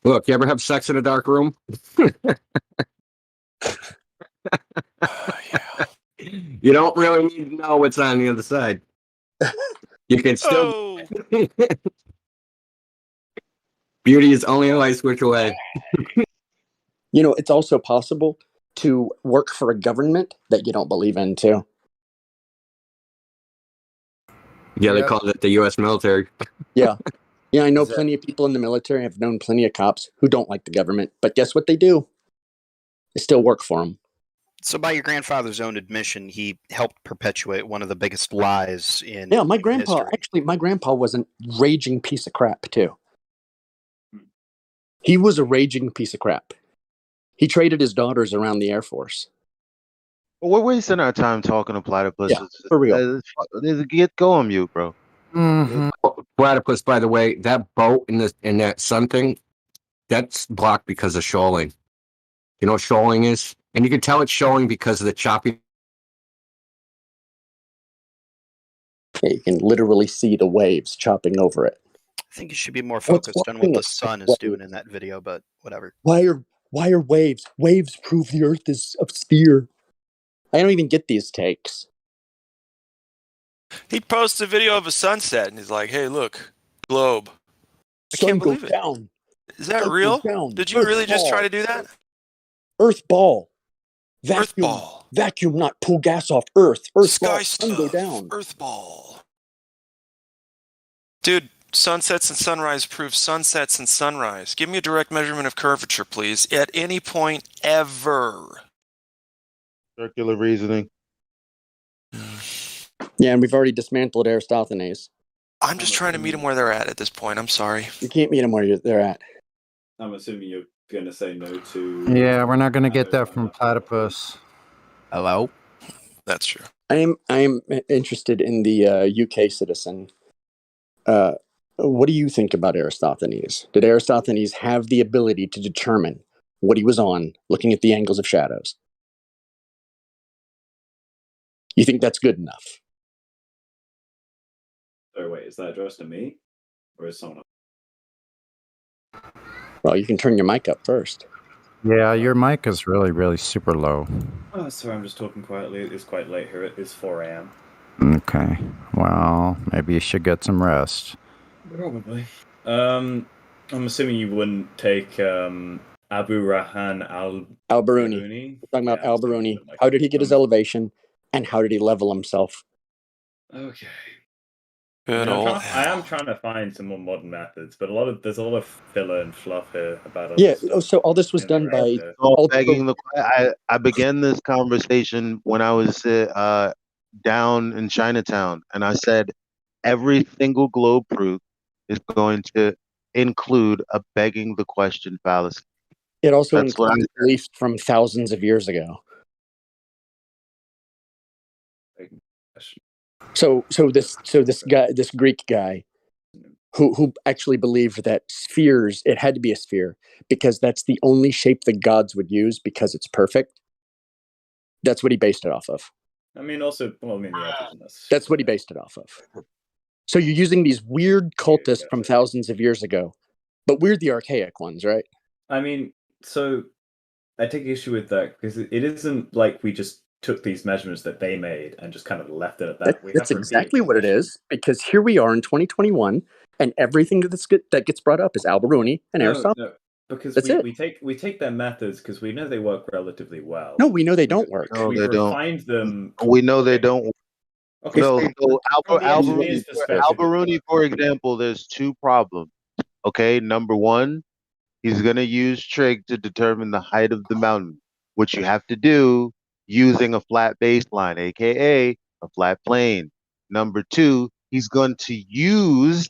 Look, you ever have sex in a dark room? You don't really need to know what's on the other side. You can still. Beauty is only a light switch away. You know, it's also possible to work for a government that you don't believe in, too. Yeah, they call it the U.S. military. Yeah. Yeah, I know plenty of people in the military. I've known plenty of cops who don't like the government. But guess what they do? They still work for them. So, by your grandfather's own admission, he helped perpetuate one of the biggest lies in Yeah, my human grandpa, history. actually, my grandpa was a raging piece of crap, too. He was a raging piece of crap. He traded his daughters around the Air Force. Well, we're wasting our time talking to platypuses. Yeah, for real. Get going, mute, bro. Mm-hmm. Platypus, by the way, that boat in that sun thing, that's blocked because of shoaling. You know what shoaling is? And you can tell it's shoaling because of the choppy. Yeah, you can literally see the waves chopping over it. I think you should be more focused on what the sun is doing in that video, but whatever. Why are waves? Waves prove the Earth is a sphere. I don't even get these takes. He posts a video of a sunset and he's like, "Hey, look, globe." I Sun can't believe goes it. down. Is that Sun real? goes down. Did you Earth really just ball. try to do that? Earth ball. Vacuum. Earth ball. Vacuum, not pull gas off Earth. Earth Sky ball. Sun go stuff. down. Earth ball. Dude, sunsets and sunrise prove sunsets and sunrise. Give me a direct measurement of curvature, please, at any point ever. Circular reasoning. Yeah, and we've already dismantled Aristophanes. I'm just trying to meet them where they're at this point. I'm sorry. You can't meet them where they're at. I'm assuming you're going to say no to... Yeah, we're not going to get that from Platypus. Hello? That's true. I'm interested in the UK citizen. What do you think about Aristophanes? Did Aristophanes have the ability to determine what he was on, looking at the angles of shadows? You think that's good enough? Oh, wait, is that addressed to me? Or is someone else? Well, you can turn your mic up first. Yeah, your mic is really, really super low. Oh, sorry, I'm just talking quietly. It's quite late here. It is 4 a.m. Okay. Well, maybe you should get some rest. Probably. I'm assuming you wouldn't take Abu Rahan Al-Biruni. We're talking about Al-Biruni. How did he get his elevation, and how did he level himself? Okay. Good I old am trying to find some more modern methods, but there's a lot of filler and fluff here about all Yeah. this stuff. So all this was done by So begging the I began this conversation when I was down in Chinatown, and I said every single globe proof is going to include a begging the question fallacy. It also That's what I includes beliefs from thousands of years ago. So this Greek guy who actually believed that spheres, it had to be a sphere because that's the only shape the gods would use because it's perfect. That's what he based it off of. I mean, also, well, I mean, the edges and this. That's what he based it off of. So you're using these weird cultists from thousands of years ago, but we're the archaic ones, right? I mean, so I take issue with that because it isn't like we just took these measurements that they made and just kind of left it at that. That's exactly what it is, because here we are in 2021, and everything that gets brought up is Al-Biruni and Aristotle. No, because That's it. we take their methods because we know they work relatively well. No, we know they don't work. No, We've they don't. refined them. We know they don't. Okay, No, so from the engineer's perspective, Al-Biruni, for example, there's two problems. Okay, number one, he's going to use trig to determine the height of the mountain, which you have to do using a flat baseline, aka a flat plane. Number two, he's going to use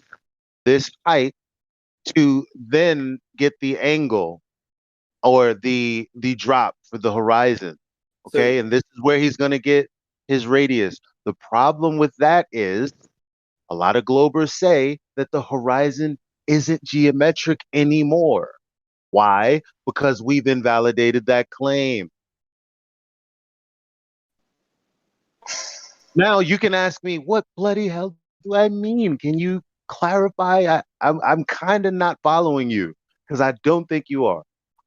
this height to then get the angle or the drop for the horizon. Okay, and this is where he's going to get his radius. The problem with that is a lot of globers say that the horizon isn't geometric anymore. Why? Because we've invalidated that claim. Now you can ask me, what bloody hell do I mean? Can you clarify? I'm kind of not following you because I don't think you are.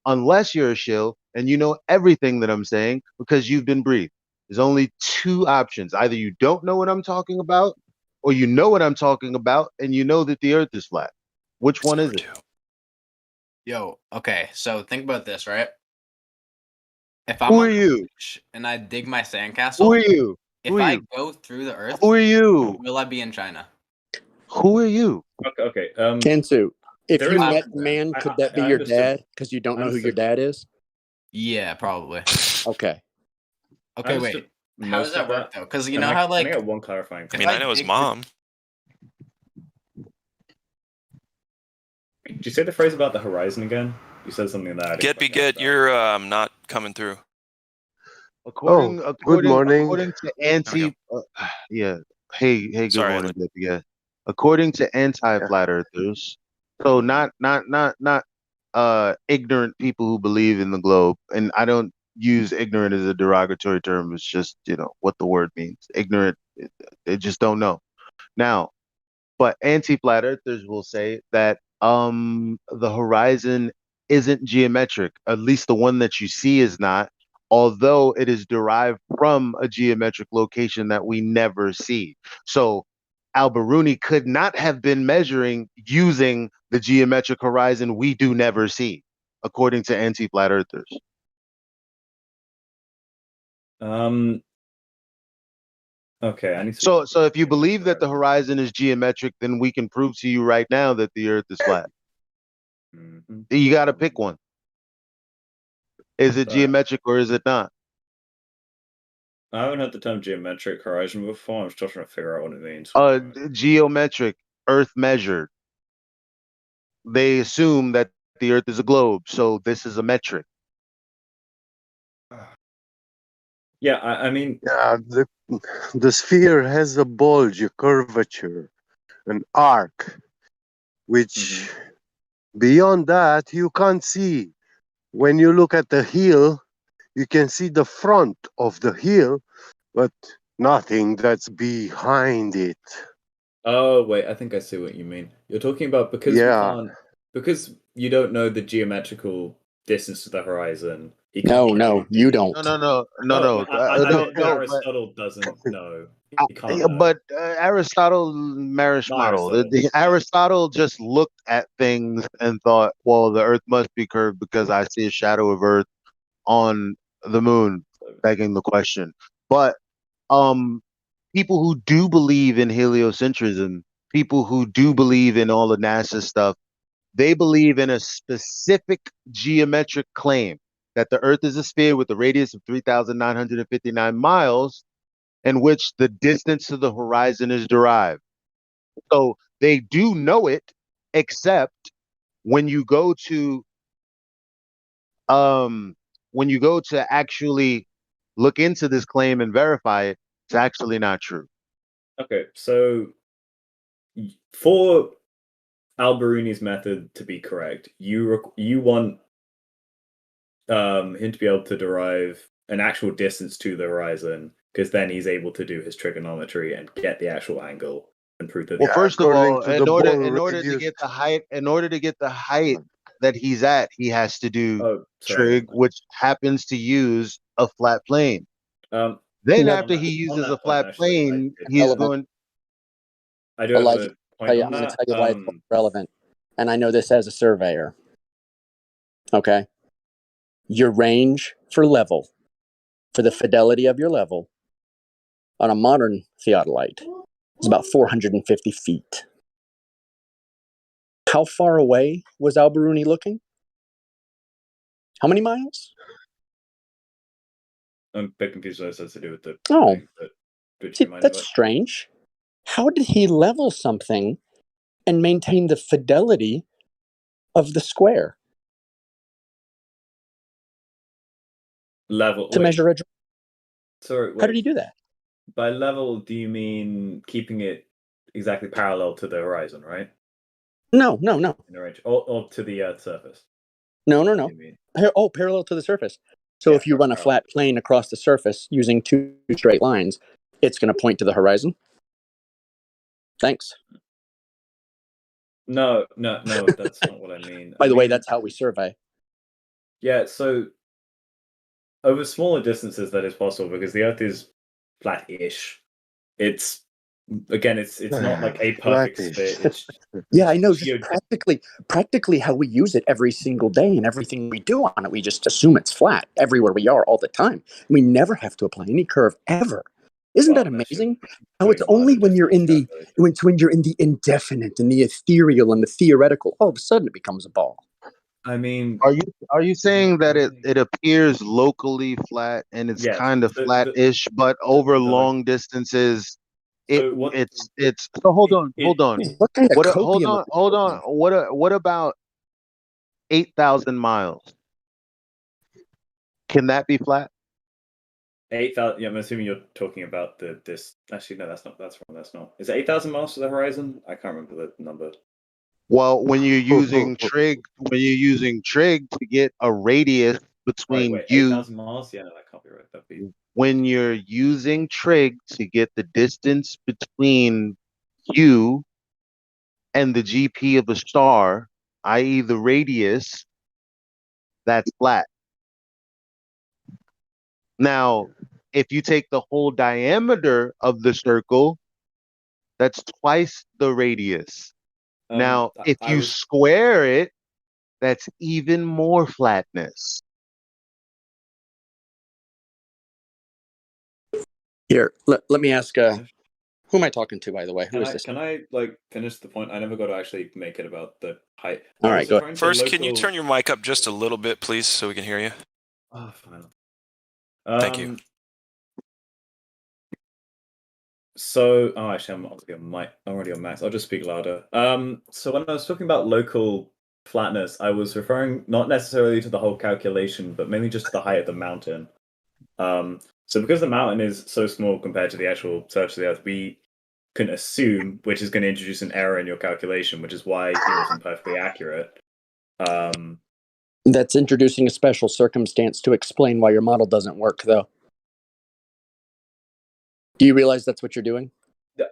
Unless you're a shill and you know everything that I'm saying because you've been briefed. There's only two options. Either you don't know what I'm talking about, or you know what I'm talking about and you know that the earth is flat. Which one is it? Yo, okay, so think about this, right? If I'm Who on are the you? beach and I dig my sandcastle, Who are you? if Who are I you? go through the earth, Who are you? will I be in China? Who are you? Okay. Kansu, if there you is- met the man, could that be I your understood. dad? Because you don't know who your dad is? Yeah, probably. Okay. Okay, wait. How does that work though? Because you know how I like got one clarifying. I mean, I know his mom. Did you say the phrase about the horizon again? You said something that. Get be good. You're not coming through. According good morning. According to anti, yeah. Hey, good Sorry, morning, yeah. According to anti-flat earthers, so not ignorant people who believe in the globe, and I don't use ignorant as a derogatory term. It's just what the word means. Ignorant, they just don't know. Now, but anti-flat earthers will say that the horizon isn't geometric. At least the one that you see is not, although it is derived from a geometric location that we never see. So Al-Biruni could not have been measuring using the geometric horizon we do never see, according to anti-flat earthers. Okay, I need to. So if you believe that the horizon is geometric, then we can prove to you right now that the earth is flat. You got to pick one. Is it geometric or is it not? I haven't heard the term geometric horizon before. I'm still trying to figure out what it means. Geometric, earth measured. They assume that the earth is a globe, so this is a metric. Yeah, I mean, Yeah, the sphere has a bulge, a curvature, an arc, which beyond that you can't see. When you look at the heel, you can see the front of the heel, but nothing that's behind it. Oh wait, I think I see what you mean. You're talking about because because you don't know the geometrical distance to the horizon. You don't. No. I know Aristotle doesn't know. He can't know. But Aristotle, Aristotle just looked at things and thought, well, the earth must be curved because I see a shadow of earth on the moon, begging the question. But people who do believe in heliocentrism people who do believe in all the NASA stuff, they believe in a specific geometric claim that the Earth is a sphere with a radius of 3,959 miles, in which the distance to the horizon is derived. So they do know it, except when you go to actually look into this claim and verify it, it's actually not true. Okay, so for Al-Biruni's method to be correct, you want him to be able to derive an actual distance to the horizon, because then he's able to do his trigonometry and get the actual angle and prove that. Well, first of all, in order to get the height that he's at, he has to do trig, which happens to use a flat plane. Then after he uses a flat plane, he's going. I do have Elijah, a point on I'm going to that. tell you why it's relevant. And I know this as a surveyor. Okay. Your range for level, for the fidelity of your level on a modern theodolite is about 450 feet. How far away was Al-Biruni looking? How many miles? I'm a bit confused what this has to do with the. Oh, thing, but would you see, mind that's if I- strange. How did he level something and maintain the fidelity of the square level to wait, measure a? Sorry, How did he do that? By level, do you mean keeping it exactly parallel to the horizon, right? No. In the range, or to the Earth's surface. No. What do you mean? Parallel to the surface. So if you run a flat plane across the surface using two straight lines, it's going to point to the horizon. Thanks. No, that's not what I mean. By the way, that's how we survey. Yeah, so over smaller distances that is possible, because the Earth is flat-ish. It's not like a perfect sphere. It's Yeah, I know. Just practically how we use it every single day and everything we do on it. We just assume it's flat everywhere we are all the time. We never have to apply any curve ever. Isn't that amazing? How it's only when you're in the when you're in the indefinite and the ethereal and the theoretical, all of a sudden it becomes a ball. I mean, are you saying that it appears locally flat and it's kind of flat-ish, but over long distances, it's so hold on. What kind of Hold on. What about 8,000 miles? Can that be flat? 8,000. Yeah, I'm assuming you're talking about this. Actually, no, that's not. That's wrong. That's not. Is it 8,000 miles to the horizon? I can't remember the number. Well, when you're using trig to get a radius between you, 8,000 miles. Yeah, no, that can't be right. That'd be. When you're using trig to get the distance between you and the GP of a star, i.e., the radius, that's flat. Now, if you take the whole diameter of the circle, that's twice the radius. Now, if you square it, that's even more flatness. Here, let me ask. Who am I talking to, by the way? Who is this? Can I finish the point? I never got to actually make it about the height. All right, go ahead. First, can you turn your mic up just a little bit, please, so we can hear you? Oh, fine. Thank you. So, actually, I'm already on max. I'll just speak louder. So when I was talking about local flatness, I was referring not necessarily to the whole calculation, but mainly just to the height of the mountain. So because the mountain is so small compared to the actual surface of the Earth, we can assume, which is going to introduce an error in your calculation, which is why it wasn't perfectly accurate. That's introducing a special circumstance to explain why your model doesn't work, though. Do you realize that's what you're doing?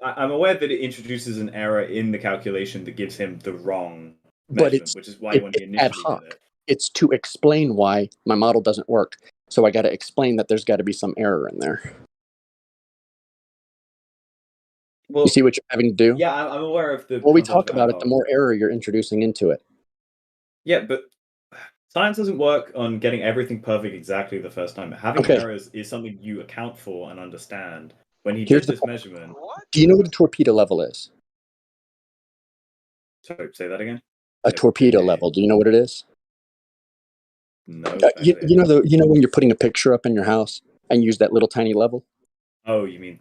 I'm aware that it introduces an error in the calculation that gives him the wrong measurement, which is why when he initially ad hoc. It's to explain why my model doesn't work. So I got to explain that there's got to be some error in there. Well, you see what you're having to do? Yeah, I'm aware of the. Well, we talk about it, the more error you're introducing into it. Yeah, but science doesn't work on getting everything perfect exactly the first time. Having errors is something you account for and understand. When he did this measurement. Do you know what a torpedo level is? Sorry, say that again. A torpedo level. Do you know what it is? No. You know when you're putting a picture up in your house and use that little tiny level. Oh, you mean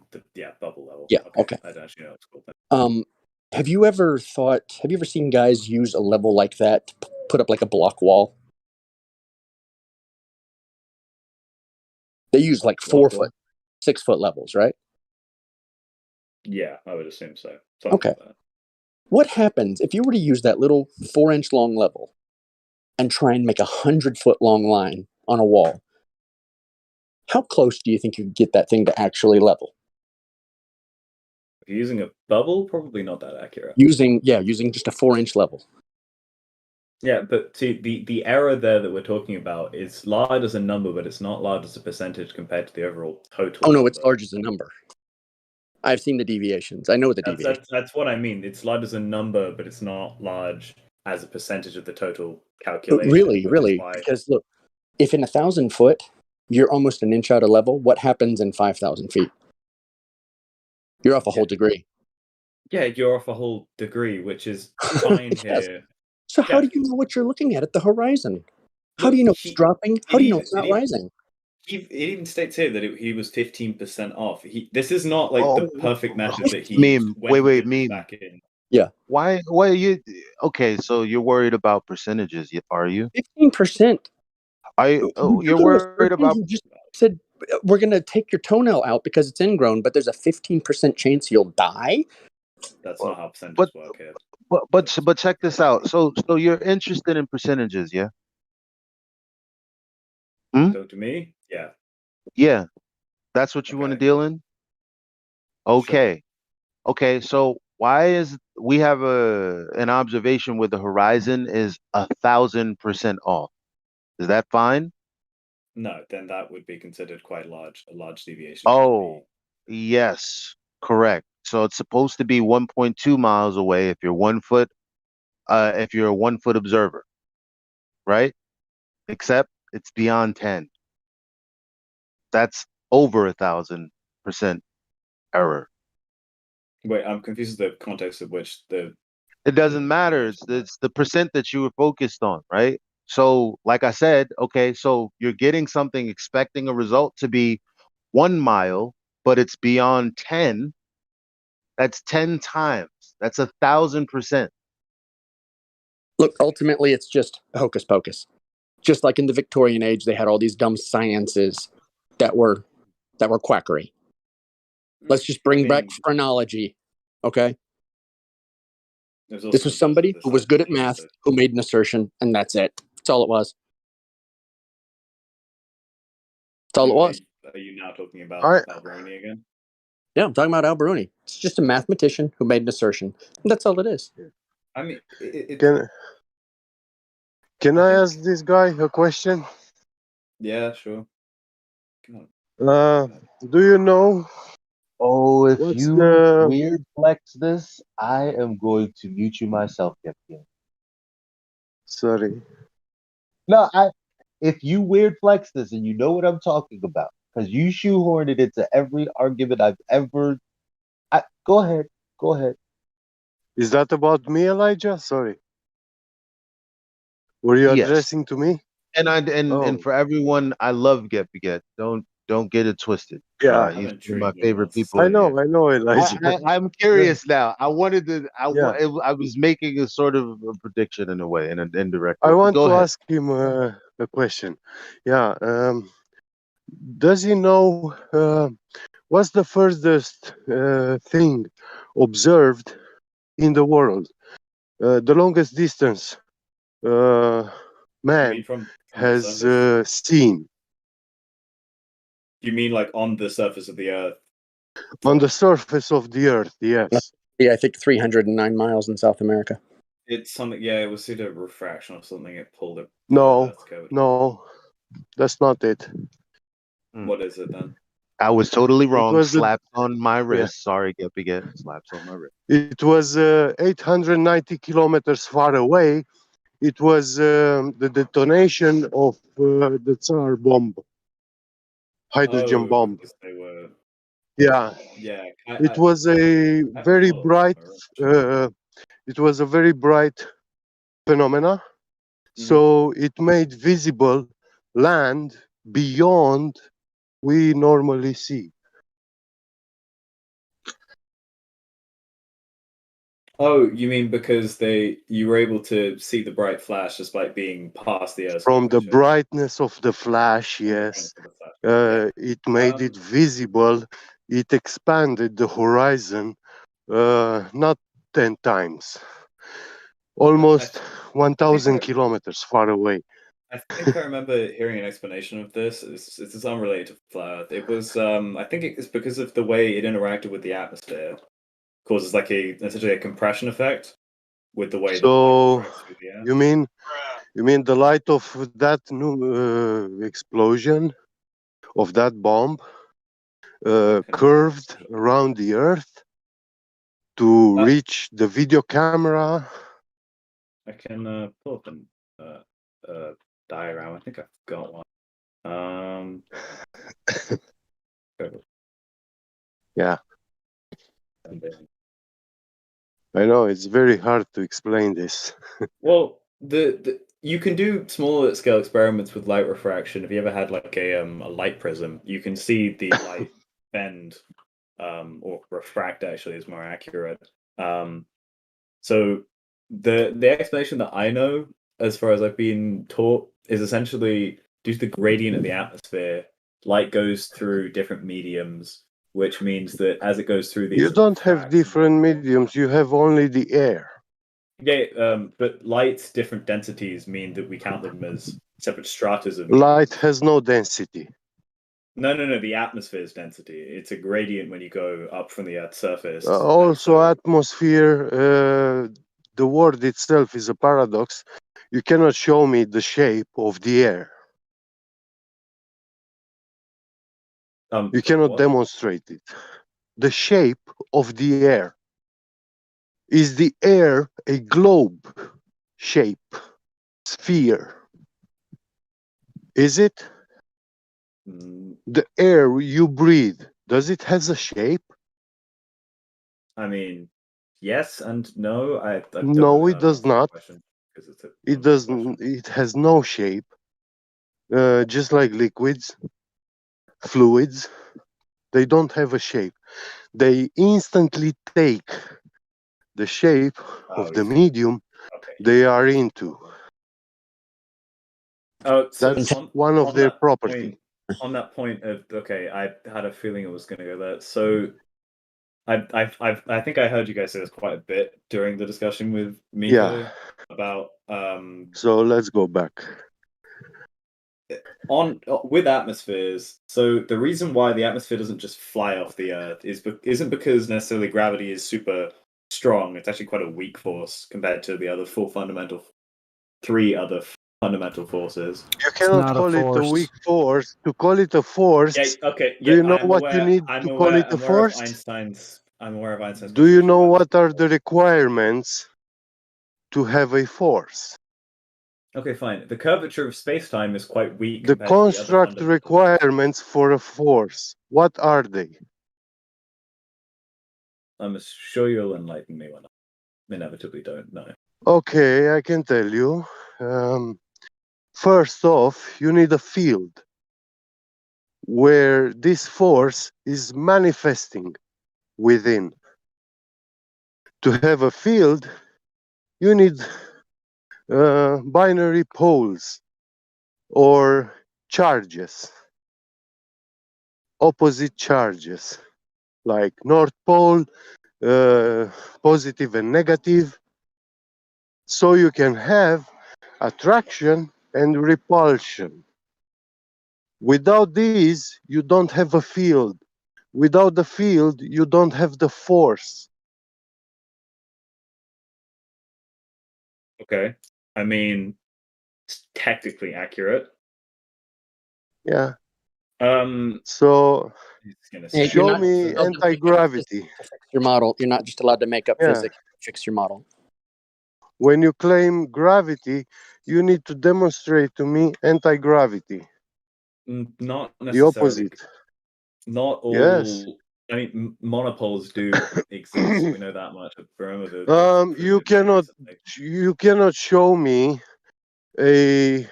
bubble level? Yeah. Okay. I don't actually know what's called. Have you ever seen guys use a level like that to put up like a block wall? They use like 4 foot, 6 foot levels, right? Yeah, I would assume so. Okay. Like that. What happens if you were to use that little 4-inch long level and try and make 100-foot long line on a wall? How close do you think you could get that thing to actually level? If you're using a bubble, probably not that accurate. Using just a 4-inch level. Yeah, but see, the error there that we're talking about is large as a number, but it's not large as a percentage compared to the overall total. Oh no, it's large as a number. I've seen the deviations. I know the deviations. That's what I mean. It's large as a number, but it's not large as a percentage of the total calculation. Really, because look, if in 1,000 foot you're almost an inch out of level, what happens in 5,000 feet? You're off a whole degree. Yeah, you're off a whole degree, which is fine here. So how do you know what you're looking at the horizon? How do you know it's dropping? How do you know it's not rising? It even states here that he was 15% off. This is not like the perfect method that he Meme. Wait, meme. meme. Yeah. Why are you okay? So you're worried about percentages, are you? 15%. You're worried about? You just said we're going to take your toenail out because it's ingrown, but there's a 15% chance you'll die. That's not how percentages work here. But check this out. So you're interested in percentages, yeah? So to me, yeah. Yeah, that's what you want to deal in. Okay, okay. So why is we have an observation where the horizon is 1,000% off? Is that fine? No, then that would be considered quite large. A large deviation. Oh, yes, correct. So it's supposed to be 1.2 miles away if you're 1 foot, if you're a 1 foot observer, right? Except it's beyond 10. That's over 1,000% error. Wait, I'm confused with the context of which the. It doesn't matter. It's the percent that you were focused on, right? So, like I said, okay, so you're getting something expecting a result to be 1 mile, but it's beyond 10. That's 10 times. That's 1,000%. Look, ultimately, it's just hocus pocus. Just like in the Victorian age, they had all these dumb sciences that were quackery. Let's just bring back phrenology, okay? This was somebody who was good at math, who made an assertion, and that's it. That's all it was. That's all it was. Are you now talking about Alberoni again? Yeah, I'm talking about Alberoni. It's just a mathematician who made an assertion. And that's all it is. I mean, Can I ask this guy a question? Yeah, sure. Do you know? Oh, if what's you the weird flex this, I am going to mute you myself, Captain. Sorry. No, if you weird flex this and you know what I'm talking about, because you shoehorned it into every argument I've ever. Go ahead. Go ahead. Is that about me, Elijah? Sorry. Were you Yes. addressing to me? And for everyone, I love Get Beget. Don't get it twisted. Yeah. He's one of my favorite people. I know, Elijah. I'm curious now. I wanted to. I was making a sort of a prediction in a way, in an indirect way. I want Go to ahead. ask him a question. Yeah. Does he know what's the furthest thing observed in the world? The longest distance man from has seen. You mean like on the surface of the Earth? On the surface of the Earth, yes. Yeah, I think 309 miles in South America. It's something. Yeah, it was pseudo refraction or something. It pulled it. No, that's not it. What is it then? I was totally wrong. was Slaps on my wrist. Sorry, Get Beget. Slaps on my wrist. It was 890 kilometers far away. It was the detonation of the Tsar bomb, hydrogen bomb. They were. Yeah. Yeah. It was a very bright It was a very bright phenomena. So it made visible land beyond we normally see. Oh, you mean because you were able to see the bright flash despite being past the Earth's From the curvature? brightness of the flash, yes, it made it visible. It expanded the horizon not 10 times, almost 1,000 kilometers far away. I think I remember hearing an explanation of this. This is unrelated to flat Earth. It was, I think it's because of the way it interacted with the atmosphere, causes like essentially a compression effect with the way that light So refracts through the air. you mean the light of that new explosion of that bomb curved around the Earth to reach the video camera? I can pull up a diagram. I think I've got one. Yeah. I know it's very hard to explain this. Well, you can do smaller scale experiments with light refraction. If you ever had like a light prism, you can see the light bend or refract. Actually, is more accurate. So the explanation that I know, as far as I've been taught, is essentially due to the gradient of the atmosphere, light goes through different mediums, which means that as it goes through these, You don't have different mediums, you have only the air. yeah, but light's different densities mean that we count them as separate stratas of Light has no density. No, the atmosphere's density. It's a gradient when you go up from the Earth's surface. Also, atmosphere, the word itself is a paradox. You cannot show me the shape of the air. You cannot demonstrate it. The shape of the air. Is the air a globe shape, sphere? Is it? The air you breathe, does it has a shape? I mean, yes and no. I don't No, really it does understand the not. question, 'cause it's a It doesn't. It has no shape. Just like liquids, fluids, they don't have a shape. They instantly take the shape of the medium they are into. Oh, so That's one of their property. On that point of I had a feeling it was going to go there. So I think I heard you guys say this quite a bit during the discussion with Miko about So let's go back. With atmospheres. So the reason why the atmosphere doesn't just fly off the Earth isn't because necessarily gravity is super strong. It's actually quite a weak force compared to the other three other fundamental forces. You cannot call it a weak force. To call it a force, do you know what you need to call it a force? I'm aware of Einstein's. Do you know what are the requirements to have a force? Okay, fine. The curvature of space-time is quite weak. The construct requirements for a force, what are they? I'm sure you'll enlighten me when I inevitably don't know. Okay, I can tell you. First off, you need a field where this force is manifesting within. To have a field, you need binary poles or charges, opposite charges, like North Pole, positive and negative, so you can have attraction and repulsion. Without these, you don't have a field. Without the field, you don't have the force. Okay. I mean, it's technically accurate. Yeah. So show me anti-gravity. To fix your model, you're not just allowed to make up physics. Fix your model. When you claim gravity, you need to demonstrate to me anti-gravity. Not necessarily. The opposite. Not all. Yes. I mean, monopoles do exist. We know that much. Remember you cannot show me a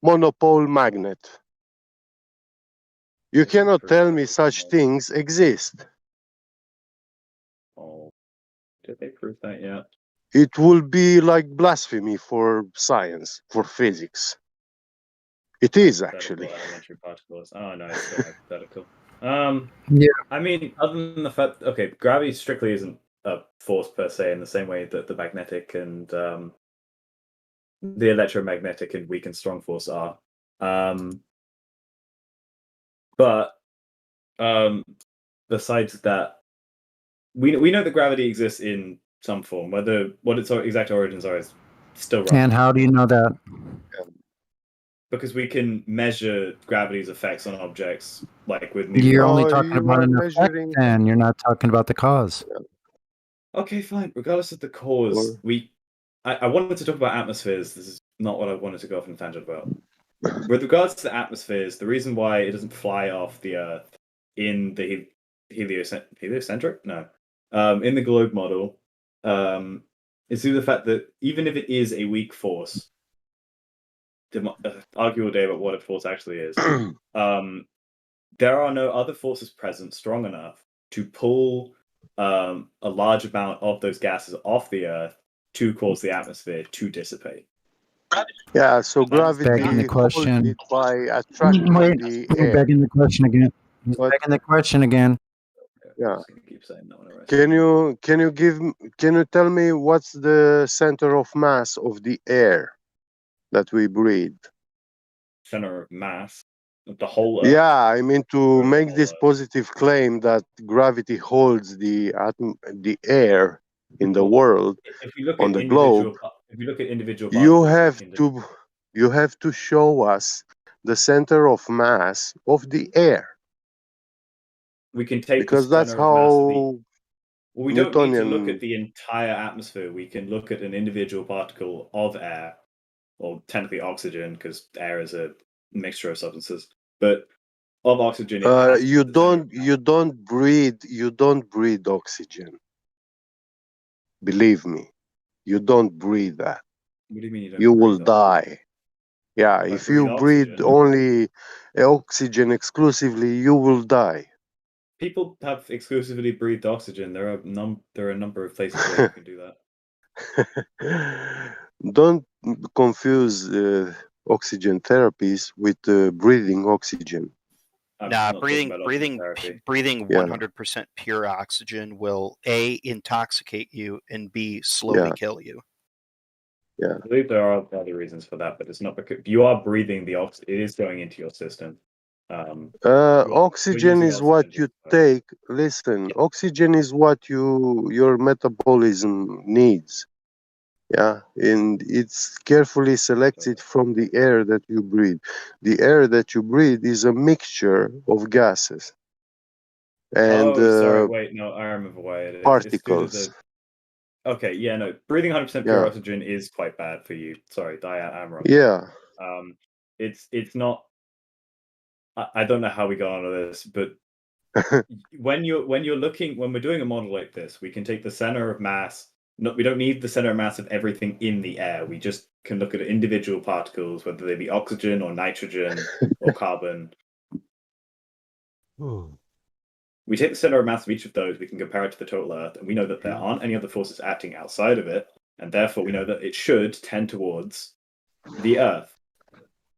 monopole magnet. You cannot tell me such things exist. Oh, did they prove that yet? It will be like blasphemy for science, for physics. It is actually. Elementary particles. Oh no, it's still hypothetical. Yeah. I mean, other than the fact, okay, gravity strictly isn't a force per se, in the same way that the magnetic and the electromagnetic and weak and strong force are. But besides that, we know that gravity exists in some form. What its exact origins are is still wrong. And how do you know that? Because we can measure gravity's effects on objects, like with You're only Oh, talking you about are an effect, measuring. and you're not talking about the cause. Okay, fine. Regardless of the cause, I wanted to talk about atmospheres. This is not what I wanted to go off on a tangent about. With regards to the atmospheres, the reason why it doesn't fly off the Earth in the heliocentric? No. In the globe model, is due to the fact that even if it is a weak force, argue all day about what a force actually is, there are no other forces present strong enough to pull a large amount of those gases off the Earth to cause the atmosphere to dissipate. Yeah, so Begging gravity the holds question. it by attracting Wait, the you're air. begging the question again. He's begging the question again. Yeah. Keep saying that one. Can you tell me what's the center of mass of the air that we breathe? Center of mass of the whole Earth. Yeah, I mean to make this positive claim that gravity holds the air in the world If we look on at the globe, individual you particles, have to show us the center of mass of the air. we can take because the that's center of mass of the. how Well, we don't need to look Newtonian. at the entire atmosphere. We can look at an individual particle of air, or technically oxygen, because air is a mixture of substances. But of oxygen, it has You don't breathe oxygen. Believe me, you don't breathe that. What do you mean you don't You will breathe oxygen? die. Yeah, If I if you breathe breathe oxygen, only oxygen exclusively, you will die. people have exclusively breathed oxygen. There are a number of places where you can do that. Don't confuse oxygen therapies with breathing oxygen. Nah, breathing Yeah. 100% pure oxygen will A, intoxicate you, and B, slowly kill you. Yeah. I believe there are other reasons for that, but it's not because you are breathing the oxygen. It is going into your system. Oxygen is what you take. Listen, oxygen is what your metabolism needs. Yeah, and it's carefully selected from the air that you breathe. The air that you breathe is a mixture of gases and Sorry, wait, no, I remember why it is. particles. Okay, yeah, no, breathing 100% pure Yeah. oxygen is quite bad for you. Sorry, I'm wrong. Yeah. It's not. I don't know how we got onto this, but when we're doing a model like this, we can take the center of mass. No, we don't need the center of mass of everything in the air. We just can look at individual particles, whether they be oxygen or nitrogen or carbon. We take the center of mass of each of those, we can compare it to the total Earth, and we know that there aren't any other forces acting outside of it, and therefore we know that it should tend towards the Earth.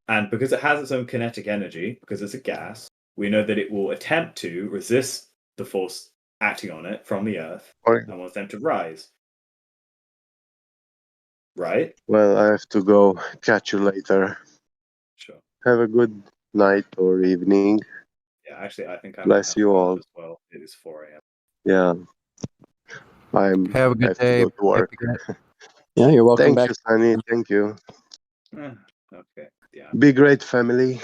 And because it has its own kinetic energy, because it's a gas, we know that it will attempt to resist the force acting on it from the Earth and will attempt to rise. Right? Well, I have to go. Catch you later. Sure. Have a good night or evening. Yeah, actually, I think I'm Bless you all. as well. It is 4 a.m. Yeah. Have a good have day. to go to work. Yeah, you're welcome Thank back. you, Sunny. Thank you. Okay. Yeah. Be great, family.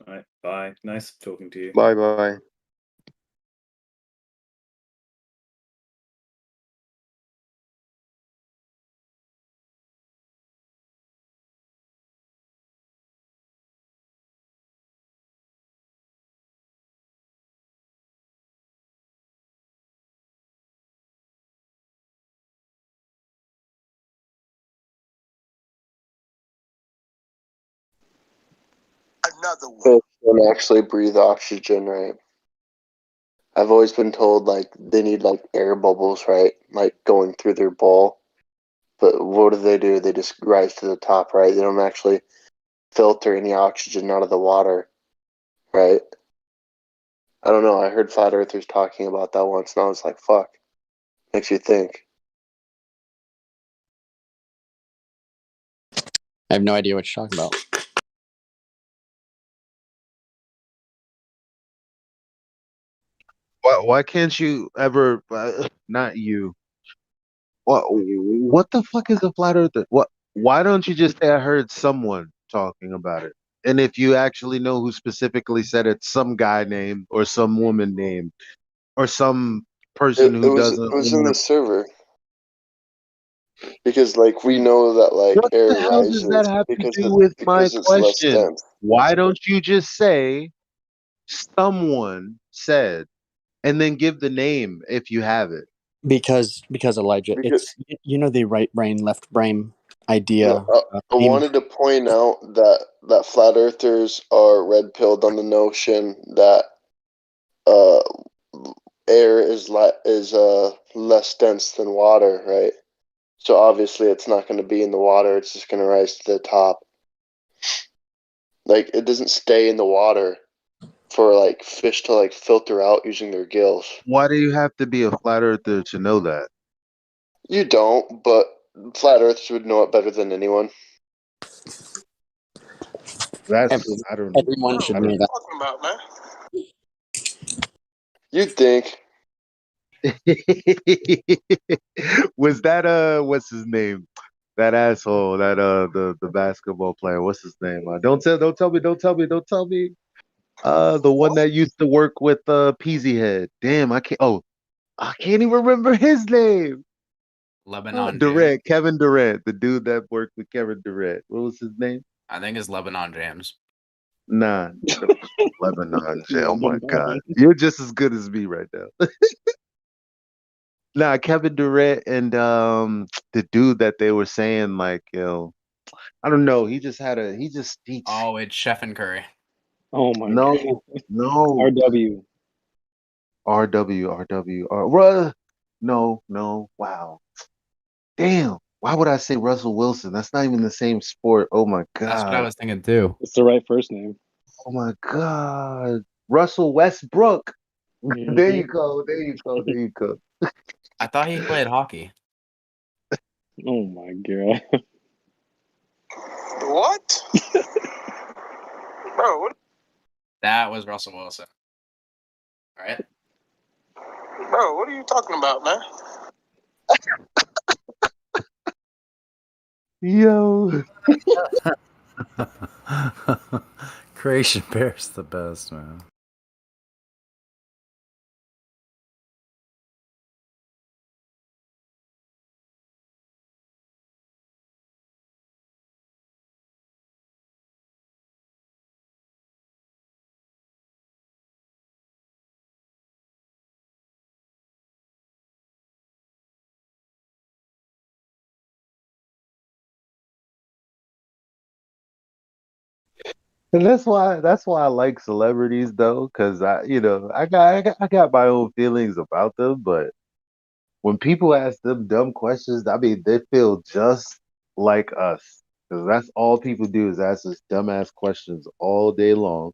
All right. Bye. Nice talking to you. Bye bye. Fish don't actually breathe oxygen, right? I've always been told like they need like air bubbles, right? Like going through their bowl. But what do? They just rise to the top, right? They don't actually filter any oxygen out of the water, right? I don't know. I heard flat earthers talking about that once, and I was like, fuck. Makes you think. I have no idea what you're talking about. Why can't you ever? Not you. What the fuck is a flat earther? What? Why don't you just say I heard someone talking about it? And if you actually know who specifically said it, some guy name or some woman name or some person It who was doesn't in want the to. server because like we know that like What air the hell does that rises have to do with my because it's less question? dense. Why don't you just say someone said and then give the name if you have it? Because Elijah, Because it's the right brain, left brain idea. no, I Theme. wanted to point out that flat earthers are red pilled on the notion that uh air is less dense than water, right? So obviously it's not going to be in the water, it's just going to rise to the top. Like it doesn't stay in the water for like fish to like filter out using their gills. Why do you have to be a flat earther to know that? You don't, but flat earthers would know it better than anyone. That's I don't Everyone should know that. Talking about, man? You'd think. Was that what's his name? That asshole, that the basketball player. What's his name? Don't tell me. The one that used to work with Peasy Head. Damn, I can't even remember his name. Lebanon Durant, James. Kevin Durant, the dude that worked with Kevin Durant. What was his name? I think it's Lebanon James. Nah, Lebanon. Oh my God, you're just as good as me right now. Nah, Kevin Durant and the dude that they were saying like, I don't know. He just Oh, it's Chef and Curry. Oh my no, God. no. RW. No. Wow. Damn. Why would I say Russell Wilson? That's not even the same sport. Oh my That's what I God. was thinking too. It's the right first name. Oh my God. Russell Westbrook. There you go. I thought he played hockey. Oh my God. What? Bro, what? That was Russell Wilson. All right. Bro, what are you talking about, man? Yo. Creation Bear's the best, man. And that's why I like celebrities though, because I got my own feelings about them, but when people ask them dumb questions, I mean they feel just like us. Because that's all people do is ask us dumbass questions all day long.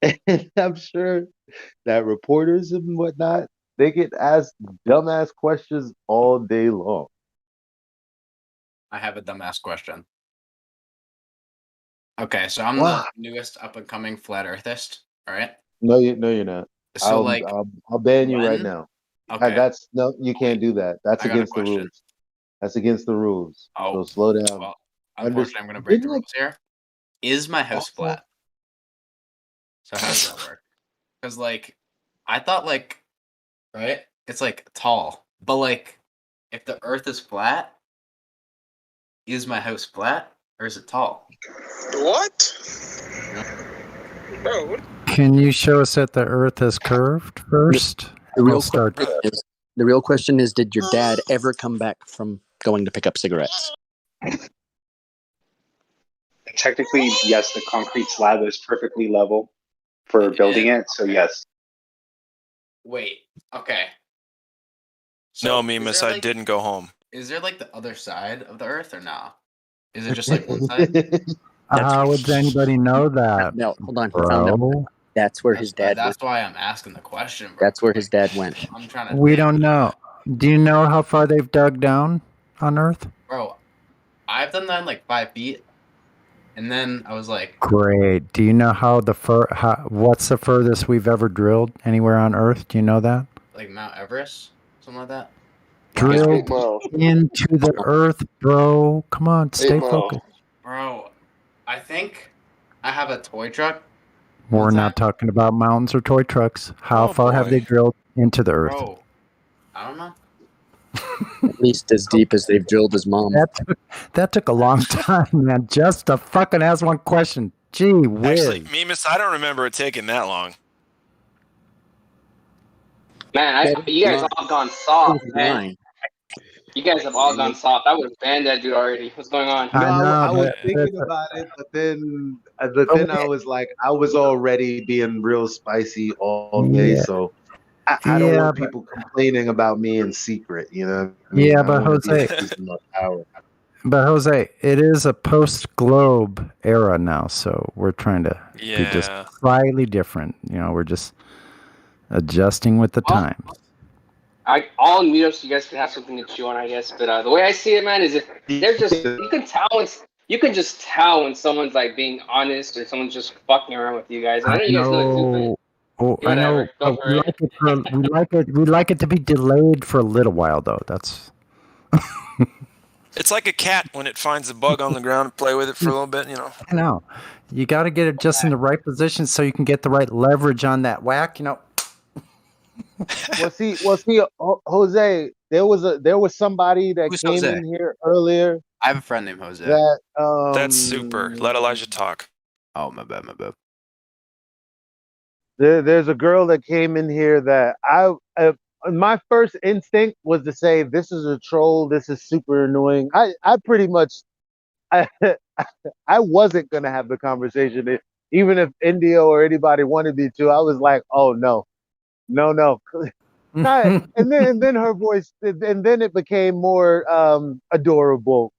And I'm sure that reporters and whatnot, they get asked dumbass questions all day long. I have a dumbass question. Okay, so I'm Wow. the newest up and coming flat earthist. All right. No, you're not. So like, I'll ban you right when? now. Okay. No, you can't do that. That's I got a against the question. rules. That's against the rules. Oh, So slow down. well, unfortunately, I'm going to break the rules here. Is my house flat? So how does that work? Because like, I thought like, right? It's like tall, but like, if the Earth is flat, is my house flat or is it tall? What? Bro, what? Can you show us that the Earth is curved first? The We'll real, start. the real question is, did your dad ever come back from going to pick up cigarettes? technically, yes, the concrete slab is perfectly level for building it. So yes. Wait. Okay. No, is Mimas, there, I like- didn't go home. Is there like the other side of the Earth or no? Is it just like one side? How would anybody know that? No, hold on. He found out. Bro? That's where his dad That's went. why I'm asking the question, bro. That's where his dad went. I'm trying to We think, don't know. Do you know how far they've dug down on Earth? bro. I've done that in like 5 feet, and then I was like, Great. Do you know how what's the furthest we've ever drilled anywhere on Earth? Do you know that? like Mount Everest, something like that. Drilled into the Earth, bro. Come on, stay Mile. focused. Bro, I think I have a toy truck. We're not talking about mountains or toy trucks. How far have they drilled into the Earth? Bro, I don't know. At least as deep as they've drilled his mom. That took a long time, man. Just to fucking ask one question. Gee whiz. Actually, Mimas, I don't remember it taking that long. Man, you guys all gone soft, man. You guys have all gone soft. I would have banned that dude already. What's going on? No, I was thinking about it, but then I was like, I was already being real spicy all day, Yeah. so I don't Yeah, want but- people complaining about me in secret. You know? What I mean? Yeah, I but don't wanna be Jose- abusing my power. But Jose, it is a post-globe era now, so we're trying to be just Yeah. slightly different. You know, we're just adjusting with the times. All in meetups, you guys can have something to chew on, I guess. But the way I see it, man, is if they're just you can just tell when someone's like being honest or someone's just fucking around with you guys. And I know you guys know it too, Oh, I know. Whatever, go But for we it. like it. We like it to be delayed for a little while, though. That's It's like a cat when it finds a bug on the ground and play with it for a little bit, you know. I know. You got to get it just in the right position so you can get the right leverage on that whack. You know. Well, see, Jose, there was somebody that Who's came Jose? in here earlier I have a friend named Jose. that That's super. Let Elijah talk. Oh, my bad, my bad. There's a girl that came in here that my first instinct was to say this is a troll, this is super annoying. I pretty much I wasn't gonna have the conversation even if Indio or anybody wanted me to. I was like, oh no. And then her voice, and then it became more adorable.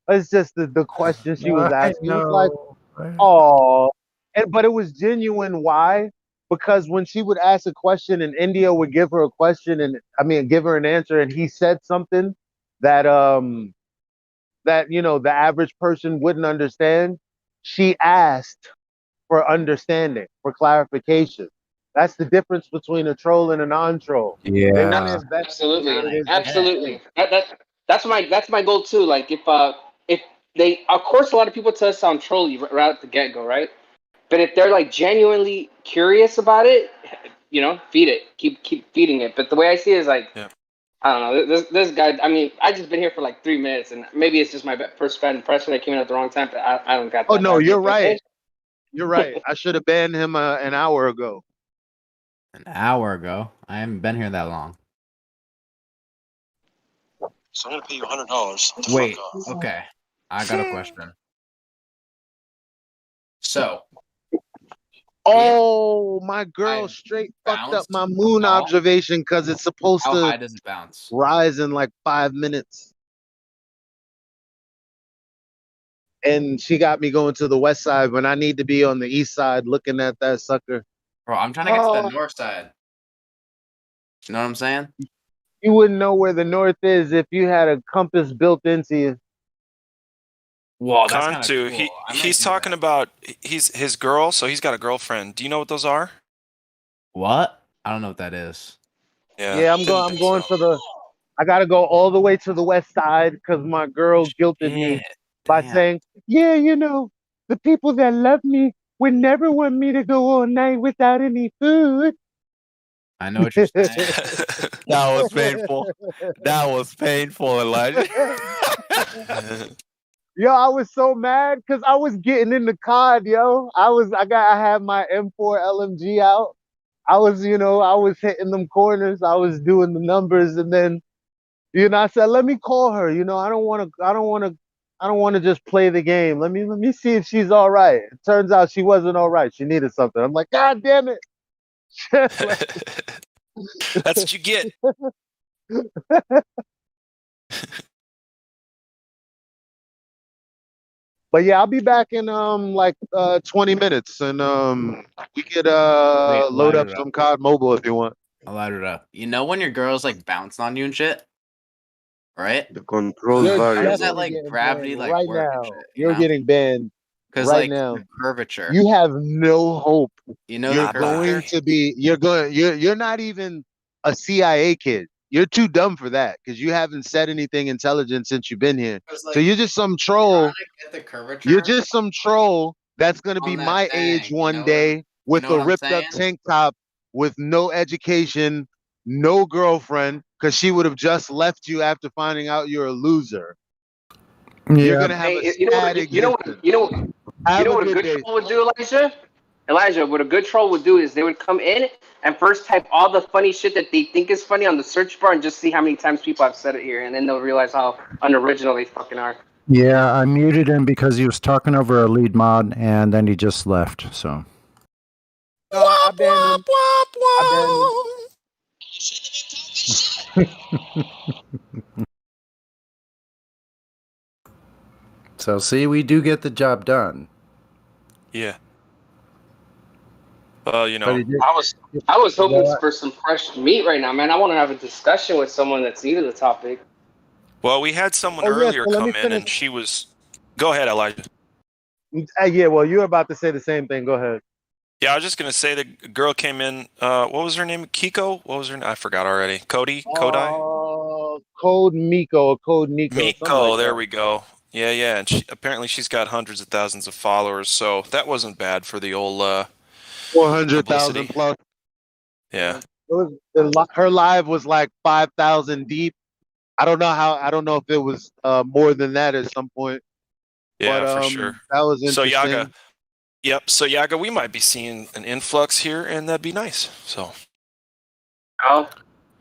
It's just the question she was I asking. It was like, know. oh, but it was genuine. Why? Because when she would ask a question and India would give her a question give her an answer, and he said something that the average person wouldn't understand, she asked for understanding, for clarification. That's the difference between a troll and a non-troll. They want to invest. Absolutely. That's my goal too. Like if they, of course, a lot of people tell us sound trolly right at the get go, right? But if they're like genuinely curious about it, feed it, keep feeding it. But the way I see it is like, I don't know, this guy. I mean, I just been here for like 3 minutes, and maybe it's just my first bad impression. I came in at the wrong time, but I don't got that. Oh no, bad you're of a right. impression. You're right. I should have banned him an hour ago. An hour ago? I haven't been here that long. So I'm gonna pay you $100. Wait, okay. I got a question. So, Oh, my girl straight fucked up my moon observation because it's supposed how to high does it bounce? rise in like 5 minutes. And she got me going to the west side when I need to be on the east side looking at that sucker. Bro, I'm trying to get to Oh. the north side. You know what I'm saying? You wouldn't know where the north is if you had a compass built into you. Whoa, that's kind of Kantu, cool. he's talking about his girl, so he's got a girlfriend. Do you know what those are? What? I don't know what that is. Yeah, I'm going for the. I gotta go all the way to the west side because my girl guilted me by saying, "Yeah, the people that love me would never want me to go all night without any food." I know what you're saying. That was painful. That was painful, Elijah. Yo, I was so mad because I was getting in the COD, yo. I had my M4 LMG out. I was hitting them corners. I was doing the numbers, and then, I said, let me call her. I don't want I don't want to just play the game. Let me see if she's all right. It turns out she wasn't all right. She needed something. I'm like, God damn it. That's what you get. But yeah, I'll be back in like 20 minutes, and we could Wait, load light up it some up. COD Mobile if you want. I'll light it up. You know when your girl's like bouncing on you and shit, right? The control You're How does variable. that definitely like getting gravity banned like right work and now. shit? You You're know? getting banned Because right like now. the curvature. You have no hope. You know You're the going curvature. to be. You're not even a CIA kid. You're too dumb for that because you haven't said anything intelligent since you've been here. Because So like you're just some trying troll. to get the You're curvature just some troll that's gonna be on that my age thing. one day You with know a what I'm ripped up saying? tank top, with no education, no girlfriend, because she would have just left you after finding out you're a loser. You're Yeah. gonna have a Hey, you know sad what? You know what? existence. You know. You Have know a what a good good day. troll would do, Elijah? Elijah, what a good troll would do is they would come in and first type all the funny shit that they think is funny on the search bar and just see how many times people have said it here, and then they'll realize how unoriginal they fucking are. Yeah, I muted him because he was talking over a lead mod, and then he just left. So I banned him. I banned him. So see, we do get the job done. Yeah. Well, you But know, he did. I was hoping Well, for some fresh meat right now, man. I want to have a discussion with someone that's new to the topic. well, we had someone Oh yeah, earlier so let me come in, finish. and she was. Go ahead, Elijah. Yeah, well, you're about to say the same thing. Go ahead. Yeah, I was just gonna say the girl came in. What was her name? Kiko. What was her name? I forgot already. Kodai. Code Miko or Code Nico, something Miko. like There that. we go. Yeah, yeah. And apparently she's got hundreds of thousands of followers, so that wasn't bad for the old 400,000 publicity. plus. Yeah. Her live was like 5,000 deep. I don't know if it was more than that at some point. Yeah, But for sure. that was So interesting. Yaga. Yep. So Yaga, we might be seeing an influx here, and that'd be nice. So. Oh,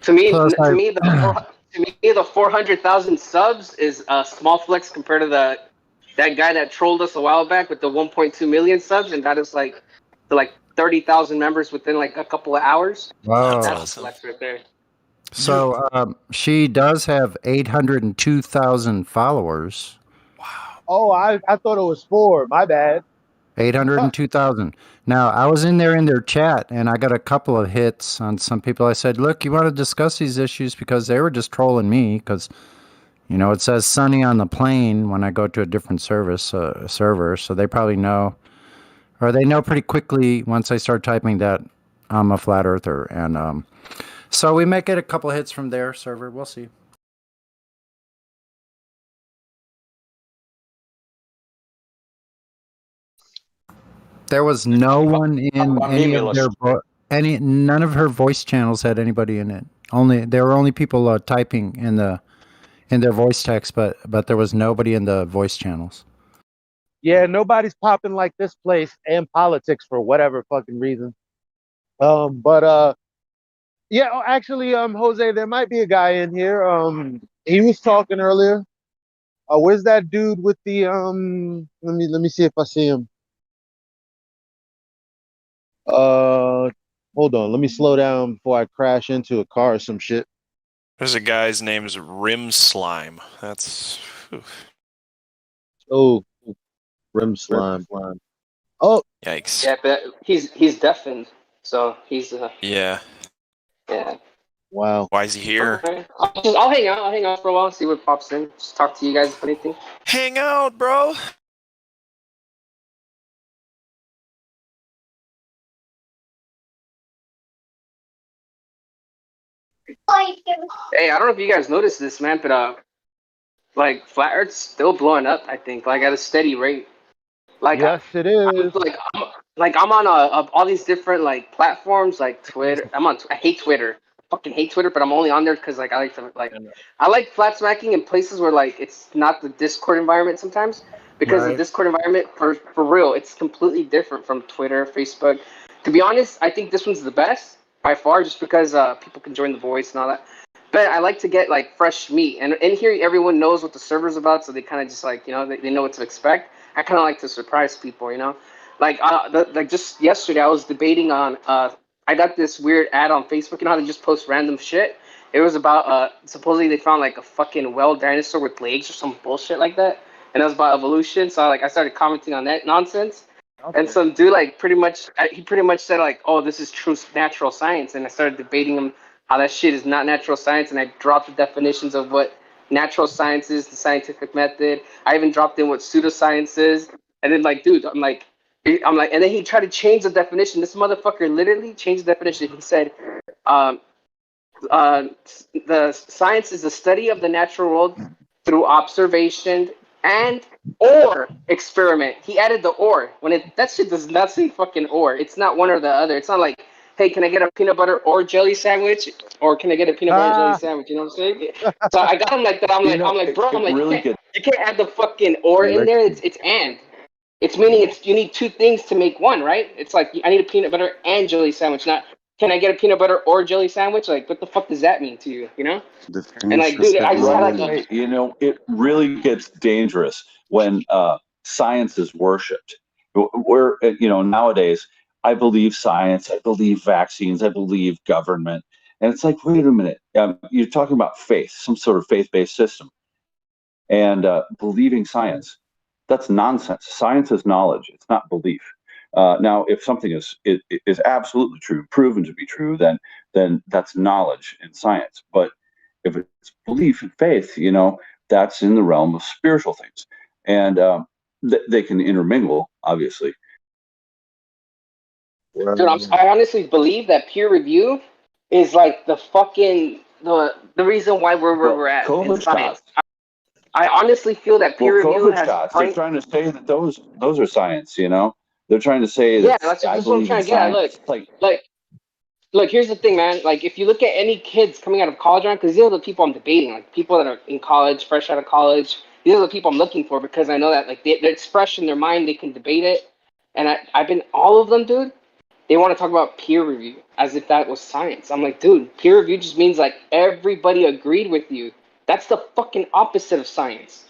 to me, Plus, the 400,000 subs is a small flex compared to that guy that trolled us a while back with the 1.2 million subs, and that is like 30,000 members within like a couple of hours. Wow. That's awesome. a flex right there. So she does have 802,000 followers. Oh, I thought it was 4. My bad. 802,000. Now, I was in their chat, and I got a couple of hits on some people. I said, look, you want to discuss these issues? Because they were just trolling me because, you know, it says sunny on the plane when I go to a different server, so they probably know, or they know pretty quickly once I start typing that I'm a flat earther. And so we might get a couple hits from their server. We'll see. There was no one in any of their none of her voice channels had anybody in it. There were only people typing in their voice text, but there was nobody in the voice channels. Yeah, nobody's popping like this place and politics for whatever fucking reason. Yeah, actually, Jose, there might be a guy in here. He was talking earlier. Where's that dude with the let me see if I see him. Hold on, let me slow down before I crash into a car or some shit. There's a guy's name is Rim Slime. That's. Oh, Rim Slime. Oh, yikes. Yeah, but he's deafened, so he's Yeah. yeah. Wow. Why is he here? Okay. I'll hang out. I'll hang out for a while, see what pops in. Just talk to you guys if anything. Hang out, bro. Hey, I don't know if you guys noticed this, man, but like Flat Earth's still blowing up. I think like at a steady rate. Like yes, it is. I'm on all these different like platforms, like Twitter. I hate Twitter. I fucking hate Twitter, but I'm only on there because like I like flat smacking in places where like it's not the Discord environment sometimes, because the Discord environment for real, it's completely different from Twitter, Facebook. To be honest, I think this one's the best by far, just because people can join the voice and all that. But I like to get like fresh meat, and in here everyone knows what the server's about, so they kind of just like they know what to expect. I kind of like to surprise people, like like just yesterday I was debating on I got this weird ad on Facebook. You know how they just post random shit. It was about supposedly they found like a fucking well dinosaur with legs or some bullshit like that, and it was about evolution. So I started commenting on that nonsense. And some dude like pretty much said like, oh, this is true natural science, and I started debating him how that shit is not natural science, and I dropped the definitions of what natural science is, the scientific method. I even dropped in what pseudoscience is, and then like, dude, I'm like, and then he tried to change the definition. This motherfucker literally changed the definition. He said, um, the science is the study of the natural world through observation and or experiment. He added the or that shit does not say fucking or. It's not one or the other. It's not like, hey, can I get a peanut butter or jelly sandwich, or can I get a peanut butter jelly sandwich? You know what I'm saying? So I got him like that. I'm like, bro, you can't add the fucking or in there. It's and. It's meaning you need two things to make one, right? It's like I need a peanut butter and jelly sandwich, not can I get a peanut butter or jelly sandwich? Like, what the fuck does that mean to you? And like, dude, I just had like it really gets dangerous when science is worshipped. We're nowadays, I believe science, I believe vaccines, I believe government, and it's like, wait a minute, you're talking about faith, some sort of faith-based system, and believing science. That's nonsense. Science is knowledge. It's not belief. Now, if something is absolutely true, proven to be true, then that's knowledge in science. But if it's belief and faith, that's in the realm of spiritual things, and they can intermingle, obviously. Dude, I honestly believe that peer review is like the fucking the reason why we're at in science. I honestly feel that peer review has. They're trying to say that those are science. They're trying to say that. Yeah, that's what I'm trying to get at. Look, here's the thing, man. Like, if you look at any kids coming out of college, because these are the people I'm debating, like people that are in college, fresh out of college. These are the people I'm looking for because I know that like it's fresh in their mind. They can debate it, and I've been all of them, dude. They want to talk about peer review as if that was science. I'm like, dude, peer review just means like everybody agreed with you. That's the fucking opposite of science.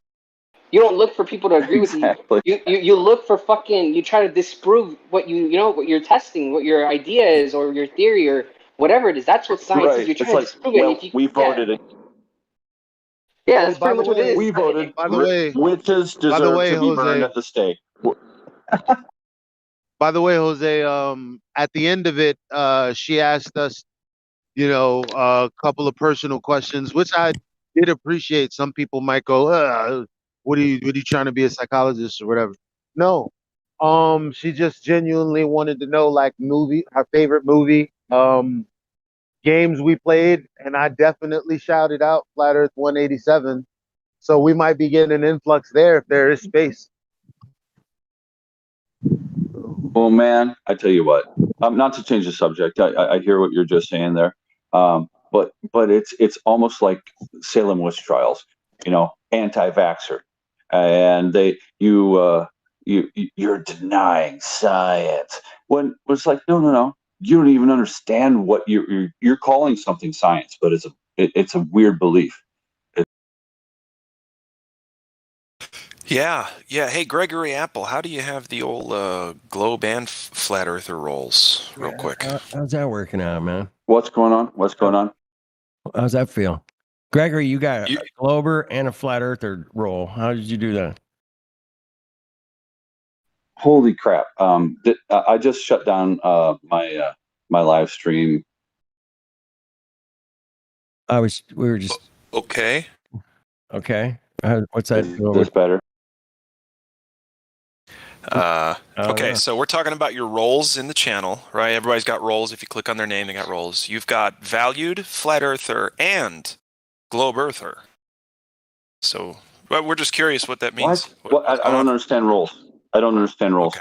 You don't look for people to agree with you. You look for fucking. You try to disprove what what you're testing, what your idea is, or your theory, or whatever it is. That's what science is. You're trying to disprove it. We voted it. Yeah, that's pretty much what it is. We voted. By the way, witches deserve to be burned at the stake. By the way, Jose, at the end of it, she asked us, a couple of personal questions, which I did appreciate. Some people might go, what are you trying to be a psychologist or whatever? No. She just genuinely wanted to know like her favorite movie, games we played, and I definitely shouted out Flat Earth 187. So we might be getting an influx there if there is space. Well, man, I tell you what. Not to change the subject, I hear what you're just saying there, but it's almost like Salem witch trials, anti-vaxxer, and you're denying science when it's like no, you don't even understand what you're calling something science, but it's a weird belief. Yeah. Hey, Gregory Apple, how do you have the old globe and flat earther rolls? Real quick. How's that working out, man? What's going on? How's that feel? Gregory, you got a glober and a flat earther roll. How did you do that? Holy crap. I just shut down my live stream. We were just okay. What's that? Is this better? Okay, so we're talking about your roles in the channel, right? Everybody's got roles. If you click on their name, they got roles. You've got valued, flat earther, and globe earther. So we're just curious what that means. What? I don't understand roles. Okay.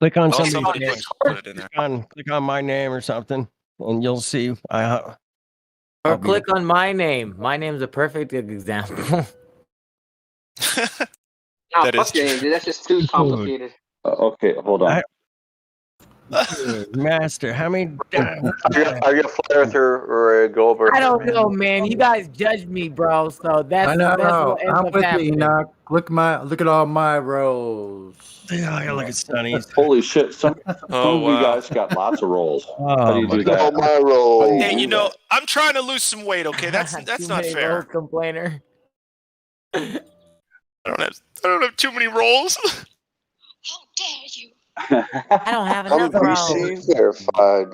Click on Well, somebody. put it in there. Click on my name or something, and you'll see. Or click on my name. My name's a perfect example. Fuck your name, dude. That's just too complicated. Okay, hold on. Master, how many? Are you a flat earther or a globe earther? I don't man? know, man. You guys judge me, bro. So that's I know. what ends I'm up with happening. you, Enoch. Look at all my rolls. Yeah, I gotta look at Sonny's. Holy shit! Some Oh, of you wow. guys got lots of rolls. Oh, How do you do Look at that? all my How do rolls. Hey, do you know, that? I'm trying to lose some weight. Okay, that's Too not many fair. roll complainer. I don't have too many rolls. I don't have enough rolls. NBC verified.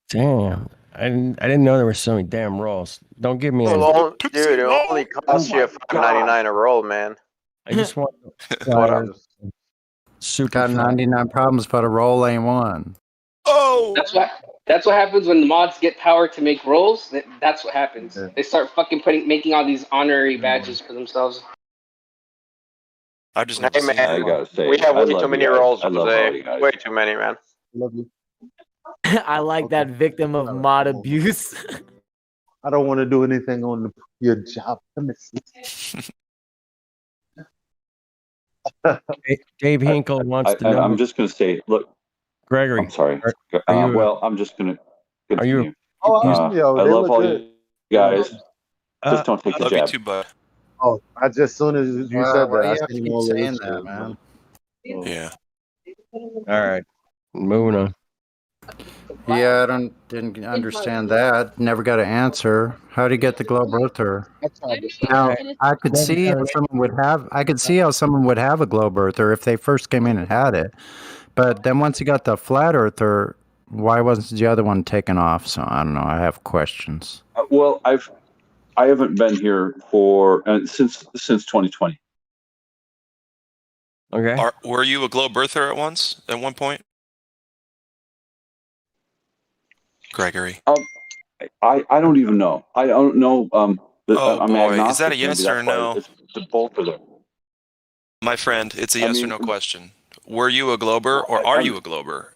Damn. I didn't know there were so many damn rolls. Don't give me any. Well, dude, it only costs you $5.99 a roll, man. I just want What super Got flat. 99 problems, but a roll ain't one. Oh, That's what happens when the mods get power to make rolls. That's what happens. They start fucking making all these honorary badges for themselves. I just Hey, never seen man, I that. gotta say, we have I way love too you many guys. rolls I love all today. you guys. Way too many, man. Love you. I like that victim of mod abuse. I don't want to do anything on your job premises. Dave Hinkle wants to know. I'm just gonna say, look, Gregory, I'm sorry. are you? Well, I'm just gonna Are you? continue. Yo, I they love look all good. you guys. Just don't take the Love you jab. too, bud. Oh, I just soon as you Wow, said why that, do I you have to seen keep all of saying this that, shit, man? Yeah. All right, moving on. Yeah, I didn't understand that. Never got an answer. How do you get the globe earther? Now, I could see how someone would have. I could see how someone would have a globe earther if they first came in and had it, but then once you got the flat earther, why wasn't the other one taken off? So I don't know. I have questions. Well, I haven't been here for since 2020. Okay. Were you a globe earther at one point? Gregory. I don't even know. I don't know. Oh I'm boy, agnostic. is that a Maybe yes that's or why no? it's the both of them. My friend, it's a I yes or mean, no question. Were you a glober or are you a glober?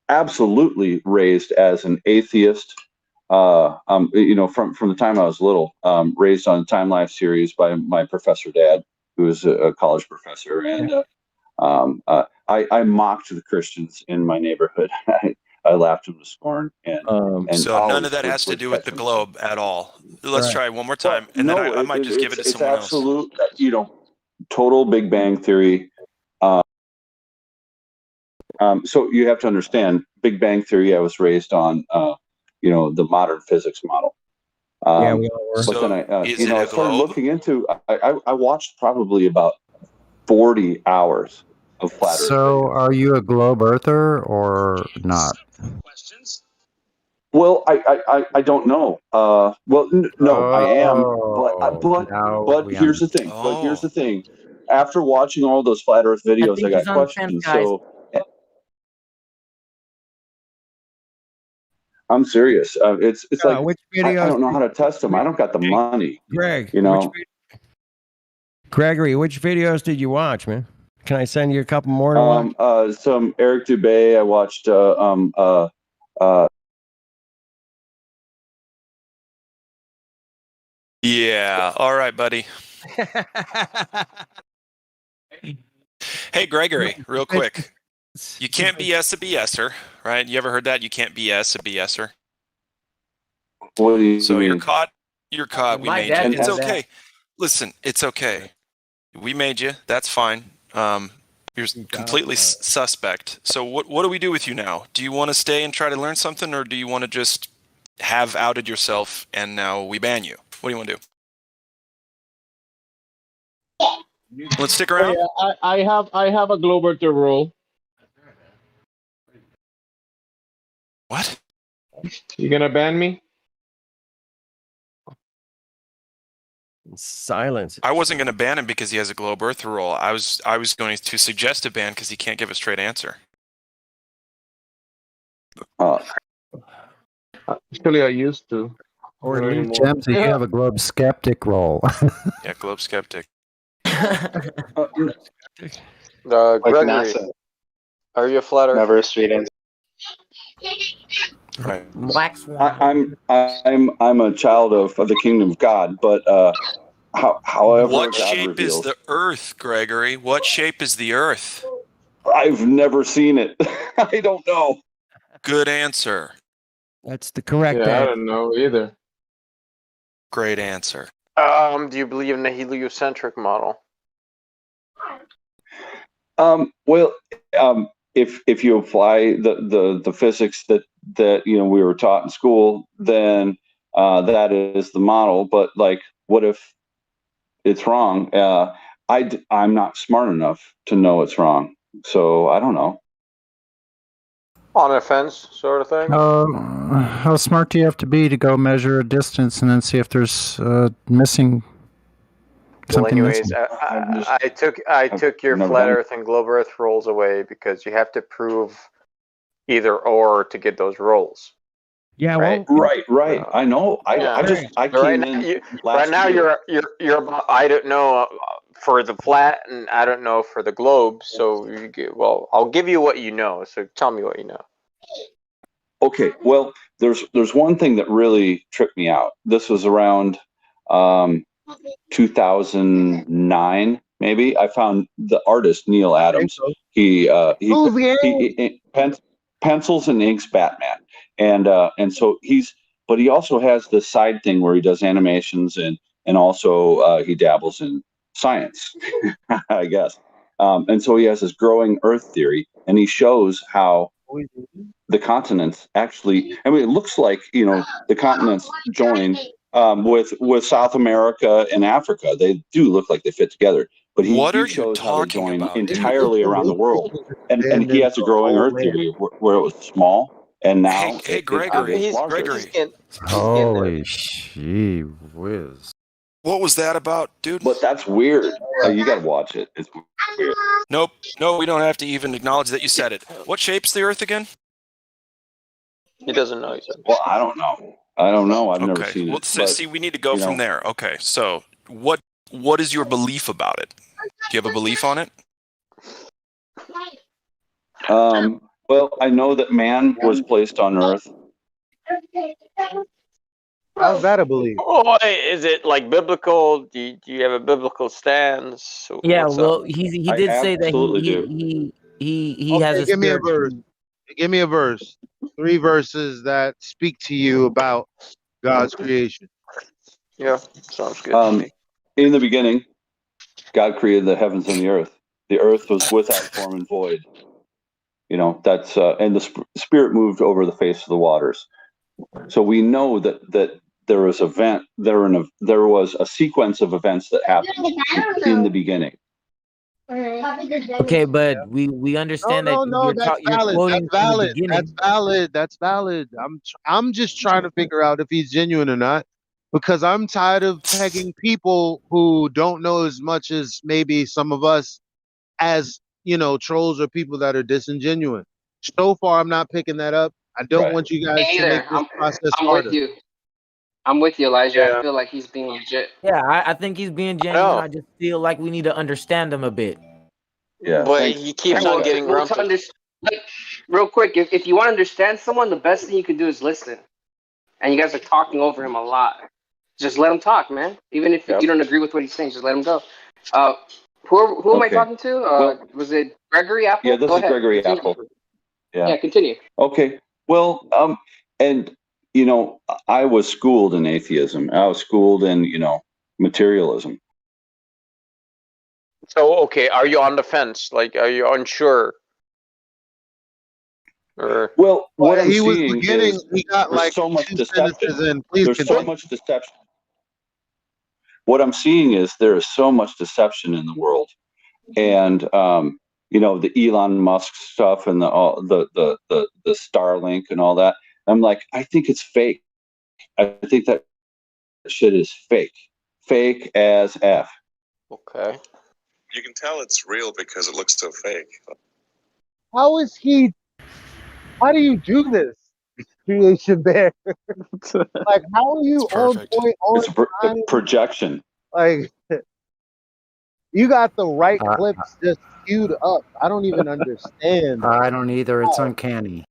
Absolutely raised as an atheist. You know, from the time I was little, raised on Time Life series by my professor dad, who was a college professor, and I mocked the Christians in my neighborhood. I laughed them to scorn, and So none always of that has to would do with catch the them. globe at all. Let's Right. try one more time, Well, and then no, I might just give it to it's someone else. absolute. You know, total Big Bang Theory. So you have to understand, Big Bang Theory. I was raised on, you know, the modern physics model. Yeah, we all were. But then is you know, it I a started globe? looking into. I watched probably about 40 hours of flat Earth So, videos. are you a globe earther or not? Well, I don't know. Well, no, I am, Now but we here's the understand. thing. But here's the thing. After watching all those flat Earth videos, I think got he's on the fence, questions. guys. So I'm serious. It's like Which I videos? don't know how to test them. I don't got the money. Greg, You know. Gregory, which videos did you watch, man? Can I send you a couple more to watch? Some Eric Dubay. I watched. Yeah. All right, buddy. Hey, Gregory, real quick. You can't BS a BSer, right? You ever heard that? You can't BS a BSer. What do you So mean? you're caught. You're caught. We My made you. dad It's does that. okay. Listen, it's okay. We made you. That's fine. You're completely suspect. So what do we do with you now? Do you want to stay and try to learn something, or do you want to just have outed yourself and now we ban you? What do you want to do? Let's stick around. Oh, yeah, I have a Globerter role. What? You gonna ban me? Silence. I wasn't going to ban him because he has a globe earth role. I was going to suggest a ban because he can't give a straight answer. Actually, I used to. Or Not Lee anymore. Gems, you have a globe skeptic role. Yeah, globe skeptic. Gregory, NASA. are you a flat earther? Never a straight answer. Right. Black Swan. I'm a child of the kingdom of God, but however What God shape is reveals, the Earth, Gregory? What shape is the Earth? I've never seen it. I don't know. Good answer. That's the correct Yeah, I answer. don't know either. Great answer. Do you believe in the heliocentric model? Well, if you apply the physics that we were taught in school, then that is the model. But like, what if it's wrong? I'm not smart enough to know it's wrong, so I don't know. On a fence, sort of thing. How smart do you have to be to go measure a distance and then see if there's missing Well, something anyways, missing? I took your never flat done it. Earth and globe Earth rolls away because you have to prove either or to get those rolls. Yeah, Right. Right. I know. I Right came now, in right now year. you're about, I don't know for the flat and I don't know for the globe. So well, I'll give you what you know. So tell me what you know. Okay, well, there's one thing that really tripped me out. This was around 2009, maybe. I found the artist Neil Adams. He pencils and inks Batman, and so but he also has this side thing where he does animations and also he dabbles in science, I guess. And so he has this growing Earth theory, and he shows how the continents actually, I mean, it looks like the continents join with South America and Africa. They do look like they fit together, but What are he you shows how they talking join about, dude? entirely around the world. And he has a growing Earth theory where it was small, and now it Gregory, is larger. Gregory. Holy gee whiz. What was that about, dude? But that's weird. You got to watch it. It's weird. Nope. No, we don't have to even acknowledge that you said it. What shape's the Earth again? He doesn't know. He said. Well, I don't know. I've never seen Well, it. But, see, we need to go from there. Okay, so what is your belief about it? Do you have a belief on it? Well, I know that man was placed on Earth. How's that a belief? Oh, is it like biblical? Do you have a biblical stance? Yeah, What's well, up? he I did say that absolutely he has a Give me a spiritual. verse. Give me a verse. 3 verses that speak to you about God's creation. Yeah, sounds good to me. In the beginning, God created the heavens and the earth. The earth was without form and void. That's and the Spirit moved over the face of the waters. So we know that there was there was a sequence of events that happened in the beginning. Okay, but we understand that No, that's you're valid. quoting That's from the valid. beginning. That's valid. I'm just trying to figure out if he's genuine or not, because I'm tired of pegging people who don't know as much as maybe some of us as trolls or people that are disingenuous. So far, I'm not picking that up. I don't want you guys Me to make either. this process I'm harder. with you. I'm with you, Elijah. Yeah. I feel like he's being legit. Yeah, I think he's being genuine. I just feel like we need to understand him a bit. Yeah, but he keeps on getting grumpy. Real quick, if you want to understand someone, the best thing you can do is listen. And you guys are talking over him a lot. Just let him talk, man. Even if you don't agree with what he's saying, just let him go. Who am I talking to? Was it Gregory Apple? Yeah, this Go is ahead. Gregory Continue. Apple. Yeah, continue. Okay. Well, and I was schooled in atheism. I was schooled in materialism. So okay, are you on the fence? Like, are you unsure? Or Well, what I'm he was seeing beginning. is He got there's like so much 2 deception. sentences in. Please There's continue. so much deception. What I'm seeing is there is so much deception in the world, and the Elon Musk stuff and the Starlink and all that. I'm like, I think it's fake. I think that shit is fake as F. okay. You can tell it's real because it looks so fake. How is he? How do you do this? Creation Bear. Like, how are you on point, on It's a time? projection. Like, you got the right clips just queued up. I don't even understand. I don't either. It's uncanny.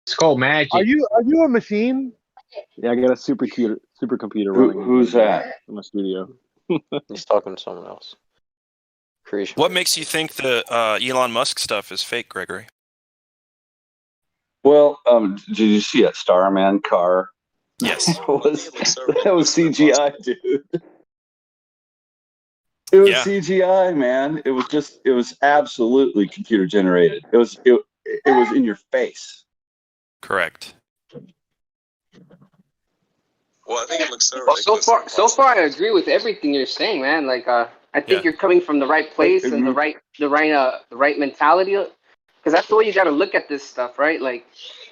It's called magic. Are you a machine? Yeah, I got a supercomputer running. Who's that? In my studio. He's talking to someone else. Creation. What makes you think the Elon Musk stuff is fake, Gregory? Well, did you see a Starman car? Yes. that was CGI, dude. It was CGI, man. It was absolutely computer generated. It was in your face. Correct. Well, I think it looks so Well, ridiculous. so far, I agree with everything you're saying, man. Like, I think you're coming from the right place and the right mentality. Because that's the way you got to look at this stuff, right? Like,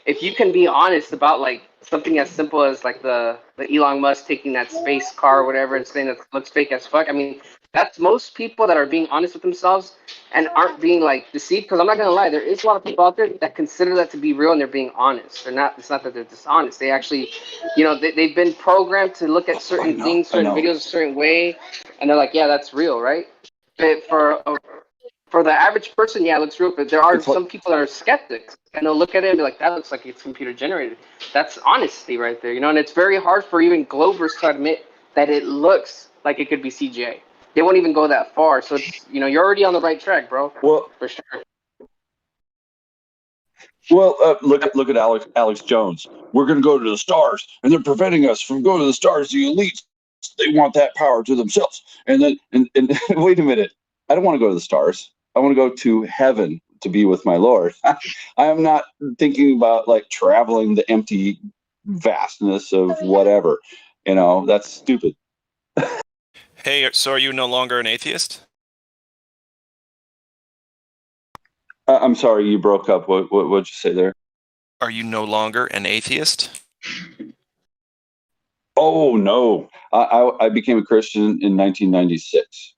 if you can be honest about like something as simple as like the Elon Musk taking that space car or whatever and saying that looks fake as fuck. I mean, that's most people that are being honest with themselves and aren't being like deceived. Because I'm not gonna lie, there is a lot of people out there that consider that to be real and they're being honest. They're not. It's not that they're dishonest. They actually, they've been programmed to look at certain things, certain videos a certain way, and they're like, yeah, that's real, right? But for the average person, yeah, it looks real. But there are some people that are skeptics, and they'll look at it and be like, "That looks like it's computer generated." That's honesty right there, And it's very hard for even Globers to admit that it looks like it could be CGI. They won't even go that far. So it's you're already on the right track, bro. Well, for sure. Well, look at Alex Jones. We're going to go to the stars, and they're preventing us from going to the stars. The elites, they want that power to themselves. And then, and wait a minute, I don't want to go to the stars. I want to go to heaven to be with my Lord. I am not thinking about like traveling the empty vastness of whatever. That's stupid. Hey, so are you no longer an atheist? I'm sorry, you broke up. What'd you say there? Are you no longer an atheist? Oh no, I became a Christian in 1996.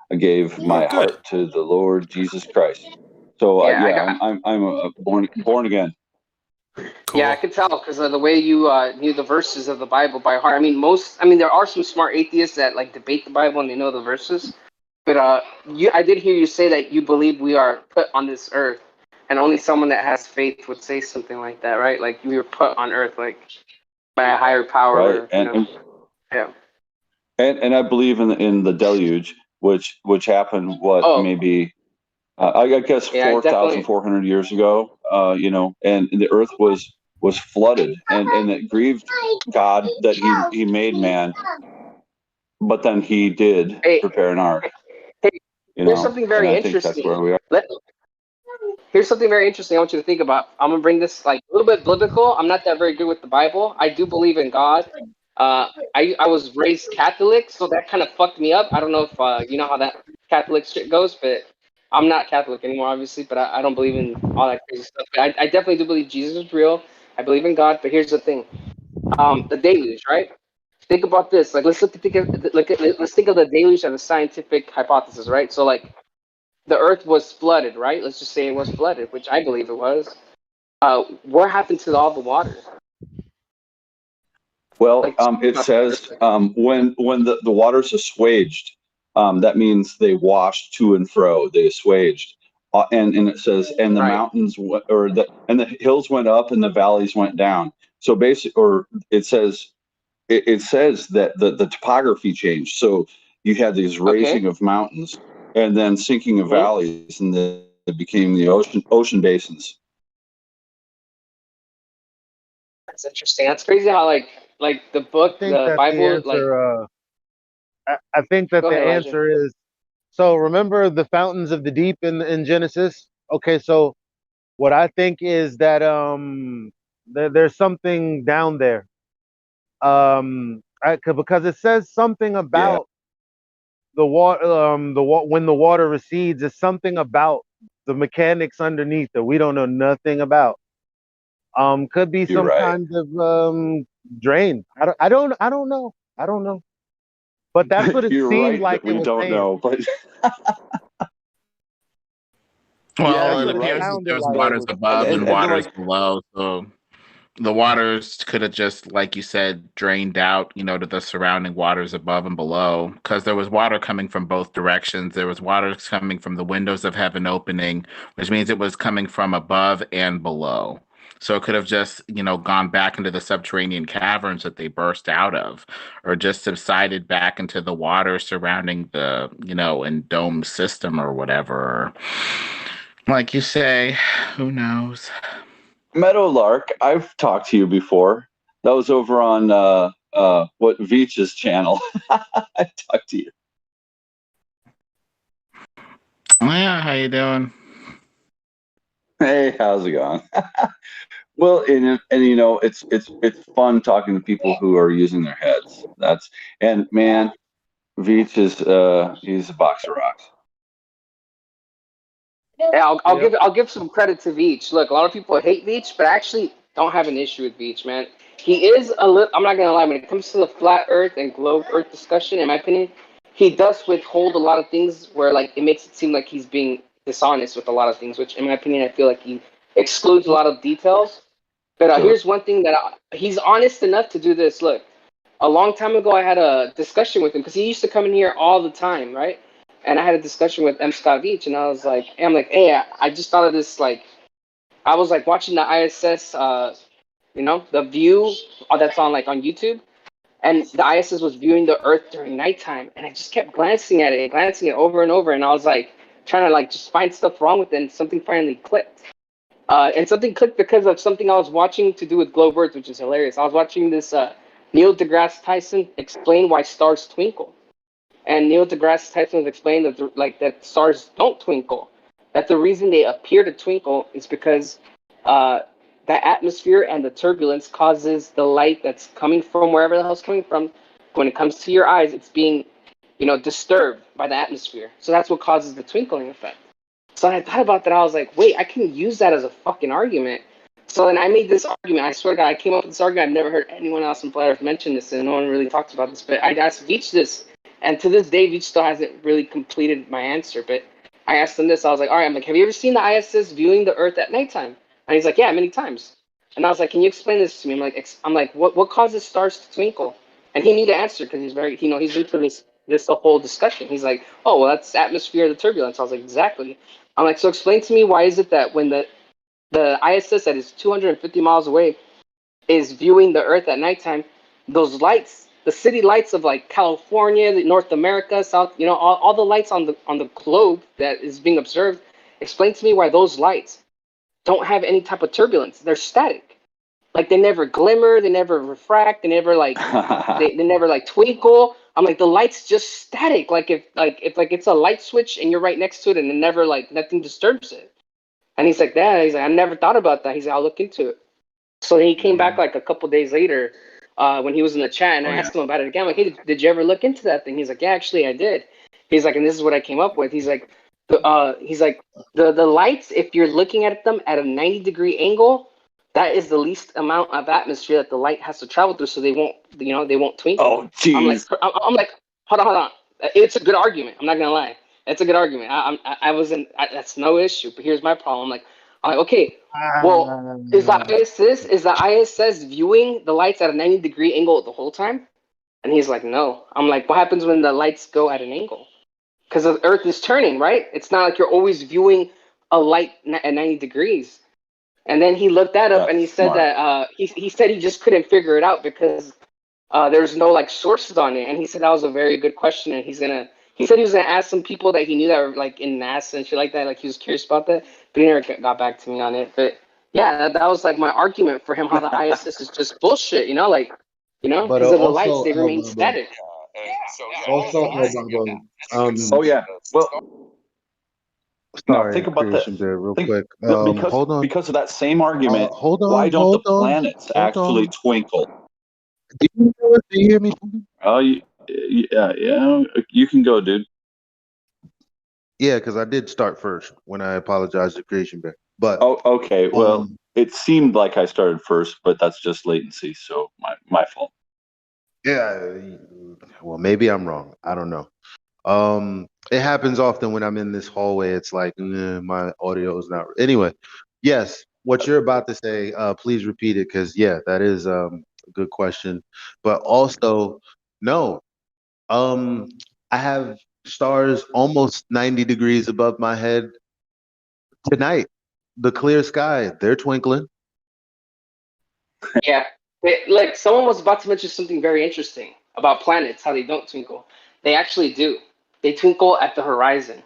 I gave my heart to the Lord Jesus Christ. So I'm a born again. Cool. Yeah, I could tell because of the way you knew the verses of the Bible by heart. I mean, there are some smart atheists that like debate the Bible and they know the verses. But I did hear you say that you believe we are put on this earth, and only someone that has faith would say something like that, right? Like we were put on earth, like by a higher power. Right, and I believe in the deluge, which happened maybe I guess 4,400 years ago. And the earth was flooded, and it grieved God that he made man, but then he did prepare an ark. Here's something very and I think interesting. that's where we are. Here's something very interesting I want you to think about. I'm gonna bring this like a little bit biblical. I'm not that very good with the Bible. I do believe in God. I was raised Catholic, so that kind of fucked me up. I don't know if you know how that Catholic shit goes, but I'm not Catholic anymore, obviously. But I don't believe in all that crazy stuff. But I definitely do believe Jesus is real. I believe in God. But here's the thing: the deluge, right? Think about this. Like, let's think of the deluge as a scientific hypothesis, right? So, like, the Earth was flooded, right? Let's just say it was flooded, which I believe it was. What happened to all the water? Well, it says when the waters assuaged, that means they washed to and fro. They assuaged, and it says and the mountains and the hills went up and the valleys went down. So it says that the topography changed. So you had these raising of mountains and then sinking of valleys, and then it became the ocean basins. That's interesting. That's crazy how like the book, the Bible, I think that Go the ahead, Elijah. answer is, so remember the fountains of the deep in Genesis? Okay, so what I think is that there's something down there. Because it says something about the water, when the water recedes, is something about the mechanics underneath that we don't know nothing about. Could be some kind of drain. I don't know. I don't know. But that's what it You're seemed right like that it we was don't saying. know, but Well, That's it what appears that sounded there's like it waters was above saying. and waters below. So the waters could have just, like you said, drained out, to the surrounding waters above and below, because there was water coming from both directions. There was water coming from the windows of heaven opening, which means it was coming from above and below. So it could have just, gone back into the subterranean caverns that they burst out of, or just subsided back into the water surrounding the, and dome system or whatever. Like you say, who knows? Meadowlark, I've talked to you before. That was over on what Veach's channel. I talked to you. Oh, yeah, how you doing? Hey, how's it going? Well, and you know, it's fun talking to people who are using their heads. And man, Veach is he's a box of rocks. Yeah, I'll give some credit to Veach. Look, a lot of people hate Veach, but I actually don't have an issue with Veach, man. He is a little. I'm not gonna lie. When it comes to the flat Earth and globe Earth discussion, in my opinion, he does withhold a lot of things where like it makes it seem like he's being dishonest with a lot of things. Which, in my opinion, I feel like he excludes a lot of details. But Sure. here's one thing that he's honest enough to do this. Look, a long time ago, I had a discussion with him because he used to come in here all the time, right? And I had a discussion with M. Scott Veach, and I was like, hey, I just thought of this. Like, I was like watching the ISS, the view that's on like on YouTube, and the ISS was viewing the Earth during nighttime, and I just kept glancing at it over and over, and I was like trying to like just find stuff wrong with it, and something finally clicked. And something clicked because of something I was watching to do with globe Earth, which is hilarious. I was watching this Neil deGrasse Tyson explain why stars twinkle. And Neil deGrasse Tyson has explained that that stars don't twinkle. That the reason they appear to twinkle is because the atmosphere and the turbulence causes the light that's coming from wherever the hell it's coming from. When it comes to your eyes, it's being, disturbed by the atmosphere. So that's what causes the twinkling effect. So I thought about that. I was like, wait, I can use that as a fucking argument. So then I made this argument. I swear to God, I came up with this argument. I've never heard anyone else in Flat Earth mention this, and no one really talks about this. But I asked Veach this, and to this day, Veach still hasn't really completed my answer. But I asked him this. I was like, all right, I'm like, have you ever seen the ISS viewing the Earth at nighttime? And he's like, yeah, many times. And I was like, can you explain this to me? I'm like, what causes stars to twinkle? And he knew the answer because he's into this whole discussion. He's like, oh, well, that's atmosphere, the turbulence. I was like, exactly. I'm like, so explain to me why is it that when the ISS that is 250 miles away is viewing the Earth at nighttime, those lights, the city lights of like California, North America, South, all the lights on the globe that is being observed, explain to me why those lights don't have any type of turbulence. They're static. Like they never glimmer, they never refract, they never like they never like twinkle. I'm like the light's just static. Like if it's a light switch and you're right next to it and it never like nothing disturbs it. And he's like, that. He's like, I never thought about that. He's like, I'll look into it. So he came back like a couple days later when he was in the chat, and I asked him about it again. I'm like, hey, did you ever look into that thing? He's like, yeah, actually, I did. He's like, and this is what I came up with. He's like, the lights, if you're looking at them at a 90-degree angle, that is the least amount of atmosphere that the light has to travel through, so they won't twinkle. Oh, jeez. I'm like, hold on. It's a good argument. I'm not gonna lie. It's a good argument. That's no issue. But here's my problem. I'm like, okay. Well, is the ISS viewing the lights at a 90-degree angle the whole time? And he's like, no. I'm like, what happens when the lights go at an angle? Because the Earth is turning, right? It's not like you're always viewing a light at 90 degrees. And then he looked that up, and he said that he said he just couldn't figure it out because there's no like sources on it. And he said that was a very good question, and he said he was gonna ask some people that he knew that were like in NASA and shit like that. Like he was curious about that, but he never got back to me on it. But yeah, that was like my argument for him how the ISS is just bullshit. But Because of the lights, they remain static. Oh yeah. Well, Sorry, think about this. Creation Bear, real Think, quick. because Hold on. because of that same argument, Hold on. why don't hold the on, planets hold actually on. twinkle? Do you hear me? Oh, yeah. You can go, dude. Yeah, because I did start first when I apologized to Creation Bear. But Oh, okay. Well, it seemed like I started first, but that's just latency, so my fault. yeah, well, maybe I'm wrong. I don't know. It happens often when I'm in this hallway. It's like my audio is not. Anyway, yes, what you're about to say, please repeat it because yeah, that is a good question. But also, no, I have stars almost 90 degrees above my head tonight. The clear sky, they're twinkling. Yeah, like someone was about to mention something very interesting about planets, how they don't twinkle. They actually do. They twinkle at the horizon.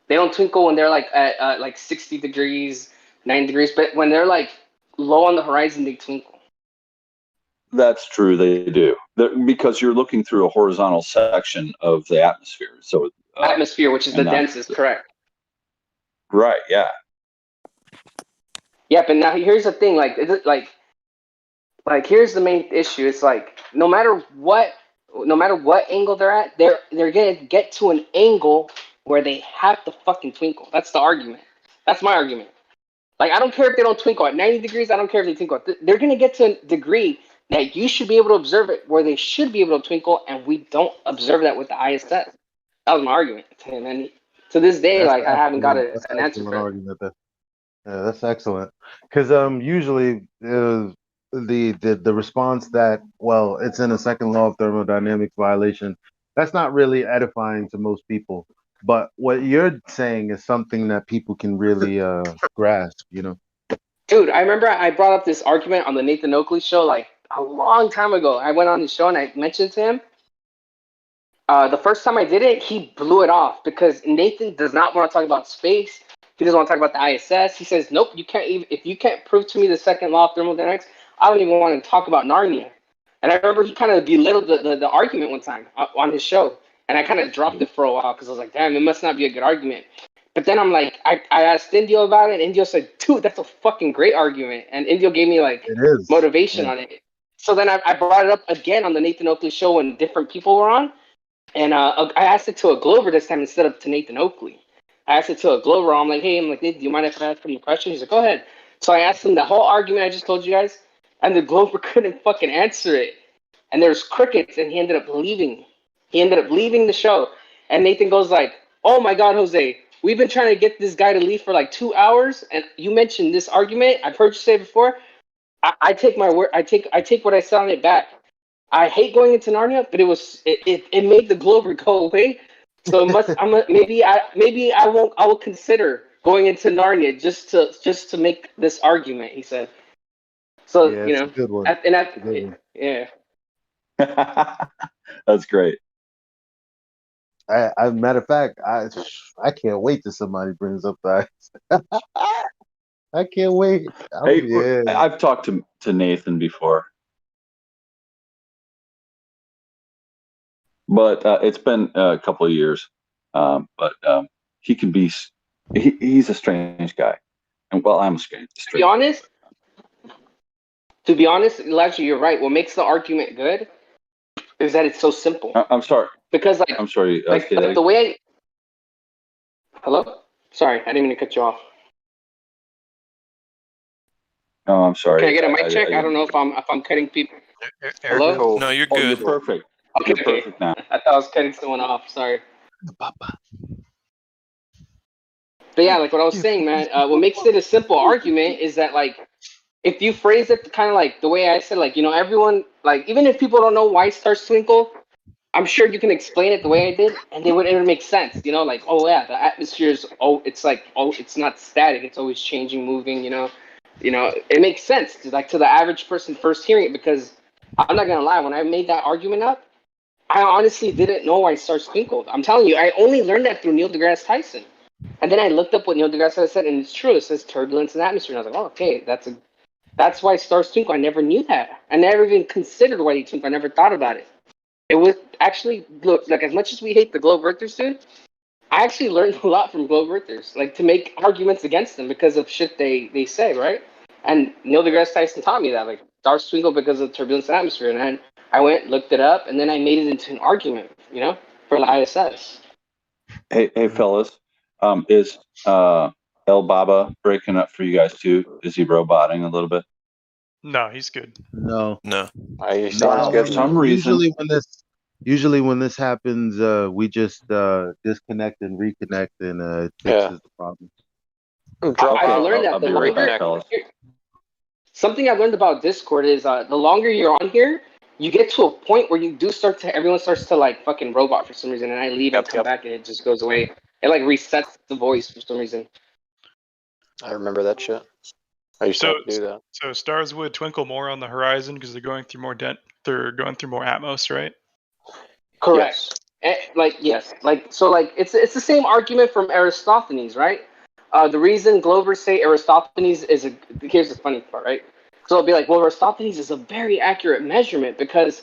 They don't twinkle when they're like at like 60 degrees, 90 degrees, but when they're like low on the horizon, they twinkle. That's true. They do. Because you're looking through a horizontal section of the atmosphere. So Atmosphere, which is the densest, correct? Right. Yeah. Yeah, but now here's the thing. Like here's the main issue. It's like no matter what angle they're at, they're gonna get to an angle where they have to fucking twinkle. That's the argument. That's my argument. Like, I don't care if they don't twinkle at 90 degrees. I don't care if they twinkle. They're going to get to a degree that you should be able to observe it where they should be able to twinkle, and we don't observe that with the ISS. That was my argument to him. And to this day, That's like, I haven't got an answer excellent for it. argument. Yeah, that's excellent. Because usually the response that, well, it's in a second law of thermodynamics violation, that's not really edifying to most people. But what you're saying is something that people can really grasp, you know. Dude, I remember I brought up this argument on the Nathan Oakley show like a long time ago. I went on his show and I mentioned to him. The first time I did it, he blew it off because Nathan does not want to talk about space. He doesn't want to talk about the ISS. He says, "Nope, you can't even if you can't prove to me the second law of thermodynamics, I don't even want to talk about Narnia." And I remember he kind of belittled the argument one time on his show, and I kind of dropped it for a while because I was like, "Damn, it must not be a good argument." But then I'm like, I asked Indio about it, and Indio said, "Dude, that's a fucking great argument." And Indio gave me like motivation on it. So then I brought it up again on the Nathan Oakley show when different people were on. And I asked it to a Glover this time instead of to Nathan Oakley. I asked it to a Glover. I'm like, "Hey, do you mind if I ask him a question?" He's like, "Go ahead." So I asked him the whole argument I just told you guys, and the Glover couldn't fucking answer it. And there's crickets, and he ended up leaving. He ended up leaving the show. And Nathan goes like, "Oh my God, Jose, we've been trying to get this guy to leave for like 2 hours, and you mentioned this argument. I've heard you say it before. I take my word. I take what I said on it back. I hate going into Narnia, but it made the Glover go away. So maybe I will consider going into Narnia just to make this argument." He said. So Yeah, you it's know, a good one. yeah. That's great. I matter of fact, I can't wait till somebody brings up the I can't wait. Hey, I've talked to Nathan before, but it's been a couple of years. But he can be. He's a strange guy, and well, I'm a strange. To be honest, Elijah, you're right. What makes the argument good is that it's so simple. I'm sorry. Because I'm sorry. like the way hello? Sorry, I didn't mean to cut you off. No, I'm sorry. Can I get a mic check? I don't know if I'm cutting people. Hello? No, you're Oh, good. you're perfect. Okay, You're perfect now. I thought I was cutting someone off. Sorry. But yeah, like what I was saying, man, what makes it a simple argument is that, like, if you phrase it kind of like the way I said, like, you know, everyone, like, even if people don't know why stars twinkle, I'm sure you can explain it the way I did, and it would make sense, you know, like, oh yeah, the atmosphere is, it's not static, it's always changing, moving, you know, it makes sense to the average person first hearing it, because I'm not gonna lie, when I made that argument up, I honestly didn't know why stars twinkled. I'm telling you, I only learned that through Neil deGrasse Tyson. And then I looked up what Neil deGrasse Tyson said, and it's true. It says turbulence in the atmosphere. And I was like, oh, okay, that's why stars twinkle. I never knew that. I never even considered why they twinkle. I never thought about it. It was actually, look, like, as much as we hate the globe earthers, dude, I actually learned a lot from globe earthers, like, to make arguments against them because of shit they say, right? And Neil deGrasse Tyson taught me that, like, stars twinkle because of turbulence in the atmosphere. And then I went, looked it up, and then I made it into an argument, you know, for the ISS. Hey, fellas, is El Baba breaking up for you guys too? Is he roboting a little bit? No, he's good. No. He sounds good. For some reason, Usually when this happens, we just disconnect and reconnect, and it fixes the problem. I learned that I'll the be right longer back, fellas. something I've learned about Discord is the longer you're on here, you get to a point where everyone starts to like fucking robot for some reason, and I leave and come back and it just goes away. It like resets the voice for some reason. I remember that shit. I used to have to do that. So stars would twinkle more on the horizon because they're going through more atmos, right? Correct. Yes. Like so, like it's the same argument from Aristophanes, right? The reason Globers say Aristophanes is here's the funny part, right? So it'll be like, well, Aristophanes is a very accurate measurement because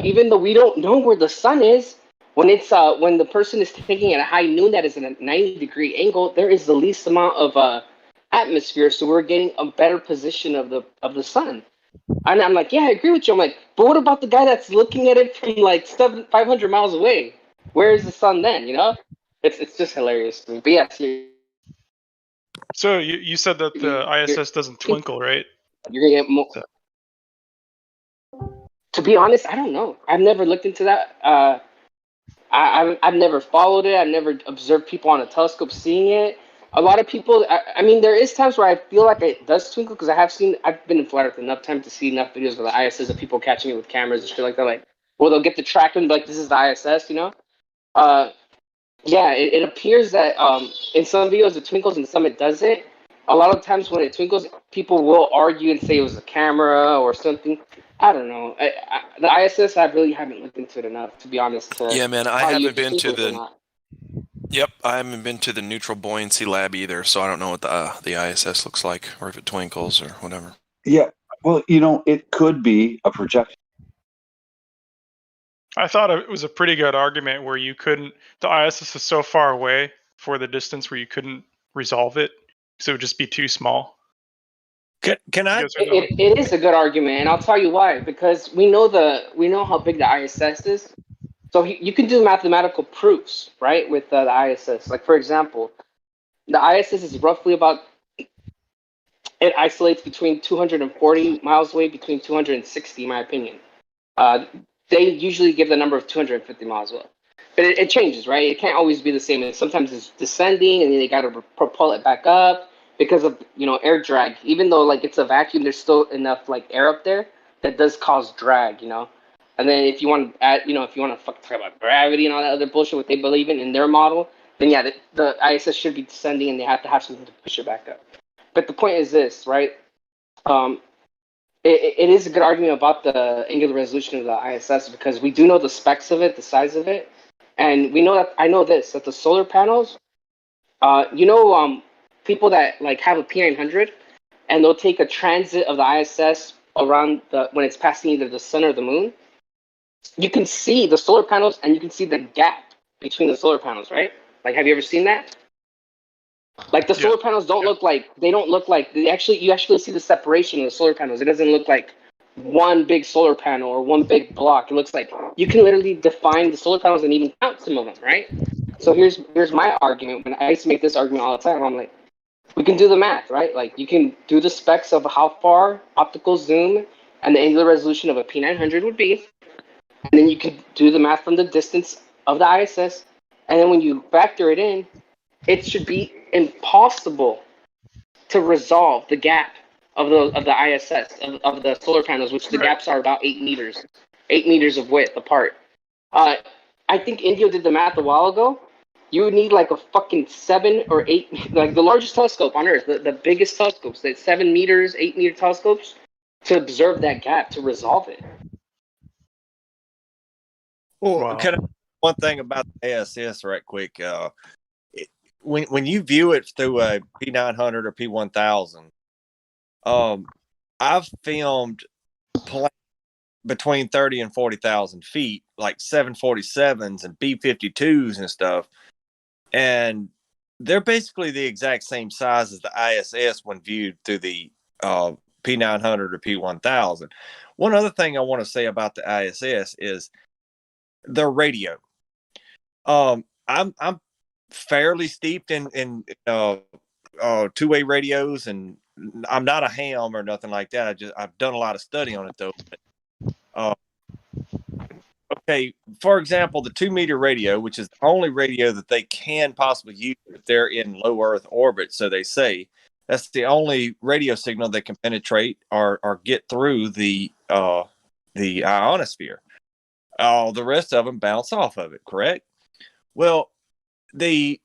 even though we don't know where the sun is, when the person is taking at a high noon that is in a 90-degree angle, there is the least amount of atmosphere, so we're getting a better position of the sun. And I'm like, yeah, I agree with you. I'm like, but what about the guy that's looking at it from like 500 miles away? Where is the sun then? You know, it's just hilarious to me. But yes, So you said that the ISS doesn't twinkle, right? you're gonna get more. To be honest, I don't know. I've never looked into that. I've never followed it. I've never observed people on a telescope seeing it. A lot of people. I mean, there is times where I feel like it does twinkle because I've been in flat Earth enough time to see enough videos of the ISS of people catching it with cameras and shit like that. Like, well, they'll get the track and be like, this is the ISS, you know. Yeah, it appears that in some videos it twinkles and some it doesn't. A lot of times when it twinkles, people will argue and say it was a camera or something. I don't know. The ISS, I really haven't looked into it enough, to be honest. Yeah, man, I tell you haven't if been it to twinkles or the. not. Yep, I haven't been to the neutral buoyancy lab either, so I don't know what the ISS looks like, or if it twinkles or whatever. Yeah, well, it could be a projection. I thought it was a pretty good argument where the ISS is so far away for the distance where you couldn't resolve it, so it would just be too small. Can I? It is a good argument, and I'll tell you why. Because we know how big the ISS is, so you can do mathematical proofs, right, with the ISS. Like for example, the ISS is roughly about. It isolates between 240 miles away, between 260, in my opinion. They usually give the number of 250 miles away. But it changes, right? It can't always be the same. And sometimes it's descending, and then they got to propel it back up because of air drag. Even though like it's a vacuum, there's still enough like air up there that does cause drag, And then if you want to add, if you want to talk about gravity and all that other bullshit, what they believe in their model, then yeah, the ISS should be descending, and they have to have something to push it back up. But the point is this, right? It is a good argument about the angular resolution of the ISS because we do know the specs of it, the size of it, and we know that the solar panels, people that like have a P900, and they'll take a transit of the ISS around when it's passing either the sun or the moon. You can see the solar panels, and you can see the gap between the solar panels, right? Like, have you ever seen that? Like the solar panels don't look like you actually see the separation of the solar panels. It doesn't look like one big solar panel or one big block. It looks like you can literally define the solar panels and even count some of them, right? So here's my argument. When I used to make this argument all the time, I'm like, we can do the math, right? Like you can do the specs of how far optical zoom and the angular resolution of a P900 would be, and then you can do the math from the distance of the ISS, and then when you factor it in, it should be impossible to resolve the gap of the ISS of the solar panels, which the gaps are about 8 meters of width apart. I think Indio did the math a while ago. You would need like a fucking 7 or 8, like the largest telescope on Earth, the biggest telescopes, the 7 meters, 8-meter telescopes, to observe that gap to resolve it. Well, can I, one thing about the ASS right quick? When you view it through a P900 or P1000, I've filmed between 30 and 40,000 feet, like 747s and B-52s and stuff, and they're basically the exact same size as the ISS when viewed through the P900 or P1000. One other thing I want to say about the ISS is their radio. I'm fairly steeped in two-way radios, and I'm not a ham or nothing like that. I've done a lot of study on it though. Okay, for example, the 2-meter radio, which is the only radio that they can possibly use if they're in low Earth orbit, so they say. That's the only radio signal that can penetrate or get through the ionosphere. All the rest of them bounce off of it, correct? Well, the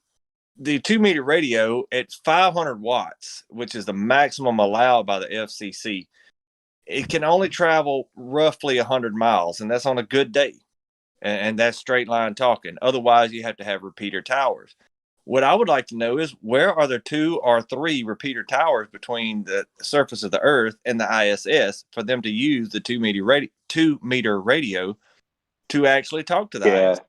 2-meter radio at 500 watts, which is the maximum allowed by the FCC, it can only travel roughly 100 miles, and that's on a good day. And that's straight line talking. Otherwise, you have to have repeater towers. What I would like to know is where are there 2 or 3 repeater towers between the surface of the Earth and the ISS for them to use the 2-meter radio to actually talk to the ISS?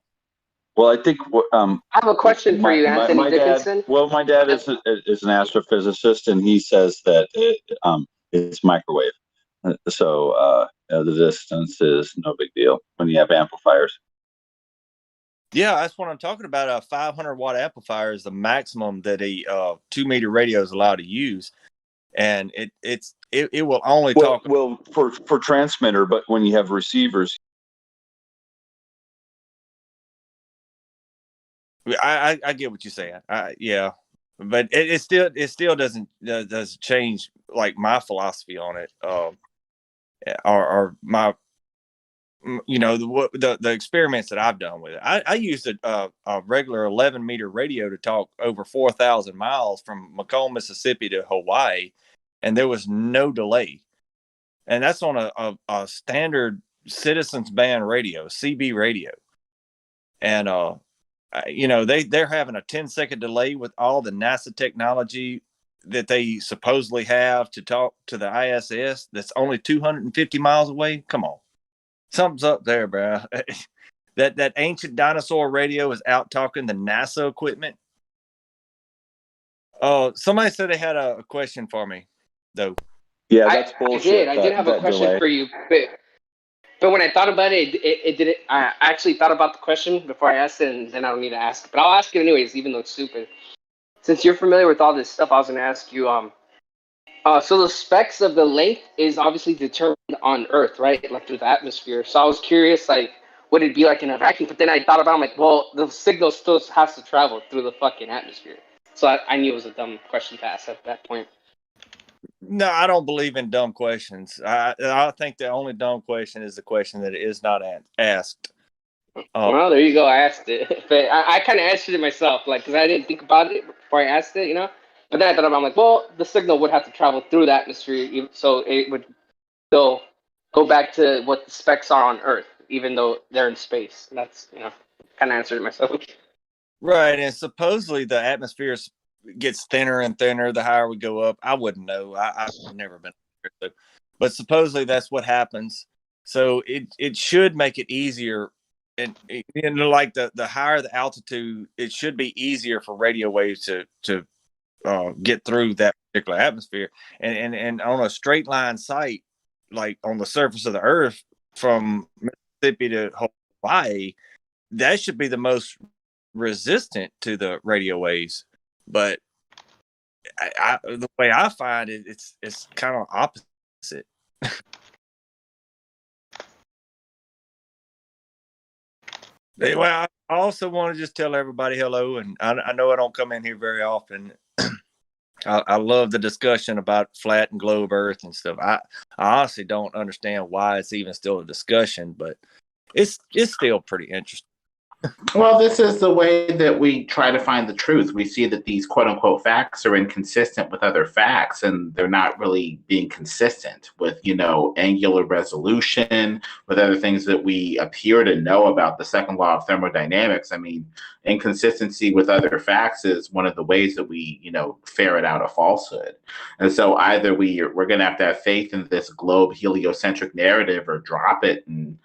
Well, I think I have a question for you, Anthony my dad. Dickinson. Well, my dad is an astrophysicist, and he says that it's microwave. So the distance is no big deal when you have amplifiers. Yeah, that's what I'm talking about. A 500 watt amplifier is the maximum that a 2-meter radio is allowed to use, and it will only talk. Well, for transmitter, but when you have receivers, I get what you're saying. Yeah, but it still doesn't change like my philosophy on it, or my the experiments that I've done with it. I used a regular 11-meter radio to talk over 4,000 miles from Macomb, Mississippi to Hawaii, and there was no delay. And that's on a standard Citizens Band radio, CB radio. And they're having a 10-second delay with all the NASA technology that they supposedly have to talk to the ISS that's only 250 miles away. Come on. Something's up there, bro. that ancient dinosaur radio is out talking the NASA equipment. Oh, somebody said they had a question for me, though. Yeah, that's bullshit. I did have a question for you, but when I thought about it, it didn't. I actually thought about the question before I asked it, and then I don't need to ask it. But I'll ask it anyways, even though it's stupid. Since you're familiar with all this stuff, I was going to ask you. So the specs of the length is obviously determined on Earth, right? Like through the atmosphere. So I was curious, like, what it'd be like in a vacuum. But then I thought about it, I'm like, well, the signal still has to travel through the fucking atmosphere. So I knew it was a dumb question to ask at that point. No, I don't believe in dumb questions. I think the only dumb question is the question that is not asked. Well, there you go. I asked it, but I kind of answered it myself, like, because I didn't think about it before I asked it, But then I thought about, I'm like, well, the signal would have to travel through the atmosphere, so it would still go back to what the specs are on Earth, even though they're in space. And that's, kind of answered it myself. Right, and supposedly the atmosphere gets thinner and thinner the higher we go up. I wouldn't know. I've never been there, but supposedly that's what happens. So it should make it easier, and like the higher the altitude, it should be easier for radio waves to get through that particular atmosphere. And on a straight line sight, like on the surface of the Earth from Mississippi to Hawaii, that should be the most resistant to the radio waves. But the way I find it, it's kind of opposite. Anyway, I also want to just tell everybody hello, and I know I don't come in here very often. I love the discussion about flat and globe Earth and stuff. I honestly don't understand why it's even still a discussion, but it's still pretty interesting. Well, this is the way that we try to find the truth. We see that these quote unquote facts are inconsistent with other facts, and they're not really being consistent with, angular resolution, with other things that we appear to know about the second law of thermodynamics. I mean, inconsistency with other facts is one of the ways that we, ferret out a falsehood. And so either we're going to have faith in this globe heliocentric narrative or drop it and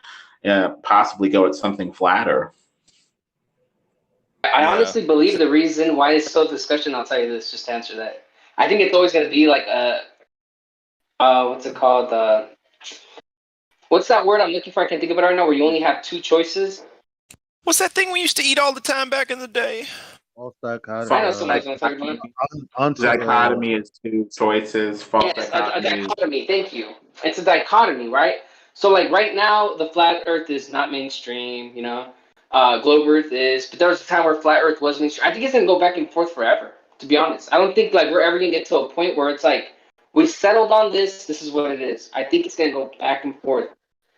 possibly go at something flatter. I honestly believe the reason why it's still discussion, I'll tell you this, just to answer that. I think it's always going to be like what's it called? What's that word I'm looking for? I can't think of it right now, where you only have two choices. What's that thing we used to eat all the time back in the day? False dichotomy. I know somebody's going to talk about it. Dichotomy is two choices. False dichotomy. A dichotomy. Thank you. It's a dichotomy, right? So, like, right now, the flat Earth is not mainstream, globe Earth is, but there was a time where flat Earth was mainstream. I think it's going to go back and forth forever, to be honest. I don't think, we're ever going to get to a point where it's like, we settled on this is what it is. I think it's going to go back and forth.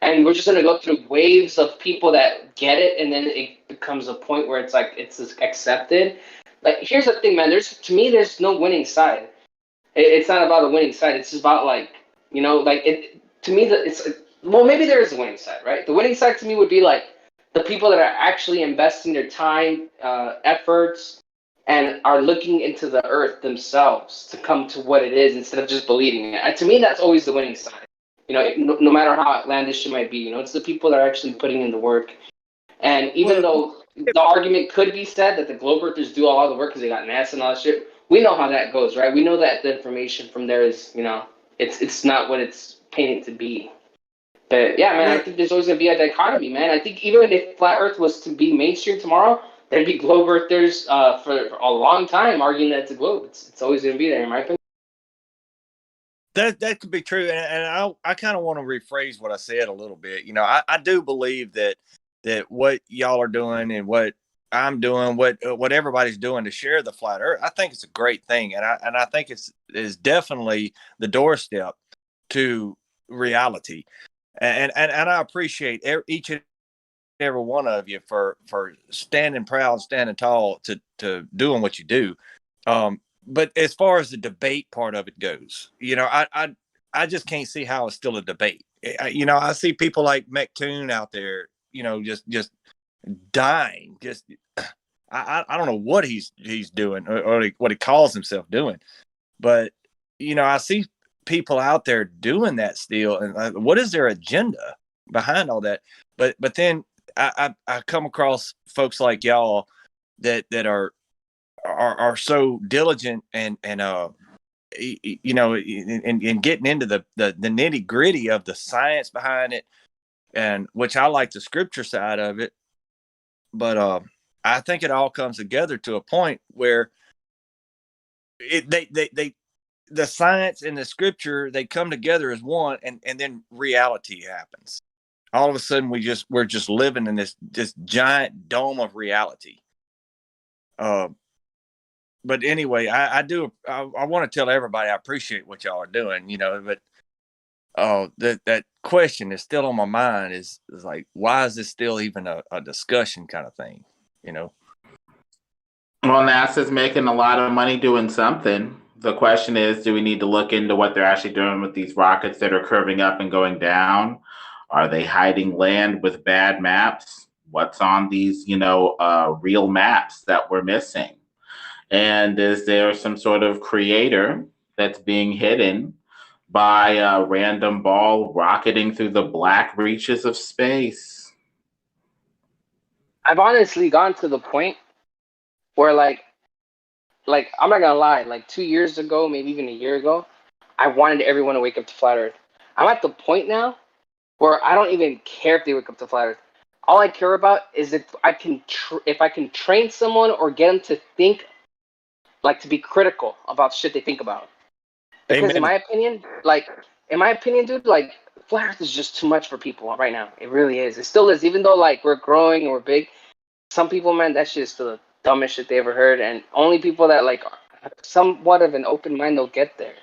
And we're just going to go through waves of people that get it, and then it becomes a point where it's like, it's accepted. Like, here's the thing, man. To me, there's no winning side. It's not about a winning side. It's just about, to me, maybe there is a winning side, right? The winning side to me would be, the people that are actually investing their time, efforts, and are looking into the earth themselves to come to what it is instead of just believing it. And to me, that's always the winning side. No matter how outlandish it might be, it's the people that are actually putting in the work. And even though the argument could be said that the globe earthers do all the work because they got NASA and all that shit, we know how that goes, right? We know that the information from there is, it's not what it's painted to be. But yeah, man, I think there's always gonna be a dichotomy, man. I think even if flat Earth was to be mainstream tomorrow, there'd be globe earthers for a long time arguing that it's a globe. It's always gonna be there, in my opinion. That could be true, and I kind of want to rephrase what I said a little bit. I do believe that what y'all are doing and what I'm doing, what everybody's doing to share the flat Earth, I think it's a great thing, and I think is definitely the doorstep to reality, and I appreciate each and every one of you for standing proud, standing tall to doing what you do. But as far as the debate part of it goes, I just can't see how it's still a debate. I see people like McToon out there, just dying. Just I don't know what he's doing or what he calls himself doing, but I see people out there doing that still. And what is their agenda behind all that? But then I come across folks like y'all that are so diligent and getting into the nitty gritty of the science behind it, and which I like the scripture side of it, but I think it all comes together to a point where the science and the scripture, they come together as one, and then reality happens. All of a sudden we're just living in this giant dome of reality. But anyway, I want to tell everybody I appreciate what y'all are doing, but that question is still on my mind is like, why is this still even a discussion kind of thing, Well, NASA's making a lot of money doing something. The question is, do we need to look into what they're actually doing with these rockets that are curving up and going down? Are they hiding land with bad maps? What's on these, real maps that we're missing? And is there some sort of creator that's being hidden by a random ball rocketing through the black reaches of space? I've honestly gone to the point where like I'm not gonna lie, like 2 years ago, maybe even a year ago, I wanted everyone to wake up to flat Earth. I'm at the point now where I don't even care if they wake up to flat Earth. All I care about is if I can train someone or get them to think, like, to be critical about shit they think about. Because Amen. in my opinion, dude, like, flat Earth is just too much for people right now. It really is. It still is. Even though like we're growing and we're big, some people, man, that shit is still the dumbest shit they ever heard. And only people that like have somewhat of an open mind, they'll get there.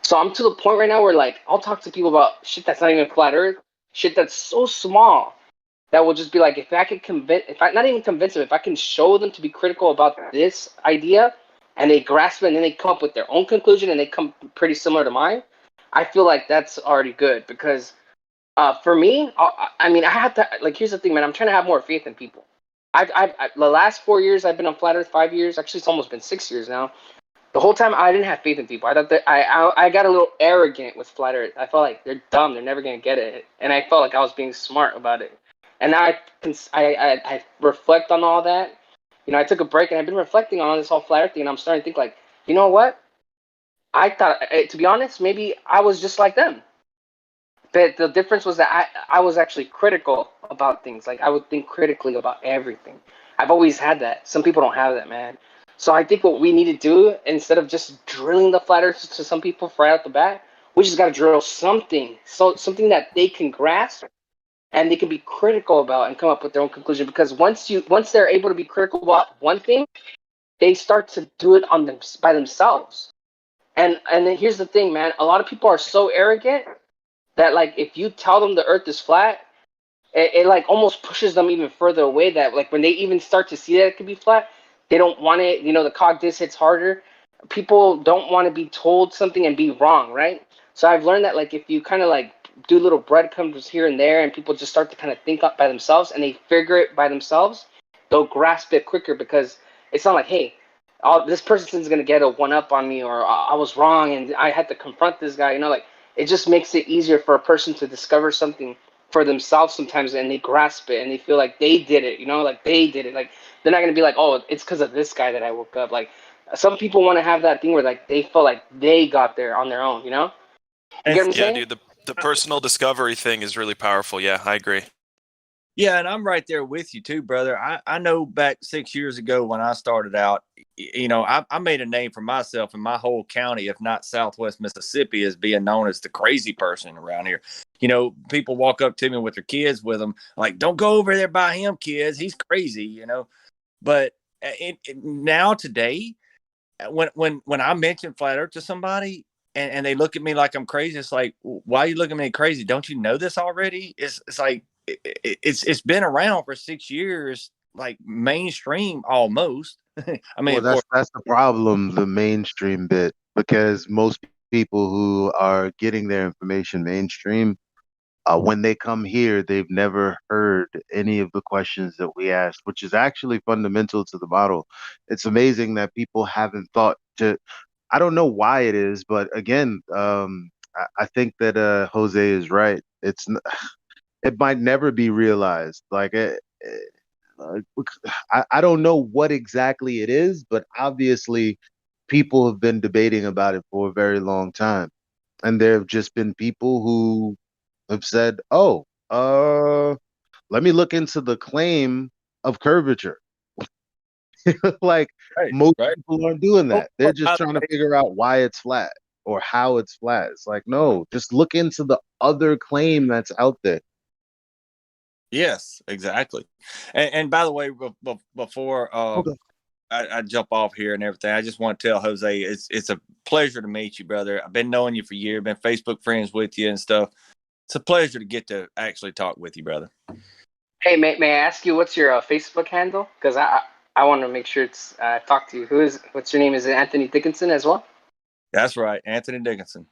So I'm to the point right now where like I'll talk to people about shit that's not even flat Earth, shit that's so small that will just be like, if I can not even convince them, if I can show them to be critical about this idea, and they grasp it, and then they come up with their own conclusion, and they come pretty similar to mine, I feel like that's already good. Because for me, I mean, I have to, like, here's the thing, man. I'm trying to have more faith in people. The last 4 years I've been on flat Earth, 5 years, actually it's almost been 6 years now. The whole time I didn't have faith in people. I thought that I got a little arrogant with flat Earth. I felt like they're dumb. They're never gonna get it, and I felt like I was being smart about it. And now I reflect on all that. I took a break and I've been reflecting on this whole flat Earth thing, and I'm starting to think like, you know what? I thought, to be honest, maybe I was just like them. But the difference was that I was actually critical about things. Like, I would think critically about everything. I've always had that. Some people don't have that, man. So I think what we need to do, instead of just drilling the flat Earth to some people right out the bat, we just got to drill something that they can grasp and they can be critical about and come up with their own conclusion. Because once they're able to be critical about one thing, they start to do it on them by themselves. And then here's the thing, man. A lot of people are so arrogant that, like, if you tell them the Earth is flat, it like almost pushes them even further away. That, like, when they even start to see that it could be flat, they don't want it. The cog dis hits harder. People don't want to be told something and be wrong, right? So I've learned that, like, if you kind of like do little breadcrumbs here and there, and people just start to kind of think up by themselves and they figure it by themselves, they'll grasp it quicker. Because it's not like, hey, oh, this person's gonna get a one up on me, or I was wrong and I had to confront this guy. You know, like it just makes it easier for a person to discover something for themselves sometimes, and they grasp it and they feel like they did it. You know, like they did it. Like they're not gonna be like, oh, it's because of this guy that I woke up. Like some people want to have that thing where like they feel like they got there on their own. You know, you get what I'm Yeah, saying? dude, the personal discovery thing is really powerful. Yeah, I agree. Yeah, and I'm right there with you too, brother. I know back 6 years ago when I started out, you know, I made a name for myself in my whole county, if not Southwest Mississippi, as being known as the crazy person around here. You know, people walk up to me with their kids with them, like, "Don't go over there by him, kids. He's crazy," you know. But now today, when I mention flat Earth to somebody and they look at me like I'm crazy, it's like, why are you looking at me crazy? Don't you know this already? It's like it's been around for 6 years, like mainstream almost. I mean, Well, of course, that's the problem, the mainstream bit, because most people who are getting their information mainstream, when they come here, they've never heard any of the questions that we asked, which is actually fundamental to the model. It's amazing that people haven't thought to. I don't know why it is, but again, I think that Jose is right. It might never be realized. Uh, I don't know what exactly it is, but obviously people have been debating about it for a very long time. And there have just been people who have said, oh, let me look into the claim of curvature. Like right, most right. people aren't doing Oh, that. They're just by the trying to way, figure out why it's flat or how it's flat. It's like, no, just look into the other claim that's out there. yes, exactly. And by the way, before Okay. I jump off here and everything, I just want to tell Jose, it's a pleasure to meet you, brother. I've been knowing you for years, been Facebook friends with you and stuff. It's a pleasure to get to actually talk with you, brother. Hey, may I ask you what's your Facebook handle? Because I want to make sure it's talk to you. What's your name? Is it Anthony Dickinson as well? That's right, Anthony Dickinson.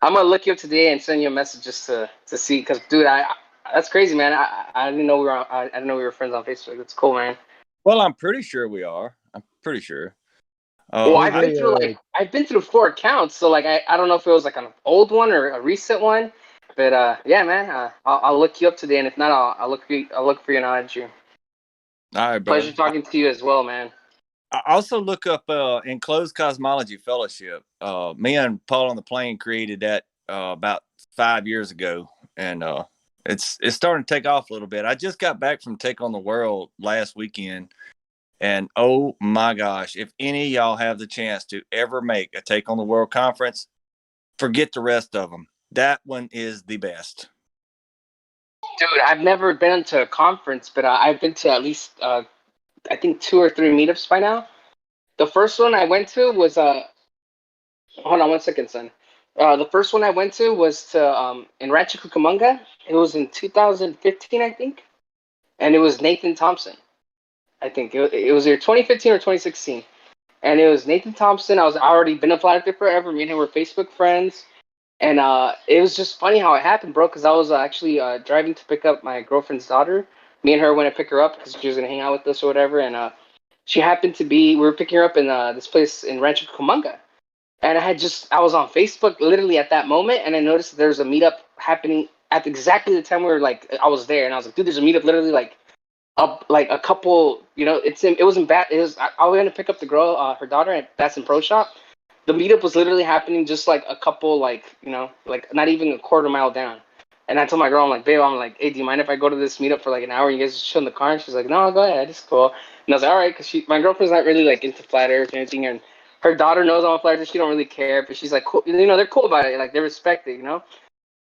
I'm gonna look you up today and send you a message just to see. Because dude, that's crazy, man. I didn't know we were I didn't know we were friends on Facebook. That's cool, man. Well, I'm pretty sure we are. I'm pretty sure. Well, I've been through 4 accounts, so like I don't know if it was like an old one or a recent one, but yeah, man. I'll look you up today, and if not, I'll look for you and I'll add you. All right, brother. Pleasure talking to you as well, man. I also look up Enclosed Cosmology Fellowship. Me and Paul on the Plane created that about 5 years ago, and it's starting to take off a little bit. I just got back from Take on the World last weekend, and oh my gosh, if any of y'all have the chance to ever make a Take on the World conference, forget the rest of them. That one is the best. Dude, I've never been to a conference, but I've been to at least I think 2 or 3 meetups by now. The first one I went to was hold on one second, son. The first one I went to was to in Rancho Cucamonga. It was in 2015, I think, and it was Nathan Thompson. I think it was either 2015 or 2016, and it was Nathan Thompson. I already been a flat earther forever. Me and him were Facebook friends, and it was just funny how it happened, bro. Because I was actually driving to pick up my girlfriend's daughter. Me and her went to pick her up because she was gonna hang out with us or whatever, and she happened to be. We were picking her up in this place in Rancho Cucamonga. And I was on Facebook literally at that moment, and I noticed that there was a meetup happening at exactly the time I was there, and I was like, dude, there's a meetup literally like up like a couple, it wasn't bad. I went to pick up the girl, her daughter at Bass and Pro Shop. The meetup was literally happening just like a couple, like not even a quarter mile down. And I told my girl, I'm like, babe, hey, do you mind if I go to this meetup for like an hour and you guys just chill in the car? And she's like, no, go ahead, it's cool. And I was like, all right, because my girlfriend's not really like into flat earth or anything, and her daughter knows I'm a flat earther. She don't really care, but she's like, cool, they're cool about it, like they respect it.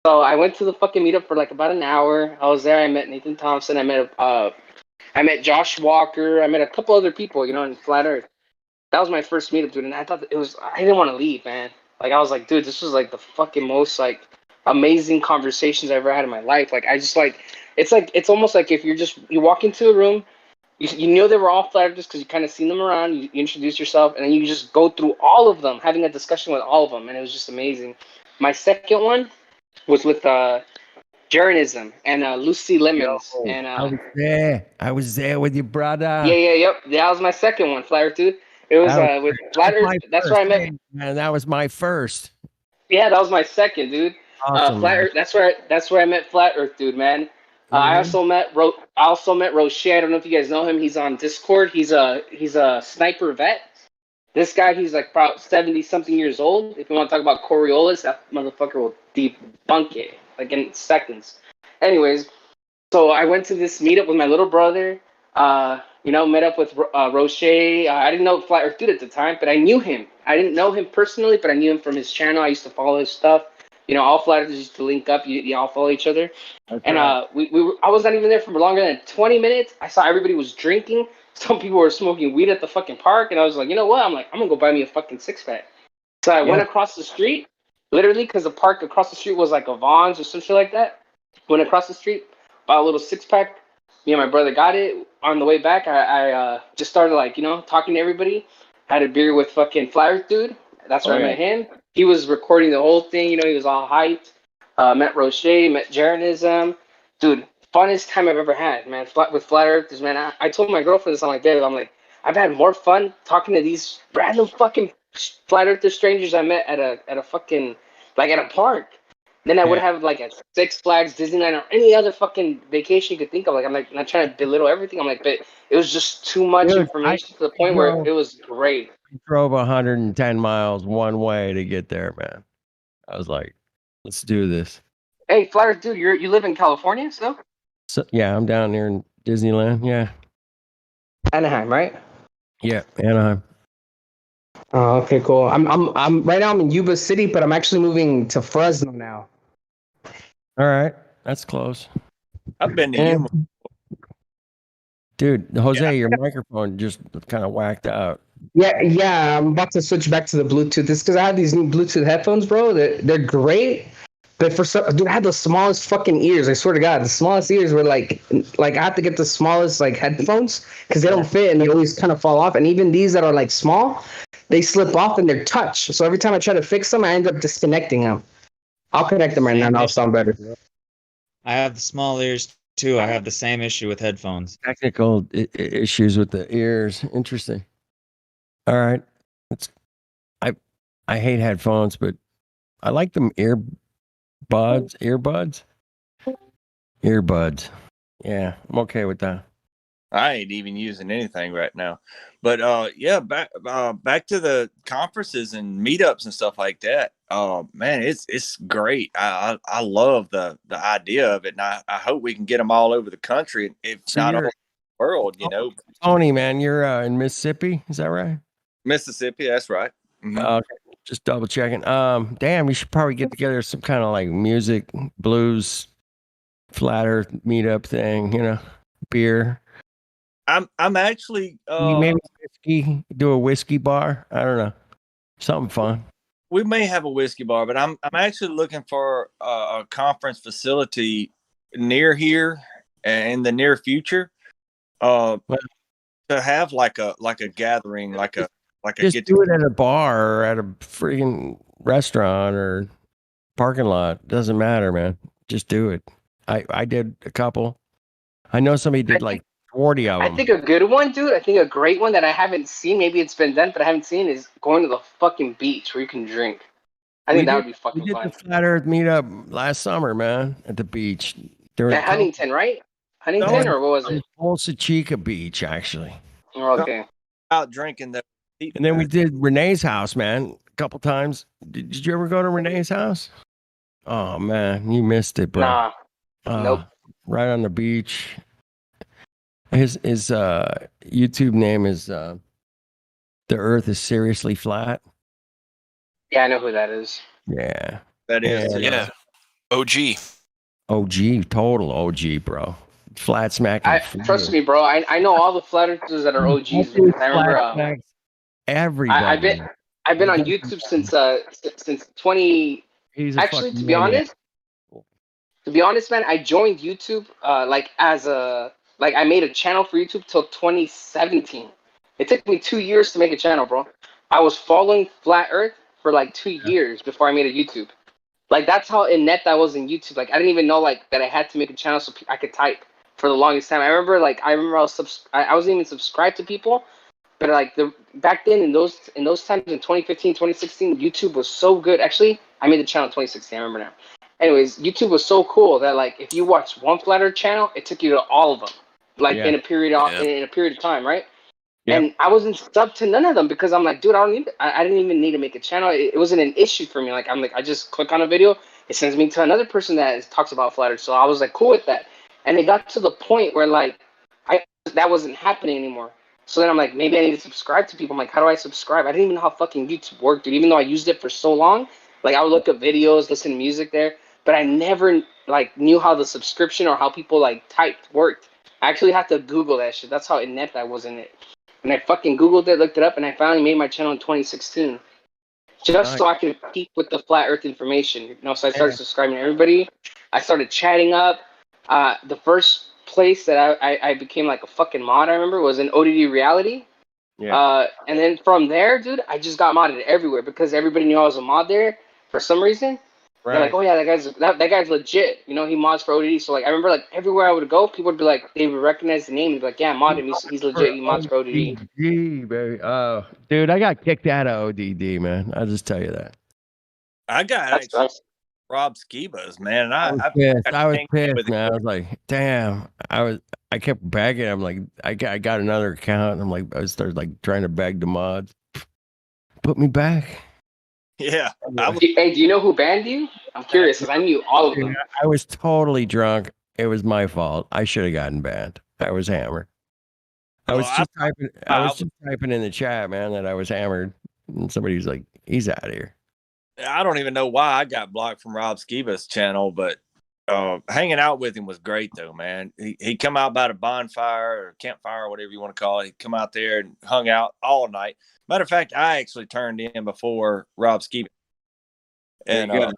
So I went to the fucking meetup for like about an hour. I was there. I met Nathan Thompson. I met Josh Walker. I met a couple other people, in flat earth. That was my first meetup, dude, and I thought I didn't want to leave, man. Like I was like, dude, this was like the fucking most like amazing conversations I ever had in my life. Like I just it's almost like if you walk into a room, you know they were all flat earthers because you kind of seen them around. You introduce yourself, and then you just go through all of them, having a discussion with all of them, and it was just amazing. My second one was with Jeranism and Lucy Lemons, and I was there with your brother. yep. That was my second one, Flyer, dude. It was with Flat Earth. That's where I met. Man, that was my first. Yeah, that was my second, dude. Awesome. Flat Earth. That's where I met Flat Earth, dude, man. I also met Roche. I don't know if you guys know him. He's on Discord. He's a sniper vet. This guy, he's like about 70 something years old. If you want to talk about Coriolis, that motherfucker will debunk it like in seconds. Anyways, so I went to this meetup with my little brother. Met up with Roche. I didn't know Flat Earth Dude at the time, but I knew him. I didn't know him personally, but I knew him from his channel. I used to follow his stuff. All Flat Earthers used to link up. You all follow each other. And I was not even there for longer than 20 minutes. I saw everybody was drinking. Some people were smoking weed at the fucking park, and I was like, you know what? I'm gonna go buy me a fucking 6-pack. So I went across the street, literally, because the park across the street was like a Vaughn's or some shit like that. Went across the street, bought a little 6-pack. Me and my brother got it. On the way back, I just started talking to everybody. Had a beer with fucking Flat Earth Dude. That's where I met him. He was recording the whole thing. He was all hyped. Met Roche, met Jeranism. Dude, funnest time I've ever had, man. With Flat Earthers, man. I told my girlfriend this. I'm like, babe, I've had more fun talking to these random fucking Flat Earther strangers I met at a fucking at a park. Then I would have at Six Flags, Disneyland, or any other fucking vacation you could think of. I'm not trying to belittle everything. But it was just too much information to the point where it was great. I drove 110 miles one way to get there, man. I was like, let's do this. Hey, Flat Earth Dude, you live in California still? So, yeah, I'm down there in Disneyland. Yeah. Anaheim, right? Yeah, Anaheim. Oh, okay, cool. I'm right now. I'm in Yuba City, but I'm actually moving to Fresno now. All right, that's close. I've been to Yuma. Dude, Jose, your microphone just kind of whacked out. Yeah. I'm about to switch back to the Bluetooth. This because I have these new Bluetooth headphones, bro. They're great, but dude, I had the smallest fucking ears. I swear to God, the smallest ears were like I have to get the smallest headphones because they don't fit and they always kind of fall off. And even these that are small, they slip off and they're touch. So every time I try to fix them, I end up disconnecting them. I'll connect them right now and I'll sound better. I have the small ears too. I have the same issue with headphones. Technical issues with the ears. Interesting. All right. I hate headphones, but I like them earbuds. Yeah, I'm okay with that. I ain't even using anything right now. But back to the conferences and meetups and stuff like that. Man, it's great. I love the idea of it, and I hope we can get them all over the country, if not all over the world. Tony, man, you're in Mississippi, is that right? Mississippi, that's right. Mm-hmm. Okay, just double checking. Damn, we should probably get together some kind of music, blues, Flat Earth meetup thing. Beer. I'm actually maybe do a whiskey bar. I don't know, something fun. We may have a whiskey bar, but I'm actually looking for a conference facility near here in the near future. To have like a gathering, just do it at a bar or at a freaking restaurant or parking lot. Doesn't matter, man. Just do it. I did a couple. I know somebody did 40 of them. I think a good one, dude. I think a great one that I haven't seen. Maybe it's been done, but I haven't seen is going to the fucking beach where you can drink. I think that would be fucking fun. We did the Flat Earth meetup last summer, man, at the beach. At Huntington, right? Huntington, or what was it? Bolsa Chica Beach, actually. Oh, okay. Out drinking the. And then we did Renee's house, man, a couple times. Did you ever go to Renee's house? Oh man, you missed it, bro. Nah. Nope. Right on the beach. His YouTube name is The Earth is Seriously Flat. Yeah, I know who that is. Yeah. That is. Yeah. OG. Total OG, bro. Flat smacking. Trust me, bro. I know all the flat earthers that are OGs. I remember everybody. I've been on YouTube since 20. Actually, to be honest, man, I joined YouTube I made a channel for YouTube till 2017. It took me 2 years to make a channel, bro. I was following Flat Earth for 2 years before I made a YouTube. That's how inept I was in YouTube. I didn't even know that I had to make a channel so I could type for the longest time. I remember I wasn't even subscribed to people But like back then in those times in 2015, 2016, YouTube was so good. Actually, I made the channel in 2016. I remember now. Anyways, YouTube was so cool that like if you watched one Flat Earth channel, it took you to all of them, like Yeah. in a period of time, right? Yep. And I wasn't sub to none of them because I'm like, dude, I don't need. I didn't even need to make a channel. It wasn't an issue for me. Like I'm like, I just click on a video, it sends me to another person that talks about Flat Earth. So I was like, cool with that. And it got to the point where like, that wasn't happening anymore. So then I'm like, maybe I need to subscribe to people. I'm like, how do I subscribe? I didn't even know how fucking YouTube worked, dude. Even though I used it for so long, like I would look at videos, listen to music there, but I never like knew how the subscription or how people like typed worked. I actually had to Google that shit. That's how inept I was in it. And I fucking Googled it, looked it up, and I finally made my channel in 2016. Just so I could keep with the flat earth information. You know, so I started subscribing to everybody. I started chatting up. The first place that I became like a fucking mod, I remember, was in ODD Reality. Yeah. And then from there, dude, I just got modded everywhere because everybody knew I was a mod there for some reason. They're like, Right. oh yeah, that guy's legit. You know, he mods for ODD. So like, I remember like everywhere I would go, people would be like, they would recognize the name and be like, yeah, mod him. He's legit. He mods for ODD. ODD, baby. Oh, dude, I got kicked out of ODD, man. I'll just tell you that. I got actually Rob Skiba's, man. And I was pissed, man. I was like, damn. I kept begging. I'm like, I got another account. And I'm like, I started like trying to beg the mods. Put me back. Yeah. Hey, do you know who banned you? I'm curious because I knew all of them. I was totally drunk. It was my fault. I should have gotten banned. I was hammered. I was just typing in the chat, man, that I was hammered. And somebody was like, he's out of here. I don't even know why I got blocked from Rob Skiba's channel, but hanging out with him was great, though, man. He come out by the bonfire or campfire or whatever you want to call it. He come out there and hung out all night. Matter of fact, I actually turned in before Rob Skiba. And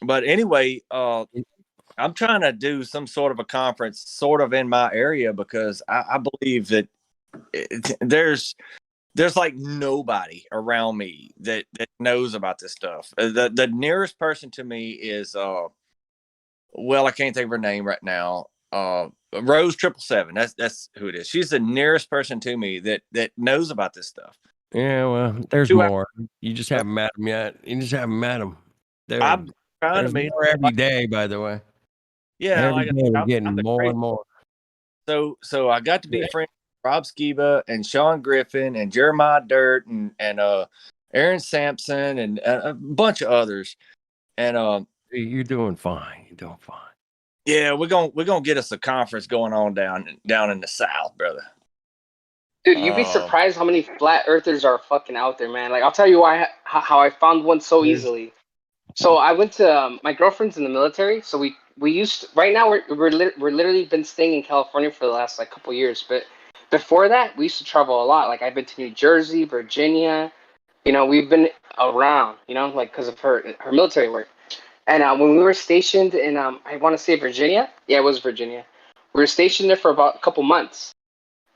but anyway, I'm trying to do some sort of a conference sort of in my area because I believe that there's like nobody around me that knows about this stuff. The nearest person to me is well, I can't think of her name right now. Rose 777. That's who it is. She's the nearest person to me that knows about this stuff. Yeah, well, there's more. You just haven't met them yet. You just haven't met them. I'm trying to meet meet more every day, by the way. Yeah, every day we're getting more and more. So I got to be friends with Rob Skiba and Sean Griffin and Jeremiah Dirt and Aaron Sampson and a bunch of others. And you're doing fine. You're doing fine. Yeah, we're gonna get us a conference going on down in the South, brother. Dude, you'd be surprised how many flat earthers are fucking out there, man. Like, I'll tell you how I found one so easily. So I went to my girlfriend's in the military, so we used to, right now we're literally been staying in California for the last like couple years, but before that we used to travel a lot. Like I've been to New Jersey, Virginia, you know, we've been around, you know, like because of her military work. And when we were stationed in I want to say Virginia, yeah, it was Virginia. We were stationed there for about a couple months.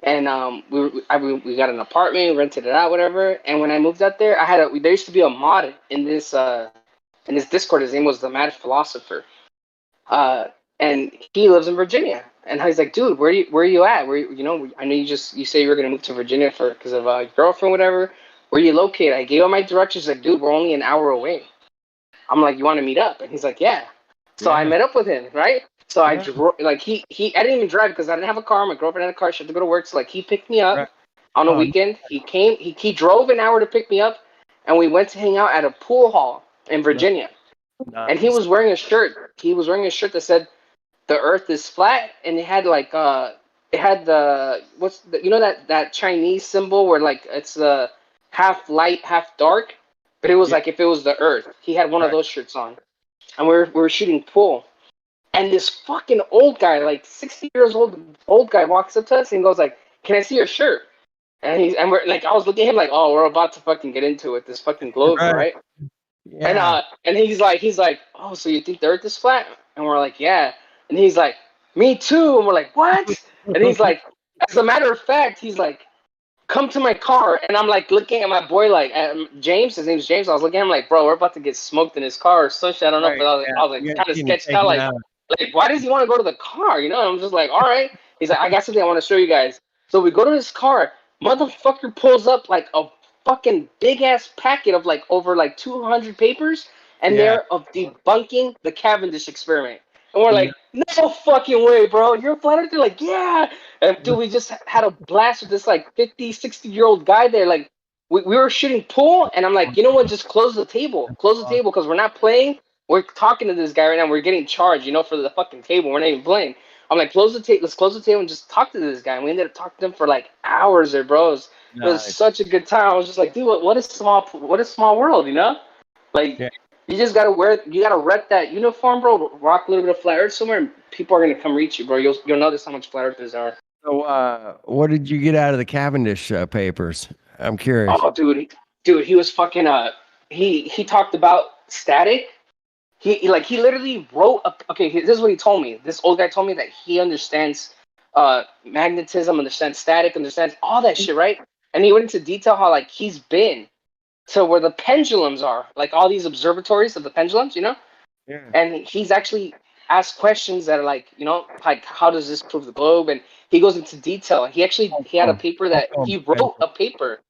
And we got an apartment, rented it out, whatever. And when I moved out there, there used to be a mod in this Discord. His name was the Mad Philosopher, and he lives in Virginia. And I was like, dude, where are you at? You know, I know you say you were gonna move to Virginia because of your girlfriend, whatever. Where you located? I gave him my directions. Like, dude, we're only an hour away. I'm like, you want to meet up? And he's like, yeah. So I met up with him, right? So I drove, like I didn't even drive because I didn't have a car. My girlfriend had a car. She had to go to work. So like he picked me up on a weekend. He drove an hour to pick me up, and we went to hang out at a pool hall in Virginia. Nice. And he was wearing a shirt. He was wearing a shirt that said, "The Earth is flat," and it had like it had you know that Chinese symbol where like it's half light, half dark, but it was like if it was the Earth. He had one of those shirts on, and we were shooting pool. And this fucking old guy, like 60 years old guy, walks up to us and goes like, "Can I see your shirt?" And we're like, I was looking at him like, "Oh, we're about to fucking get into it. This fucking globe, right?" Yeah. And he's like, "Oh, so you think the Earth is flat?" And we're like, "Yeah." And he's like, "Me too." And we're like, "What?" And he's like, "As a matter of fact," he's like, "Come to my car." And I'm like looking at my boy, like James. His name's James. I was looking at him like, "Bro, we're about to get smoked in his car or some shit." I don't know, but I was like kind of sketched out, like, why does he want to go to the car? You know, I'm just like, all right. He's like, I got something I want to show you guys. So we go to his car, Motherfucker pulls up like a fucking big ass packet of like over like 200 papers, and Yeah. they're of debunking the Cavendish experiment. And we're like, no fucking way, bro. You're a flat earther? Like, yeah. And dude, we just had a blast with this like 50, 60-year-old guy there. Like, we were shooting pool, and I'm like, you know what? Just close the table. Close the table because we're not playing. We're talking to this guy right now. We're getting charged, for the fucking table. We're not even playing. I'm like, close the table. Let's close the table and just talk to this guy. And we ended up talking to him for like hours there, bro. It was such a good time. I was just like, dude, what a small world, Like, you just gotta rep that uniform, bro. Rock a little bit of flat earth somewhere, and people are gonna come reach you, bro. You'll notice how much flat earthers are. So, what did you get out of the Cavendish papers? I'm curious. Oh, dude, he was fucking he talked about static. He literally wrote this is what he told me. This old guy told me that he understands magnetism, understands static, understands all that shit, right? And he went into detail how like he's been to where the pendulums are, like all these observatories of the pendulums, Yeah. and he's actually asked questions that are like, like how does this prove the globe? And he goes into detail. He had a paper that he wrote a paper.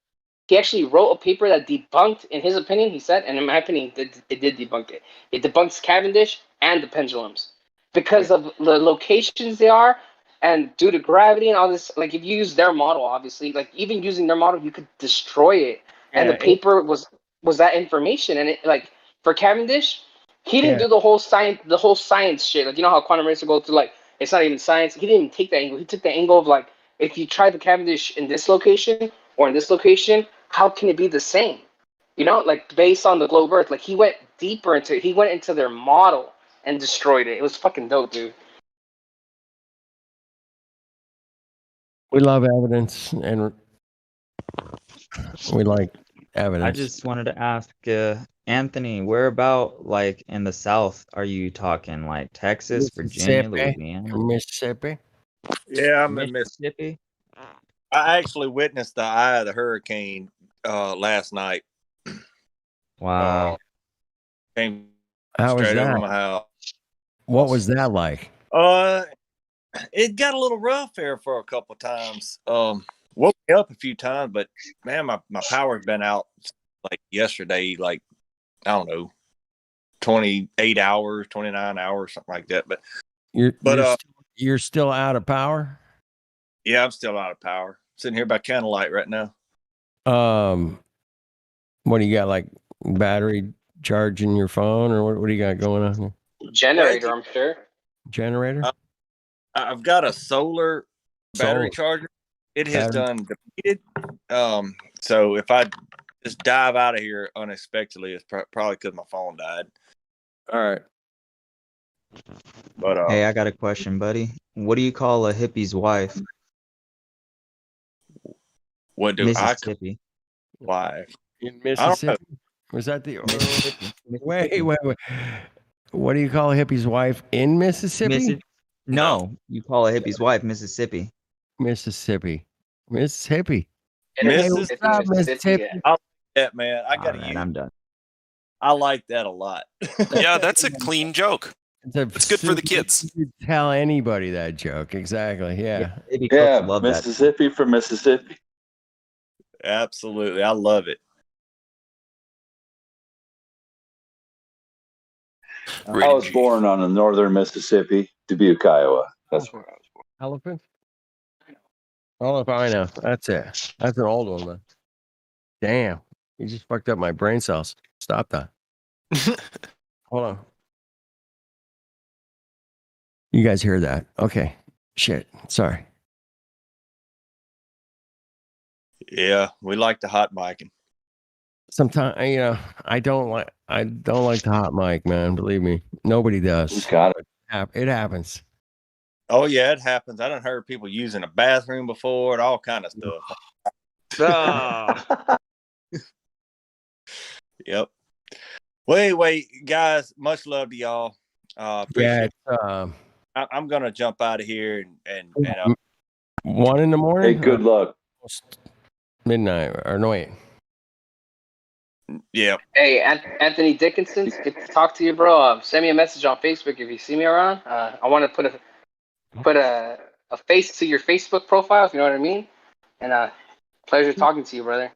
He actually wrote a paper that debunked, in his opinion, he said, and in my opinion, it did debunk it. It debunks Cavendish and the pendulums because of the locations they are, and due to gravity and all this. Like if you use their model, obviously, like even using their model, you could destroy it. And the paper was that information, and it like for Cavendish, he didn't do the whole science shit. Like how quantum racer go through like it's not even science. He didn't even take that angle. He took the angle of like if you try the Cavendish in this location or in this location, how can it be the same? Like based on the globe Earth. Like he went into their model and destroyed it. It was fucking dope, dude. We love evidence, and we like evidence. I just wanted to ask Anthony, where about like in the South are you talking? Like Texas, Virginia, Louisiana, Mississippi? Yeah, I'm in Mississippi. I actually witnessed the eye of the hurricane last night. Wow. Came How was straight over that? my house. What was that like? It got a little rough here for a couple of times. Woke me up a few times, but man, my power's been out like yesterday, like I don't know, 28 hours, 29 hours, something like that. But you're still out of power? Yeah, I'm still out of power. Sitting here by candlelight right now. What do you got, like battery charging your phone, or what do you got going on here? Generator, I'm sure. Generator? I've got a solar battery charger. It has done depleted. So if I just dive out of here unexpectedly, it's probably because my phone died. All right. But hey, I got a question, buddy. What do you call a hippie's wife? What do Mississippi. Wife? In Mississippi? Was that the wait? What do you call a hippie's wife in Mississippi? No, you call a hippie's wife Mississippi. Mississippi. Mississippi. Hey, what's up, Mississippi? I like that, man. I got to I'm done. I like that a lot. Yeah, that's a clean joke. It's good for the kids. You tell anybody that joke. Exactly. Yeah. Yeah, Mississippi from Mississippi. Absolutely. I love it. I was born on the northern Mississippi, Dubuque, Iowa. That's where I was born. Elephant? Oh, if I know. That's it. That's an old one, man. Damn. You just fucked up my brain cells. Stop that. Hold on. You guys hear that? Okay. Shit. Sorry. Yeah, we like the hot micing. Sometimes I don't like the hot mic, man. Believe me, nobody does. Who's got it? It happens. Oh yeah, it happens. I done heard people using a bathroom before and all kind of stuff. Yep. Wait, guys. Much love to y'all. Appreciate it. I'm gonna jump out of here and 1 in the morning. Hey, good luck. Midnight or no wait. Yeah. Hey, Anthony Dickinson, good to talk to you, bro. Send me a message on Facebook if you see me around. I want to put a face to your Facebook profile, if you know what I mean. And Pleasure talking to you, brother.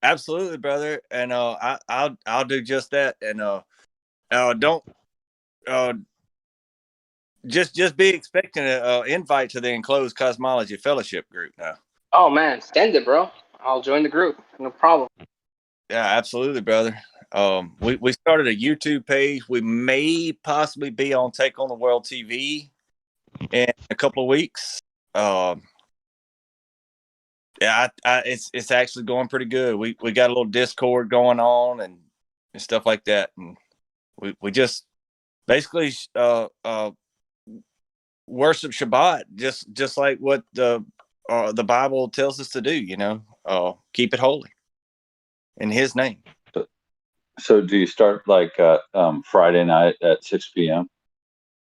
Absolutely, brother. And I'll do just that. And don't just be expecting an invite to the Enclosed Cosmology Fellowship group now. Oh man, send it, bro. I'll join the group. No problem. Yeah, absolutely, brother. We started a YouTube page. We may possibly be on Take on the World TV in a couple of weeks. Yeah, it's actually going pretty good. We got a little Discord going on and stuff like that, and we just basically worship Shabbat just like what the Bible tells us to do. You know, keep it holy in His name. So do you start like Friday night at 6 p.m.?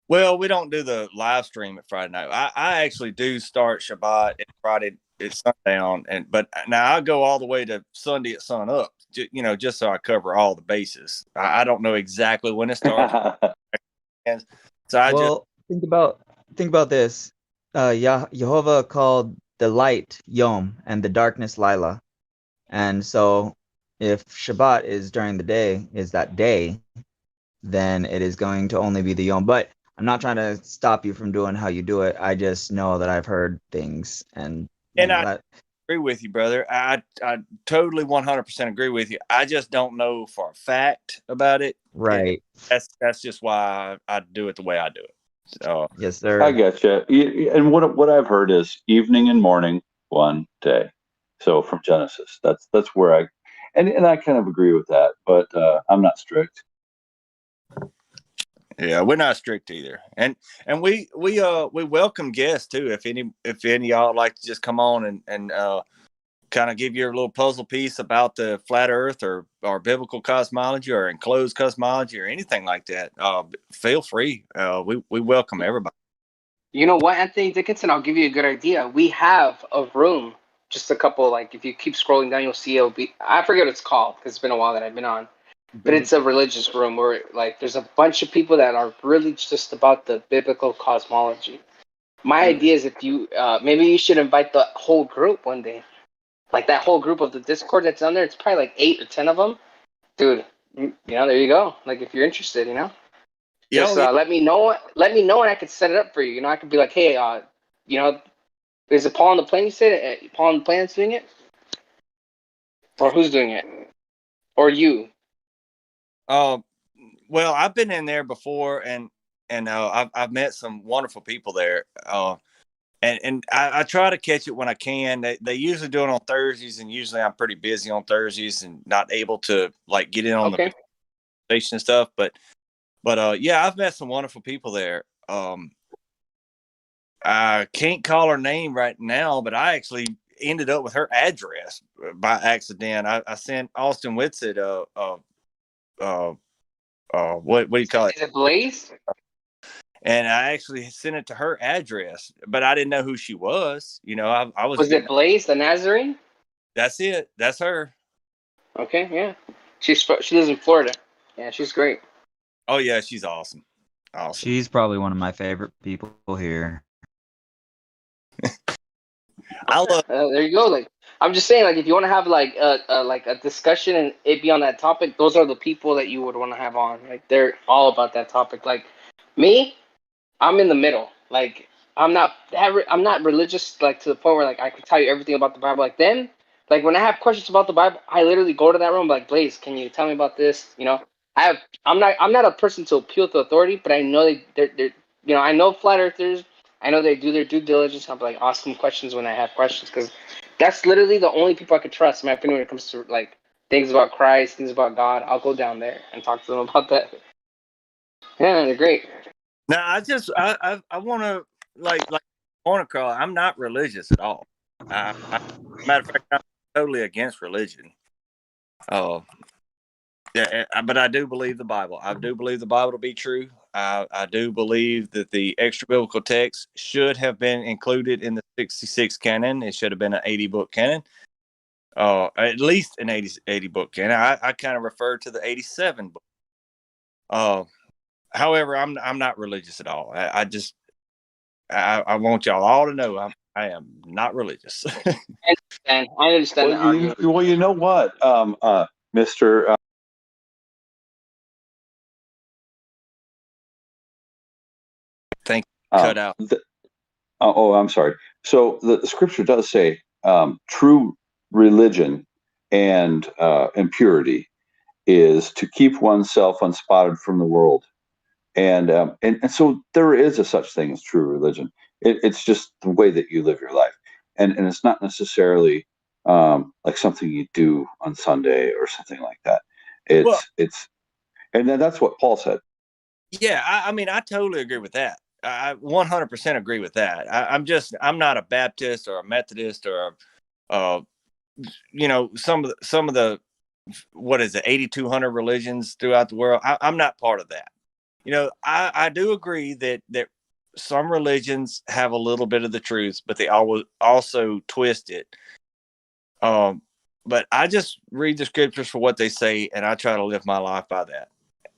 Well, we don't do the live stream at Friday night. I actually do start Shabbat at Friday at sundown, but now I go all the way to Sunday at sun up. Just so I cover all the bases. I don't know exactly when it starts. So think about this. Jehovah called the light Yom and the darkness Lila, and so if Shabbat is during the day, is that day, then it is going to only be the Yom. But I'm not trying to stop you from doing how you do it. I just know that I've heard things, and I agree with you, brother. I totally 100% agree with you. I just don't know for a fact about it. Right. That's just why I do it the way I do it. So yes, sir. I get you. And what I've heard is evening and morning one day. So from Genesis, that's where I kind of agree with that, but I'm not strict. Yeah, we're not strict either, and we welcome guests too. If any of y'all would like to just come on and kind of give your little puzzle piece about the flat Earth or biblical cosmology or enclosed cosmology or anything like that, feel free. We welcome everybody. You know what, Anthony Dickinson? I'll give you a good idea. We have a room, just a couple. Like if you keep scrolling down, you'll see I forget what it's called because it's been a while that I've been on. But it's a religious room where like there's a bunch of people that are really just about the biblical cosmology. My idea is if you maybe you should invite the whole group one day, like that whole group of the Discord that's on there. It's probably like 8 or 10 of them, dude. There you go. Like if you're interested, just let me know. Let me know, and I could set it up for you. I could be like, hey, is it Paul on the plane? You said Paul on the plane's doing it, or who's doing it, or you? Well, I've been in there before, and I've met some wonderful people there. And I try to catch it when I can. They usually do it on Thursdays, and usually I'm pretty busy on Thursdays and not able to like get in on the station and stuff. But yeah, I've met some wonderful people there. I can't call her name right now, but I actually ended up with her address by accident. I sent Austin Whitsitt what do you call it? Is it Blaze? And I actually sent it to her address, but I didn't know who she was. I was. Was it Blaze the Nazarene? That's it. That's her. Okay, yeah. She lives in Florida. Yeah, she's great. Oh yeah, she's awesome. Awesome. She's probably one of my favorite people here. I love. There you go. Like I'm just saying, like if you want to have like a discussion and it be on that topic, those are the people that you would want to have on. Like they're all about that topic. Like me, I'm in the middle. Like I'm not religious like to the point where like I can tell you everything about the Bible. Like them, like when I have questions about the Bible, I literally go to that room like, Blaze, can you tell me about this? I'm not a person to appeal to authority, but I know they're I know flat earthers. I know they do their due diligence. I'm like ask them questions when I have questions because that's literally the only people I could trust in my opinion when it comes to like things about Christ, things about God. I'll go down there and talk to them about that. Yeah, they're great. Now I want to like point across. I'm not religious at all. Matter of fact, I'm totally against religion. Yeah, but I do believe the Bible. I do believe the Bible to be true. I do believe that the extra biblical text should have been included in the 66 canon. It should have been an 80 book canon. At least an 80 book canon. I kind of refer to the 87 book. However, I'm not religious at all. I want y'all all to know I am not religious. I understand the Well, argument. you know what, Mister. Thank cut out. Oh, I'm sorry. So the scripture does say true religion and purity is to keep oneself unspotted from the world, and so there is a such thing as true religion. It's just the way that you live your life, and it's not necessarily like something you do on Sunday or something like that. Well, It's and then that's what Paul said. yeah, I mean, I totally agree with that. I 100% agree with that. I'm not a Baptist or a Methodist or some of the what is it, 8,200 religions throughout the world. I'm not part of that. I do agree that some religions have a little bit of the truth, but they also twist it. But I just read the scriptures for what they say, and I try to live my life by that.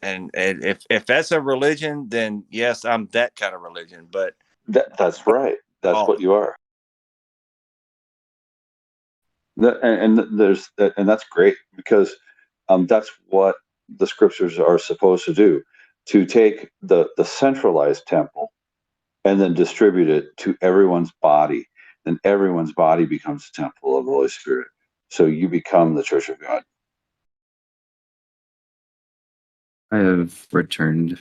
And if that's a religion, then yes, I'm that kind of religion. But That's right. That's what you are. And that's great because that's what the scriptures are supposed to do, to take the centralized temple and then distribute it to everyone's body. And everyone's body becomes the temple of the Holy Spirit. So you become the church of God. I have returned.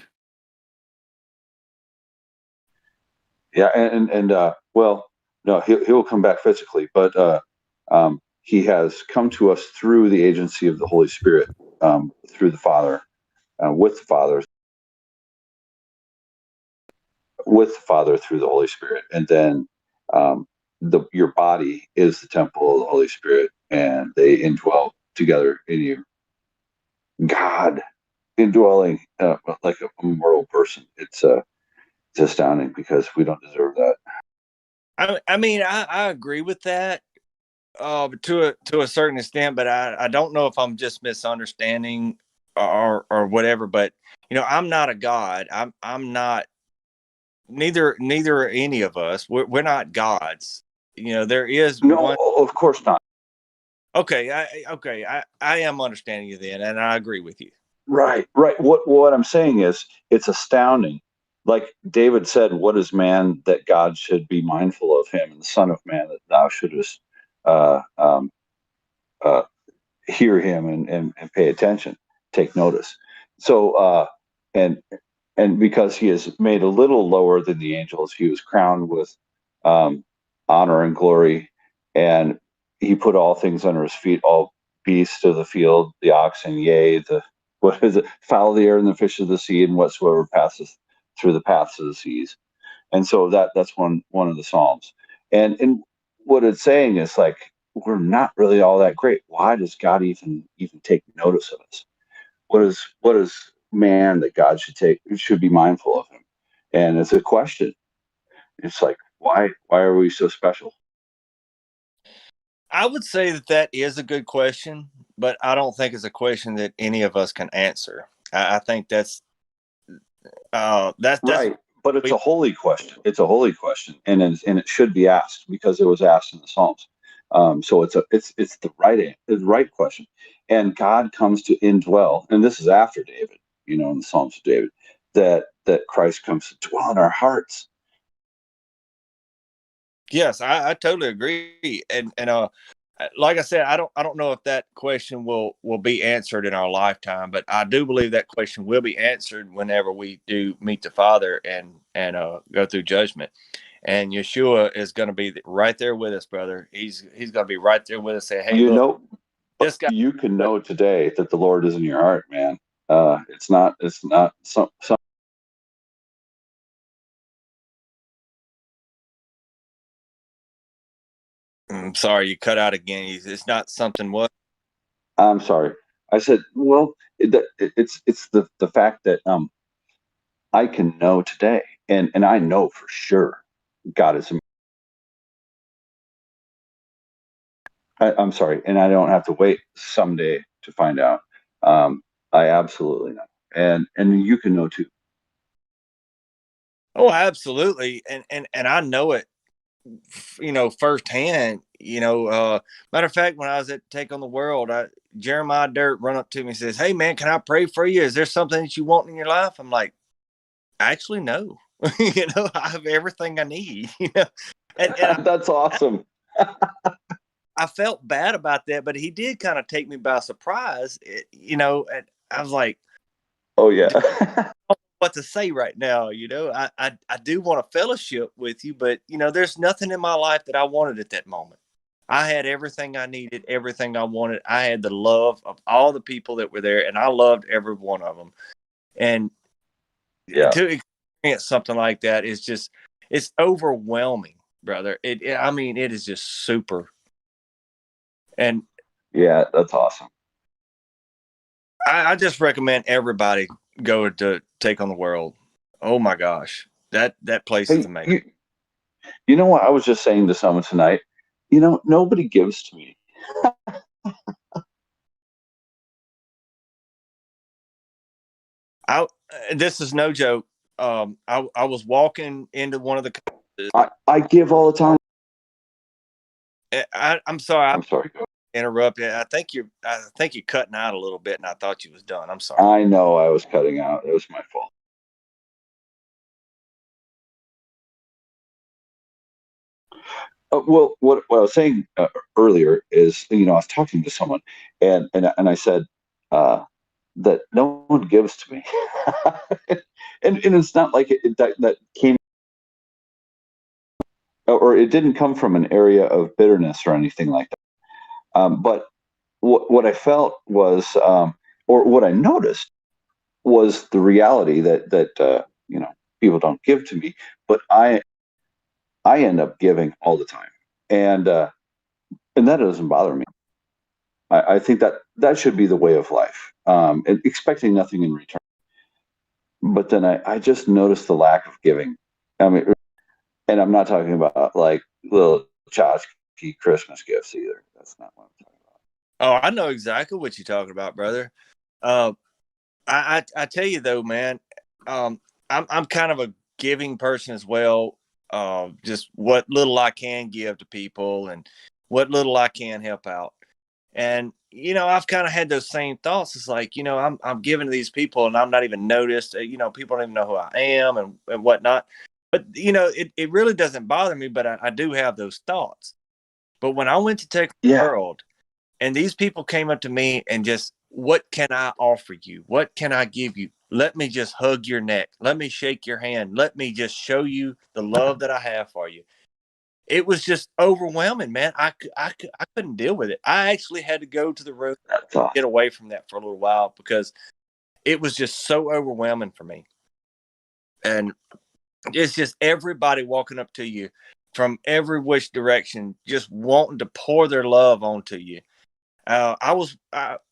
Yeah, and well, no, he'll come back physically, but he has come to us through the agency of the Holy Spirit, through the Father, with the Father, through the Holy Spirit, and then your body is the temple of the Holy Spirit, and they indwell together in you. God indwelling like a mortal person. It's astounding because we don't deserve that. I mean, I agree with that to a certain extent, but I don't know if I'm just misunderstanding or whatever. But I'm not a god. I'm not. Neither are any of us. We're not gods. There is one. Of course not. Okay, I am understanding you then, and I agree with you. Right. What I'm saying is, it's astounding. Like David said, "What is man that God should be mindful of him, and the Son of Man that thou shouldest uh, um, uh, hear him and pay attention, take notice." So, and because he is made a little lower than the angels, he was crowned with honor and glory, and he put all things under his feet, all beasts of the field, the oxen, yea, the what is it, fowl of the air, and the fish of the sea, and whatsoever passeth through the paths of the seas. And so that's one of the psalms, and what it's saying is like we're not really all that great. Why does God even take notice of us? What is man that God should be mindful of him? And it's a question. It's like why are we so special? I would say that is a good question, but I don't think it's a question that any of us can answer. I think that's right. But it's a holy question. It's a holy question, and it should be asked because it was asked in the Psalms. So it's the right question, and God comes to indwell, and this is after David, in the Psalms of David, that Christ comes to dwell in our hearts. Yes, I totally agree, and like I said, I don't know if that question will be answered in our lifetime, but I do believe that question will be answered whenever we do meet the Father and go through judgment. And Yeshua is going to be right there with us, brother. He's going to be right there with us. Say, hey, look, this guy. You can know today that the Lord is in your heart, man. It's not some. I'm sorry, you cut out again. It's not something what? I'm sorry. I said, well, it's the fact that I can know today, and I know for sure God is. I'm sorry, and I don't have to wait someday to find out. I absolutely know, and you can know too. Oh, absolutely, and I know it firsthand. Matter of fact, when I was at Take on the World, Jeremiah Dirt run up to me and says, "Hey man, can I pray for you? Is there something that you want in your life?" I'm like, actually, no. I have everything I need. And That's awesome. I felt bad about that, but he did kind of take me by surprise. And I was like, "Oh yeah." What to say right now? I do want a fellowship with you, but there's nothing in my life that I wanted at that moment. I had everything I needed, everything I wanted. I had the love of all the people that were there, and I loved every one of them. And to experience something like that is just, it's overwhelming, brother. It is just super. And yeah, that's awesome. I just recommend everybody go to Take on the World. Oh my gosh, that place is amazing. You know what? I was just saying to someone tonight. Nobody gives to me. This is no joke. I was walking into one of the conferences. I give all the time. I'm sorry. I'm sorry. Interrupt. I think you're cutting out a little bit, and I thought you was done. I'm sorry. I know I was cutting out. It was my fault. Well, what I was saying earlier is, I was talking to someone, and I said that no one gives to me, and it's not like that came, or it didn't come from an area of bitterness or anything like that. But what I felt was, or what I noticed was the reality that people don't give to me, but I end up giving all the time, and that doesn't bother me. I think that should be the way of life, and expecting nothing in return. But then I just noticed the lack of giving. I mean, and I'm not talking about like little tchotchke Christmas gifts either. That's not what I'm talking about. Oh, I know exactly what you're talking about, brother. I tell you though, man, I'm kind of a giving person as well. Just what little I can give to people and what little I can help out. And I've kind of had those same thoughts. It's like, I'm giving to these people and I'm not even noticed. People don't even know who I am and whatnot. But it really doesn't bother me. But I do have those thoughts. But when I went to Take the World, and these people came up to me and just, what can I offer you? What can I give you? Let me just hug your neck. Let me shake your hand. Let me just show you the love that I have for you. It was just overwhelming, man. I couldn't deal with it. I actually had to go to the room and get away from that for a little while because it was just so overwhelming for me. And it's just everybody walking up to you from every which direction, just wanting to pour their love onto you. I was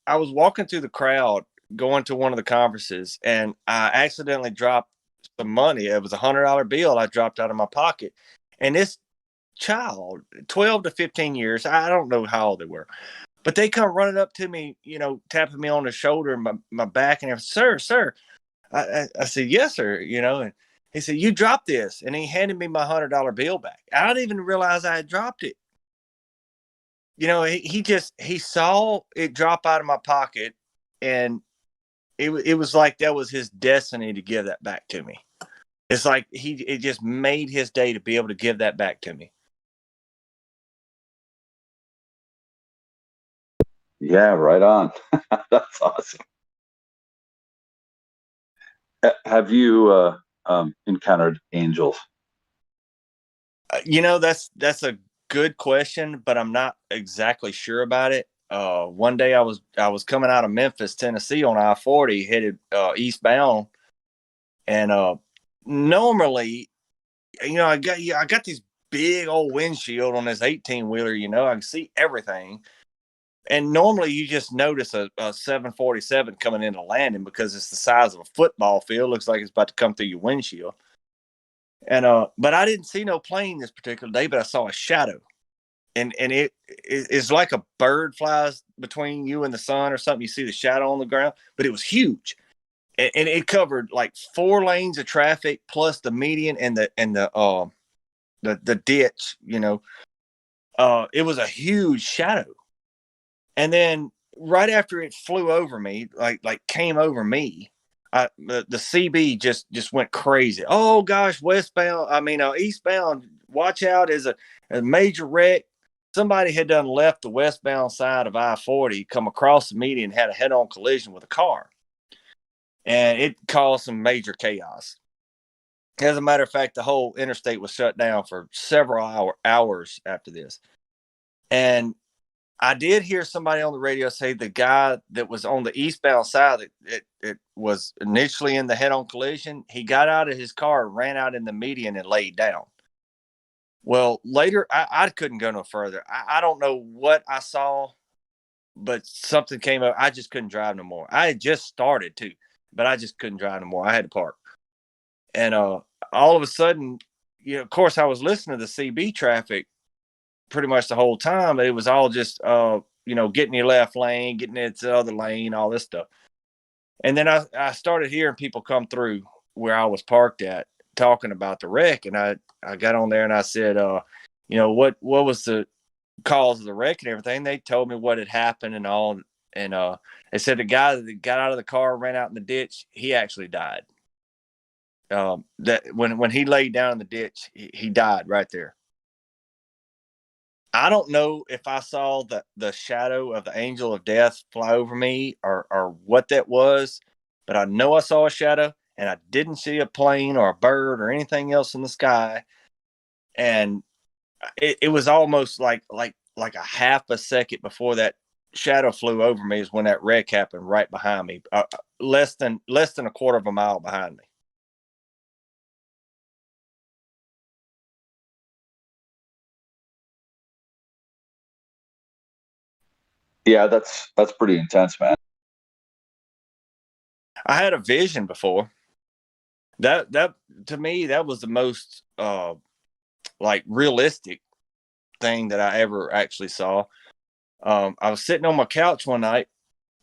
walking through the crowd going to one of the conferences, and I accidentally dropped some money. It was $100 bill I dropped out of my pocket, and this child, 12 to 15 years, I don't know how old they were, but they come running up to me, tapping me on the shoulder and my back, and they're, sir. I said, yes, sir. And he said, you dropped this, and he handed me my $100 bill back. I didn't even realize I had dropped it. He saw it drop out of my pocket, and it was like that was his destiny to give that back to me. It's like it just made his day to be able to give that back to me. Yeah, right on. That's awesome. Have you encountered angels? That's a good question, but I'm not exactly sure about it. One day I was coming out of Memphis, Tennessee on I-40 headed eastbound, and normally, I got these big old windshield on this 18-wheeler. I can see everything. And normally you just notice a 747 coming into landing because it's the size of a football field. Looks like it's about to come through your windshield. And but I didn't see no plane this particular day, but I saw a shadow. And it's like a bird flies between you and the sun or something. You see the shadow on the ground, but it was huge. And it covered like 4 lanes of traffic plus the median and the the ditch, it was a huge shadow. And then right after it flew over me, like came over me, the CB just went crazy. Oh gosh, eastbound, watch out, is a major wreck. Somebody had done left the westbound side of I-40, come across the median, had a head-on collision with a car. And it caused some major chaos. As a matter of fact, the whole interstate was shut down for several hours after this. And I did hear somebody on the radio say the guy that was on the eastbound side that it was initially in the head-on collision, he got out of his car, ran out in the median, and laid down. Well, later, I couldn't go no further. I don't know what I saw, but something came up. I just couldn't drive no more. I had just started to, but I just couldn't drive no more. I had to park. And all of a sudden, of course, I was listening to the CB traffic pretty much the whole time. It was all just, getting your left lane, getting into the other lane, all this stuff. And then I started hearing people come through where I was parked at talking about the wreck. And I got on there and I said, what was the cause of the wreck and everything? They told me what had happened and all. And they said the guy that got out of the car, ran out in the ditch, he actually died. That when he laid down in the ditch, he died right there. I don't know if I saw the shadow of the angel of death fly over me or what that was, but I know I saw a shadow and I didn't see a plane or a bird or anything else in the sky. And it was almost like a half a second before that shadow flew over me is when that wreck happened right behind me, less than a quarter of a mile behind me. Yeah, that's pretty intense, man. I had a vision before. That to me, that was the most realistic thing that I ever actually saw. I was sitting on my couch one night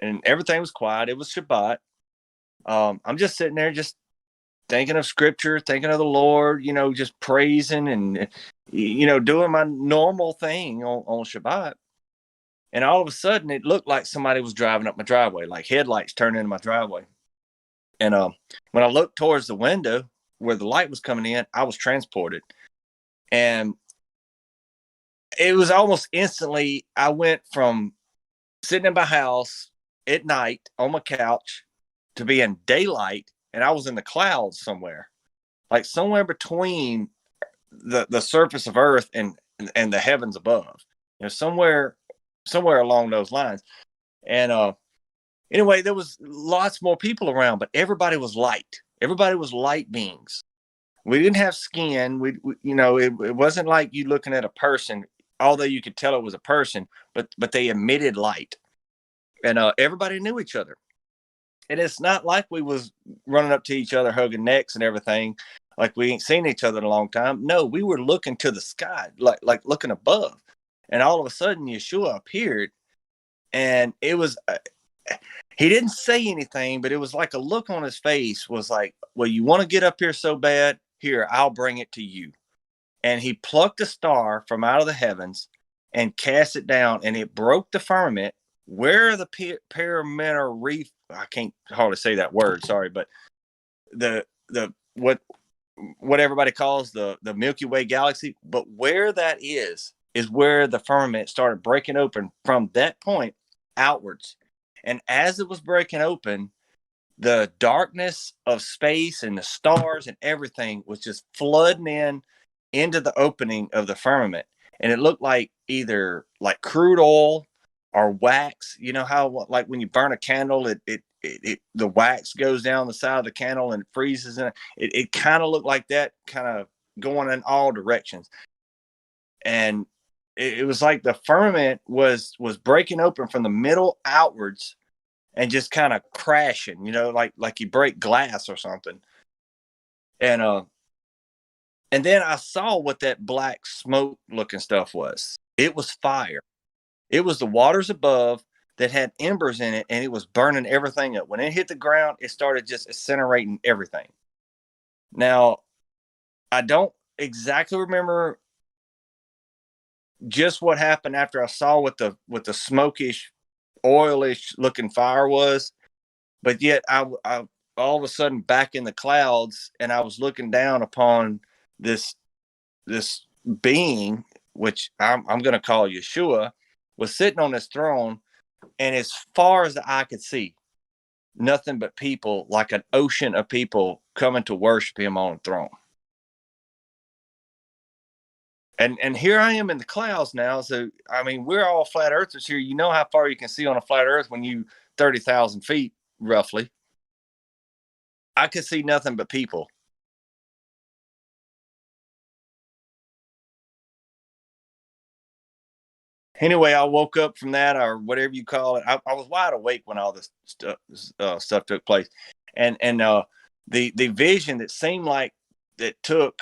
and everything was quiet. It was Shabbat. I'm just sitting there, just thinking of scripture, thinking of the Lord, just praising and, doing my normal thing on Shabbat. And all of a sudden it looked like somebody was driving up my driveway, like headlights turning into my driveway. And when I looked towards the window where the light was coming in, I was transported. And it was almost instantly, I went from sitting in my house at night on my couch to being daylight, and I was in the clouds somewhere, like somewhere between the surface of Earth and the heavens above, somewhere along those lines. And anyway, there was lots more people around, but everybody was light. Everybody was light beings. We didn't have skin. It wasn't like you looking at a person, although you could tell it was a person, but they emitted light. And everybody knew each other. And it's not like we was running up to each other, hugging necks and everything, like we ain't seen each other in a long time. No, we were looking to the sky, like looking above. And all of a sudden, Yeshua appeared, and it was... he didn't say anything, but it was like a look on his face was like, well, you want to get up here so bad? Here, I'll bring it to you. And he plucked a star from out of the heavens and cast it down, and it broke the firmament where the perimeter reef, I can't hardly say that word, sorry, but what everybody calls the Milky Way galaxy, but where that is where the firmament started breaking open from that point outwards. And as it was breaking open, the darkness of space and the stars and everything was just flooding into the opening of the firmament. And it looked like either like crude oil or wax. You know how, like when you burn a candle, the wax goes down the side of the candle and freezes in it. It kind of looked like that, kind of going in all directions. And it was like the firmament was breaking open from the middle outwards and just kind of crashing, like you break glass or something. And then I saw what that black smoke looking stuff was. It was fire. It was the waters above that had embers in it, and it was burning everything up. When it hit the ground, it started just incinerating everything. Now, I don't exactly remember just what happened after I saw what the smokish, oilish looking fire was, but yet I all of a sudden back in the clouds, and I was looking down upon this being, which I'm going to call Yeshua, was sitting on this throne, and as far as the eye could see, nothing but people, like an ocean of people coming to worship him on the throne. And here I am in the clouds now. So, I mean, we're all flat earthers here. You know how far you can see on a flat earth when you 30,000 feet, roughly. I could see nothing but people. Anyway, I woke up from that, or whatever you call it. I was wide awake when all this stuff took place. And the vision that seemed like it took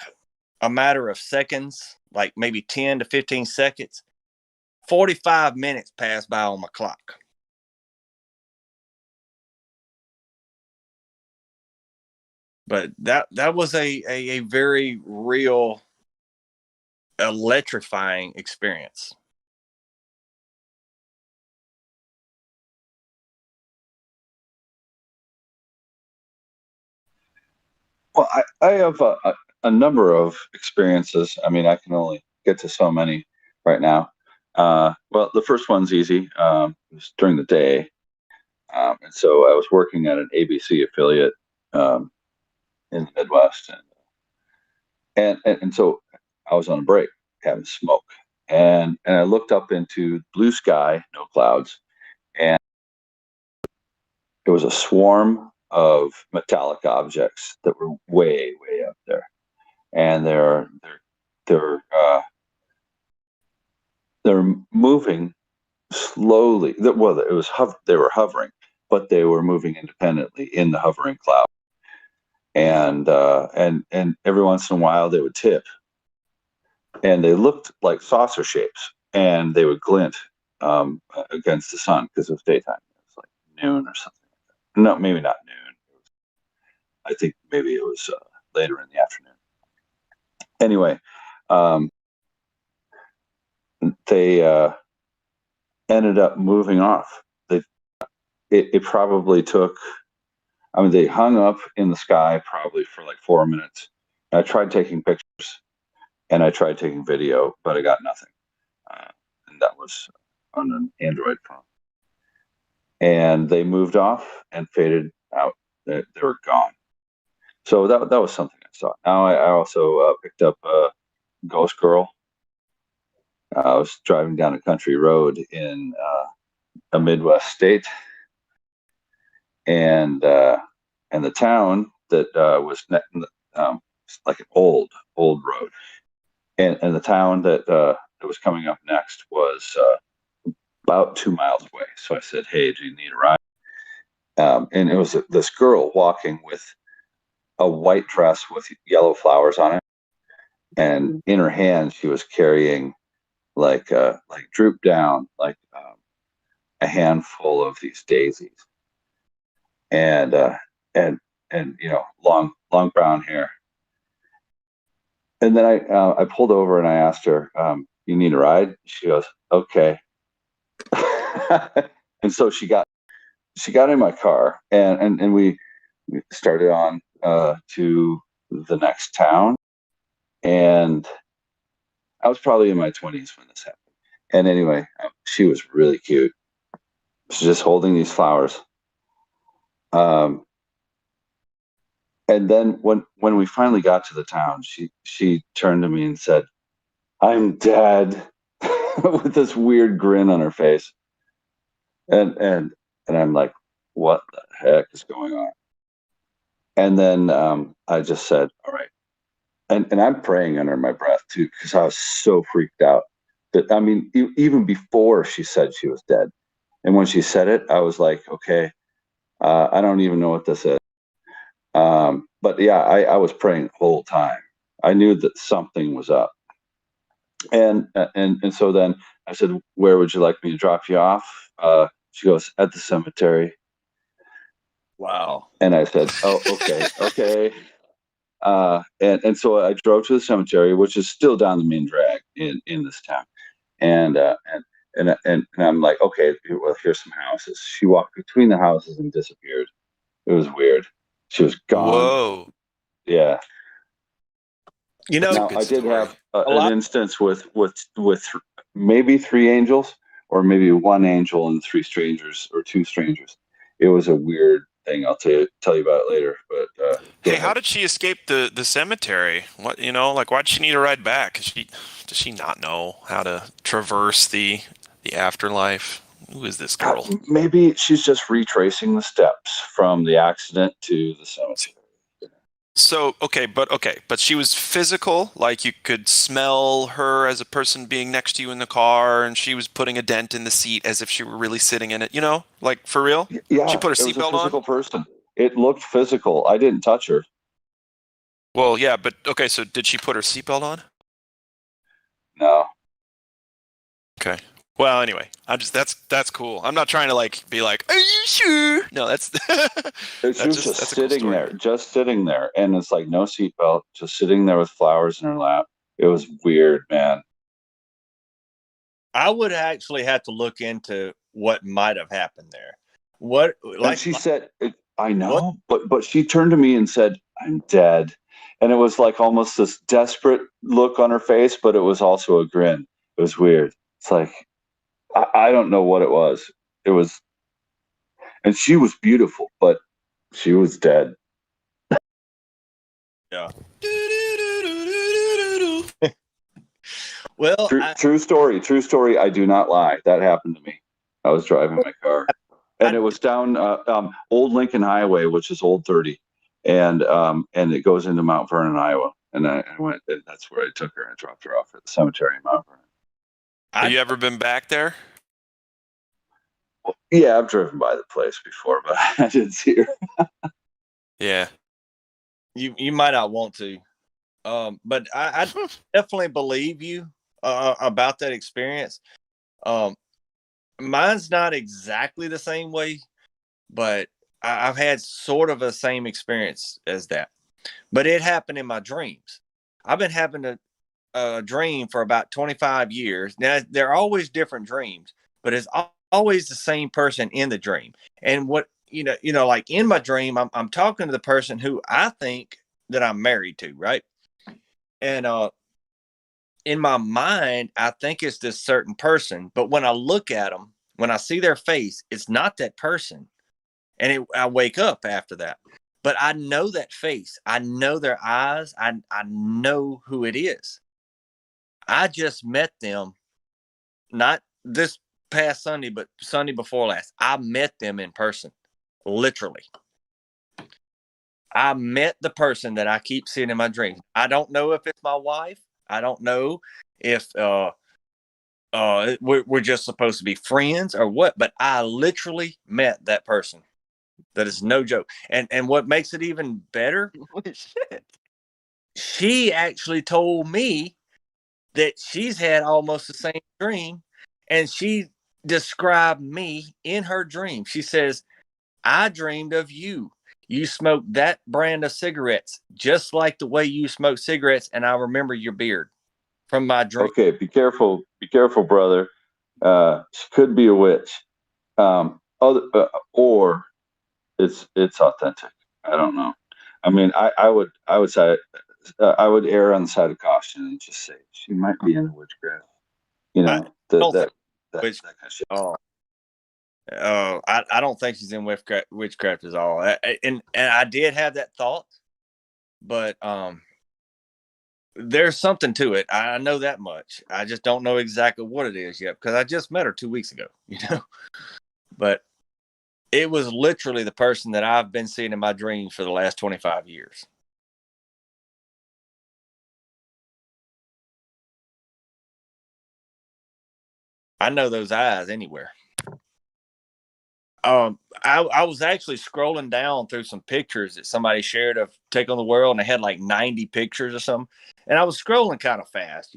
a matter of seconds, like maybe 10 to 15 seconds, 45 minutes passed by on my clock. But that was a very real, electrifying experience. Well, I have a number of experiences. I mean, I can only get to so many right now. Well, the first one's easy. It was during the day. And so I was working at an ABC affiliate in the Midwest. And so I was on a break having smoke. And I looked up into blue sky, no clouds. And it was a swarm of metallic objects that were way, way up there. And they're moving slowly. Well, it was they were hovering, but they were moving independently in the hovering cloud. And every once in a while they would tip, and they looked like saucer shapes, and they would glint against the sun because it was daytime. It was like noon or something like that. No, maybe not noon. I think maybe it was later in the afternoon. Anyway, they ended up moving off. It probably took, I mean, they hung up in the sky probably for like 4 minutes. I tried taking pictures and I tried taking video, but I got nothing. And that was on an Android phone. And they moved off and faded out. They were gone. So that was something I saw. Now I also picked up Ghost Girl. I was driving down a country road in a Midwest state, and the town that was like an old road, and the town that was coming up next was about 2 miles away. So I said, "Hey, do you need a ride?" And it was this girl walking with a white dress with yellow flowers on it, and in her hand she was carrying like drooped down like a handful of these daisies, and you know, long brown hair. And then I pulled over and I asked her, "You need a ride?" She goes, "Okay." And so she got in my car, and we started on to the next town. And I was probably in my 20s when this happened. And anyway, she was really cute. She's just holding these flowers. And then when we finally got to the town, she turned to me and said, "I'm dead," with this weird grin on her face. And I'm like, "What the heck is going on?" And then I just said, "All right." And I'm praying under my breath too, because I was so freaked out. That, I mean, even before she said she was dead, and when she said it, I was like, "Okay, I don't even know what this is." But yeah, I was praying the whole time. I knew that something was up. And so then I said, "Where would you like me to drop you off?" She goes, "At the cemetery." Wow. And I said, "Oh, okay, okay." And so I drove to the cemetery, which is still down the main drag in this town, and I'm like, okay, well, here's some houses. She walked between the houses and disappeared. It was weird. She was gone. Whoa. Yeah. You know, Now, I did have an instance with maybe 3 angels, or maybe 1 angel and 3 strangers, or 2 strangers. It was a weird thing. I'll tell you about it later. But hey, how did she escape the cemetery? What, like, why'd she need a ride back? Does she not know how to traverse the afterlife? Who is this girl? Maybe she's just retracing the steps from the accident to the cemetery. So, but she was physical, like you could smell her as a person being next to you in the car, and she was putting a dent in the seat as if she were really sitting in it, like for real? Yeah, she put her it was a seatbelt physical on? person. It looked physical. I didn't touch her. Well, yeah, but okay, so did she put her seatbelt on? No. Okay. Well, anyway, that's cool. I'm not trying to be like, are you sure? No, that's She was just sitting there, and it's like no seatbelt, just sitting there with flowers in her lap. It was weird, man. I would actually have to look into what might have happened there. What, and she said, I know, but she turned to me and said, I'm dead. And it was like almost this desperate look on her face, but it was also a grin. It was weird. It's like, I don't know what it was. It was, and she was beautiful, but she was dead. Yeah. Well, true story. I do not lie. That happened to me. I was driving my car, and it was down Old Lincoln Highway, which is Old 30, and it goes into Mount Vernon, Iowa. And I went, and that's where I took her and dropped her off at the cemetery in Mount Vernon. Have you ever been back there? Yeah, I've driven by the place before, but I didn't see her. Yeah. You might not want to, but I definitely believe you about that experience. Mine's not exactly the same way, but I've had sort of a same experience as that. But it happened in my dreams. I've been having a dream for about 25 years. Now, they're always different dreams, but it's always the same person in the dream. And what, like in my dream, I'm talking to the person who I think that I'm married to, right? And in my mind, I think it's this certain person, but when I look at them, when I see their face, it's not that person. And I wake up after that. But I know that face. I know their eyes. I know who it is. I just met them, not this past Sunday, but Sunday before last. I met them in person, literally. I met the person that I keep seeing in my dreams. I don't know if it's my wife. I don't know if we're just supposed to be friends or what, but I literally met that person. That is no joke. And what makes it even better, holy shit, she actually told me that she's had almost the same dream, and she described me in her dream. She says, I dreamed of you. You smoked that brand of cigarettes, just like the way you smoke cigarettes, and I remember your beard from my dream. Okay, be careful, brother. She could be a witch, or it's authentic. I don't know. I mean, I would say I would err on the side of caution and just say she might be into witchcraft. That kind of shit. I don't think she's in witchcraft at all. And I did have that thought, but there's something to it. I know that much. I just don't know exactly what it is yet because I just met her 2 weeks ago. But it was literally the person that I've been seeing in my dreams for the last 25 years. I know those eyes anywhere. I was actually scrolling down through some pictures that somebody shared of Take on the World, and they had like 90 pictures or something. And I was scrolling kind of fast,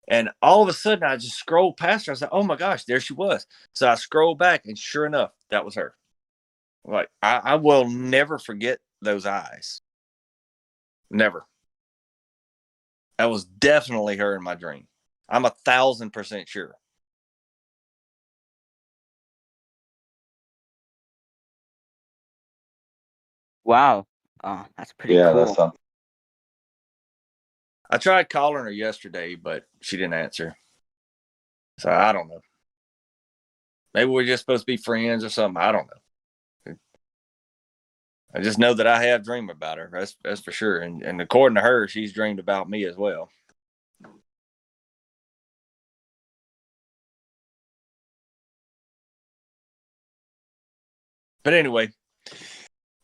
and all of a sudden I just scrolled past her. I was like, oh my gosh, there she was. So I scrolled back, and sure enough, that was her. Like, I will never forget those eyes. Never. That was definitely her in my dream. I'm 1,000% sure. Wow. Oh, that's pretty Yeah, cool. that's something. I tried calling her yesterday, but she didn't answer. So I don't know. Maybe we're just supposed to be friends or something. I don't know. I just know that I have dreamed about her. That's for sure. And according to her, she's dreamed about me as well. But anyway,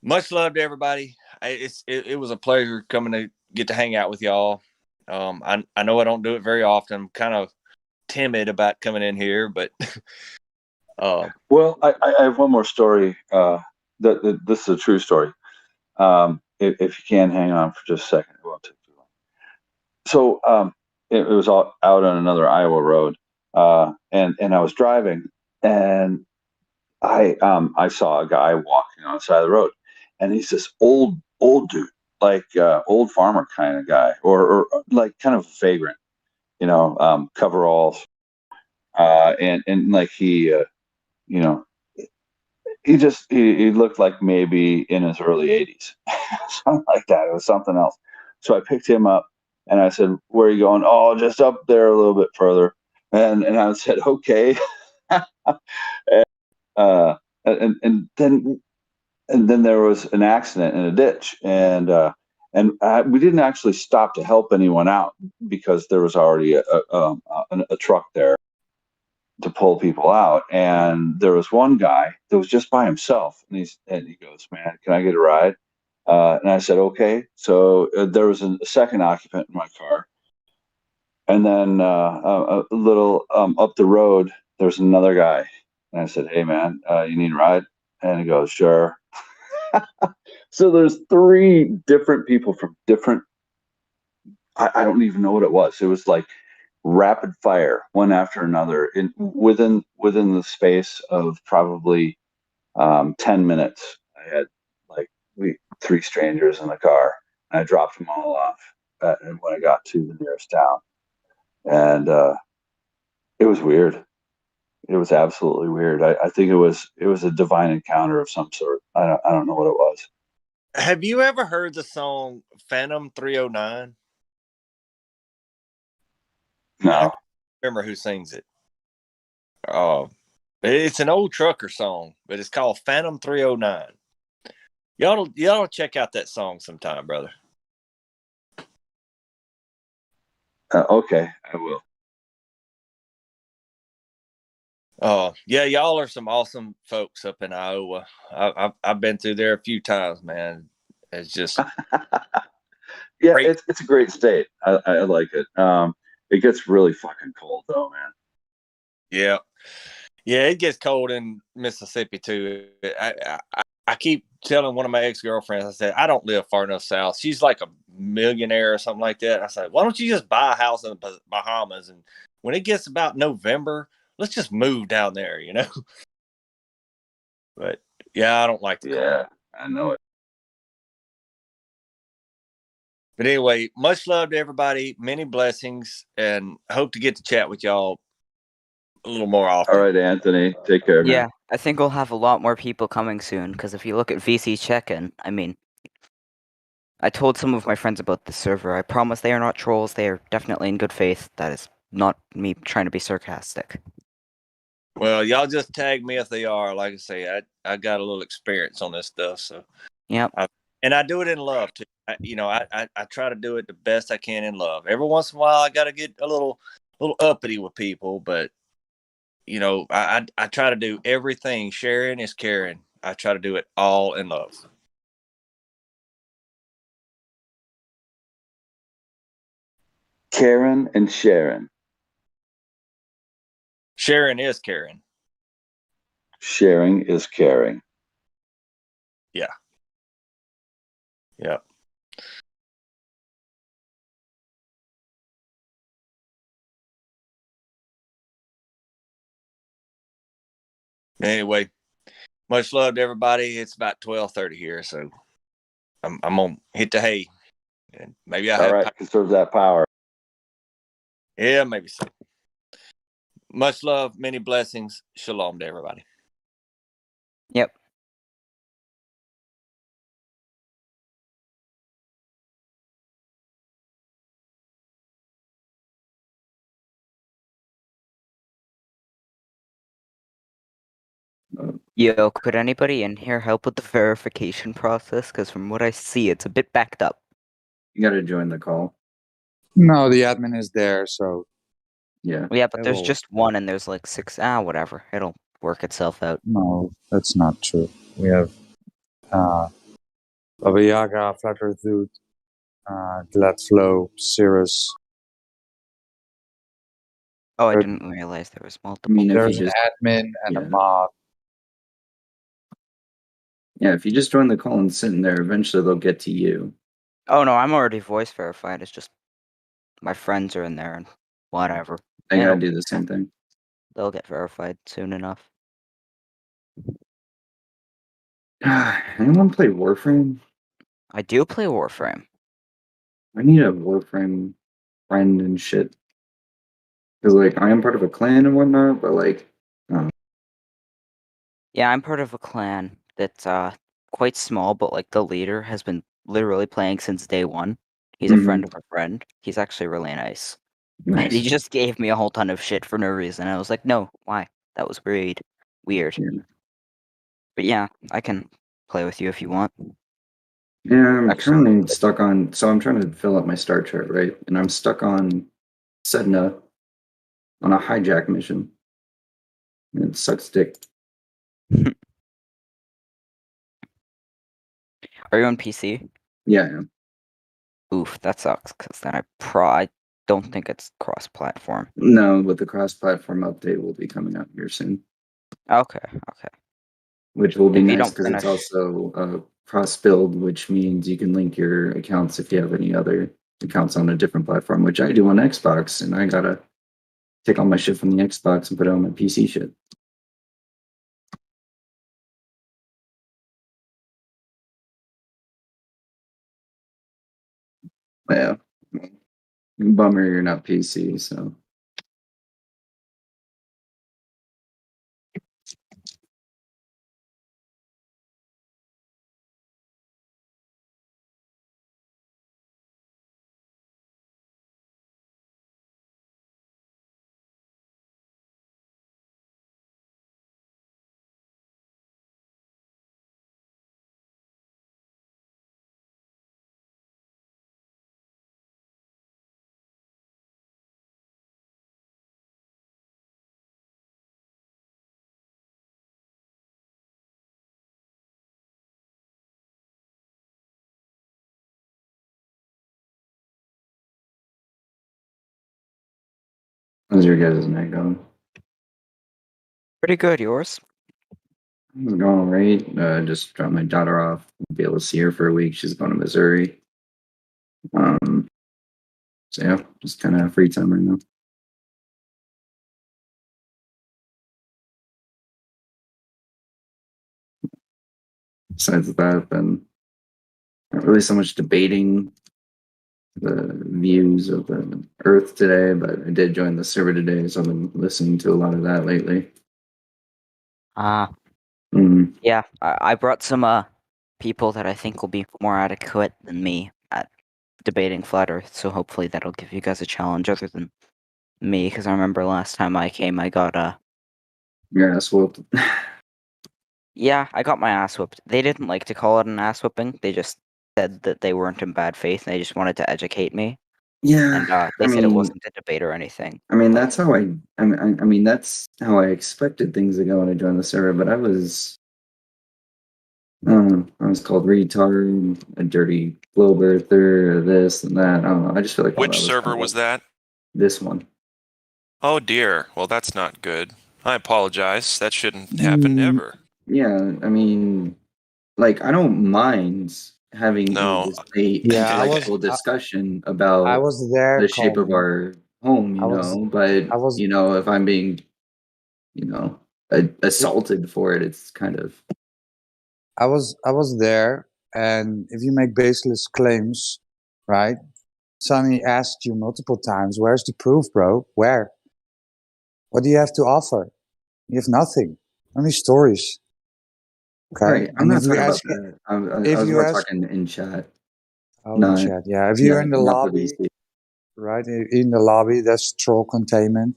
much love to everybody. It was a pleasure coming to get to hang out with y'all. I know I don't do it very often. I'm kind of timid about coming in here, but well, I have one more story. This is a true story. If you can hang on for just a second, it won't take too long. So it was all out on another Iowa road, and I was driving, and I saw a guy walking on the side of the road, and he's this old dude, like old farmer kind of guy, or like kind of vagrant, coveralls, and like he, he looked like maybe in his early 80s, something like that. It was something else. So I picked him up and I said, "Where are you going?" "Oh, just up there a little bit further." And I said, "Okay." and, uh, and then there was an accident in a ditch, and we didn't actually stop to help anyone out because there was already a truck there to pull people out. And there was one guy that was just by himself, and he goes, "Man, can I get a ride?" And I said, "Okay." So there was a second occupant in my car, and then a little up the road, there's another guy, and I said, "Hey, man, you need a ride?" And he goes, "Sure." So there's three different people from different. I don't even know what it was. It was like rapid fire, one after another, in within the space of probably 10 minutes. I had like three strangers in the car. And I dropped them all off and when I got to the nearest town, and it was weird. It was absolutely weird. I think it was a divine encounter of some sort. I don't know what it was. Have you ever heard the song Phantom 309? No. I don't remember who sings it. It's an old trucker song, but it's called Phantom 309. Y'all check out that song sometime, brother. Okay, I will. Yeah, y'all are some awesome folks up in Iowa. I've been through there a few times, man. It's just Yeah, great. it's a great state. I like it. It gets really fucking cold though, man. Yeah, it gets cold in Mississippi too. I keep telling one of my ex-girlfriends, I said, I don't live far enough south. She's like a millionaire or something like that. I said, why don't you just buy a house in the Bahamas? And when it gets about November, let's just move down there, But yeah, I don't like the cold. Yeah, I know it. But anyway, much love to everybody. Many blessings, and hope to get to chat with y'all a little more often. All right, Anthony. Take care, man. Yeah, I think we'll have a lot more people coming soon, because if you look at VC check-in, I mean, I told some of my friends about the server. I promise they are not trolls. They are definitely in good faith. That is not me trying to be sarcastic. Well, y'all just tag me if they are. Like I say, I got a little experience on this stuff, so Yep. and I do it in love too. I try to do it the best I can in love. Every once in a while, I got to get a little uppity with people, but I try to do everything. Sharing is caring. I try to do it all in love. Karen and Sharon. Sharing is caring. Sharing is caring. Yeah. Yeah. Anyway, much love to everybody. It's about 12:30 here, so I'm gonna hit the hay. And maybe I All have. right, conserve that power. Yeah, maybe so. Much love, many blessings. Shalom to everybody. Yep. Yo, could anybody in here help with the verification process? Because from what I see, it's a bit backed up. You got to join the call. No, the admin is there, so Yeah. Yeah, but it there's will- just one and there's like 6. Whatever. It'll work itself out. No, that's not true. We have Baba Yaga, Flat Earth Dude, Glad Flow, Cirrus. Oh, I There- didn't realize there was I multiple. mean, if you There's an just admin and a yeah. mod. Yeah, if you just join the call and sit in there, eventually they'll get to you. Oh no, I'm already voice verified. It's just my friends are in there and whatever. I gotta It'll- do the same thing. They'll get verified soon enough. Anyone play Warframe? I do play Warframe. I need a Warframe friend and shit. Because, like, I am part of a clan and whatnot, but, like, Yeah, I'm part of a clan that's quite small, but like the leader has been literally playing since day one. He's a friend of a friend. He's actually really nice. And he nice. just gave me a whole ton of shit for no reason. I was like, no, why? That was weird. Weird. Yeah. But yeah, I can play with you if you want. Yeah, I'm Actually, currently stuck on. So I'm trying to fill up my star chart, right? And I'm stuck on Sedna on a hijack mission. And it sucks dick. Are you on PC? Yeah, I am. Oof, that sucks, because then I don't think it's cross-platform. No, but the cross-platform update will be coming out here soon, Okay, okay. which will be If you nice don't because it's finish, also cross-build, which means you can link your accounts if you have any other accounts on a different platform, which I do on Xbox, and I gotta take all my shit from the Xbox and put it on my PC shit. Yeah. Bummer you're not PC, so. How's your guys' night going? pretty good. Yours? It's going all right. Just dropped my daughter off. Won't be able to see her for a week. She's going to Missouri. So yeah, just kind of free time right now. Besides that, then not really so much debating the views of the Earth today, but I did join the server today, so I've been listening to a lot of that lately. Yeah, I brought some people that I think will be more adequate than me at debating flat Earth, so hopefully that'll give you guys a challenge other than me, because I remember last time I came, I got Your ass whooped. yeah, I got my ass whooped. They didn't like to call it an ass whooping. They just said that they weren't in bad faith. They just wanted to educate me. Yeah, And they said it wasn't a debate or anything. I mean, that's how I mean, that's how I expected things to go when I joined the server, but I was called retard, a dirty globe earther, this and that. I don't know. I just feel like all Which that server was that? This one. Oh dear. Well, that's not good. I apologize. That shouldn't happen ever. Yeah, I mean, like I don't mind having No. a Yeah, I was- intellectual discussion about I was there, the shape of Coleman. our home, you I was- know. But I was- you know, if I'm being, you know, assaulted for it, it's kind of I was there, and if you make baseless claims, right? Sonny asked you multiple times, where's the proof, bro? Where? What do you have to offer? You have nothing. Only stories. Okay. Right. I'm And not if we talking about ask, that. I if was you more ask, talking in chat. oh, in Not, chat, yeah. If yeah, you're in the not the lobby, VC. right? In the lobby, that's troll containment.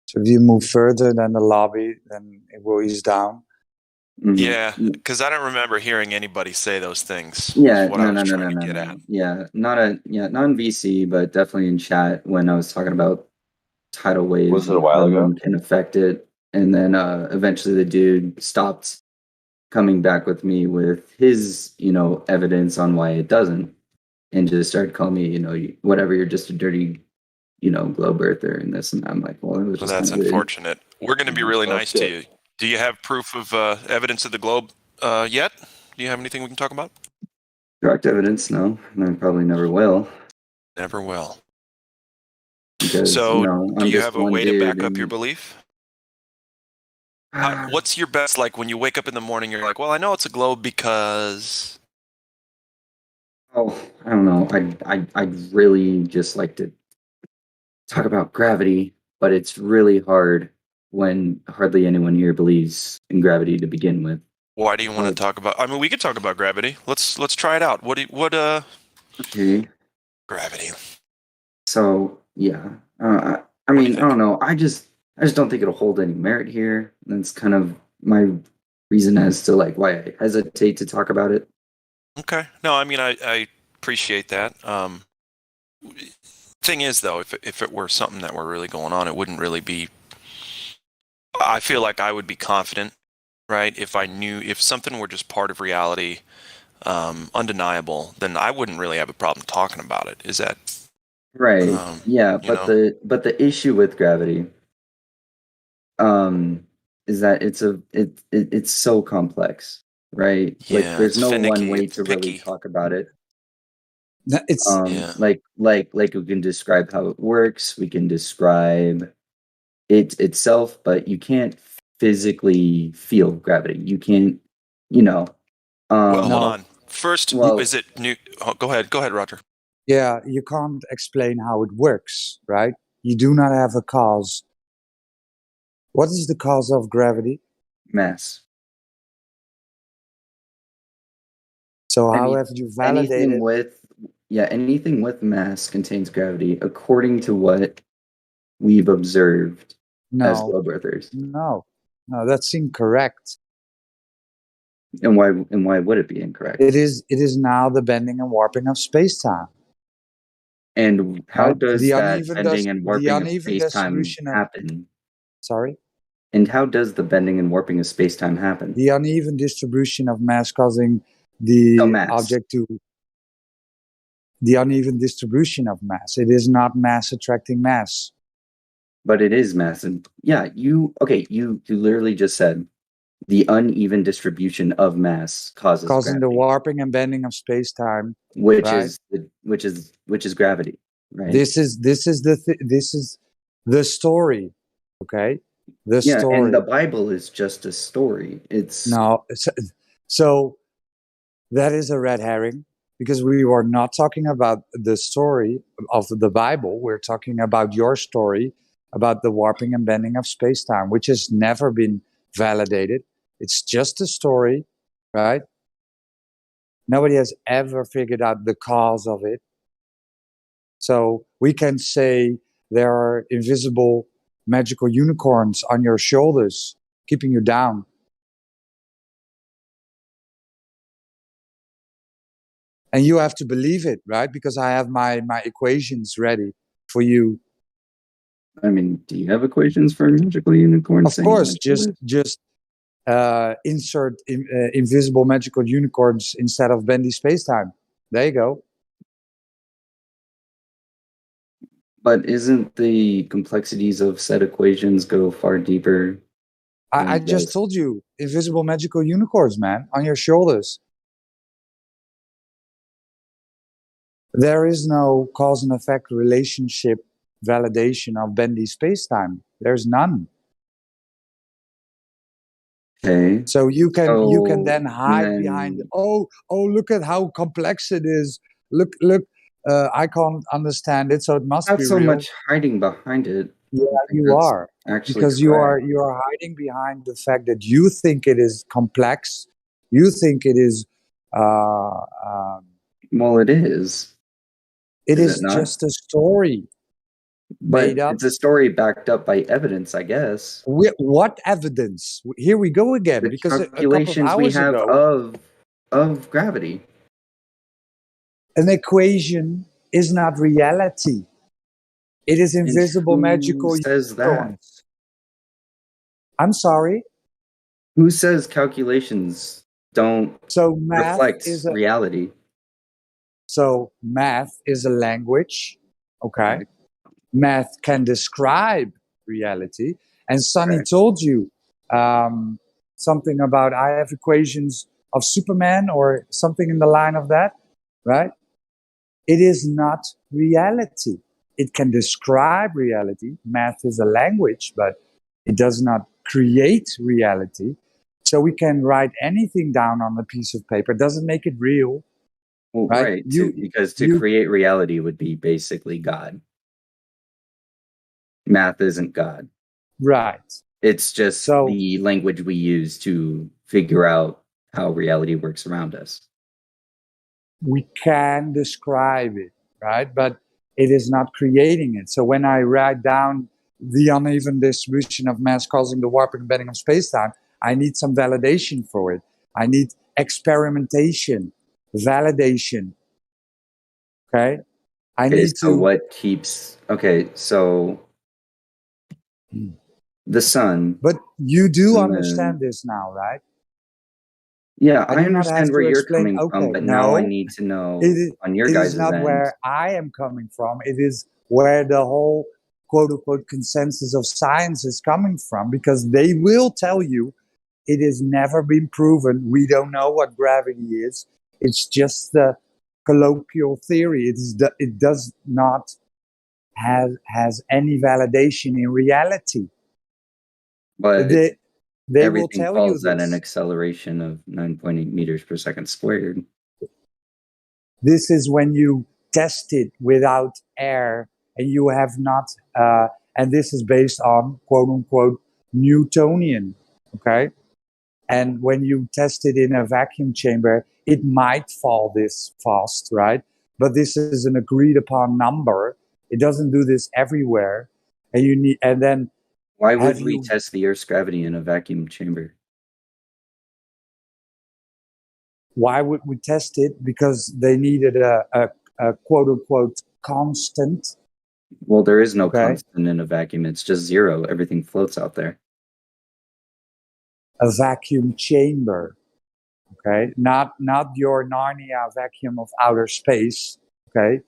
So if you move further than the lobby, then it will ease down. Mhm. Yeah, because I don't remember hearing anybody say those things. Yeah, is what I no, was no, no, trying no, to no, get no. at. Yeah, not in VC, but definitely in chat when I was talking about tidal waves Was it a and while how ago? one can affect it. And then eventually the dude stopped coming back with me with his, evidence on why it doesn't, and just started calling me, whatever, you're just a dirty, globe earther and this and that. I'm like, well, it was Well, just kind that's of weird. unfortunate. We're going to be really Well, nice to shit. you. Do you have proof of evidence of the globe yet? Do you have anything we can talk about? Direct evidence, no, and I probably never will. Never will. Because, So, do I'm you just have a one way to dude. back up your belief? What's your best, like, when you wake up in the morning, you're like, well, I know it's a globe because... Oh, I don't know. I'd really just like to talk about gravity, but it's really hard when hardly anyone here believes in gravity to begin with. Why do you want to talk about... I mean, we could talk about gravity. Let's try it out. Okay. Gravity. So, yeah. I mean, I don't know. I just don't think it'll hold any merit here. That's kind of my reason as to like why I hesitate to talk about it. Okay. No, I mean, I appreciate that. Thing is, though, if it were something that were really going on, it wouldn't really be... I feel like I would be confident, right? If I knew, if something were just part of reality, undeniable, then I wouldn't really have a problem talking about it. Is that... Right. Yeah, but know? the issue with gravity is that it's so complex, right? Like Yeah, there's it's no one finicky, way it's to really picky. talk about it. It's Yeah. Like we can describe how it works, we can describe it itself, but you can't physically feel gravity. You can't, Well, hold No. on. First, well, is it new? Oh, go ahead, Roger. Yeah, you can't explain how it works, right? You do not have a cause. What is the cause of gravity? mass. So how have you validated? Anything with mass contains gravity, according to what we've observed as No, globe earthers. no, that's incorrect. And why would it be incorrect? It is now the bending and warping of space-time. And how Right? does The that uneven bending and warping of uneven space-time distribution of happen? sorry? And how does the bending and warping of space-time happen? The uneven distribution of mass causing the mass. object to the uneven distribution of mass. It is not mass attracting mass. But it is mass. And yeah, you literally just said the uneven distribution of mass causes Causing the gravity, warping and bending of space-time. which right? is gravity, right? This is the story, okay? The Yeah, story. and the Bible is just a story. It's No, so that is a red herring because we were not talking about the story of the Bible. We're talking about your story about the warping and bending of space-time, which has never been validated. It's just a story, right? Nobody has ever figured out the cause of it. So we can say there are invisible magical unicorns on your shoulders, keeping you down. And you have to believe it, right? Because I have my equations ready for you. I mean, do you have equations for magical unicorns? Of course, just insert invisible magical unicorns instead of bendy spacetime. There you go. But isn't the complexities of said equations go far deeper? I just told you, invisible magical unicorns, man, on your shoulders. There is no cause and effect relationship validation of bendy spacetime. There's none. Okay. So you can then hide behind, oh, look at how complex it is. Look, I can't understand it, so it must Not be so real. much hiding behind it. Yeah, you That's are, actually because correct. you are hiding behind the fact that you think it is complex. You think it is. Well, it is. It Is it is not? just a story made But up. it's a story backed up by evidence, I guess. What evidence? Here we go again. The Because a couple of calculations we hours have ago, of gravity. an equation is not reality. It is And invisible, who magical says that? unicorns. I'm sorry. Who says calculations don't So math reflect is a reality? so math is a language. Okay. Math can describe reality. And Sonny told you something about I have equations of Superman or something in the line of that, right? It is not reality. It can describe reality. Math is a language, but it does not create reality. So we can write anything down on a piece of paper. It doesn't make it real. Well, Right? because to create reality would be basically God. Math isn't God. Right. It's just the language we use to figure out how reality works around us. We can describe it, right? But it is not creating it. So when I write down the uneven distribution of mass causing the warping and bending of space-time, I need some validation for it. I need experimentation, validation. Okay? I Okay, need so to. what keeps so the sun. But you do the understand moon. this now, right? Yeah, I do not have understand where to you're explain. coming from, Okay, but now I no, need to know it on your is guys' not end. where I am coming from. It is where the whole quote unquote consensus of science is coming from, because they will tell you it has never been proven. We don't know what gravity is. It's just the colloquial theory. It does not has any validation in reality. But They will everything tell you falls at an this. acceleration of 9.8 meters per second squared. This is when you test it without air and you have not, and this is based on quote unquote Newtonian, okay? And when you test it in a vacuum chamber, it might fall this fast, right? But this is an agreed upon number. It doesn't do this everywhere. And you need, and then Why would we test the Earth's gravity in a vacuum chamber? Why would we test it? Because they needed a quote unquote constant. Well, there is no constant in a vacuum. It's just zero. Everything floats out there. A vacuum chamber, okay? Not your Narnia vacuum of outer space, okay?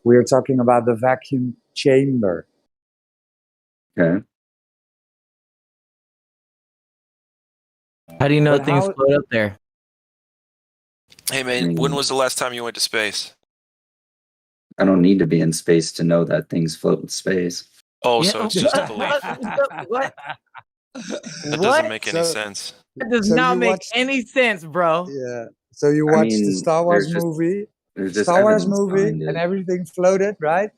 We're talking about the vacuum chamber. Okay. How do you know But things how- float up there? Hey man, when was the last time you went to space? I don't need to be in space to know that things float in space. Oh, Yeah, so it's just a belief. What? That doesn't make any sense. That does So not you make watched- any sense, bro. Yeah. So you watched the Star Wars movie, There's just Star Wars evidence movie, behind it. and everything floated, right?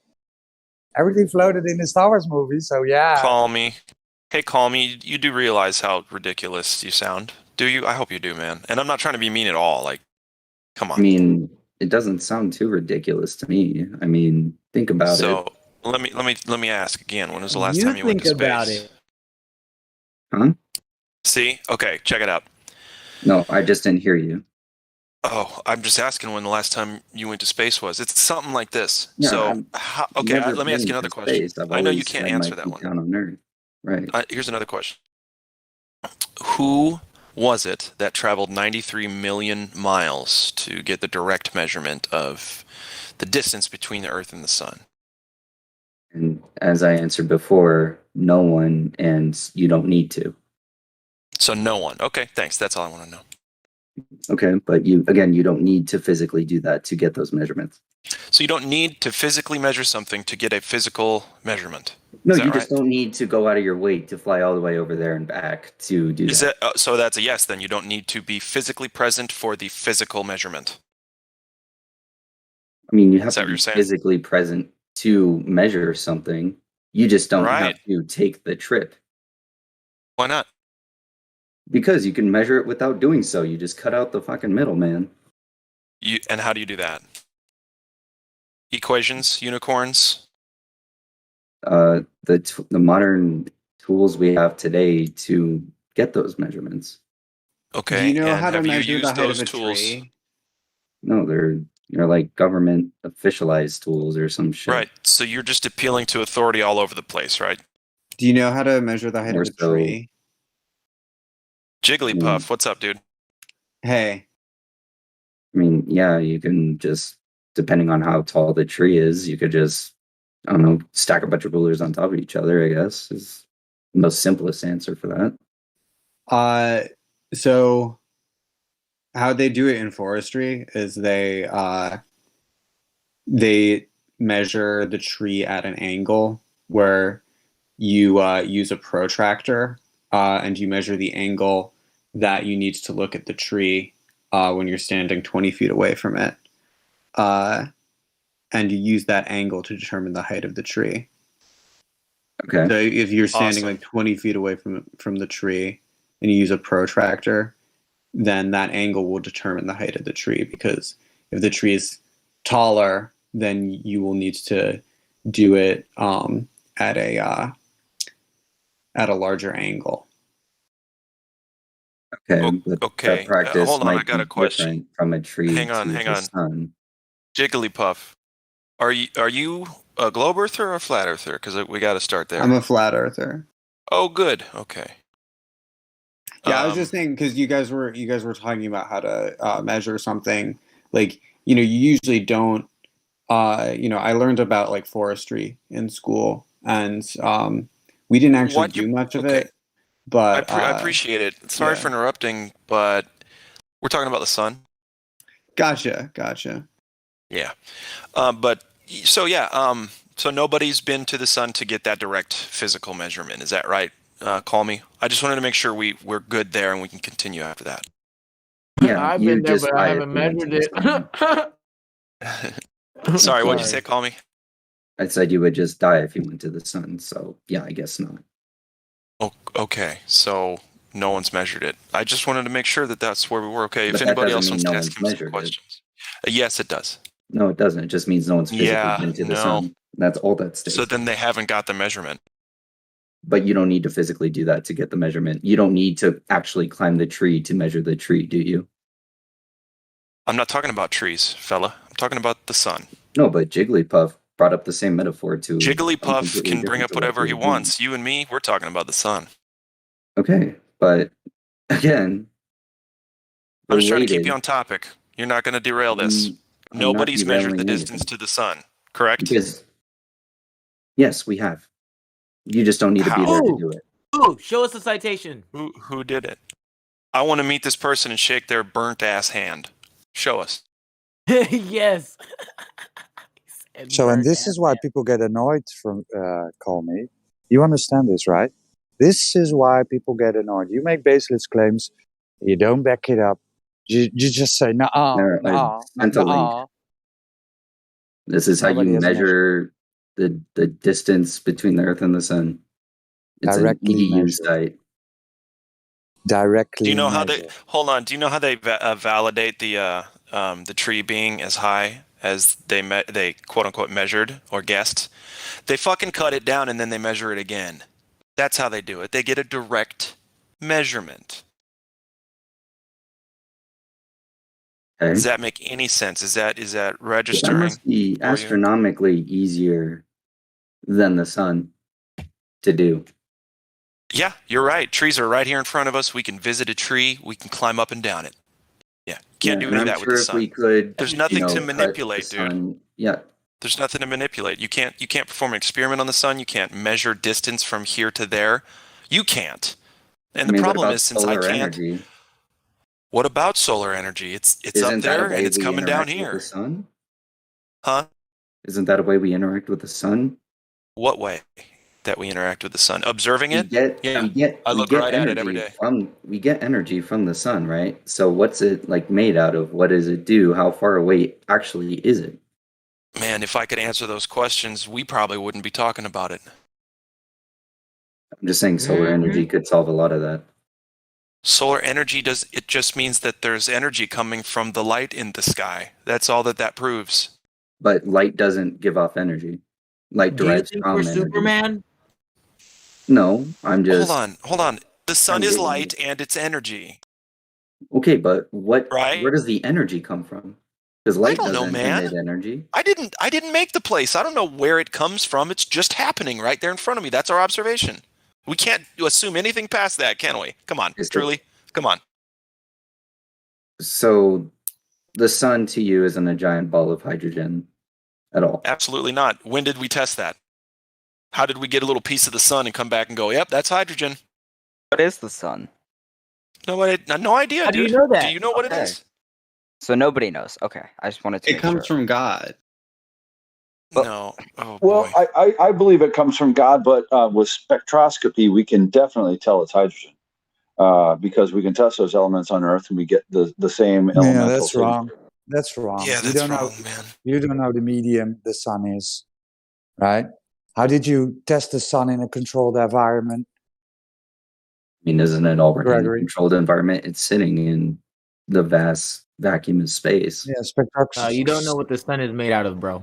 Everything floated in the Star Wars movie. So yeah. Call me. Hey, call me. You do realize how ridiculous you sound, do you? I hope you do, man. And I'm not trying to be mean at all. Like, come on. I mean, it doesn't sound too ridiculous to me. I mean, think about it. So let me ask again. When was the last You time you went to think about space? it. Huh? See? Okay, check it out. No, I just didn't hear you. Oh, I'm just asking when the last time you went to space was. It's something like this. Yeah, so, I've never let me ask been you another to question. space. I've I know you always can't had my answer that feet one. down on Earth. Right. Here's another question. Who was it that traveled 93 million miles to get the direct measurement of the distance between the Earth and the Sun? And as I answered before, no one, and you don't need to. So no one. Okay, thanks. That's all I want to know. Okay, but you don't need to physically do that to get those measurements. So you don't need to physically measure something to get a physical measurement. No, Is that you right? just don't need to go out of your way to fly all the way over there and back to do Is that. that so? That's a yes. Then you don't need to be physically present for the physical measurement. I mean, you have Is that to what you're be saying? physically present to measure something. You just don't Right. have to take the trip. Why not? Because you can measure it without doing so. You just cut out the fucking middleman. And how do you do that? Equations, unicorns. The modern tools we have today to get those measurements. Okay. Do you know and how to have you measure the used height of those a tools? tree? No, they're like government officialized tools or some shit. Right. So you're just appealing to authority all over the place, right? Do you know how to measure the height More of a so- tree? Jigglypuff, what's up, dude? Hey, I mean, yeah, you can just, depending on how tall the tree is, you could just, I don't know, stack a bunch of rulers on top of each other, I guess, is the most simplest answer for that. so how they do it in forestry is they measure the tree at an angle where you use a protractor and you measure the angle that you need to look at the tree when you're standing 20 feet away from it. And you use that angle to determine the height of the tree. Okay. So if you're standing Awesome. like 20 feet away from the tree and you use a protractor, then that angle will determine the height of the tree, because if the tree is taller, then you will need to do it at a larger angle. Okay, but Okay. that practice Hold on, I might got be a question. different from a tree Hang on, to hang the on. sun. Jigglypuff, are you a globe earther or a flat earther? Because we got to start there. I'm a flat earther. Oh, good. Okay. Yeah, I was just saying, because you guys were talking about how to measure something. Like, you usually don't. I learned about like forestry in school, and we didn't actually do much of it. But I appreciate it. Sorry for interrupting, but we're talking about the sun. Gotcha. Yeah. So nobody's been to the sun to get that direct physical measurement. Is that right? Call me. I just wanted to make sure we're good there and we can continue after that. Yeah, I've you been there, just but I lie if haven't you went to measured the it. sun. Sorry, what'd you say? Call me. I said you would just die if you went to the sun, so yeah, I guess not. Oh, okay. So no one's measured it. I just wanted to make sure that that's where we were. Okay. But If that anybody doesn't else mean wants no to one's ask him some measured it. questions. Yes, it does. No, it doesn't. It just means no one's physically been to the sun. That's all that states. So then they haven't got the measurement. But you don't need to physically do that to get the measurement. You don't need to actually climb the tree to measure the tree, do you? I'm not talking about trees, fella. I'm talking about the sun. No, but Jigglypuff brought up the same metaphor to Jigglypuff can bring up whatever he wants. You and me, we're talking about the sun. Okay, but again, I'm just trying to keep related. you on topic. You're not going to derail this. I'm Nobody's not measured the derailing distance to the sun, correct? Because, yes, we have. You just don't need to be there to do it. Ooh, show us the citation. Who did it? I want to meet this person and shake their burnt ass hand. Show us. Yes. So, and this is why people get annoyed from Call Me. You understand this, right? This is why people get annoyed. You make baseless claims, you don't back it up. You just say, nah. Sent a link. This is how Nobody you has measure the distance between the Earth and the Sun. It's Directly an EDU measured. site. Directly Do you know how measured. they hold on? Do you know how they validate the tree being as high as they quote unquote measured or guessed? They fucking cut it down and then they measure it again. That's how they do it. They get a direct measurement. Okay. Does that make any sense? Is that That registering? must be for you? astronomically easier than the sun to do. Yeah, you're right. Trees are right here in front of us. We can visit a tree. We can climb up and down it. Yeah, can't do and any of I'm that sure with the if sun. we could, There's nothing to cut the manipulate, dude. sun, yeah, There's nothing to manipulate. You can't perform an experiment on the sun. You can't measure distance from here to there. You can't. And the what problem about is, since I solar can't. energy? What about solar energy? It's Isn't up that a there way and it's we coming down interact with here. the sun? Huh? Isn't that a way we interact with the sun? What way that we interact with the sun? Observing it? I look get right at it every energy day. we get energy from the sun, right? So what's it like made out of? What does it do? How far away actually is it? Man, if I could answer those questions, we probably wouldn't be talking about it. I'm just saying solar energy could solve a lot of that. Solar energy it just means that there's energy coming from the light in the sky. That's all that proves. But light doesn't give off energy. Light Do you derives think from we're energy. Superman? No, I'm just Hold on. The sun I'm is getting light and it's energy. okay, but where Right? does the energy come from? Because light don't know, doesn't man. emit energy. I didn't make the place. I don't know where it comes from. It's just happening right there in front of me. That's our observation. We can't assume anything past that, can we? Come on, truly. Come on. So the sun to you isn't a giant ball of hydrogen at all. Absolutely not. When did we test that? How did we get a little piece of the sun and come back and go, yep, that's hydrogen? What is the sun? No idea, How do dude. you know that? Do you know what it Okay. is? So nobody knows. Okay, I just wanted to. It make comes sure. from God. No. Oh, Well, boy. I believe it comes from God, but with spectroscopy, we can definitely tell it's hydrogen because we can test those elements on Earth and we get the same Yeah, elemental that's signature. wrong. That's wrong. Yeah, you that's don't know. wrong, man. You don't know the medium the sun is, right? How did you test the sun in a controlled environment? I mean, isn't it already in a Gregory? controlled environment? It's sitting in the vast vacuum of space. Yeah, spectroscopy. You don't know what the sun is made out of, bro.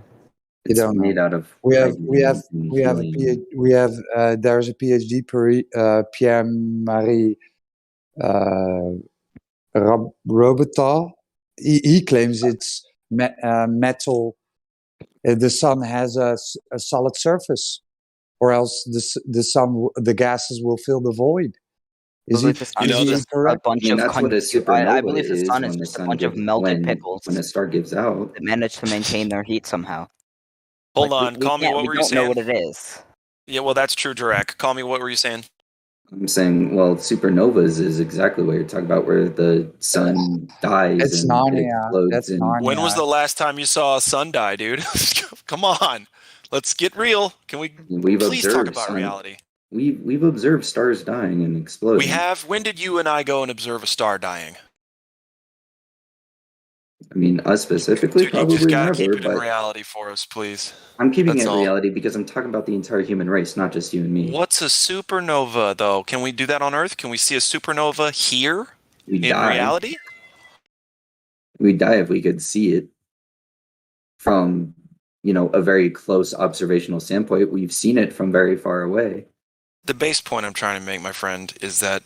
You It's don't know. made out of We have hydrogen and helium. there's a PhD Pierre Marie Robitaille. He claims it's metal. The sun has a solid surface, or else the gases will fill the void. Is he, believe the sun is is he just incorrect? a bunch I mean, of that's what a I supernova believe the is sun is when the just a sun bunch of gives melted pickles when a star gives out. that manage to maintain their heat somehow. Hold Like, on. Call me. What we were you don't know saying? what it is. Yeah, well, that's true, Direct. Call me. What were you saying? I'm saying, well, supernovas is exactly what you're talking about, where the sun dies It's and it Narnia. explodes. That's And Narnia. When was the last time you saw a sun die, dude? Come on. Let's get real. Can we we've please talk observed about reality? We've observed stars dying and exploding. We have. When did you and I go and observe a star dying? I mean, us specifically, Dude, you just probably gotta never. keep it in But reality for us, please. I'm keeping That's it all. reality because I'm talking about the entire human race, not just you and me. What's a supernova, though? Can we do that on Earth? Can we see a supernova here We in die. reality? We'd die if we could see it from, a very close observational standpoint. We've seen it from very far away. The base point I'm trying to make, my friend, is that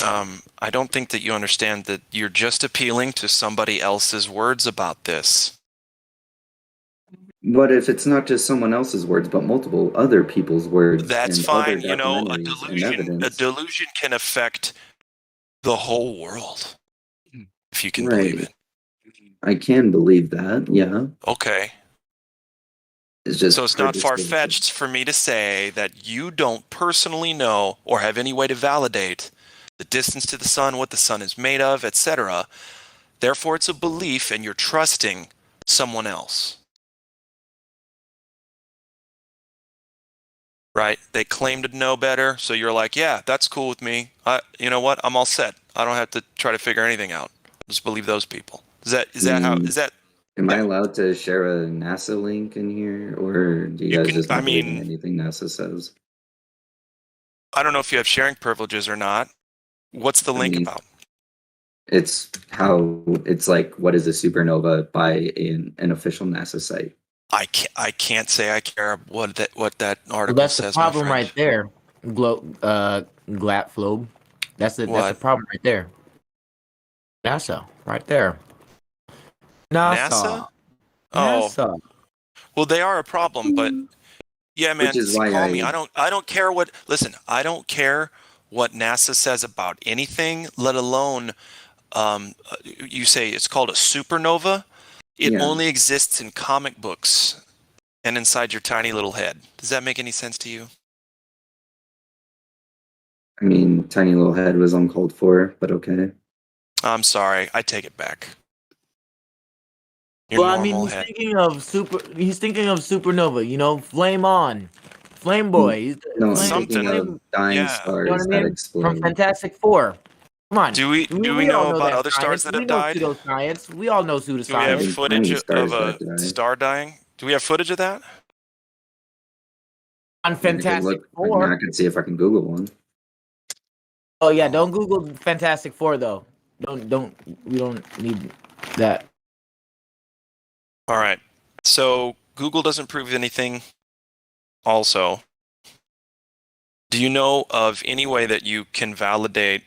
I don't think that you understand that you're just appealing to somebody else's words about this. But if it's not just someone else's words, but multiple other people's words, That's and fine. other You know, documentaries a delusion can affect the whole world, if you can right. believe it. I can believe that, yeah. Okay. It's just so it's not far-fetched for me to say that you don't personally know or have any way to validate the distance to the sun, what the sun is made of, etc. Therefore, it's a belief and you're trusting someone else. Right? They claim to know better, so you're like, yeah, that's cool with me. You know what? I'm all set. I don't have to try to figure anything out. Just believe those people. Is that Am I allowed to share a NASA link in here, or do you guys just not believe in anything NASA says? I don't know if you have sharing privileges or not. What's the link about? It's like, what is a supernova by an official NASA site? I can't say I care what that article Well, that's says. the problem my friend. right there, Glatflobe. That's the problem right there. NASA, right there. NASA? Oh. NASA. Well, they are a problem, but yeah, man. Which is why call me. I don't care what. Listen, I don't care what NASA says about anything, let alone. You say it's called a supernova. It only exists in comic books and inside your tiny little head. Does that make any sense to you? I mean, tiny little head was uncalled for, but okay. I'm sorry. I take it back. Well, I mean, he's thinking of supernova. Flame on, flame boy. No, I'm thinking of dying stars that explode. From Fantastic Four. Come on. Do we all know about that other stars science. that We have know died? pseudoscience. We all know pseudoscience. Do we have There's footage plenty of of stars a that die. star dying? Do we have footage of that? On I could Fantastic look. Four. I could see if I can Google one. Oh yeah, don't Google Fantastic Four though. Don't. We don't need that. All right. So Google doesn't prove anything. Also, do you know of any way that you can validate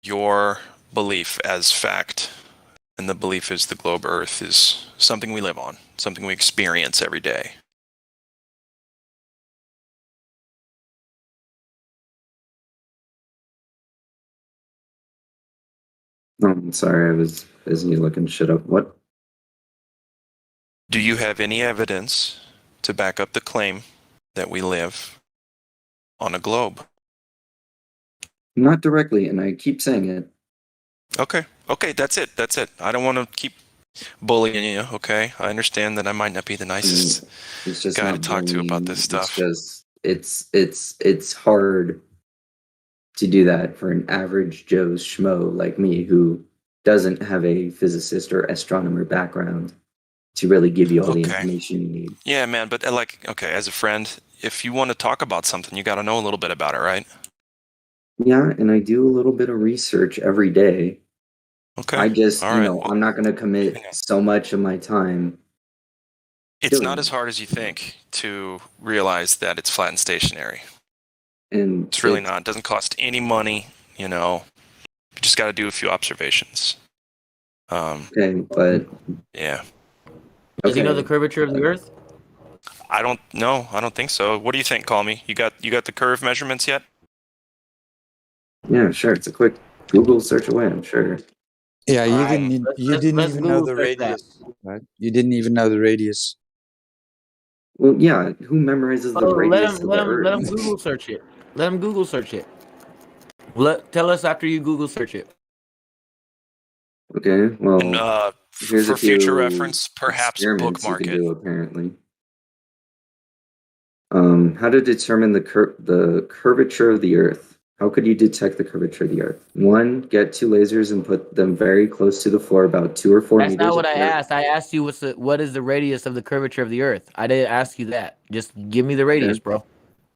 your belief as fact? And the belief is the globe Earth is something we live on, something we experience every day. Oh, I'm sorry, I was busy looking shit up. What? Do you have any evidence to back up the claim that we live on a globe? Not directly, and I keep saying it. Okay, that's it. I don't want to keep bullying you, okay? I understand that I might not be the nicest It's just guy to not talk to about bullying. this stuff. It's hard to do that for an average Joe schmo like me who doesn't have a physicist or astronomer background to really give you all the information you need. Yeah, man, but okay, as a friend, if you want to talk about something, you got to know a little bit about it, right? Yeah, and I do a little bit of research every day. Okay. I just, all right. I'm not going to commit so much of my time. It's not as hard as you think to realize that it's flat and stationary. And it's really not. It doesn't cost any money, You just got to do a few observations. Okay, but yeah. Does he know the curvature of the Earth? I don't know. I don't think so. What do you think, Call Me? You got the curve measurements yet? Yeah, sure. It's a quick Google search away, I'm sure. Yeah, you Alright, didn't. You didn't let's even know Google the search that. radius, right? You didn't even know the radius. Well, yeah. Who memorizes the radius of the let Earth? him Google search it. Let him Google search it. Tell us after you Google search it. Okay, well, And, here's for a few future reference, perhaps experiments bookmark you can it. do, apparently. How to determine the curvature of the Earth. How could you detect the curvature of the Earth? 1, get 2 lasers and put them very close to the floor, about 2 or 4 That's meters not what I apart. asked. I asked you what is the radius of the curvature of the Earth. I didn't ask you that. Just give me the radius, bro.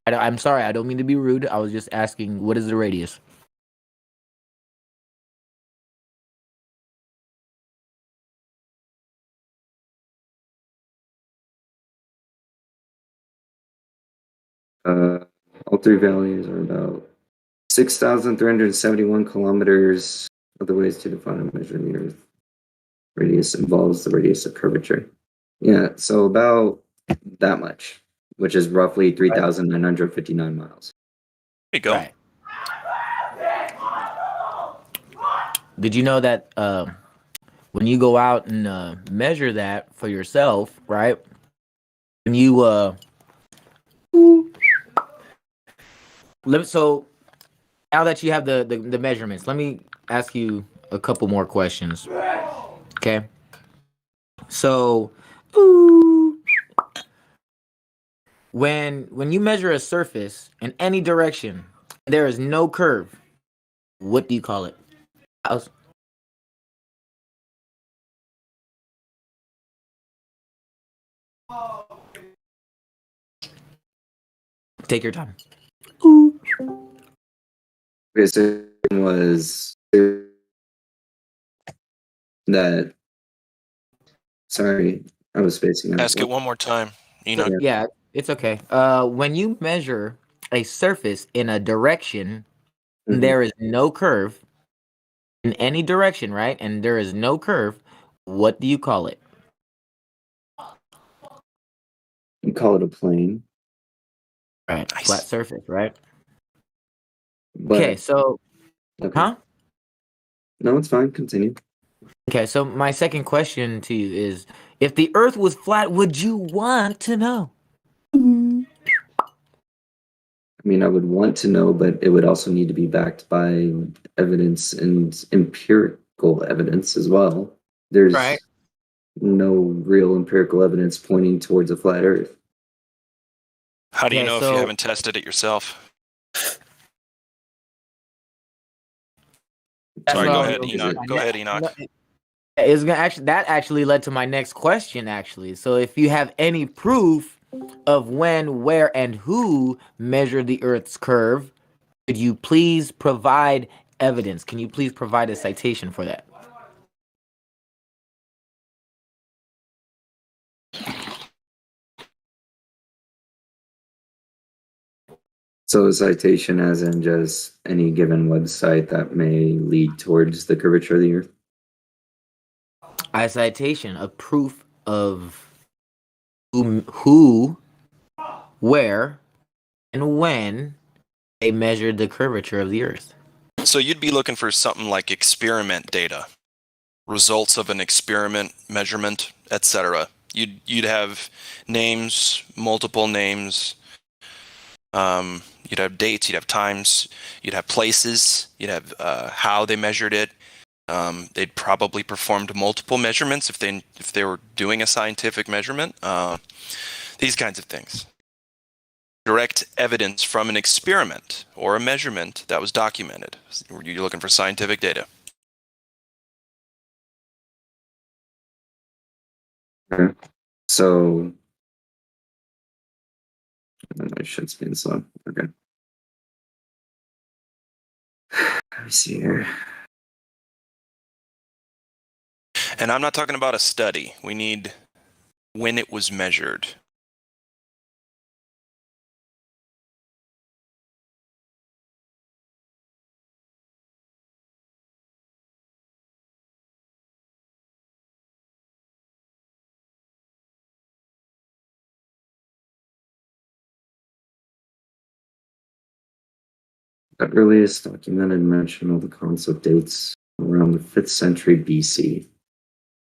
I'm sorry. I don't mean to be rude. I was just asking what is the radius. All 3 values are about 6,371 kilometers. Other ways to define and measure the Earth. Radius involves the radius of curvature. Yeah, so about that much, which is roughly 3,959 miles. There you go. Right. Did you know that when you go out and measure that for yourself, right? When you so now that you have the measurements, let me ask you a couple more questions. Okay. So when you measure a surface in any direction, there is no curve. What do you call it? Take your time. Okay, so it was that. Sorry, I was spacing out. Ask it one more time. Yeah, it's okay. When you measure a surface in a direction, and there is no curve in any direction, right? And there is no curve. What do you call it? You call it a plane. Right. Flat surface, right? But, Okay, so huh? No, it's fine. Continue. Okay, so my second question to you is, if the Earth was flat, would you want to know? I mean, I would want to know, but it would also need to be backed by evidence and empirical evidence as well. There's no real empirical evidence pointing towards a flat Earth. How do you know if you haven't tested it yourself? That's Sorry, what go I was ahead, gonna Enoch. say. Go ahead, Enoch. No, it's gonna actually that actually led to my next question. Actually, so if you have any proof of when, where, and who measured the Earth's curve, could you please provide evidence? Can you please provide a citation for that? So a citation as in just any given website that may lead towards the curvature of the Earth? A citation, a proof of who, where, and when they measured the curvature of the Earth. So you'd be looking for something like experiment data, results of an experiment, measurement, etc. You'd have names, multiple names. You'd have dates, you'd have times, you'd have places, you'd have how they measured it. They'd probably performed multiple measurements if they were doing a scientific measurement. These kinds of things. Direct evidence from an experiment or a measurement that was documented. You're looking for scientific data. Okay. So my shit's being slow. Okay. Let me see here. And I'm not talking about a study. We need when it was measured. The earliest documented mention of the concept dates around the 5th century BC,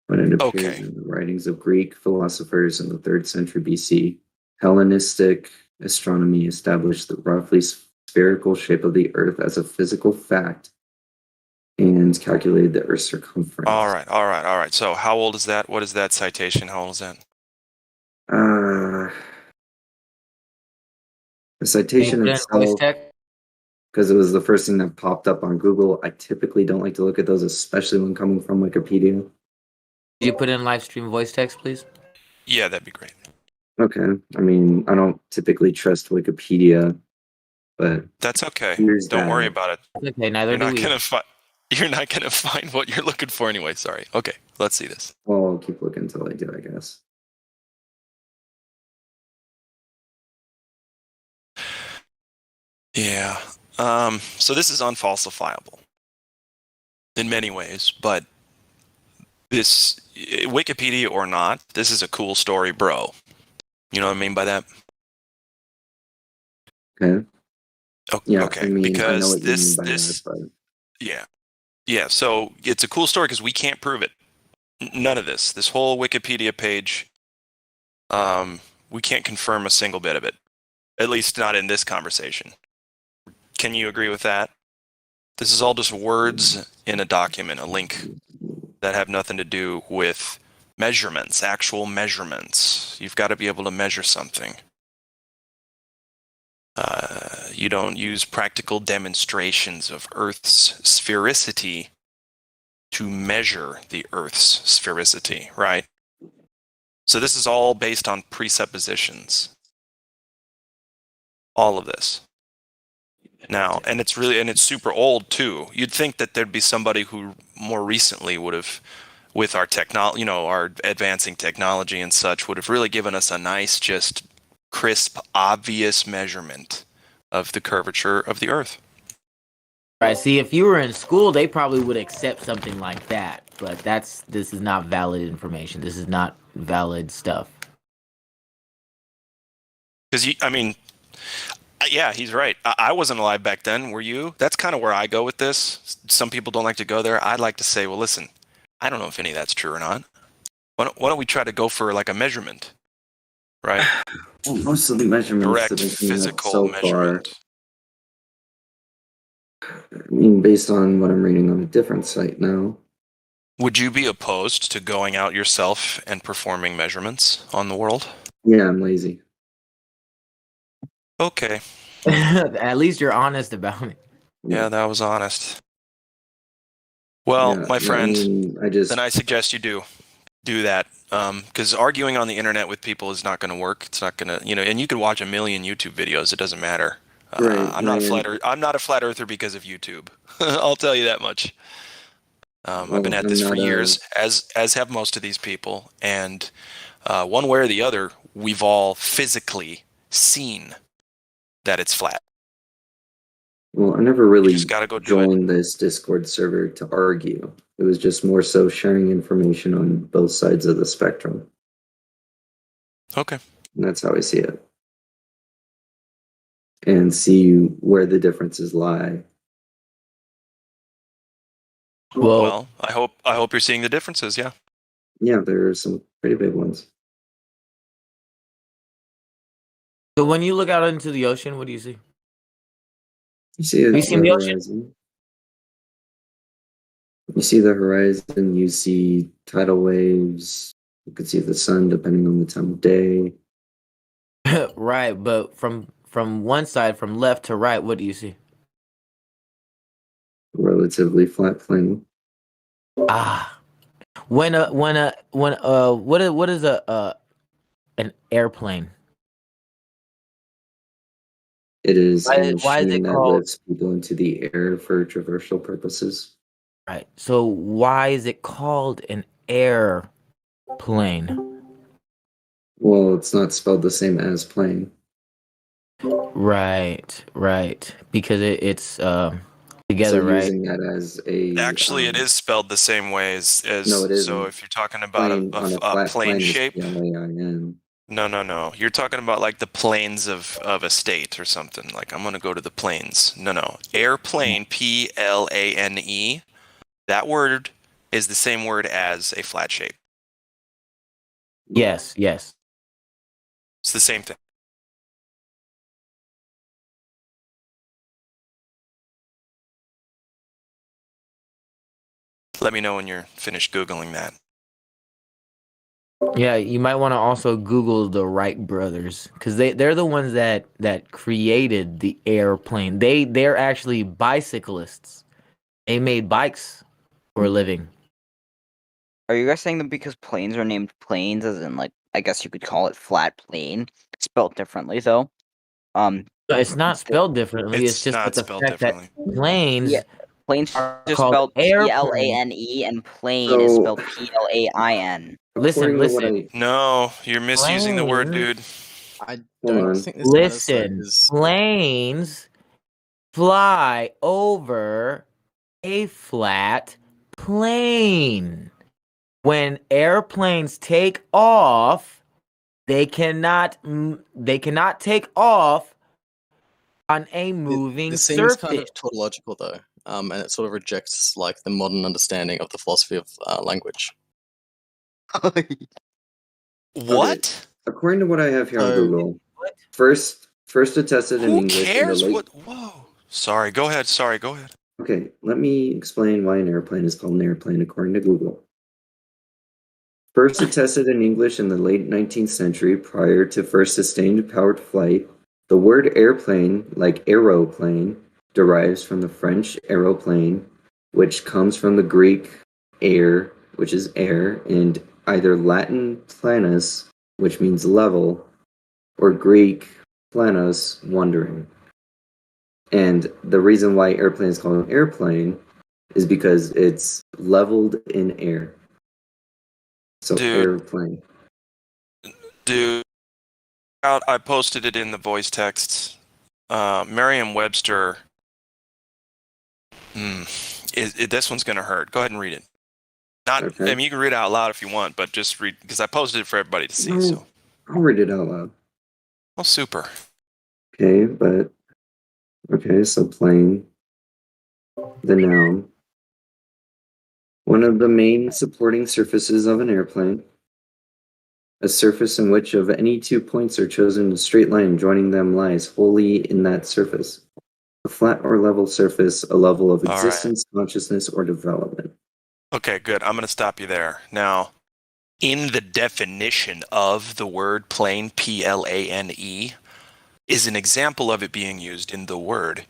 when it appears in the writings of Greek philosophers in the 3rd century BC. Hellenistic astronomy established the roughly spherical shape of the Earth as a physical fact and calculated the Earth's circumference. All right. So how old is that? What is that citation? How old is that? The citation itself, because it was the first thing that popped up on Google. I typically don't like to look at those, especially when coming from Wikipedia. Could you put in live stream voice text, please? Yeah, that'd be great. Okay. I mean, I don't typically trust Wikipedia, but That's okay. here's Don't worry that. about it. Okay, neither do we. You're not gonna find what you're looking for anyway. Sorry. Okay, let's see this. Well, I'll keep looking until I do, I guess. Yeah. So this is unfalsifiable in many ways, but this Wikipedia or not, this is a cool story, bro. You know what I mean by that? Okay. Yeah, Okay. I mean, I know Because what you mean by this, that, but yeah. So it's a cool story because we can't prove it. None of this. This whole Wikipedia page, we can't confirm a single bit of it. At least not in this conversation. Can you agree with that? This is all just words in a document, a link that have nothing to do with measurements, actual measurements. You've got to be able to measure something. You don't use practical demonstrations of Earth's sphericity to measure the Earth's sphericity, right? So this is all based on presuppositions. All of this. Now, and it's super old too. You'd think that there'd be somebody who more recently would have, with our technology, our advancing technology and such, would have really given us a nice, just crisp, obvious measurement of the curvature of the Earth. Right. See, if you were in school, they probably would accept something like that. But this is not valid information. This is not valid stuff. Because yeah, he's right. I wasn't alive back then. Were you? That's kind of where I go with this. Some people don't like to go there. I'd like to say, well, listen, I don't know if any of that's true or not. Why don't we try to go for like a measurement, right? well, most of the measurements Direct that I've seen physical so measurement. far, I mean, based on what I'm reading on a different site now. Would you be opposed to going out yourself and performing measurements on the world? Yeah, I'm lazy. Okay. At least you're honest about it. Yeah, that was honest. Well, Yeah, my friend, I just then I suggest you do that. Because arguing on the internet with people is not going to work. It's not going to, and you could watch a million YouTube videos. It doesn't matter. right. I'm not a flat earther because of YouTube. I'll tell you that much. I've been Well, at I'm this for not years, as have most of these people, and one way or the other, we've all physically seen that it's flat. Well, I never You really just got to go do it. joined this Discord server to argue. It was just more so sharing information on both sides of the spectrum. Okay. And that's how I see it. And see where the differences lie. Well, I hope you're seeing the differences. Yeah. Yeah, there are some pretty big ones. So when you look out into the ocean, what do you see? You see Have you the seen the ocean? horizon. You see the horizon, you see tidal waves, you can see the sun depending on the time of day. Right, but from one side, from left to right, what do you see? Relatively flat plane. Ah, what is an airplane? It is a Why is machine it that called? lifts people into the air for traversal purposes. Right. So why is it called an airplane? Well, it's not spelled the same as plane. Right. Because it's So together, right? using that as a Actually, it is spelled the same way as no, it so isn't. if you're talking about Plane on a a flat plane plane is shape. PLAIN. No. You're talking about like the plains of a state or something. Like I'm gonna go to the plains. No. Airplane, PLANE. That word is the same word as a flat shape. Yes. It's the same thing. Let me know when you're finished Googling that. Yeah, you might want to also Google the Wright brothers because they're the ones that created the airplane. They're actually bicyclists. They made bikes for a living. Are you guys saying that because planes are named planes, as in like I guess you could call it flat plane, spelled differently though? No, it's not spelled differently. It's just that the fact that planes Yeah, planes are just called spelled airplanes. PLANE and plane is So, spelled PLAIN. Listen. No, you're misusing the word, dude. I Hold don't on. think this matters though, Listen, 'cause- planes fly over a flat plane. When airplanes take off, they cannot take off on a moving This seems surface. kind of tautological though, and it sort of rejects like the modern understanding of the philosophy of language. What? According to what I have here on So- Google, first attested in Who English in the cares late. what? Whoa. Sorry. Go ahead. Okay, let me explain why an airplane is called an airplane according to Google. First attested in English in the late 19th century prior to first sustained powered flight, the word airplane, like aeroplane, derives from the French aeroplane, which comes from the Greek air, which is air, and either Latin planus, which means level, or Greek planos, wandering. And the reason why airplane is called an airplane is because it's leveled in air. So Dude. airplane. Dude, I posted it in the voice texts. Merriam-Webster. This one's gonna hurt. Go ahead and read it. I mean, you can read it out loud if you want, but just read because I posted it for everybody to see. So. I'll read it out loud. Oh, super. Okay, so plane, the noun. One of the main supporting surfaces of an airplane. A surface in which of any 2 points are chosen in a straight line joining them lies wholly in that surface. A flat or level surface, a level of All right. existence, consciousness, or development. Okay, good. I'm going to stop you there. Now, in the definition of the word plane, PLANE, is an example of it being used in the word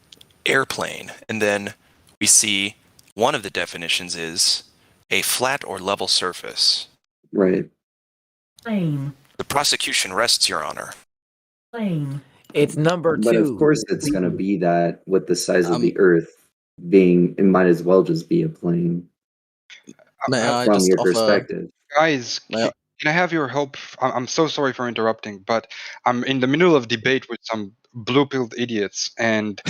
airplane. And then we see One of the definitions is a flat or level surface. Right. Plane. The prosecution rests, Your Honor. Plane. It's number But two. of course, it's going to be that with the size of Um, the Earth being, it might as well just be a plane May I from just your offer? perspective. Guys, May I- can I have your help? I'm so sorry for interrupting, but I'm in the middle of debate with some blue-pilled idiots, and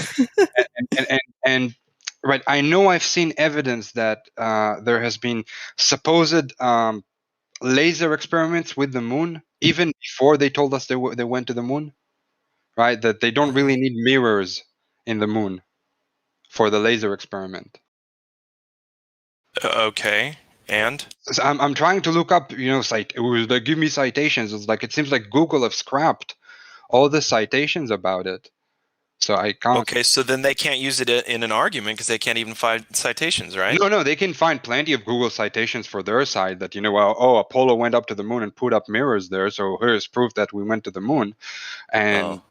and right. I know I've seen evidence that there has been supposed laser experiments with the moon, even before they told us they went to the moon. Right, that they don't really need mirrors in the moon for the laser experiment. Okay, and? So I'm trying to look up, they give me citations. It's like it seems like Google have scrapped all the citations about it, so I can't. Okay, so then they can't use it in an argument because they can't even find citations, right? No, they can find plenty of Google citations for their side that Apollo went up to the moon and put up mirrors there, so here's proof that we went to the moon, and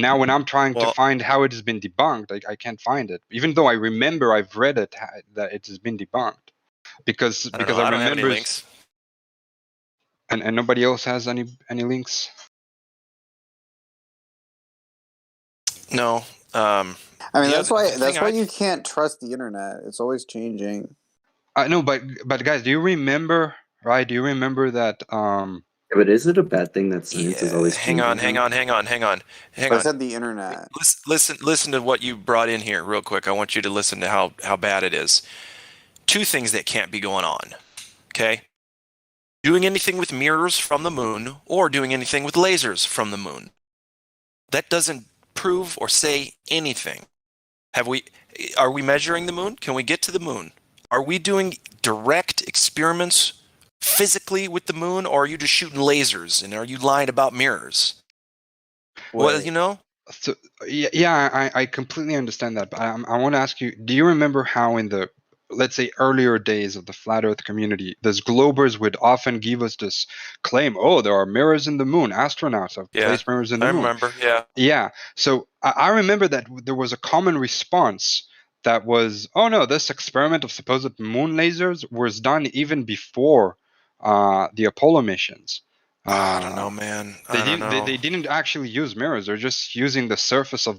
now when I'm trying to find how it has been debunked, I can't find it, even though I remember I've read it that it has been debunked because I I don't have any remember. links. And nobody else has any links. No. I mean, that's the why thing you can't trust the internet. It's always changing. No, but guys, do you remember? Right? Do you remember that? Yeah, but is it a bad thing that science is always Hang changing? on. But I said the internet. Listen to what you brought in here real quick. I want you to listen to how bad it is. Two things that can't be going on. Okay? Doing anything with mirrors from the moon or doing anything with lasers from the moon. That doesn't prove or say anything. Are we measuring the moon? Can we get to the moon? Are we doing direct experiments physically with the moon, or are you just shooting lasers? And are you lying about mirrors? Well, So, yeah, I completely understand that, but I want to ask you: do you remember how in the, let's say, earlier days of the flat Earth community, those globers would often give us this claim, "Oh, there are mirrors in the moon. Astronauts have placed mirrors in the moon." I remember. Yeah. Yeah. So I remember that there was a common response that was, "Oh no, this experiment of supposed moon lasers was done even before the Apollo missions." I don't know, man. They didn't actually use mirrors. They're just using the surface of the